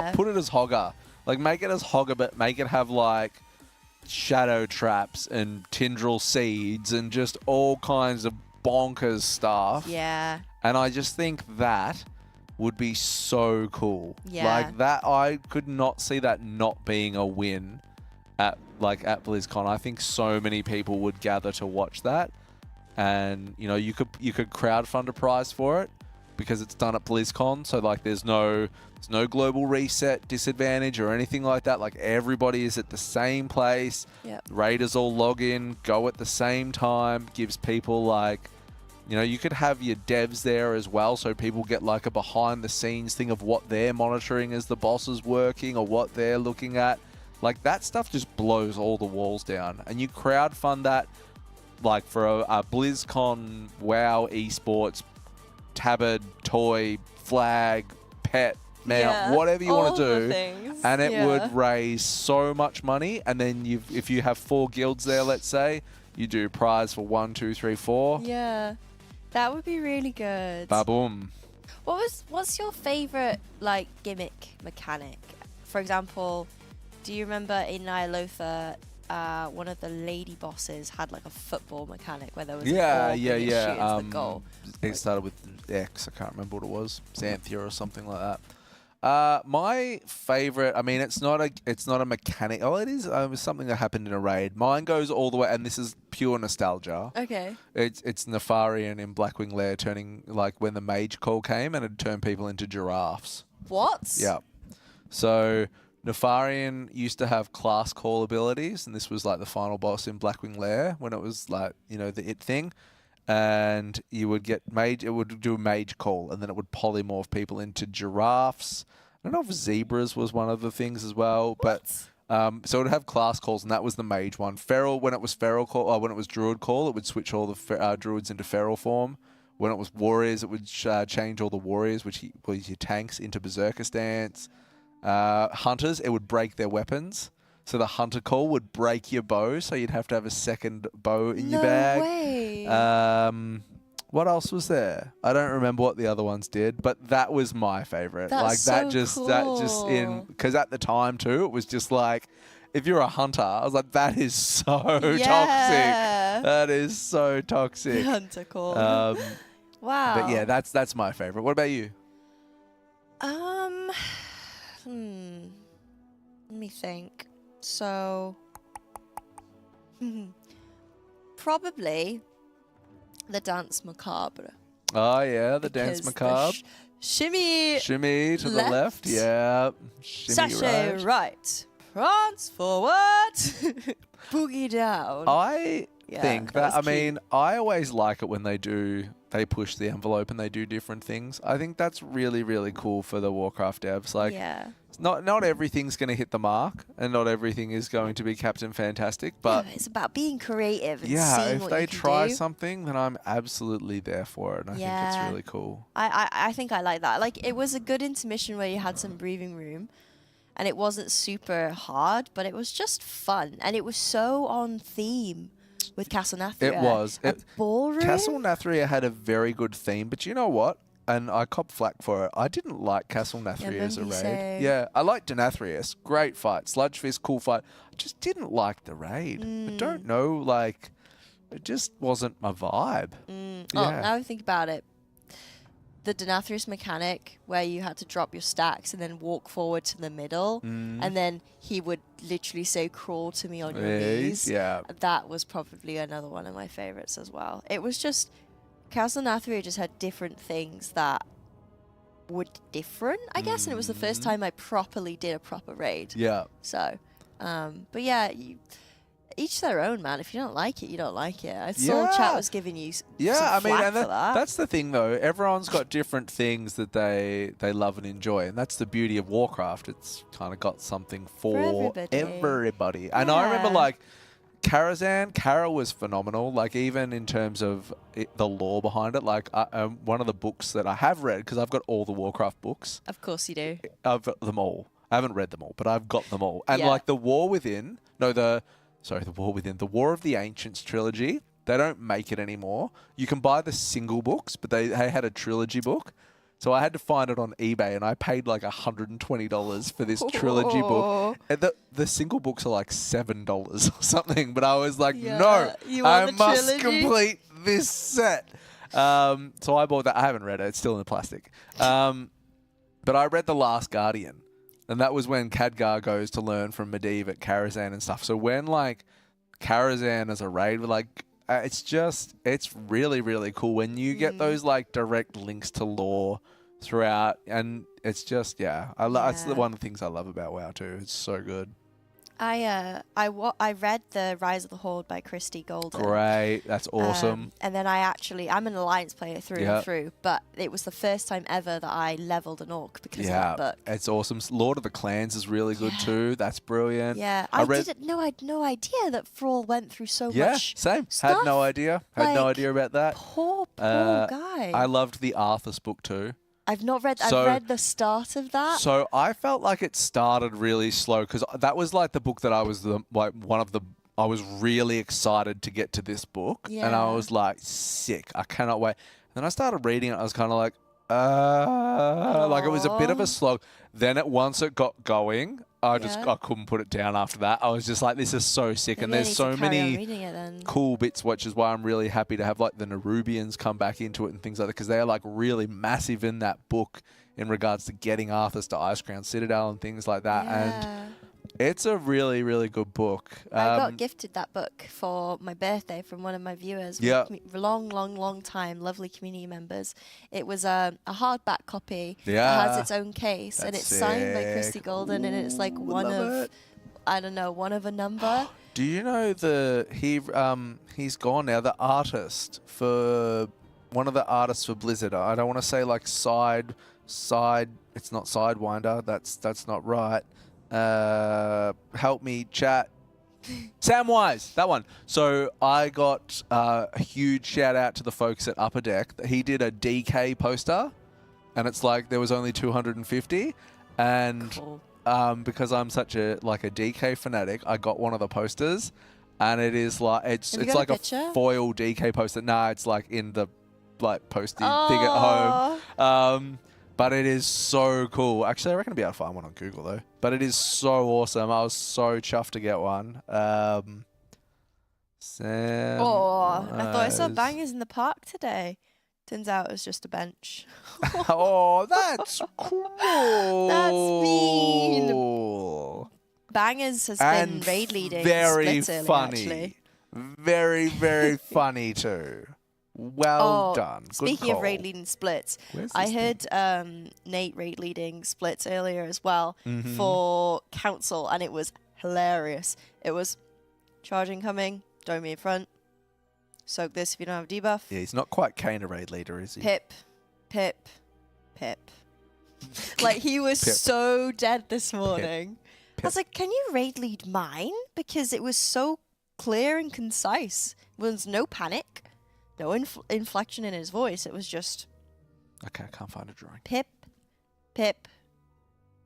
as. Put it as Hogger. Like, make it as Hogger, but make it have, like, shadow traps and Tindral seeds and just all kinds of bonkers stuff. Yeah. And I just think that would be so cool. Yeah. Like, that, I could not see that not being a win at BlizzCon. I think so many people would gather to watch that. And, you know, you could crowdfund a prize for it because it's done at BlizzCon. So, like, there's no global reset disadvantage or anything like that. Like, everybody is at the same place. Yep. Raiders all log in, go at the same time. Gives people, like, You know, you could have your devs there as well, so people get like a behind-the-scenes thing of what they're monitoring as the boss is working or what they're looking at. Like, that stuff just blows all the walls down. And you crowdfund that, like, for a BlizzCon, WoW, esports, tabard, toy, flag, pet, mount, whatever you want to do. And it would raise so much money. And then if you have 4 guilds there, let's say, you do prize for 1, 2, 3, 4. Yeah. That would be really good. Ba-boom. What's your favorite like gimmick mechanic? For example, do you remember in Nyfter, one of the lady bosses had like a football mechanic where there was a ball the goal? It started with X. I can't remember what it was. Xanthia or something like that. My favorite, I mean, it's not a mechanic. Oh, it is something that happened in a raid. Mine goes all the way, and this is pure nostalgia. Okay. It's Nefarian in Blackwing Lair turning, like, when the mage call came and it turned people into giraffes. What? Yeah. So Nefarian used to have class call abilities, and this was like the final boss in Blackwing Lair when it was like, you know, the it thing. And you would get mage, it would do a mage call, and then it would polymorph people into giraffes. I don't know if zebras was one of the things as well, but so it would have class calls, and that was the mage one. Feral, when it was feral call, when it was druid call, it would switch all the druids into feral form. When it was warriors, it would change all the warriors, which was your tanks, into berserker stance. Hunters, it would break their weapons. So the hunter call would break your bow, so you'd have to have a second bow in your bag. No way. What else was there? I don't remember what the other ones did, but that was my favorite. That's that so just cool. because at the time too, it was just like, if you're a hunter, I was like, that is so toxic. That is so toxic. Hunter call. Wow. But yeah, that's my favorite. What about you? Let me think. So, probably the dance macabre. Oh yeah, the dance Because macabre. Shimmy. Shimmy to the left. Yeah. Shimmy Sashay right. Prance forward. Boogie down. I think that, was I mean, I always like it when they push the envelope and they do different things. I think that's really, really cool for the Warcraft devs. Like, not everything's going to hit the mark, and not everything is going to be Captain Fantastic, but it's about being creative and seeing if what they you can try do. something, then I'm absolutely there for it, and I think it's really cool. I think I like that. Like, it was a good intermission where you had some breathing room, and it wasn't super hard, but it was just fun, and it was so on theme with Castle Nathria. It was. Ballroom? Castle Nathria had a very good theme, but you know what? And I cop flack for it. I didn't like Castle Nathria as a raid. Yeah, I liked Denathrius. Great fight. Sludgefist, cool fight. I just didn't like the raid. I don't know, like, it just wasn't my vibe. Oh, now I think about it. The Denathrius mechanic, where you had to drop your stacks and then walk forward to the middle, and then he would literally say, crawl to me on your knees. Yeah. That was probably another one of my favorites as well. It was just, Castle Nathria just had different things that were different, I guess, and it was the first time I properly did a proper raid. Yeah. So, but yeah, each their own, man. If you don't like it, you don't like it. I saw chat was giving you some I mean, flack and for that. that's the thing, though. Everyone's got different things that they love and enjoy, and that's the beauty of Warcraft. It's kind of got something for everybody. And I remember, like, Karazhan, Kara was phenomenal. Like, even in terms of the lore behind it, like, one of the books that I have read, because I've got all the Warcraft books. Of course you do. I've got them all. I haven't read them all, but I've got them all. And like the War Within, the War Within, the War of the Ancients trilogy, they don't make it anymore. You can buy the single books, but they had a trilogy book. So I had to find it on eBay, and I paid like $120 for this trilogy book. And the single books are like $7 or something, but I was like, no, I must complete this set. So I bought that. I haven't read it. It's still in the plastic. But I read The Last Guardian. And that was when Khadgar goes to learn from Medivh at Karazhan and stuff. So when, like, Karazhan as a raid, like, it's really, really cool when you get those, like, direct links to lore throughout. And it's just, it's one of the things I love about WoW too. It's so good. I read The Rise of the Horde by Christy Golden. Great, that's awesome. And then I'm an Alliance player through and through, but it was the first time ever that I leveled an orc because of that book. It's awesome. Lord of the Clans is really good too. That's brilliant. Yeah, I had no idea that Thrall went through so much. Same. Stuff. Had no idea. Had no idea about that. Poor guy. I loved the Arthas book too. I've read the start of that. So I felt like it started really slow because that was like the book that I was I was really excited to get to this book, and I was like, sick. I cannot wait. And then I started reading it. I was kind of like, like it was a bit of a slog. Then once it got going, I couldn't put it down after that. I was just like, this is so sick. And there's so many cool bits, which is why I'm really happy to have like the Nerubians come back into it and things like that, because they're like really massive in that book in regards to getting Arthas to Ice Crown Citadel and things like that. And it's a really, really good book. I got gifted that book for my birthday from one of my viewers. Long time, lovely community members. It was a hardback copy that has its own case, and it's signed by Christy Golden, and it's like one of a number. Do you know he's gone now, the artist for one of the artists for Blizzard. I don't want to say like side. It's not Sidewinder. That's not right. Help me, chat. Samwise, that one. So I got a huge shout out to the folks at Upper Deck. He did a DK poster, and it's like there was only 250, and cool. Because I'm such a DK fanatic, I got one of the posters, and it is like it's like a foil DK poster. Nah, it's like in the posty thing at home. But it is so cool. Actually, I reckon I'll be able to find one on Google, though. But it is so awesome. I was so chuffed to get one. Sam. Oh, I thought I saw bangers in the park today. Turns out it was just a bench. Oh, that's cool. That's mean. Bangers has been raid leading. Very Splits early, funny. actually. Very, very funny, too. Well done. Good Speaking call. of raid leading splits, Where's I this heard Nate raid leading splits earlier as well for Council, and it was hilarious. It was charging coming, don't be in front, soak this if you don't have debuff. Yeah, he's not quite Kane raid leader, is he? Pip. Like, he was so dead this morning. I was like, can you raid lead mine? Because it was so clear and concise. There was no panic. No inflection in his voice. It was just... Okay, I can't find a drawing. Pip. Pip.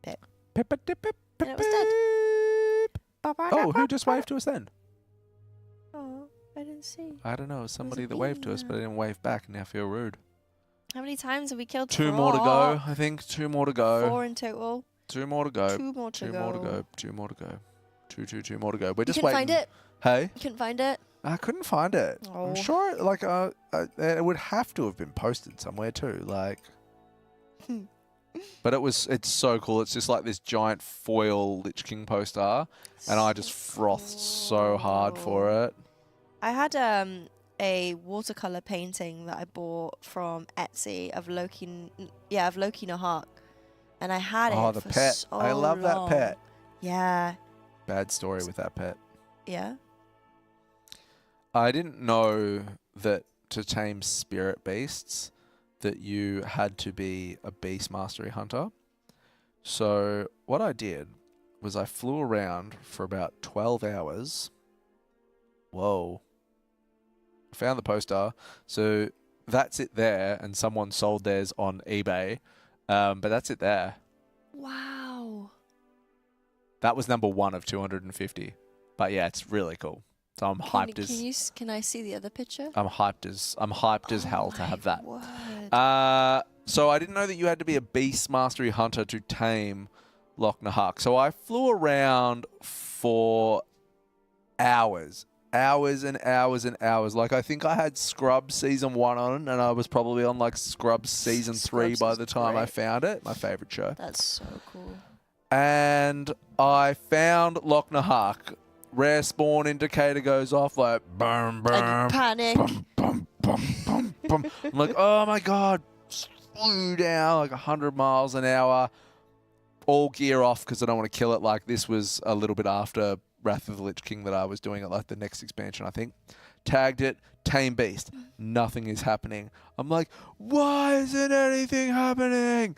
And it was dead. Oh, who just waved to us then? Oh, I didn't see. I don't know. Somebody that waved to us, but I didn't wave back, and I feel rude. How many times have we killed? 2 more to go, I think. 2 more to go. 4 in total. 2 more to go. 2 more to go. 2 more to go. 2 more to go. 2 more to go. We're just couldn't waiting. find it? Hey? You couldn't find it? I couldn't find it. Oh. I'm sure, it would have to have been posted somewhere too, But it's so cool. It's just like this giant foil Lich King poster, and I just frothed so hard for it. I had a watercolor painting that I bought from Etsy of Loki Nahak, and I had it the for pet. so I love long. that pet. Yeah. Bad story with that pet. Yeah. I didn't know that to tame spirit beasts that you had to be a beast mastery hunter. So what I did was I flew around for about 12 hours. Whoa. I found the poster. So that's it there, and someone sold theirs on eBay. But that's it there. Wow. That was number 1 of 250. But yeah, it's really cool. So I'm hyped as. Can I see the other picture? I'm hyped as hell to have that. Word. So I didn't know that you had to be a beast mastery hunter to tame Loch Nahak. So I flew around for hours and hours and hours. Like, I think I had Scrubs season 1 on, and I was probably on like Scrubs season 3 by the time I found it. My favorite show. That's so cool. And I found Loch Nahak. Rare spawn indicator goes off like boom, boom, and panic. Boom, boom, boom, boom, boom. I'm like, oh my god, flew down like 100 miles an hour. all gear off because I don't want to kill it. Like, this was a little bit after Wrath of the Lich King that I was doing it, like the next expansion, I think. Tagged it, Tame Beast. Nothing is happening. I'm like, why isn't anything happening?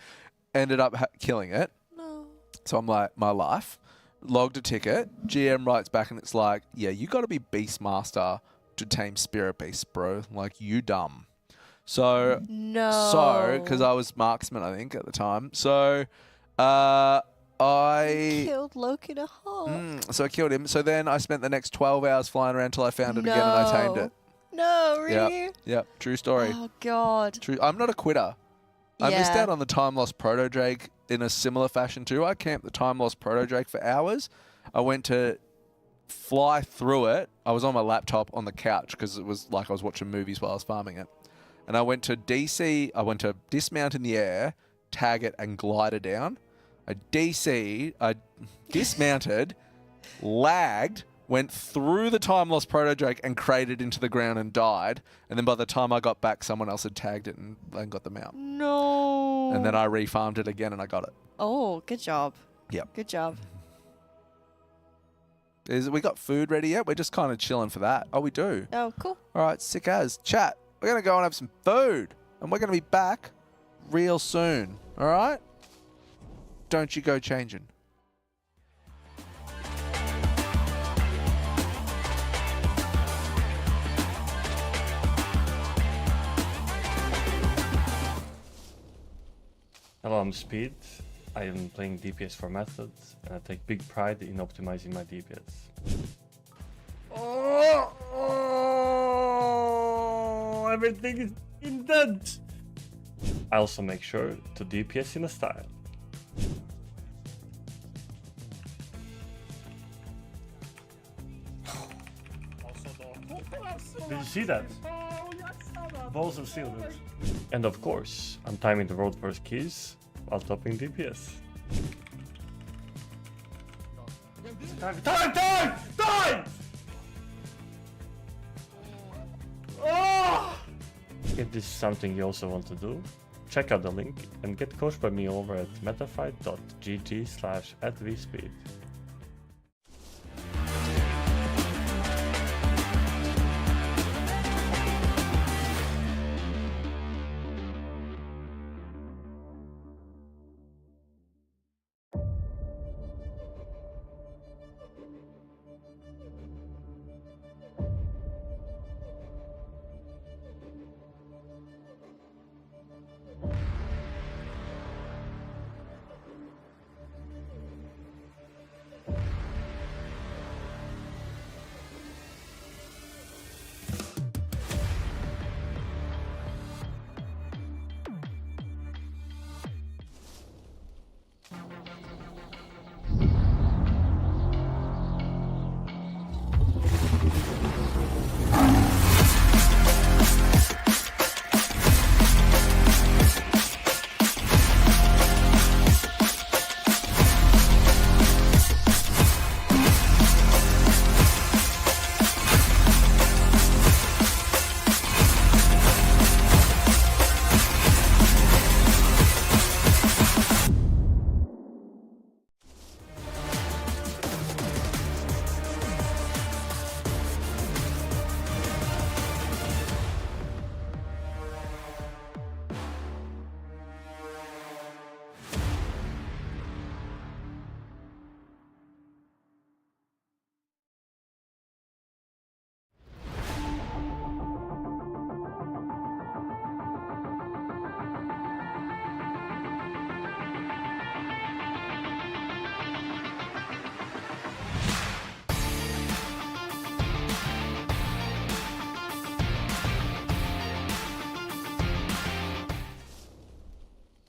Ended up killing it. No. So I'm like, my life. Logged a ticket. GM writes back and it's like, yeah, you got to be Beastmaster to tame Spirit Beasts, bro. Like, you dumb. So, because I was marksman, I think, at the time. So, I killed Loki in a heart. So I killed him. So then I spent the next 12 hours flying around till I found it again and I tamed it. No, really? Yep. True story. Oh, God. True. I'm not a quitter. I missed out on the Time Lost Proto Drake in a similar fashion too. I camped the Time Lost Proto Drake for hours. I went to fly through it. I was on my laptop on the couch because it was like I was watching movies while I was farming it. And I went to DC. I went to dismount in the air, tag it, and glider down. I dismounted, lagged, went through the Time Lost Proto Drake and cratered into the ground and died. And then by the time I got back, someone else had tagged it and got them out. No. And then I refarmed it again and I got it. Oh, good job. Yep. Good job. We got food ready yet? We're just kind of chilling for that. Oh, we do. Oh, cool. All right, sick as. Chat, we're going to go and have some food. And we're going to be back real soon. All right? Don't you go changing. Hello, I'm Speed. I am playing DPS for Method, and I take big pride in optimizing my DPS. Oh, everything is indent. I also make sure to DPS in a style. Did you see that? Balls of steel, dude. And of course, I'm timing the road first keys while topping DPS. Time! Oh! If this is something you also want to do, check out the link and get coached by me over at metafy.gg/@vspeed.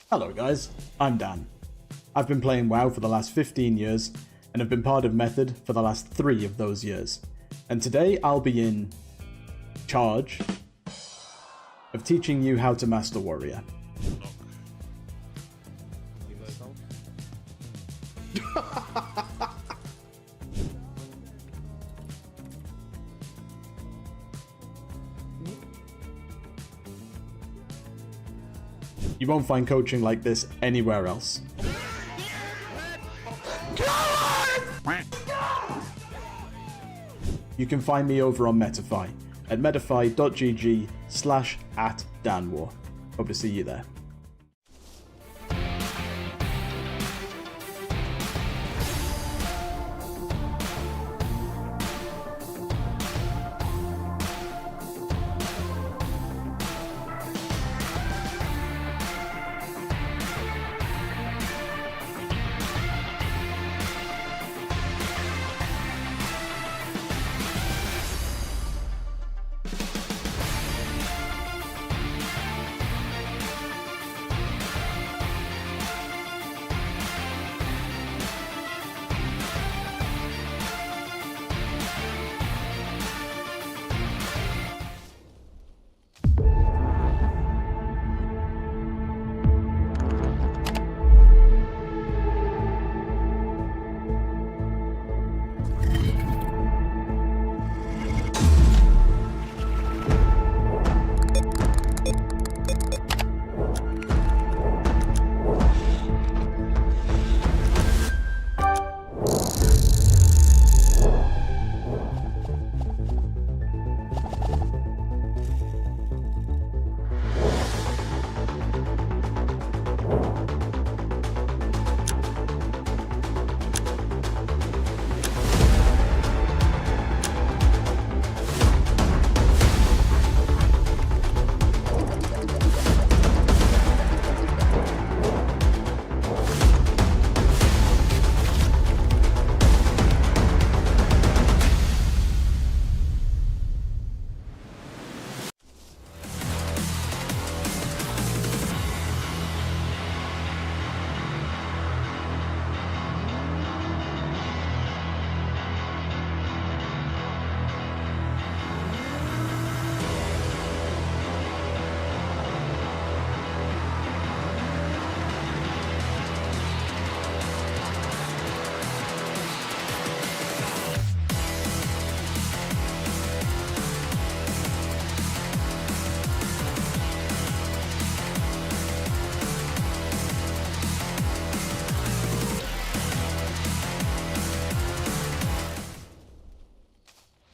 Hello guys, I'm Dan. I've been playing WoW for the last 15 years and have been part of Method for the last 3 of those years. And today I'll be in charge of teaching you how to master warrior. You won't find coaching like this anywhere else. you can find me over on Metafy at metafy.gg/@danwar. Hope to see you there.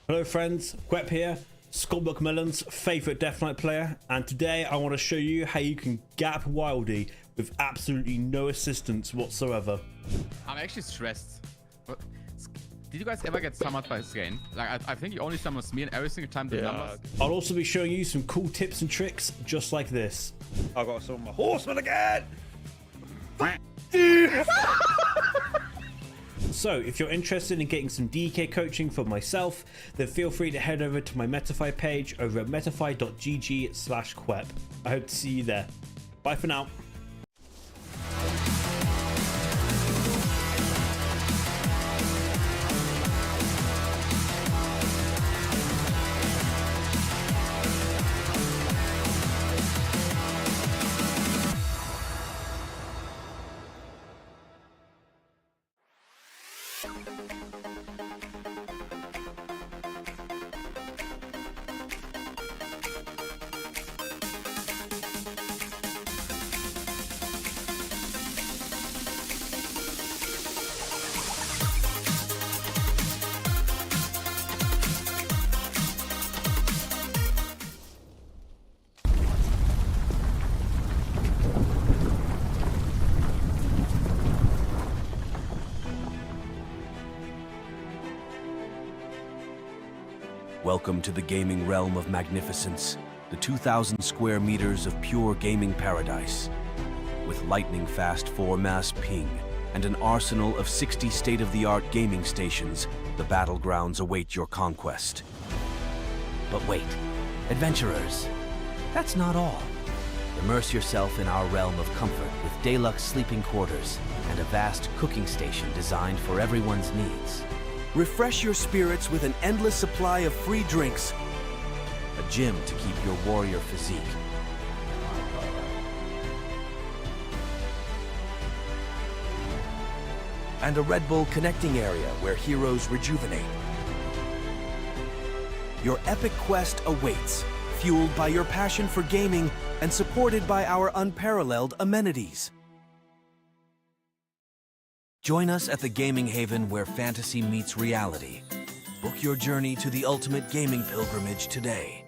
Hello friends, Quep here, Scott McMillan's favourite Death Knight player, and today I want to show you how you can gap Wildy with absolutely no assistance whatsoever. I'm actually stressed. But did you guys ever get summoned by Skain? Like, I think you only summon me and every single time the numbers. I'll also be showing you some cool tips and tricks just like this. I got some horsemen again! So, if you're interested in getting some DK coaching from myself, then feel free to head over to my Metafy page over at metafy.gg/quep. I hope to see you there. Bye for now. Welcome to the gaming realm of magnificence, the 2,000 square meters of pure gaming paradise. With lightning-fast 4-mass ping and an arsenal of 60 state-of-the-art gaming stations, the battlegrounds await your conquest. But wait, adventurers, that's not all. Immerse yourself in our realm of comfort with deluxe sleeping quarters and a vast cooking station designed for everyone's needs. Refresh your spirits with an endless supply of free drinks, a gym to keep your warrior physique, and a Red Bull connecting area where heroes rejuvenate. Your epic quest awaits, fueled by your passion for gaming and supported by our unparalleled amenities. Join us at the gaming haven where fantasy meets reality. Book your journey to the ultimate gaming pilgrimage today.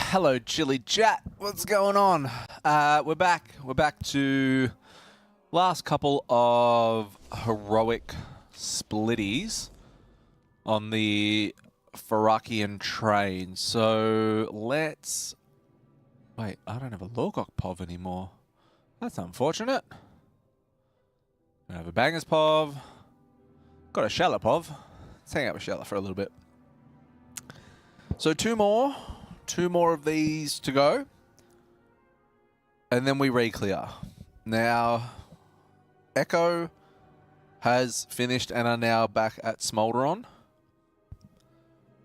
Hello, Chili Chat. What's going on? We're back. We're back to last couple of heroic splitties on the Fyrakian train. So let's... Wait, I don't have a Lorgok Pov anymore. That's unfortunate. I have a Bangers Pov. Got a Shella Pov. Let's hang out with Shella for a little bit. So two more of these to go, and then we re-clear. Now, Echo has finished and are now back at Smolderon.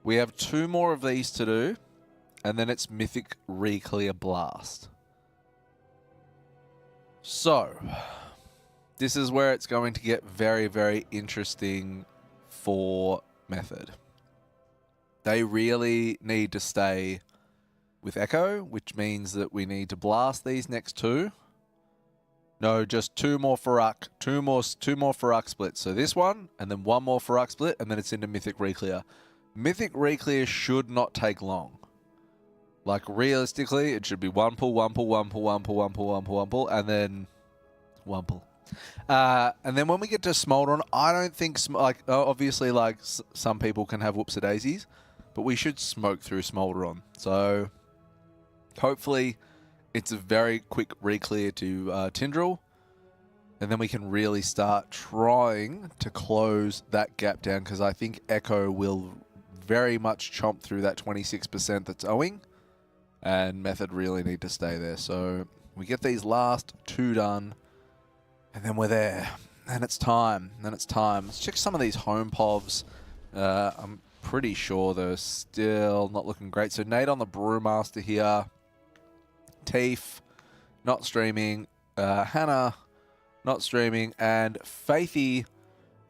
We have two more of these to do, and then it's Mythic re-clear Blast. So, this is where it's going to get very, very interesting for Method. They really need to stay with Echo, which means that we need to blast these next two. No, just two more Fyrak, two more Fyrak splits. So this one, and then one more Fyrak split, and then it's into Mythic Reclear. Mythic Reclear should not take long. Like, realistically, it should be one pull, and then one pull. And then when we get to Smolderon, I don't think, obviously, like, some people can have whoopsie-daisies, but we should smoke through Smolderon. So, hopefully, it's a very quick re-clear to Tindral, and then we can really start trying to close that gap down, because I think Echo will very much chomp through that 26% that's owing, and Method really need to stay there. So, we get these last two done, and then we're there. And it's time. Let's check some of these home povs. I'm pretty sure they're still not looking great. So Nate on the Brewmaster here. Teef, not streaming. Hannah, not streaming. And Faithy.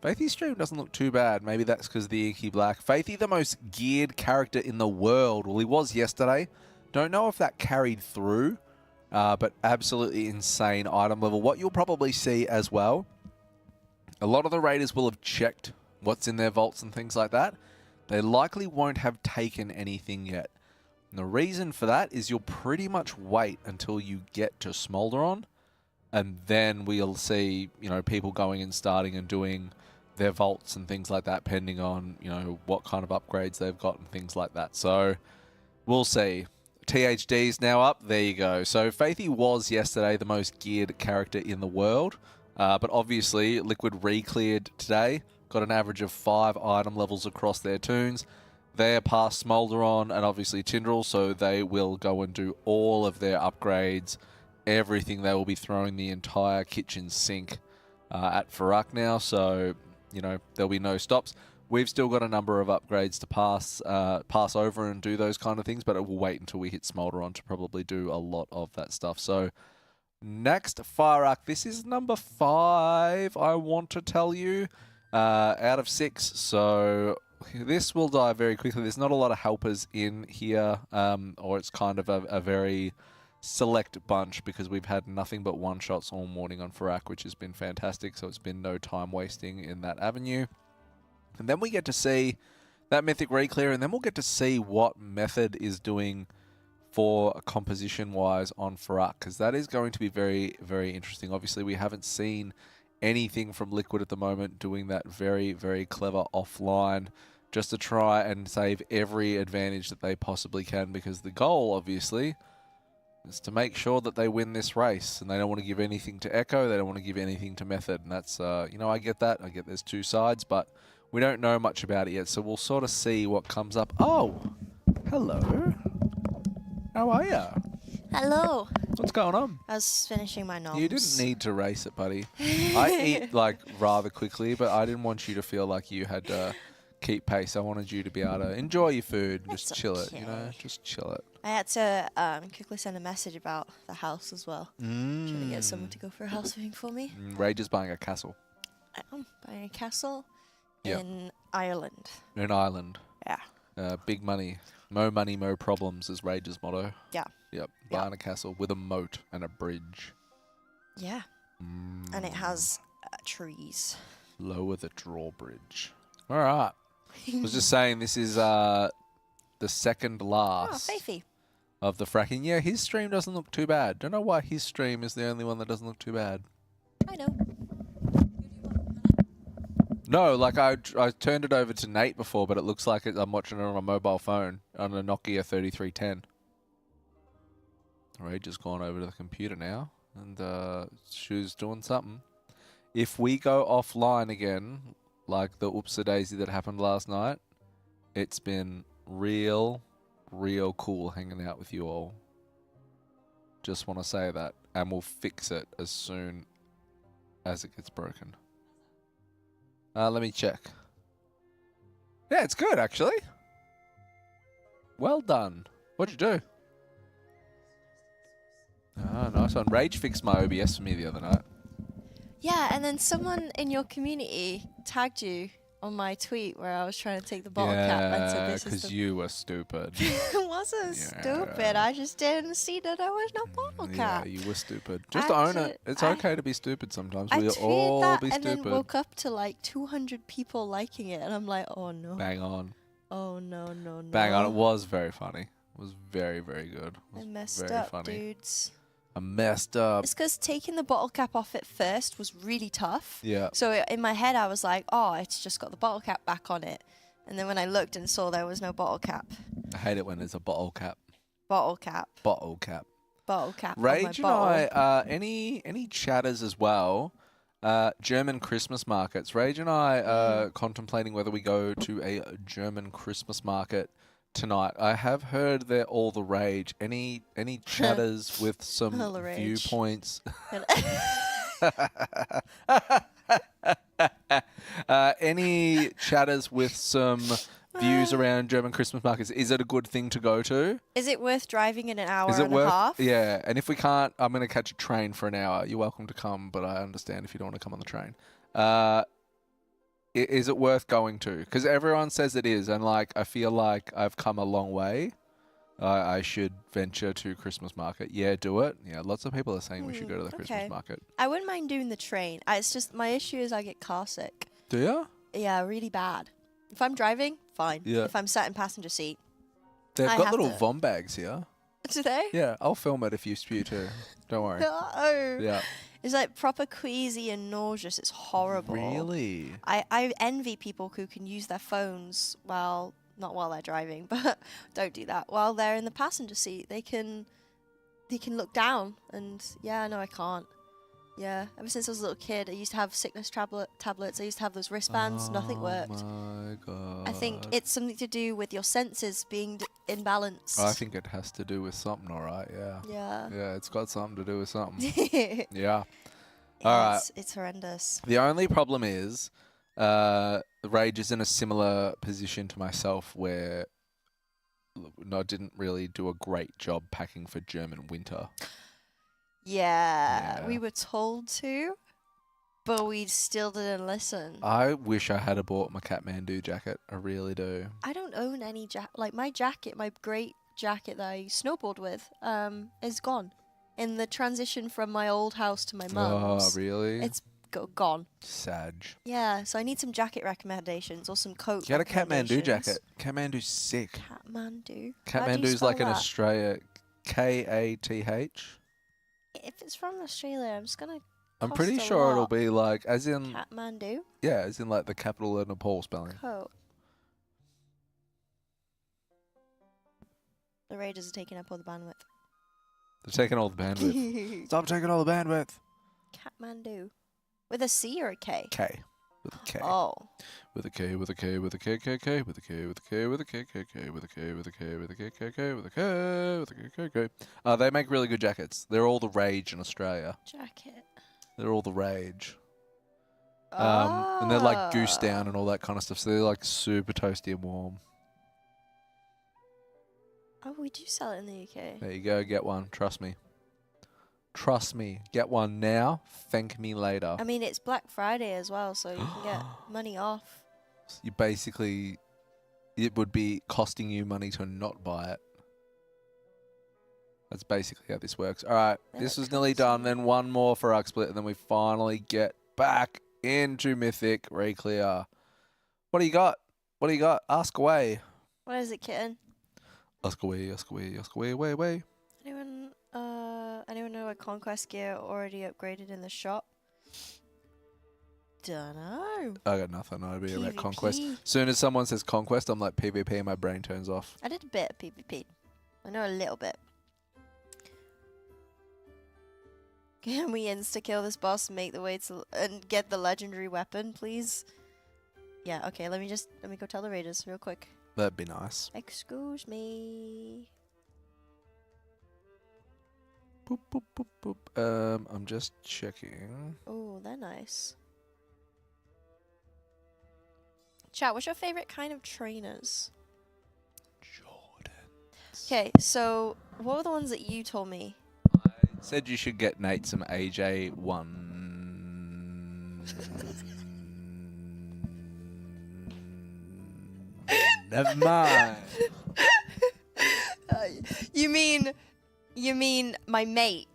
Faithy's stream doesn't look too bad. Maybe that's because of the Inky Black. Faithy, the most geared character in the world. Well, he was yesterday. Don't know if that carried through. But absolutely insane item level. What you'll probably see as well, a lot of the raiders will have checked what's in their vaults and things like that. They likely won't have taken anything yet. And the reason for that is you'll pretty much wait until you get to Smolderon, and then we'll see, you know, people going and starting and doing their vaults and things like that, depending on, you know, what kind of upgrades they've got and things like that. So we'll see. THD's now up. There you go. So Faithy was yesterday the most geared character in the world, but obviously Liquid re-cleared today. Got an average of 5 item levels across their tunes. They're past Smolderon and obviously Tindral, so they will go and do all of their upgrades, everything. They will be throwing the entire kitchen sink at Fyrak now, so, you know, there'll be no stops. We've still got a number of upgrades to pass over and do those kind of things, but it will wait until we hit Smolderon to probably do a lot of that stuff. So, next Fyrak, this is number 5, I want to tell you, out of 6. So, this will die very quickly. There's not a lot of helpers in here, or it's kind of a very select bunch, because we've had nothing but one-shots all morning on Fyrak, which has been fantastic, so it's been no time wasting in that avenue. And then we get to see that Mythic Reclear, and then we'll get to see what Method is doing for composition-wise on Fyrak, because that is going to be very, very interesting. Obviously, we haven't seen anything from Liquid at the moment doing that very, very clever offline, just to try and save every advantage that they possibly can, because the goal, obviously, is to make sure that they win this race, and they don't want to give anything to Echo, they don't want to give anything to Method, and that's, you know, I get that. I get there's two sides, but we don't know much about it yet, so we'll sort of see what comes up. Oh, hello. How are ya? Hello. What's going on? I was finishing my noms. You didn't need to race it, buddy. I eat, like, rather quickly, but I didn't want you to feel like you had to keep pace. I wanted you to be able to enjoy your food and just chill it, you know? Just chill it. I had to quickly send a message about the house as well. Trying to get someone to go for a house viewing for me. Rage is buying a castle. I'm buying a castle in Ireland. In Ireland. Yeah. Big money. Mo money, mo problems is Rage's motto. Yeah. Yep. Buying a castle with a moat and a bridge. Yeah. And it has trees. Lower the drawbridge. All right. I was just saying this is the second last Faithy. of the fracking. Yeah, his stream doesn't look too bad. Don't know why his stream is the only one that doesn't look too bad. I know. No, like I turned it over to Nate before, but it looks like I'm watching it on a mobile phone on a Nokia 3310. Rage has gone over to the computer now, and she's doing something. If we go offline again, like the oopsie-daisy that happened last night, it's been real cool hanging out with you all. Just want to say that, and we'll fix it as soon as it gets broken. Let me check. Yeah, it's good, actually. Well done. What'd you do? Ah, nice one. Rage fixed my OBS for me the other night. Yeah, and then someone in your community tagged you on my tweet where I was trying to take the bottle cap and said this is because you were stupid. It wasn't stupid. I just didn't see that there was no bottle cap. Yeah, you were stupid. Just own it. It's okay to be stupid sometimes. We'll all that be and stupid. then woke up to like 200 people liking it, and I'm like, oh no. Bang on. Oh no. Bang on. It was very funny. It was very, very good. I messed very up, funny. dudes. I messed up. It's because taking the bottle cap off at first was really tough. Yeah. So in my head, I was like, oh, it's just got the bottle cap back on it. And then when I looked and saw there was no bottle cap. I hate it when there's a bottle cap. Bottle cap. Bottle cap. Bottle cap. Rage on my and bottle. I, any chatters as well, German Christmas markets. Rage and I are contemplating whether we go to a German Christmas market tonight. I have heard they're all the rage. Any chatters with some All the rage. viewpoints? Any chatters with some views around German Christmas markets? Is it a good thing to go to? Is it worth driving in an hour Is it and worth? a half? Yeah, and if we can't, I'm going to catch a train for an hour. You're welcome to come, but I understand if you don't want to come on the train. Is it worth going to? Because everyone says it is, and like I feel like I've come a long way. I should venture to Christmas market. Yeah, do it. Yeah, lots of people are saying we should go to the Christmas market. I wouldn't mind doing the train. It's just my issue is I get car sick. Do you? Yeah, really bad. If I'm driving, fine. Yeah. If I'm sat in passenger seat, They've I got have little to- vom bags here. do they? Yeah, I'll film it if you spew too. Don't worry. No. Yeah. It's like proper queasy and nauseous. It's horrible. Really? I envy people who can use their phones not while they're driving, but don't do that. While they're in the passenger seat, they can look down, and yeah, no, I can't. Yeah, ever since I was a little kid, I used to have sickness tablets. I used to have those wristbands. Nothing worked. Oh my god. I think it's something to do with your senses being imbalanced. I think it has to do with something, all right. Yeah. Yeah. Yeah, it's got something to do with something. Yeah. All right. It's horrendous. The only problem is, Rage is in a similar position to myself where I didn't really do a great job packing for German winter. Yeah, we were told to, but we still didn't listen. I wish I had bought my Kathmandu jacket. I really do. I don't own any my jacket, my great jacket that I snowboard with, is gone. In the transition from my old house to my mum's. Oh, really? It's gone. Sag. Yeah, so I need some jacket recommendations or some coat Get a Kathmandu recommendations. jacket. Kathmandu's sick. Kathmandu? How do you Kathmandu's like in spell that? Australia. Kath. If it's from Australia, I'm just gonna. I'm cost pretty a sure it'll lot. be like, as in. Kathmandu. Yeah, as in like the capital of Nepal spelling. Coat. The Raiders are taking up all the bandwidth. They're taking all the bandwidth. Stop taking all the bandwidth. Kathmandu. With a C or a K? K. With a K. Oh. With a K, with a K, with a K, K, K, with a K, with a K, with a K, K, K, with a K, with a K, with a K, K, K, with a K, with a K, K, K. They make really good jackets. They're all the rage in Australia. Jacket. They're all the rage. And they're like goose down and all that kind of stuff. So they're like super toasty and warm. Oh, we do sell it in the UK. There you go. Get one. Trust me. Trust me. Get one now. Thank me later. I mean, it's Black Friday as well, so you can get money off. You basically, it would be costing you money to not buy it. That's basically how this works. All right, this was nearly done. Then one more for Split, and then we finally get back into Mythic Reclear. What do you got? What do you got? Ask away. What is it, kitten? Way. Anyone know a conquest gear already upgraded in the shop? Dunno. I got nothing. I'd be about PvP. conquest. Soon as someone says conquest, I'm like PvP, my brain turns off. I did a bit of PvP. I know a little bit. Can we insta-kill this boss and make the way to and get the legendary weapon, please? Yeah, okay, let me go tell the raiders real quick. That'd be nice. Excuse me. Boop, boop, boop, boop. I'm just checking. Oh, they're nice. Chat, what's your favorite kind of trainers? Okay, so what were the ones that you told me? Said you should get Nate some AJ1. Never mind. You mean my mate?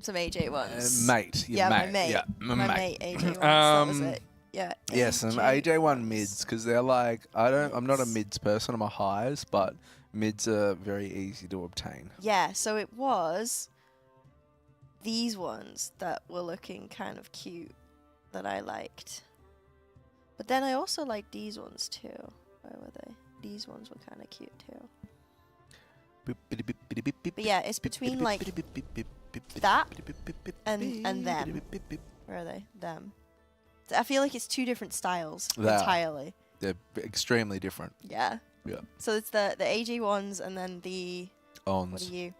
Some AJ ones. Mate. Yeah, mate. my mate. Yeah, my mate AJ ones. That was it. Yeah. Yeah, some AJ1 mids because they're like I'm not a mids person. I'm a highs, but mids are very easy to obtain. Yeah. So it was these ones that were looking kind of cute that I liked, but then I also liked these ones too. Where were they? These ones were kind of cute too. But yeah, it's between like that and them. Where are they? Them. I feel like it's two different styles entirely. They're extremely different. Yeah. Yeah. So it's the AG ones and then the Ons. What are you?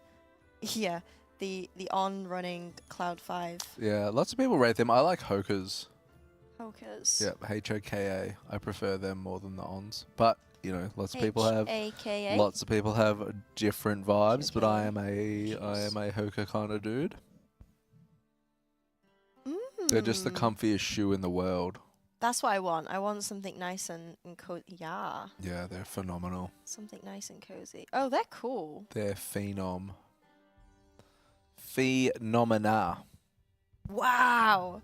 Yeah, the on running Cloud 5. Yeah, lots of people rate them. I like Hokers. Hokers. Yeah, HOKA. I prefer them more than the Ons. But, you know, lots of people have HAKA? lots of people have different vibes, but I am a Hoka kind of dude. They're just the comfiest shoe in the world. That's what I want. I want something nice and cozy. Yeah. Yeah, they're phenomenal. Something nice and cozy. Oh, they're cool. They're phenomena. Wow.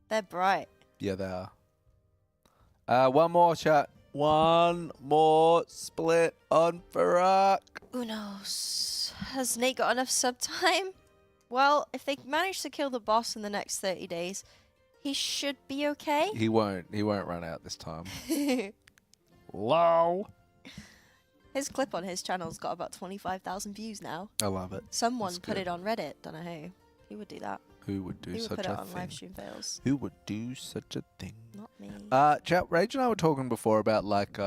They're bright. Yeah, they are. One more chat. One more split on Fyr'alath. Unos. Has Nate got enough sub time? Well, if they manage to kill the boss in the next 30 days, he should be okay. He won't run out this time. Lol. His clip on his channel's got about 25,000 views now. I love it. Someone That's put good. it on Reddit. Don't know who. Who would do that? Who would do Who would such put a it on thing? live stream fails? Who would do such a thing? Not me. Chat, Rage and I were talking before about like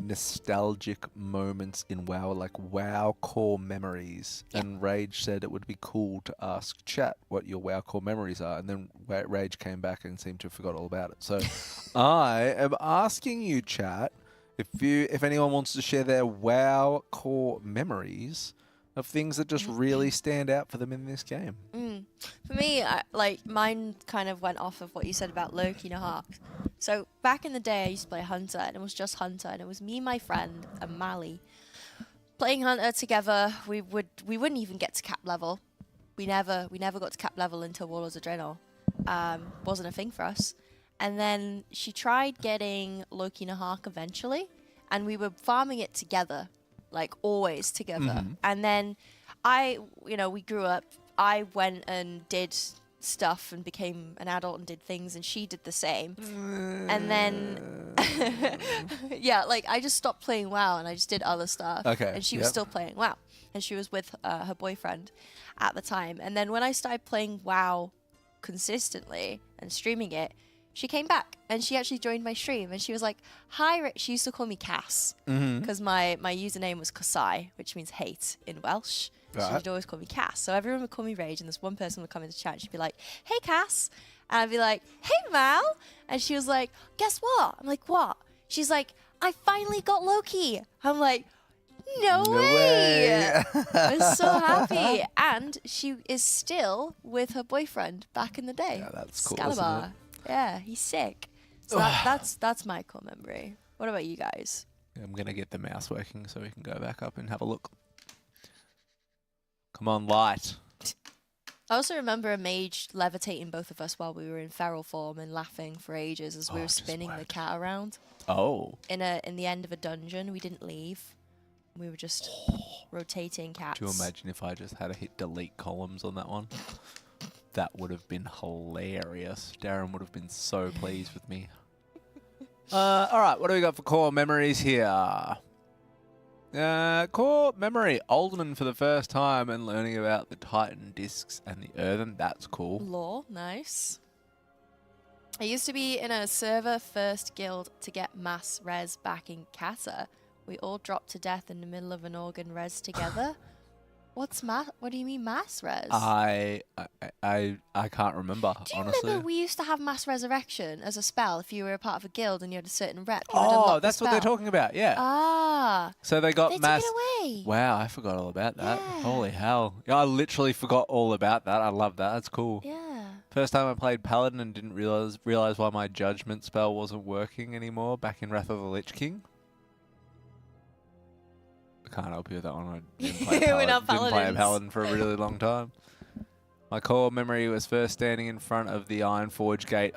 nostalgic moments in WoW, like WoW core memories. Yep. And Rage said it would be cool to ask chat what your WoW core memories are. And then Rage came back and seemed to have forgot all about it. So I am asking you, chat, if anyone wants to share their WoW core memories of things that just really stand out for them in this game. For me, mine kind of went off of what you said about Loki and Hawk. So back in the day, I used to play Hunter, and it was just Hunter, and it was me, my friend, and Mally playing Hunter together. We wouldn't even get to cap level. We never got to cap level until Warlords of Draenor. Wasn't a thing for us. And then she tried getting Loki and Hawk eventually, and we were farming it together. Like always together. And then we grew up. I went and did stuff and became an adult and did things, and she did the same. And then, I just stopped playing WoW and I just did other stuff. Okay. And she was still playing WoW, and she was with her boyfriend at the time. And then when I started playing WoW consistently and streaming it, she came back and she actually joined my stream, and she was like, "Hi, she used to call me Cass because my username was Kasai, which means hate in Welsh. Right. She'd always call me Cass. So everyone would call me Rage, and this one person would come into chat and she'd be like, "Hey, Cass." And I'd be like, "Hey, Mal." And she was like, "Guess what?" I'm like, "What?" She's like, "I finally got Loki." I'm like, No way! I was so happy. And she is still with her boyfriend back in the day. Yeah, that's cool, Scalabar. isn't it? Yeah, he's sick. So that's my core memory. What about you guys? I'm going to get the mouse working so we can go back up and have a look. Come on, light. I also remember a mage levitating both of us while we were in feral form and laughing for ages as we were spinning the cat around. Oh. In the end of a dungeon. We didn't leave. We were just rotating cats. Do you imagine if I just had to hit delete columns on that one? That would have been hilarious. Darren would have been so pleased with me. All right, what do we got for core memories here? Core memory. Alderman for the first time and learning about the Titan discs and the earthen. That's cool. Lore, nice. I used to be in a server first guild to get mass res back in Kata. We all dropped to death in the middle of an organ res together. What do you mean mass res? I can't remember, Do you honestly. remember we used to have mass resurrection as a spell if you were a part of a guild and you had a certain rep? Oh, that's what they're talking about, yeah. Ah. So they got They mass. took it away. Wow, I forgot all about that. Holy hell. Yeah, I literally forgot all about that. I love that. That's cool. Yeah. First time I played Paladin and didn't realize why my judgment spell wasn't working anymore back in Wrath of the Lich King. I can't help you with that one. I didn't play We're not didn't play a paladins. Paladin for a really long time. My core memory was first standing in front of the Ironforge gate.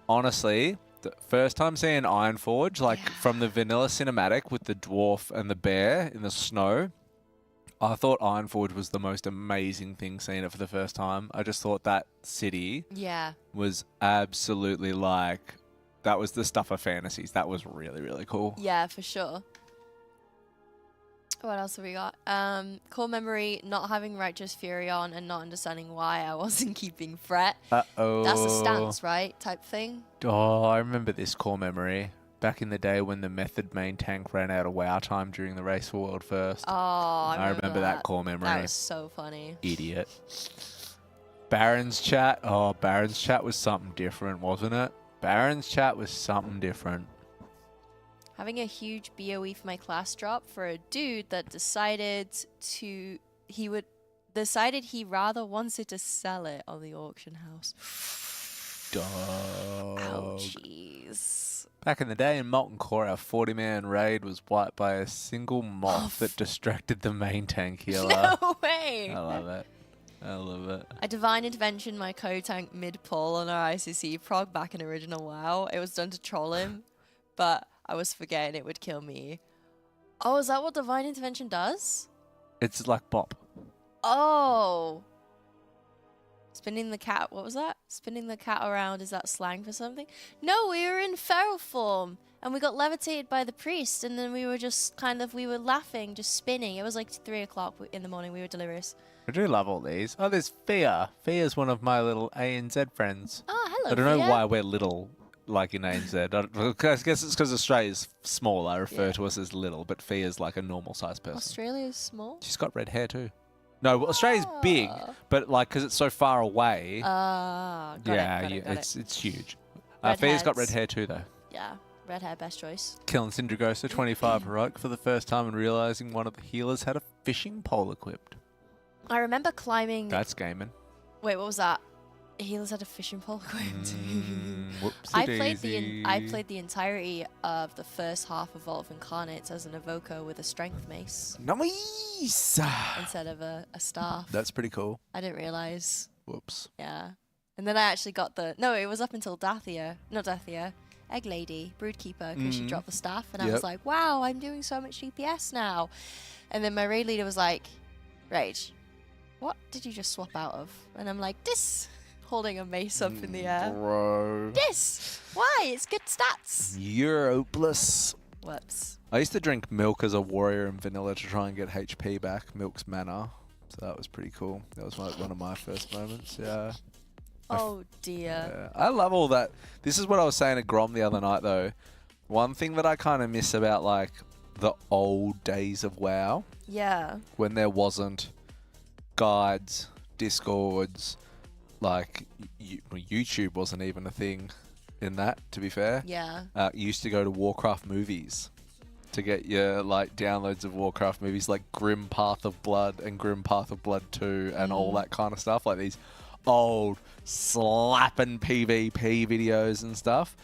Honestly, the first time seeing Ironforge, like from the vanilla cinematic with the dwarf and the bear in the snow, I thought Ironforge was the most amazing thing seeing it for the first time. I just thought that city was absolutely like, that was the stuff of fantasies. That was really, really cool. Yeah, for sure. What else have we got? Core memory, not having Righteous Fury on and not understanding why I wasn't keeping Fret. Uh-oh. That's a stance, right? Type thing. Oh, I remember this core memory. Back in the day when the Method main tank ran out of WoW time during the race for World First. Oh, I remember that core memory. That was so funny. Idiot. Baron's chat. Oh, Baron's chat was something different, wasn't it? Baron's chat was something different. Having a huge BOE for my class drop for a dude that decided he rather wanted to sell it on the auction house. Dog. Ouchies. Back in the day in Molten Core, our 40-man raid was wiped by a single moth that distracted the main tank healer. No way. I love it. I love it. I divine intervention my co-tank mid-pull on our ICC prog back in original WoW. It was done to troll him, but I was forgetting it would kill me. Oh, is that what divine intervention does? It's like bop. Oh. Spinning the cat, what was that? Spinning the cat around, is that slang for something? No, we were in feral form and we got levitated by the priest and then we were just we were laughing, just spinning. It was like 3 o'clock in the morning, we were delirious. I do love all these. Oh, there's Fia. Fia's one of my little ANZ friends. Oh, hello, I don't know Fia. why we're little, like in ANZ. I guess it's because Australia's small. I refer to us as little, but Fia's like a normal sized person. Australia's small? She's got red hair too. No, well, Australia's big, but like because it's so far away. Got it. It's huge. Red Fia's got heads. red hair too, though. Yeah, red hair, best choice. Killing Syndragosa 25 heroic for the first time and realizing one of the healers had a fishing pole equipped. I remember climbing... That's gaming. Wait, what was that? Healers had a fishing pole equipped. Whoopsie I played the entirety of the first half of Vault of Incarnates as an evoker with a strength mace. Nice! Instead of a staff. That's pretty cool. I didn't realize. Whoops. Yeah. And then I actually got no, it was up until Dathia. Not Dathia. Egg Lady, Broodkeeper, because she dropped the staff. And I was like, wow, I'm doing so much DPS now. And then my raid leader was like, Rage, what did you just swap out of? And I'm like, this! Holding a mace up in the air. Bro. This! Why? It's good stats. You're hopeless. Whoops. I used to drink milk as a warrior in vanilla to try and get HP back. Milk's mana. So that was pretty cool. That was one of my first moments. Yeah. Oh dear. Yeah. I love all that. This is what I was saying to Grom the other night though. One thing that I kind of miss about like the old days of WoW. Yeah. When there wasn't guides, discords, like YouTube wasn't even a thing in that, to be fair. Yeah. You used to go to Warcraft movies to get your like downloads of Warcraft movies like Grim Path of Blood and Grim Path of Blood 2 and all that kind of stuff, like these old slapping PvP videos and stuff.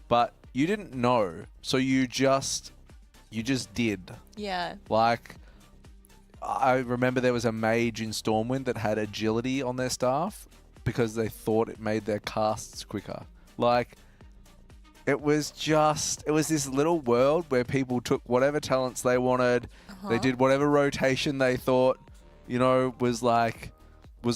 But you didn't know, so you just did. Yeah. Like I remember there was a mage in Stormwind that had agility on their staff because they thought it made their casts quicker. Like, It was this little world where people took whatever talents they wanted. They did whatever rotation they thought, you know, was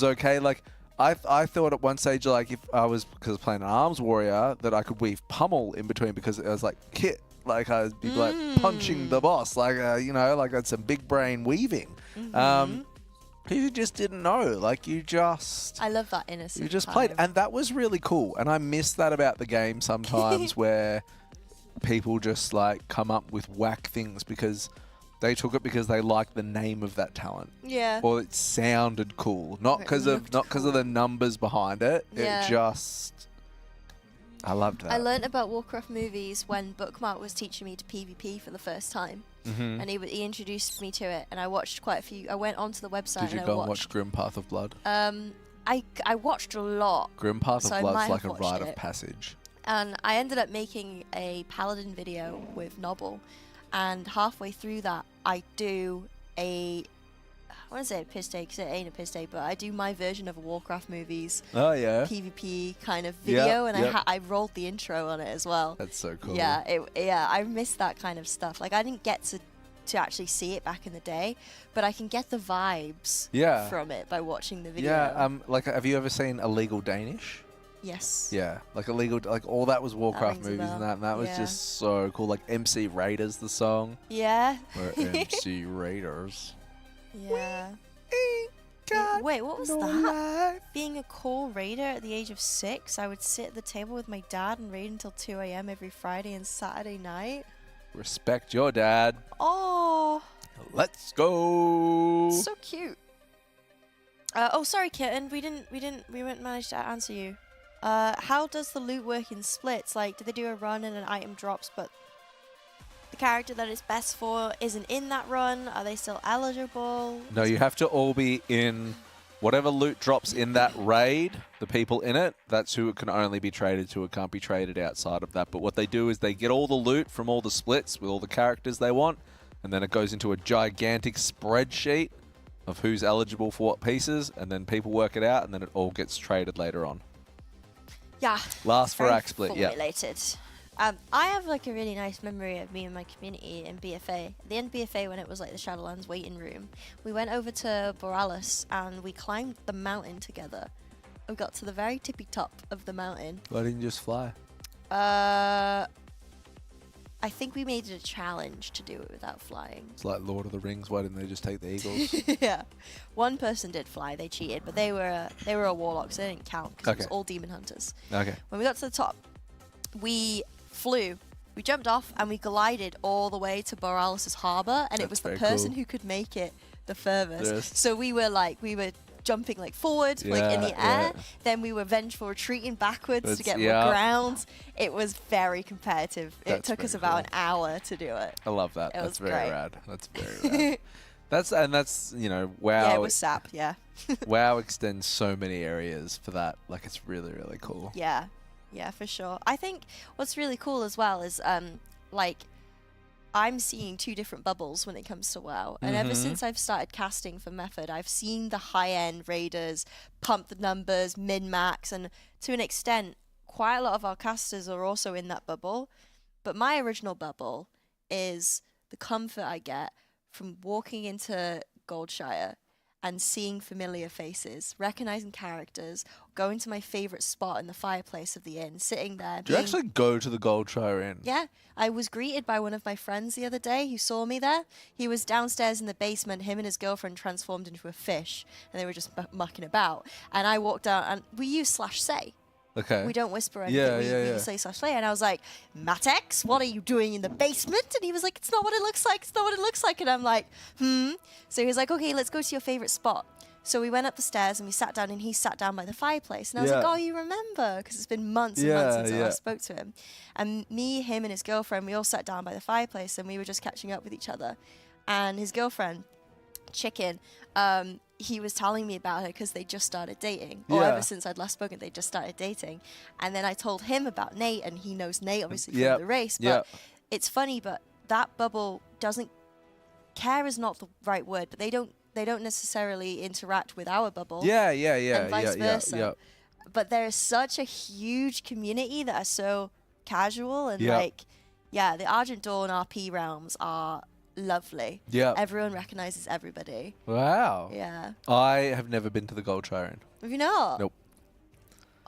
okay. Like, I thought at one stage, like, if I was, because I was playing an arms warrior, that I could weave pummel in between because it was like kit. Like, I'd be like punching the boss, like, you know, like that's some big brain weaving. You just didn't know. Like, I love that innocent. You just played, and that was really cool. And I miss that about the game sometimes, where people just like come up with whack things because they took it because they liked the name of that talent. Yeah. Or it sounded cool, not because of the numbers behind it. Yeah. It just, I loved that. I learned about Warcraft movies when Bookmark was teaching me to PvP for the first time. And he introduced me to it, and I watched quite a few. I went onto the website. Did you go and watch Grim Path of Blood? I watched a lot. Grim Path so of Blood's like a watched rite it. of passage. And I ended up making a Paladin video with Nobble, and halfway through that, I do I want to say a piss take because it ain't a piss take, but I do my version of a Warcraft movies. Oh yeah. PvP kind of video, and yep. I rolled the intro on it as well. That's so cool. Yeah, I miss that kind of stuff. Like, I didn't get to actually see it back in the day, but I can get the vibes from it by watching the video. Yeah. Like, have you ever seen Illegal Danish? Yes. Yeah, like all that was Warcraft rings a movies bell. and that was Yeah. just so cool. Like MC Raiders, the song. Yeah. Or MC Raiders. Yeah. Wait, what was that? Being a core raider at the age of 6, I would sit at the table with my dad and raid until 2 a.m. every Friday and Saturday night. Respect your dad. Oh. Let's go. So cute. Sorry, Kitten. We didn't manage to answer you. How does the loot work in splits? Like, do they do a run and an item drops, but the character that it's best for isn't in that run? Are they still eligible? No, you have to all be in whatever loot drops in that raid, the people in it, that's who it can only be traded to. It can't be traded outside of that. But what they do is they get all the loot from all the splits with all the characters they want, and then it goes into a gigantic spreadsheet of who's eligible for what pieces, and then people work it out, and then it all gets traded later on. Yeah. Last for very Act Split, yeah. formulated. I have like a really nice memory of me and my community in BFA. The end BFA, when it was like the Shadowlands waiting room, we went over to Fyr'alath and we climbed the mountain together. We got to the very tippy top of the mountain. Why didn't you just fly? I think we made it a challenge to do it without flying. It's like Lord of the Rings. Why didn't they just take the eagles? Yeah. One person did fly. They cheated, but they were a warlock, so they didn't count because it was all demon hunters. Okay. When we got to the top, we flew. We jumped off and we glided all the way to Fyr'alath's harbour, and it was the very person cool. who could make it the furthest. Yes. So we were jumping like forward, like in the air. Then we were vengeful retreating backwards to get more ground. It was very competitive. It took us about an hour to do it. I love that. It That's was very great. rad. That's very rad. That's you know, WoW. Yeah, it was SAP. Yeah. WoW extends so many areas for that. Like, it's really, really cool. Yeah. Yeah, for sure. I think what's really cool as well is like, I'm seeing two different bubbles when it comes to WoW. And ever since I've started casting for Method, I've seen the high-end raiders pump the numbers, min-max, and to an extent, quite a lot of our casters are also in that bubble. But my original bubble is the comfort I get from walking into Goldshire and seeing familiar faces, recognizing characters, going to my favorite spot in the fireplace of the inn, sitting there. Do you actually go to the Goldshire Inn? Yeah, I was greeted by one of my friends the other day who saw me there. He was downstairs in the basement, him and his girlfriend transformed into a fish, and they were just mucking about. And I walked out, and we use /say. Okay. We don't whisper anything, we say /say. And I was like, Matex, what are you doing in the basement? And he was like, it's not what it looks like, it's not what it looks like. And I'm like, So he was like, okay, let's go to your favorite spot. So we went up the stairs and we sat down, and he sat down by the fireplace. And I was like, oh, you remember? Because it's been months and months since I last spoke to him. And me, him, and his girlfriend, we all sat down by the fireplace, and we were just catching up with each other. And his girlfriend, Chicken, he was telling me about her because they just started dating. Or ever since I'd last spoken, they just started dating. And then I told him about Nate, and he knows Nate, obviously, from the race. But it's funny, but that bubble doesn't... Care is not the right word, but they don't necessarily interact with our bubble. And vice versa. But there is such a huge community that are so casual and Yeah. like, yeah, the Argent Dawn RP realms are lovely. Yeah. Everyone recognizes everybody. Wow. Yeah. I have never been to the Gold Trireme. Have you not? Nope.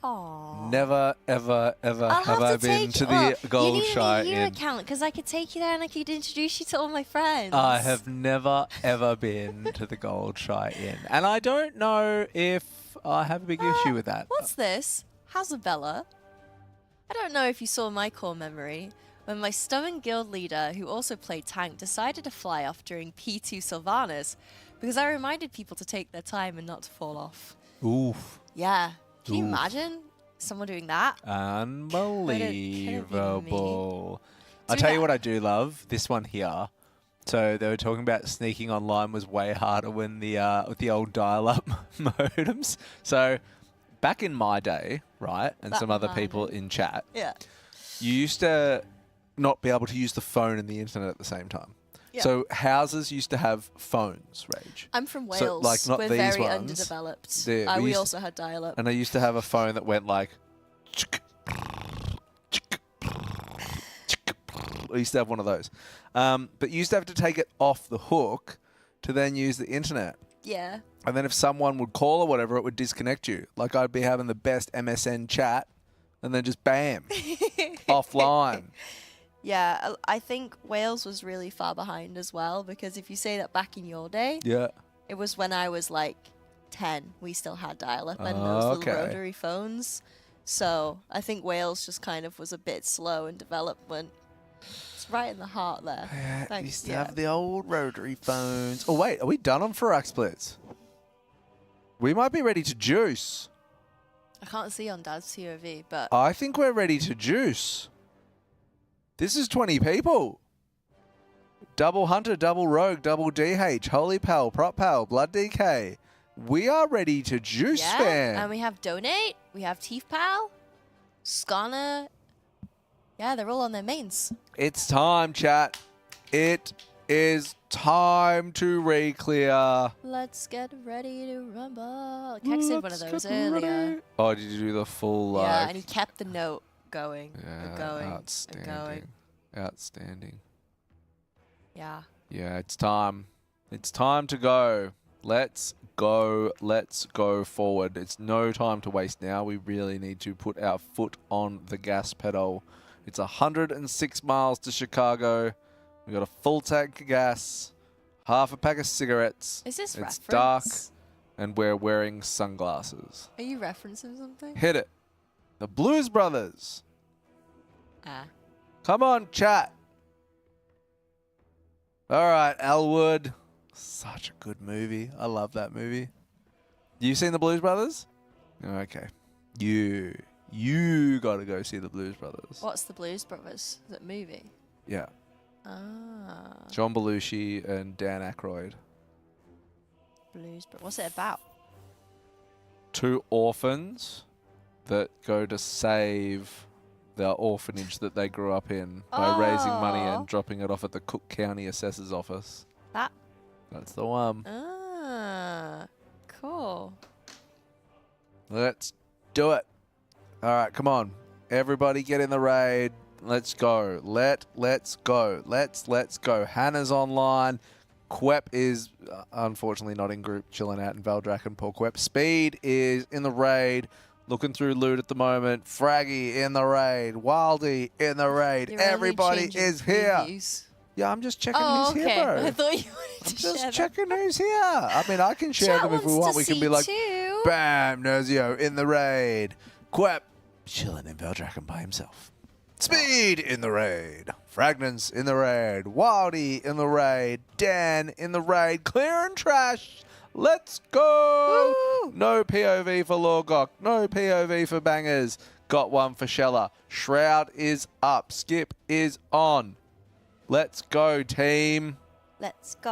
Aww. Never, ever, ever I'll have I have to been take to you. the Gold You need an EU Trireme. account because I could take you there and I could introduce you to all my friends. I have never, ever been to the Gold Trireme. And I don't know if I have a big issue with that. What's this? Hazabella? I don't know if you saw my core memory when my stubborn guild leader, who also played tank, decided to fly off during P2 Sylvanas because I reminded people to take their time and not to fall off. Oof. Yeah. Can you Oof. imagine someone doing that? Unbelievable. I'll Do tell you that. what I do love. This one here. So they were talking about sneaking online was way harder when the with the old dial-up modems. So back in my day, right, and Back some in other my people in chat, Yeah. you used to not be able to use the phone and the internet at the same time. Yeah. So houses used to have phones, Rage. I'm from Wales. So, like, not We're these very ones. underdeveloped. Yeah, We used- also had dial-up. And I used to have a phone that went like... I used to have one of those. But you used to have to take it off the hook to then use the internet. Yeah. And then if someone would call or whatever, it would disconnect you. Like I'd be having the best MSN chat and then just bam, offline. Yeah, I think Wales was really far behind as well because if you say that back in your day, Yeah. it was when I was like 10. We still had dial-up and Oh, those little okay. rotary phones. So I think Wales just kind of was a bit slow in development. It's right in the heart there. Yeah, Thanks. used to have the old rotary phones. Oh, wait, are we done on Fyr'alath splits? We might be ready to juice. I can't see on Dad's POV, but I think we're ready to juice. This is 20 people. Double Hunter, double Rogue, double DH, Holy Pal, Prop Pal, Blood DK. We are ready to juice, yeah. fam. And we have Donate, we have Teeth Pal, Skana. Yeah, they're all on their mains. It's time, chat. It is time to re-clear. Let's get ready to rumble. Kex did one of those earlier. Oh, did you do the full, Yeah, and he kept the note going. Yeah, going. outstanding. Going. Outstanding. Yeah. Yeah, it's time. It's time to go. Let's go. Let's go forward. It's no time to waste now. We really need to put our foot on the gas pedal. It's 106 miles to Chicago. We got a full tank of gas, half a pack of cigarettes. Is this It's reference? dark, and we're wearing sunglasses. Are you referencing something? Hit it. The Blues Brothers. Ah. Come on, chat. All right, Elwood. Such a good movie. I love that movie. You seen the Blues Brothers? Okay. You got to go see the Blues Brothers. What's the Blues Brothers? Is it a movie? Yeah. Ah. John Belushi and Dan Aykroyd. Blues Brothers. What's it about? Two orphans that go to save the orphanage that they grew up in by raising money Aw. and dropping it off at the Cook County Assessor's Office. That? That's the one. Ah. Cool. Let's do it. All right, come on. Everybody get in the raid. Let's go. Let's go. Let's go. Hannah's online. Quep is unfortunately not in group, chilling out in Valdrak and Paul Quep. Speed is in the raid, looking through loot at the moment. Fraggy in the raid. Wildy in the raid. You're only Everybody changing is here. previews. Yeah, I'm just checking Oh, who's okay. here, bro. I thought you wanted to Just share checking who's here. I mean, I can share Chat them if we wants want. to We can see be like, too. bam, Nerzio in the raid. Quep chilling in Veldraken by himself. Speed in the raid. Fragnance in the raid. Wildy in the raid. Dan in the raid. Clear and trash. Let's go. Woo. No POV for Lorgok. No POV for Bangers. Got one for Sheller. Shroud is up. Skip is on. Let's go, team. Let's go.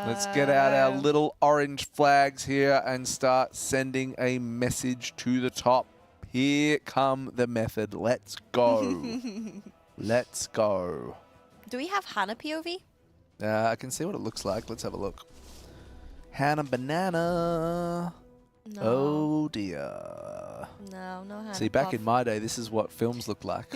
Let's get out our little orange flags here and start sending a message to the top. Here come the method. Let's go. Let's go. Do we have Hannah POV? I can see what it looks like. Let's have a look. Hannah Banana. No. Oh, dear. No Hannah. See, back Puff. in my day, this is what films looked like.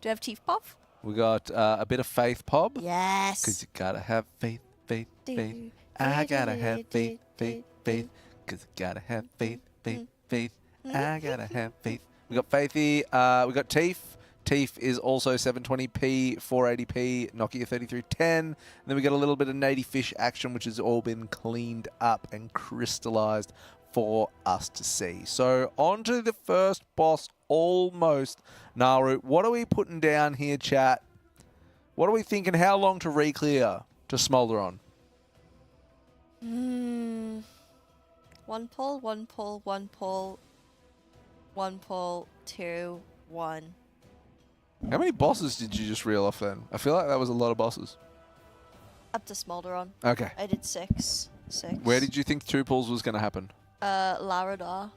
Do you have Teeth Pop? We got a bit of faith pop. Yes. Because you gotta have faith, faith, faith. I gotta have faith, faith, faith. Because you gotta have faith, faith, faith. I gotta have faith. We got Faithy. We got Teeth. Teeth is also 720p, 480p, Nokia 3310. And then we got a little bit of native fish action, which has all been cleaned up and crystallized for us to see. So on to the first boss, almost. Naru, what are we putting down here, chat? What are we thinking? How long to re-clear to smolder on? One pull, one pull, one pull, one pull, 2, 1. How many bosses did you just reel off then? I feel like that was a lot of bosses. Up to smolder on. Okay. I did 6. Where did you think 2 pulls was going to happen? Laradar.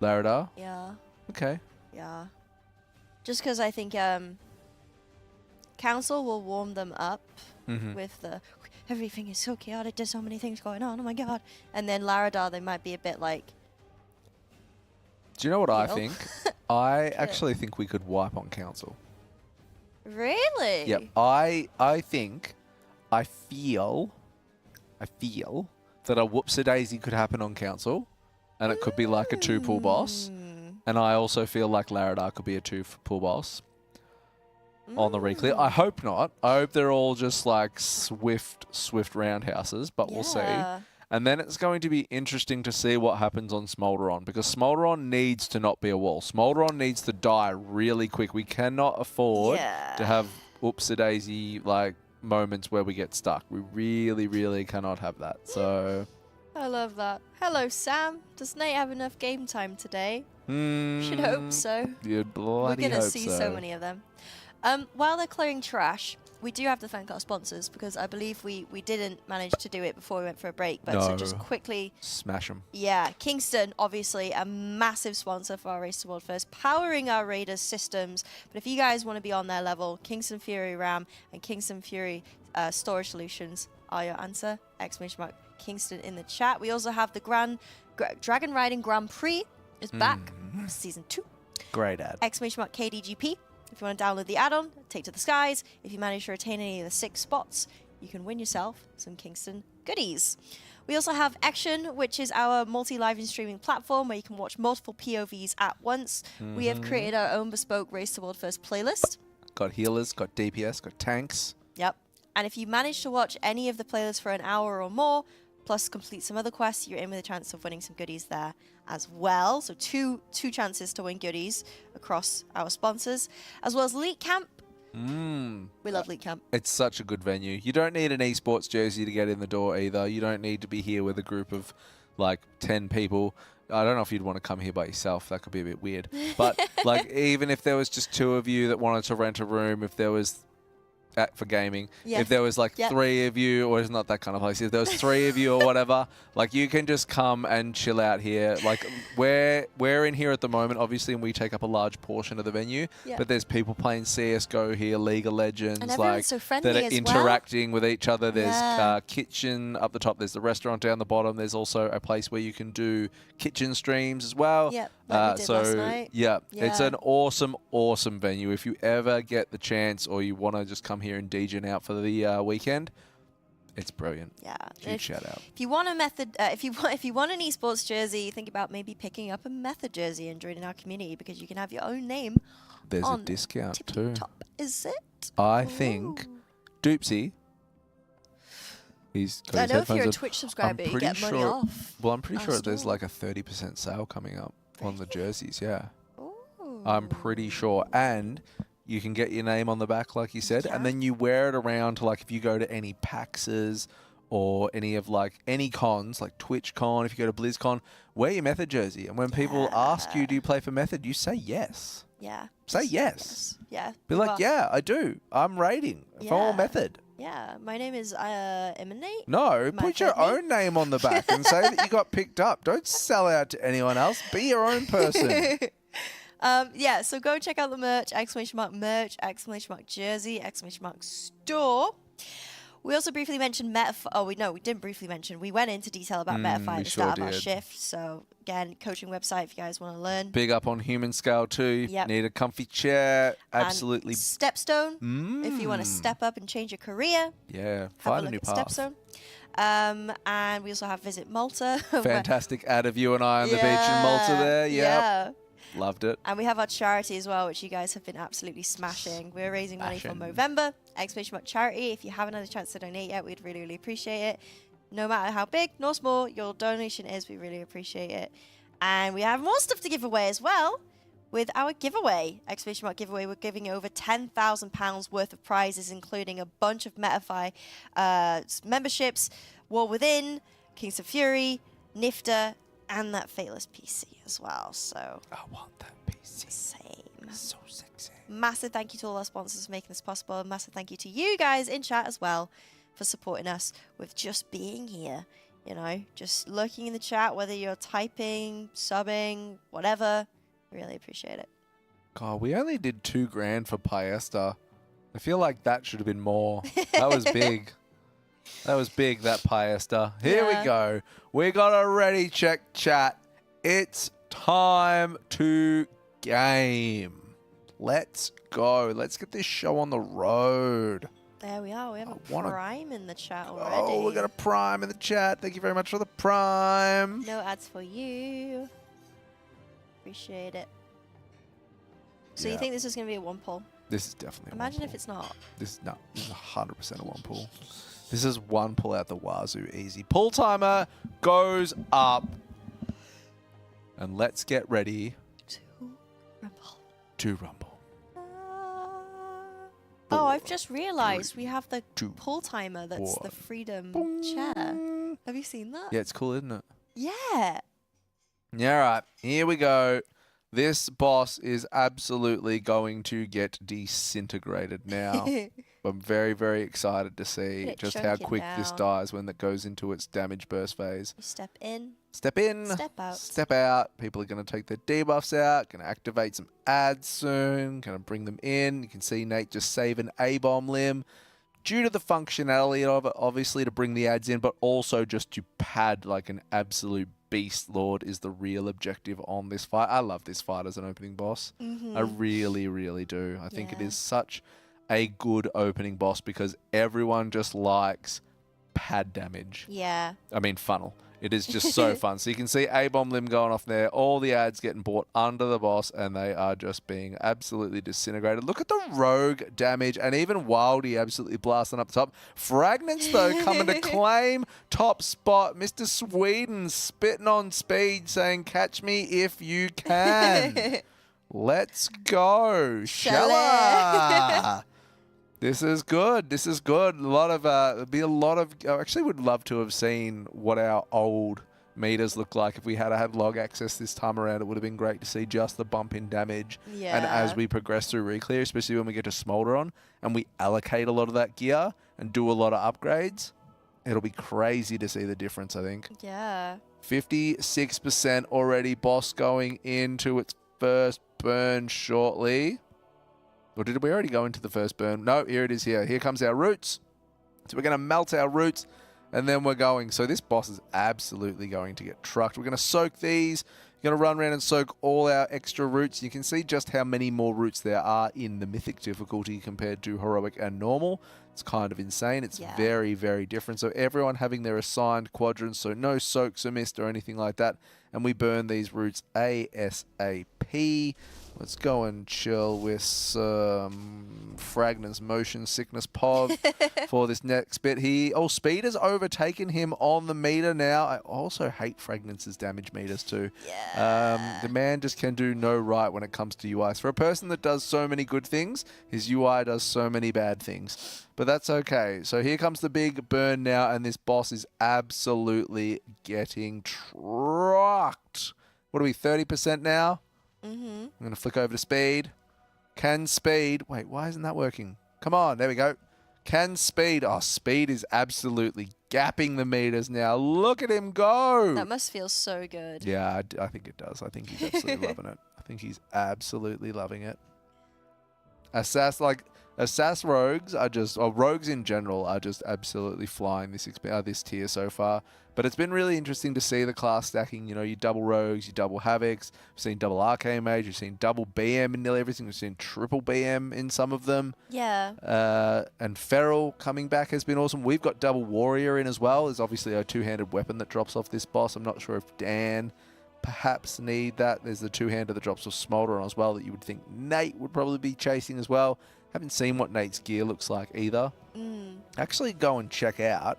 Laradar? Yeah. Okay. Yeah. Just because I think Council will warm them up with the everything is so chaotic, there's so many things going on, oh my god. And then Laradar, they might be a bit like... Do you know what I think? I actually think we could wipe on Council. Really? Yep. I feel that a whoopsie-daisy could happen on Council, and it could be like a 2-pull boss. And I also feel like Laradar could be a 2-pull boss on the re-clear. I hope not. I hope they're all just like swift roundhouses, but we'll see. And then it's going to be interesting to see what happens on Smolderon, because Smolderon needs to not be a wall. Smolderon needs to die really quick. We cannot afford to have oopsie-daisy like moments where we get stuck. We really, really cannot have that. So I love that. Hello, Sam. Does Nate have enough game time today? Should hope so. You'd bloody We're going to hope see so many of them. While they're clearing trash, we do have to thank our sponsors, because I believe we didn't manage to do it before we went for a break. But so just quickly... Smash them. Yeah, Kingston, obviously, a massive sponsor for our Race to World First, powering our Raiders systems. But if you guys want to be on their level, Kingston FURY RAM and Kingston FURY Storage Solutions are your answer. ! Kingston in the chat. We also have the Dragon Riding Grand Prix is back, Season 2. Great ad. ! KDGP. If you want to download the add-on, take to the skies. If you manage to retain any of the 6 spots, you can win yourself some Kingston goodies. We also have Ection, which is our multi-live and streaming platform where you can watch multiple POVs at once. We have created our own bespoke Race to World First playlist. Got healers, got DPS, got tanks. Yep. And if you manage to watch any of the playlists for an hour or more, plus complete some other quests, you're in with a chance of winning some goodies there as well. So two chances to win goodies across our sponsors, as well as Elite Camp. We love Elite Camp. It's such a good venue. You don't need an esports jersey to get in the door either. You don't need to be here with a group of like 10 people. I don't know if you'd want to come here by yourself. That could be a bit weird. But like even if there was just 2 of you that wanted to rent a room, if there was for gaming, if there was like 3 of you, or it's not that kind of place, if there was 3 of you or whatever, like you can just come and chill out here. Like we're in here at the moment, obviously, and we take up a large portion of the venue, but there's people playing CSGO here, League of Legends, and like so friendly that are as interacting with each other. There's kitchen up the top, there's the restaurant down the bottom, there's also a place where you can do kitchen streams as well. Like we did last night. It's an awesome venue. If you ever get the chance, or you want to just come here and DJing out for the weekend, it's brilliant. Yeah, huge shout out. If you want a method, if you want an esports jersey, think about maybe picking up a method jersey and joining our community, because you can have your own name. There's a discount too. Top. Is it? I think Doopsy. He's got I his know if you're a headphones Twitch subscriber, you get money off. Well, I'm pretty sure there's like a 30% sale coming up on the jerseys. Yeah, I'm pretty sure, and you can get your name on the back, like you said, and then you wear it around to, like, if you go to any PAXs or any of, like, any cons, like TwitchCon, if you go to BlizzCon, wear your Method jersey. And when people ask you, do you play for Method, you say yes. Yeah. Say yes. Yeah. Be like, yeah, I do. I'm raiding for Method. Yeah. My name is Emanate. No, put your own name on the back and say that you got picked up. Don't sell out to anyone else. Be your own person. Yeah, so go check out the merch, !merch, !jersey, !store. We also briefly mentioned Metafy. Oh, we didn't briefly mention. We went into detail about Metafy at the start of our shift. So again, coaching website if you guys want to learn. Big up on Humanscale too. Yep. Need a comfy chair. And Absolutely. Stepstone. If you want to step up and change your career. Yeah. Have Find a a new look at path. Stepstone. And we also have Visit Malta. Fantastic ad of you and I on the beach in Malta there. Yep. Yeah. Loved it. And we have our charity as well, which you guys have been absolutely smashing. We're raising money for Movember, ! Charity. If you haven't had a chance to donate yet, we'd really, really appreciate it. No matter how big nor small your donation is, we really appreciate it. And we have more stuff to give away as well with our giveaway, ! Giveaway. We're giving over £10,000 worth of prizes, including a bunch of Metafy memberships, War Within, Kingston FURY, Nyfter, and that Fateless PC as well. So I want that PC. Same. So sexy. Massive thank you to all our sponsors for making this possible. A massive thank you to you guys in chat as well for supporting us with just being here. You know, just looking in the chat, whether you're typing, subbing, whatever. Really appreciate it. God, we only did $2,000 for Piesta. I feel like that should have been more. That was big. That was big, that Piesta. Here we go. We got a ready check chat. It's time to game. Let's go. Let's get this show on the road. There we are. We have a prime in the chat already. Oh, we got a prime in the chat. Thank you very much for the prime. No ads for you. Appreciate it. So you think this is going to be a one pull? This is definitely Imagine if it's not. This is 100% a one pull. This is one pull out the wazoo easy. Pull timer goes up. And let's get ready to rumble. Oh, I've just realized we have the pull timer that's the freedom chair. Have you seen that? Yeah, it's cool, isn't it? Yeah. Yeah, all right. Here we go. This boss is absolutely going to get disintegrated now. I'm very, very excited to see just how quick this dies when it goes into its damage burst phase. You step in. Step in. Step out. Step out. People are going to take their debuffs out. Going to activate some ads soon. Going to bring them in. You can see Nate just save an A-bomb limb. Due to the functionality of it, obviously, to bring the ads in, but also just to pad like an absolute Beast Lord is the real objective on this fight. I love this fight as an opening boss. I really, really do. I think it is such a good opening boss because everyone just likes pad damage. Yeah. I mean, funnel. It is just so fun. So you can see A-bomb limb going off there. All the ads getting bought under the boss, and they are just being absolutely disintegrated. Look at the rogue damage, and even Wildy absolutely blasting up the top. Fragments, though, coming to claim top spot. Mr. Sweden spitting on speed, saying, catch me if you can. Let's go. Shella. This is good. This is good. A lot of, I actually would love to have seen what our old meters look like. If we had log access this time around, it would have been great to see just the bump in damage. Yeah. And as we progress through Reclear, especially when we get to Smolder on and we allocate a lot of that gear and do a lot of upgrades, it'll be crazy to see the difference, I think. Yeah. 56% already. Boss going into its first burn shortly. Or did we already go into the first burn? No, here it is here. Here comes our roots. So we're going to melt our roots, and then we're going. So this boss is absolutely going to get trucked. We're going to soak these. We're going to run around and soak all our extra roots. You can see just how many more roots there are in the Mythic difficulty compared to Heroic and Normal. It's kind of insane. It's very, very different. So everyone having their assigned quadrants, so no soaks are missed or anything like that. And we burn these roots ASAP. Let's go and chill with some Fragnance Motion Sickness Pod for this next bit here. Oh, Speed has overtaken him on the meter now. I also hate Fragnance's damage meters too. The man just can do no right when it comes to UIs. For a person that does so many good things, his UI does so many bad things. But that's okay. So here comes the big burn now, and this boss is absolutely getting trucked. What are we, 30% now? I'm going to flick over to Speed. Can Speed... Wait, why isn't that working? Come on, there we go. Can Speed... Oh, Speed is absolutely gapping the meters now. Look at him go. That must feel so good. Yeah, I think it does. I think he's absolutely loving it. I think he's absolutely loving it. Assass, like... Assas rogues are just, or rogues in general are just absolutely flying this tier so far. But it's been really interesting to see the class stacking. You know, you double rogues, you double havocs. We've seen double arcane mage. We've seen double BM in nearly everything. We've seen triple BM in some of them. Yeah. And feral coming back has been awesome. We've got double warrior in as well. There's obviously a two-handed weapon that drops off this boss. I'm not sure if Dan perhaps need that. There's the two-hander that drops off Smolder on as well that you would think Nate would probably be chasing as well. Haven't seen what Nate's gear looks like either. Actually go and check out.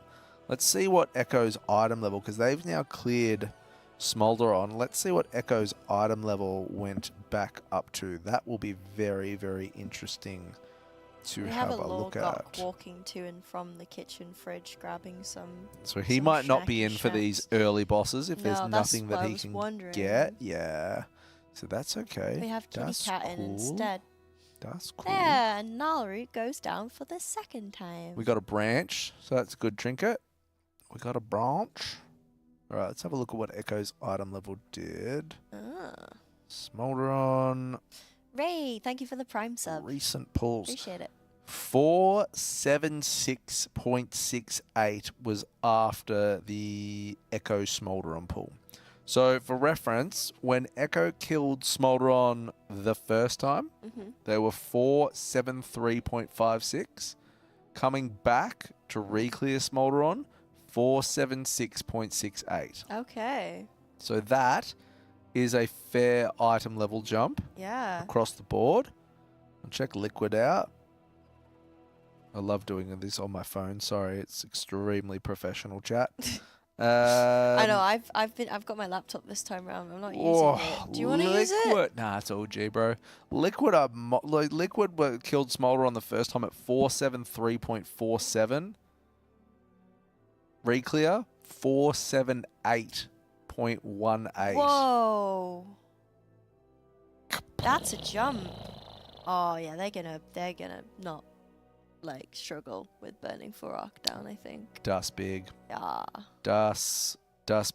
Let's see what Echo's item level, because they've now cleared Smolder on. Let's see what Echo's item level went back up to. That will be very, very interesting to have a look at. Walking to and from the kitchen fridge, grabbing some. So he might not be in for these early bosses if there's nothing that he can get. Yeah. So that's okay. We have Kitty Cat in instead. That's cool. Yeah, and Nalroot goes down for the second time. We got a branch, so that's a good trinket. We got a branch. All right, let's have a look at what Echo's item level did. Smolderon. Ray, thank you for the Prime sub. Recent pulls. Appreciate it. 476.68 was after the Echo Smolderon pull. So, for reference, when Echo killed Smolderon the first time, they were 473.56. Coming back to re-clear Smolderon, 476.68. Okay. So that is a fair item level jump. Yeah. Across the board. I'll check Liquid out. I love doing this on my phone. Sorry, it's extremely professional chat. I know. I've got my laptop this time around. I'm not using it. Do you want to use it? Nah, it's all G, bro. Liquid killed Smolder on the first time at 473.47. Reclear 478.18. Whoa. That's a jump. Oh yeah, they're gonna not like struggle with burning Fyr'alath down, I think. Dust big. Yeah. Dust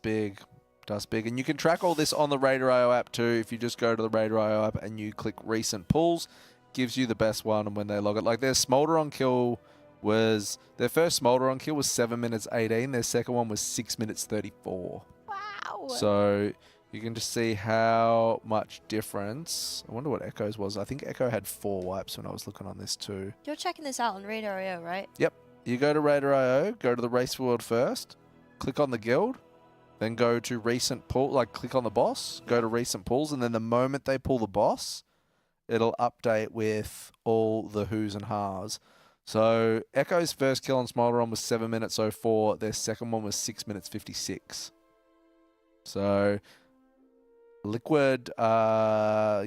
big. And you can track all this on the Raider.io app too. If you just go to the Raider.io app and you click recent pulls, gives you the best one. And when they log it, like their Smolderon kill was, their first Smolderon kill was 7 minutes 18. Their second one was 6 minutes 34. Wow. So you can just see how much difference. I wonder what Echo's was. I think Echo had 4 wipes when I was looking on this too. You're checking this out on Raider.io, right? Yep. You go to Raider.io, go to the race world first, click on the guild, then go to recent pull, like click on the boss, go to recent pulls, and then the moment they pull the boss, it'll update with all the who's and ha's. So Echo's first kill on Smolderon was 7 minutes 04. Their second one was 6 minutes 56. So Liquid, Liquid are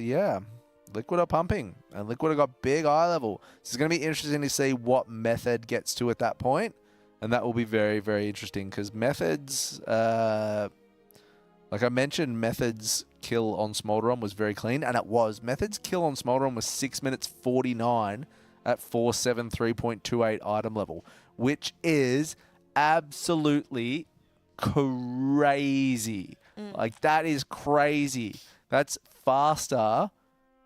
pumping, and Liquid have got big eye level. So it's going to be interesting to see what method gets to at that point, and that will be very, very interesting because methods, like I mentioned, methods kill on Smolderon was very clean, and it was. Methods kill on Smolderon was 6 minutes 49 at 473.28 item level, which is absolutely crazy. Like, that is crazy. That's faster.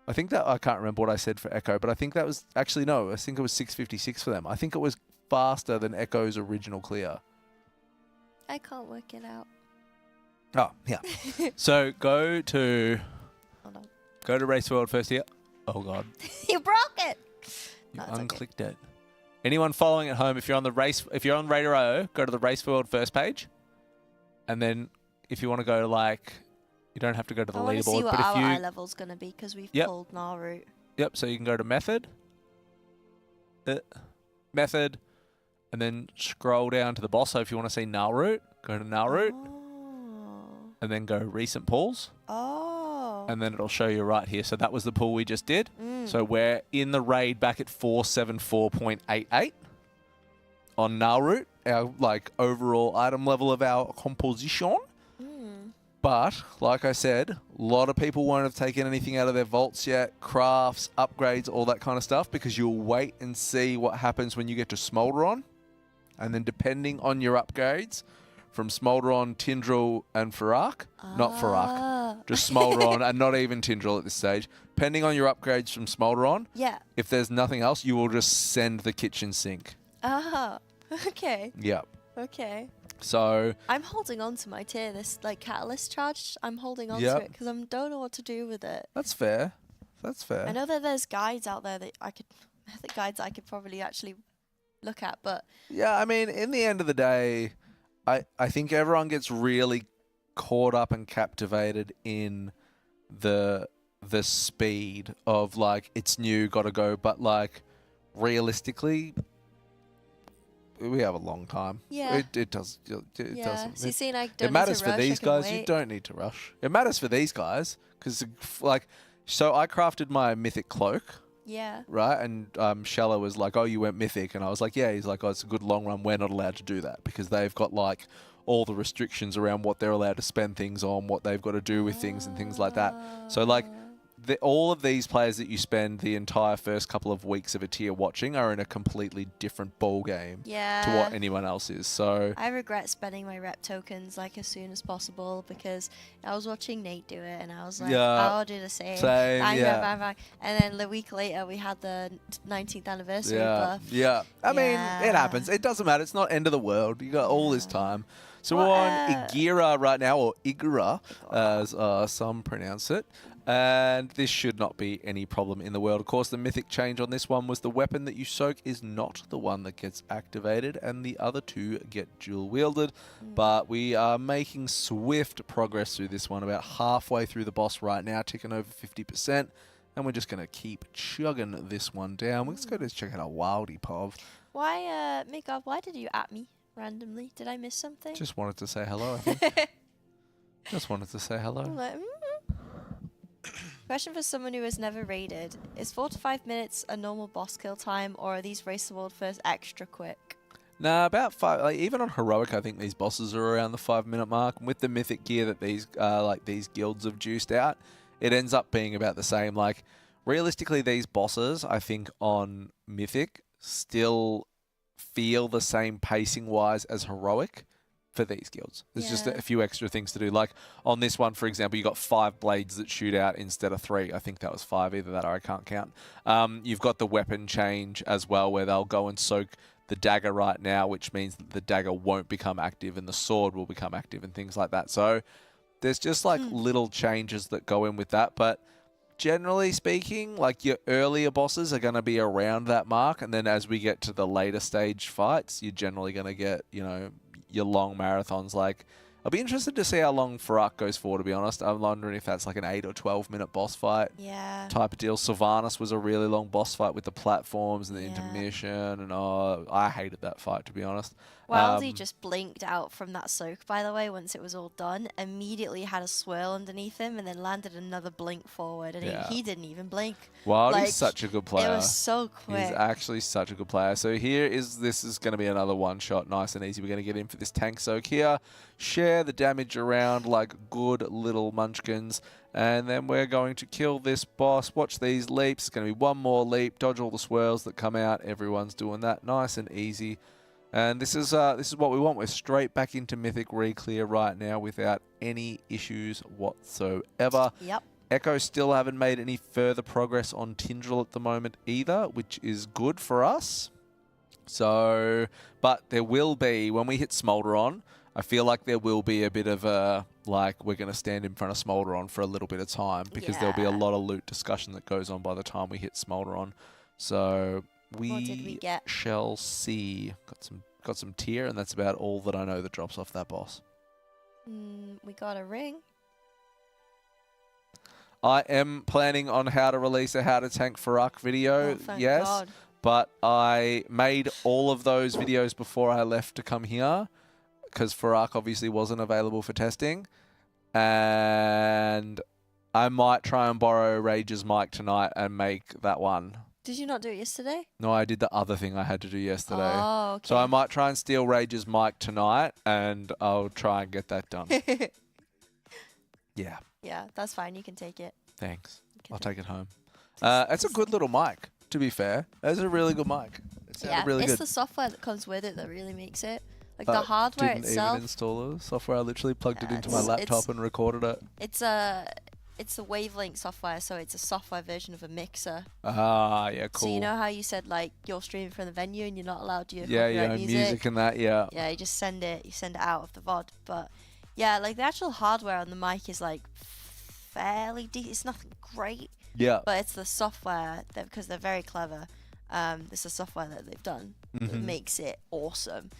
I think that, I can't remember what I said for Echo, but I think that was, actually no, I think it was 656 for them. I think it was faster than Echo's original clear. I can't work it out. Oh, yeah. So go to Race World first here. Oh, God. You broke it. You unclicked it. Anyone following at home, if you're on Raider.io, go to the Race World first page. And then if you want to go to, like, you don't have to go to the leaderboard. I want to see what but our if you, eye level's going to be because we've pulled Nalroot. Yep, so you can go to Method. Method. And then scroll down to the boss. So if you want to see Nalroot, go to Nalroot. And then go Recent Pulls. And then it'll show you right here. So that was the pull we just did. So we're in the raid back at 474.88 on Nalroot, our like overall item level of our composition. But like I said, a lot of people won't have taken anything out of their vaults yet, crafts, upgrades, all that kind of stuff, because you'll wait and see what happens when you get to Smolderon. And then depending on your upgrades from Smolderon, Tindral, and Fyr'alath, not Fyr'alath, just Smolderon, and not even Tindral at this stage. Depending on your upgrades from Smolderon, Yeah. if there's nothing else, you will just send the kitchen sink. Ah, okay. Yeah. Okay. So I'm holding on to my tier. This like catalyst charge. I'm holding on Yep. to it because I don't know what to do with it. that's fair. That's fair. I know that there's guides out there that I could, the guides I could probably actually look at, but Yeah, I mean, in the end of the day, I think everyone gets really caught up and captivated in the speed of like it's new, gotta go, but like realistically, we have a long time. Yeah. It does. It Yeah. doesn't. So you see, like, it don't need matters to for rush, I these can guys. You wait. don't need to rush. It matters for these guys because, like, so I crafted my mythic cloak. Yeah. Right, and Shella was like, "Oh, you went mythic," and I was like, "Yeah." He's like, "Oh, it's a good long run. We're not allowed to do that because they've got like all the restrictions around what they're allowed to spend things on, what they've got to do with things and things like that." So like, all of these players that you spend the entire first couple of weeks of a tier watching are in a completely different ball game to Yeah. what anyone else is. So I regret spending my rep tokens like as soon as possible because I was watching Nate do it and I was like, Yeah, I'll do the same. same, Bang, yeah. bang, bang, bang. And then the week later we had the 19th anniversary buff. Yeah. I mean, Yeah. it happens. It doesn't matter. It's not end of the world. You got all this time. So Well, we're on Igira right now, or Igira, as some pronounce it. And this should not be any problem in the world. Of course, the mythic change on this one was the weapon that you soak is not the one that gets activated, and the other two get dual wielded. But we are making swift progress through this one, about halfway through the boss right now, ticking over 50%. And we're just going to keep chugging this one down. Let's go to check out our Wildy Pov. Why, Mika, why did you at me randomly? Did I miss something? Just wanted to say hello, I think. Just wanted to say hello. I'm like, Question for someone who has never raided. Is 4 to 5 minutes a normal boss kill time, or are these race the world first extra quick? Nah, about 5. Like, even on heroic, I think these bosses are around the 5-minute mark. And with the mythic gear that these these guilds have juiced out, it ends up being about the same. Like, realistically, these bosses, I think, on mythic still feel the same pacing-wise as heroic for these guilds. There's just a few extra things to do. Like on this one, for example, you got 5 blades that shoot out instead of 3. I think that was 5, either that or I can't count. You've got the weapon change as well, where they'll go and soak the dagger right now, which means that the dagger won't become active and the sword will become active and things like that. So there's just like little changes that go in with that. But generally speaking, like your earlier bosses are going to be around that mark. And then as we get to the later stage fights, you're generally going to get, you know, your long marathons. Like, I'll be interested to see how long Fyr'alath goes for, to be honest. I'm wondering if that's like an 8 or 12 minute boss fight type of deal. Sylvanas was a really long boss fight with the platforms and the intermission, and I hated that fight, to be honest. Wildy just blinked out from that soak, by the way, once it was all done. Immediately had a swirl underneath him and then landed another blink forward, and he didn't even blink. Wildy's like, such a good player. It was so quick. He's actually such a good player. So this is going to be another one shot, nice and easy. We're going to get in for this tank soak here. Share the damage around like good little munchkins. And then we're going to kill this boss. Watch these leaps. It's going to be one more leap. Dodge all the swirls that come out. Everyone's doing that nice and easy. And this is what we want. We're straight back into Mythic Re-Clear right now without any issues whatsoever. Yep. Echo still haven't made any further progress on Tindral at the moment either, which is good for us. So, but there will be, when we hit Smolderon, I feel like there will be a bit of a, like, we're going to stand in front of Smolderon for a little bit of time because there'll be a lot of loot discussion that goes on by the time we hit Smolderon. So What did we get? shall see. Got some tier, and that's about all that I know that drops off that boss. We got a ring. I am planning on how to release a How to Tank Fyr'alath video, thank yes. God. But I made all of those videos before I left to come here because Fyr'alath obviously wasn't available for testing. And I might try and borrow Rage's mic tonight and make that one. Did you not do it yesterday? No, I did the other thing I had to do yesterday. Oh, okay. So I might try and steal Rage's mic tonight, and I'll try and get that done. Yeah. Yeah, that's fine. You can take it. Thanks. I'll take it home. It's a good little mic, to be fair. It's a really good mic. It sounded really it's good. the software that comes with it that really makes it. Like the hardware didn't itself. even install the software. I literally plugged it into my it's- laptop and recorded it. It's a wavelength software, so it's a software version of a mixer. Ah, yeah, cool. So you know how you said like you're streaming from the venue and you're not allowed to use Yeah, copyright music and that, yeah. Yeah, you just send it out of the VOD. But yeah, like the actual hardware on the mic is like fairly decent. It's nothing great. Yeah. But it's the software that, because they're very clever. It's the software that they've done that Mhm. makes it awesome.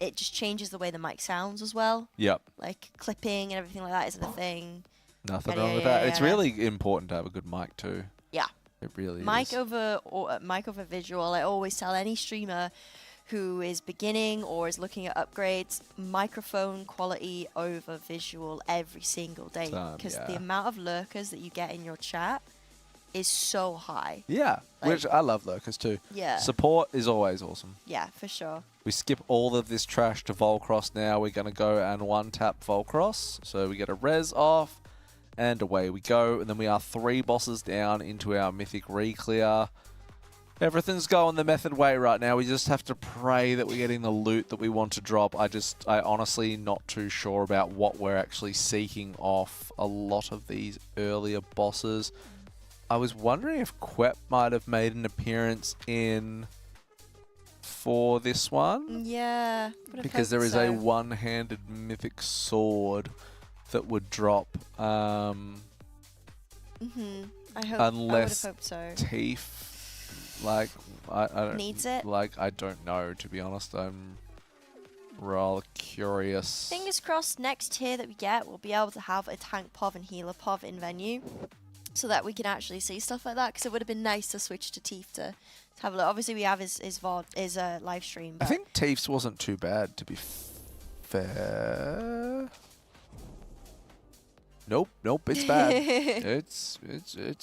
It just changes the way the mic sounds as well. Yep. Like clipping and everything like that isn't a thing. Nothing But wrong yeah, with yeah, that. yeah, It's yeah. really important to have a good mic too. Yeah. It really Mic is. mic over visual. I always tell any streamer who is beginning or is looking at upgrades, microphone quality over visual every single day, because the yeah. amount of lurkers that you get in your chat is so high. Yeah, which I love lurkers too. Yeah. Support is always awesome. Yeah, for sure. We skip all of this trash to Volcross now. We're going to go and one-tap Volcross. So we get a res off, and away we go. And then we are 3 bosses down into our Mythic Re-Clear. Everything's going the method way right now. We just have to pray that we're getting the loot that we want to drop. I honestly not too sure about what we're actually seeking off a lot of these earlier bosses. I was wondering if Quep might have made an appearance for this one. Yeah. Because there is a one-handed mythic sword that would drop. I would have Unless hoped so. Teef, like, I don't Needs it? Like, I don't know, to be honest. I'm rather curious. Fingers crossed next tier that we get, we'll be able to have a tank POV and healer POV in venue, so that we can actually see stuff like that, because it would have been nice to switch to Teef to have a look. Obviously we have his VOD, his live stream. I But think Teef's wasn't too bad, to be fair. Nope, it's bad. it's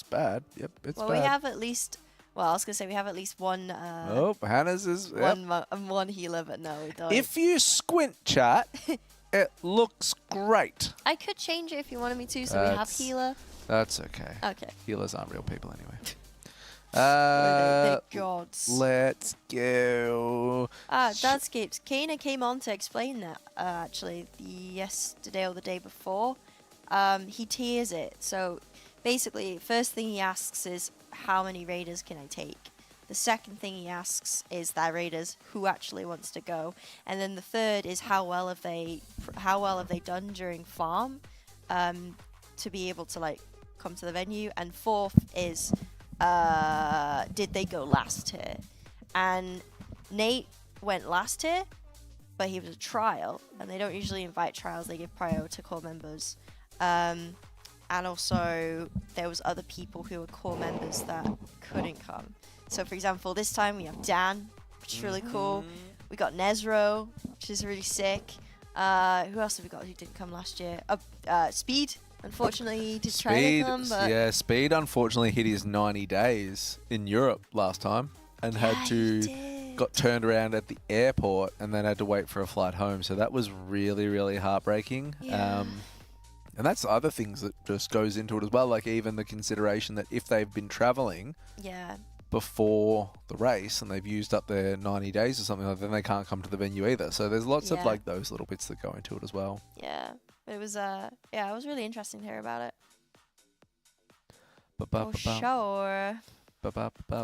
bad. Yep, it's well, bad. we have at least, well, I was going to say we have at least one, Hannah's is... Yep. one healer, but no, we don't. If you squint, chat, it looks great. I could change it if you wanted me to, so we have healer. That's okay. Okay. Healers aren't real people anyway. They're gods. Let's go. Dadscapes. Kana came on to explain that, actually, yesterday or the day before. He tiers it. So, basically, first thing he asks is, how many raiders can I take? The second thing he asks is that raiders who actually wants to go, and then the third is how well have they done during farm, to be able to like come to the venue, and fourth is did they go last tier? And Nate went last tier, but he was a trial, and they don't usually invite trials; they give prior to core members. And also there was other people who were core members that couldn't come. So for example, this time we have Dan, which is really cool. We got Nezro, which is really sick. Who else have we got who didn't come last year? Speed. Unfortunately, he did try to come, but yeah, Speed unfortunately hit his 90 days in Europe last time and got turned around at the airport and then had to wait for a flight home. So that was really, really heartbreaking. Yeah. And that's other things that just goes into it as well, like even the consideration that if they've been traveling before the race and they've used up their 90 days or something like that, then they can't come to the venue either. So there's lots of like those little bits that go into it as well. Yeah, it was it was really interesting to hear about it. For sure.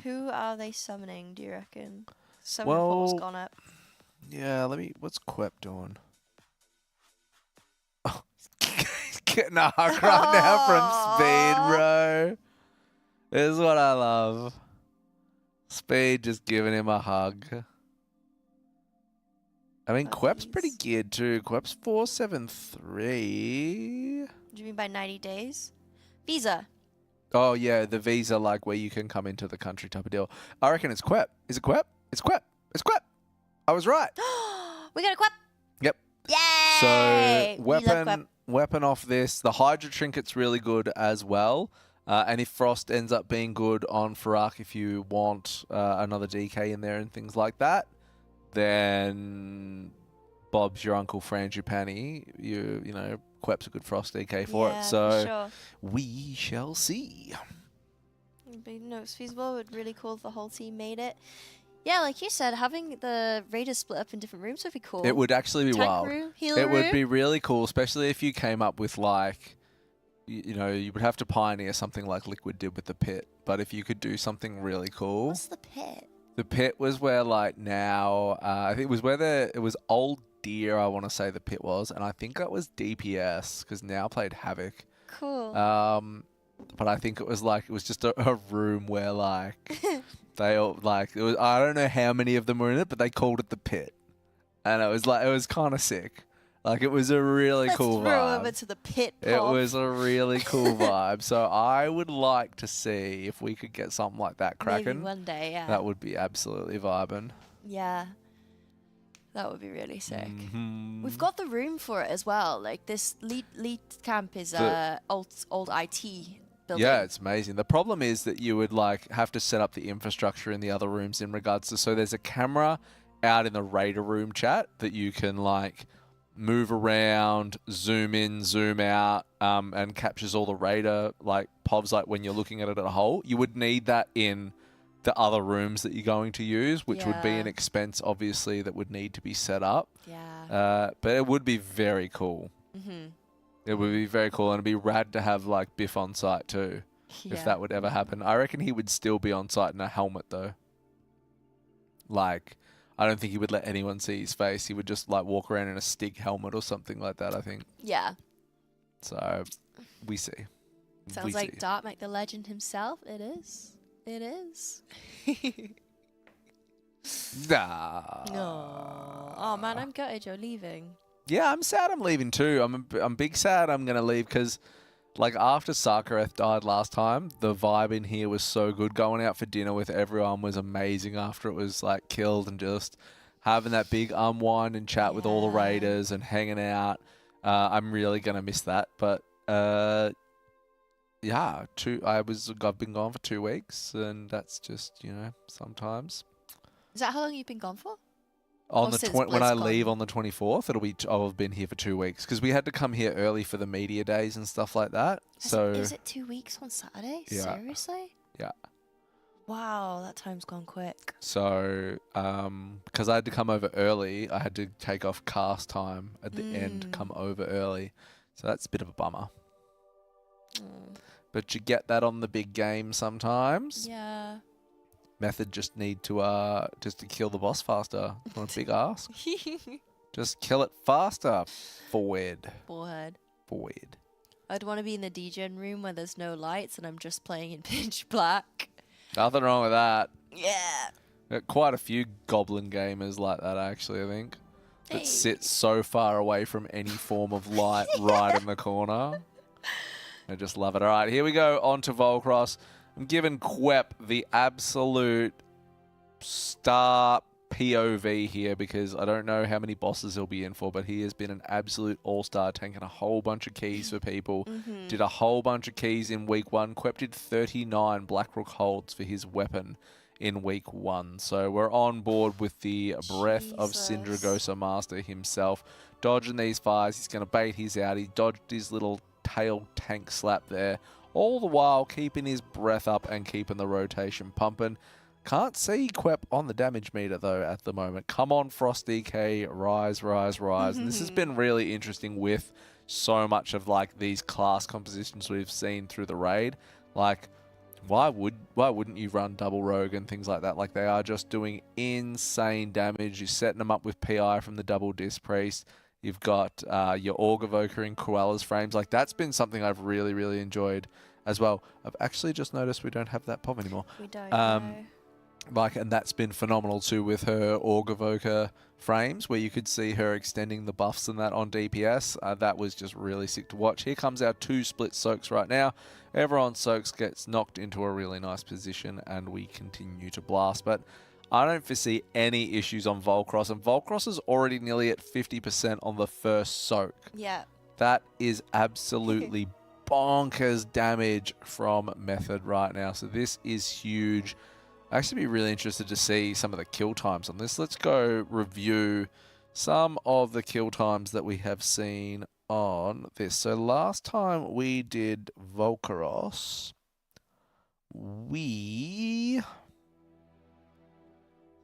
Who are they summoning, do you reckon? Summon portal's gone up. Yeah, what's Quep doing? Oh, he's getting a hug right now from Speed, bro. This is what I love. Speed just giving him a hug. I mean, Quep's pretty geared too. Quep's 473. What do you mean by 90 days? Visa. Oh, yeah, the visa, like, where you can come into the country type of deal. I reckon it's Quep. Is it Quep? It's Quep. It's Quep. I was right. We got a Quep. Yep. Yay! So, weapon off this. The Hydra Trinket's really good as well. And if Frost ends up being good on Fyr'alath, if you want another DK in there and things like that, then Bob's your Uncle Frangipani. You know, Quep's a good Frost DK for it. So we shall see. But no, it's feasible. It would really cool if the whole team made it. Yeah, like you said, having the raiders split up in different rooms would be cool. It would actually be Tank wild. room, heal It would room. be really cool, especially if you came up with like, you know, you would have to pioneer something like Liquid did with the pit. But if you could do something really cool. What's the pit? The pit was where like now, I think it was where it was Old Deer, I want to say the pit was. And I think that was DPS because now played Havoc. Cool. But I think it was just a room where like they all like it was. I don't know how many of them were in it, but they called it the pit, and it was kind of sick. Like it was a really cool Let's roll vibe. over to the pit. It Pop. was a really cool vibe. So I would like to see if we could get something like that cracking. Maybe one day, yeah. That would be absolutely vibing. Yeah. That would be really sick. Mm-hmm. We've got the room for it as well. Like this lead camp is old IT building. Yeah, it's amazing. The problem is that you would like have to set up the infrastructure in the other rooms in regards to, so there's a camera out in the Raider room chat that you can like move around, zoom in, zoom out, and captures all the Raider like povs like when you're looking at it at a whole. You would need that in the other rooms that you're going to use, which would be an expense obviously that would need to be set up. Yeah. But it would be very cool. Mm-hmm. It would be very cool, and it'd be rad to have like Biff on site too, if that would ever happen. I reckon he would still be on site in a helmet though. Like, I don't think he would let anyone see his face. He would just like walk around in a Stig helmet or something like that, I think. Yeah. So, we see. Sounds like Dartmec the legend himself. It is. It is. Nah. No. Oh man, I'm gutted you're leaving. Yeah, I'm sad I'm leaving too. I'm big sad I'm going to leave because like after Sarkareth died last time, the vibe in here was so good. Going out for dinner with everyone was amazing after it was like killed, and just having that big unwind and chat with all the Raiders and hanging out. I'm really going to miss that. But yeah, I've been gone for 2 weeks, and that's just, you know, sometimes. Is that how long you've been gone for? On Or the since when I BlizzCon? leave on the 24th, I'll have been here for 2 weeks because we had to come here early for the media days and stuff like that. Is it 2 weeks on Saturday? Yeah. Seriously? Yeah. Wow, that time's gone quick. So because I had to come over early, I had to take off cast time at the end to come over early. So that's a bit of a bummer. But you get that on the big game sometimes. Yeah. Method just need to kill the boss faster. Not a big ask. Just kill it faster. Forward. Forward. I'd want to be in the DJ room where there's no lights and I'm just playing in pitch black. Nothing wrong with that. Yeah. Got quite a few goblin gamers like that actually, I think. That sit so far away from any form of light right in the corner. I just love it. All right, here we go on to Volcross. I'm giving Quep the absolute star POV here because I don't know how many bosses he'll be in for, but he has been an absolute all-star, tanking a whole bunch of keys for people. Did a whole bunch of keys in week 1. Quep did 39 Blackrook holds for his weapon in week 1. So we're on board with the breath of Sindragosa Master himself. Dodging these fires, he's going to bait his out. He dodged his little tail tank slap there, all the while keeping his breath up and keeping the rotation pumping. Can't see Quep on the damage meter though at the moment. Come on, Frosty K, rise, rise, rise. And this has been really interesting with so much of like these class compositions we've seen through the raid. Like, why wouldn't you run double rogue and things like that? Like, they are just doing insane damage. You're setting them up with PI from the double disc priest. You've got your Org Evoker in Koala's frames. Like, that's been something I've really, really enjoyed as well. I've actually just noticed we don't have that POV anymore. We don't. Like, and that's been phenomenal too with her Org Evoker frames, where you could see her extending the buffs and that on DPS. That was just really sick to watch. Here comes our 2 split soaks right now. Everyone soaks gets knocked into a really nice position, and we continue to blast. But I don't foresee any issues on Volcross, and Volcross is already nearly at 50% on the first soak. Yeah. That is absolutely bonkers damage from Method right now. So this is huge. I'd actually be really interested to see some of the kill times on this. Let's go review some of the kill times that we have seen on this. So last time we did Volcross,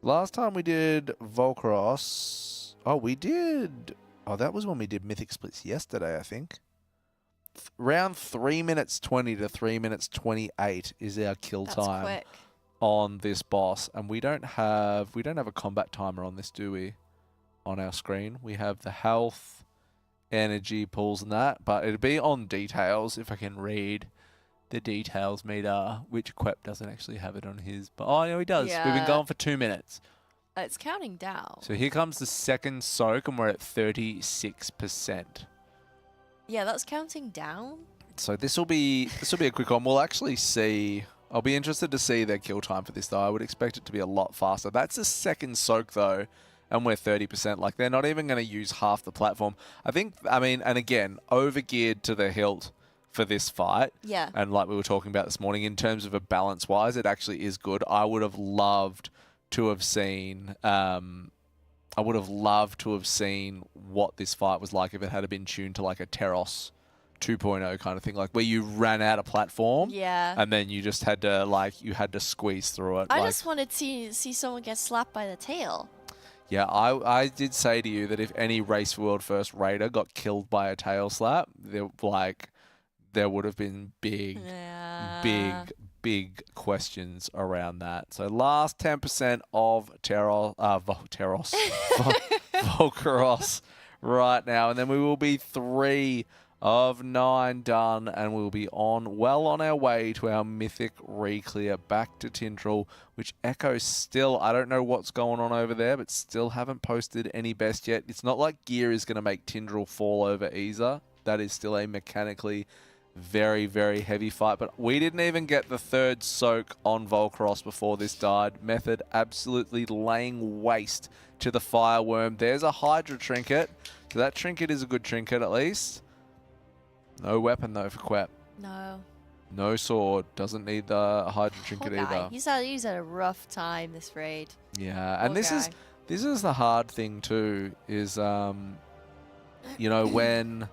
Last time we did Volcross. Oh, we did. Oh, that was when we did Mythic Splits yesterday, I think. Round 3 minutes 20 to 3 minutes 28 is our kill time quick. on this boss, and we don't have a combat timer on this, do we? On our screen, we have the health, energy pools, and that, but it'd be on details if I can read the details meter, which Quep doesn't actually have it on his, but oh no, he does. Yeah. We've been going for 2 minutes. It's counting down. So here comes the second soak, and we're at 36%. Yeah, that's counting down. So this will be a quick one. We'll actually see. I'll be interested to see their kill time for this, though. I would expect it to be a lot faster. That's the second soak, though, and we're 30%. Like, they're not even going to use half the platform. I mean, and again, over-geared to the hilt for this fight. Yeah. And like we were talking about this morning, in terms of a balance-wise, it actually is good. I would have loved to have seen... I would have loved to have seen what this fight was like if it had been tuned to like a Teros 2.0 kind of thing, like where you ran out of platform, and then you just had to squeeze through it. I just wanted to see someone get slapped by the tail. Yeah, I did say to you that if any Race World First Raider got killed by a tail slap, there would have been big questions around that. So last 10% of Volcross right now, and then we will be 3 of 9 done, and we'll be on our way to our mythic re-clear back to Tindral, which Echo still, I don't know what's going on over there, but still haven't posted any best yet. It's not like gear is going to make Tindral fall over Isa. That is still a mechanically very, very heavy fight, but we didn't even get the third soak on Volcross before this died. Method absolutely laying waste to the fireworm. There's a Hydra trinket, so that trinket is a good trinket at least. No weapon though for Quep. No. No sword. Doesn't need the Hydra trinket either. He's had a rough time this raid. Yeah, and this is the hard thing too, is you know, when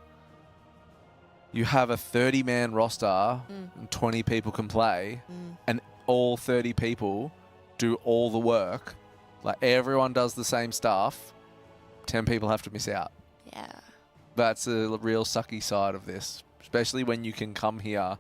you have a 30-man roster and 20 people can play, and all 30 people do all the work, like everyone does the same stuff, 10 people have to miss out. Yeah. That's a real sucky side of this, especially when you can come here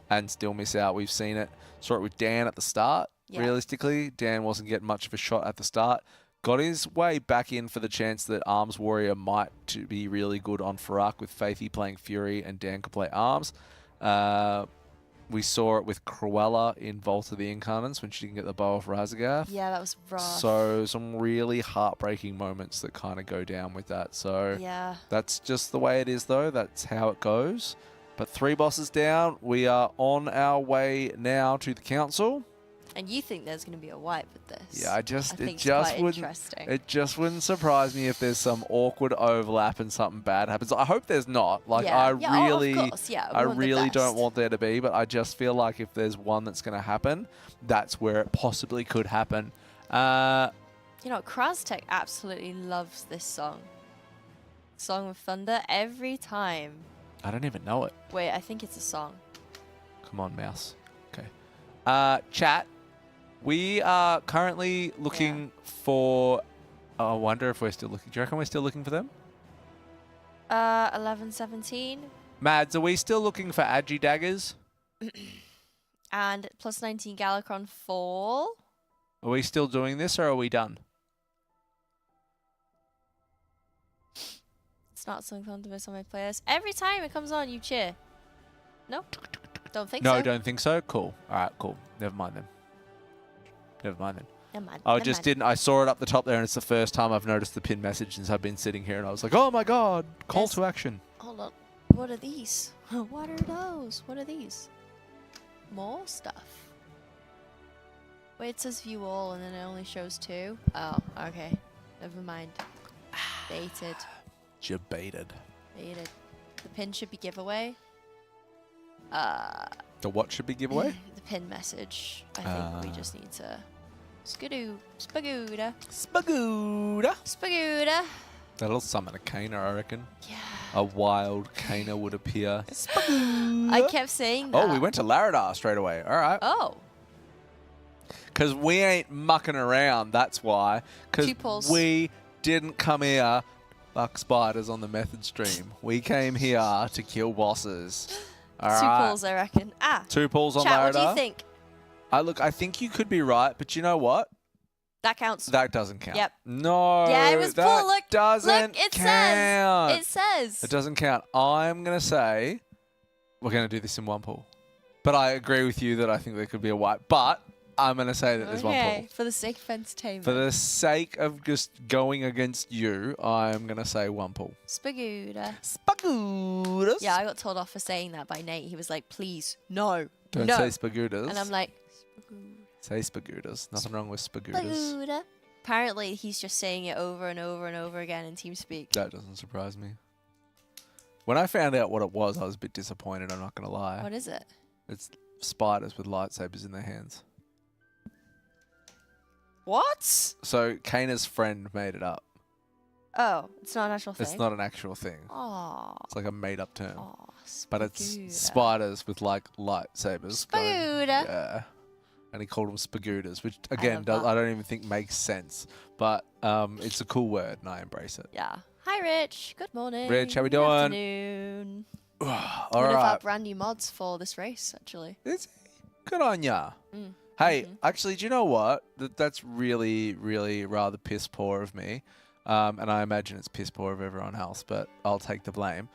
and still miss out. We've seen it. Saw it with Dan at the start. Yeah. Realistically, Dan wasn't getting much of a shot at the start. Got his way back in for the chance that Arms Warrior might be really good on Fyr'alath, with Faithy playing Fury and Dan could play Arms. We saw it with Cruella in Vault of the Incarnates when she didn't get the bow of Razagath. Yeah, that was rough. So some really heartbreaking moments that kind of go down with that. So yeah, that's just the way it is, though. That's how it goes. But 3 bosses down. We are on our way now to the council. And you think there's going to be a wipe with this? Yeah, it just wouldn't surprise me if there's some awkward overlap and something bad happens. I hope there's not. Like, yeah. I really don't want there to be, but I just feel like if there's one that's going to happen, that's where it possibly could happen. You know, Krastek absolutely loves this song. Song of Thunder every time. I don't even know it. Wait, I think it's a song. Come on, mouse. Okay. Chat. We are currently looking for... Oh, I wonder if we're still looking. Do you reckon we're still looking for them? 11-17. Mads, are we still looking for Agi daggers? And plus 19 Galacron Fall. Are we still doing this, or are we done? It's not something fun to miss on my playlist. Every time it comes on, you cheer. No? Don't think so? so? No, don't think so? Cool. All right, cool. Never mind then. Never mind. I saw it up the top there, and it's the first time I've noticed the pinned message since I've been sitting here, and I was like, oh my god, call to action. Hold on. What are these? What are those? What are these? More stuff. Wait, it says view all, and then it only shows 2. Oh, okay. Never mind. Baited. Baited. Baited. The pin should be giveaway. The what should be giveaway? The pin message. I think we just need to... Skidoo. Spagooda. Spagooda. Spagooda. That'll summon a Kana, I reckon. Yeah. A wild Kana would appear. I kept saying that. Oh, we went to Laradar straight away. All right. Oh. Because we ain't mucking around, that's why. Two Because pulls. we didn't come here fuck spiders on the method stream. We came here to kill bosses. All Two right? pulls, I reckon. Ah. 2 pulls on Chat, Larida. what do you think? I think you could be right, but you know what? That counts. That doesn't count. Yep. No, Yeah, it was that pull. Look, doesn't it count. says. It says. It doesn't count. I'm going to say we're going to do this in 1 pull. But I agree with you that I think there could be a wipe. But I'm going to say that there's 1 pull. For the sake of entertainment. For the sake of just going against you, I'm going to say 1 pull. Spagooda. Spagoodas. Yeah, I got told off for saying that by Nate. He was like, please, no. Don't no. say spagoodas. And I'm like, Say spagoodas. Nothing wrong with spagoodas. Spagooda. Apparently, he's just saying it over and over and over again in TeamSpeak. That doesn't surprise me. When I found out what it was, I was a bit disappointed, I'm not going to lie. What is it? It's spiders with lightsabers in their hands. What? So Kana's friend made it up. Oh, it's not an actual thing? It's not an actual thing. Aw. It's like a made-up term. Aw, but it's spagooda. spiders with like lightsabers. Spagooda. Yeah. And he called them spagoodas, which again, I don't even think makes sense. But it's a cool word and I embrace it. Yeah. Hi, Rich. Good morning. Rich, how we Good doing? afternoon. All One of our right. brand new mods for this race, actually. Good on ya. Mm. Hey, actually, do you know what? That's really, really rather piss poor of me. And I imagine it's piss poor of everyone else, but I'll take the blame.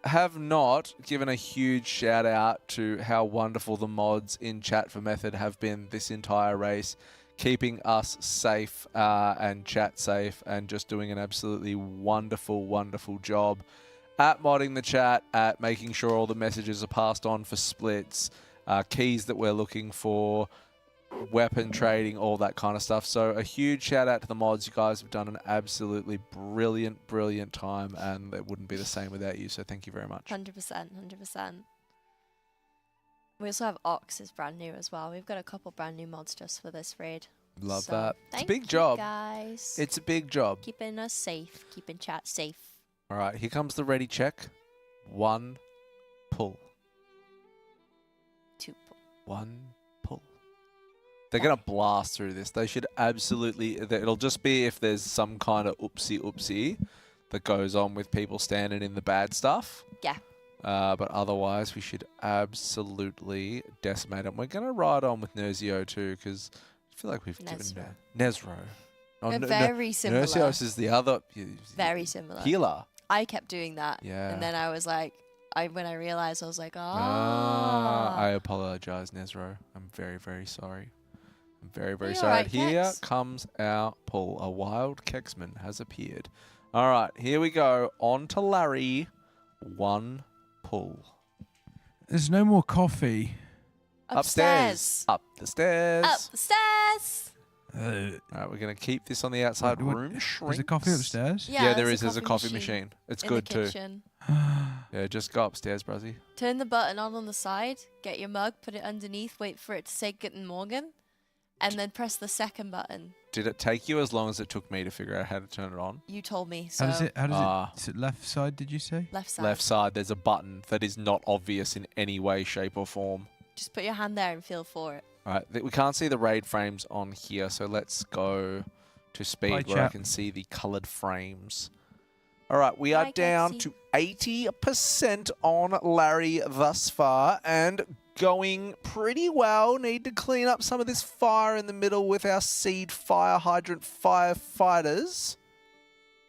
Have not given a huge shout out to how wonderful the mods in chat for Method have been this entire race, keeping us safe and chat safe and just doing an absolutely wonderful, wonderful job at modding the chat, at making sure all the messages are passed on for splits, keys that we're looking for, weapon trading, all that kind of stuff. So a huge shout out to the mods. You guys have done an absolutely brilliant, brilliant time, and it wouldn't be the same without you. So thank you very much. 100%, 100%. We also have Ox is brand new as well. We've got a couple brand new mods just for this raid. Love So, that. It's a thank big you job. Guys. It's a big job. Keeping us safe, keeping chat safe. All right, here comes the ready check. 1 pull. 2 pull. 1 pull. They're going to blast through this. They should absolutely... It'll just be if there's some kind of oopsie that goes on with people standing in the bad stuff. Yeah. But otherwise, we should absolutely decimate them. We're going to ride on with Nerzio too, because I feel like we've given... Nezro. Oh, They're very similar. Nerzios is the other... Very similar. Healer. I kept doing that. Yeah. And then I was like, when I realized, I was like, I apologize, Nezro. I'm very, very sorry. I'm very, very sorry. Right, Here Kex. comes our pull. A wild Kexman has appeared. All right, here we go. On to Larry. 1 pull. There's no more coffee. Upstairs. Up the stairs. Up the stairs. All right, we're going to keep this on the outside room. There's a coffee upstairs? Yeah, there there's is. a There's a coffee coffee machine. It's in good the too. kitchen. Yeah, just go upstairs, Bruzzy. Turn the button on the side, get your mug, put it underneath, wait for it to say Guten Morgen, and then press the second button. Did it take you as long as it took me to figure out how to turn it on? You told me, so... How does it... Is it left side, did you say? Left side. Left side, there's a button that is not obvious in any way, shape or form. Just put your hand there and feel for it. All right, we can't see the raid frames on here, so let's go to speed Bye, where I chat. can see the colored frames. All right, we are Bye, down Kexy. to 80% on Larry thus far, and going pretty well. Need to clean up some of this fire in the middle with our seed fire hydrant firefighters.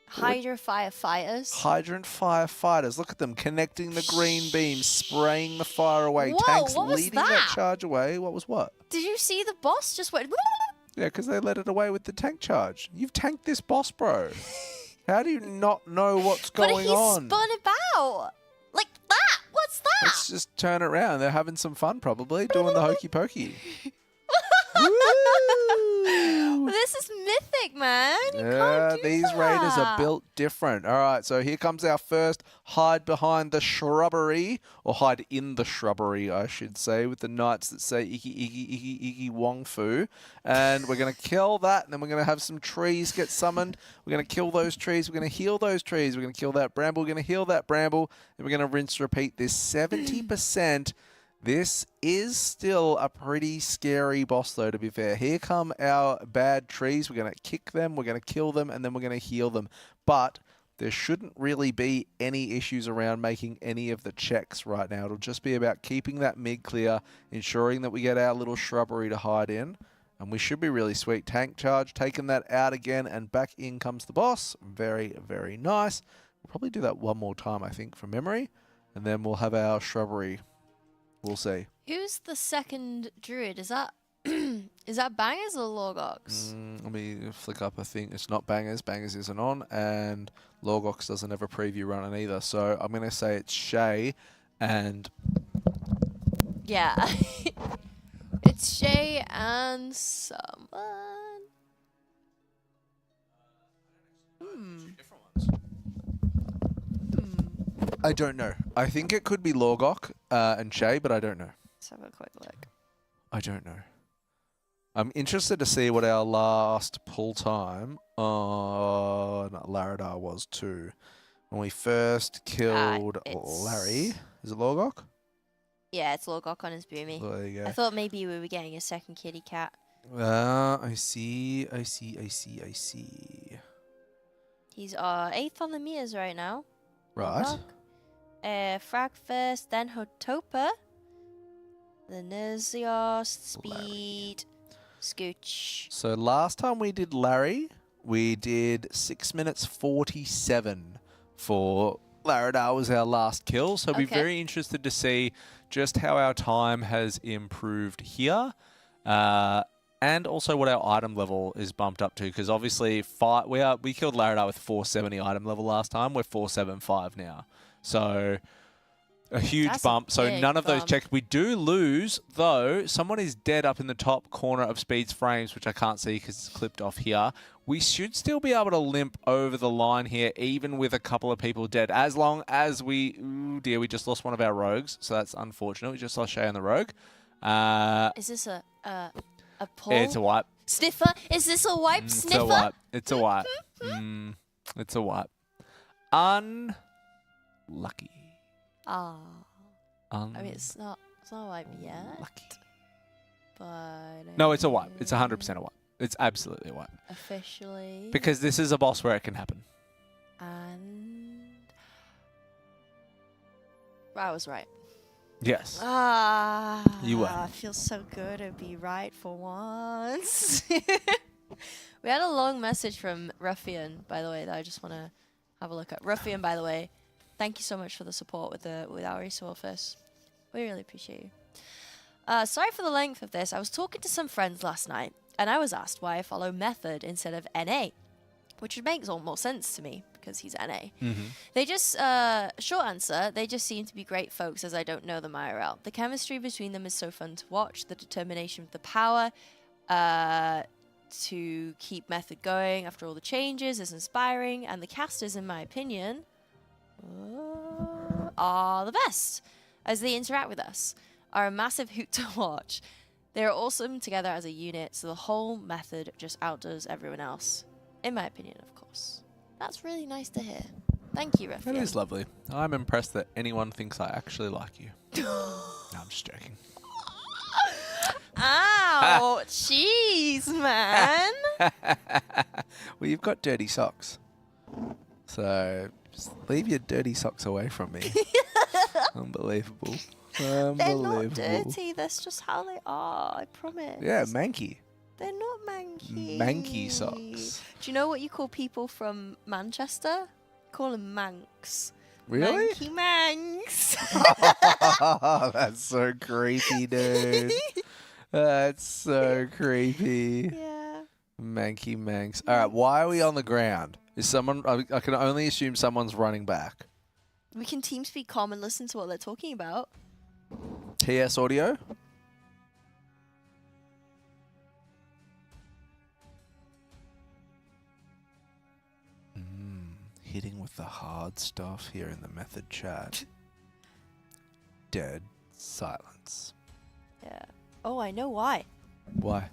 Hydro firefighters. Hydrant firefighters. Look at them connecting the green beams, spraying the fire away. Whoa, Tanks what was leading that? that charge away. What was what? Did you see the boss just went... Yeah, because they let it away with the tank charge. You've tanked this boss, bro. How do you not know what's going But he on? spun about. Like that. What's that? Let's just turn it around. They're having some fun, probably, doing the hokey pokey. This is mythic, man. You Yeah, can't do these raiders are that. built different. All right, so here comes our first hide behind the shrubbery, or hide in the shrubbery, I should say, with the knights that say Iki, Iki, Iki, Iki, Wong Fu. And we're going to kill that, and then we're going to have some trees get summoned. We're going to kill those trees. We're going to heal those trees. We're going to kill that bramble. We're going to heal that bramble. Then we're going to rinse, repeat this 70%. This is still a pretty scary boss, though, to be fair. Here come our bad trees. We're going to kick them, we're going to kill them, and then we're going to heal them. But there shouldn't really be any issues around making any of the checks right now. It'll just be about keeping that mid clear, ensuring that we get our little shrubbery to hide in, and we should be really sweet. Tank charge, taking that out again, and back in comes the boss. Very, very nice. We'll probably do that one more time, I think, from memory, and then we'll have our shrubbery. We'll see. Who's the second druid? Is that is that Bangers or Lorgox? Let me flick up a thing. It's not Bangers. Bangers isn't on, and Lorgox doesn't have a preview running either. So I'm going to say it's Shay, and... Yeah. It's Shay and someone. I don't know. I think it could be Lorgok and Shay, but I don't know. Let's have a quick look. I don't know. I'm interested to see what our last pull time on Laradar was too. When we first killed Larry. Is it Lorgok? Yeah, it's Lorgok on his boomy. There you go. I thought maybe we were getting a second kitty cat. I see. He's 8th on the meters right now. Right. Lorgok. Frag first, then Hotopa, then Nerzios, Speed, Scooch. So last time we did Larry, we did 6 minutes 47 for Laradar was our last kill. So I'll be very interested to see just how our time has improved here. And also what our item level is bumped up to, because obviously we killed Laradar with 470 item level last time. We're 475 now. So a huge bump. So none of those checks. We do lose, though. Someone is dead up in the top corner of Speed's frames, which I can't see because it's clipped off here. We should still be able to limp over the line here, even with a couple of people dead, as long as we... Ooh, dear, we just lost one of our rogues, so that's unfortunate. We just lost Shay on the rogue. Is this a pull? It's a wipe. Sniffer? Is this a wipe sniffer? It's a wipe. It's a wipe. It's a wipe. Unlucky. Ah. I mean, it's not a wipe yet. Lucky. But no, it's a wipe. It's 100% a wipe. It's absolutely a wipe. Officially. Because this is a boss where it can happen. And I was right. Yes. You were. It feels so good to be right for once. We had a long message from Ruffian, by the way, that I just want to have a look at. Ruffian, by the way, thank you so much for the support with our resources. We really appreciate you. Sorry for the length of this. I was talking to some friends last night, and I was asked why I follow Method instead of NA, which makes all more sense to me because he's NA. They just, short answer, they just seem to be great folks as I don't know them IRL. The chemistry between them is so fun to watch. The determination with the power to keep Method going after all the changes is inspiring, and the casters, in my opinion, are the best as they interact with us, are a massive hoot to watch. They're awesome together as a unit, so the whole Method just outdoes everyone else, in my opinion, of course. That's really nice to hear. Thank you, Ruffian. That is lovely. I'm impressed that anyone thinks I actually like you. No, I'm just joking. Ow! Jeez, man! Well, you've got dirty socks. So just leave your dirty socks away from me. Unbelievable. They're not dirty, that's just how they are, I promise. Yeah, manky. They're not manky. Manky socks. Do you know what you call people from Manchester? Call them Manx. Really? Manky Manx. That's so creepy, dude. That's so creepy. Yeah. Manky Manx. All right, why are we on the ground? Is someone... I can only assume someone's running back. We can TeamSpeak calm and listen to what they're talking about. TS audio? Hitting with the hard stuff here in the method chat. Dead silence. Yeah. Oh, I know why. Why?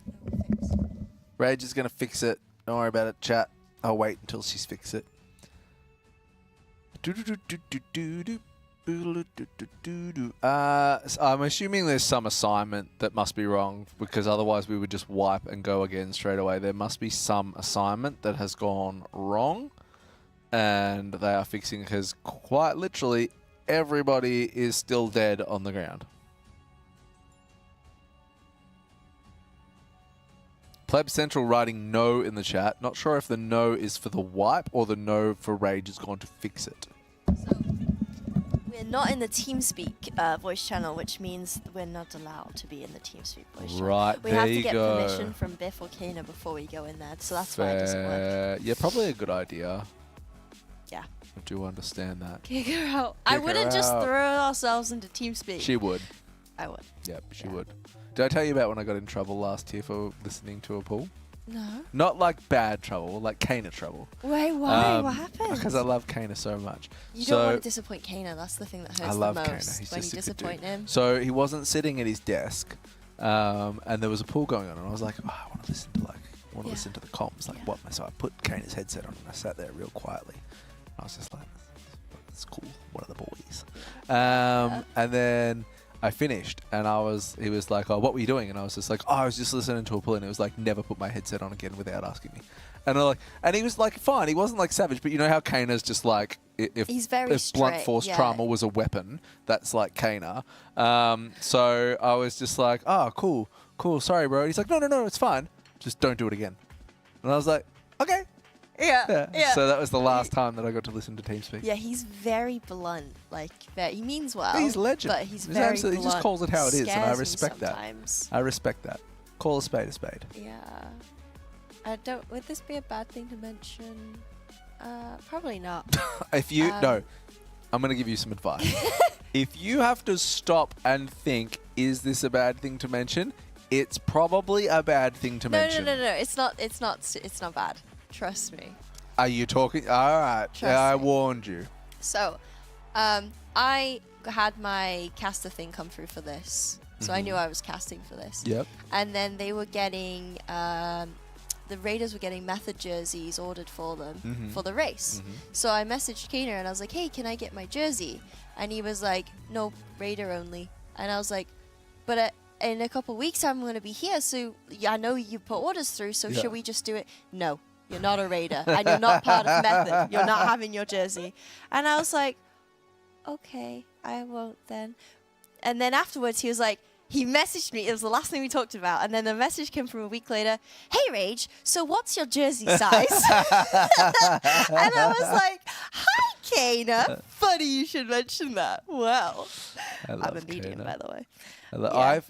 Rage is going to fix it. Don't worry about it, chat. I'll wait until she's fixed it. So I'm assuming there's some assignment that must be wrong because otherwise we would just wipe and go again straight away. There must be some assignment that has gone wrong and they are fixing because quite literally everybody is still dead on the ground. Pleb Central writing no in the chat. Not sure if the no is for the wipe or the no for Rage is going to fix it. We're not in the TeamSpeak voice channel, which means we're not allowed to be in the TeamSpeak voice channel. Right, we there have to you get go. permission from Biff or Kana before we go in there, so that's why it doesn't work. Yeah, probably a good idea. Yeah. I do understand that. Kick her out. I wouldn't just throw ourselves into TeamSpeak. She would. I would. Yep, she would. Did I tell you about when I got in trouble last year for listening to a pool? No. Not like bad trouble, like Kana trouble. Wait, why? What happened? Because I love Kana so much. You don't want to disappoint Kana. That's the thing that hurts I love the Kana. most He's when just you a good disappoint dude. him. So he wasn't sitting at his desk, and there was a pool going on, and I was like, oh, I want to listen to listen to the comms. Like, what? So I put Kana's headset on, and I sat there real quietly. I was just like, that's cool. One of the boys. And then I finished, and he was like, oh, what were you doing? And I was just like, oh, I was just listening to a pull, and it was like, never put my headset on again without asking me. And he was like, fine. He wasn't like savage, but you know how Kana's just like, if blunt strict, force trauma was a weapon, that's like Kana. So I was just like, oh, cool, sorry, bro. And he's like, no, it's fine. Just don't do it again. And I was like, okay. Yeah. So that was the last time that I got to listen to TeamSpeak. Yeah, he's very blunt. Like, he means well. He's legend. But he's very blunt. He just calls it how it is, and I Scares me respect that. sometimes. I respect that. Call a spade a spade. Yeah. Would this be a bad thing to mention? Probably not. If you no, I'm going to give you some advice. If you have to stop and think, is this a bad thing to mention? It's probably a bad thing to mention. No. It's not bad. Trust me. Are you talking? All right. I warned you. So, I had my caster thing come through for this. So I knew I was casting for this. Yep. And then they were getting, the Raiders were getting method jerseys ordered for them for the race. So I messaged Kana and I was like, hey, can I get my jersey? And he was like, no, Raider only. And I was like, but in a couple of weeks I'm going to be here, so I know you put orders through, so should we just do it? No, you're not a Raider, and you're not part of Method. You're not having your jersey. And I was like, okay, I won't then. And then afterwards he was like, he messaged me, it was the last thing we talked about, and then the message came from a week later, hey Rage, so what's your jersey size? And I was like, hi Kana, funny you should mention that. Well, I'm a medium, by the way.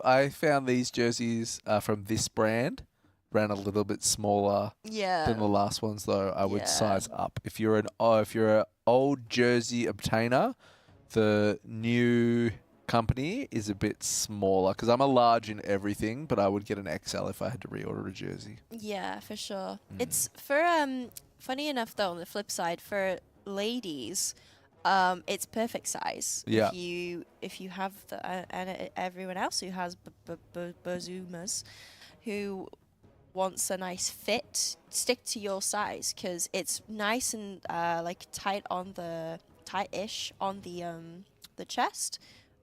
I found these jerseys from this brand ran a little bit smaller than the last ones, though. I would size up. If you're an old jersey obtainer, the new company is a bit smaller because I'm a large in everything, but I would get an XL if I had to reorder a jersey. Yeah, for sure. It's for funny enough though, on the flip side, for ladies, it's perfect size. Yeah. If you have the and everyone else who has bazoomas, who wants a nice fit, stick to your size because it's nice and like tight-ish on the chest.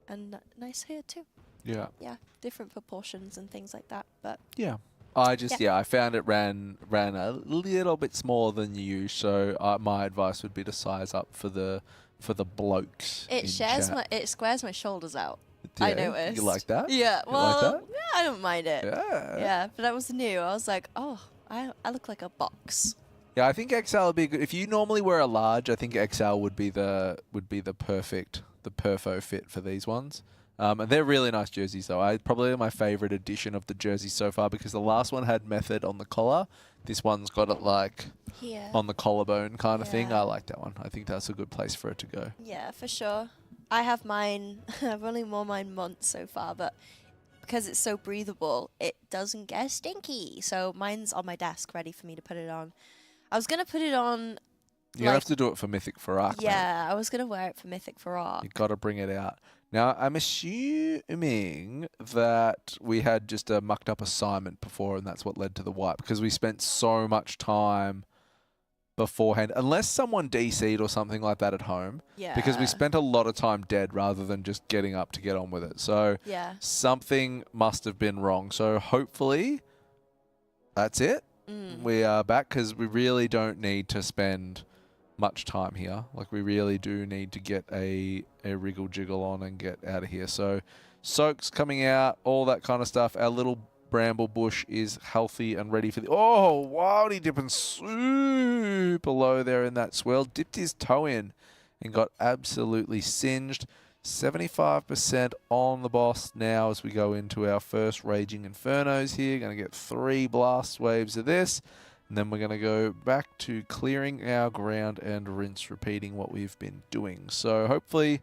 And nice here too. Yeah. Yeah, different proportions and things like that. But yeah, I found it ran a little bit smaller than you use. So my advice would be to size up for the blokes. It squares my shoulders out. Yeah, I noticed. You like that? Yeah. You Well, like that? yeah, I don't mind it. Yeah. Yeah, but that was new. I was like, oh, I look like a box. Yeah, I think XL would be good. If you normally wear a large, I think XL would be the perfo fit for these ones. And they're really nice jerseys, though. Probably my favorite edition of the jersey so far because the last one had Method on the collar. This one's got it like on the collarbone kind of thing. I like that one. I think that's a good place for it to go. Yeah, for sure. I have mine. I've only worn mine once so far, but because it's so breathable, it doesn't get stinky. So mine's on my desk, ready for me to put it on. I was gonna put it on. You have to do it for Mythic Fyr'alath. Yeah, I was gonna wear it for Mythic Fyr'alath. You got to bring it out. Now, I'm assuming that we had just a mucked up assignment before, and that's what led to the wipe because we spent so much time beforehand, unless someone DC'd or something like that at home. Because we Yeah. spent a lot of time dead rather than just getting up to get on with it. So Yeah. something must have been wrong. So hopefully that's it. We are back because we really don't need to spend much time here. Like, we really do need to get a wriggle jiggle on and get out of here. So soaks coming out, all that kind of stuff. Our little bramble bush is healthy and ready for the... Oh, Wildy dipping super low there in that swirl. Dipped his toe in and got absolutely singed. 75% on the boss now as we go into our first Raging Infernos here. Going to get 3 blast waves of this. And then we're going to go back to clearing our ground and rinse, repeating what we've been doing. So hopefully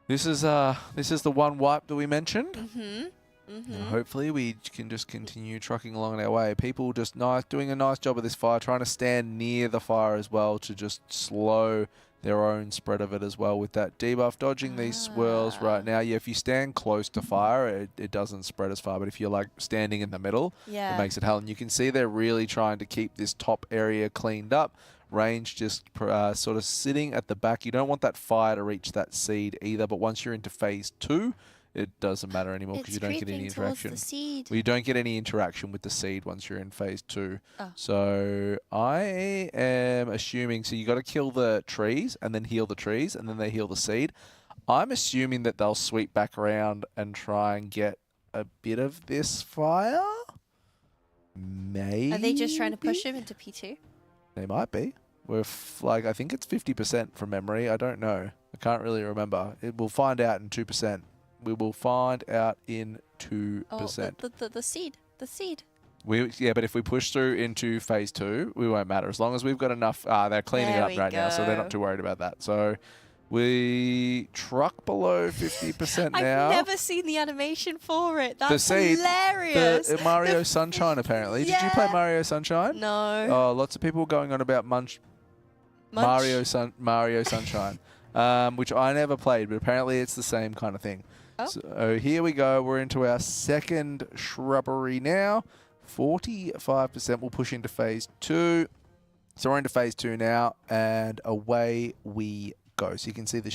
this is the one wipe that we mentioned. And hopefully we can just continue trucking along our way. People just doing a nice job of this fire, trying to stand near the fire as well to just slow their own spread of it as well with that debuff. Dodging these swirls right now. Yeah, if you stand close to fire, it doesn't spread as far. But if you're like standing in the middle, it makes it hell. And you can see they're really trying to keep this top area cleaned up. Range just sort of sitting at the back. You don't want that fire to reach that seed either. But once you're into phase 2, it doesn't matter anymore because you don't get any interaction. The seed. Well, you don't get any interaction with the seed once you're in phase 2. Oh. So I am assuming, so you got to kill the trees and then heal the trees and then they heal the seed. I'm assuming that they'll sweep back around and try and get a bit of this fire. Maybe. Are they just trying to push him into P2? They might be. We're like, I think it's 50% from memory. I don't know. I can't really remember. We'll find out in 2%. We will find out in 2%. Oh, the seed. The seed. Yeah, but if we push through into phase 2, we won't matter. As long as we've got enough... they're cleaning it up right now, so they're not too worried about that. So we truck below 50% now. I've never seen the animation for it. That's the seed, hilarious. The Mario Sunshine, apparently. Did you play Mario Sunshine? No. Oh, lots of people going on about Mario Sunshine, which I never played, but apparently it's the same kind of thing. Oh. So here we go. We're into our second shrubbery now. 45% will push into phase 2. So we're into phase 2 now, and away we go. So you can see the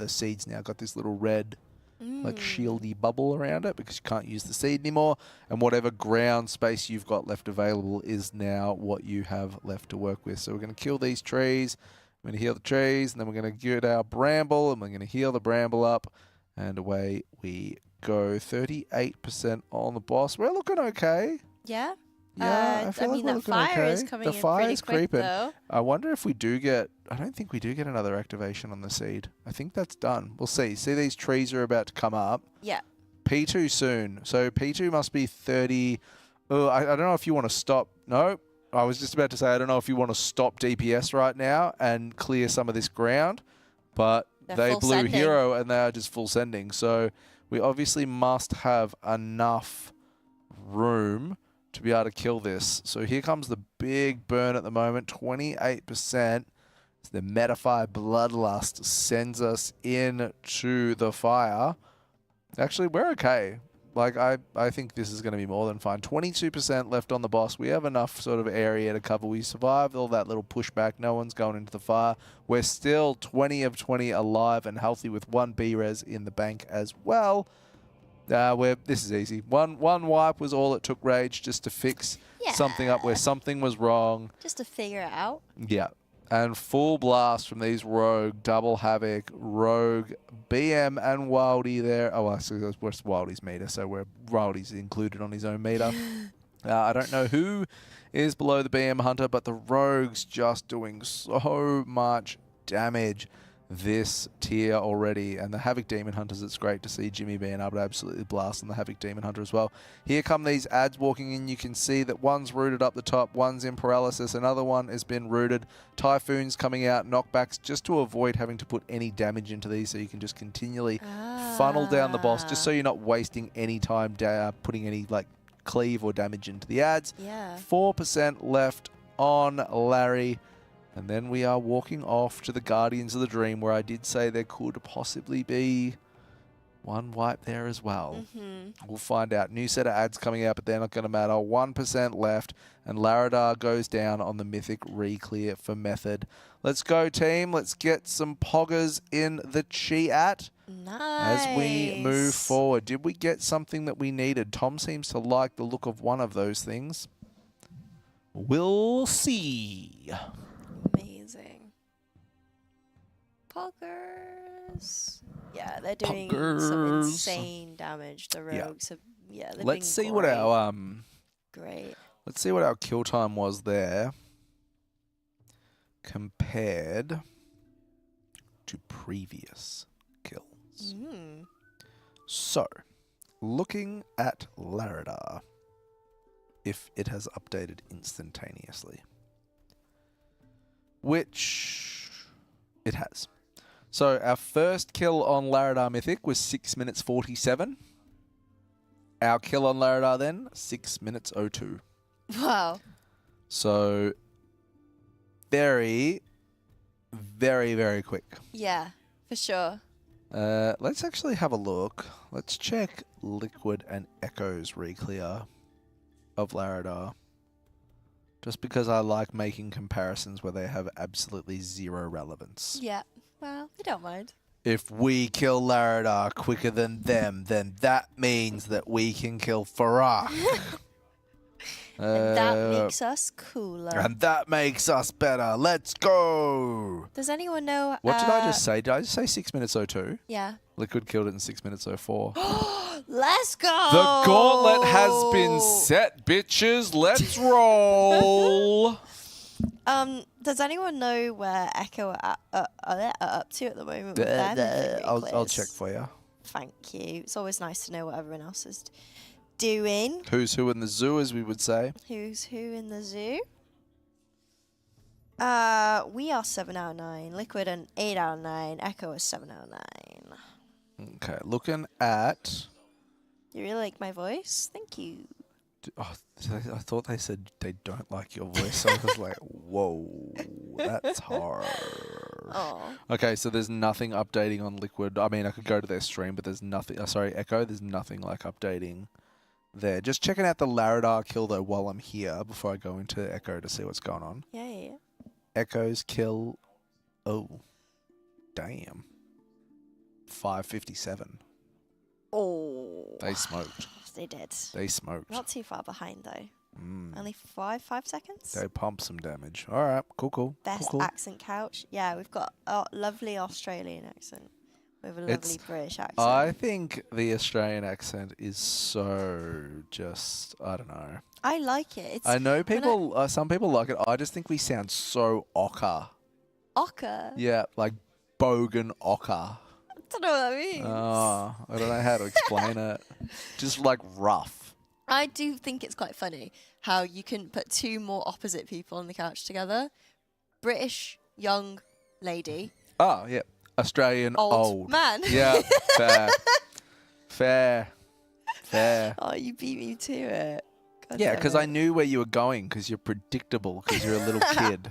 seeds now got this little red, like shieldy bubble around it because you can't use the seed anymore. And whatever ground space you've got left available is now what you have left to work with. So we're going to kill these trees. We're going to heal the trees, and then we're going to get our bramble, and we're going to heal the bramble up. And away we go. 38% on the boss. We're looking okay. Yeah? Yeah, I feel like we're that looking fire okay. is coming the in fire pretty is quick, creeping. though. I wonder if we do get... I don't think we do get another activation on the seed. I think that's done. We'll see. See, these trees are about to come up. Yeah. P2 soon. So P2 must be 30... Oh, I don't know if you want to stop... No, I was just about to say, I don't know if you want to stop DPS right now and clear some of this ground. But... They blew sending. hero and they are just full sending. So we obviously must have enough room to be able to kill this. So here comes the big burn at the moment. 28%. The Metafy Bloodlust sends us into the fire. Actually, we're okay. Like, I think this is going to be more than fine. 22% left on the boss. We have enough sort of area to cover. We survived all that little pushback. No one's going into the fire. We're still 20 of 20 alive and healthy with 1 B-res in the bank as well. This is easy. One wipe was all it took, Rage, just to fix something up where something was wrong. Just to figure it out. Yeah. And full blast from these rogue, double havoc, rogue, BM and Wildy there. Oh, well, so that's Wildy's meter, so Wildy's included on his own meter. I don't know who is below the BM Hunter, but the rogue's just doing so much damage this tier already. And the Havoc Demon Hunters, it's great to see Jimmy being able to absolutely blast on the Havoc Demon Hunter as well. Here come these ads walking in. You can see that one's rooted up the top, one's in paralysis, another one has been rooted. Typhoons coming out, knockbacks, just to avoid having to put any damage into these, so you can just continually funnel down the boss, just so you're not wasting any time putting any like cleave or damage into the ads. 4% left on Larry. And then we are walking off to the Guardians of the Dream, where I did say there could possibly be One wipe there as well. We'll find out. New set of ads coming out, but they're not going to matter. 1% left, and Laradar goes down on the Mythic re-clear for Method. Let's go, team. Let's get some poggers in the chat. Nice. As we move forward. Did we get something that we needed? Tom seems to like the look of one of those things. We'll see. Amazing. Poggers. Yeah, they're doing some insane damage. The rogues have, yeah, they've Let's been see what our great. Let's see what our kill time was there compared to previous kills. So, looking at Laradar, if it has updated instantaneously, which it has. So our first kill on Laradar Mythic was 6 minutes 47. Our kill on Laradar then, 6 minutes 02. Wow. So very, very, very quick. Yeah, for sure. Let's actually have a look. Let's check Liquid and Echo's re-clear of Laradar. Just because I like making comparisons where they have absolutely zero relevance. Yeah. Well, I don't mind. If we kill Laradar quicker than them, then that means that we can kill Fyr'alath. And that makes us cooler. And that makes us better. Let's go. Does anyone know? What did I just say? Did I just say 6 minutes 02? Yeah. Liquid killed it in 6 minutes 04. Let's go. The gauntlet has been set, bitches. Let's roll. Does anyone know where Echo are up to at the moment with them? I'll check for you. Thank you. It's always nice to know what everyone else is doing. Who's who in the zoo, as we would say. Who's who in the zoo? We are 7 out of 9. Liquid and 8 out of 9. Echo is 7 out of 9. Okay, looking at... You really like my voice? Thank you. Oh, I thought they said they don't like your voice. So I was like, whoa, that's hard. Oh. Okay, so there's nothing updating on Liquid. I mean, I could go to their stream, but there's nothing. Sorry, Echo, there's nothing like updating there. Just checking out the Laradar kill, though, while I'm here, before I go into Echo to see what's going on. Yeah. Echo's kill. Oh, damn. 557. Oh. They smoked. They did. They smoked. Not too far behind, though. Only 5 seconds? They pumped some damage. All right, cool. Best cool. accent couch. Yeah, we've got a lovely Australian accent with a lovely British accent. I think the Australian accent is so just, I don't know. I like it. I know people, some people like it. I just think we sound so ochre. Ochre? Yeah, like bogan ochre. I don't know what that means. Oh, I don't know how to explain it. Just like rough. I do think it's quite funny how you can put two more opposite people on the couch together. British young lady. Oh, yeah. Australian old. Man. Yeah, fair. Oh, you beat me to it. God Yeah, damn because it. I knew where you were going because you're predictable because you're a little kid.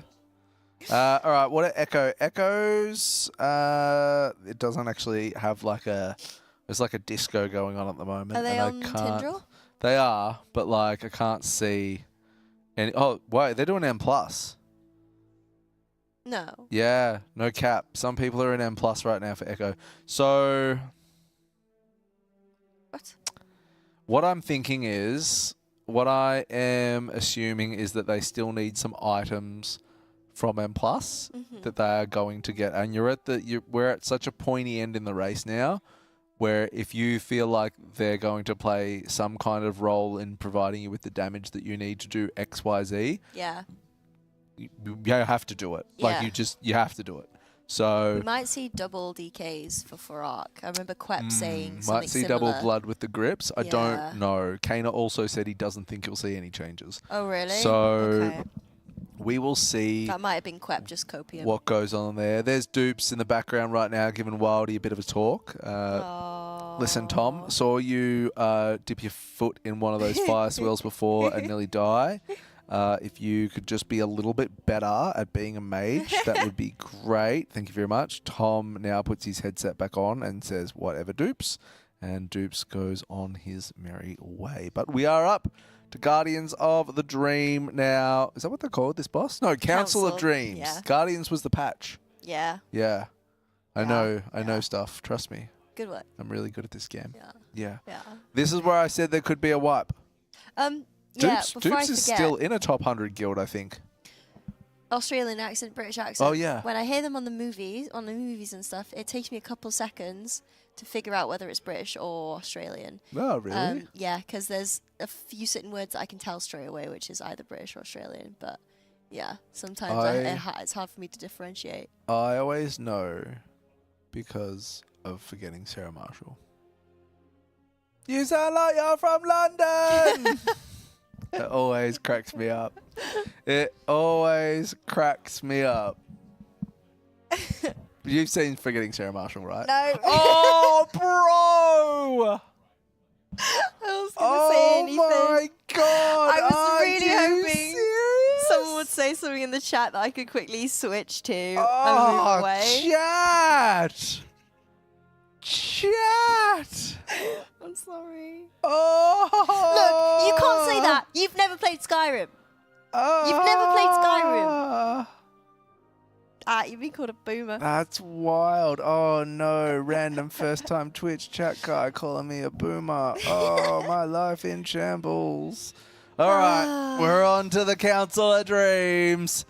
All right, what are Echo? Echoes, it doesn't actually have like there's like a disco going on at the moment. Are they and on I can't, Tindral? They are, but like I can't see any. Oh, wait, they're doing M+. No. Yeah, no cap. Some people are in M+ right now for Echo. So... What I'm thinking is, what I am assuming is that they still need some items from M+, that they are going to get. And we're at such a pointy end in the race now, where if you feel like they're going to play some kind of role in providing you with the damage that you need to do X, Y, Z, Yeah. you have to do it. Like you have to do it. So We might see double DKs for Fyr'alath. I remember Quep saying something might see similar. double blood with the grips. I Yeah. don't know. Kana also said he doesn't think he'll see any changes. Oh, really? So Okay. we will see That might have been Quep, just copium. what goes on there. There's Dupes in the background right now giving Wildy a bit of a talk. Listen, Tom, saw you dip your foot in one of those fire swirls before and nearly die. If you could just be a little bit better at being a mage, that would be great. Thank you very much. Tom now puts his headset back on and says, whatever, Dupes. And Dupes goes on his merry way. But we are up to Guardians of the Dream now. Is that what they're called, this boss? No, Council of Dreams. Yeah. Guardians was the patch. Yeah. Yeah. I know stuff. Trust me. Good work. I'm really good at this game. Yeah. This is where I said there could be a wipe. Yeah, Dupes before I is forget, still in a top 100 guild, I think. Australian accent, British accent. Oh, yeah. When I hear them on the movies and stuff, it takes me a couple seconds to figure out whether it's British or Australian. Oh, really? Yeah, because there's a few certain words that I can tell straight away, which is either British or Australian. But yeah, sometimes it's hard for me to differentiate. I always know because of forgetting Sarah Marshall. You sound like you're from London! It always cracks me up. It always cracks me up. You've seen Forgetting Sarah Marshall, right? No. Oh, bro! I was going to say anything. Oh my god! I was really hoping serious? someone would say something in the chat that I could quickly switch to and Oh, move away. chat! Chat! I'm sorry. Oh! Look, you can't say that. You've never played Skyrim. You've never played Skyrim. You've been called a boomer. That's wild. Oh no, random first time Twitch chat guy calling me a boomer. Oh, my life in shambles. All right, we're on to the Council of Dreams.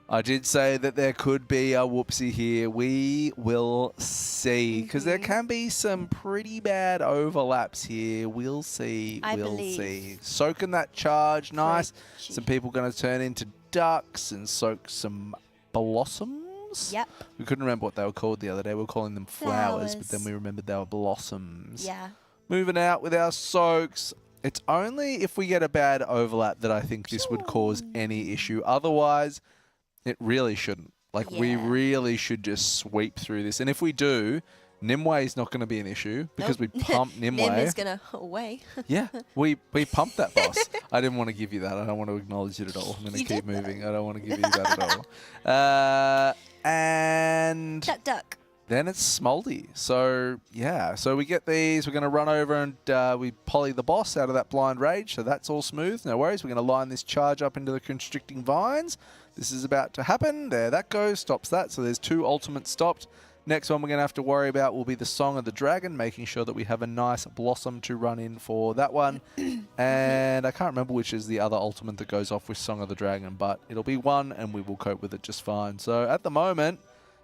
I did say that there could be a whoopsie here. We will see, because there can be some pretty bad overlaps here. We'll see. We'll see. Soaking that charge, nice. Some people going to turn into ducks and soak some blossoms. Yep. We couldn't remember what they were called the other day. We were calling them flowers, but then we remembered they were blossoms. Yeah. Moving out with our soaks. It's only if we get a bad overlap that I think this would cause any issue. Otherwise, it really shouldn't. Like, we really should just sweep through this. And if we do, Nimue is not going to be an issue because we pump Nimue. Nim is going to away. Yeah, we pumped that boss. I didn't want to give you that. I don't want to acknowledge it at all. I'm going to keep moving. I don't want to give you that at all. And Duck. then it's Smoldy. So, yeah. So we get these. We're going to run over and we poly the boss out of that blind rage. So that's all smooth. No worries. We're going to line this charge up into the constricting vines. This is about to happen. There that goes. Stops that. So there's 2 ultimates stopped. Next one we're going to have to worry about will be the Song of the Dragon, making sure that we have a nice blossom to run in for that one. And I can't remember which is the other ultimate that goes off with Song of the Dragon, but it'll be one and we will cope with it just fine. So at the moment,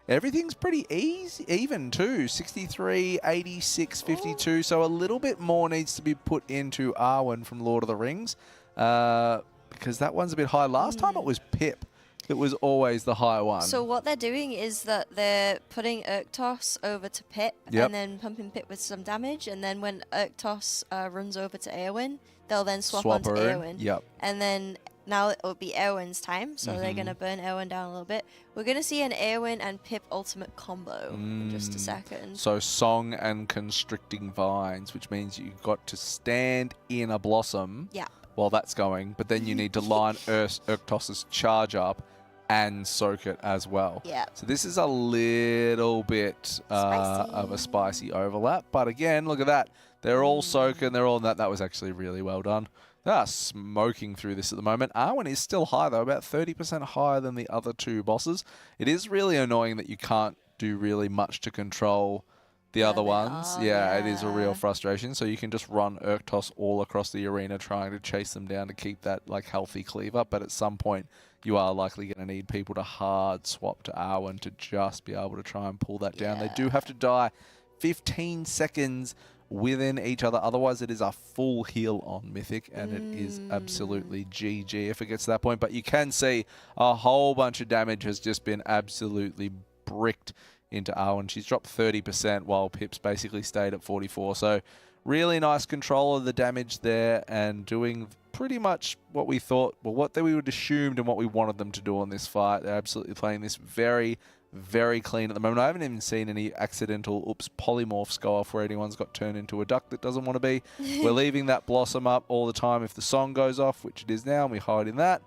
everything's pretty even too. 63, 86, 52. So a little bit more needs to be put into Arwen from Lord of the Rings because that one's a bit high. Last time it was Pip. It was always the high one. So what they're doing is that they're putting Urktos over to Pip and then pumping Pip with some damage. And then when Urktos runs over to Eowyn, they'll then swap onto Eowyn. Yep. And then now it will be Eowyn's time. So they're going to burn Eowyn down a little bit. We're going to see an Eowyn and Pip ultimate combo in just a second. So Song and Constricting Vines, which means you've got to stand in a blossom while that's going. But then you need to line Urktos's charge up and soak it as well. Yeah. So this is a little bit of a spicy overlap. But again, look at that. They're all soaking. They're all in that. That was actually really well done. They are smoking through this at the moment. Arwen is still high, though, about 30% higher than the other 2 bosses. It is really annoying that you can't do really much to control the other ones. Yeah, it is a real frustration. So you can just run Urktos all across the arena trying to chase them down to keep that like healthy cleave up. But at some point, you are likely going to need people to hard swap to Arwen to just be able to try and pull that down. They do have to die 15 seconds within each other. Otherwise, it is a full heal on Mythic, and it is absolutely GG if it gets to that point. But you can see a whole bunch of damage has just been absolutely bricked into Arwen. She's dropped 30% while Pip's basically stayed at 44. So really nice control of the damage there and doing pretty much what we thought, well, what we would assumed and what we wanted them to do on this fight. They're absolutely playing this very, very clean at the moment. I haven't even seen any accidental polymorphs go off where anyone's got turned into a duck that doesn't want to be. We're leaving that blossom up all the time if the song goes off, which it is now, and we hide in that.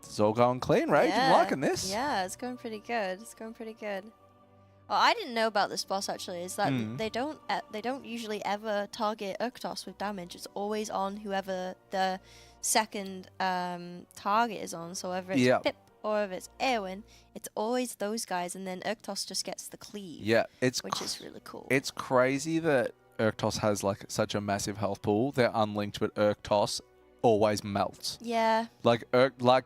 It's all going clean, Rage. I'm liking this. Yeah, it's going pretty good. It's going pretty good. Well, I didn't know about this boss actually. Is that they don't usually ever target Urktos with damage. It's always on whoever the second target is on. So whether it's Pip or if it's Eowyn, it's always those guys, and then Urktos just gets the cleave. Yeah, which is really cool. It's crazy that Urktos has like such a massive health pool. They're unlinked, but Urktos always melts. Yeah. Like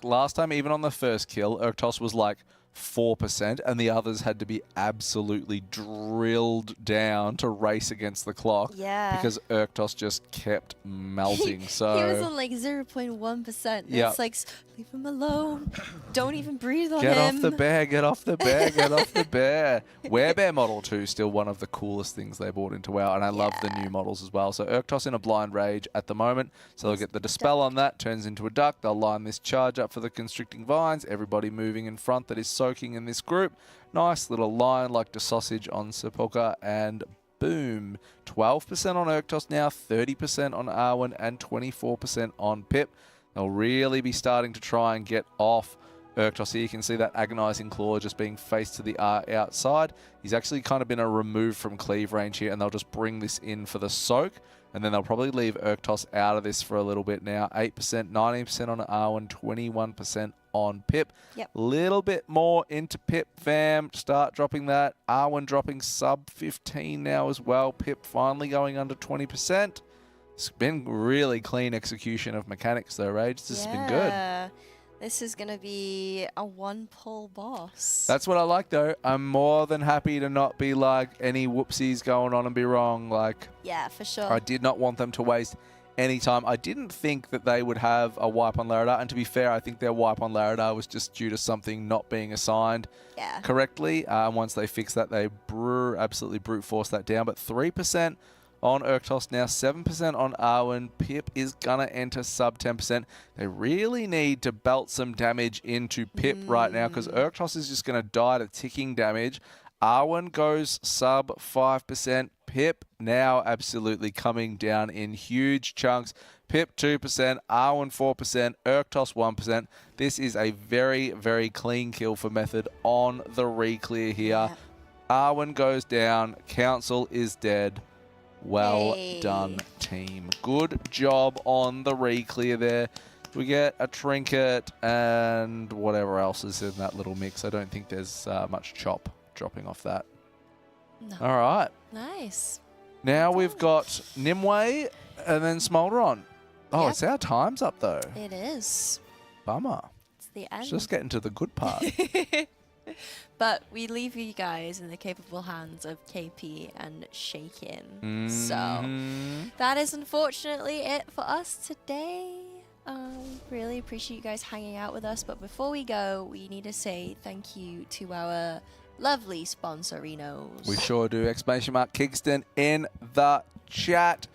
last time, even on the first kill, Urktos was like 4%, and the others had to be absolutely drilled down to race against the clock. Yeah. Because Urktos just kept melting. So he was on like 0.1%. Yeah. It's like, leave him alone. Don't even breathe on get him. off the bear, get off the bear, get off the bear. Werebear Model 2 still one of the coolest things they brought into WoW, and I love the new models as well. So Urktos in a blind rage at the moment. So they'll get the Dispel on that, turns into a duck. They'll line this charge up for the constricting vines. Everybody moving in front that is soaking in this group. Nice little line like the sausage on Sepulchre, and boom. 12% on Urktos now, 30% on Arwen, and 24% on Pip. They'll really be starting to try and get off Urktos here. You can see that agonizing claw just being faced to the outside. He's actually kind of been removed from cleave range here, and they'll just bring this in for the soak. And then they'll probably leave Urktos out of this for a little bit now. 8%, 19% on Arwen, 21% on Pip. Yep. Little bit more into Pip, fam. Start dropping that. Arwen dropping sub 15 now as well. Pip finally going under 20%. It's been really clean execution of mechanics though, Rage. This has been good. This is going to be a one-pull boss. That's what I like though. I'm more than happy to not be like any whoopsies going on and be wrong. Like, yeah, for sure. I did not want them to waste any time. I didn't think that they would have a wipe on Laredar, and to be fair, I think their wipe on Laredar was just due to something not being assigned correctly. Once they fixed that, they absolutely brute forced that down. But 3% on Urktos now, 7% on Arwen. Pip is gonna enter sub 10%. They really need to belt some damage into Pip right now, because Urktos is just gonna die to ticking damage. Arwen goes sub 5%. Pip now absolutely coming down in huge chunks. Pip 2%, Arwen 4%, Urktos 1%. This is a very, very clean kill for Method on the re-clear here. Arwen goes down. Council is dead. Well done, team. Good job on the re-clear there. We get a trinket and whatever else is in that little mix. I don't think there's much chop dropping off that. No. All right. Nice. Now we've got Nimue and then Smolderon. Oh, it's our time's up though. It is. Bummer. It's the end. Let's just get into the good part. But we leave you guys in the capable hands of KP and Shakin. So that is unfortunately it for us today. Really appreciate you guys hanging out with us. But before we go, we need to say thank you to our lovely sponsorinos. We sure do. Exclamation mark Kingston in the chat.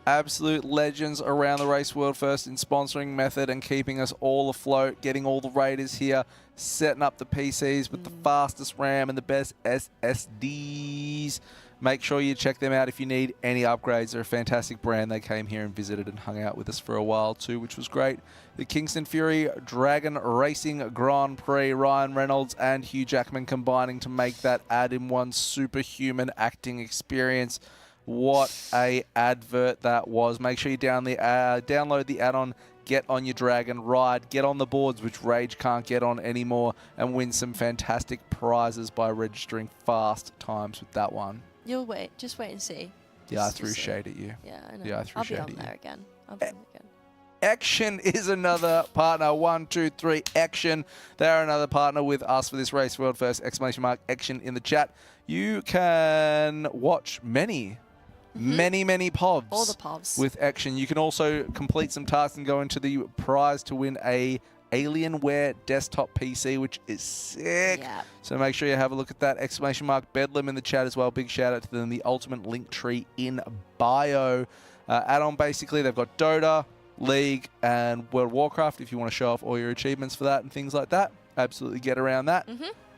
Absolute legends around the race world first in sponsoring Method and keeping us all afloat, getting all the raiders here, setting up the PCs with the fastest RAM and the best SSDs. Make sure you check them out if you need any upgrades. They're a fantastic brand. They came here and visited and hung out with us for a while too, which was great. The Kingston FURY Dragon Racing Grand Prix, Ryan Reynolds and Hugh Jackman combining to make that add-in-one superhuman acting experience. What a advert that was. Make sure you download the add-on, get on your dragon, ride, get on the boards, which Rage can't get on anymore, and win some fantastic prizes by registering fast times with that one. You'll wait. Just wait and see. Yeah, I threw shade at you. Yeah, I know. Yeah, I threw shade at you. I'll be on there again. I'll be on there again. Ection is another partner. 1, 2, 3, Ection. They're another partner with us for this race world first. Exclamation mark Ection in the chat. You can watch many povs. All the povs. With Ection. You can also complete some tasks and go into the prize to win a Alienware desktop PC, which is sick. Yeah. So make sure you have a look at that. Exclamation mark Bedlam in the chat as well. Big shout out to them. The ultimate link tree in bio. Add-on basically, they've got Dota, League, and World of Warcraft if you want to show off all your achievements for that and things like that. Absolutely get around that.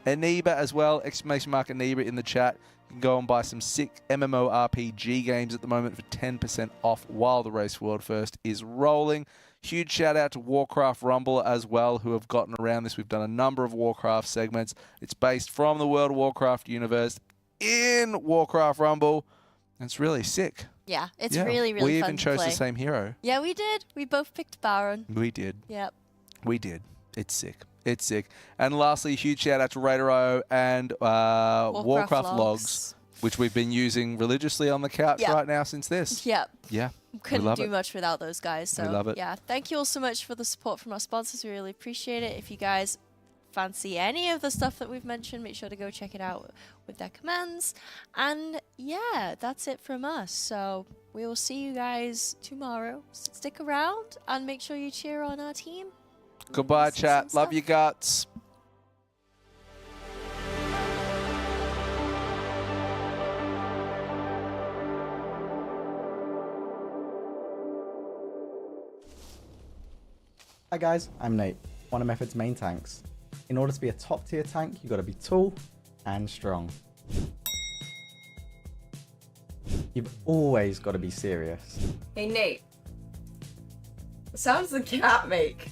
Aniba as well, exclamation mark Aniba in the chat. You can go and buy some sick MMORPG games at the moment for 10% off while the Race World First is rolling. Huge shout out to Warcraft Rumble as well, who have gotten around this. We've done a number of Warcraft segments. It's based from the World of Warcraft universe in Warcraft Rumble. It's really sick. Yeah, it's really, really fun. We even to chose play. the same hero. Yeah, we did. We both picked Baron. We did. Yep. We did. It's sick. It's sick. And lastly, huge shout out to Raider.io and Warcraft Logs, which we've been using religiously on the couch right now since this. Yep. Yeah. Couldn't do much without those guys. So we love it. Yeah, thank you all so much for the support from our sponsors. We really appreciate it. If you guys fancy any of the stuff that we've mentioned, make sure to go check it out with their commands. And yeah, that's it from us. So we will see you guys tomorrow. Stick around and make sure you cheer on our team. Goodbye, chat. Love you guts. Hi guys, I'm Nate, one of Method's main tanks. In order to be a top tier tank, you gotta be tall and strong. You've always gotta be serious. Hey Nate. The sounds the cat make.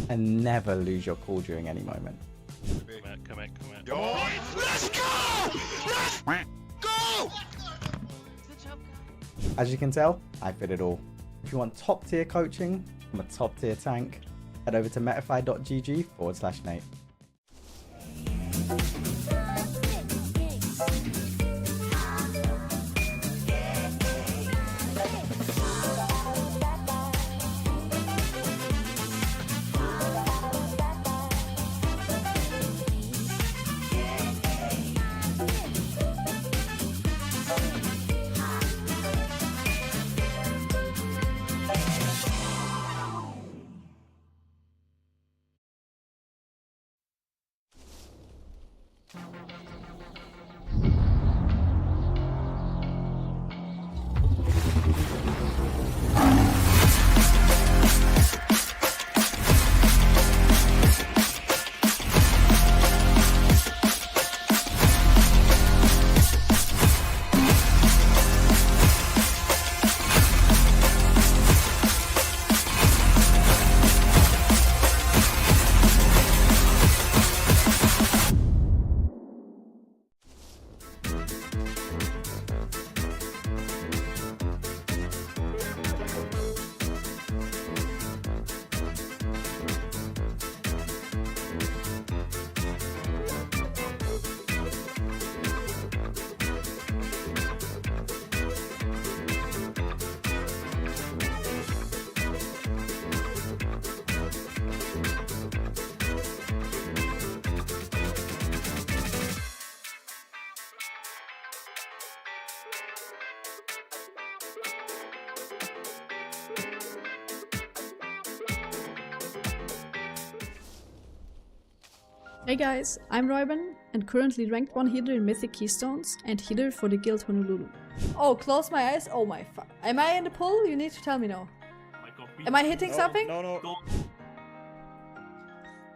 And never lose your cool during any moment. Come on. Let's go! Let's go! As you can tell, I fit it all. If you want top tier coaching from a top tier tank, head over to metafy.gg/Nate. Hey guys, I'm Royben and currently ranked 1 healer in Mythic Keystones and healer for the Guild Honolulu. Oh, close my eyes. Oh my fuck. Am I in the pool? You need to tell me no. Am I hitting something? No.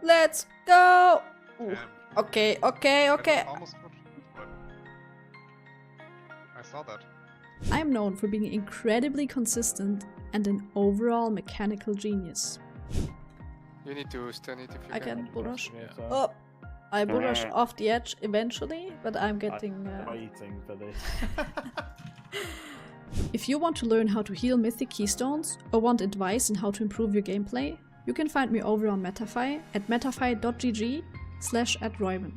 Let's go! Ooh. Okay. Almost good. I saw that. I am known for being incredibly consistent and an overall mechanical genius. You need to stun it if you I can bull rush. Yeah. Oh, I bull rush off the edge eventually, but I'm getting... waiting for this. If you want to learn how to heal Mythic Keystones or want advice on how to improve your gameplay, you can find me over on Metafy at metafy.gg/@Royben.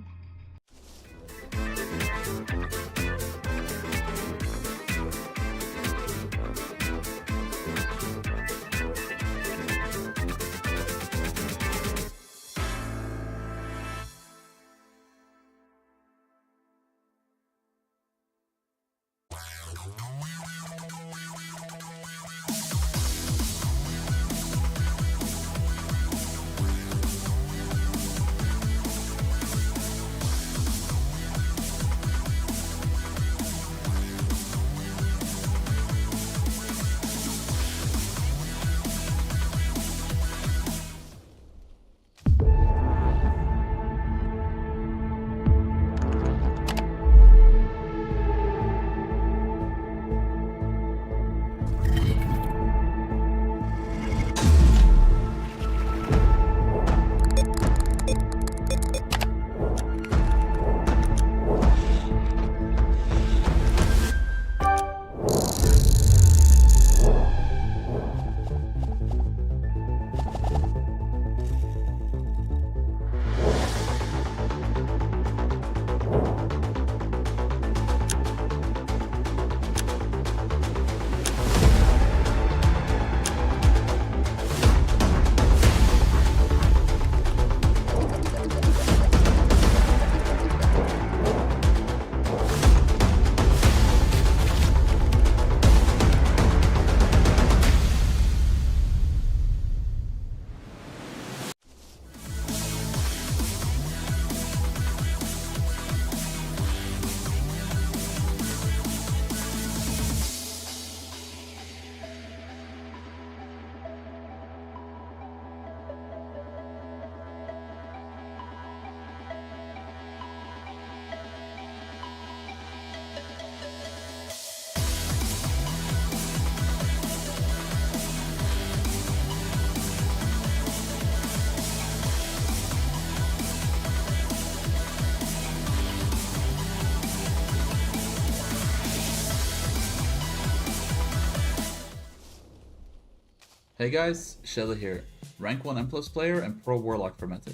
Hey guys, Shella here, rank 1 M+ player and pro warlock for Metafy.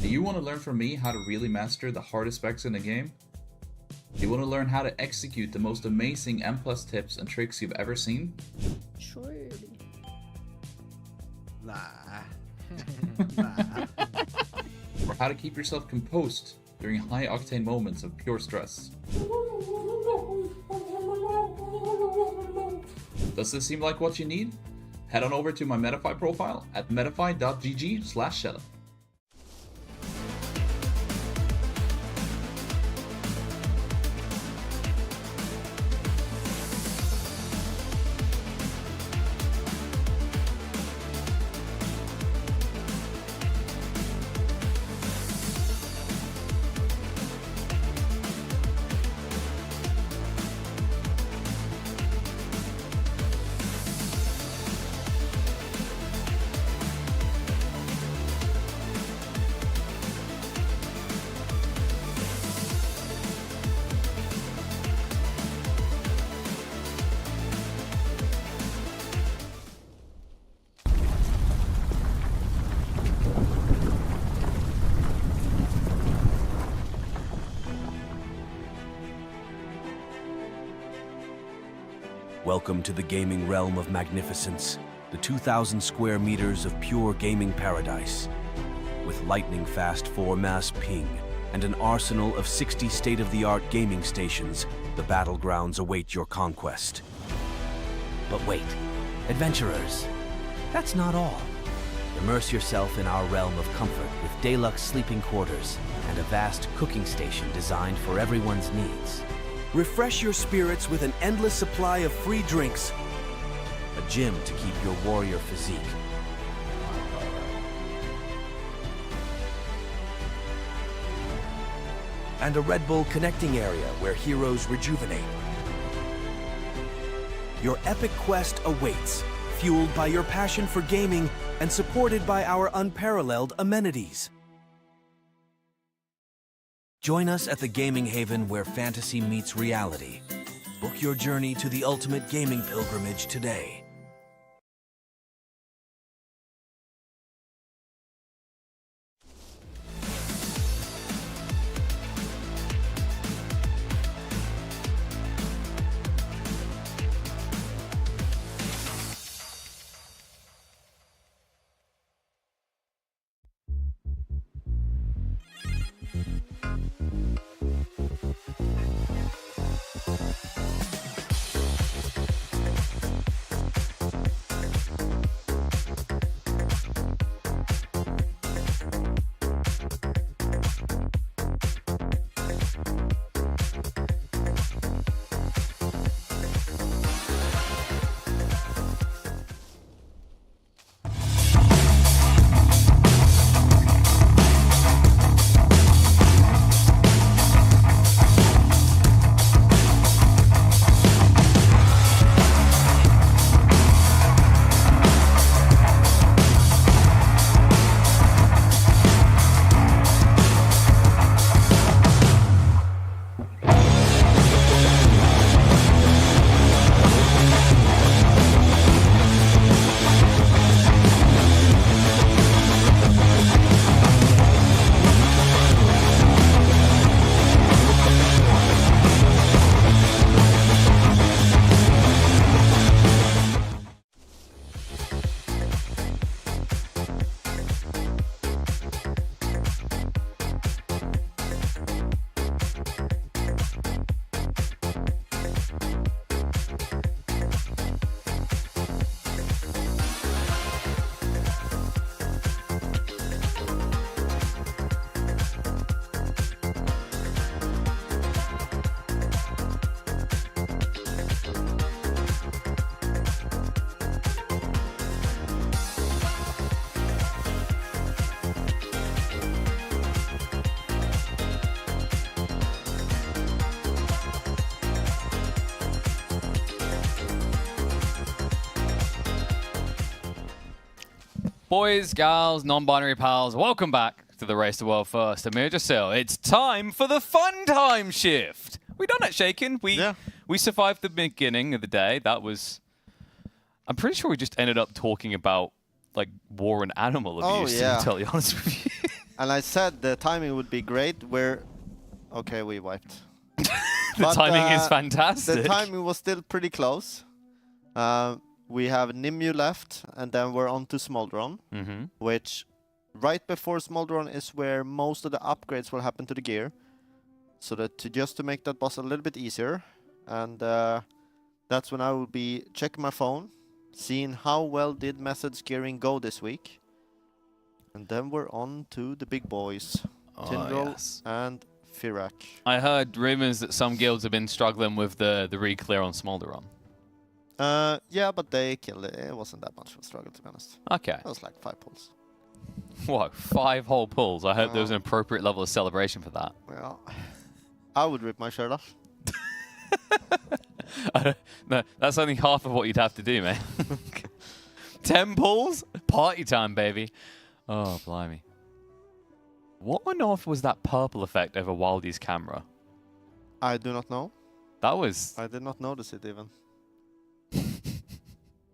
Do you want to learn from me how to really master the hardest specs in the game? Do you want to learn how to execute the most amazing M+ tips and tricks you've ever seen? Sure. Nah. Or how to keep yourself composed during high octane moments of pure stress? Does this seem like what you need? Head on over to my Metafy profile at metafy.gg/Shella. Welcome to the gaming realm of magnificence, the 2,000 square meters of pure gaming paradise. With lightning-fast 4-mass ping and an arsenal of 60 state-of-the-art gaming stations, the battlegrounds await your conquest. But wait, adventurers, that's not all. Immerse yourself in our realm of comfort with deluxe sleeping quarters and a vast cooking station designed for everyone's needs. Refresh your spirits with an endless supply of free drinks, a gym to keep your warrior physique, and a Red Bull connecting area where heroes rejuvenate. Your epic quest awaits, fueled by your passion for gaming and supported by our unparalleled amenities. Join us at the gaming haven where fantasy meets reality. Book your journey to the ultimate gaming pilgrimage today. Boys, gals, non-binary pals, welcome back to the Race to World First. Amirdrassil. It's time for the fun time shift. We done it, Shaken. We survived the beginning of the day. That was I'm pretty sure we just ended up talking about like war and animal abuse, to be totally honest with you. And I said the timing would be great. Okay, we wiped. The timing is fantastic. The timing was still pretty close. We have Nimue left, and then we're on to Smoldron, which right before Smoldron is where most of the upgrades will happen to the gear. So that just to make that boss a little bit easier. And that's when I will be checking my phone, seeing how well did Method's gearing go this week. And then we're on to the big boys, Tindral and Fyr'alath. I heard rumors that some guilds have been struggling with the re-clear on Smoldron. Yeah, but they killed it. It wasn't that much of a struggle, to be honest. Okay. It was like 5 pulls. Whoa, 5 whole pulls. I hope there was an appropriate level of celebration for that. Well, I would rip my shirt off. No, that's only half of what you'd have to do, man. 10 pulls? Party time, baby. Oh, blimey. What on earth was that purple effect over Wildy's camera? I do not know. That was... I did not notice it even.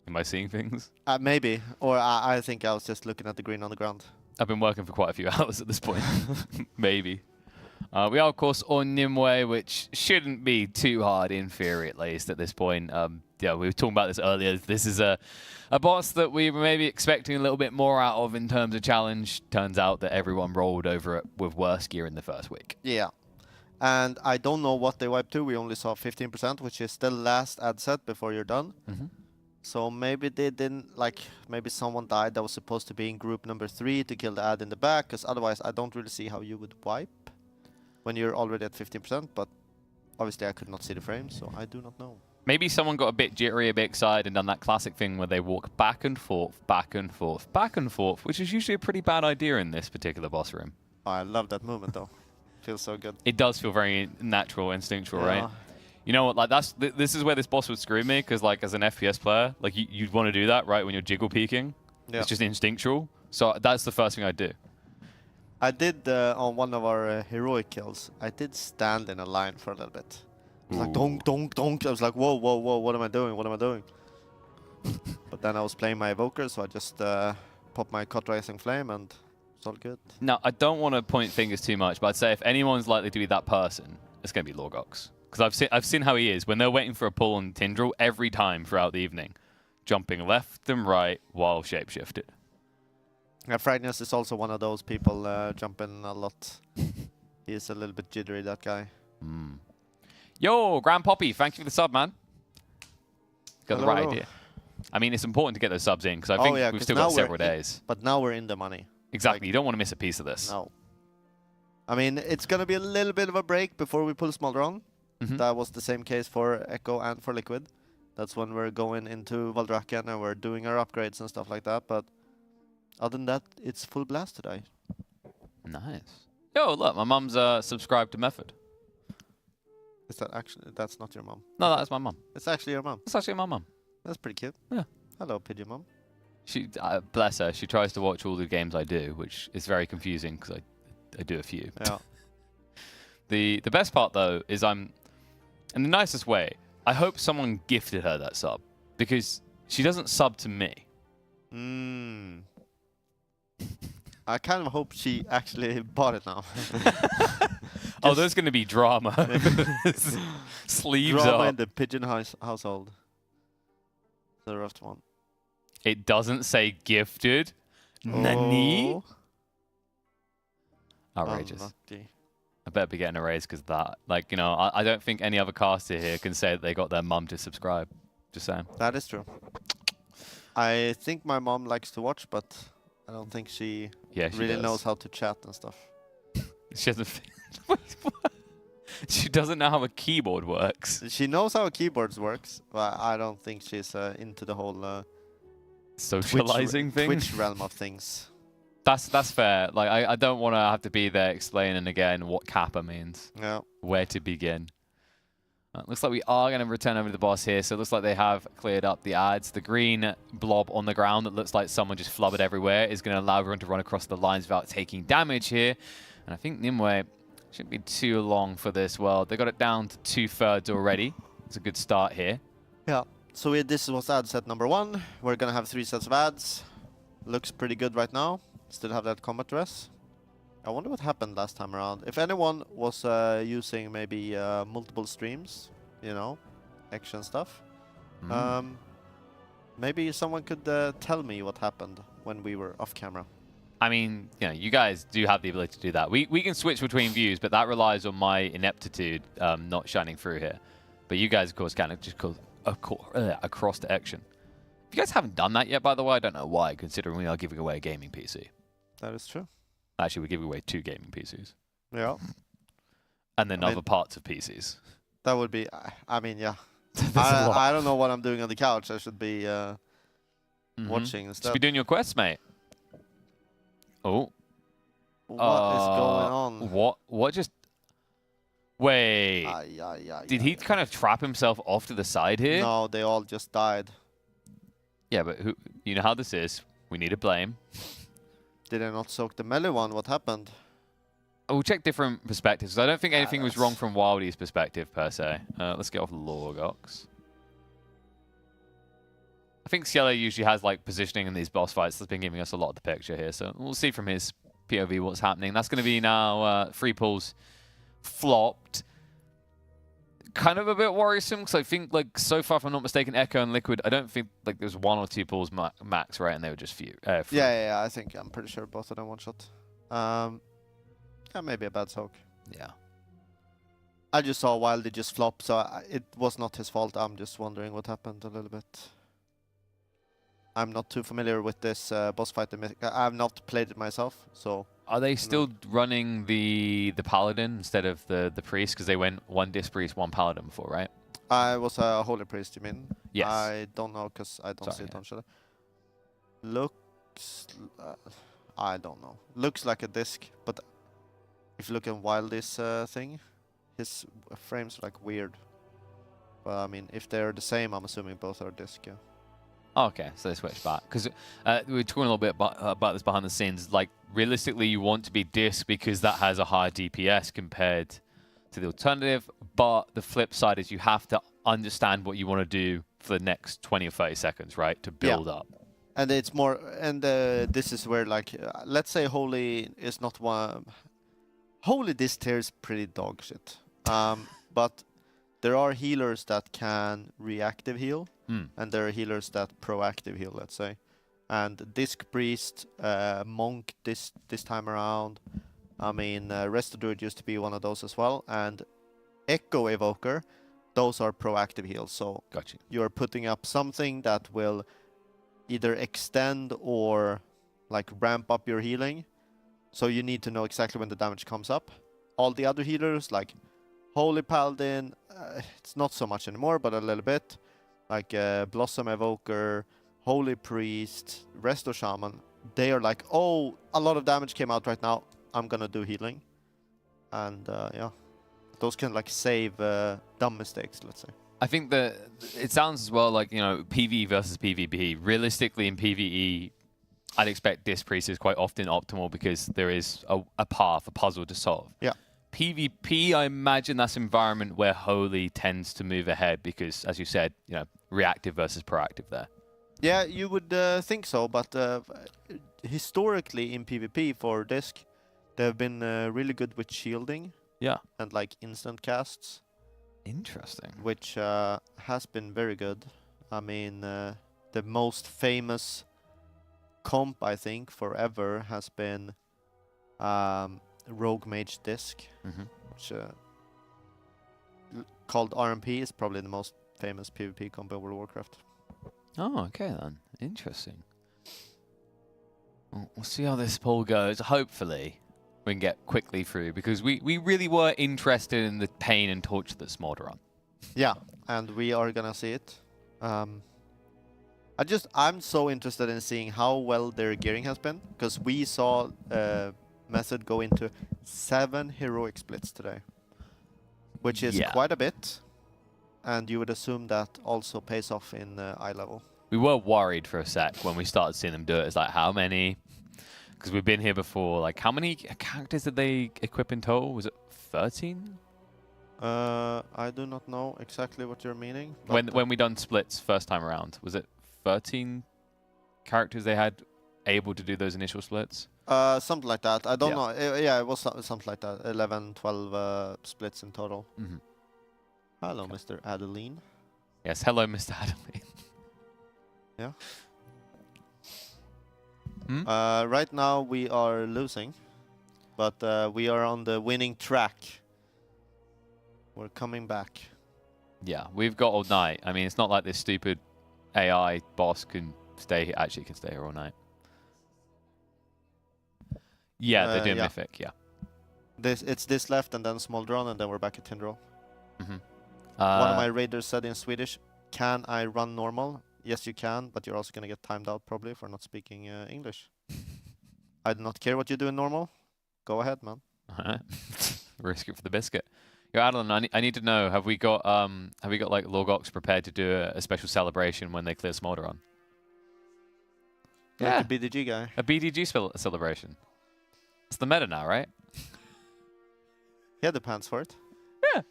Am I seeing things? Maybe. Or I think I was just looking at the green on the ground. I've been working for quite a few hours at this point. Maybe. We are, of course, on Nimue, which shouldn't be too hard in theory, at least, at this point. Yeah, we were talking about this earlier. This is a boss that we were maybe expecting a little bit more out of in terms of challenge. Turns out that everyone rolled over it with worse gear in the first week. Yeah. And I don't know what they wiped to. We only saw 15%, which is the last ad set before you're done. So maybe they didn't, maybe someone died that was supposed to be in group number 3 to kill the ad in the back, because otherwise I don't really see how you would wipe when you're already at 15%, but obviously I could not see the frame, so I do not know. Maybe someone got a bit jittery, a bit excited, and done that classic thing where they walk back and forth, back and forth, back and forth, which is usually a pretty bad idea in this particular boss room. Oh, I love that movement, though. Feels so good. It does feel very natural, instinctual, right? You know what? This is where this boss would screw me, because as an FPS player, you'd want to do that, right? When you're jiggle peeking, it's just instinctual. So that's the first thing I'd do. I did on one of our heroic kills. I did stand in a line for a little bit. I was like, donk, donk, donk. I was like, whoa, whoa, whoa, what am I doing? What am I doing? But then I was playing my evoker, so I just popped my cut rising flame, and it's all good. Now, I don't want to point fingers too much, but I'd say if anyone's likely to be that person, it's going to be Lorgox. Because I've seen how he is. When they're waiting for a pull on Tindral, every time throughout the evening, jumping left and right while shapeshifted. Yeah, Fragnius is also one of those people jumping a lot. He's a little bit jittery, that guy. Yo, Grand Poppy, thank you for the sub, man. Got the right Hello. idea. I mean, it's important to get those subs in, because I think we've still got several days. But now we're in the money. Exactly, you don't want to miss a piece of this. No. I mean, it's going to be a little bit of a break before we pull Smoldron. That was the same case for Echo and for Liquid. That's when we're going into Valdrakken and we're doing our upgrades and stuff like that. But other than that, it's full blast today. Nice. Yo, look, my mum's subscribed to Method. Is that actually? That's not your mum. No, that's my mum. It's actually your mum. It's actually my mum. That's pretty cute. Yeah. Hello, Pigeon Mum. She, bless her, she tries to watch all the games I do, which is very confusing because I do a few. Yeah. The best part though is I'm, in the nicest way, I hope someone gifted her that sub because she doesn't sub to me. I kind of hope she actually bought it now. Oh, there's going to be drama. Sleeves drama up. in the Pigeon household. The rough one. It doesn't say gifted. Nani? Outrageous. Unlucky. I better be getting a raise because of that. Like, you know, I don't think any other caster here can say that they got their mum to subscribe. Just saying. That is true. I think my mom likes to watch, but I don't think she really knows how to chat and stuff. She doesn't. She doesn't know how a keyboard works. She knows how a keyboard works, but I don't think she's into the whole socializing thing. Twitch realm of things. That's fair. Like I don't want to have to be there explaining again what kappa means. Yeah. Where to begin. Looks like we are going to return over to the boss here. So it looks like they have cleared up the ads. The green blob on the ground that looks like someone just flubbered everywhere is going to allow everyone to run across the lines without taking damage here. And I think Nimue shouldn't be too long for this world. They got it down to 2/3 already. It's a good start here. Yeah. So this was ad set number 1. We're gonna have 3 sets of ads. Looks pretty good right now. Still have that combat dress. I wonder what happened last time around. If anyone was using maybe multiple streams, you know, Ection stuff. Maybe someone could tell me what happened when we were off camera. I mean, you know, you guys do have the ability to do that. We can switch between views, but that relies on my ineptitude not shining through here. But you guys, of course, can just go across to Action. If you guys haven't done that yet, by the way, I don't know why, considering we are giving away a gaming PC. That is true. Actually, we're giving away 2 gaming PCs. Yeah. And then other parts of PCs. That would be, I mean, yeah. I don't know what I'm doing on the couch. I should be watching instead. Should be doing your quests, mate. Oh. What is going on? What just... Wait. Did he kind of trap himself off to the side here? No, they all just died. Yeah, but who? You know how this is. We need to blame. Did I not soak the melee one? What happened? We'll check different perspectives. I don't think anything was wrong from Wildy's perspective, per se. Let's get off Lorgox. I think Cielo usually has like positioning in these boss fights that's been giving us a lot of the picture here. So we'll see from his POV what's happening. That's going to be now 3 pulls flopped. Kind of a bit worrisome because I think, like, so far, if I'm not mistaken, Echo and Liquid, I don't think like there's 1 or 2 pulls max, right? And they were just few. Yeah, I think I'm pretty sure both of them one shot. Yeah, maybe a bad soak. Yeah. I just saw Wildy just flop, so it was not his fault. I'm just wondering what happened a little bit. I'm not too familiar with this boss fight. I've not played it myself, so... Are they still running the Paladin instead of the Priest? Because they went 1 Disc Priest, 1 Paladin before, right? I was a Holy Priest, you mean? Yes. I don't know, because I don't see it on Shadow. Looks... I don't know. Looks like a disc, but if you look at Wildy's thing, his frames are like weird. But I mean, if they're the same, I'm assuming both are disc, yeah. Okay, so they switched back. Because we were talking a little bit about this behind the scenes. Like, realistically, you want to be disc because that has a higher DPS compared to the alternative. But the flip side is you have to understand what you want to do for the next 20 or 30 seconds, right, to build up. And it's more, and this is where, like, let's say Holy is not one. Holy this tier is pretty dog shit. But there are healers that can reactive heal, and there are healers that proactive heal, let's say. And Disc Priest, Monk this time around. I mean, Resto Druid used to be one of those as well. And Echo Evoker, those are proactive heals. So gotcha. You're putting up something that will either extend or like ramp up your healing. So you need to know exactly when the damage comes up. All the other healers, like Holy Paladin, it's not so much anymore, but a little bit. Like Blossom Evoker, Holy Priest, Resto Shaman, they are like, oh, a lot of damage came out right now, I'm gonna do healing. And yeah, those can like save dumb mistakes, let's say. I think that it sounds as well like, you know, PvE versus PvP. Realistically, in PvE, I'd expect Disc Priest is quite often optimal because there is a path, a puzzle to solve. Yeah. PvP, I imagine that's an environment where Holy tends to move ahead because, as you said, you know, reactive versus proactive there. Yeah, you would think so, but historically in PvP for Disc, they've been really good with shielding. Yeah. And like instant casts. Interesting. Which has been very good. I mean, the most famous comp, I think, forever has been Rogue Mage Disc, which called RMP is probably the most famous PvP comp in World of Warcraft. Oh, okay then. Interesting. We'll see how this poll goes. Hopefully, we can get quickly through because we really were interested in the pain and torture that's mod run. Yeah, and we are gonna see it. I'm so interested in seeing how well their gearing has been because we saw Method go into 7 heroic splits today, which is quite a bit. And you would assume that also pays off in eye level. We were worried for a sec when we started seeing them do it. It's like, how many? Because we've been here before. Like, how many characters did they equip in total? Was it 13? I do not know exactly what you're meaning. When we done splits first time around, was it 13 characters they had able to do those initial splits? Something like that. I don't know. Yeah, it was something like that. 11, 12 splits in total. Mm-hmm. Hello, Mr. Adeline. Yes, hello, Mr. Adeline. Yeah. Hmm? Right now we are losing, but we are on the winning track. We're coming back. Yeah, we've got all night. I mean, it's not like this stupid AI boss can stay here. Actually, can stay here all night. Yeah, they're doing Mythic, yeah. It's this left and then small drone, and then we're back at Tindral. Mm-hmm. One of my raiders said in Swedish, "Can I run normal?" Yes, you can, but you're also going to get timed out probably for not speaking English. I do not care what you do in normal. Go ahead, man. Risk it for the biscuit. Yo, Adeline, I need to know, have we got like Lorgox prepared to do a special celebration when they clear Smolderon? Like Yeah. a BDG guy. A BDG celebration. It's the meta now, right? He had the pants for it. Yeah.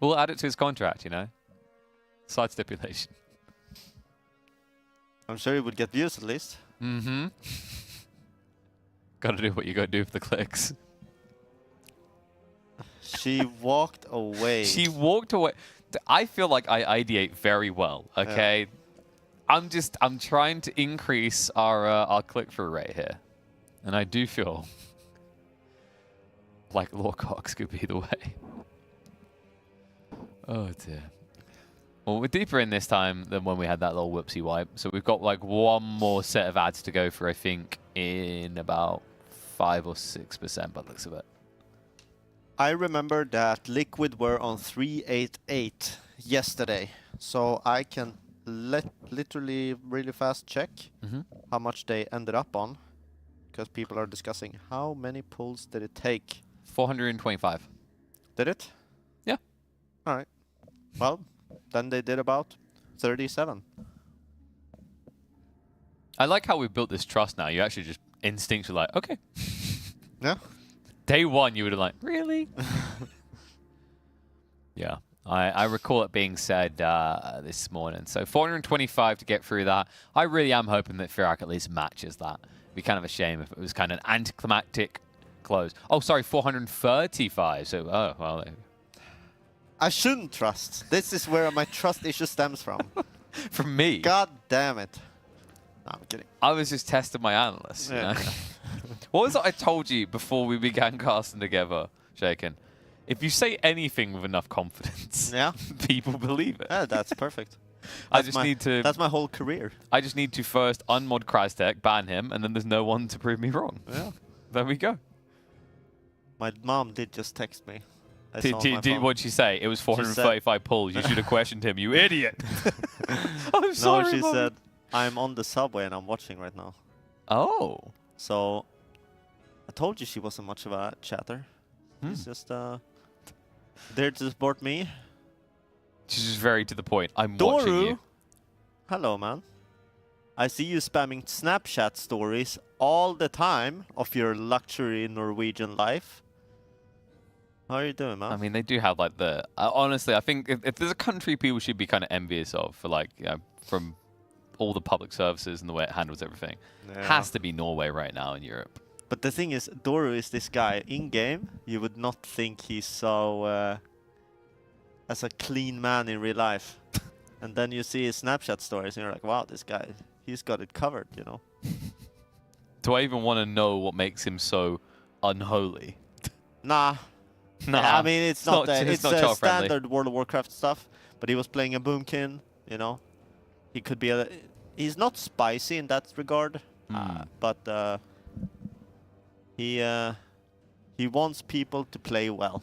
We'll add it to his contract, you know? Side stipulation. I'm sure he would get views at least. Mm-hmm. Gotta do what you gotta do for the clicks. She walked away. She walked away. I feel like I ideate very well, okay? Yeah. I'm trying to increase our click-through rate here. And I do feel like Lorcox could be the way. Oh dear. Well, we're deeper in this time than when we had that little whoopsie wipe. So we've got like one more set of ads to go for, I think, in about 5 or 6% by the looks of it. I remember that Liquid were on 388 yesterday. So I can literally really fast check how much they ended up on. Because people are discussing how many pulls did it take? 425. Did it? Yeah. All right. Well, then they did about 37. I like how we built this trust now. You actually just instinctually like, okay. Yeah. Day one, you would have like, really? Yeah. I recall it being said this morning. So 425 to get through that. I really am hoping that Fyr'alath at least matches that. It'd be kind of a shame if it was kind of an anticlimactic close. Oh, sorry, 435. So, oh, well. I shouldn't trust. This is where my trust issue stems from. From me? God damn it. No, I'm kidding. I was just testing my analysts. Yeah. You know? What was it I told you before we began casting together, Shaken? If you say anything with enough confidence, people believe it. Yeah, that's perfect. I just need to... That's my whole career. I just need to first unmod Krystek, ban him, and then there's no one to prove me wrong. Yeah. There we go. My mom did just text me. What'd she say? It was 435 pulls. You should have questioned him, you idiot. I'm sorry, No, she Mommy. said, I'm on the subway and I'm watching right now. Oh. So, I told you she wasn't much of a chatter. She's just there to support me. She's just very to the point. I'm watching you. Hello, man. I see you spamming Snapchat stories all the time of your luxury Norwegian life. How are you doing, man? I mean, they do have like the... honestly, I think if there's a country people should be kind of envious of for like, you know, from all the public services and the way it handles everything, has to be Norway right now in Europe. But the thing is, Doru is this guy. In-game, you would not think he's so... as a clean man in real life. And then you see his Snapchat stories and you're like, wow, this guy, he's got it covered, you know? Do I even want to know what makes him so unholy? Nah. Nah. I mean, it's not child-friendly. standard World of Warcraft stuff, but he was playing a Boomkin, you know? He could be a... He's not spicy in that regard, but he wants people to play well.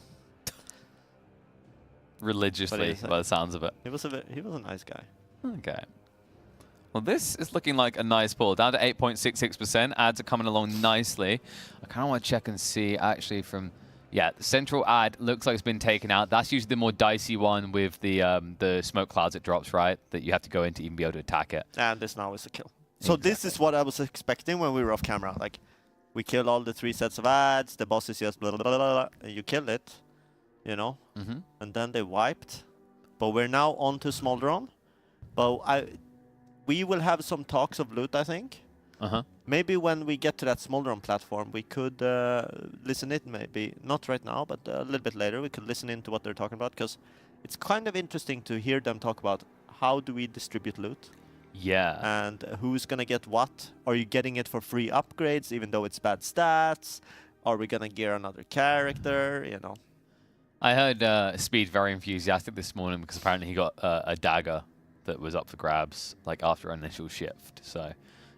Religiously, by the sounds of it. He was a nice guy. Okay. Well, this is looking like a nice pull. Down to 8.66%. Ads are coming along nicely. I kind of want to check and see, actually, from... Yeah, the central ad looks like it's been taken out. That's usually the more dicey one with the smoke clouds it drops, right? That you have to go in to even be able to attack it. And this now is a kill. So this is what I was expecting when we were off camera. Like, We kill all the 3 sets of ads. The boss is just blah, blah, blah, blah, and you kill it, you know? And then they wiped. But we're now on to Smolderon. But we will have some talks of loot, I think. Maybe when we get to that Smolderon platform, we could listen in, maybe. Not right now, but a little bit later. We could listen into what they're talking about, because it's kind of interesting to hear them talk about how do we distribute loot. Yeah. And who's going to get what? Are you getting it for free upgrades, even though it's bad stats? Are we going to gear another character, you know? I heard Speed very enthusiastic this morning because apparently he got a dagger that was up for grabs, like after an initial shift. So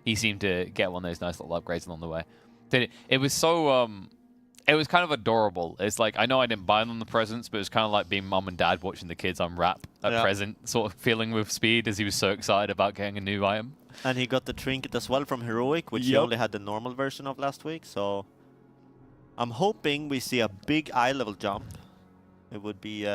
he seemed to get one of those nice little upgrades along the way. It was so, it was kind of adorable. It's like, I know I didn't buy them the presents, but it was kind of like being mum and dad watching the kids unwrap a present sort of feeling with Speed as he was so excited about getting a new item. And he got the trinket as well from Heroic, which he only had the normal version of last week. So I'm hoping we see a big eye level jump. It would be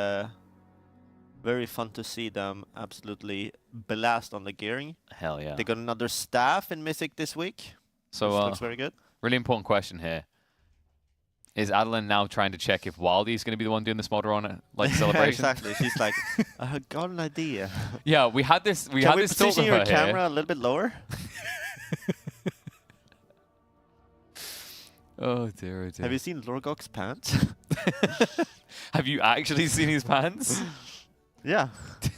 very fun to see them absolutely blast on the gearing. Hell yeah. They got another staff in Mythic this week. So which looks very good. Really important question here. Is Adeline now trying to check if Wildy's going to be the one doing the Smolderon like celebration? Exactly. She's like, I got an idea. Yeah, we had this. We had this talk with her your camera here. a little bit lower? Oh dear, oh dear. Have you seen Lorgok's pants? Have you actually seen his pants? Yeah.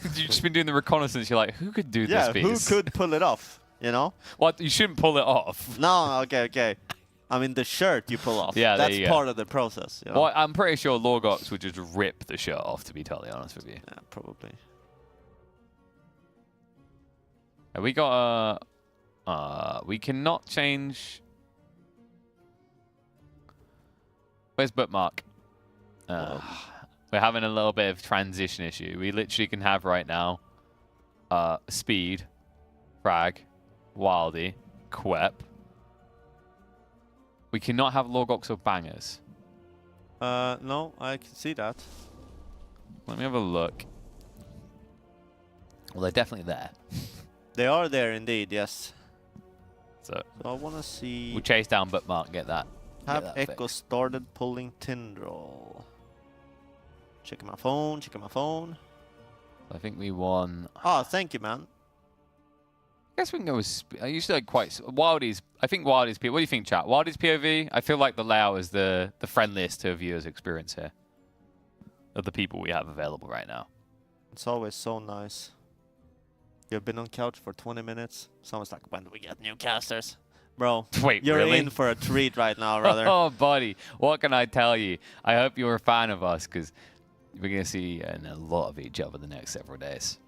You've just been doing the reconnaissance. You're like, who could do this piece? Who could pull it off? You know? What? You shouldn't pull it off. No, okay. I mean, the shirt you pull off. Yeah, that's part of the process. You know? Well, I'm pretty sure Lorgox would just rip the shirt off, to be totally honest with you. Yeah, probably. We got we cannot change. Where's bookmark? We're having a little bit of transition issue. We literally can have right now Speed, Frag, Wildy, Quep. We cannot have Lorgox or Bangers. No, I can see that. Let me have a look. Well, they're definitely there. They are there indeed, yes. So I want to see... We'll chase down bookmark, get that. Have Echo started pulling Tindral. Checking my phone. I think we won. Oh, thank you, man. I guess we can go with... I usually like quite... Wildy's... I think Wildy's... What do you think, chat? Wildy's POV? I feel like the layout is the friendliest to a viewer's experience here. Of the people we have available right now. It's always so nice. You've been on couch for 20 minutes. Someone's like, when do we get new casters? Bro, wait, you're really? in for a treat right now, brother. Oh, buddy. What can I tell you? I hope you're a fan of us, because we're going to see a lot of each other the next several days.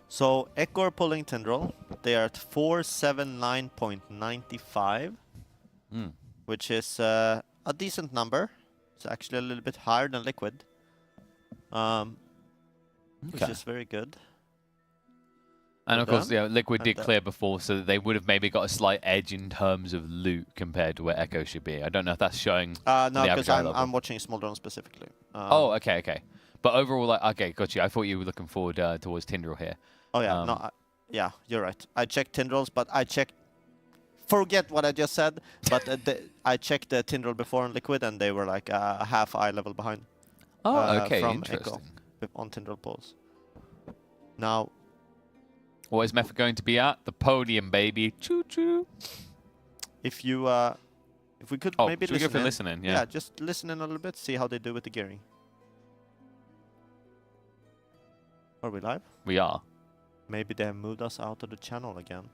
So, Echo are pulling Tindral. They are at 479.95, which is a decent number. It's actually a little bit higher than Liquid, which is very good. And of course, Liquid did clear before, so they would have maybe got a slight edge in terms of loot compared to where Echo should be. I don't know if that's showing. No, because I'm watching Smolderon specifically. Oh, okay. But overall, okay, got you. I thought you were looking forward towards Tindral here. Oh yeah, yeah, you're right. I checked Tindrals, but I checked. Forget what I just said. But I checked the Tindral before on Liquid, and they were like a half eye level behind. Oh, okay, from interesting. Echo on Tindral pulls. Now. What is Metafy going to be at? The podium, baby. Choo choo. If you, if we could maybe listen. Go for listening? Yeah. Just listen in a little bit. See how they do with the gearing. Are we live? We are. Maybe they have moved us out of the channel again.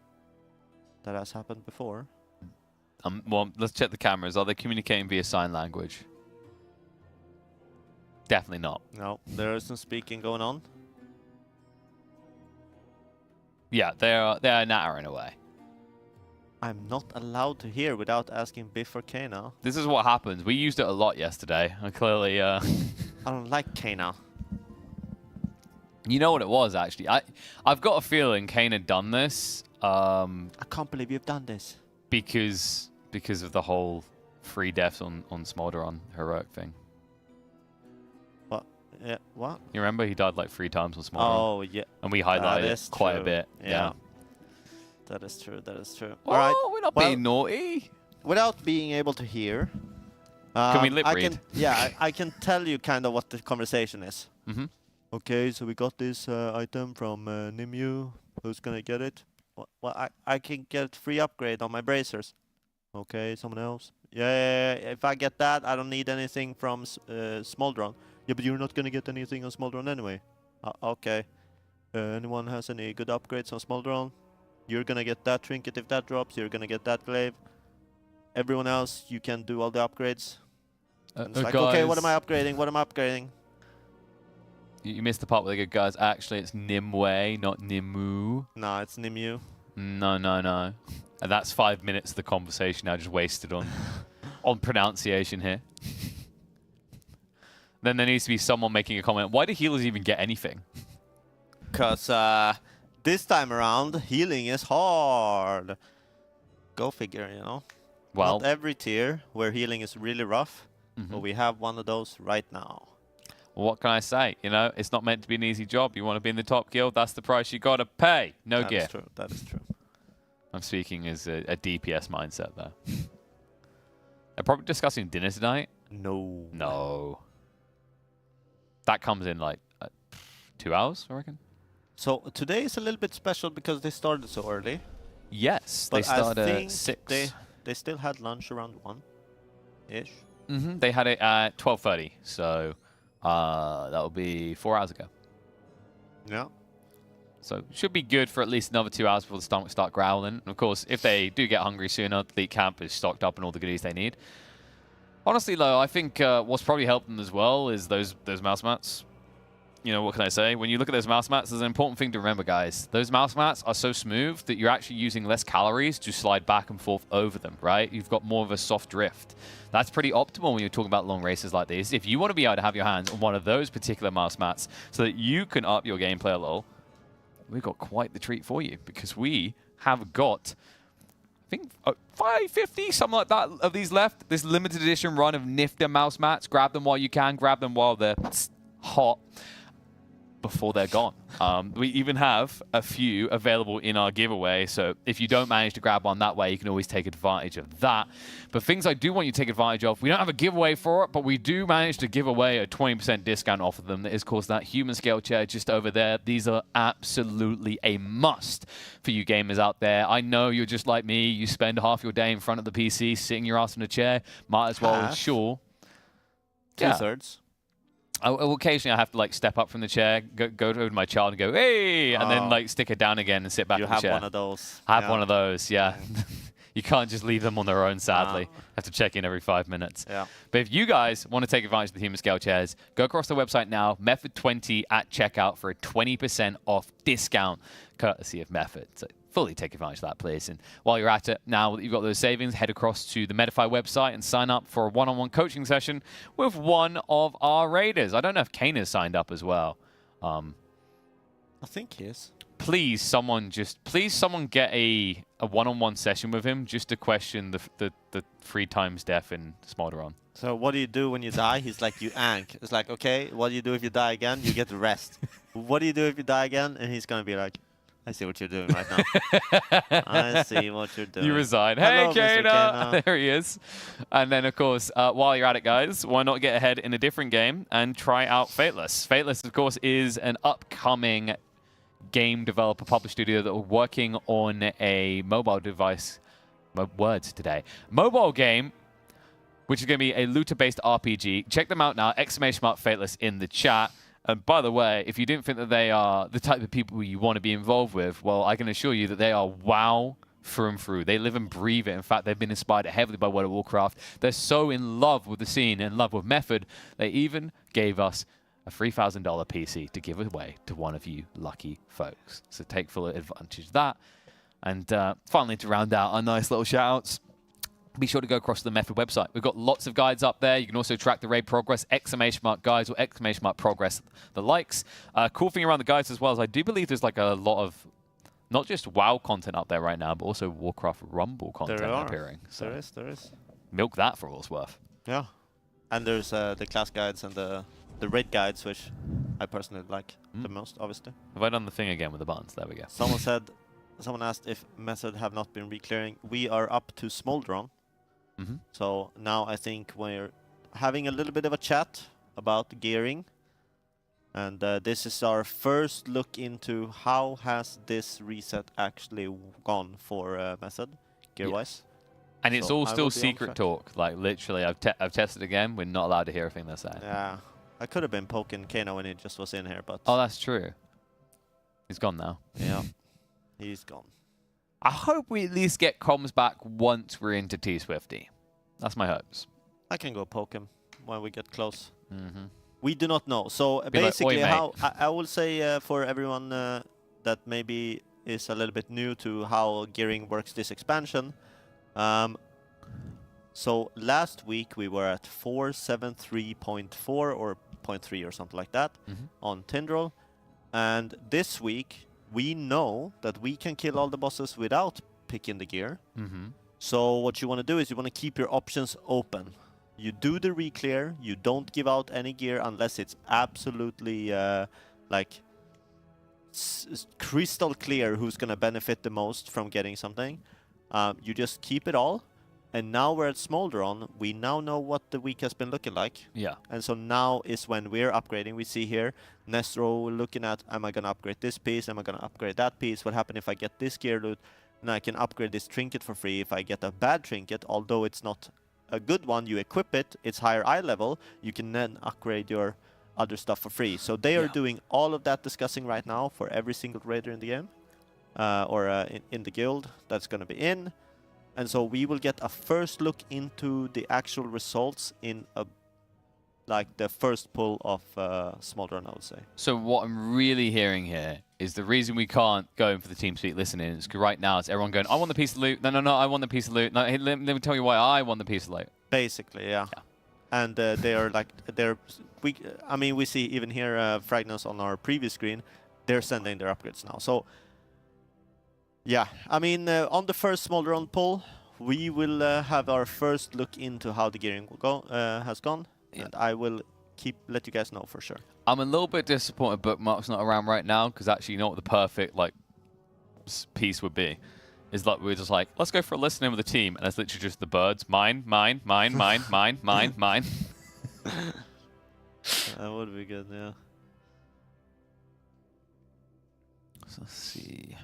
That has happened before. Well, let's check the cameras. Are they communicating via sign language? Definitely not. No, there is some speaking going on. Yeah, they are nattering away. I'm not allowed to hear without asking Biff or Kana. This is what happens. We used it a lot yesterday. I clearly... I don't like Kana. You know what it was, actually? I've got a feeling Kane had done this. I can't believe you've done this. Because of the whole free deaths on Smolderon heroic thing. What? Yeah, what? You remember he died like 3 times on Smolderon? Oh, yeah. And we highlighted it quite a bit. Yeah. That is true. That is true. Oh, All right. We're not being naughty. without being able to hear, Can we lip read? I can tell you kind of what the conversation is. Mm-hmm. Okay, so we got this item from Nimu. Who's gonna get it? Well, I can get free upgrade on my bracers. Okay, someone else. Yeah, if I get that, I don't need anything from Smoldron. Yeah, but you're not gonna get anything on Smoldron anyway. Okay. Anyone has any good upgrades on Smoldron? You're gonna get that trinket if that drops. You're gonna get that glaive. Everyone else, you can do all the upgrades. And it's like, okay, what am I upgrading? What am I upgrading? You missed the part where they go, guys, actually it's Nimue, not Nimu. No, it's Nimu. No. And that's 5 minutes of the conversation now just wasted on on pronunciation here. Then there needs to be someone making a comment. Why do healers even get anything? Because this time around, healing is hard. Go figure, you know. Well, not every tier where healing is really rough, but we have one of those right now. Well, what can I say? You know, it's not meant to be an easy job. You want to be in the top guild, that's the price you got to pay. No gear. That's true. That is true. I'm speaking as a DPS mindset there. They're probably discussing dinner tonight. No. That comes in like 2 hours, I reckon. So today is a little bit special because they started so early. Yes, but they started I think at 6. They still had lunch around 1-ish. They had it at 12:30, so that would be 4 hours ago. Yeah. So should be good for at least another 2 hours before the stomach start growling. And of course, if they do get hungry sooner, the camp is stocked up on all the goodies they need. Honestly, though, I think what's probably helped them as well is those mouse mats. You know, what can I say? When you look at those mouse mats, there's an important thing to remember, guys. Those mouse mats are so smooth that you're actually using less calories to slide back and forth over them, right? You've got more of a soft drift. That's pretty optimal when you're talking about long races like these. If you want to be able to have your hands on one of those particular mouse mats so that you can up your gameplay a little, we've got quite the treat for you because we have got, I think, 550, something like that, of these left. This limited edition run of Nyfter mouse mats. Grab them while you can. Grab them while they're hot before they're gone. We even have a few available in our giveaway, so if you don't manage to grab one that way, you can always take advantage of that. But things I do want you to take advantage of, we don't have a giveaway for it, but we do manage to give away a 20% discount off of them. That is, of course, that Humanscale chair just over there. These are absolutely a must for you gamers out there. I know you're just like me. You spend half your day in front of the PC, sitting your ass in a chair. Might as well, sure. Two-thirds. Occasionally I have to like step up from the chair, go over to my child and go, hey, and then like stick it down again and sit back in the chair. You have one of those. I have one of those, yeah. You can't just leave them on their own, sadly. Have to check in every 5 minutes. Yeah. But if you guys want to take advantage of the Humanscale chairs, go across the website now, Method20 at checkout for a 20% off discount, courtesy of Method. So fully take advantage of that, please. And while you're at it, now that you've got those savings, head across to the Metafy website and sign up for a one-on-one coaching session with one of our raiders. I don't know if Kane has signed up as well. I think he is. Please, someone get a one-on-one session with him just to question the 3 times death in Smolderon. So what do you do when you die? He's like, you ank. It's like, okay, what do you do if you die again? You get the rest. What do you do if you die again? And he's going to be like, I see what you're doing right now. I see what you're doing. You resign. Hello, Hey, Mr. Kana! There he is. And then, of course, while you're at it, guys, why not get ahead in a different game and try out Fateless? Fateless, of course, is an upcoming game developer published studio that are working on a mobile device. My words today. Mobile game, which is going to be a looter-based RPG. Check them out now. ! Fateless in the chat. And by the way, if you didn't think that they are the type of people you want to be involved with, well, I can assure you that they are WoW through and through. They live and breathe it. In fact, they've been inspired heavily by World of Warcraft. They're so in love with the scene, in love with Method, they even gave us a $3,000 PC to give away to one of you lucky folks. So take full advantage of that. And finally, to round out our nice little shout-outs, be sure to go across to the Method website. We've got lots of guides up there. You can also track the raid progress, ! Guides or ! Progress, the likes. Cool thing around the guides as well is I do believe there's like a lot of not just WoW content up there right now, but also Warcraft Rumble content appearing. So there is. Milk that for all it's worth. Yeah. And there's the class guides and the raid guides, which I personally like the most, obviously. Have I done the thing again with the buttons? There we go. Someone asked if Method have not been re-clearing. We are up to Smoldron. So now I think we're having a little bit of a chat about gearing. And this is our first look into how has this reset actually gone for Method, gear-wise. And it's So all I still will be on secret track. talk. Like, literally, I've tested again. We're not allowed to hear a thing they're saying. Yeah, I could have been poking Kano when he just was in here, but... Oh, that's true. He's gone now. Yeah, he's gone. I hope we at least get comms back once we're into T-Swifty. That's my hopes. I can go poke him when we get close. Mm-hmm. We do not know. So Be like, basically, "Oi, mate." how I will say for everyone that maybe is a little bit new to how gearing works this expansion. So last week we were at 473.4 or 0.3 or something like that on Tindral, and this week we know that we can kill all the bosses without picking the gear. So what you want to do is you want to keep your options open. You do the re-clear, you don't give out any gear unless it's absolutely like crystal clear who's going to benefit the most from getting something. You just keep it all. And now we're at Smolderon, we now know what the week has been looking like. Yeah. And so now is when we're upgrading. We see here, Nestro looking at, am I going to upgrade this piece? Am I going to upgrade that piece? What happens if I get this gear loot? And I can upgrade this trinket for free. If I get a bad trinket, although it's not a good one, you equip it, it's higher eye level, you can then upgrade your other stuff for free. So they are doing all of that discussing right now for every single raider in the game, or in the guild that's going to be in. And so we will get a first look into the actual results in like the first pull of Smolderon, I would say. So what I'm really hearing here is the reason we can't go in for the team speak listening is because right now it's everyone going, I want the piece of loot. No, I want the piece of loot. No, hey, let me tell you why I want the piece of loot. Basically, yeah. And they are like, I mean, we see even here Fragnos on our previous screen, they're sending their upgrades now. So, yeah, I mean, on the first Smolderon pull, we will have our first look into how the gearing will has gone. Yeah. And I will let you guys know for sure. I'm a little bit disappointed Bookmark's not around right now, because actually, you know what the perfect like piece would be? Is like we're just like, let's go for a listening with the team, and it's literally just the birds. Mine. That would be good, yeah. So let's see.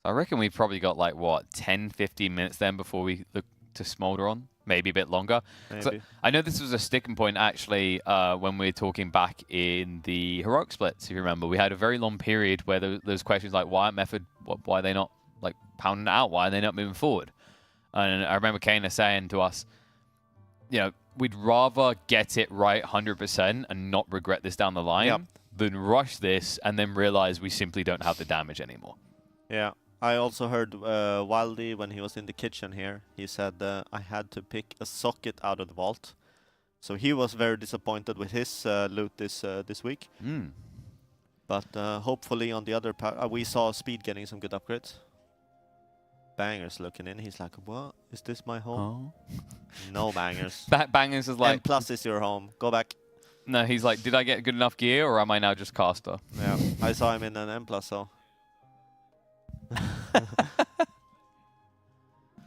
I reckon we've probably got like, what, 10, 15 minutes then before we look to Smolderon? Maybe a bit longer. Maybe. I know this was a sticking point, actually, when we were talking back in the Heroic Splits, if you remember. We had a very long period where there was questions like, why Method, why are they not like pounding it out? Why are they not moving forward? And I remember Kana saying to us, you know, we'd rather get it right 100% and not regret this down the line than rush this and then realize we simply don't have the damage anymore. Yeah. I also heard Wildy when he was in the kitchen here. He said I had to pick a socket out of the vault, so he was very disappointed with his loot this week. But hopefully on the other part, we saw Speed getting some good upgrades. Bangers looking in. He's like, "What is this my home?" Oh. No, Bangers. Bangers is like, M+ is your home. Go back. No, he's like, did I get good enough gear, or am I now just caster? Yeah, I saw him in an M+, so.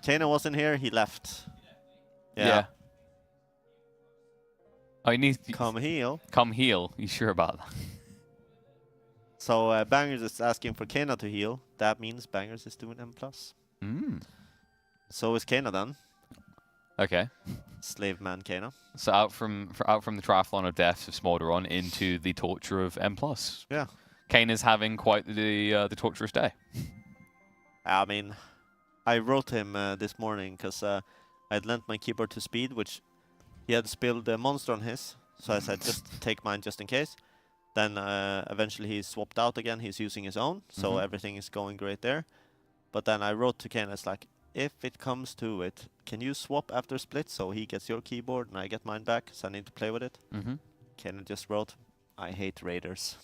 Kana wasn't here, he left. Yeah. Oh, he needs to come heal. Come heal. You sure about that? So Bangers is asking for Kana to heal. That means Bangers is doing M+. So is Kana then. Okay. Slave man Kana. So out from the triathlon of deaths of Smolderon into the torture of M+. Yeah. Kana's having quite the torturous day. I mean, I wrote him this morning because I'd lent my keyboard to Speed, which he had spilled a monster on his. So I said, just take mine just in case. Then eventually he swapped out again. He's using his own, so everything is going great there. But then I wrote to Ken, it's like, if it comes to it, can you swap after split so he gets your keyboard and I get mine back, so I need to play with it? Ken just wrote, I hate raiders.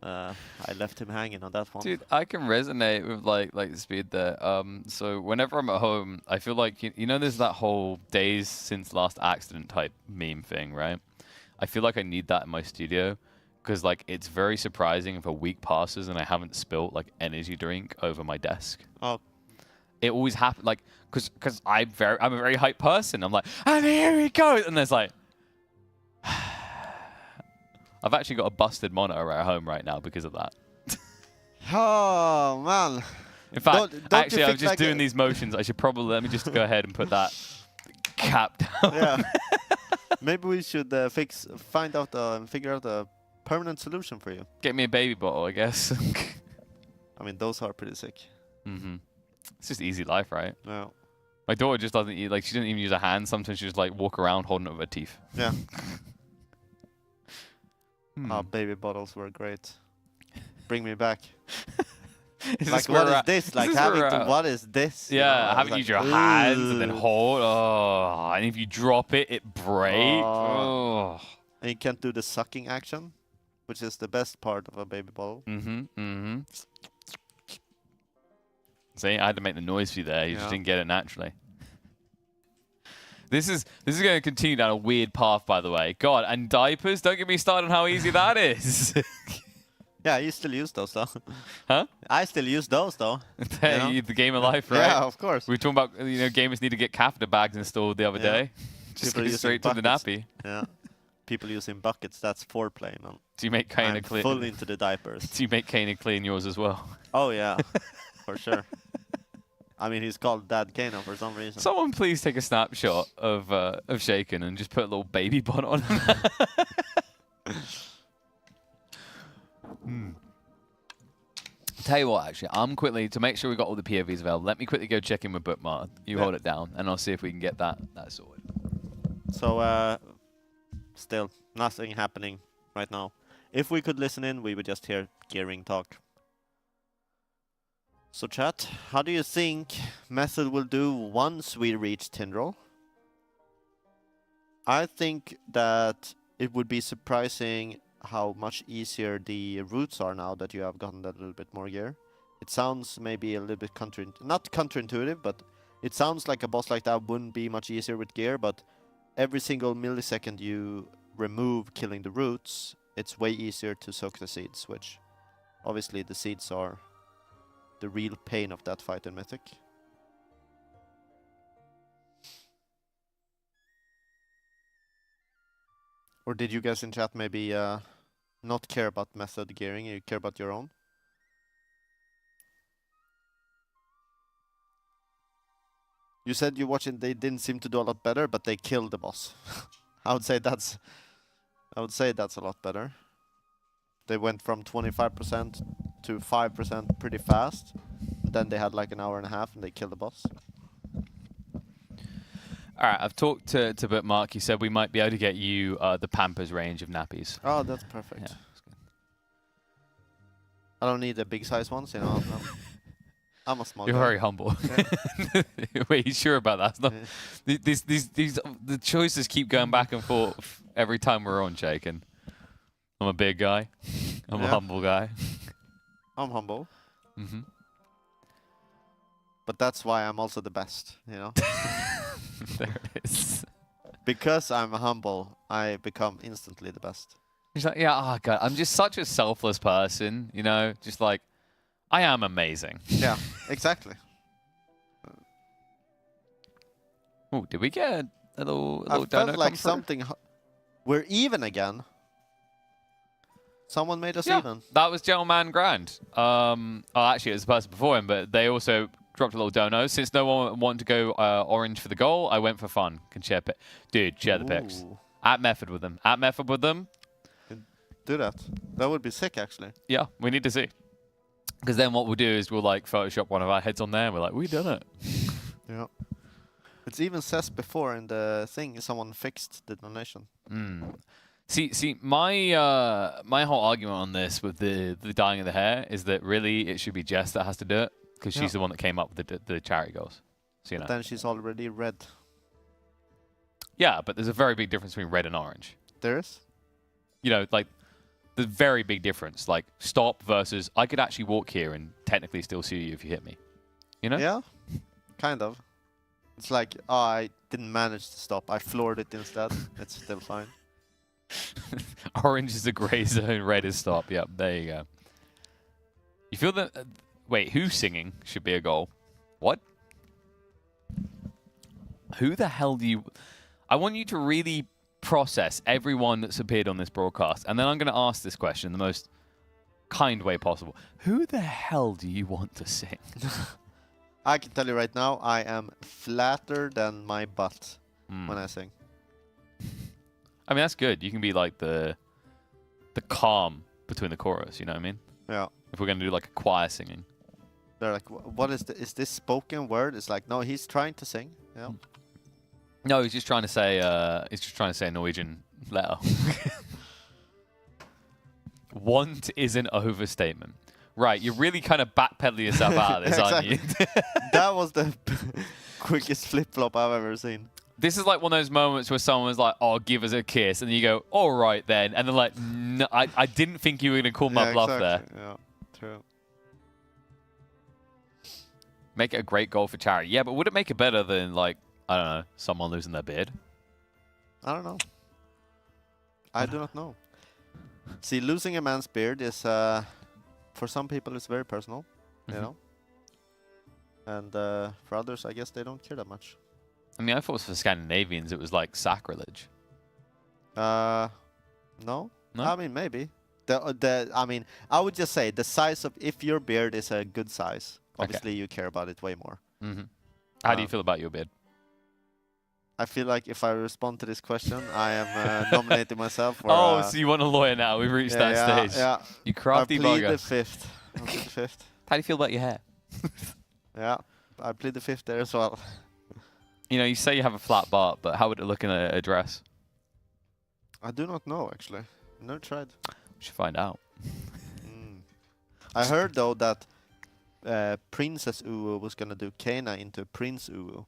I left him hanging on that one. Dude, I can resonate with like Speed there. So whenever I'm at home, I feel like, you know, there's that whole days since last accident type meme thing, right? I feel like I need that in my studio because like it's very surprising if a week passes and I haven't spilt like energy drink over my desk. Oh, it always happens, like, because I'm a very hyped person. I'm like, and here he goes, and there's like, I've actually got a busted monitor at home right now because of that. Oh man! In fact, don't actually, I'm fix just like doing these motions. I should probably let me just go ahead and put that cap down. Yeah. Maybe we should figure out a permanent solution for you. Get me a baby bottle, I guess. I mean, those are pretty sick. It's just easy life, right? No. My daughter just doesn't eat, like, she doesn't even use her hands. Sometimes she just like walk around holding it with her teeth. Yeah. Baby bottles were great. Bring me back. Like, what is this? Like, what is this? Yeah, you know, having to use your hands and then hold. Oh, and if you drop it, it breaks. Oh. And you can't do the sucking action, which is the best part of a baby bottle. See, I had to make the noise for you there. You just didn't get it naturally. This is going to continue down a weird path, by the way. God, and diapers. Don't get me started on how easy that is. Yeah, you still use those, though. Huh? I still use those, though. The game of life, right? Yeah, of course. We were talking about, gamers need to get catheter bags installed the other day. Just go straight to the nappy. Yeah. People using buckets, that's foreplay, man. Do you make Kane clean? Full into the diapers. Do you make Kane clean yours as well? Oh, yeah. For sure. I mean, he's called Dad Kano for some reason. Someone please take a snapshot of Shaken and just put a little baby bun on him. Tell you what, actually, I'm quickly, to make sure we got all the POVs available, let me quickly go check in with Bookmark. You hold it down, and I'll see if we can get that sorted. So, still, nothing happening right now. If we could listen in, we would just hear gearing talk. So, chat, how do you think Method will do once we reach Tindral? I think that it would be surprising how much easier the routes are now that you have gotten that little bit more gear. It sounds maybe a little bit not counterintuitive, but it sounds like a boss like that wouldn't be much easier with gear, but every single millisecond you remove killing the roots, it's way easier to soak the seeds, which obviously the seeds are the real pain of that fight in Mythic. Or did you guys in chat maybe not care about method gearing, you care about your own? You said you watched it, they didn't seem to do a lot better, but they killed the boss. I would say that's a lot better. They went from 25% to 5% pretty fast. Then they had like an hour and a half and they killed the boss. All right, I've talked to Bookmark. He said we might be able to get you the Pampers range of nappies. Oh, that's perfect. Yeah, that's good. I don't need the big size ones, you know. I'm a small You're guy. very humble. Wait, you sure about that? Not, the choices keep going back and forth every time we're on, Shaken. I'm a big guy. I'm a humble guy. I'm humble. But that's why I'm also the best, you know? There it is. Because I'm humble, I become instantly the best. He's like, yeah, oh God, I'm just such a selfless person, you know? Just like, I am amazing. Yeah, exactly. Oh, did we get a little I donut felt like come through? something... We're even again. Someone made us even. That was Gentleman Grand. Oh, actually, it was the person before him, but they also dropped a little dono. Since no one wanted to go orange for the goal, I went for fun. Can share dude, share the pics. At Method with them. At Method with them. Do that. That would be sick, actually. Yeah, we need to see. Because then what we'll do is we'll like Photoshop one of our heads on there and we're like, we done it. Yeah. It even says before in the thing someone fixed the donation. See, my my whole argument on this with the dyeing of the hair is that really it should be Jess that has to do it because she's the one that came up with the charity goals. So, you know. But then she's already red. Yeah, but there's a very big difference between red and orange. There is? You know, like the very big difference, like stop versus I could actually walk here and technically still see you if you hit me. You know? Yeah, kind of. It's like, oh, I didn't manage to stop. I floored it instead. It's still fine. Orange is a gray zone, red is stop. Yep, there you go. You feel that... wait, who's singing should be a goal? What? Who the hell do you... I want you to really process everyone that's appeared on this broadcast, and then I'm going to ask this question in the most kind way possible. Who the hell do you want to sing? I can tell you right now, I am flatter than my butt when I sing. I mean, that's good. You can be like the calm between the chorus, you know what I mean? Yeah. If we're going to do like a choir singing. They're like, what is this spoken word? It's like, no, he's trying to sing. Yeah. No, he's just trying to say a Norwegian letter. Want is an overstatement. Right, you're really kind of backpedaling yourself out of this, aren't you? That was the quickest flip-flop I've ever seen. This is like one of those moments where someone was like, oh, give us a kiss. And you go, all right then. And they're like, no, I didn't think you were going to call my bluff there. Yeah, true. Make it a great goal for charity. Yeah, but would it make it better than, like, I don't know, someone losing their beard? I don't know. I do not know. See, losing a man's beard is, for some people, it's very personal, you know? And for others, I guess they don't care that much. I mean, I thought for Scandinavians, it was like sacrilege. No? I mean, maybe. I mean, I would just say the size of, if your beard is a good size, obviously you care about it way more. How do you feel about your beard? I feel like if I respond to this question, I am nominating myself for... so you want a lawyer now? We've reached that stage. Yeah. You crafty I plead bugger. the fifth. I plead the fifth. How do you feel about your hair? Yeah, I plead the fifth there as well. You know, you say you have a flat butt, but how would it look in a dress? I do not know, actually. Never tried. We should find out. I heard, though, that Princess Uwu was going to do Kana into Prince Uwu.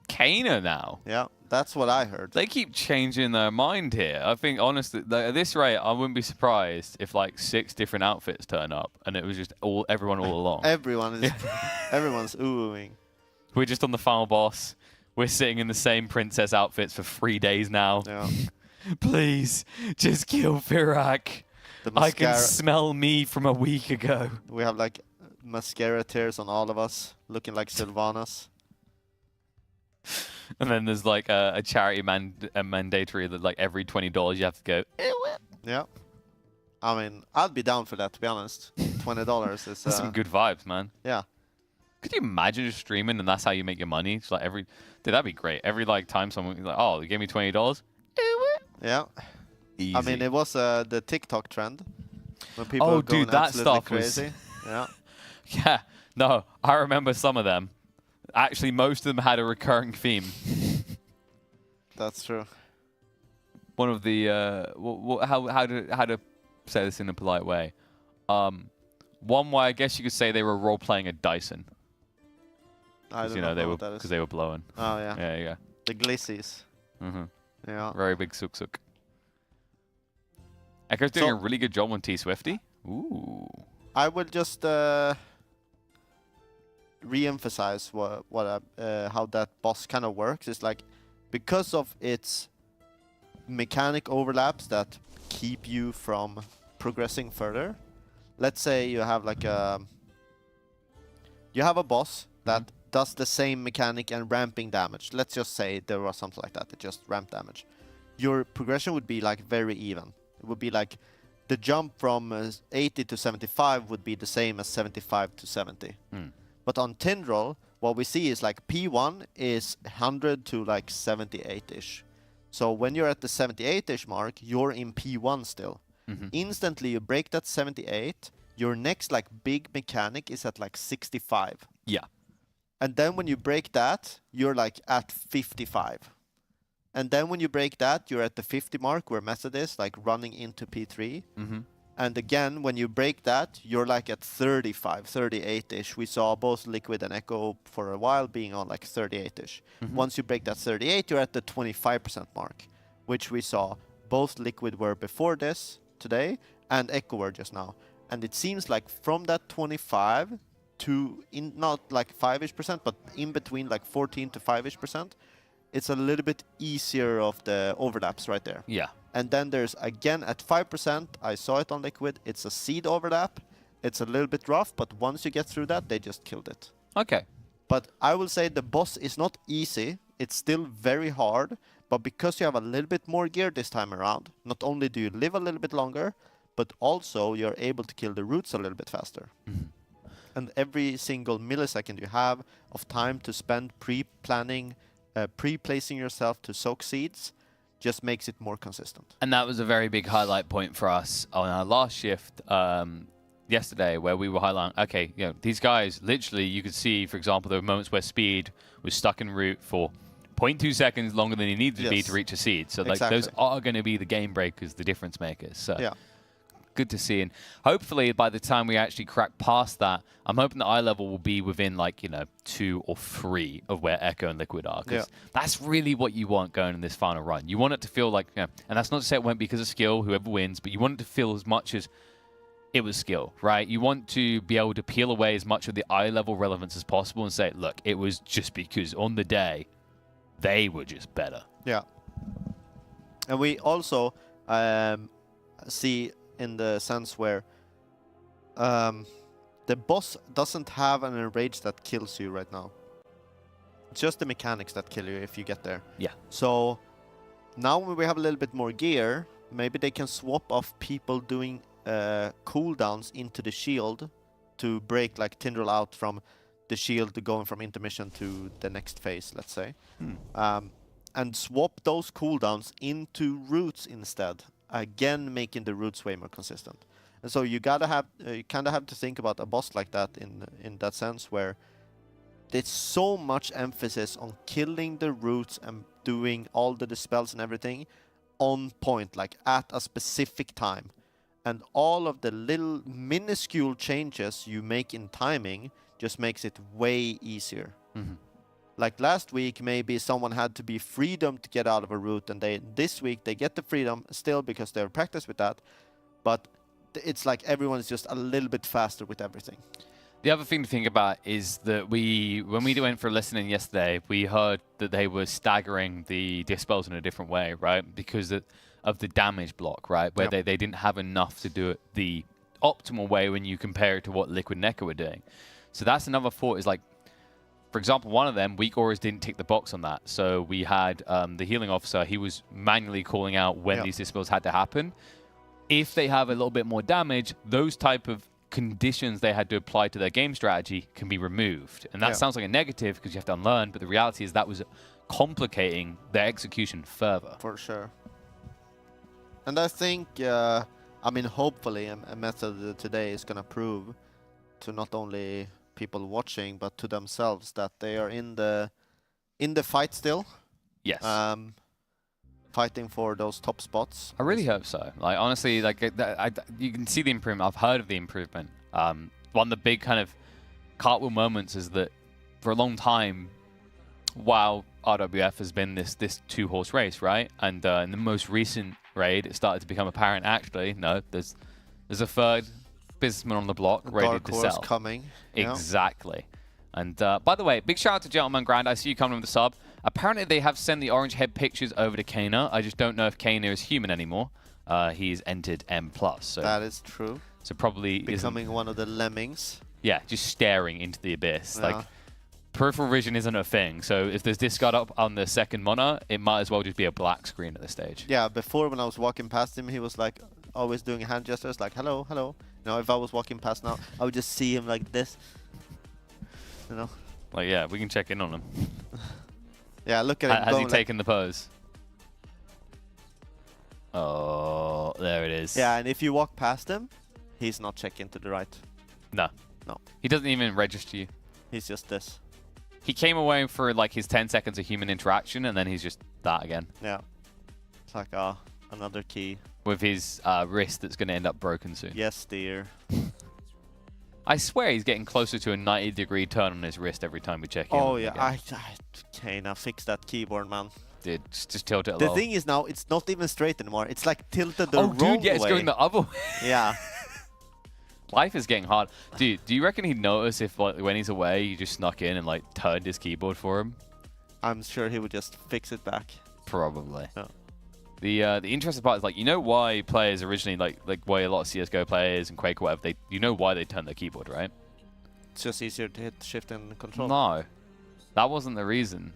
Kana now? Yeah, that's what I heard. They keep changing their mind here. I think, honestly, at this rate, I wouldn't be surprised if, like, 6 different outfits turn up, and it was just everyone all along. Everyone's Uwuing. We're just on the final boss. We're sitting in the same princess outfits for 3 days now. Yeah. Please, just kill Fyr'alath. I can smell me from a week ago. We have, like, mascara tears on all of us, looking like Sylvanas. And then there's like a charity mandatory that like every $20 you have to go. Yeah. I mean, I'd be down for that, to be honest. $20 is... That's some good vibes, man. Yeah. Could you imagine just streaming and that's how you make your money? It's like dude, that'd be great. Every like time someone like, oh, you gave me $20. Yeah. Easy. I mean, it was the TikTok trend. When people were going that absolutely stuff crazy. was... Yeah. Yeah. No, I remember some of them. Actually, most of them had a recurring theme. That's true. One of the how to say this in a polite way. One way I guess you could say they were role playing a Dyson. I don't know know what that is. because they were blowing. Oh yeah. Yeah, yeah. The glissies. Yeah. Very big suk. Echo's doing a really good job on T Swifty. Ooh. I will just re-emphasize how that boss kind of works. It's like, because of its mechanic overlaps that keep you from progressing further. Let's say you have like a boss that does the same mechanic and ramping damage. Let's just say there was something like that just ramp damage. Your progression would be like very even. It would be like the jump from 80 to 75 would be the same as 75 to 70. But on Tindral, what we see is like P1 is 100 to like 78-ish. So when you're at the 78-ish mark, you're in P1 still. Instantly you break that 78, your next like big mechanic is at like 65. Yeah. And then when you break that, you're like at 55. And then when you break that, you're at the 50 mark where Method is, like running into P3. And again, when you break that, you're like at 35, 38-ish. We saw both Liquid and Echo for a while being on like 38-ish. Once you break that 38, you're at the 25% mark, which we saw both Liquid were before this today and Echo were just now. And it seems like from that 25 to not like 5-ish%, but in between like 14 to 5-ish%, it's a little bit easier of the overlaps right there. Yeah. And then there's, again, at 5%, I saw it on Liquid, it's a seed overlap. It's a little bit rough, but once you get through that, they just killed it. Okay. But I will say the boss is not easy. it's still very hard, but because you have a little bit more gear this time around, not only do you live a little bit longer, but also you're able to kill the roots a little bit faster. And every single millisecond you have of time to spend pre-planning, pre-placing yourself to soak seeds, just makes it more consistent. And that was a very big highlight point for us on our last shift yesterday, where we were highlighting, okay, you know, these guys, literally, you could see, for example, there were moments where speed was stuck en route for 0.2 seconds longer than he needed to be to reach a seed. So like those are going to be the game breakers, the difference makers. So yeah. Good to see. And hopefully by the time we actually crack past that, I'm hoping the eye level will be within like, you know, 2 or 3 of where Echo and Liquid are. Because that's really what you want going in this final run. You want it to feel like, you know, and that's not to say it won't be because of skill, whoever wins, but you want it to feel as much as it was skill, right? You want to be able to peel away as much of the eye level relevance as possible and say, look, it was just because on the day, they were just better. Yeah. And we also see in the sense where the boss doesn't have an enrage that kills you right now. It's just the mechanics that kill you if you get there. Yeah. So now when we have a little bit more gear, maybe they can swap off people doing cooldowns into the shield to break like Tindral out from the shield going from intermission to the next phase, let's say. And swap those cooldowns into roots instead, again making the roots way more consistent. And so you gotta have, you kind of have to think about a boss like that in that sense, where there's so much emphasis on killing the roots and doing all the dispels and everything on point, like at a specific time. And all of the little minuscule changes you make in timing just makes it way easier. Like last week, maybe someone had to be freedom to get out of a route, and this week they get the freedom still because they're practiced with that, but it's like everyone is just a little bit faster with everything. The other thing to think about is that when we went for listening yesterday, we heard that they were staggering the dispels in a different way, right? Because of the damage block, right? Where they didn't have enough to do it the optimal way when you compare it to what Liquid and Echo were doing. So that's another thought, is like, for example, one of them, weak auras didn't tick the box on that. So we had the healing officer, he was manually calling out when these dispels had to happen. If they have a little bit more damage, those type of conditions they had to apply to their game strategy can be removed. And that sounds like a negative because you have to unlearn, but the reality is that was complicating their execution further. For sure. And I think, I mean, hopefully a method today is going to prove to not only people watching, but to themselves that they are in the fight still. Yes. Fighting for those top spots. I really hope so. Like, honestly, like you can see the improvement. I've heard of the improvement. One of the big kind of cartwheel moments is that for a long time, while RWF has been this 2-horse race, right? And in the most recent raid, it started to become apparent, actually, no, there's a third businessman on the block ready to sell. Coming. Exactly. And by the way, big shout out to Gentleman Grand. I see you coming with the sub. Apparently, they have sent the orange head pictures over to Kana. I just don't know if Kana is human anymore. He's entered M+. So that is true. So probably becoming one of the lemmings. Yeah, just staring into the abyss. Like, peripheral vision isn't a thing. So if there's discard up on the second mono, it might as well just be a black screen at this stage. Yeah, before when I was walking past him, he was like always doing hand gestures, like hello, hello. You know, if I was walking past now, I would just see him like this. You know. Like, yeah, we can check in on him. Yeah, look at him. Has he taken the pose? Oh, there it is. Yeah, and if you walk past him, he's not checking to the right. No. No. He doesn't even register you. He's just this. He came away for like his 10 seconds of human interaction, and then he's just that again. Yeah. It's like, another key. With his wrist that's going to end up broken soon. Yes, dear. I swear he's getting closer to a 90-degree turn on his wrist every time we check in. Oh, yeah. Okay, now fix that keyboard, man. Dude, just tilt it a The little. thing is now, it's not even straight anymore. It's like tilted the wrong way. Oh, dude, yeah, it's going the other way. Yeah. Life is getting hard. Dude, do you reckon he'd notice if, like, when he's away, you just snuck in and, like, turned his keyboard for him? I'm sure he would just fix it back. Probably. No. The interesting part is, like, you know why players originally, like why a lot of CSGO players and Quake or whatever, you know why they turn their keyboard, right? It's just easier to hit shift and control. No. That wasn't the reason.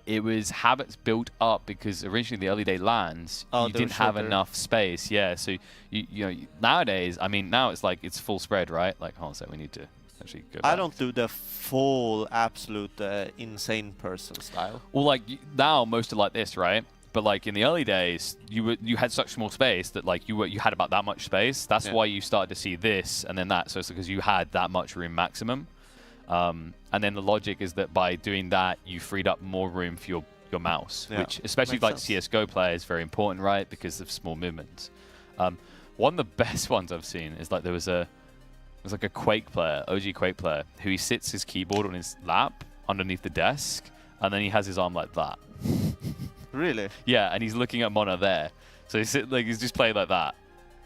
it was habits built up because originally the early day lands, you didn't have enough space. Yeah, so you know nowadays, I mean, now it's like it's full spread, right? Like, hold on a sec, we need to actually go back. I don't do the full absolute insane person style. Well, like now most are like this, right? But like in the early days, you had such small space that like you had about that much space. That's why you started to see this and then that. So it's because you had that much room maximum. And then the logic is that by doing that, you freed up more room for your mouse, which especially like CSGO players, very important, right? Because of small movements. One of the best ones I've seen is like there was like a Quake player, OG Quake player, who he sits his keyboard on his lap underneath the desk, and then he has his arm like that. Really? Yeah, and he's looking at Mono there. So he's just playing like that.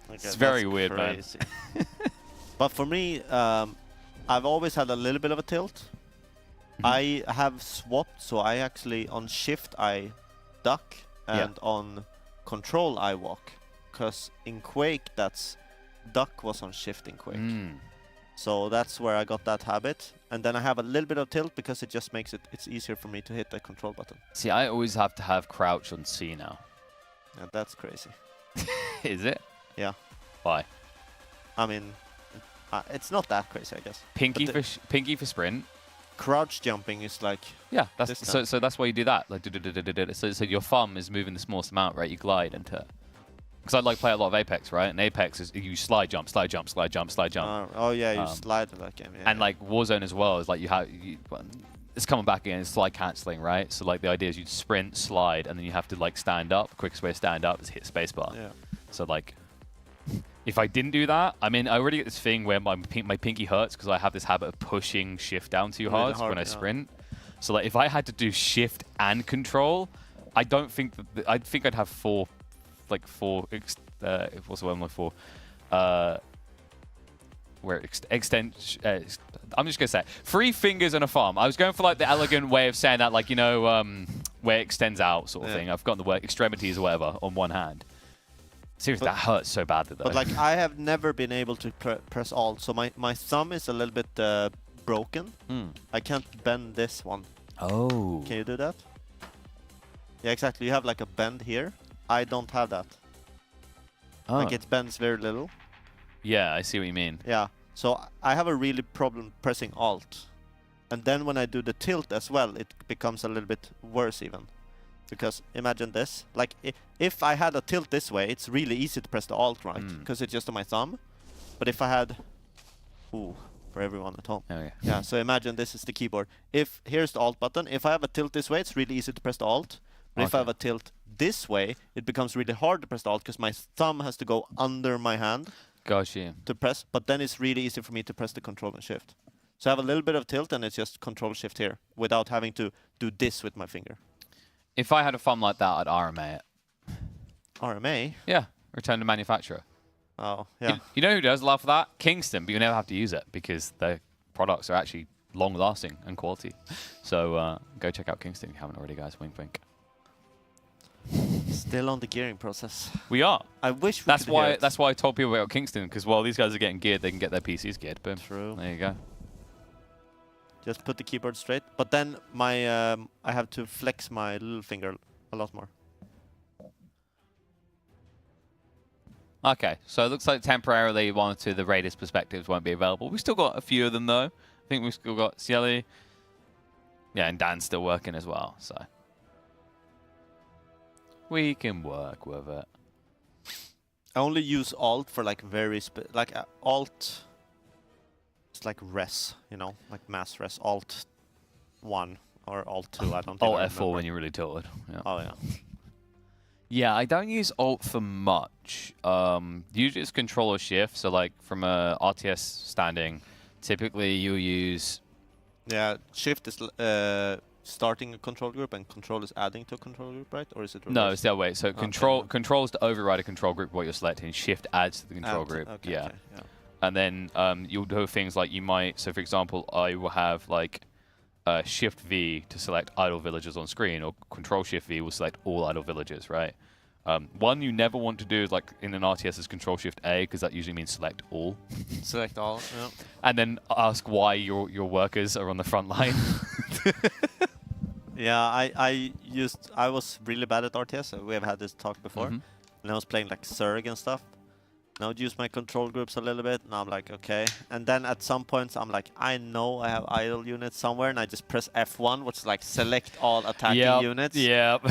Okay, it's very weird, crazy. Man. But for me, I've always had a little bit of a tilt. I have swapped, so I actually on shift I duck and on control I walk. Because in Quake, that's duck was on shift in Quake. So that's where I got that habit. And then I have a little bit of tilt because it just makes it's easier for me to hit the control button. See, I always have to have crouch on C now. Yeah, that's crazy. Is it? Yeah. Why? I mean, it's not that crazy, I guess. Pinky for sprint. Crouch jumping is like so that's why you do that. Like so your thumb is moving the smallest amount, right? You glide into. Because I like play a lot of Apex, right? And Apex is you slide jump, slide jump, slide jump, slide jump. Oh yeah, you slide in that game. Yeah, and like Warzone as well is like it's coming back again. It's slide cancelling, right? So like the idea is you sprint, slide, and then you have to like stand up. The quickest way to stand up is hit spacebar. Yeah. So like. If I didn't do that, I mean, I already get this thing where my pinky hurts because I have this habit of pushing shift down too hard when I sprint. So like, if I had to do shift and control, I don't think that I think I'd have four. What's the one I'm looking for? I'm just gonna say 3 fingers and a thumb. I was going for like the elegant way of saying that, like, you know, where it extends out sort of thing. I've forgotten the word, extremities or whatever, on one hand. Seriously, that hurts so badly though. But like, I have never been able to press Alt, so my thumb is a little bit broken. I can't bend this one. Oh. Can you do that? Yeah, exactly. You have like a bend here. I don't have that. Oh. Like it bends very little. Yeah, I see what you mean. Yeah. So I have a really problem pressing Alt. And then when I do the tilt as well, it becomes a little bit worse even. Because imagine this, like if I had a tilt this way, it's really easy to press the Alt, right? Because it's just on my thumb. But if I had, for everyone at home. Oh, yeah. Yeah, so imagine this is the keyboard. Here's the Alt button. If I have a tilt this way, it's really easy to press the Alt. But if I have a tilt this way, it becomes really hard to press the Alt because my thumb has to go under my hand. Gotcha. To press, but then it's really easy for me to press the Control and Shift. So I have a little bit of tilt and it's just Control Shift here without having to do this with my finger. If I had a thumb like that, I'd RMA it. RMA? Yeah, return to manufacturer. Oh, yeah. You know who does love that? Kingston, but you never have to use it because their products are actually long-lasting and quality. So go check out Kingston if you haven't already, guys. Wink, wink. Still on the gearing process. We are. I wish we that's could why. hear it. That's why I told people about Kingston, because while these guys are getting geared, they can get their PCs geared. Boom. True. There you go. Just put the keyboard straight, but then my I have to flex my little finger a lot more. Okay, so it looks like temporarily one or two of the Raiders perspectives won't be available. We've still got a few of them though. I think we've still got Cieli. Yeah, and Dan's still working as well, so we can work with it. I only use Alt for like Alt. It's like res, you know, like mass res. Alt 1 or Alt 2. I don't. Alt F4 when you're really tilted. Yeah. Oh yeah. Yeah, I don't use Alt for much. Usually it's Control or Shift. So like from a RTS standing, typically you use. Yeah, Shift is starting a control group and Control is adding to a control group, right? Or is it reversed? No, it's the other way. So Control is to override a control group what you're selecting. Shift adds to the control group. Okay, yeah. Okay, yeah. And then you'll do things like you might. So for example, I will have like Shift V to select idle villagers on screen, or Control Shift V will select all idle villagers, right? One you never want to do is like in an RTS is Control Shift A, because that usually means select all. Select all. Yeah. And then ask why your workers are on the front line. Yeah, I was really bad at RTS. We have had this talk before. And I was playing like Zerg and stuff. And I would use my control groups a little bit, and I'm like, okay. And then at some points, I'm like, I know I have idle units somewhere, and I just press F1, which is like select all attacking units. Yep.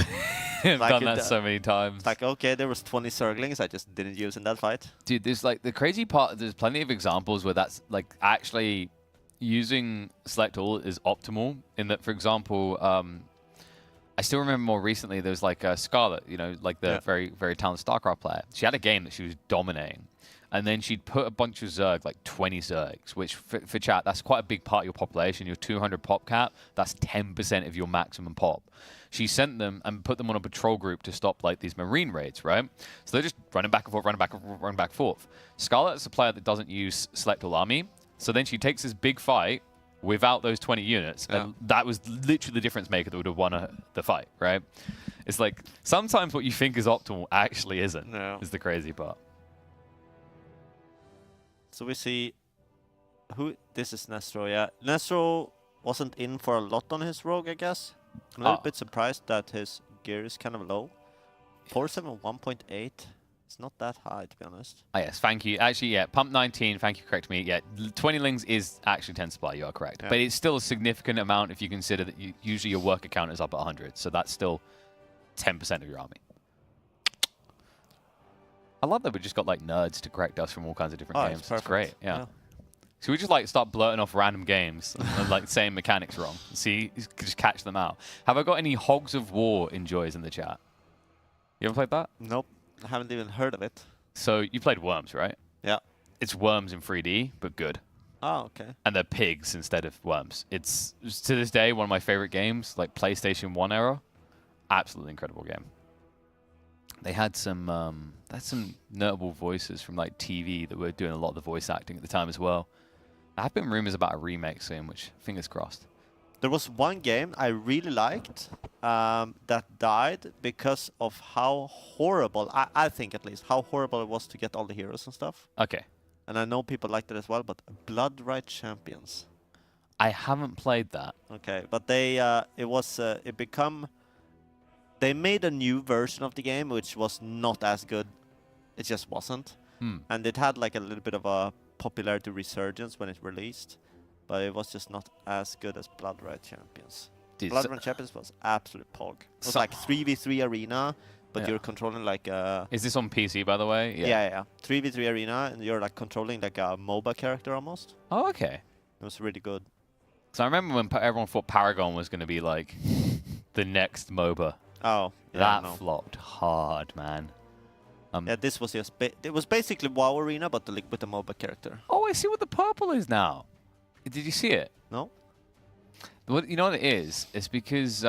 I've Like done that so many times. Like, okay, there was 20 Zerglings I just didn't use in that fight. Dude, there's like the crazy part, there's plenty of examples where that's like actually using select all is optimal in that, for example, I still remember more recently there was like Scarlet, you know, like the very, very talented StarCraft player. She had a game that she was dominating. And then she'd put a bunch of Zerg, like 20 Zergs, which for chat, that's quite a big part of your population. Your 200 pop cap, that's 10% of your maximum pop. She sent them and put them on a patrol group to stop like these marine raids, right? So they're just running back and forth, running back and forth. Scarlet is a player that doesn't use select all army. So then she takes this big fight without those 20 units, and that was literally the difference maker that would have won the fight, right? It's like, sometimes what you think is optimal actually isn't, is the crazy part. So we see this is Nestro, yeah. Nestro wasn't in for a lot on his rogue, I guess. I'm a little bit surprised that his gear is kind of low. 4.7 1.8. It's not that high, to be honest. Oh, yes, thank you. Actually, yeah, pump 19, thank you, correct me. Yeah, 20 lings is actually 10 supply, you are correct. Yeah. But it's still a significant amount if you consider that usually your worker count is up at 100. So that's still 10% of your army. I love that we just got like nerds to correct us from all kinds of different games. It's great, yeah. So we just like start blurting off random games and like saying mechanics wrong. See, just catch them out. Have I got any Hogs of War enjoys in the chat? You ever played that? Nope. I haven't even heard of it. So you played Worms, right? Yeah. It's Worms in 3D, but good. Oh, okay. And they're pigs instead of worms. It's, to this day, one of my favorite games, like PlayStation 1 era. Absolutely incredible game. They had some notable voices from like TV that were doing a lot of the voice acting at the time as well. There have been rumors about a remake soon, which fingers crossed. There was one game I really liked that died because of how horrible, I think at least, how horrible it was to get all the heroes and stuff. Okay. And I know people liked it as well, but Bloodright Champions. I haven't played that. Okay, but they they made a new version of the game which was not as good. It just wasn't. And it had like a little bit of a popularity resurgence when it released, but it was just not as good as Bloodright Champions. Bloodright Champions was absolute pog. It was like 3v3 arena, but you're controlling like a... Is this on PC, by the way? Yeah. 3v3 arena, and you're like controlling like a MOBA character almost. Oh, okay. It was really good. So I remember when everyone thought Paragon was going to be like the next MOBA. Oh, yeah, that flopped hard, man. Yeah, this was just it was basically WoW Arena, but with the MOBA character. Oh, I see what the purple is now. Did you see it? No. You know what it is? It's because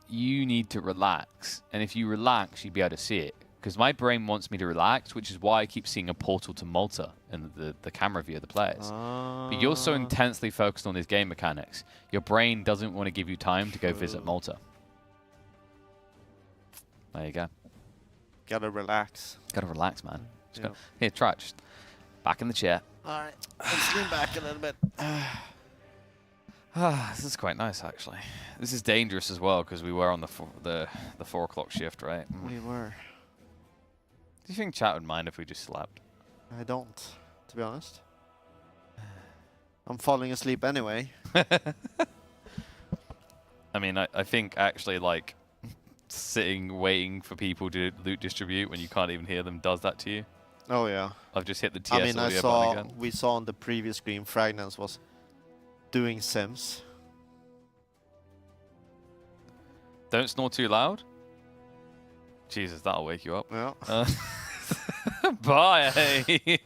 you need to relax, and if you relax, you'll be able to see it. Because my brain wants me to relax, which is why I keep seeing a portal to Malta in the camera view of the players. But you're so intensely focused on these game mechanics, your brain doesn't want to give you time to go visit Malta. There you go. Gotta relax. Gotta relax, man. Here, try it. Just back in the chair. All right. Let's lean back a little bit. This is quite nice, actually. This is dangerous as well because we were on the 4 o'clock shift, right? We were. Do you think chat would mind if we just slept? I don't, to be honest. I'm falling asleep anyway. I mean, I think actually, like, sitting waiting for people to loot distribute when you can't even hear them does that to you. Oh yeah. I've just hit the TS audio button again. We saw on the previous screen Fragnance was doing Sims. Don't snore too loud. Jesus, that'll wake you up. Yeah. Bye.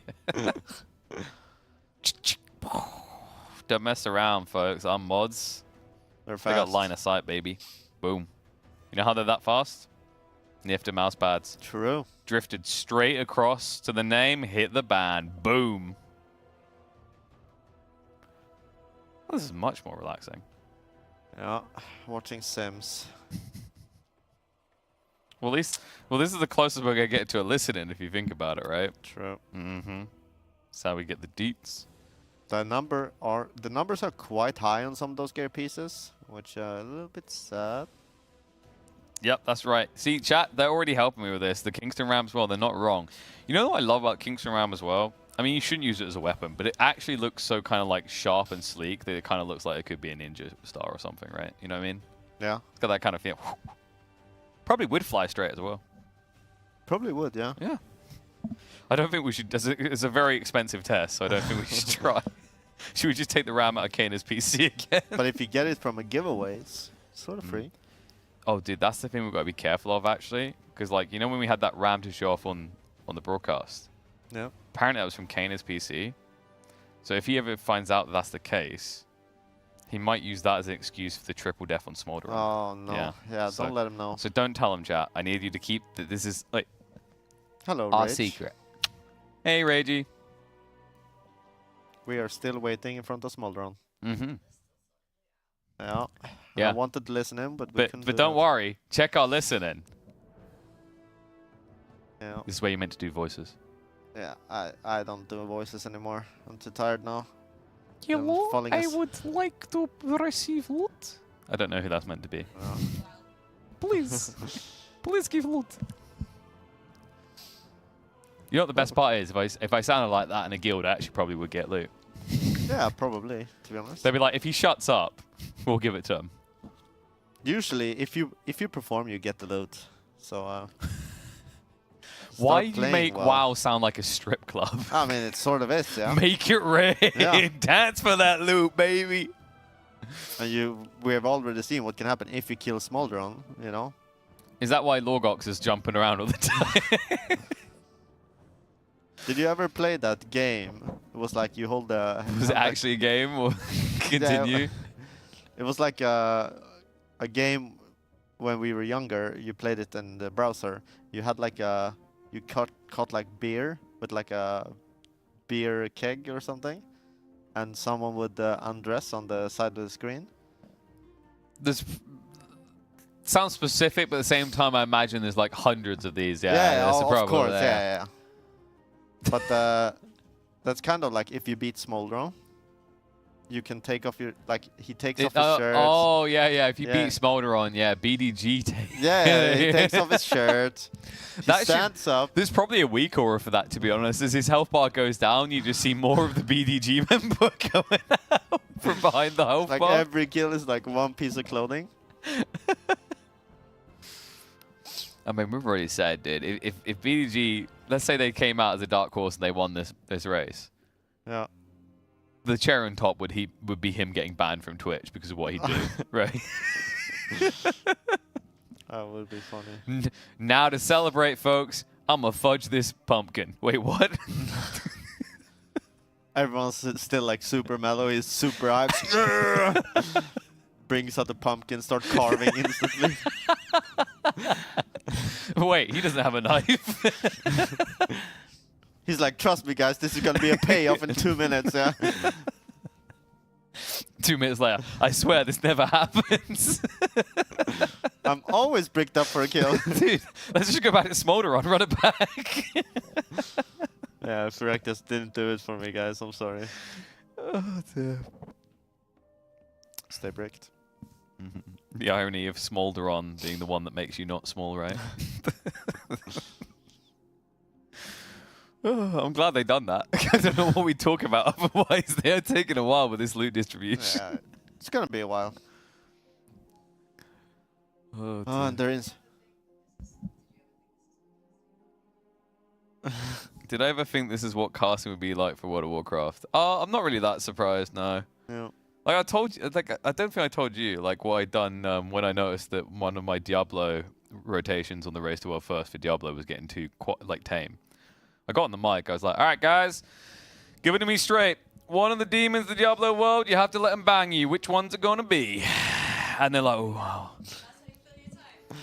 Don't mess around, folks. I'm mods. They're fast. They got line of sight, baby. Boom. You know how they're that fast? Nyfter mouse pads. True. Drifted straight across to the name, hit the band. Boom. Well, this is much more relaxing. Yeah, watching Sims. Well, this is the closest we're gonna get to a listening if you think about it, right? True. Mm-hmm. That's how we get the deets. The numbers are quite high on some of those gear pieces, which are a little bit sad. Yep, that's right. See, chat, they're already helping me with this. The Kingston Ram as well, they're not wrong. You know what I love about Kingston Ram as well? I mean, you shouldn't use it as a weapon, but it actually looks so kind of like sharp and sleek that it kind of looks like it could be a ninja star or something, right? You know what I mean? Yeah. It's got that kind of feel. Probably would fly straight as well. Probably would, yeah. Yeah. I don't think we should. It's a very expensive test, so I don't think we should try. Should we just take the RAM out of Kana's PC again? But if you get it from a giveaway, it's sort of free. Oh, dude, that's the thing we've got to be careful of, actually. Because, like, you know when we had that RAM to show off on the broadcast? Yeah. Apparently that was from Kana's PC. So if he ever finds out that that's the case, he might use that as an excuse for the triple death on Smolder. Oh, no. Yeah, so, don't let him know. So don't tell him, chat. I need you to keep... This is, like... Hello, our Rage. secret. Hey, Ragey. We are still waiting in front of Smolderon. Mm-hmm. Yeah. Yeah. I wanted to listen in, but we couldn't But do don't it. worry. Check our listening. Yeah. This is where you meant to do voices. Yeah, I don't do voices anymore. I'm too tired now. Hello, falling I as- would like to receive loot. I don't know who that's meant to be. Please. Please give loot. You know what the best part is? If I sounded like that in a guild, I actually probably would get loot. Yeah, probably, to be honest. They'd be like, if he shuts up, we'll give it to him. Usually, if you perform, you get the loot. So, Why start do you playing make well. WoW sound like a strip club? I mean, it sort of is, yeah. Make it rain. Yeah. Dance for that loot, baby. And we have already seen what can happen if you kill Smolderon, you know? Is that why Lorgox is jumping around all the time? Did you ever play that game? It was like you hold the... Was it actually a game or continue? It was like a game when we were younger. You played it in the browser. You had like a... You caught like beer with like a beer keg or something. And someone would undress on the side of the screen. This sounds specific, but at the same time, I imagine there's like hundreds of these. Yeah, that's the problem of course, there. yeah. But that's kind of like if you beat Smolderon, you can take off your he takes off his shirt. Oh yeah. If you beat Smolderon, BDG takes. Yeah, he takes off his shirt. He stands up. There's probably a weak aura for that, to be honest. As his health bar goes down, you just see more of the BDG member coming out from behind the health Like bar. every kill is like one piece of clothing. I mean, we've already said, dude. If BDG, let's say they came out as a dark horse and they won this race. Yeah. The cherry on top would be him getting banned from Twitch because of what he did, right? That would be funny. Now to celebrate, folks, I'm gonna fudge this pumpkin. Wait, what? Everyone's still like super mellow. He's super hyped. Brings out the pumpkin, start carving instantly. Wait, he doesn't have a knife. He's like, trust me, guys, this is gonna be a payoff in 2 minutes. Yeah. 2 minutes later, I swear this never happens. I'm always bricked up for a kill. Dude, let's just go back to Smolderon, run it back. Yeah, Fyr'alath just didn't do it for me, guys. I'm sorry. Oh, dear. Stay bricked. The irony of Smolderon being the one that makes you not small, right? Oh, I'm glad they done that. I don't know what we talk about otherwise. They are taking a while with this loot distribution. Yeah, it's gonna be a while. Oh, and there is. Did I ever think this is what casting would be like for World of Warcraft? Oh, I'm not really that surprised, no. Yeah. Like I told you, like I don't think I told you, like what I'd done when I noticed that one of my Diablo rotations on the Race to World First for Diablo was getting too tame. I got on the mic. I was like, "All right, guys, give it to me straight. One of the demons of the Diablo world, you have to let them bang you. Which one's it gonna be?" And they're like, "Oh,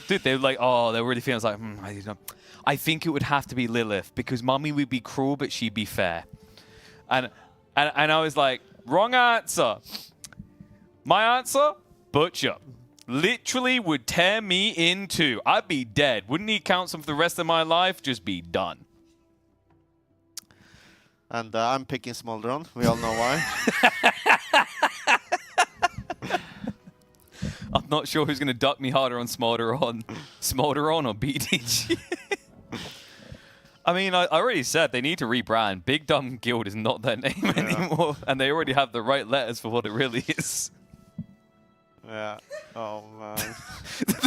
dude," they were like, "Oh, they were really feeling." I was like, I think it would have to be Lilith because Mummy would be cruel, but she'd be fair." And I was like, "Wrong answer. My answer, Butcher. Literally would tear me in two. I'd be dead. Wouldn't need counsel for the rest of my life. Just be done." And I'm picking Smoldron. We all know why. I'm not sure who's going to duck me harder on Smolderon or BDG. I mean, I already said they need to rebrand. Big Dumb Guild is not their name anymore, and they already have the right letters for what it really is. Yeah. Oh, man.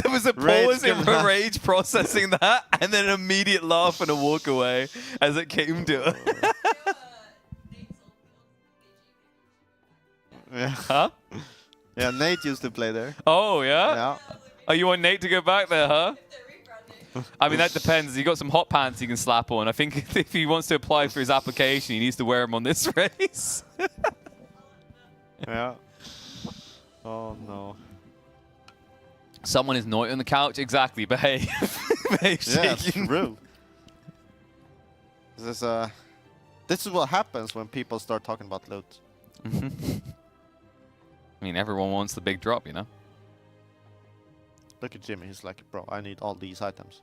There was a pause in Rage processing that, and then an immediate laugh and a walk away as it came to it. Yeah. Huh? Yeah, Nate used to play there. Oh, yeah? Yeah. Oh, you want Nate to go back there, huh? I mean, that depends. He got some hot pants he can slap on. I think if he wants to apply for his application, he needs to wear them on this race. Yeah. Oh, no. Someone is not on the couch. Exactly. Behave. Behave. Yeah, it's true. This is what happens when people start talking about loot. I mean, everyone wants the big drop, you know? Look at Jimmy. He's like, bro, I need all these items.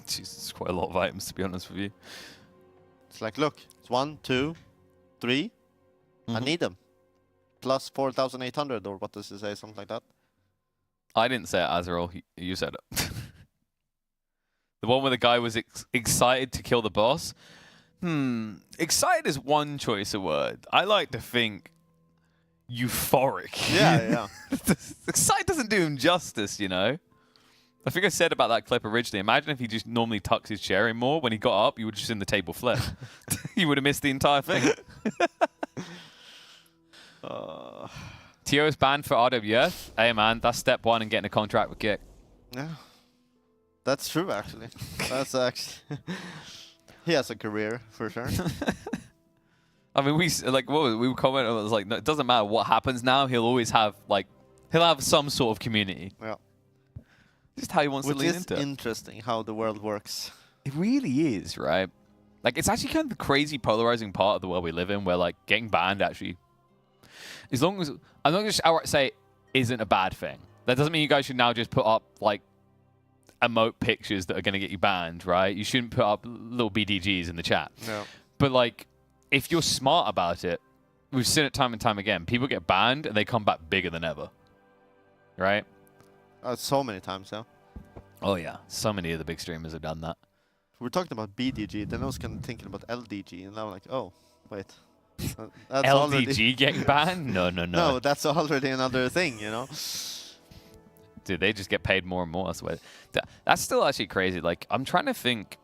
Jesus, quite a lot of items, to be honest with you. It's like, look, it's 1, 2, 3. I need them. Plus 4,800, or what does it say? Something like that. I didn't say it, Azrael. You said it. The one where the guy was excited to kill the boss. Excited is one choice of word. I like to think euphoric. Yeah, yeah. Excited doesn't do him justice, you know? I think I said about that clip originally. Imagine if he just normally tucks his chair in more. When he got up, you would just seen the table flip. You would have missed the entire thing. Tio is banned for RWF. Hey, man, that's step one in getting a contract with Kick. Yeah. That's true, actually. That's actually... He has a career, for sure. I mean, we were commenting, it was like, no, it doesn't matter what happens now, he'll always have, like, he'll have some sort of community. Yeah. Just how he wants to lean into it. Which is interesting, how the world works. It really is, right? Like, it's actually kind of the crazy polarizing part of the world we live in, where, like, getting banned actually, as long as, I'm not just outright say isn't a bad thing. That doesn't mean you guys should now just put up, like, emote pictures that are going to get you banned, right? You shouldn't put up little BDGs in the chat. No. But, like, if you're smart about it, we've seen it time and time again. People get banned and they come back bigger than ever. Right? So many times, yeah. Oh, yeah. So many of the big streamers have done that. We're talking about BDG, then I was kind of thinking about LDG, and now I'm like, oh, wait. That's LDG getting banned? No, no, no. No, that's already another thing, you know? Dude, they just get paid more and more. That's still actually crazy. Like, I'm trying to think,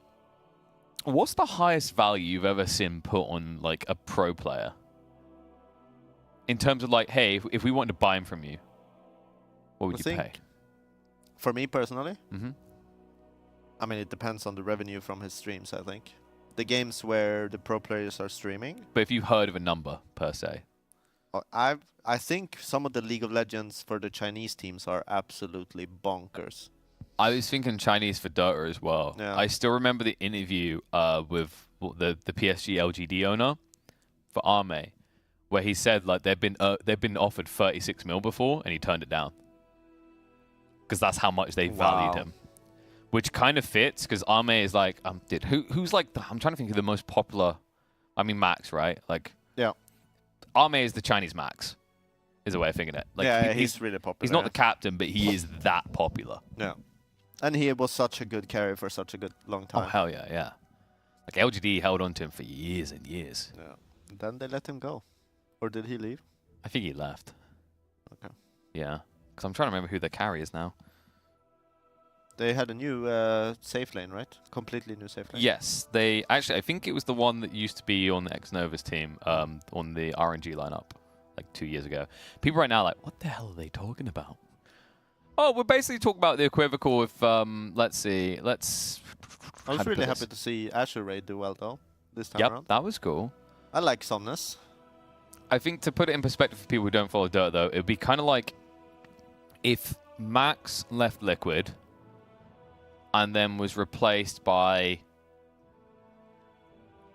what's the highest value you've ever seen put on, like, a pro player? In terms of, like, hey, if we wanted to buy him from you, what would you pay? For me personally, I mean, it depends on the revenue from his streams, I think. The games where the pro players are streaming. But if you heard of a number, per se. I think some of the League of Legends for the Chinese teams are absolutely bonkers. I was thinking Chinese for Dota as well. Yeah. I still remember the interview with the PSG LGD owner for Arme, where he said like they've been offered 36 mil before, and he turned it down because that's how much they valued him. Which kind of fits because Arme is like, who's like I'm trying to think of the most popular. I mean Max, right? Like, yeah, Arme is the Chinese Max, is a way of thinking it. Like, yeah, he's really popular. He's not the captain, but he is that popular. Yeah, and he was such a good carry for such a good long time. Oh hell yeah, yeah. Like LGD held on to him for years and years. Yeah. Then they let him go, or did he leave? I think he left. Okay. Yeah, because I'm trying to remember who the carry is now. They had a new safe lane, right? Completely new safe lane. Yes, they actually. I think it was the one that used to be on the X-Nova's team, on the RNG lineup, like 2 years ago. People right now are like, what the hell are they talking about? Oh, we're basically talking about the equivocal with. Let's see. I was really happy to see Azure Raid do well though this time around. That was cool. I like Somnus. I think to put it in perspective for people who don't follow Dota though, it would be kind of like if Max left Liquid and then was replaced by,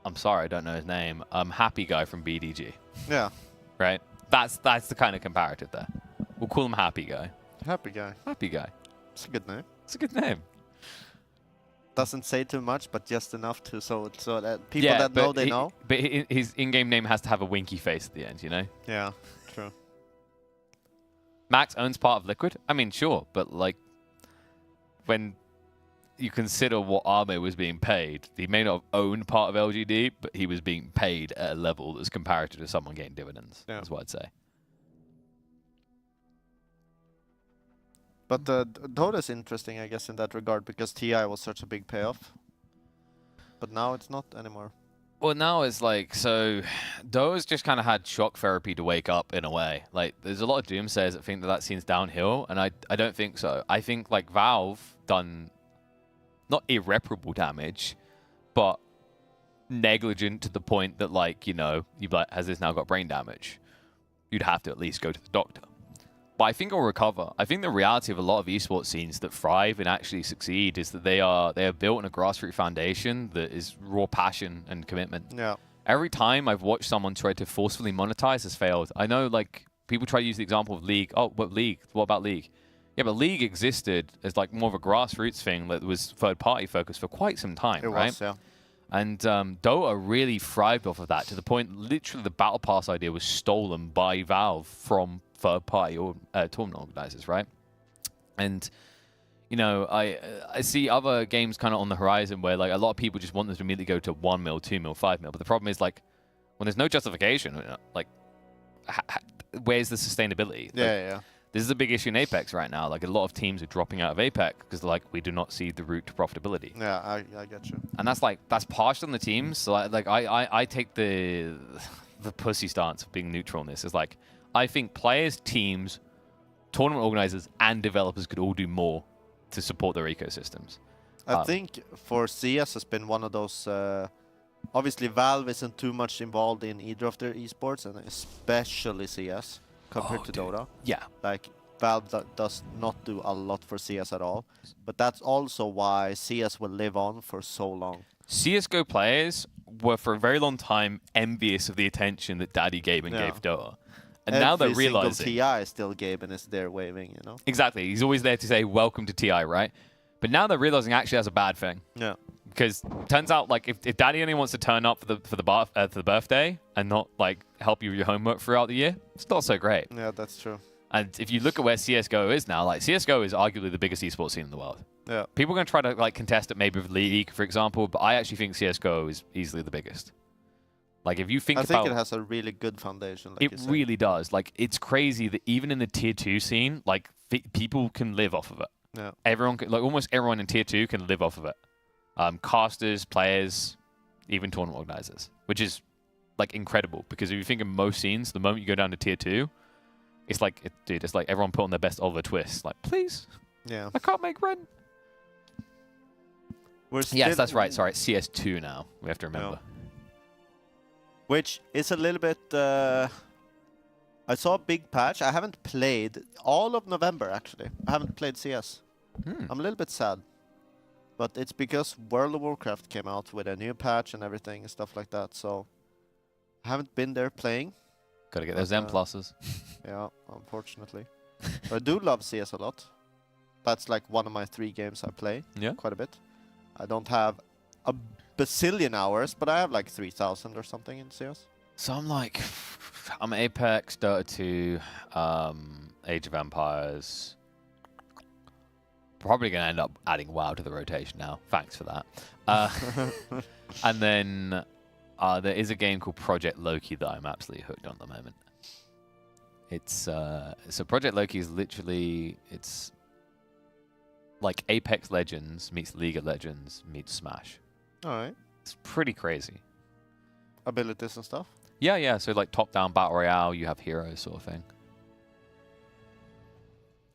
I'm sorry, I don't know his name, Happy Guy from BDG. Yeah. Right? That's the kind of comparative there. We'll call him Happy Guy. Happy Guy. Happy Guy. It's a good name. It's a good name. doesn't say too much, but just enough to so that people that know they know. But his in-game name has to have a winky face at the end, you know? Yeah, true. Max owns part of Liquid. I mean, sure, but like when you consider what Arme was being paid, he may not have owned part of LGD, but he was being paid at a level that's comparative to someone getting dividends. Yeah. That's what I'd say. But Dota's interesting, I guess, in that regard, because TI was such a big payoff. But now it's not anymore. Well, now it's like, so Dota's just kind of had shock therapy to wake up in a way. Like, there's a lot of doomsayers that think that that scene's downhill, and I don't think so. I think, like, Valve done not irreparable damage, but negligent to the point that, like, you know, you'd be like, has this now got brain damage? You'd have to at least go to the doctor. But I think it'll recover. I think the reality of a lot of esports scenes that thrive and actually succeed is that they are built on a grassroots foundation that is raw passion and commitment. Yeah. Every time I've watched someone try to forcefully monetize has failed. I know, like, people try to use the example of League. Oh, but League? What about League? Yeah, but League existed as like more of a grassroots thing that was third-party focused for quite some time, right? Was, yeah. And Dota really thrived off of that to the point, literally, the Battle Pass idea was stolen by Valve from third-party tournament organizers, right? And, you know, I see other games kind of on the horizon where, like, a lot of people just want them to immediately go to 1 mil, 2 mil, 5 mil. But the problem is, like, when there's no justification, like, where's the sustainability? Yeah. This is a big issue in Apex right now. Like, a lot of teams are dropping out of Apex because they're like, we do not see the route to profitability. Yeah, I get you. And that's like, that's partial on the teams. So I take the pussy stance of being neutral in this. Is like, I think players, teams, tournament organizers, and developers could all do more to support their ecosystems. I think for CS has been one of those. Obviously, Valve isn't too much involved in either of their esports, and especially CS compared to Dota. Yeah. Like, Valve does not do a lot for CS at all. But that's also why CS will live on for so long. CSGO players were for a very long time envious of the attention that Daddy Gaben gave Dota. And now they're realizing TI is still Gaben is there waving, you know? Exactly. He's always there to say, welcome to TI, right? But now they're realizing actually that's a bad thing. Yeah. Because turns out, like, if Daddy only wants to turn up for the birthday and not, like, help you with your homework throughout the year, it's not so great. Yeah, that's true. And if you look at where CSGO is now, like, CSGO is arguably the biggest esports scene in the world. Yeah. People are going to try to, like, contest it maybe with League, for example, but I actually think CSGO is easily the biggest. Like, if you think I think it has a really good foundation. Like it really does. Like, it's crazy that even in the tier 2 scene, like, people can live off of it. Yeah. Everyone, like, almost everyone in tier 2 can live off of it. Casters, players, even tournament organizers, which is, like, incredible. Because if you think of most scenes, the moment you go down to tier 2, it's like, dude, it's like everyone put on their best Oliver Twist. Like, please, I can't make rent. Yes, that's right. Sorry, it's CS2 now. We have to remember. Yeah. Which is a little bit... I saw a big patch. I haven't played all of November, actually. I haven't played CS. I'm a little bit sad. But it's because World of Warcraft came out with a new patch and everything and stuff like that. So I haven't been there playing. Gotta get those M pluses. Yeah, unfortunately. But I do love CS a lot. That's like one of my 3 games I play. Yeah. Quite a bit. I don't have a bazillion hours, but I have like 3,000 or something in CS. So I'm like, I'm Apex, Dota 2, Age of Empires. Probably going to end up adding WoW to the rotation now. Thanks for that. And then there is a game called Project Loki that I'm absolutely hooked on at the moment. It's so Project Loki is literally, it's like Apex Legends meets League of Legends meets Smash. Alright. It's pretty crazy. Abilities and stuff? Yeah. So like top-down battle royale, you have heroes sort of thing.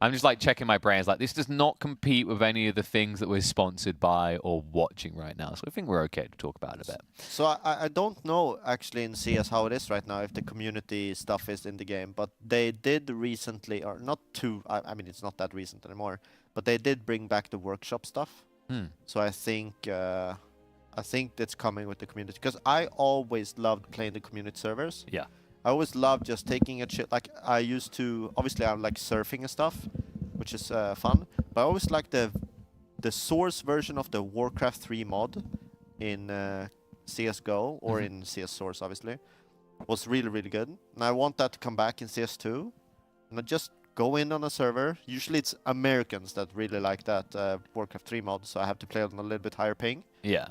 I'm just like checking my brains, like this does not compete with any of the things that we're sponsored by or watching right now. So I think we're okay to talk about it a bit. So I don't know actually in CS how it is right now, if the community stuff is in the game, but they did recently, or not too, I mean it's not that recent anymore, but they did bring back the workshop stuff. So I think that's coming with the community, because I always loved playing the community servers. Yeah. I always loved just taking a chill. Like I used to, obviously I'm like surfing and stuff, which is fun. But I always like the the source version of the Warcraft 3 mod in CSGO, or in CS Source, obviously, was really, really good. And I want that to come back in CS2. And I just go in on a server. Usually it's Americans that really like that Warcraft 3 mod, so I have to play on a little bit higher ping. Yeah.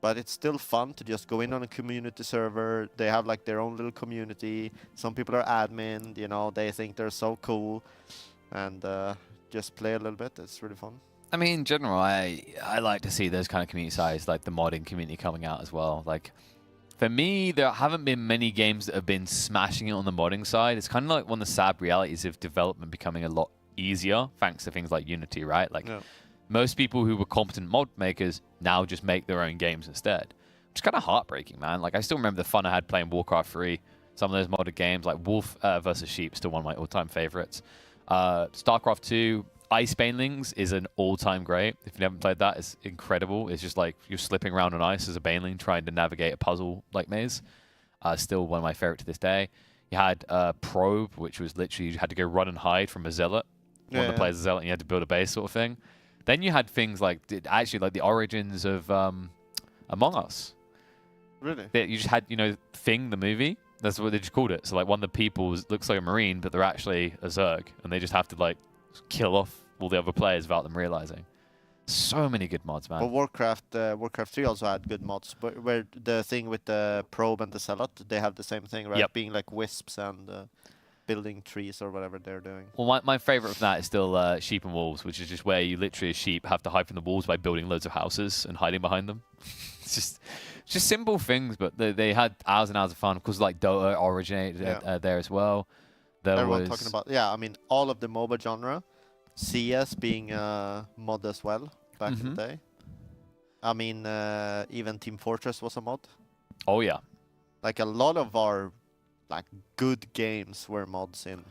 But it's still fun to just go in on a community server. They have like their own little community. Some people are admin, you know, they think they're so cool. And just play a little bit. It's really fun. I mean, in general, I like to see those kind of community sites, like the modding community coming out as well. Like, for me, there haven't been many games that have been smashing it on the modding side. It's kind of like one of the sad realities of development becoming a lot easier, thanks to things like Unity, right? Like, most people who were competent mod makers now just make their own games instead. Which is kind of heartbreaking, man. Like, I still remember the fun I had playing Warcraft 3. Some of those modded games, like Wolf vs. Sheep, still one of my all-time favorites. StarCraft 2, Ice Banelings is an all-time great. If you haven't played that, it's incredible. It's just like you're slipping around on ice as a Baneling trying to navigate a puzzle-like maze. Still one of my favorite to this day. You had Probe, which was literally you had to go run and hide from a zealot. One of the players is a zealot, and you had to build a base sort of thing. Then you had things like, actually, like the origins of Among Us. Really? You just had, you know, Thing, the movie. That's what they just called it. So, like, one of the people looks like a Marine, but they're actually a Zerg. And they just have to, like, kill off all the other players without them realizing. So many good mods, man. But Warcraft 3 also had good mods. But where the thing with the Probe and the Zealot, they have the same thing, right? Yep. Being like wisps and building trees or whatever they're doing. Well, my favorite of that is still Sheep and Wolves, which is just where you literally, as sheep, have to hide from the wolves by building loads of houses and hiding behind them. It's just simple things, but they had hours and hours of fun. Of course, like Dota originated there as well. Everyone talking about, I mean, all of the MOBA genre, CS being a mod as well back in the day. I mean, even Team Fortress was a mod. Oh, yeah. Like, a lot of our like good games were mods in.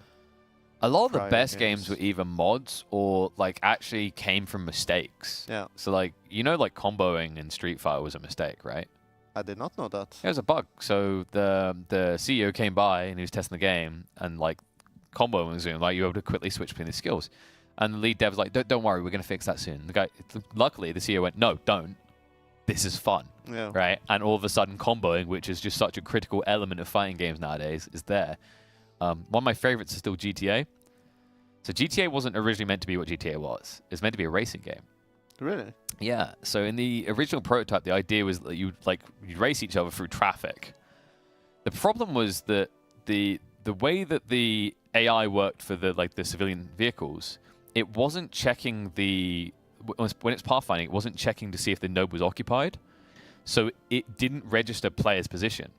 A lot of the best games were either mods or like actually came from mistakes. Yeah. So like, you know, like comboing in Street Fighter was a mistake, right? I did not know that. It was a bug. So the CEO came by and he was testing the game, and like comboing was doing, like you were able to quickly switch between the skills. And the lead dev was like, don't worry, we're going to fix that soon. The guy, luckily the CEO went, no, don't. This is fun. Yeah. Right? And all of a sudden comboing, which is just such a critical element of fighting games nowadays, is there. One of my favorites is still GTA. So GTA wasn't originally meant to be what GTA was. It was meant to be a racing game. Really? Yeah. So in the original prototype, the idea was that you'd race each other through traffic. The problem was that the way that the AI worked for the civilian vehicles, it wasn't checking when it's pathfinding, it wasn't checking to see if the node was occupied. So it didn't register player's position.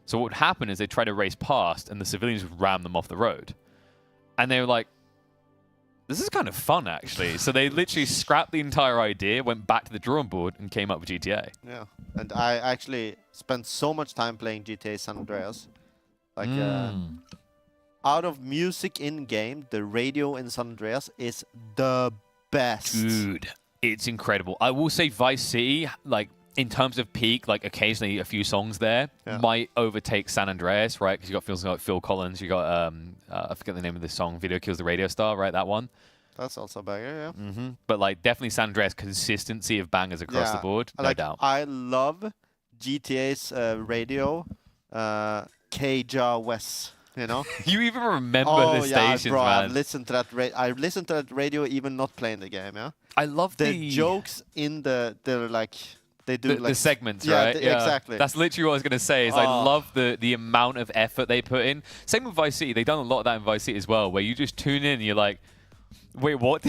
So what would happen is they'd try to race past and the civilians would ram them off the road. And they were like, this is kind of fun, actually. So they literally scrapped the entire idea, went back to the drawing board, and came up with GTA. Yeah. And I actually spent so much time playing GTA San Andreas. Like, out of music in-game, the radio in San Andreas is the best. Dude, it's incredible. I will say Vice City, like, in terms of peak, like, occasionally a few songs there might overtake San Andreas, right? Because you got feels like Phil Collins, you got, I forget the name of this song, Video Kills the Radio Star, right? That one. That's also a banger, yeah. But, like, definitely San Andreas consistency of bangers across the board, no doubt. I love GTA's radio, Keja West. You know, you even remember the stations, bro, man. I listened to that radio, even not playing the game. Yeah, I love the jokes in the segments, yeah, right? Yeah, exactly. That's literally what I was gonna say. Is I love the amount of effort they put in. Same with Vice City. They've done a lot of that in Vice City as well, where you just tune in and you're like, wait, what?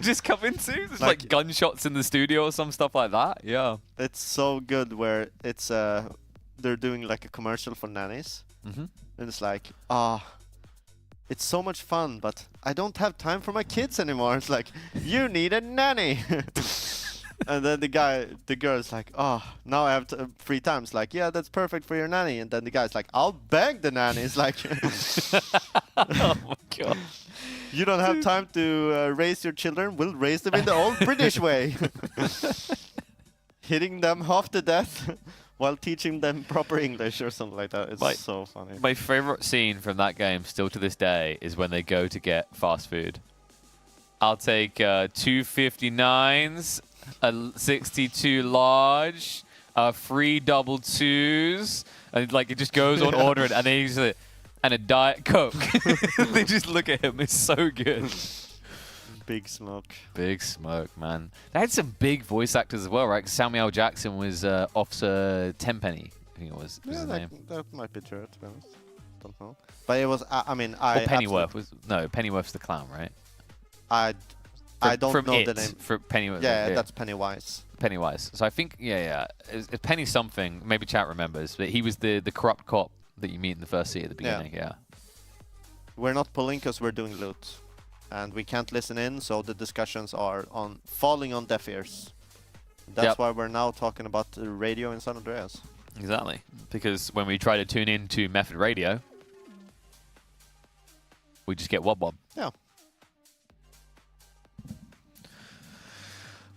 Just come into? There's like gunshots in the studio or some stuff like that. Yeah, it's so good. Where it's they're doing like a commercial for nannies. And it's like, it's so much fun, but I don't have time for my kids anymore. It's like, you need a nanny. And then the girl's like, now I have free time. It's like, yeah, that's perfect for your nanny. And then the guy's like, I'll beg the nanny. It's like, oh my God. You don't have time to raise your children. We'll raise them in the old British way. Hitting them half to death. While teaching them proper English or something like that. It's so funny. My favorite scene from that game, still to this day, is when they go to get fast food. I'll take 259s, a 62 large, 3 double 2s, and like it just goes on ordering, and then he's like, and a Diet Coke. They just look at him. It's so good. Big Smoke. Big Smoke, man. They had some big voice actors as well, right? 'Cause Samuel L. Jackson was Officer Tenpenny, I think it was his name. That might be true, to be honest. Don't know. But it was, I mean, Or Pennyworth was Pennyworth's the clown, right? I don't know the name. For Pennyworth. Yeah, that's Pennywise. Pennywise. So I think, it's Penny something. Maybe chat remembers, but he was the corrupt cop that you meet in the first scene at the beginning. Yeah. We're not pulling because we're doing loot, and we can't listen in, so the discussions are falling on deaf ears. That's why we're now talking about the radio in San Andreas. Exactly, because when we try to tune in to Method Radio, we just get wob wob. Yeah.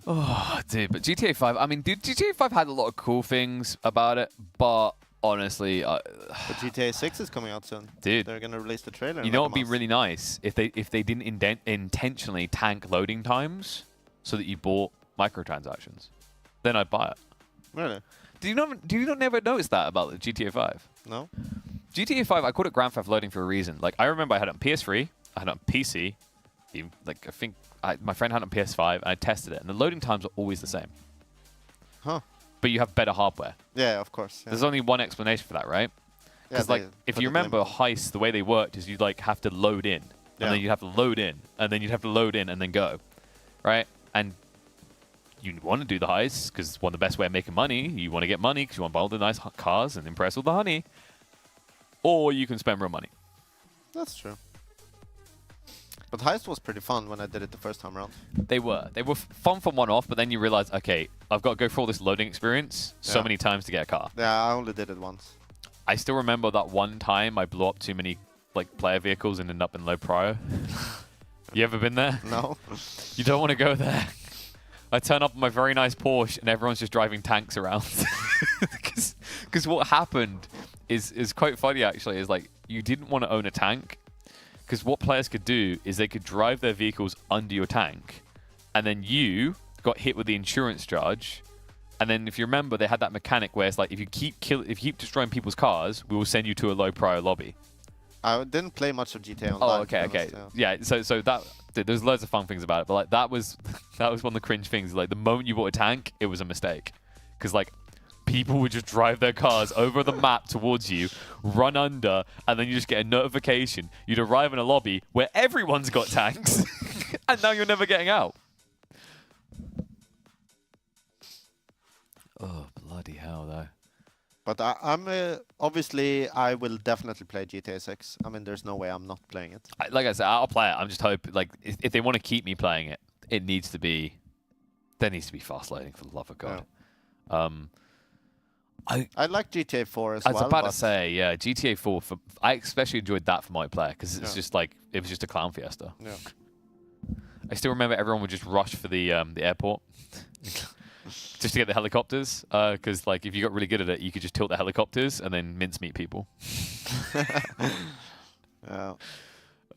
Oh, dude, but GTA 5, I mean, dude, GTA 5 had a lot of cool things about it, but honestly... but GTA 6 is coming out soon. Dude. They're going to release the trailer. You know what would be really nice? If they didn't intentionally tank loading times so that you bought microtransactions. Then I'd buy it. Really? Do you not never notice that about the GTA 5? No. GTA 5, I called it Grand Theft loading for a reason. Like, I remember I had it on PS3, I had it on PC, like, I think... my friend had it on PS5, and I tested it, and the loading times are always the same. Huh. But you have better hardware. Yeah, of course. Yeah. There's only one explanation for that, right? Because, like, if you remember Heist, the way they worked is you'd, like, have to load in, and then you'd have to load in, and then you'd have to load in, and then go, right? And you want to do the heist, because it's one of the best way of making money. You want to get money, because you want to buy all the nice cars and impress all the honey. Or you can spend real money. That's true. But Heist was pretty fun when I did it the first time around. They were fun from one off, but then you realize, okay, I've got to go through all this loading experience so many times to get a car. Yeah, I only did it once. I still remember that one time I blew up too many like player vehicles and ended up in low prio. You ever been there? No. You don't want to go there. I turn up in my very nice Porsche and everyone's just driving tanks around. Because what happened is quite funny actually. Is like you didn't want to own a tank. Because what players could do is they could drive their vehicles under your tank, and then you got hit with the insurance charge. And then, if you remember, they had that mechanic where it's like, if you keep destroying people's cars, we will send you to a low prior lobby. I didn't play much of GTA Online. Oh, okay. Yeah. So that there's loads of fun things about it, but like that was one of the cringe things. Like the moment you bought a tank, it was a mistake, because like. People would just drive their cars over the map towards you, run under, and then you just get a notification. You'd arrive in a lobby where everyone's got tanks, and now you're never getting out. Oh, bloody hell, though. But I'm obviously, I will definitely play GTA 6. I mean, there's no way I'm not playing it. Like I said, I'll play it. I'm just hoping, like, if they want to keep me playing it, there needs to be fast loading, for the love of God. Yeah. I like GTA 4 as well. I was about to say, yeah, GTA 4. I especially enjoyed that for multiplayer because it's just like it was just a clown fiesta. Yeah. I still remember everyone would just rush for the airport just to get the helicopters. Because like if you got really good at it, you could just tilt the helicopters and then mincemeat people. Yeah.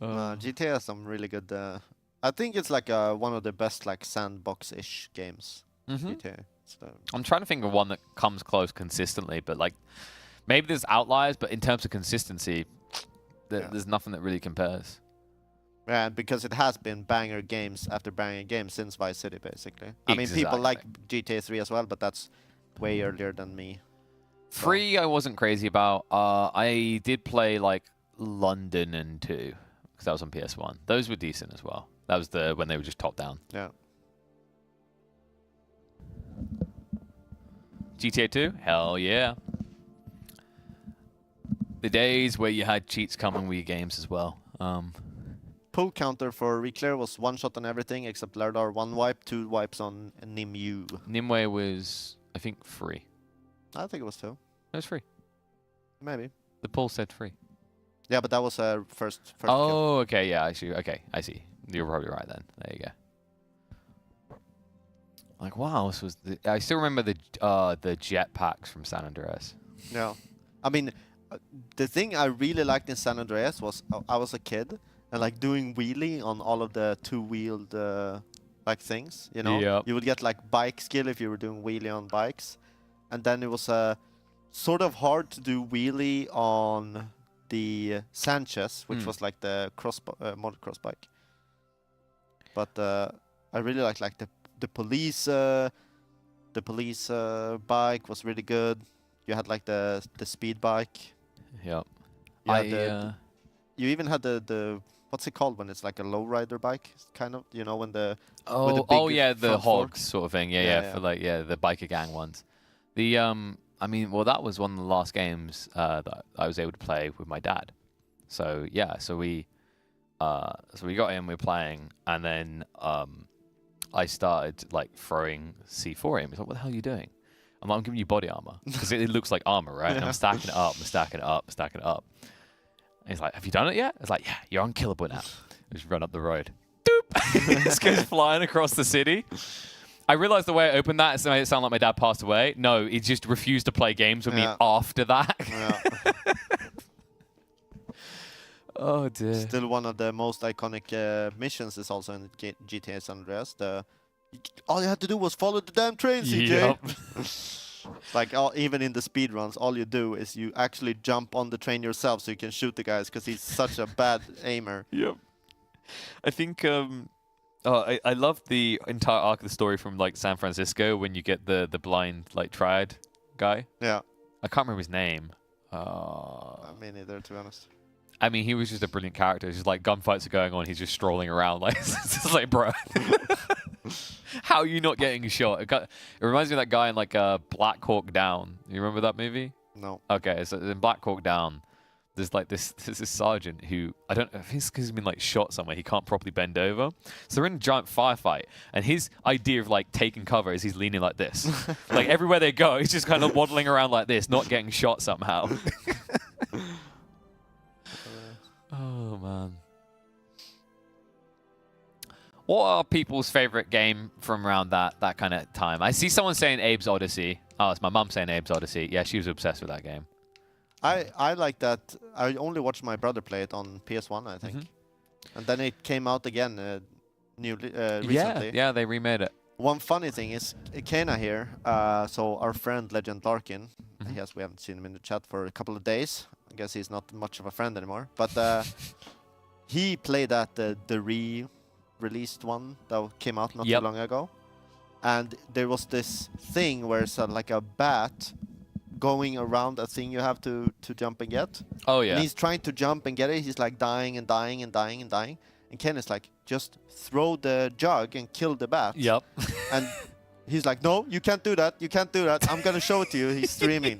GTA has some really good. I think it's like one of the best like sandbox-ish games. GTA. So. I'm trying to think of one that comes close consistently, but like maybe there's outliers, but in terms of consistency, there's nothing that really compares. Yeah, because it has been banger games after banger games since Vice City, basically. I mean, people like GTA 3 as well, but that's way earlier than me. 3 I wasn't crazy about. I did play like London and 2, because that was on PS1. Those were decent as well. That was when they were just top down. Yeah. GTA 2? Hell yeah. The days where you had cheats coming with your games as well. Pull counter for Reclear was 1 shot on everything except Lardar 1 wipe, 2 wipes on Nimue. Nimue was, I think, free. I think it was 2. It was free. Maybe. The poll said free. Yeah, but that was first oh, kill. Okay, yeah, actually, okay, I see. You're probably right then. There you go. Like, wow, this was I still remember the jetpacks from San Andreas. Yeah. I mean, the thing I really liked in San Andreas was I was a kid, and like doing wheelie on all of the two-wheeled like things, you know. Yep. You would get like bike skill if you were doing wheelie on bikes, and then it was sort of hard to do wheelie on the Sanchez, which was like the motocross bike. But I really like the police bike was really good. You had like the speed bike. Yep. You even had the what's it called when it's like a lowrider bike, kind of, you know, when the with the big the front fork? hogs sort of thing. Yeah, for like the biker gang ones. The I mean, well, that was one of the last games that I was able to play with my dad. So yeah, so we got in, we were playing, and then I started like throwing C4 at him. He's like, "What the hell are you doing?" I'm like, "I'm giving you body armor because it looks like armor, right?" And I'm stacking it up, stacking it up, stacking it up. And he's like, "Have you done it yet?" I was like, "Yeah, you're unkillable now." Just run up the road. Doop! This goes flying across the city. I realized the way I opened that, it made it sound like my dad passed away. No, he just refused to play games with me after that. Oh dear. Still one of the most iconic missions is also in GTA San Andreas. All you had to do was follow the damn train, CJ. Yep. Like even in the speed runs, all you do is you actually jump on the train yourself so you can shoot the guys because he's such a bad aimer. Yep. I think I love the entire arc of the story from like San Francisco when you get the blind like triad guy. Yeah. I can't remember his name. Me neither, to be honest. I mean, he was just a brilliant character. It's just like gunfights are going on, he's just strolling around like it's just like, bro. How are you not getting shot? It reminds me of that guy in like Black Hawk Down. You remember that movie? No. Okay, so in Black Hawk Down, there's like this sergeant who I think it's because he's been like shot somewhere. He can't properly bend over, so they're in a giant firefight. And his idea of like taking cover is he's leaning like this. Like everywhere they go, he's just kind of waddling around like this, not getting shot somehow. Oh man. What are people's favorite game from around that kind of time? I see someone saying Abe's Odyssey. Oh, it's my mum saying Abe's Odyssey. Yeah, she was obsessed with that game. I like that. I only watched my brother play it on PS1, I think. And then it came out again recently. Yeah, they remade it. One funny thing is, Kena here, so our friend Legend Larkin, yes, we haven't seen him in the chat for a couple of days. I guess he's not much of a friend anymore. But he played at the re-released one that came out not too long ago. And there was this thing where it's like a bat going around a thing you have to jump and get. Oh, yeah. And he's trying to jump and get it. He's like dying and dying and dying and dying. And Ken is like, just throw the jug and kill the bat. Yep. And he's like, no, you can't do that. You can't do that. I'm going to show it to you. He's streaming.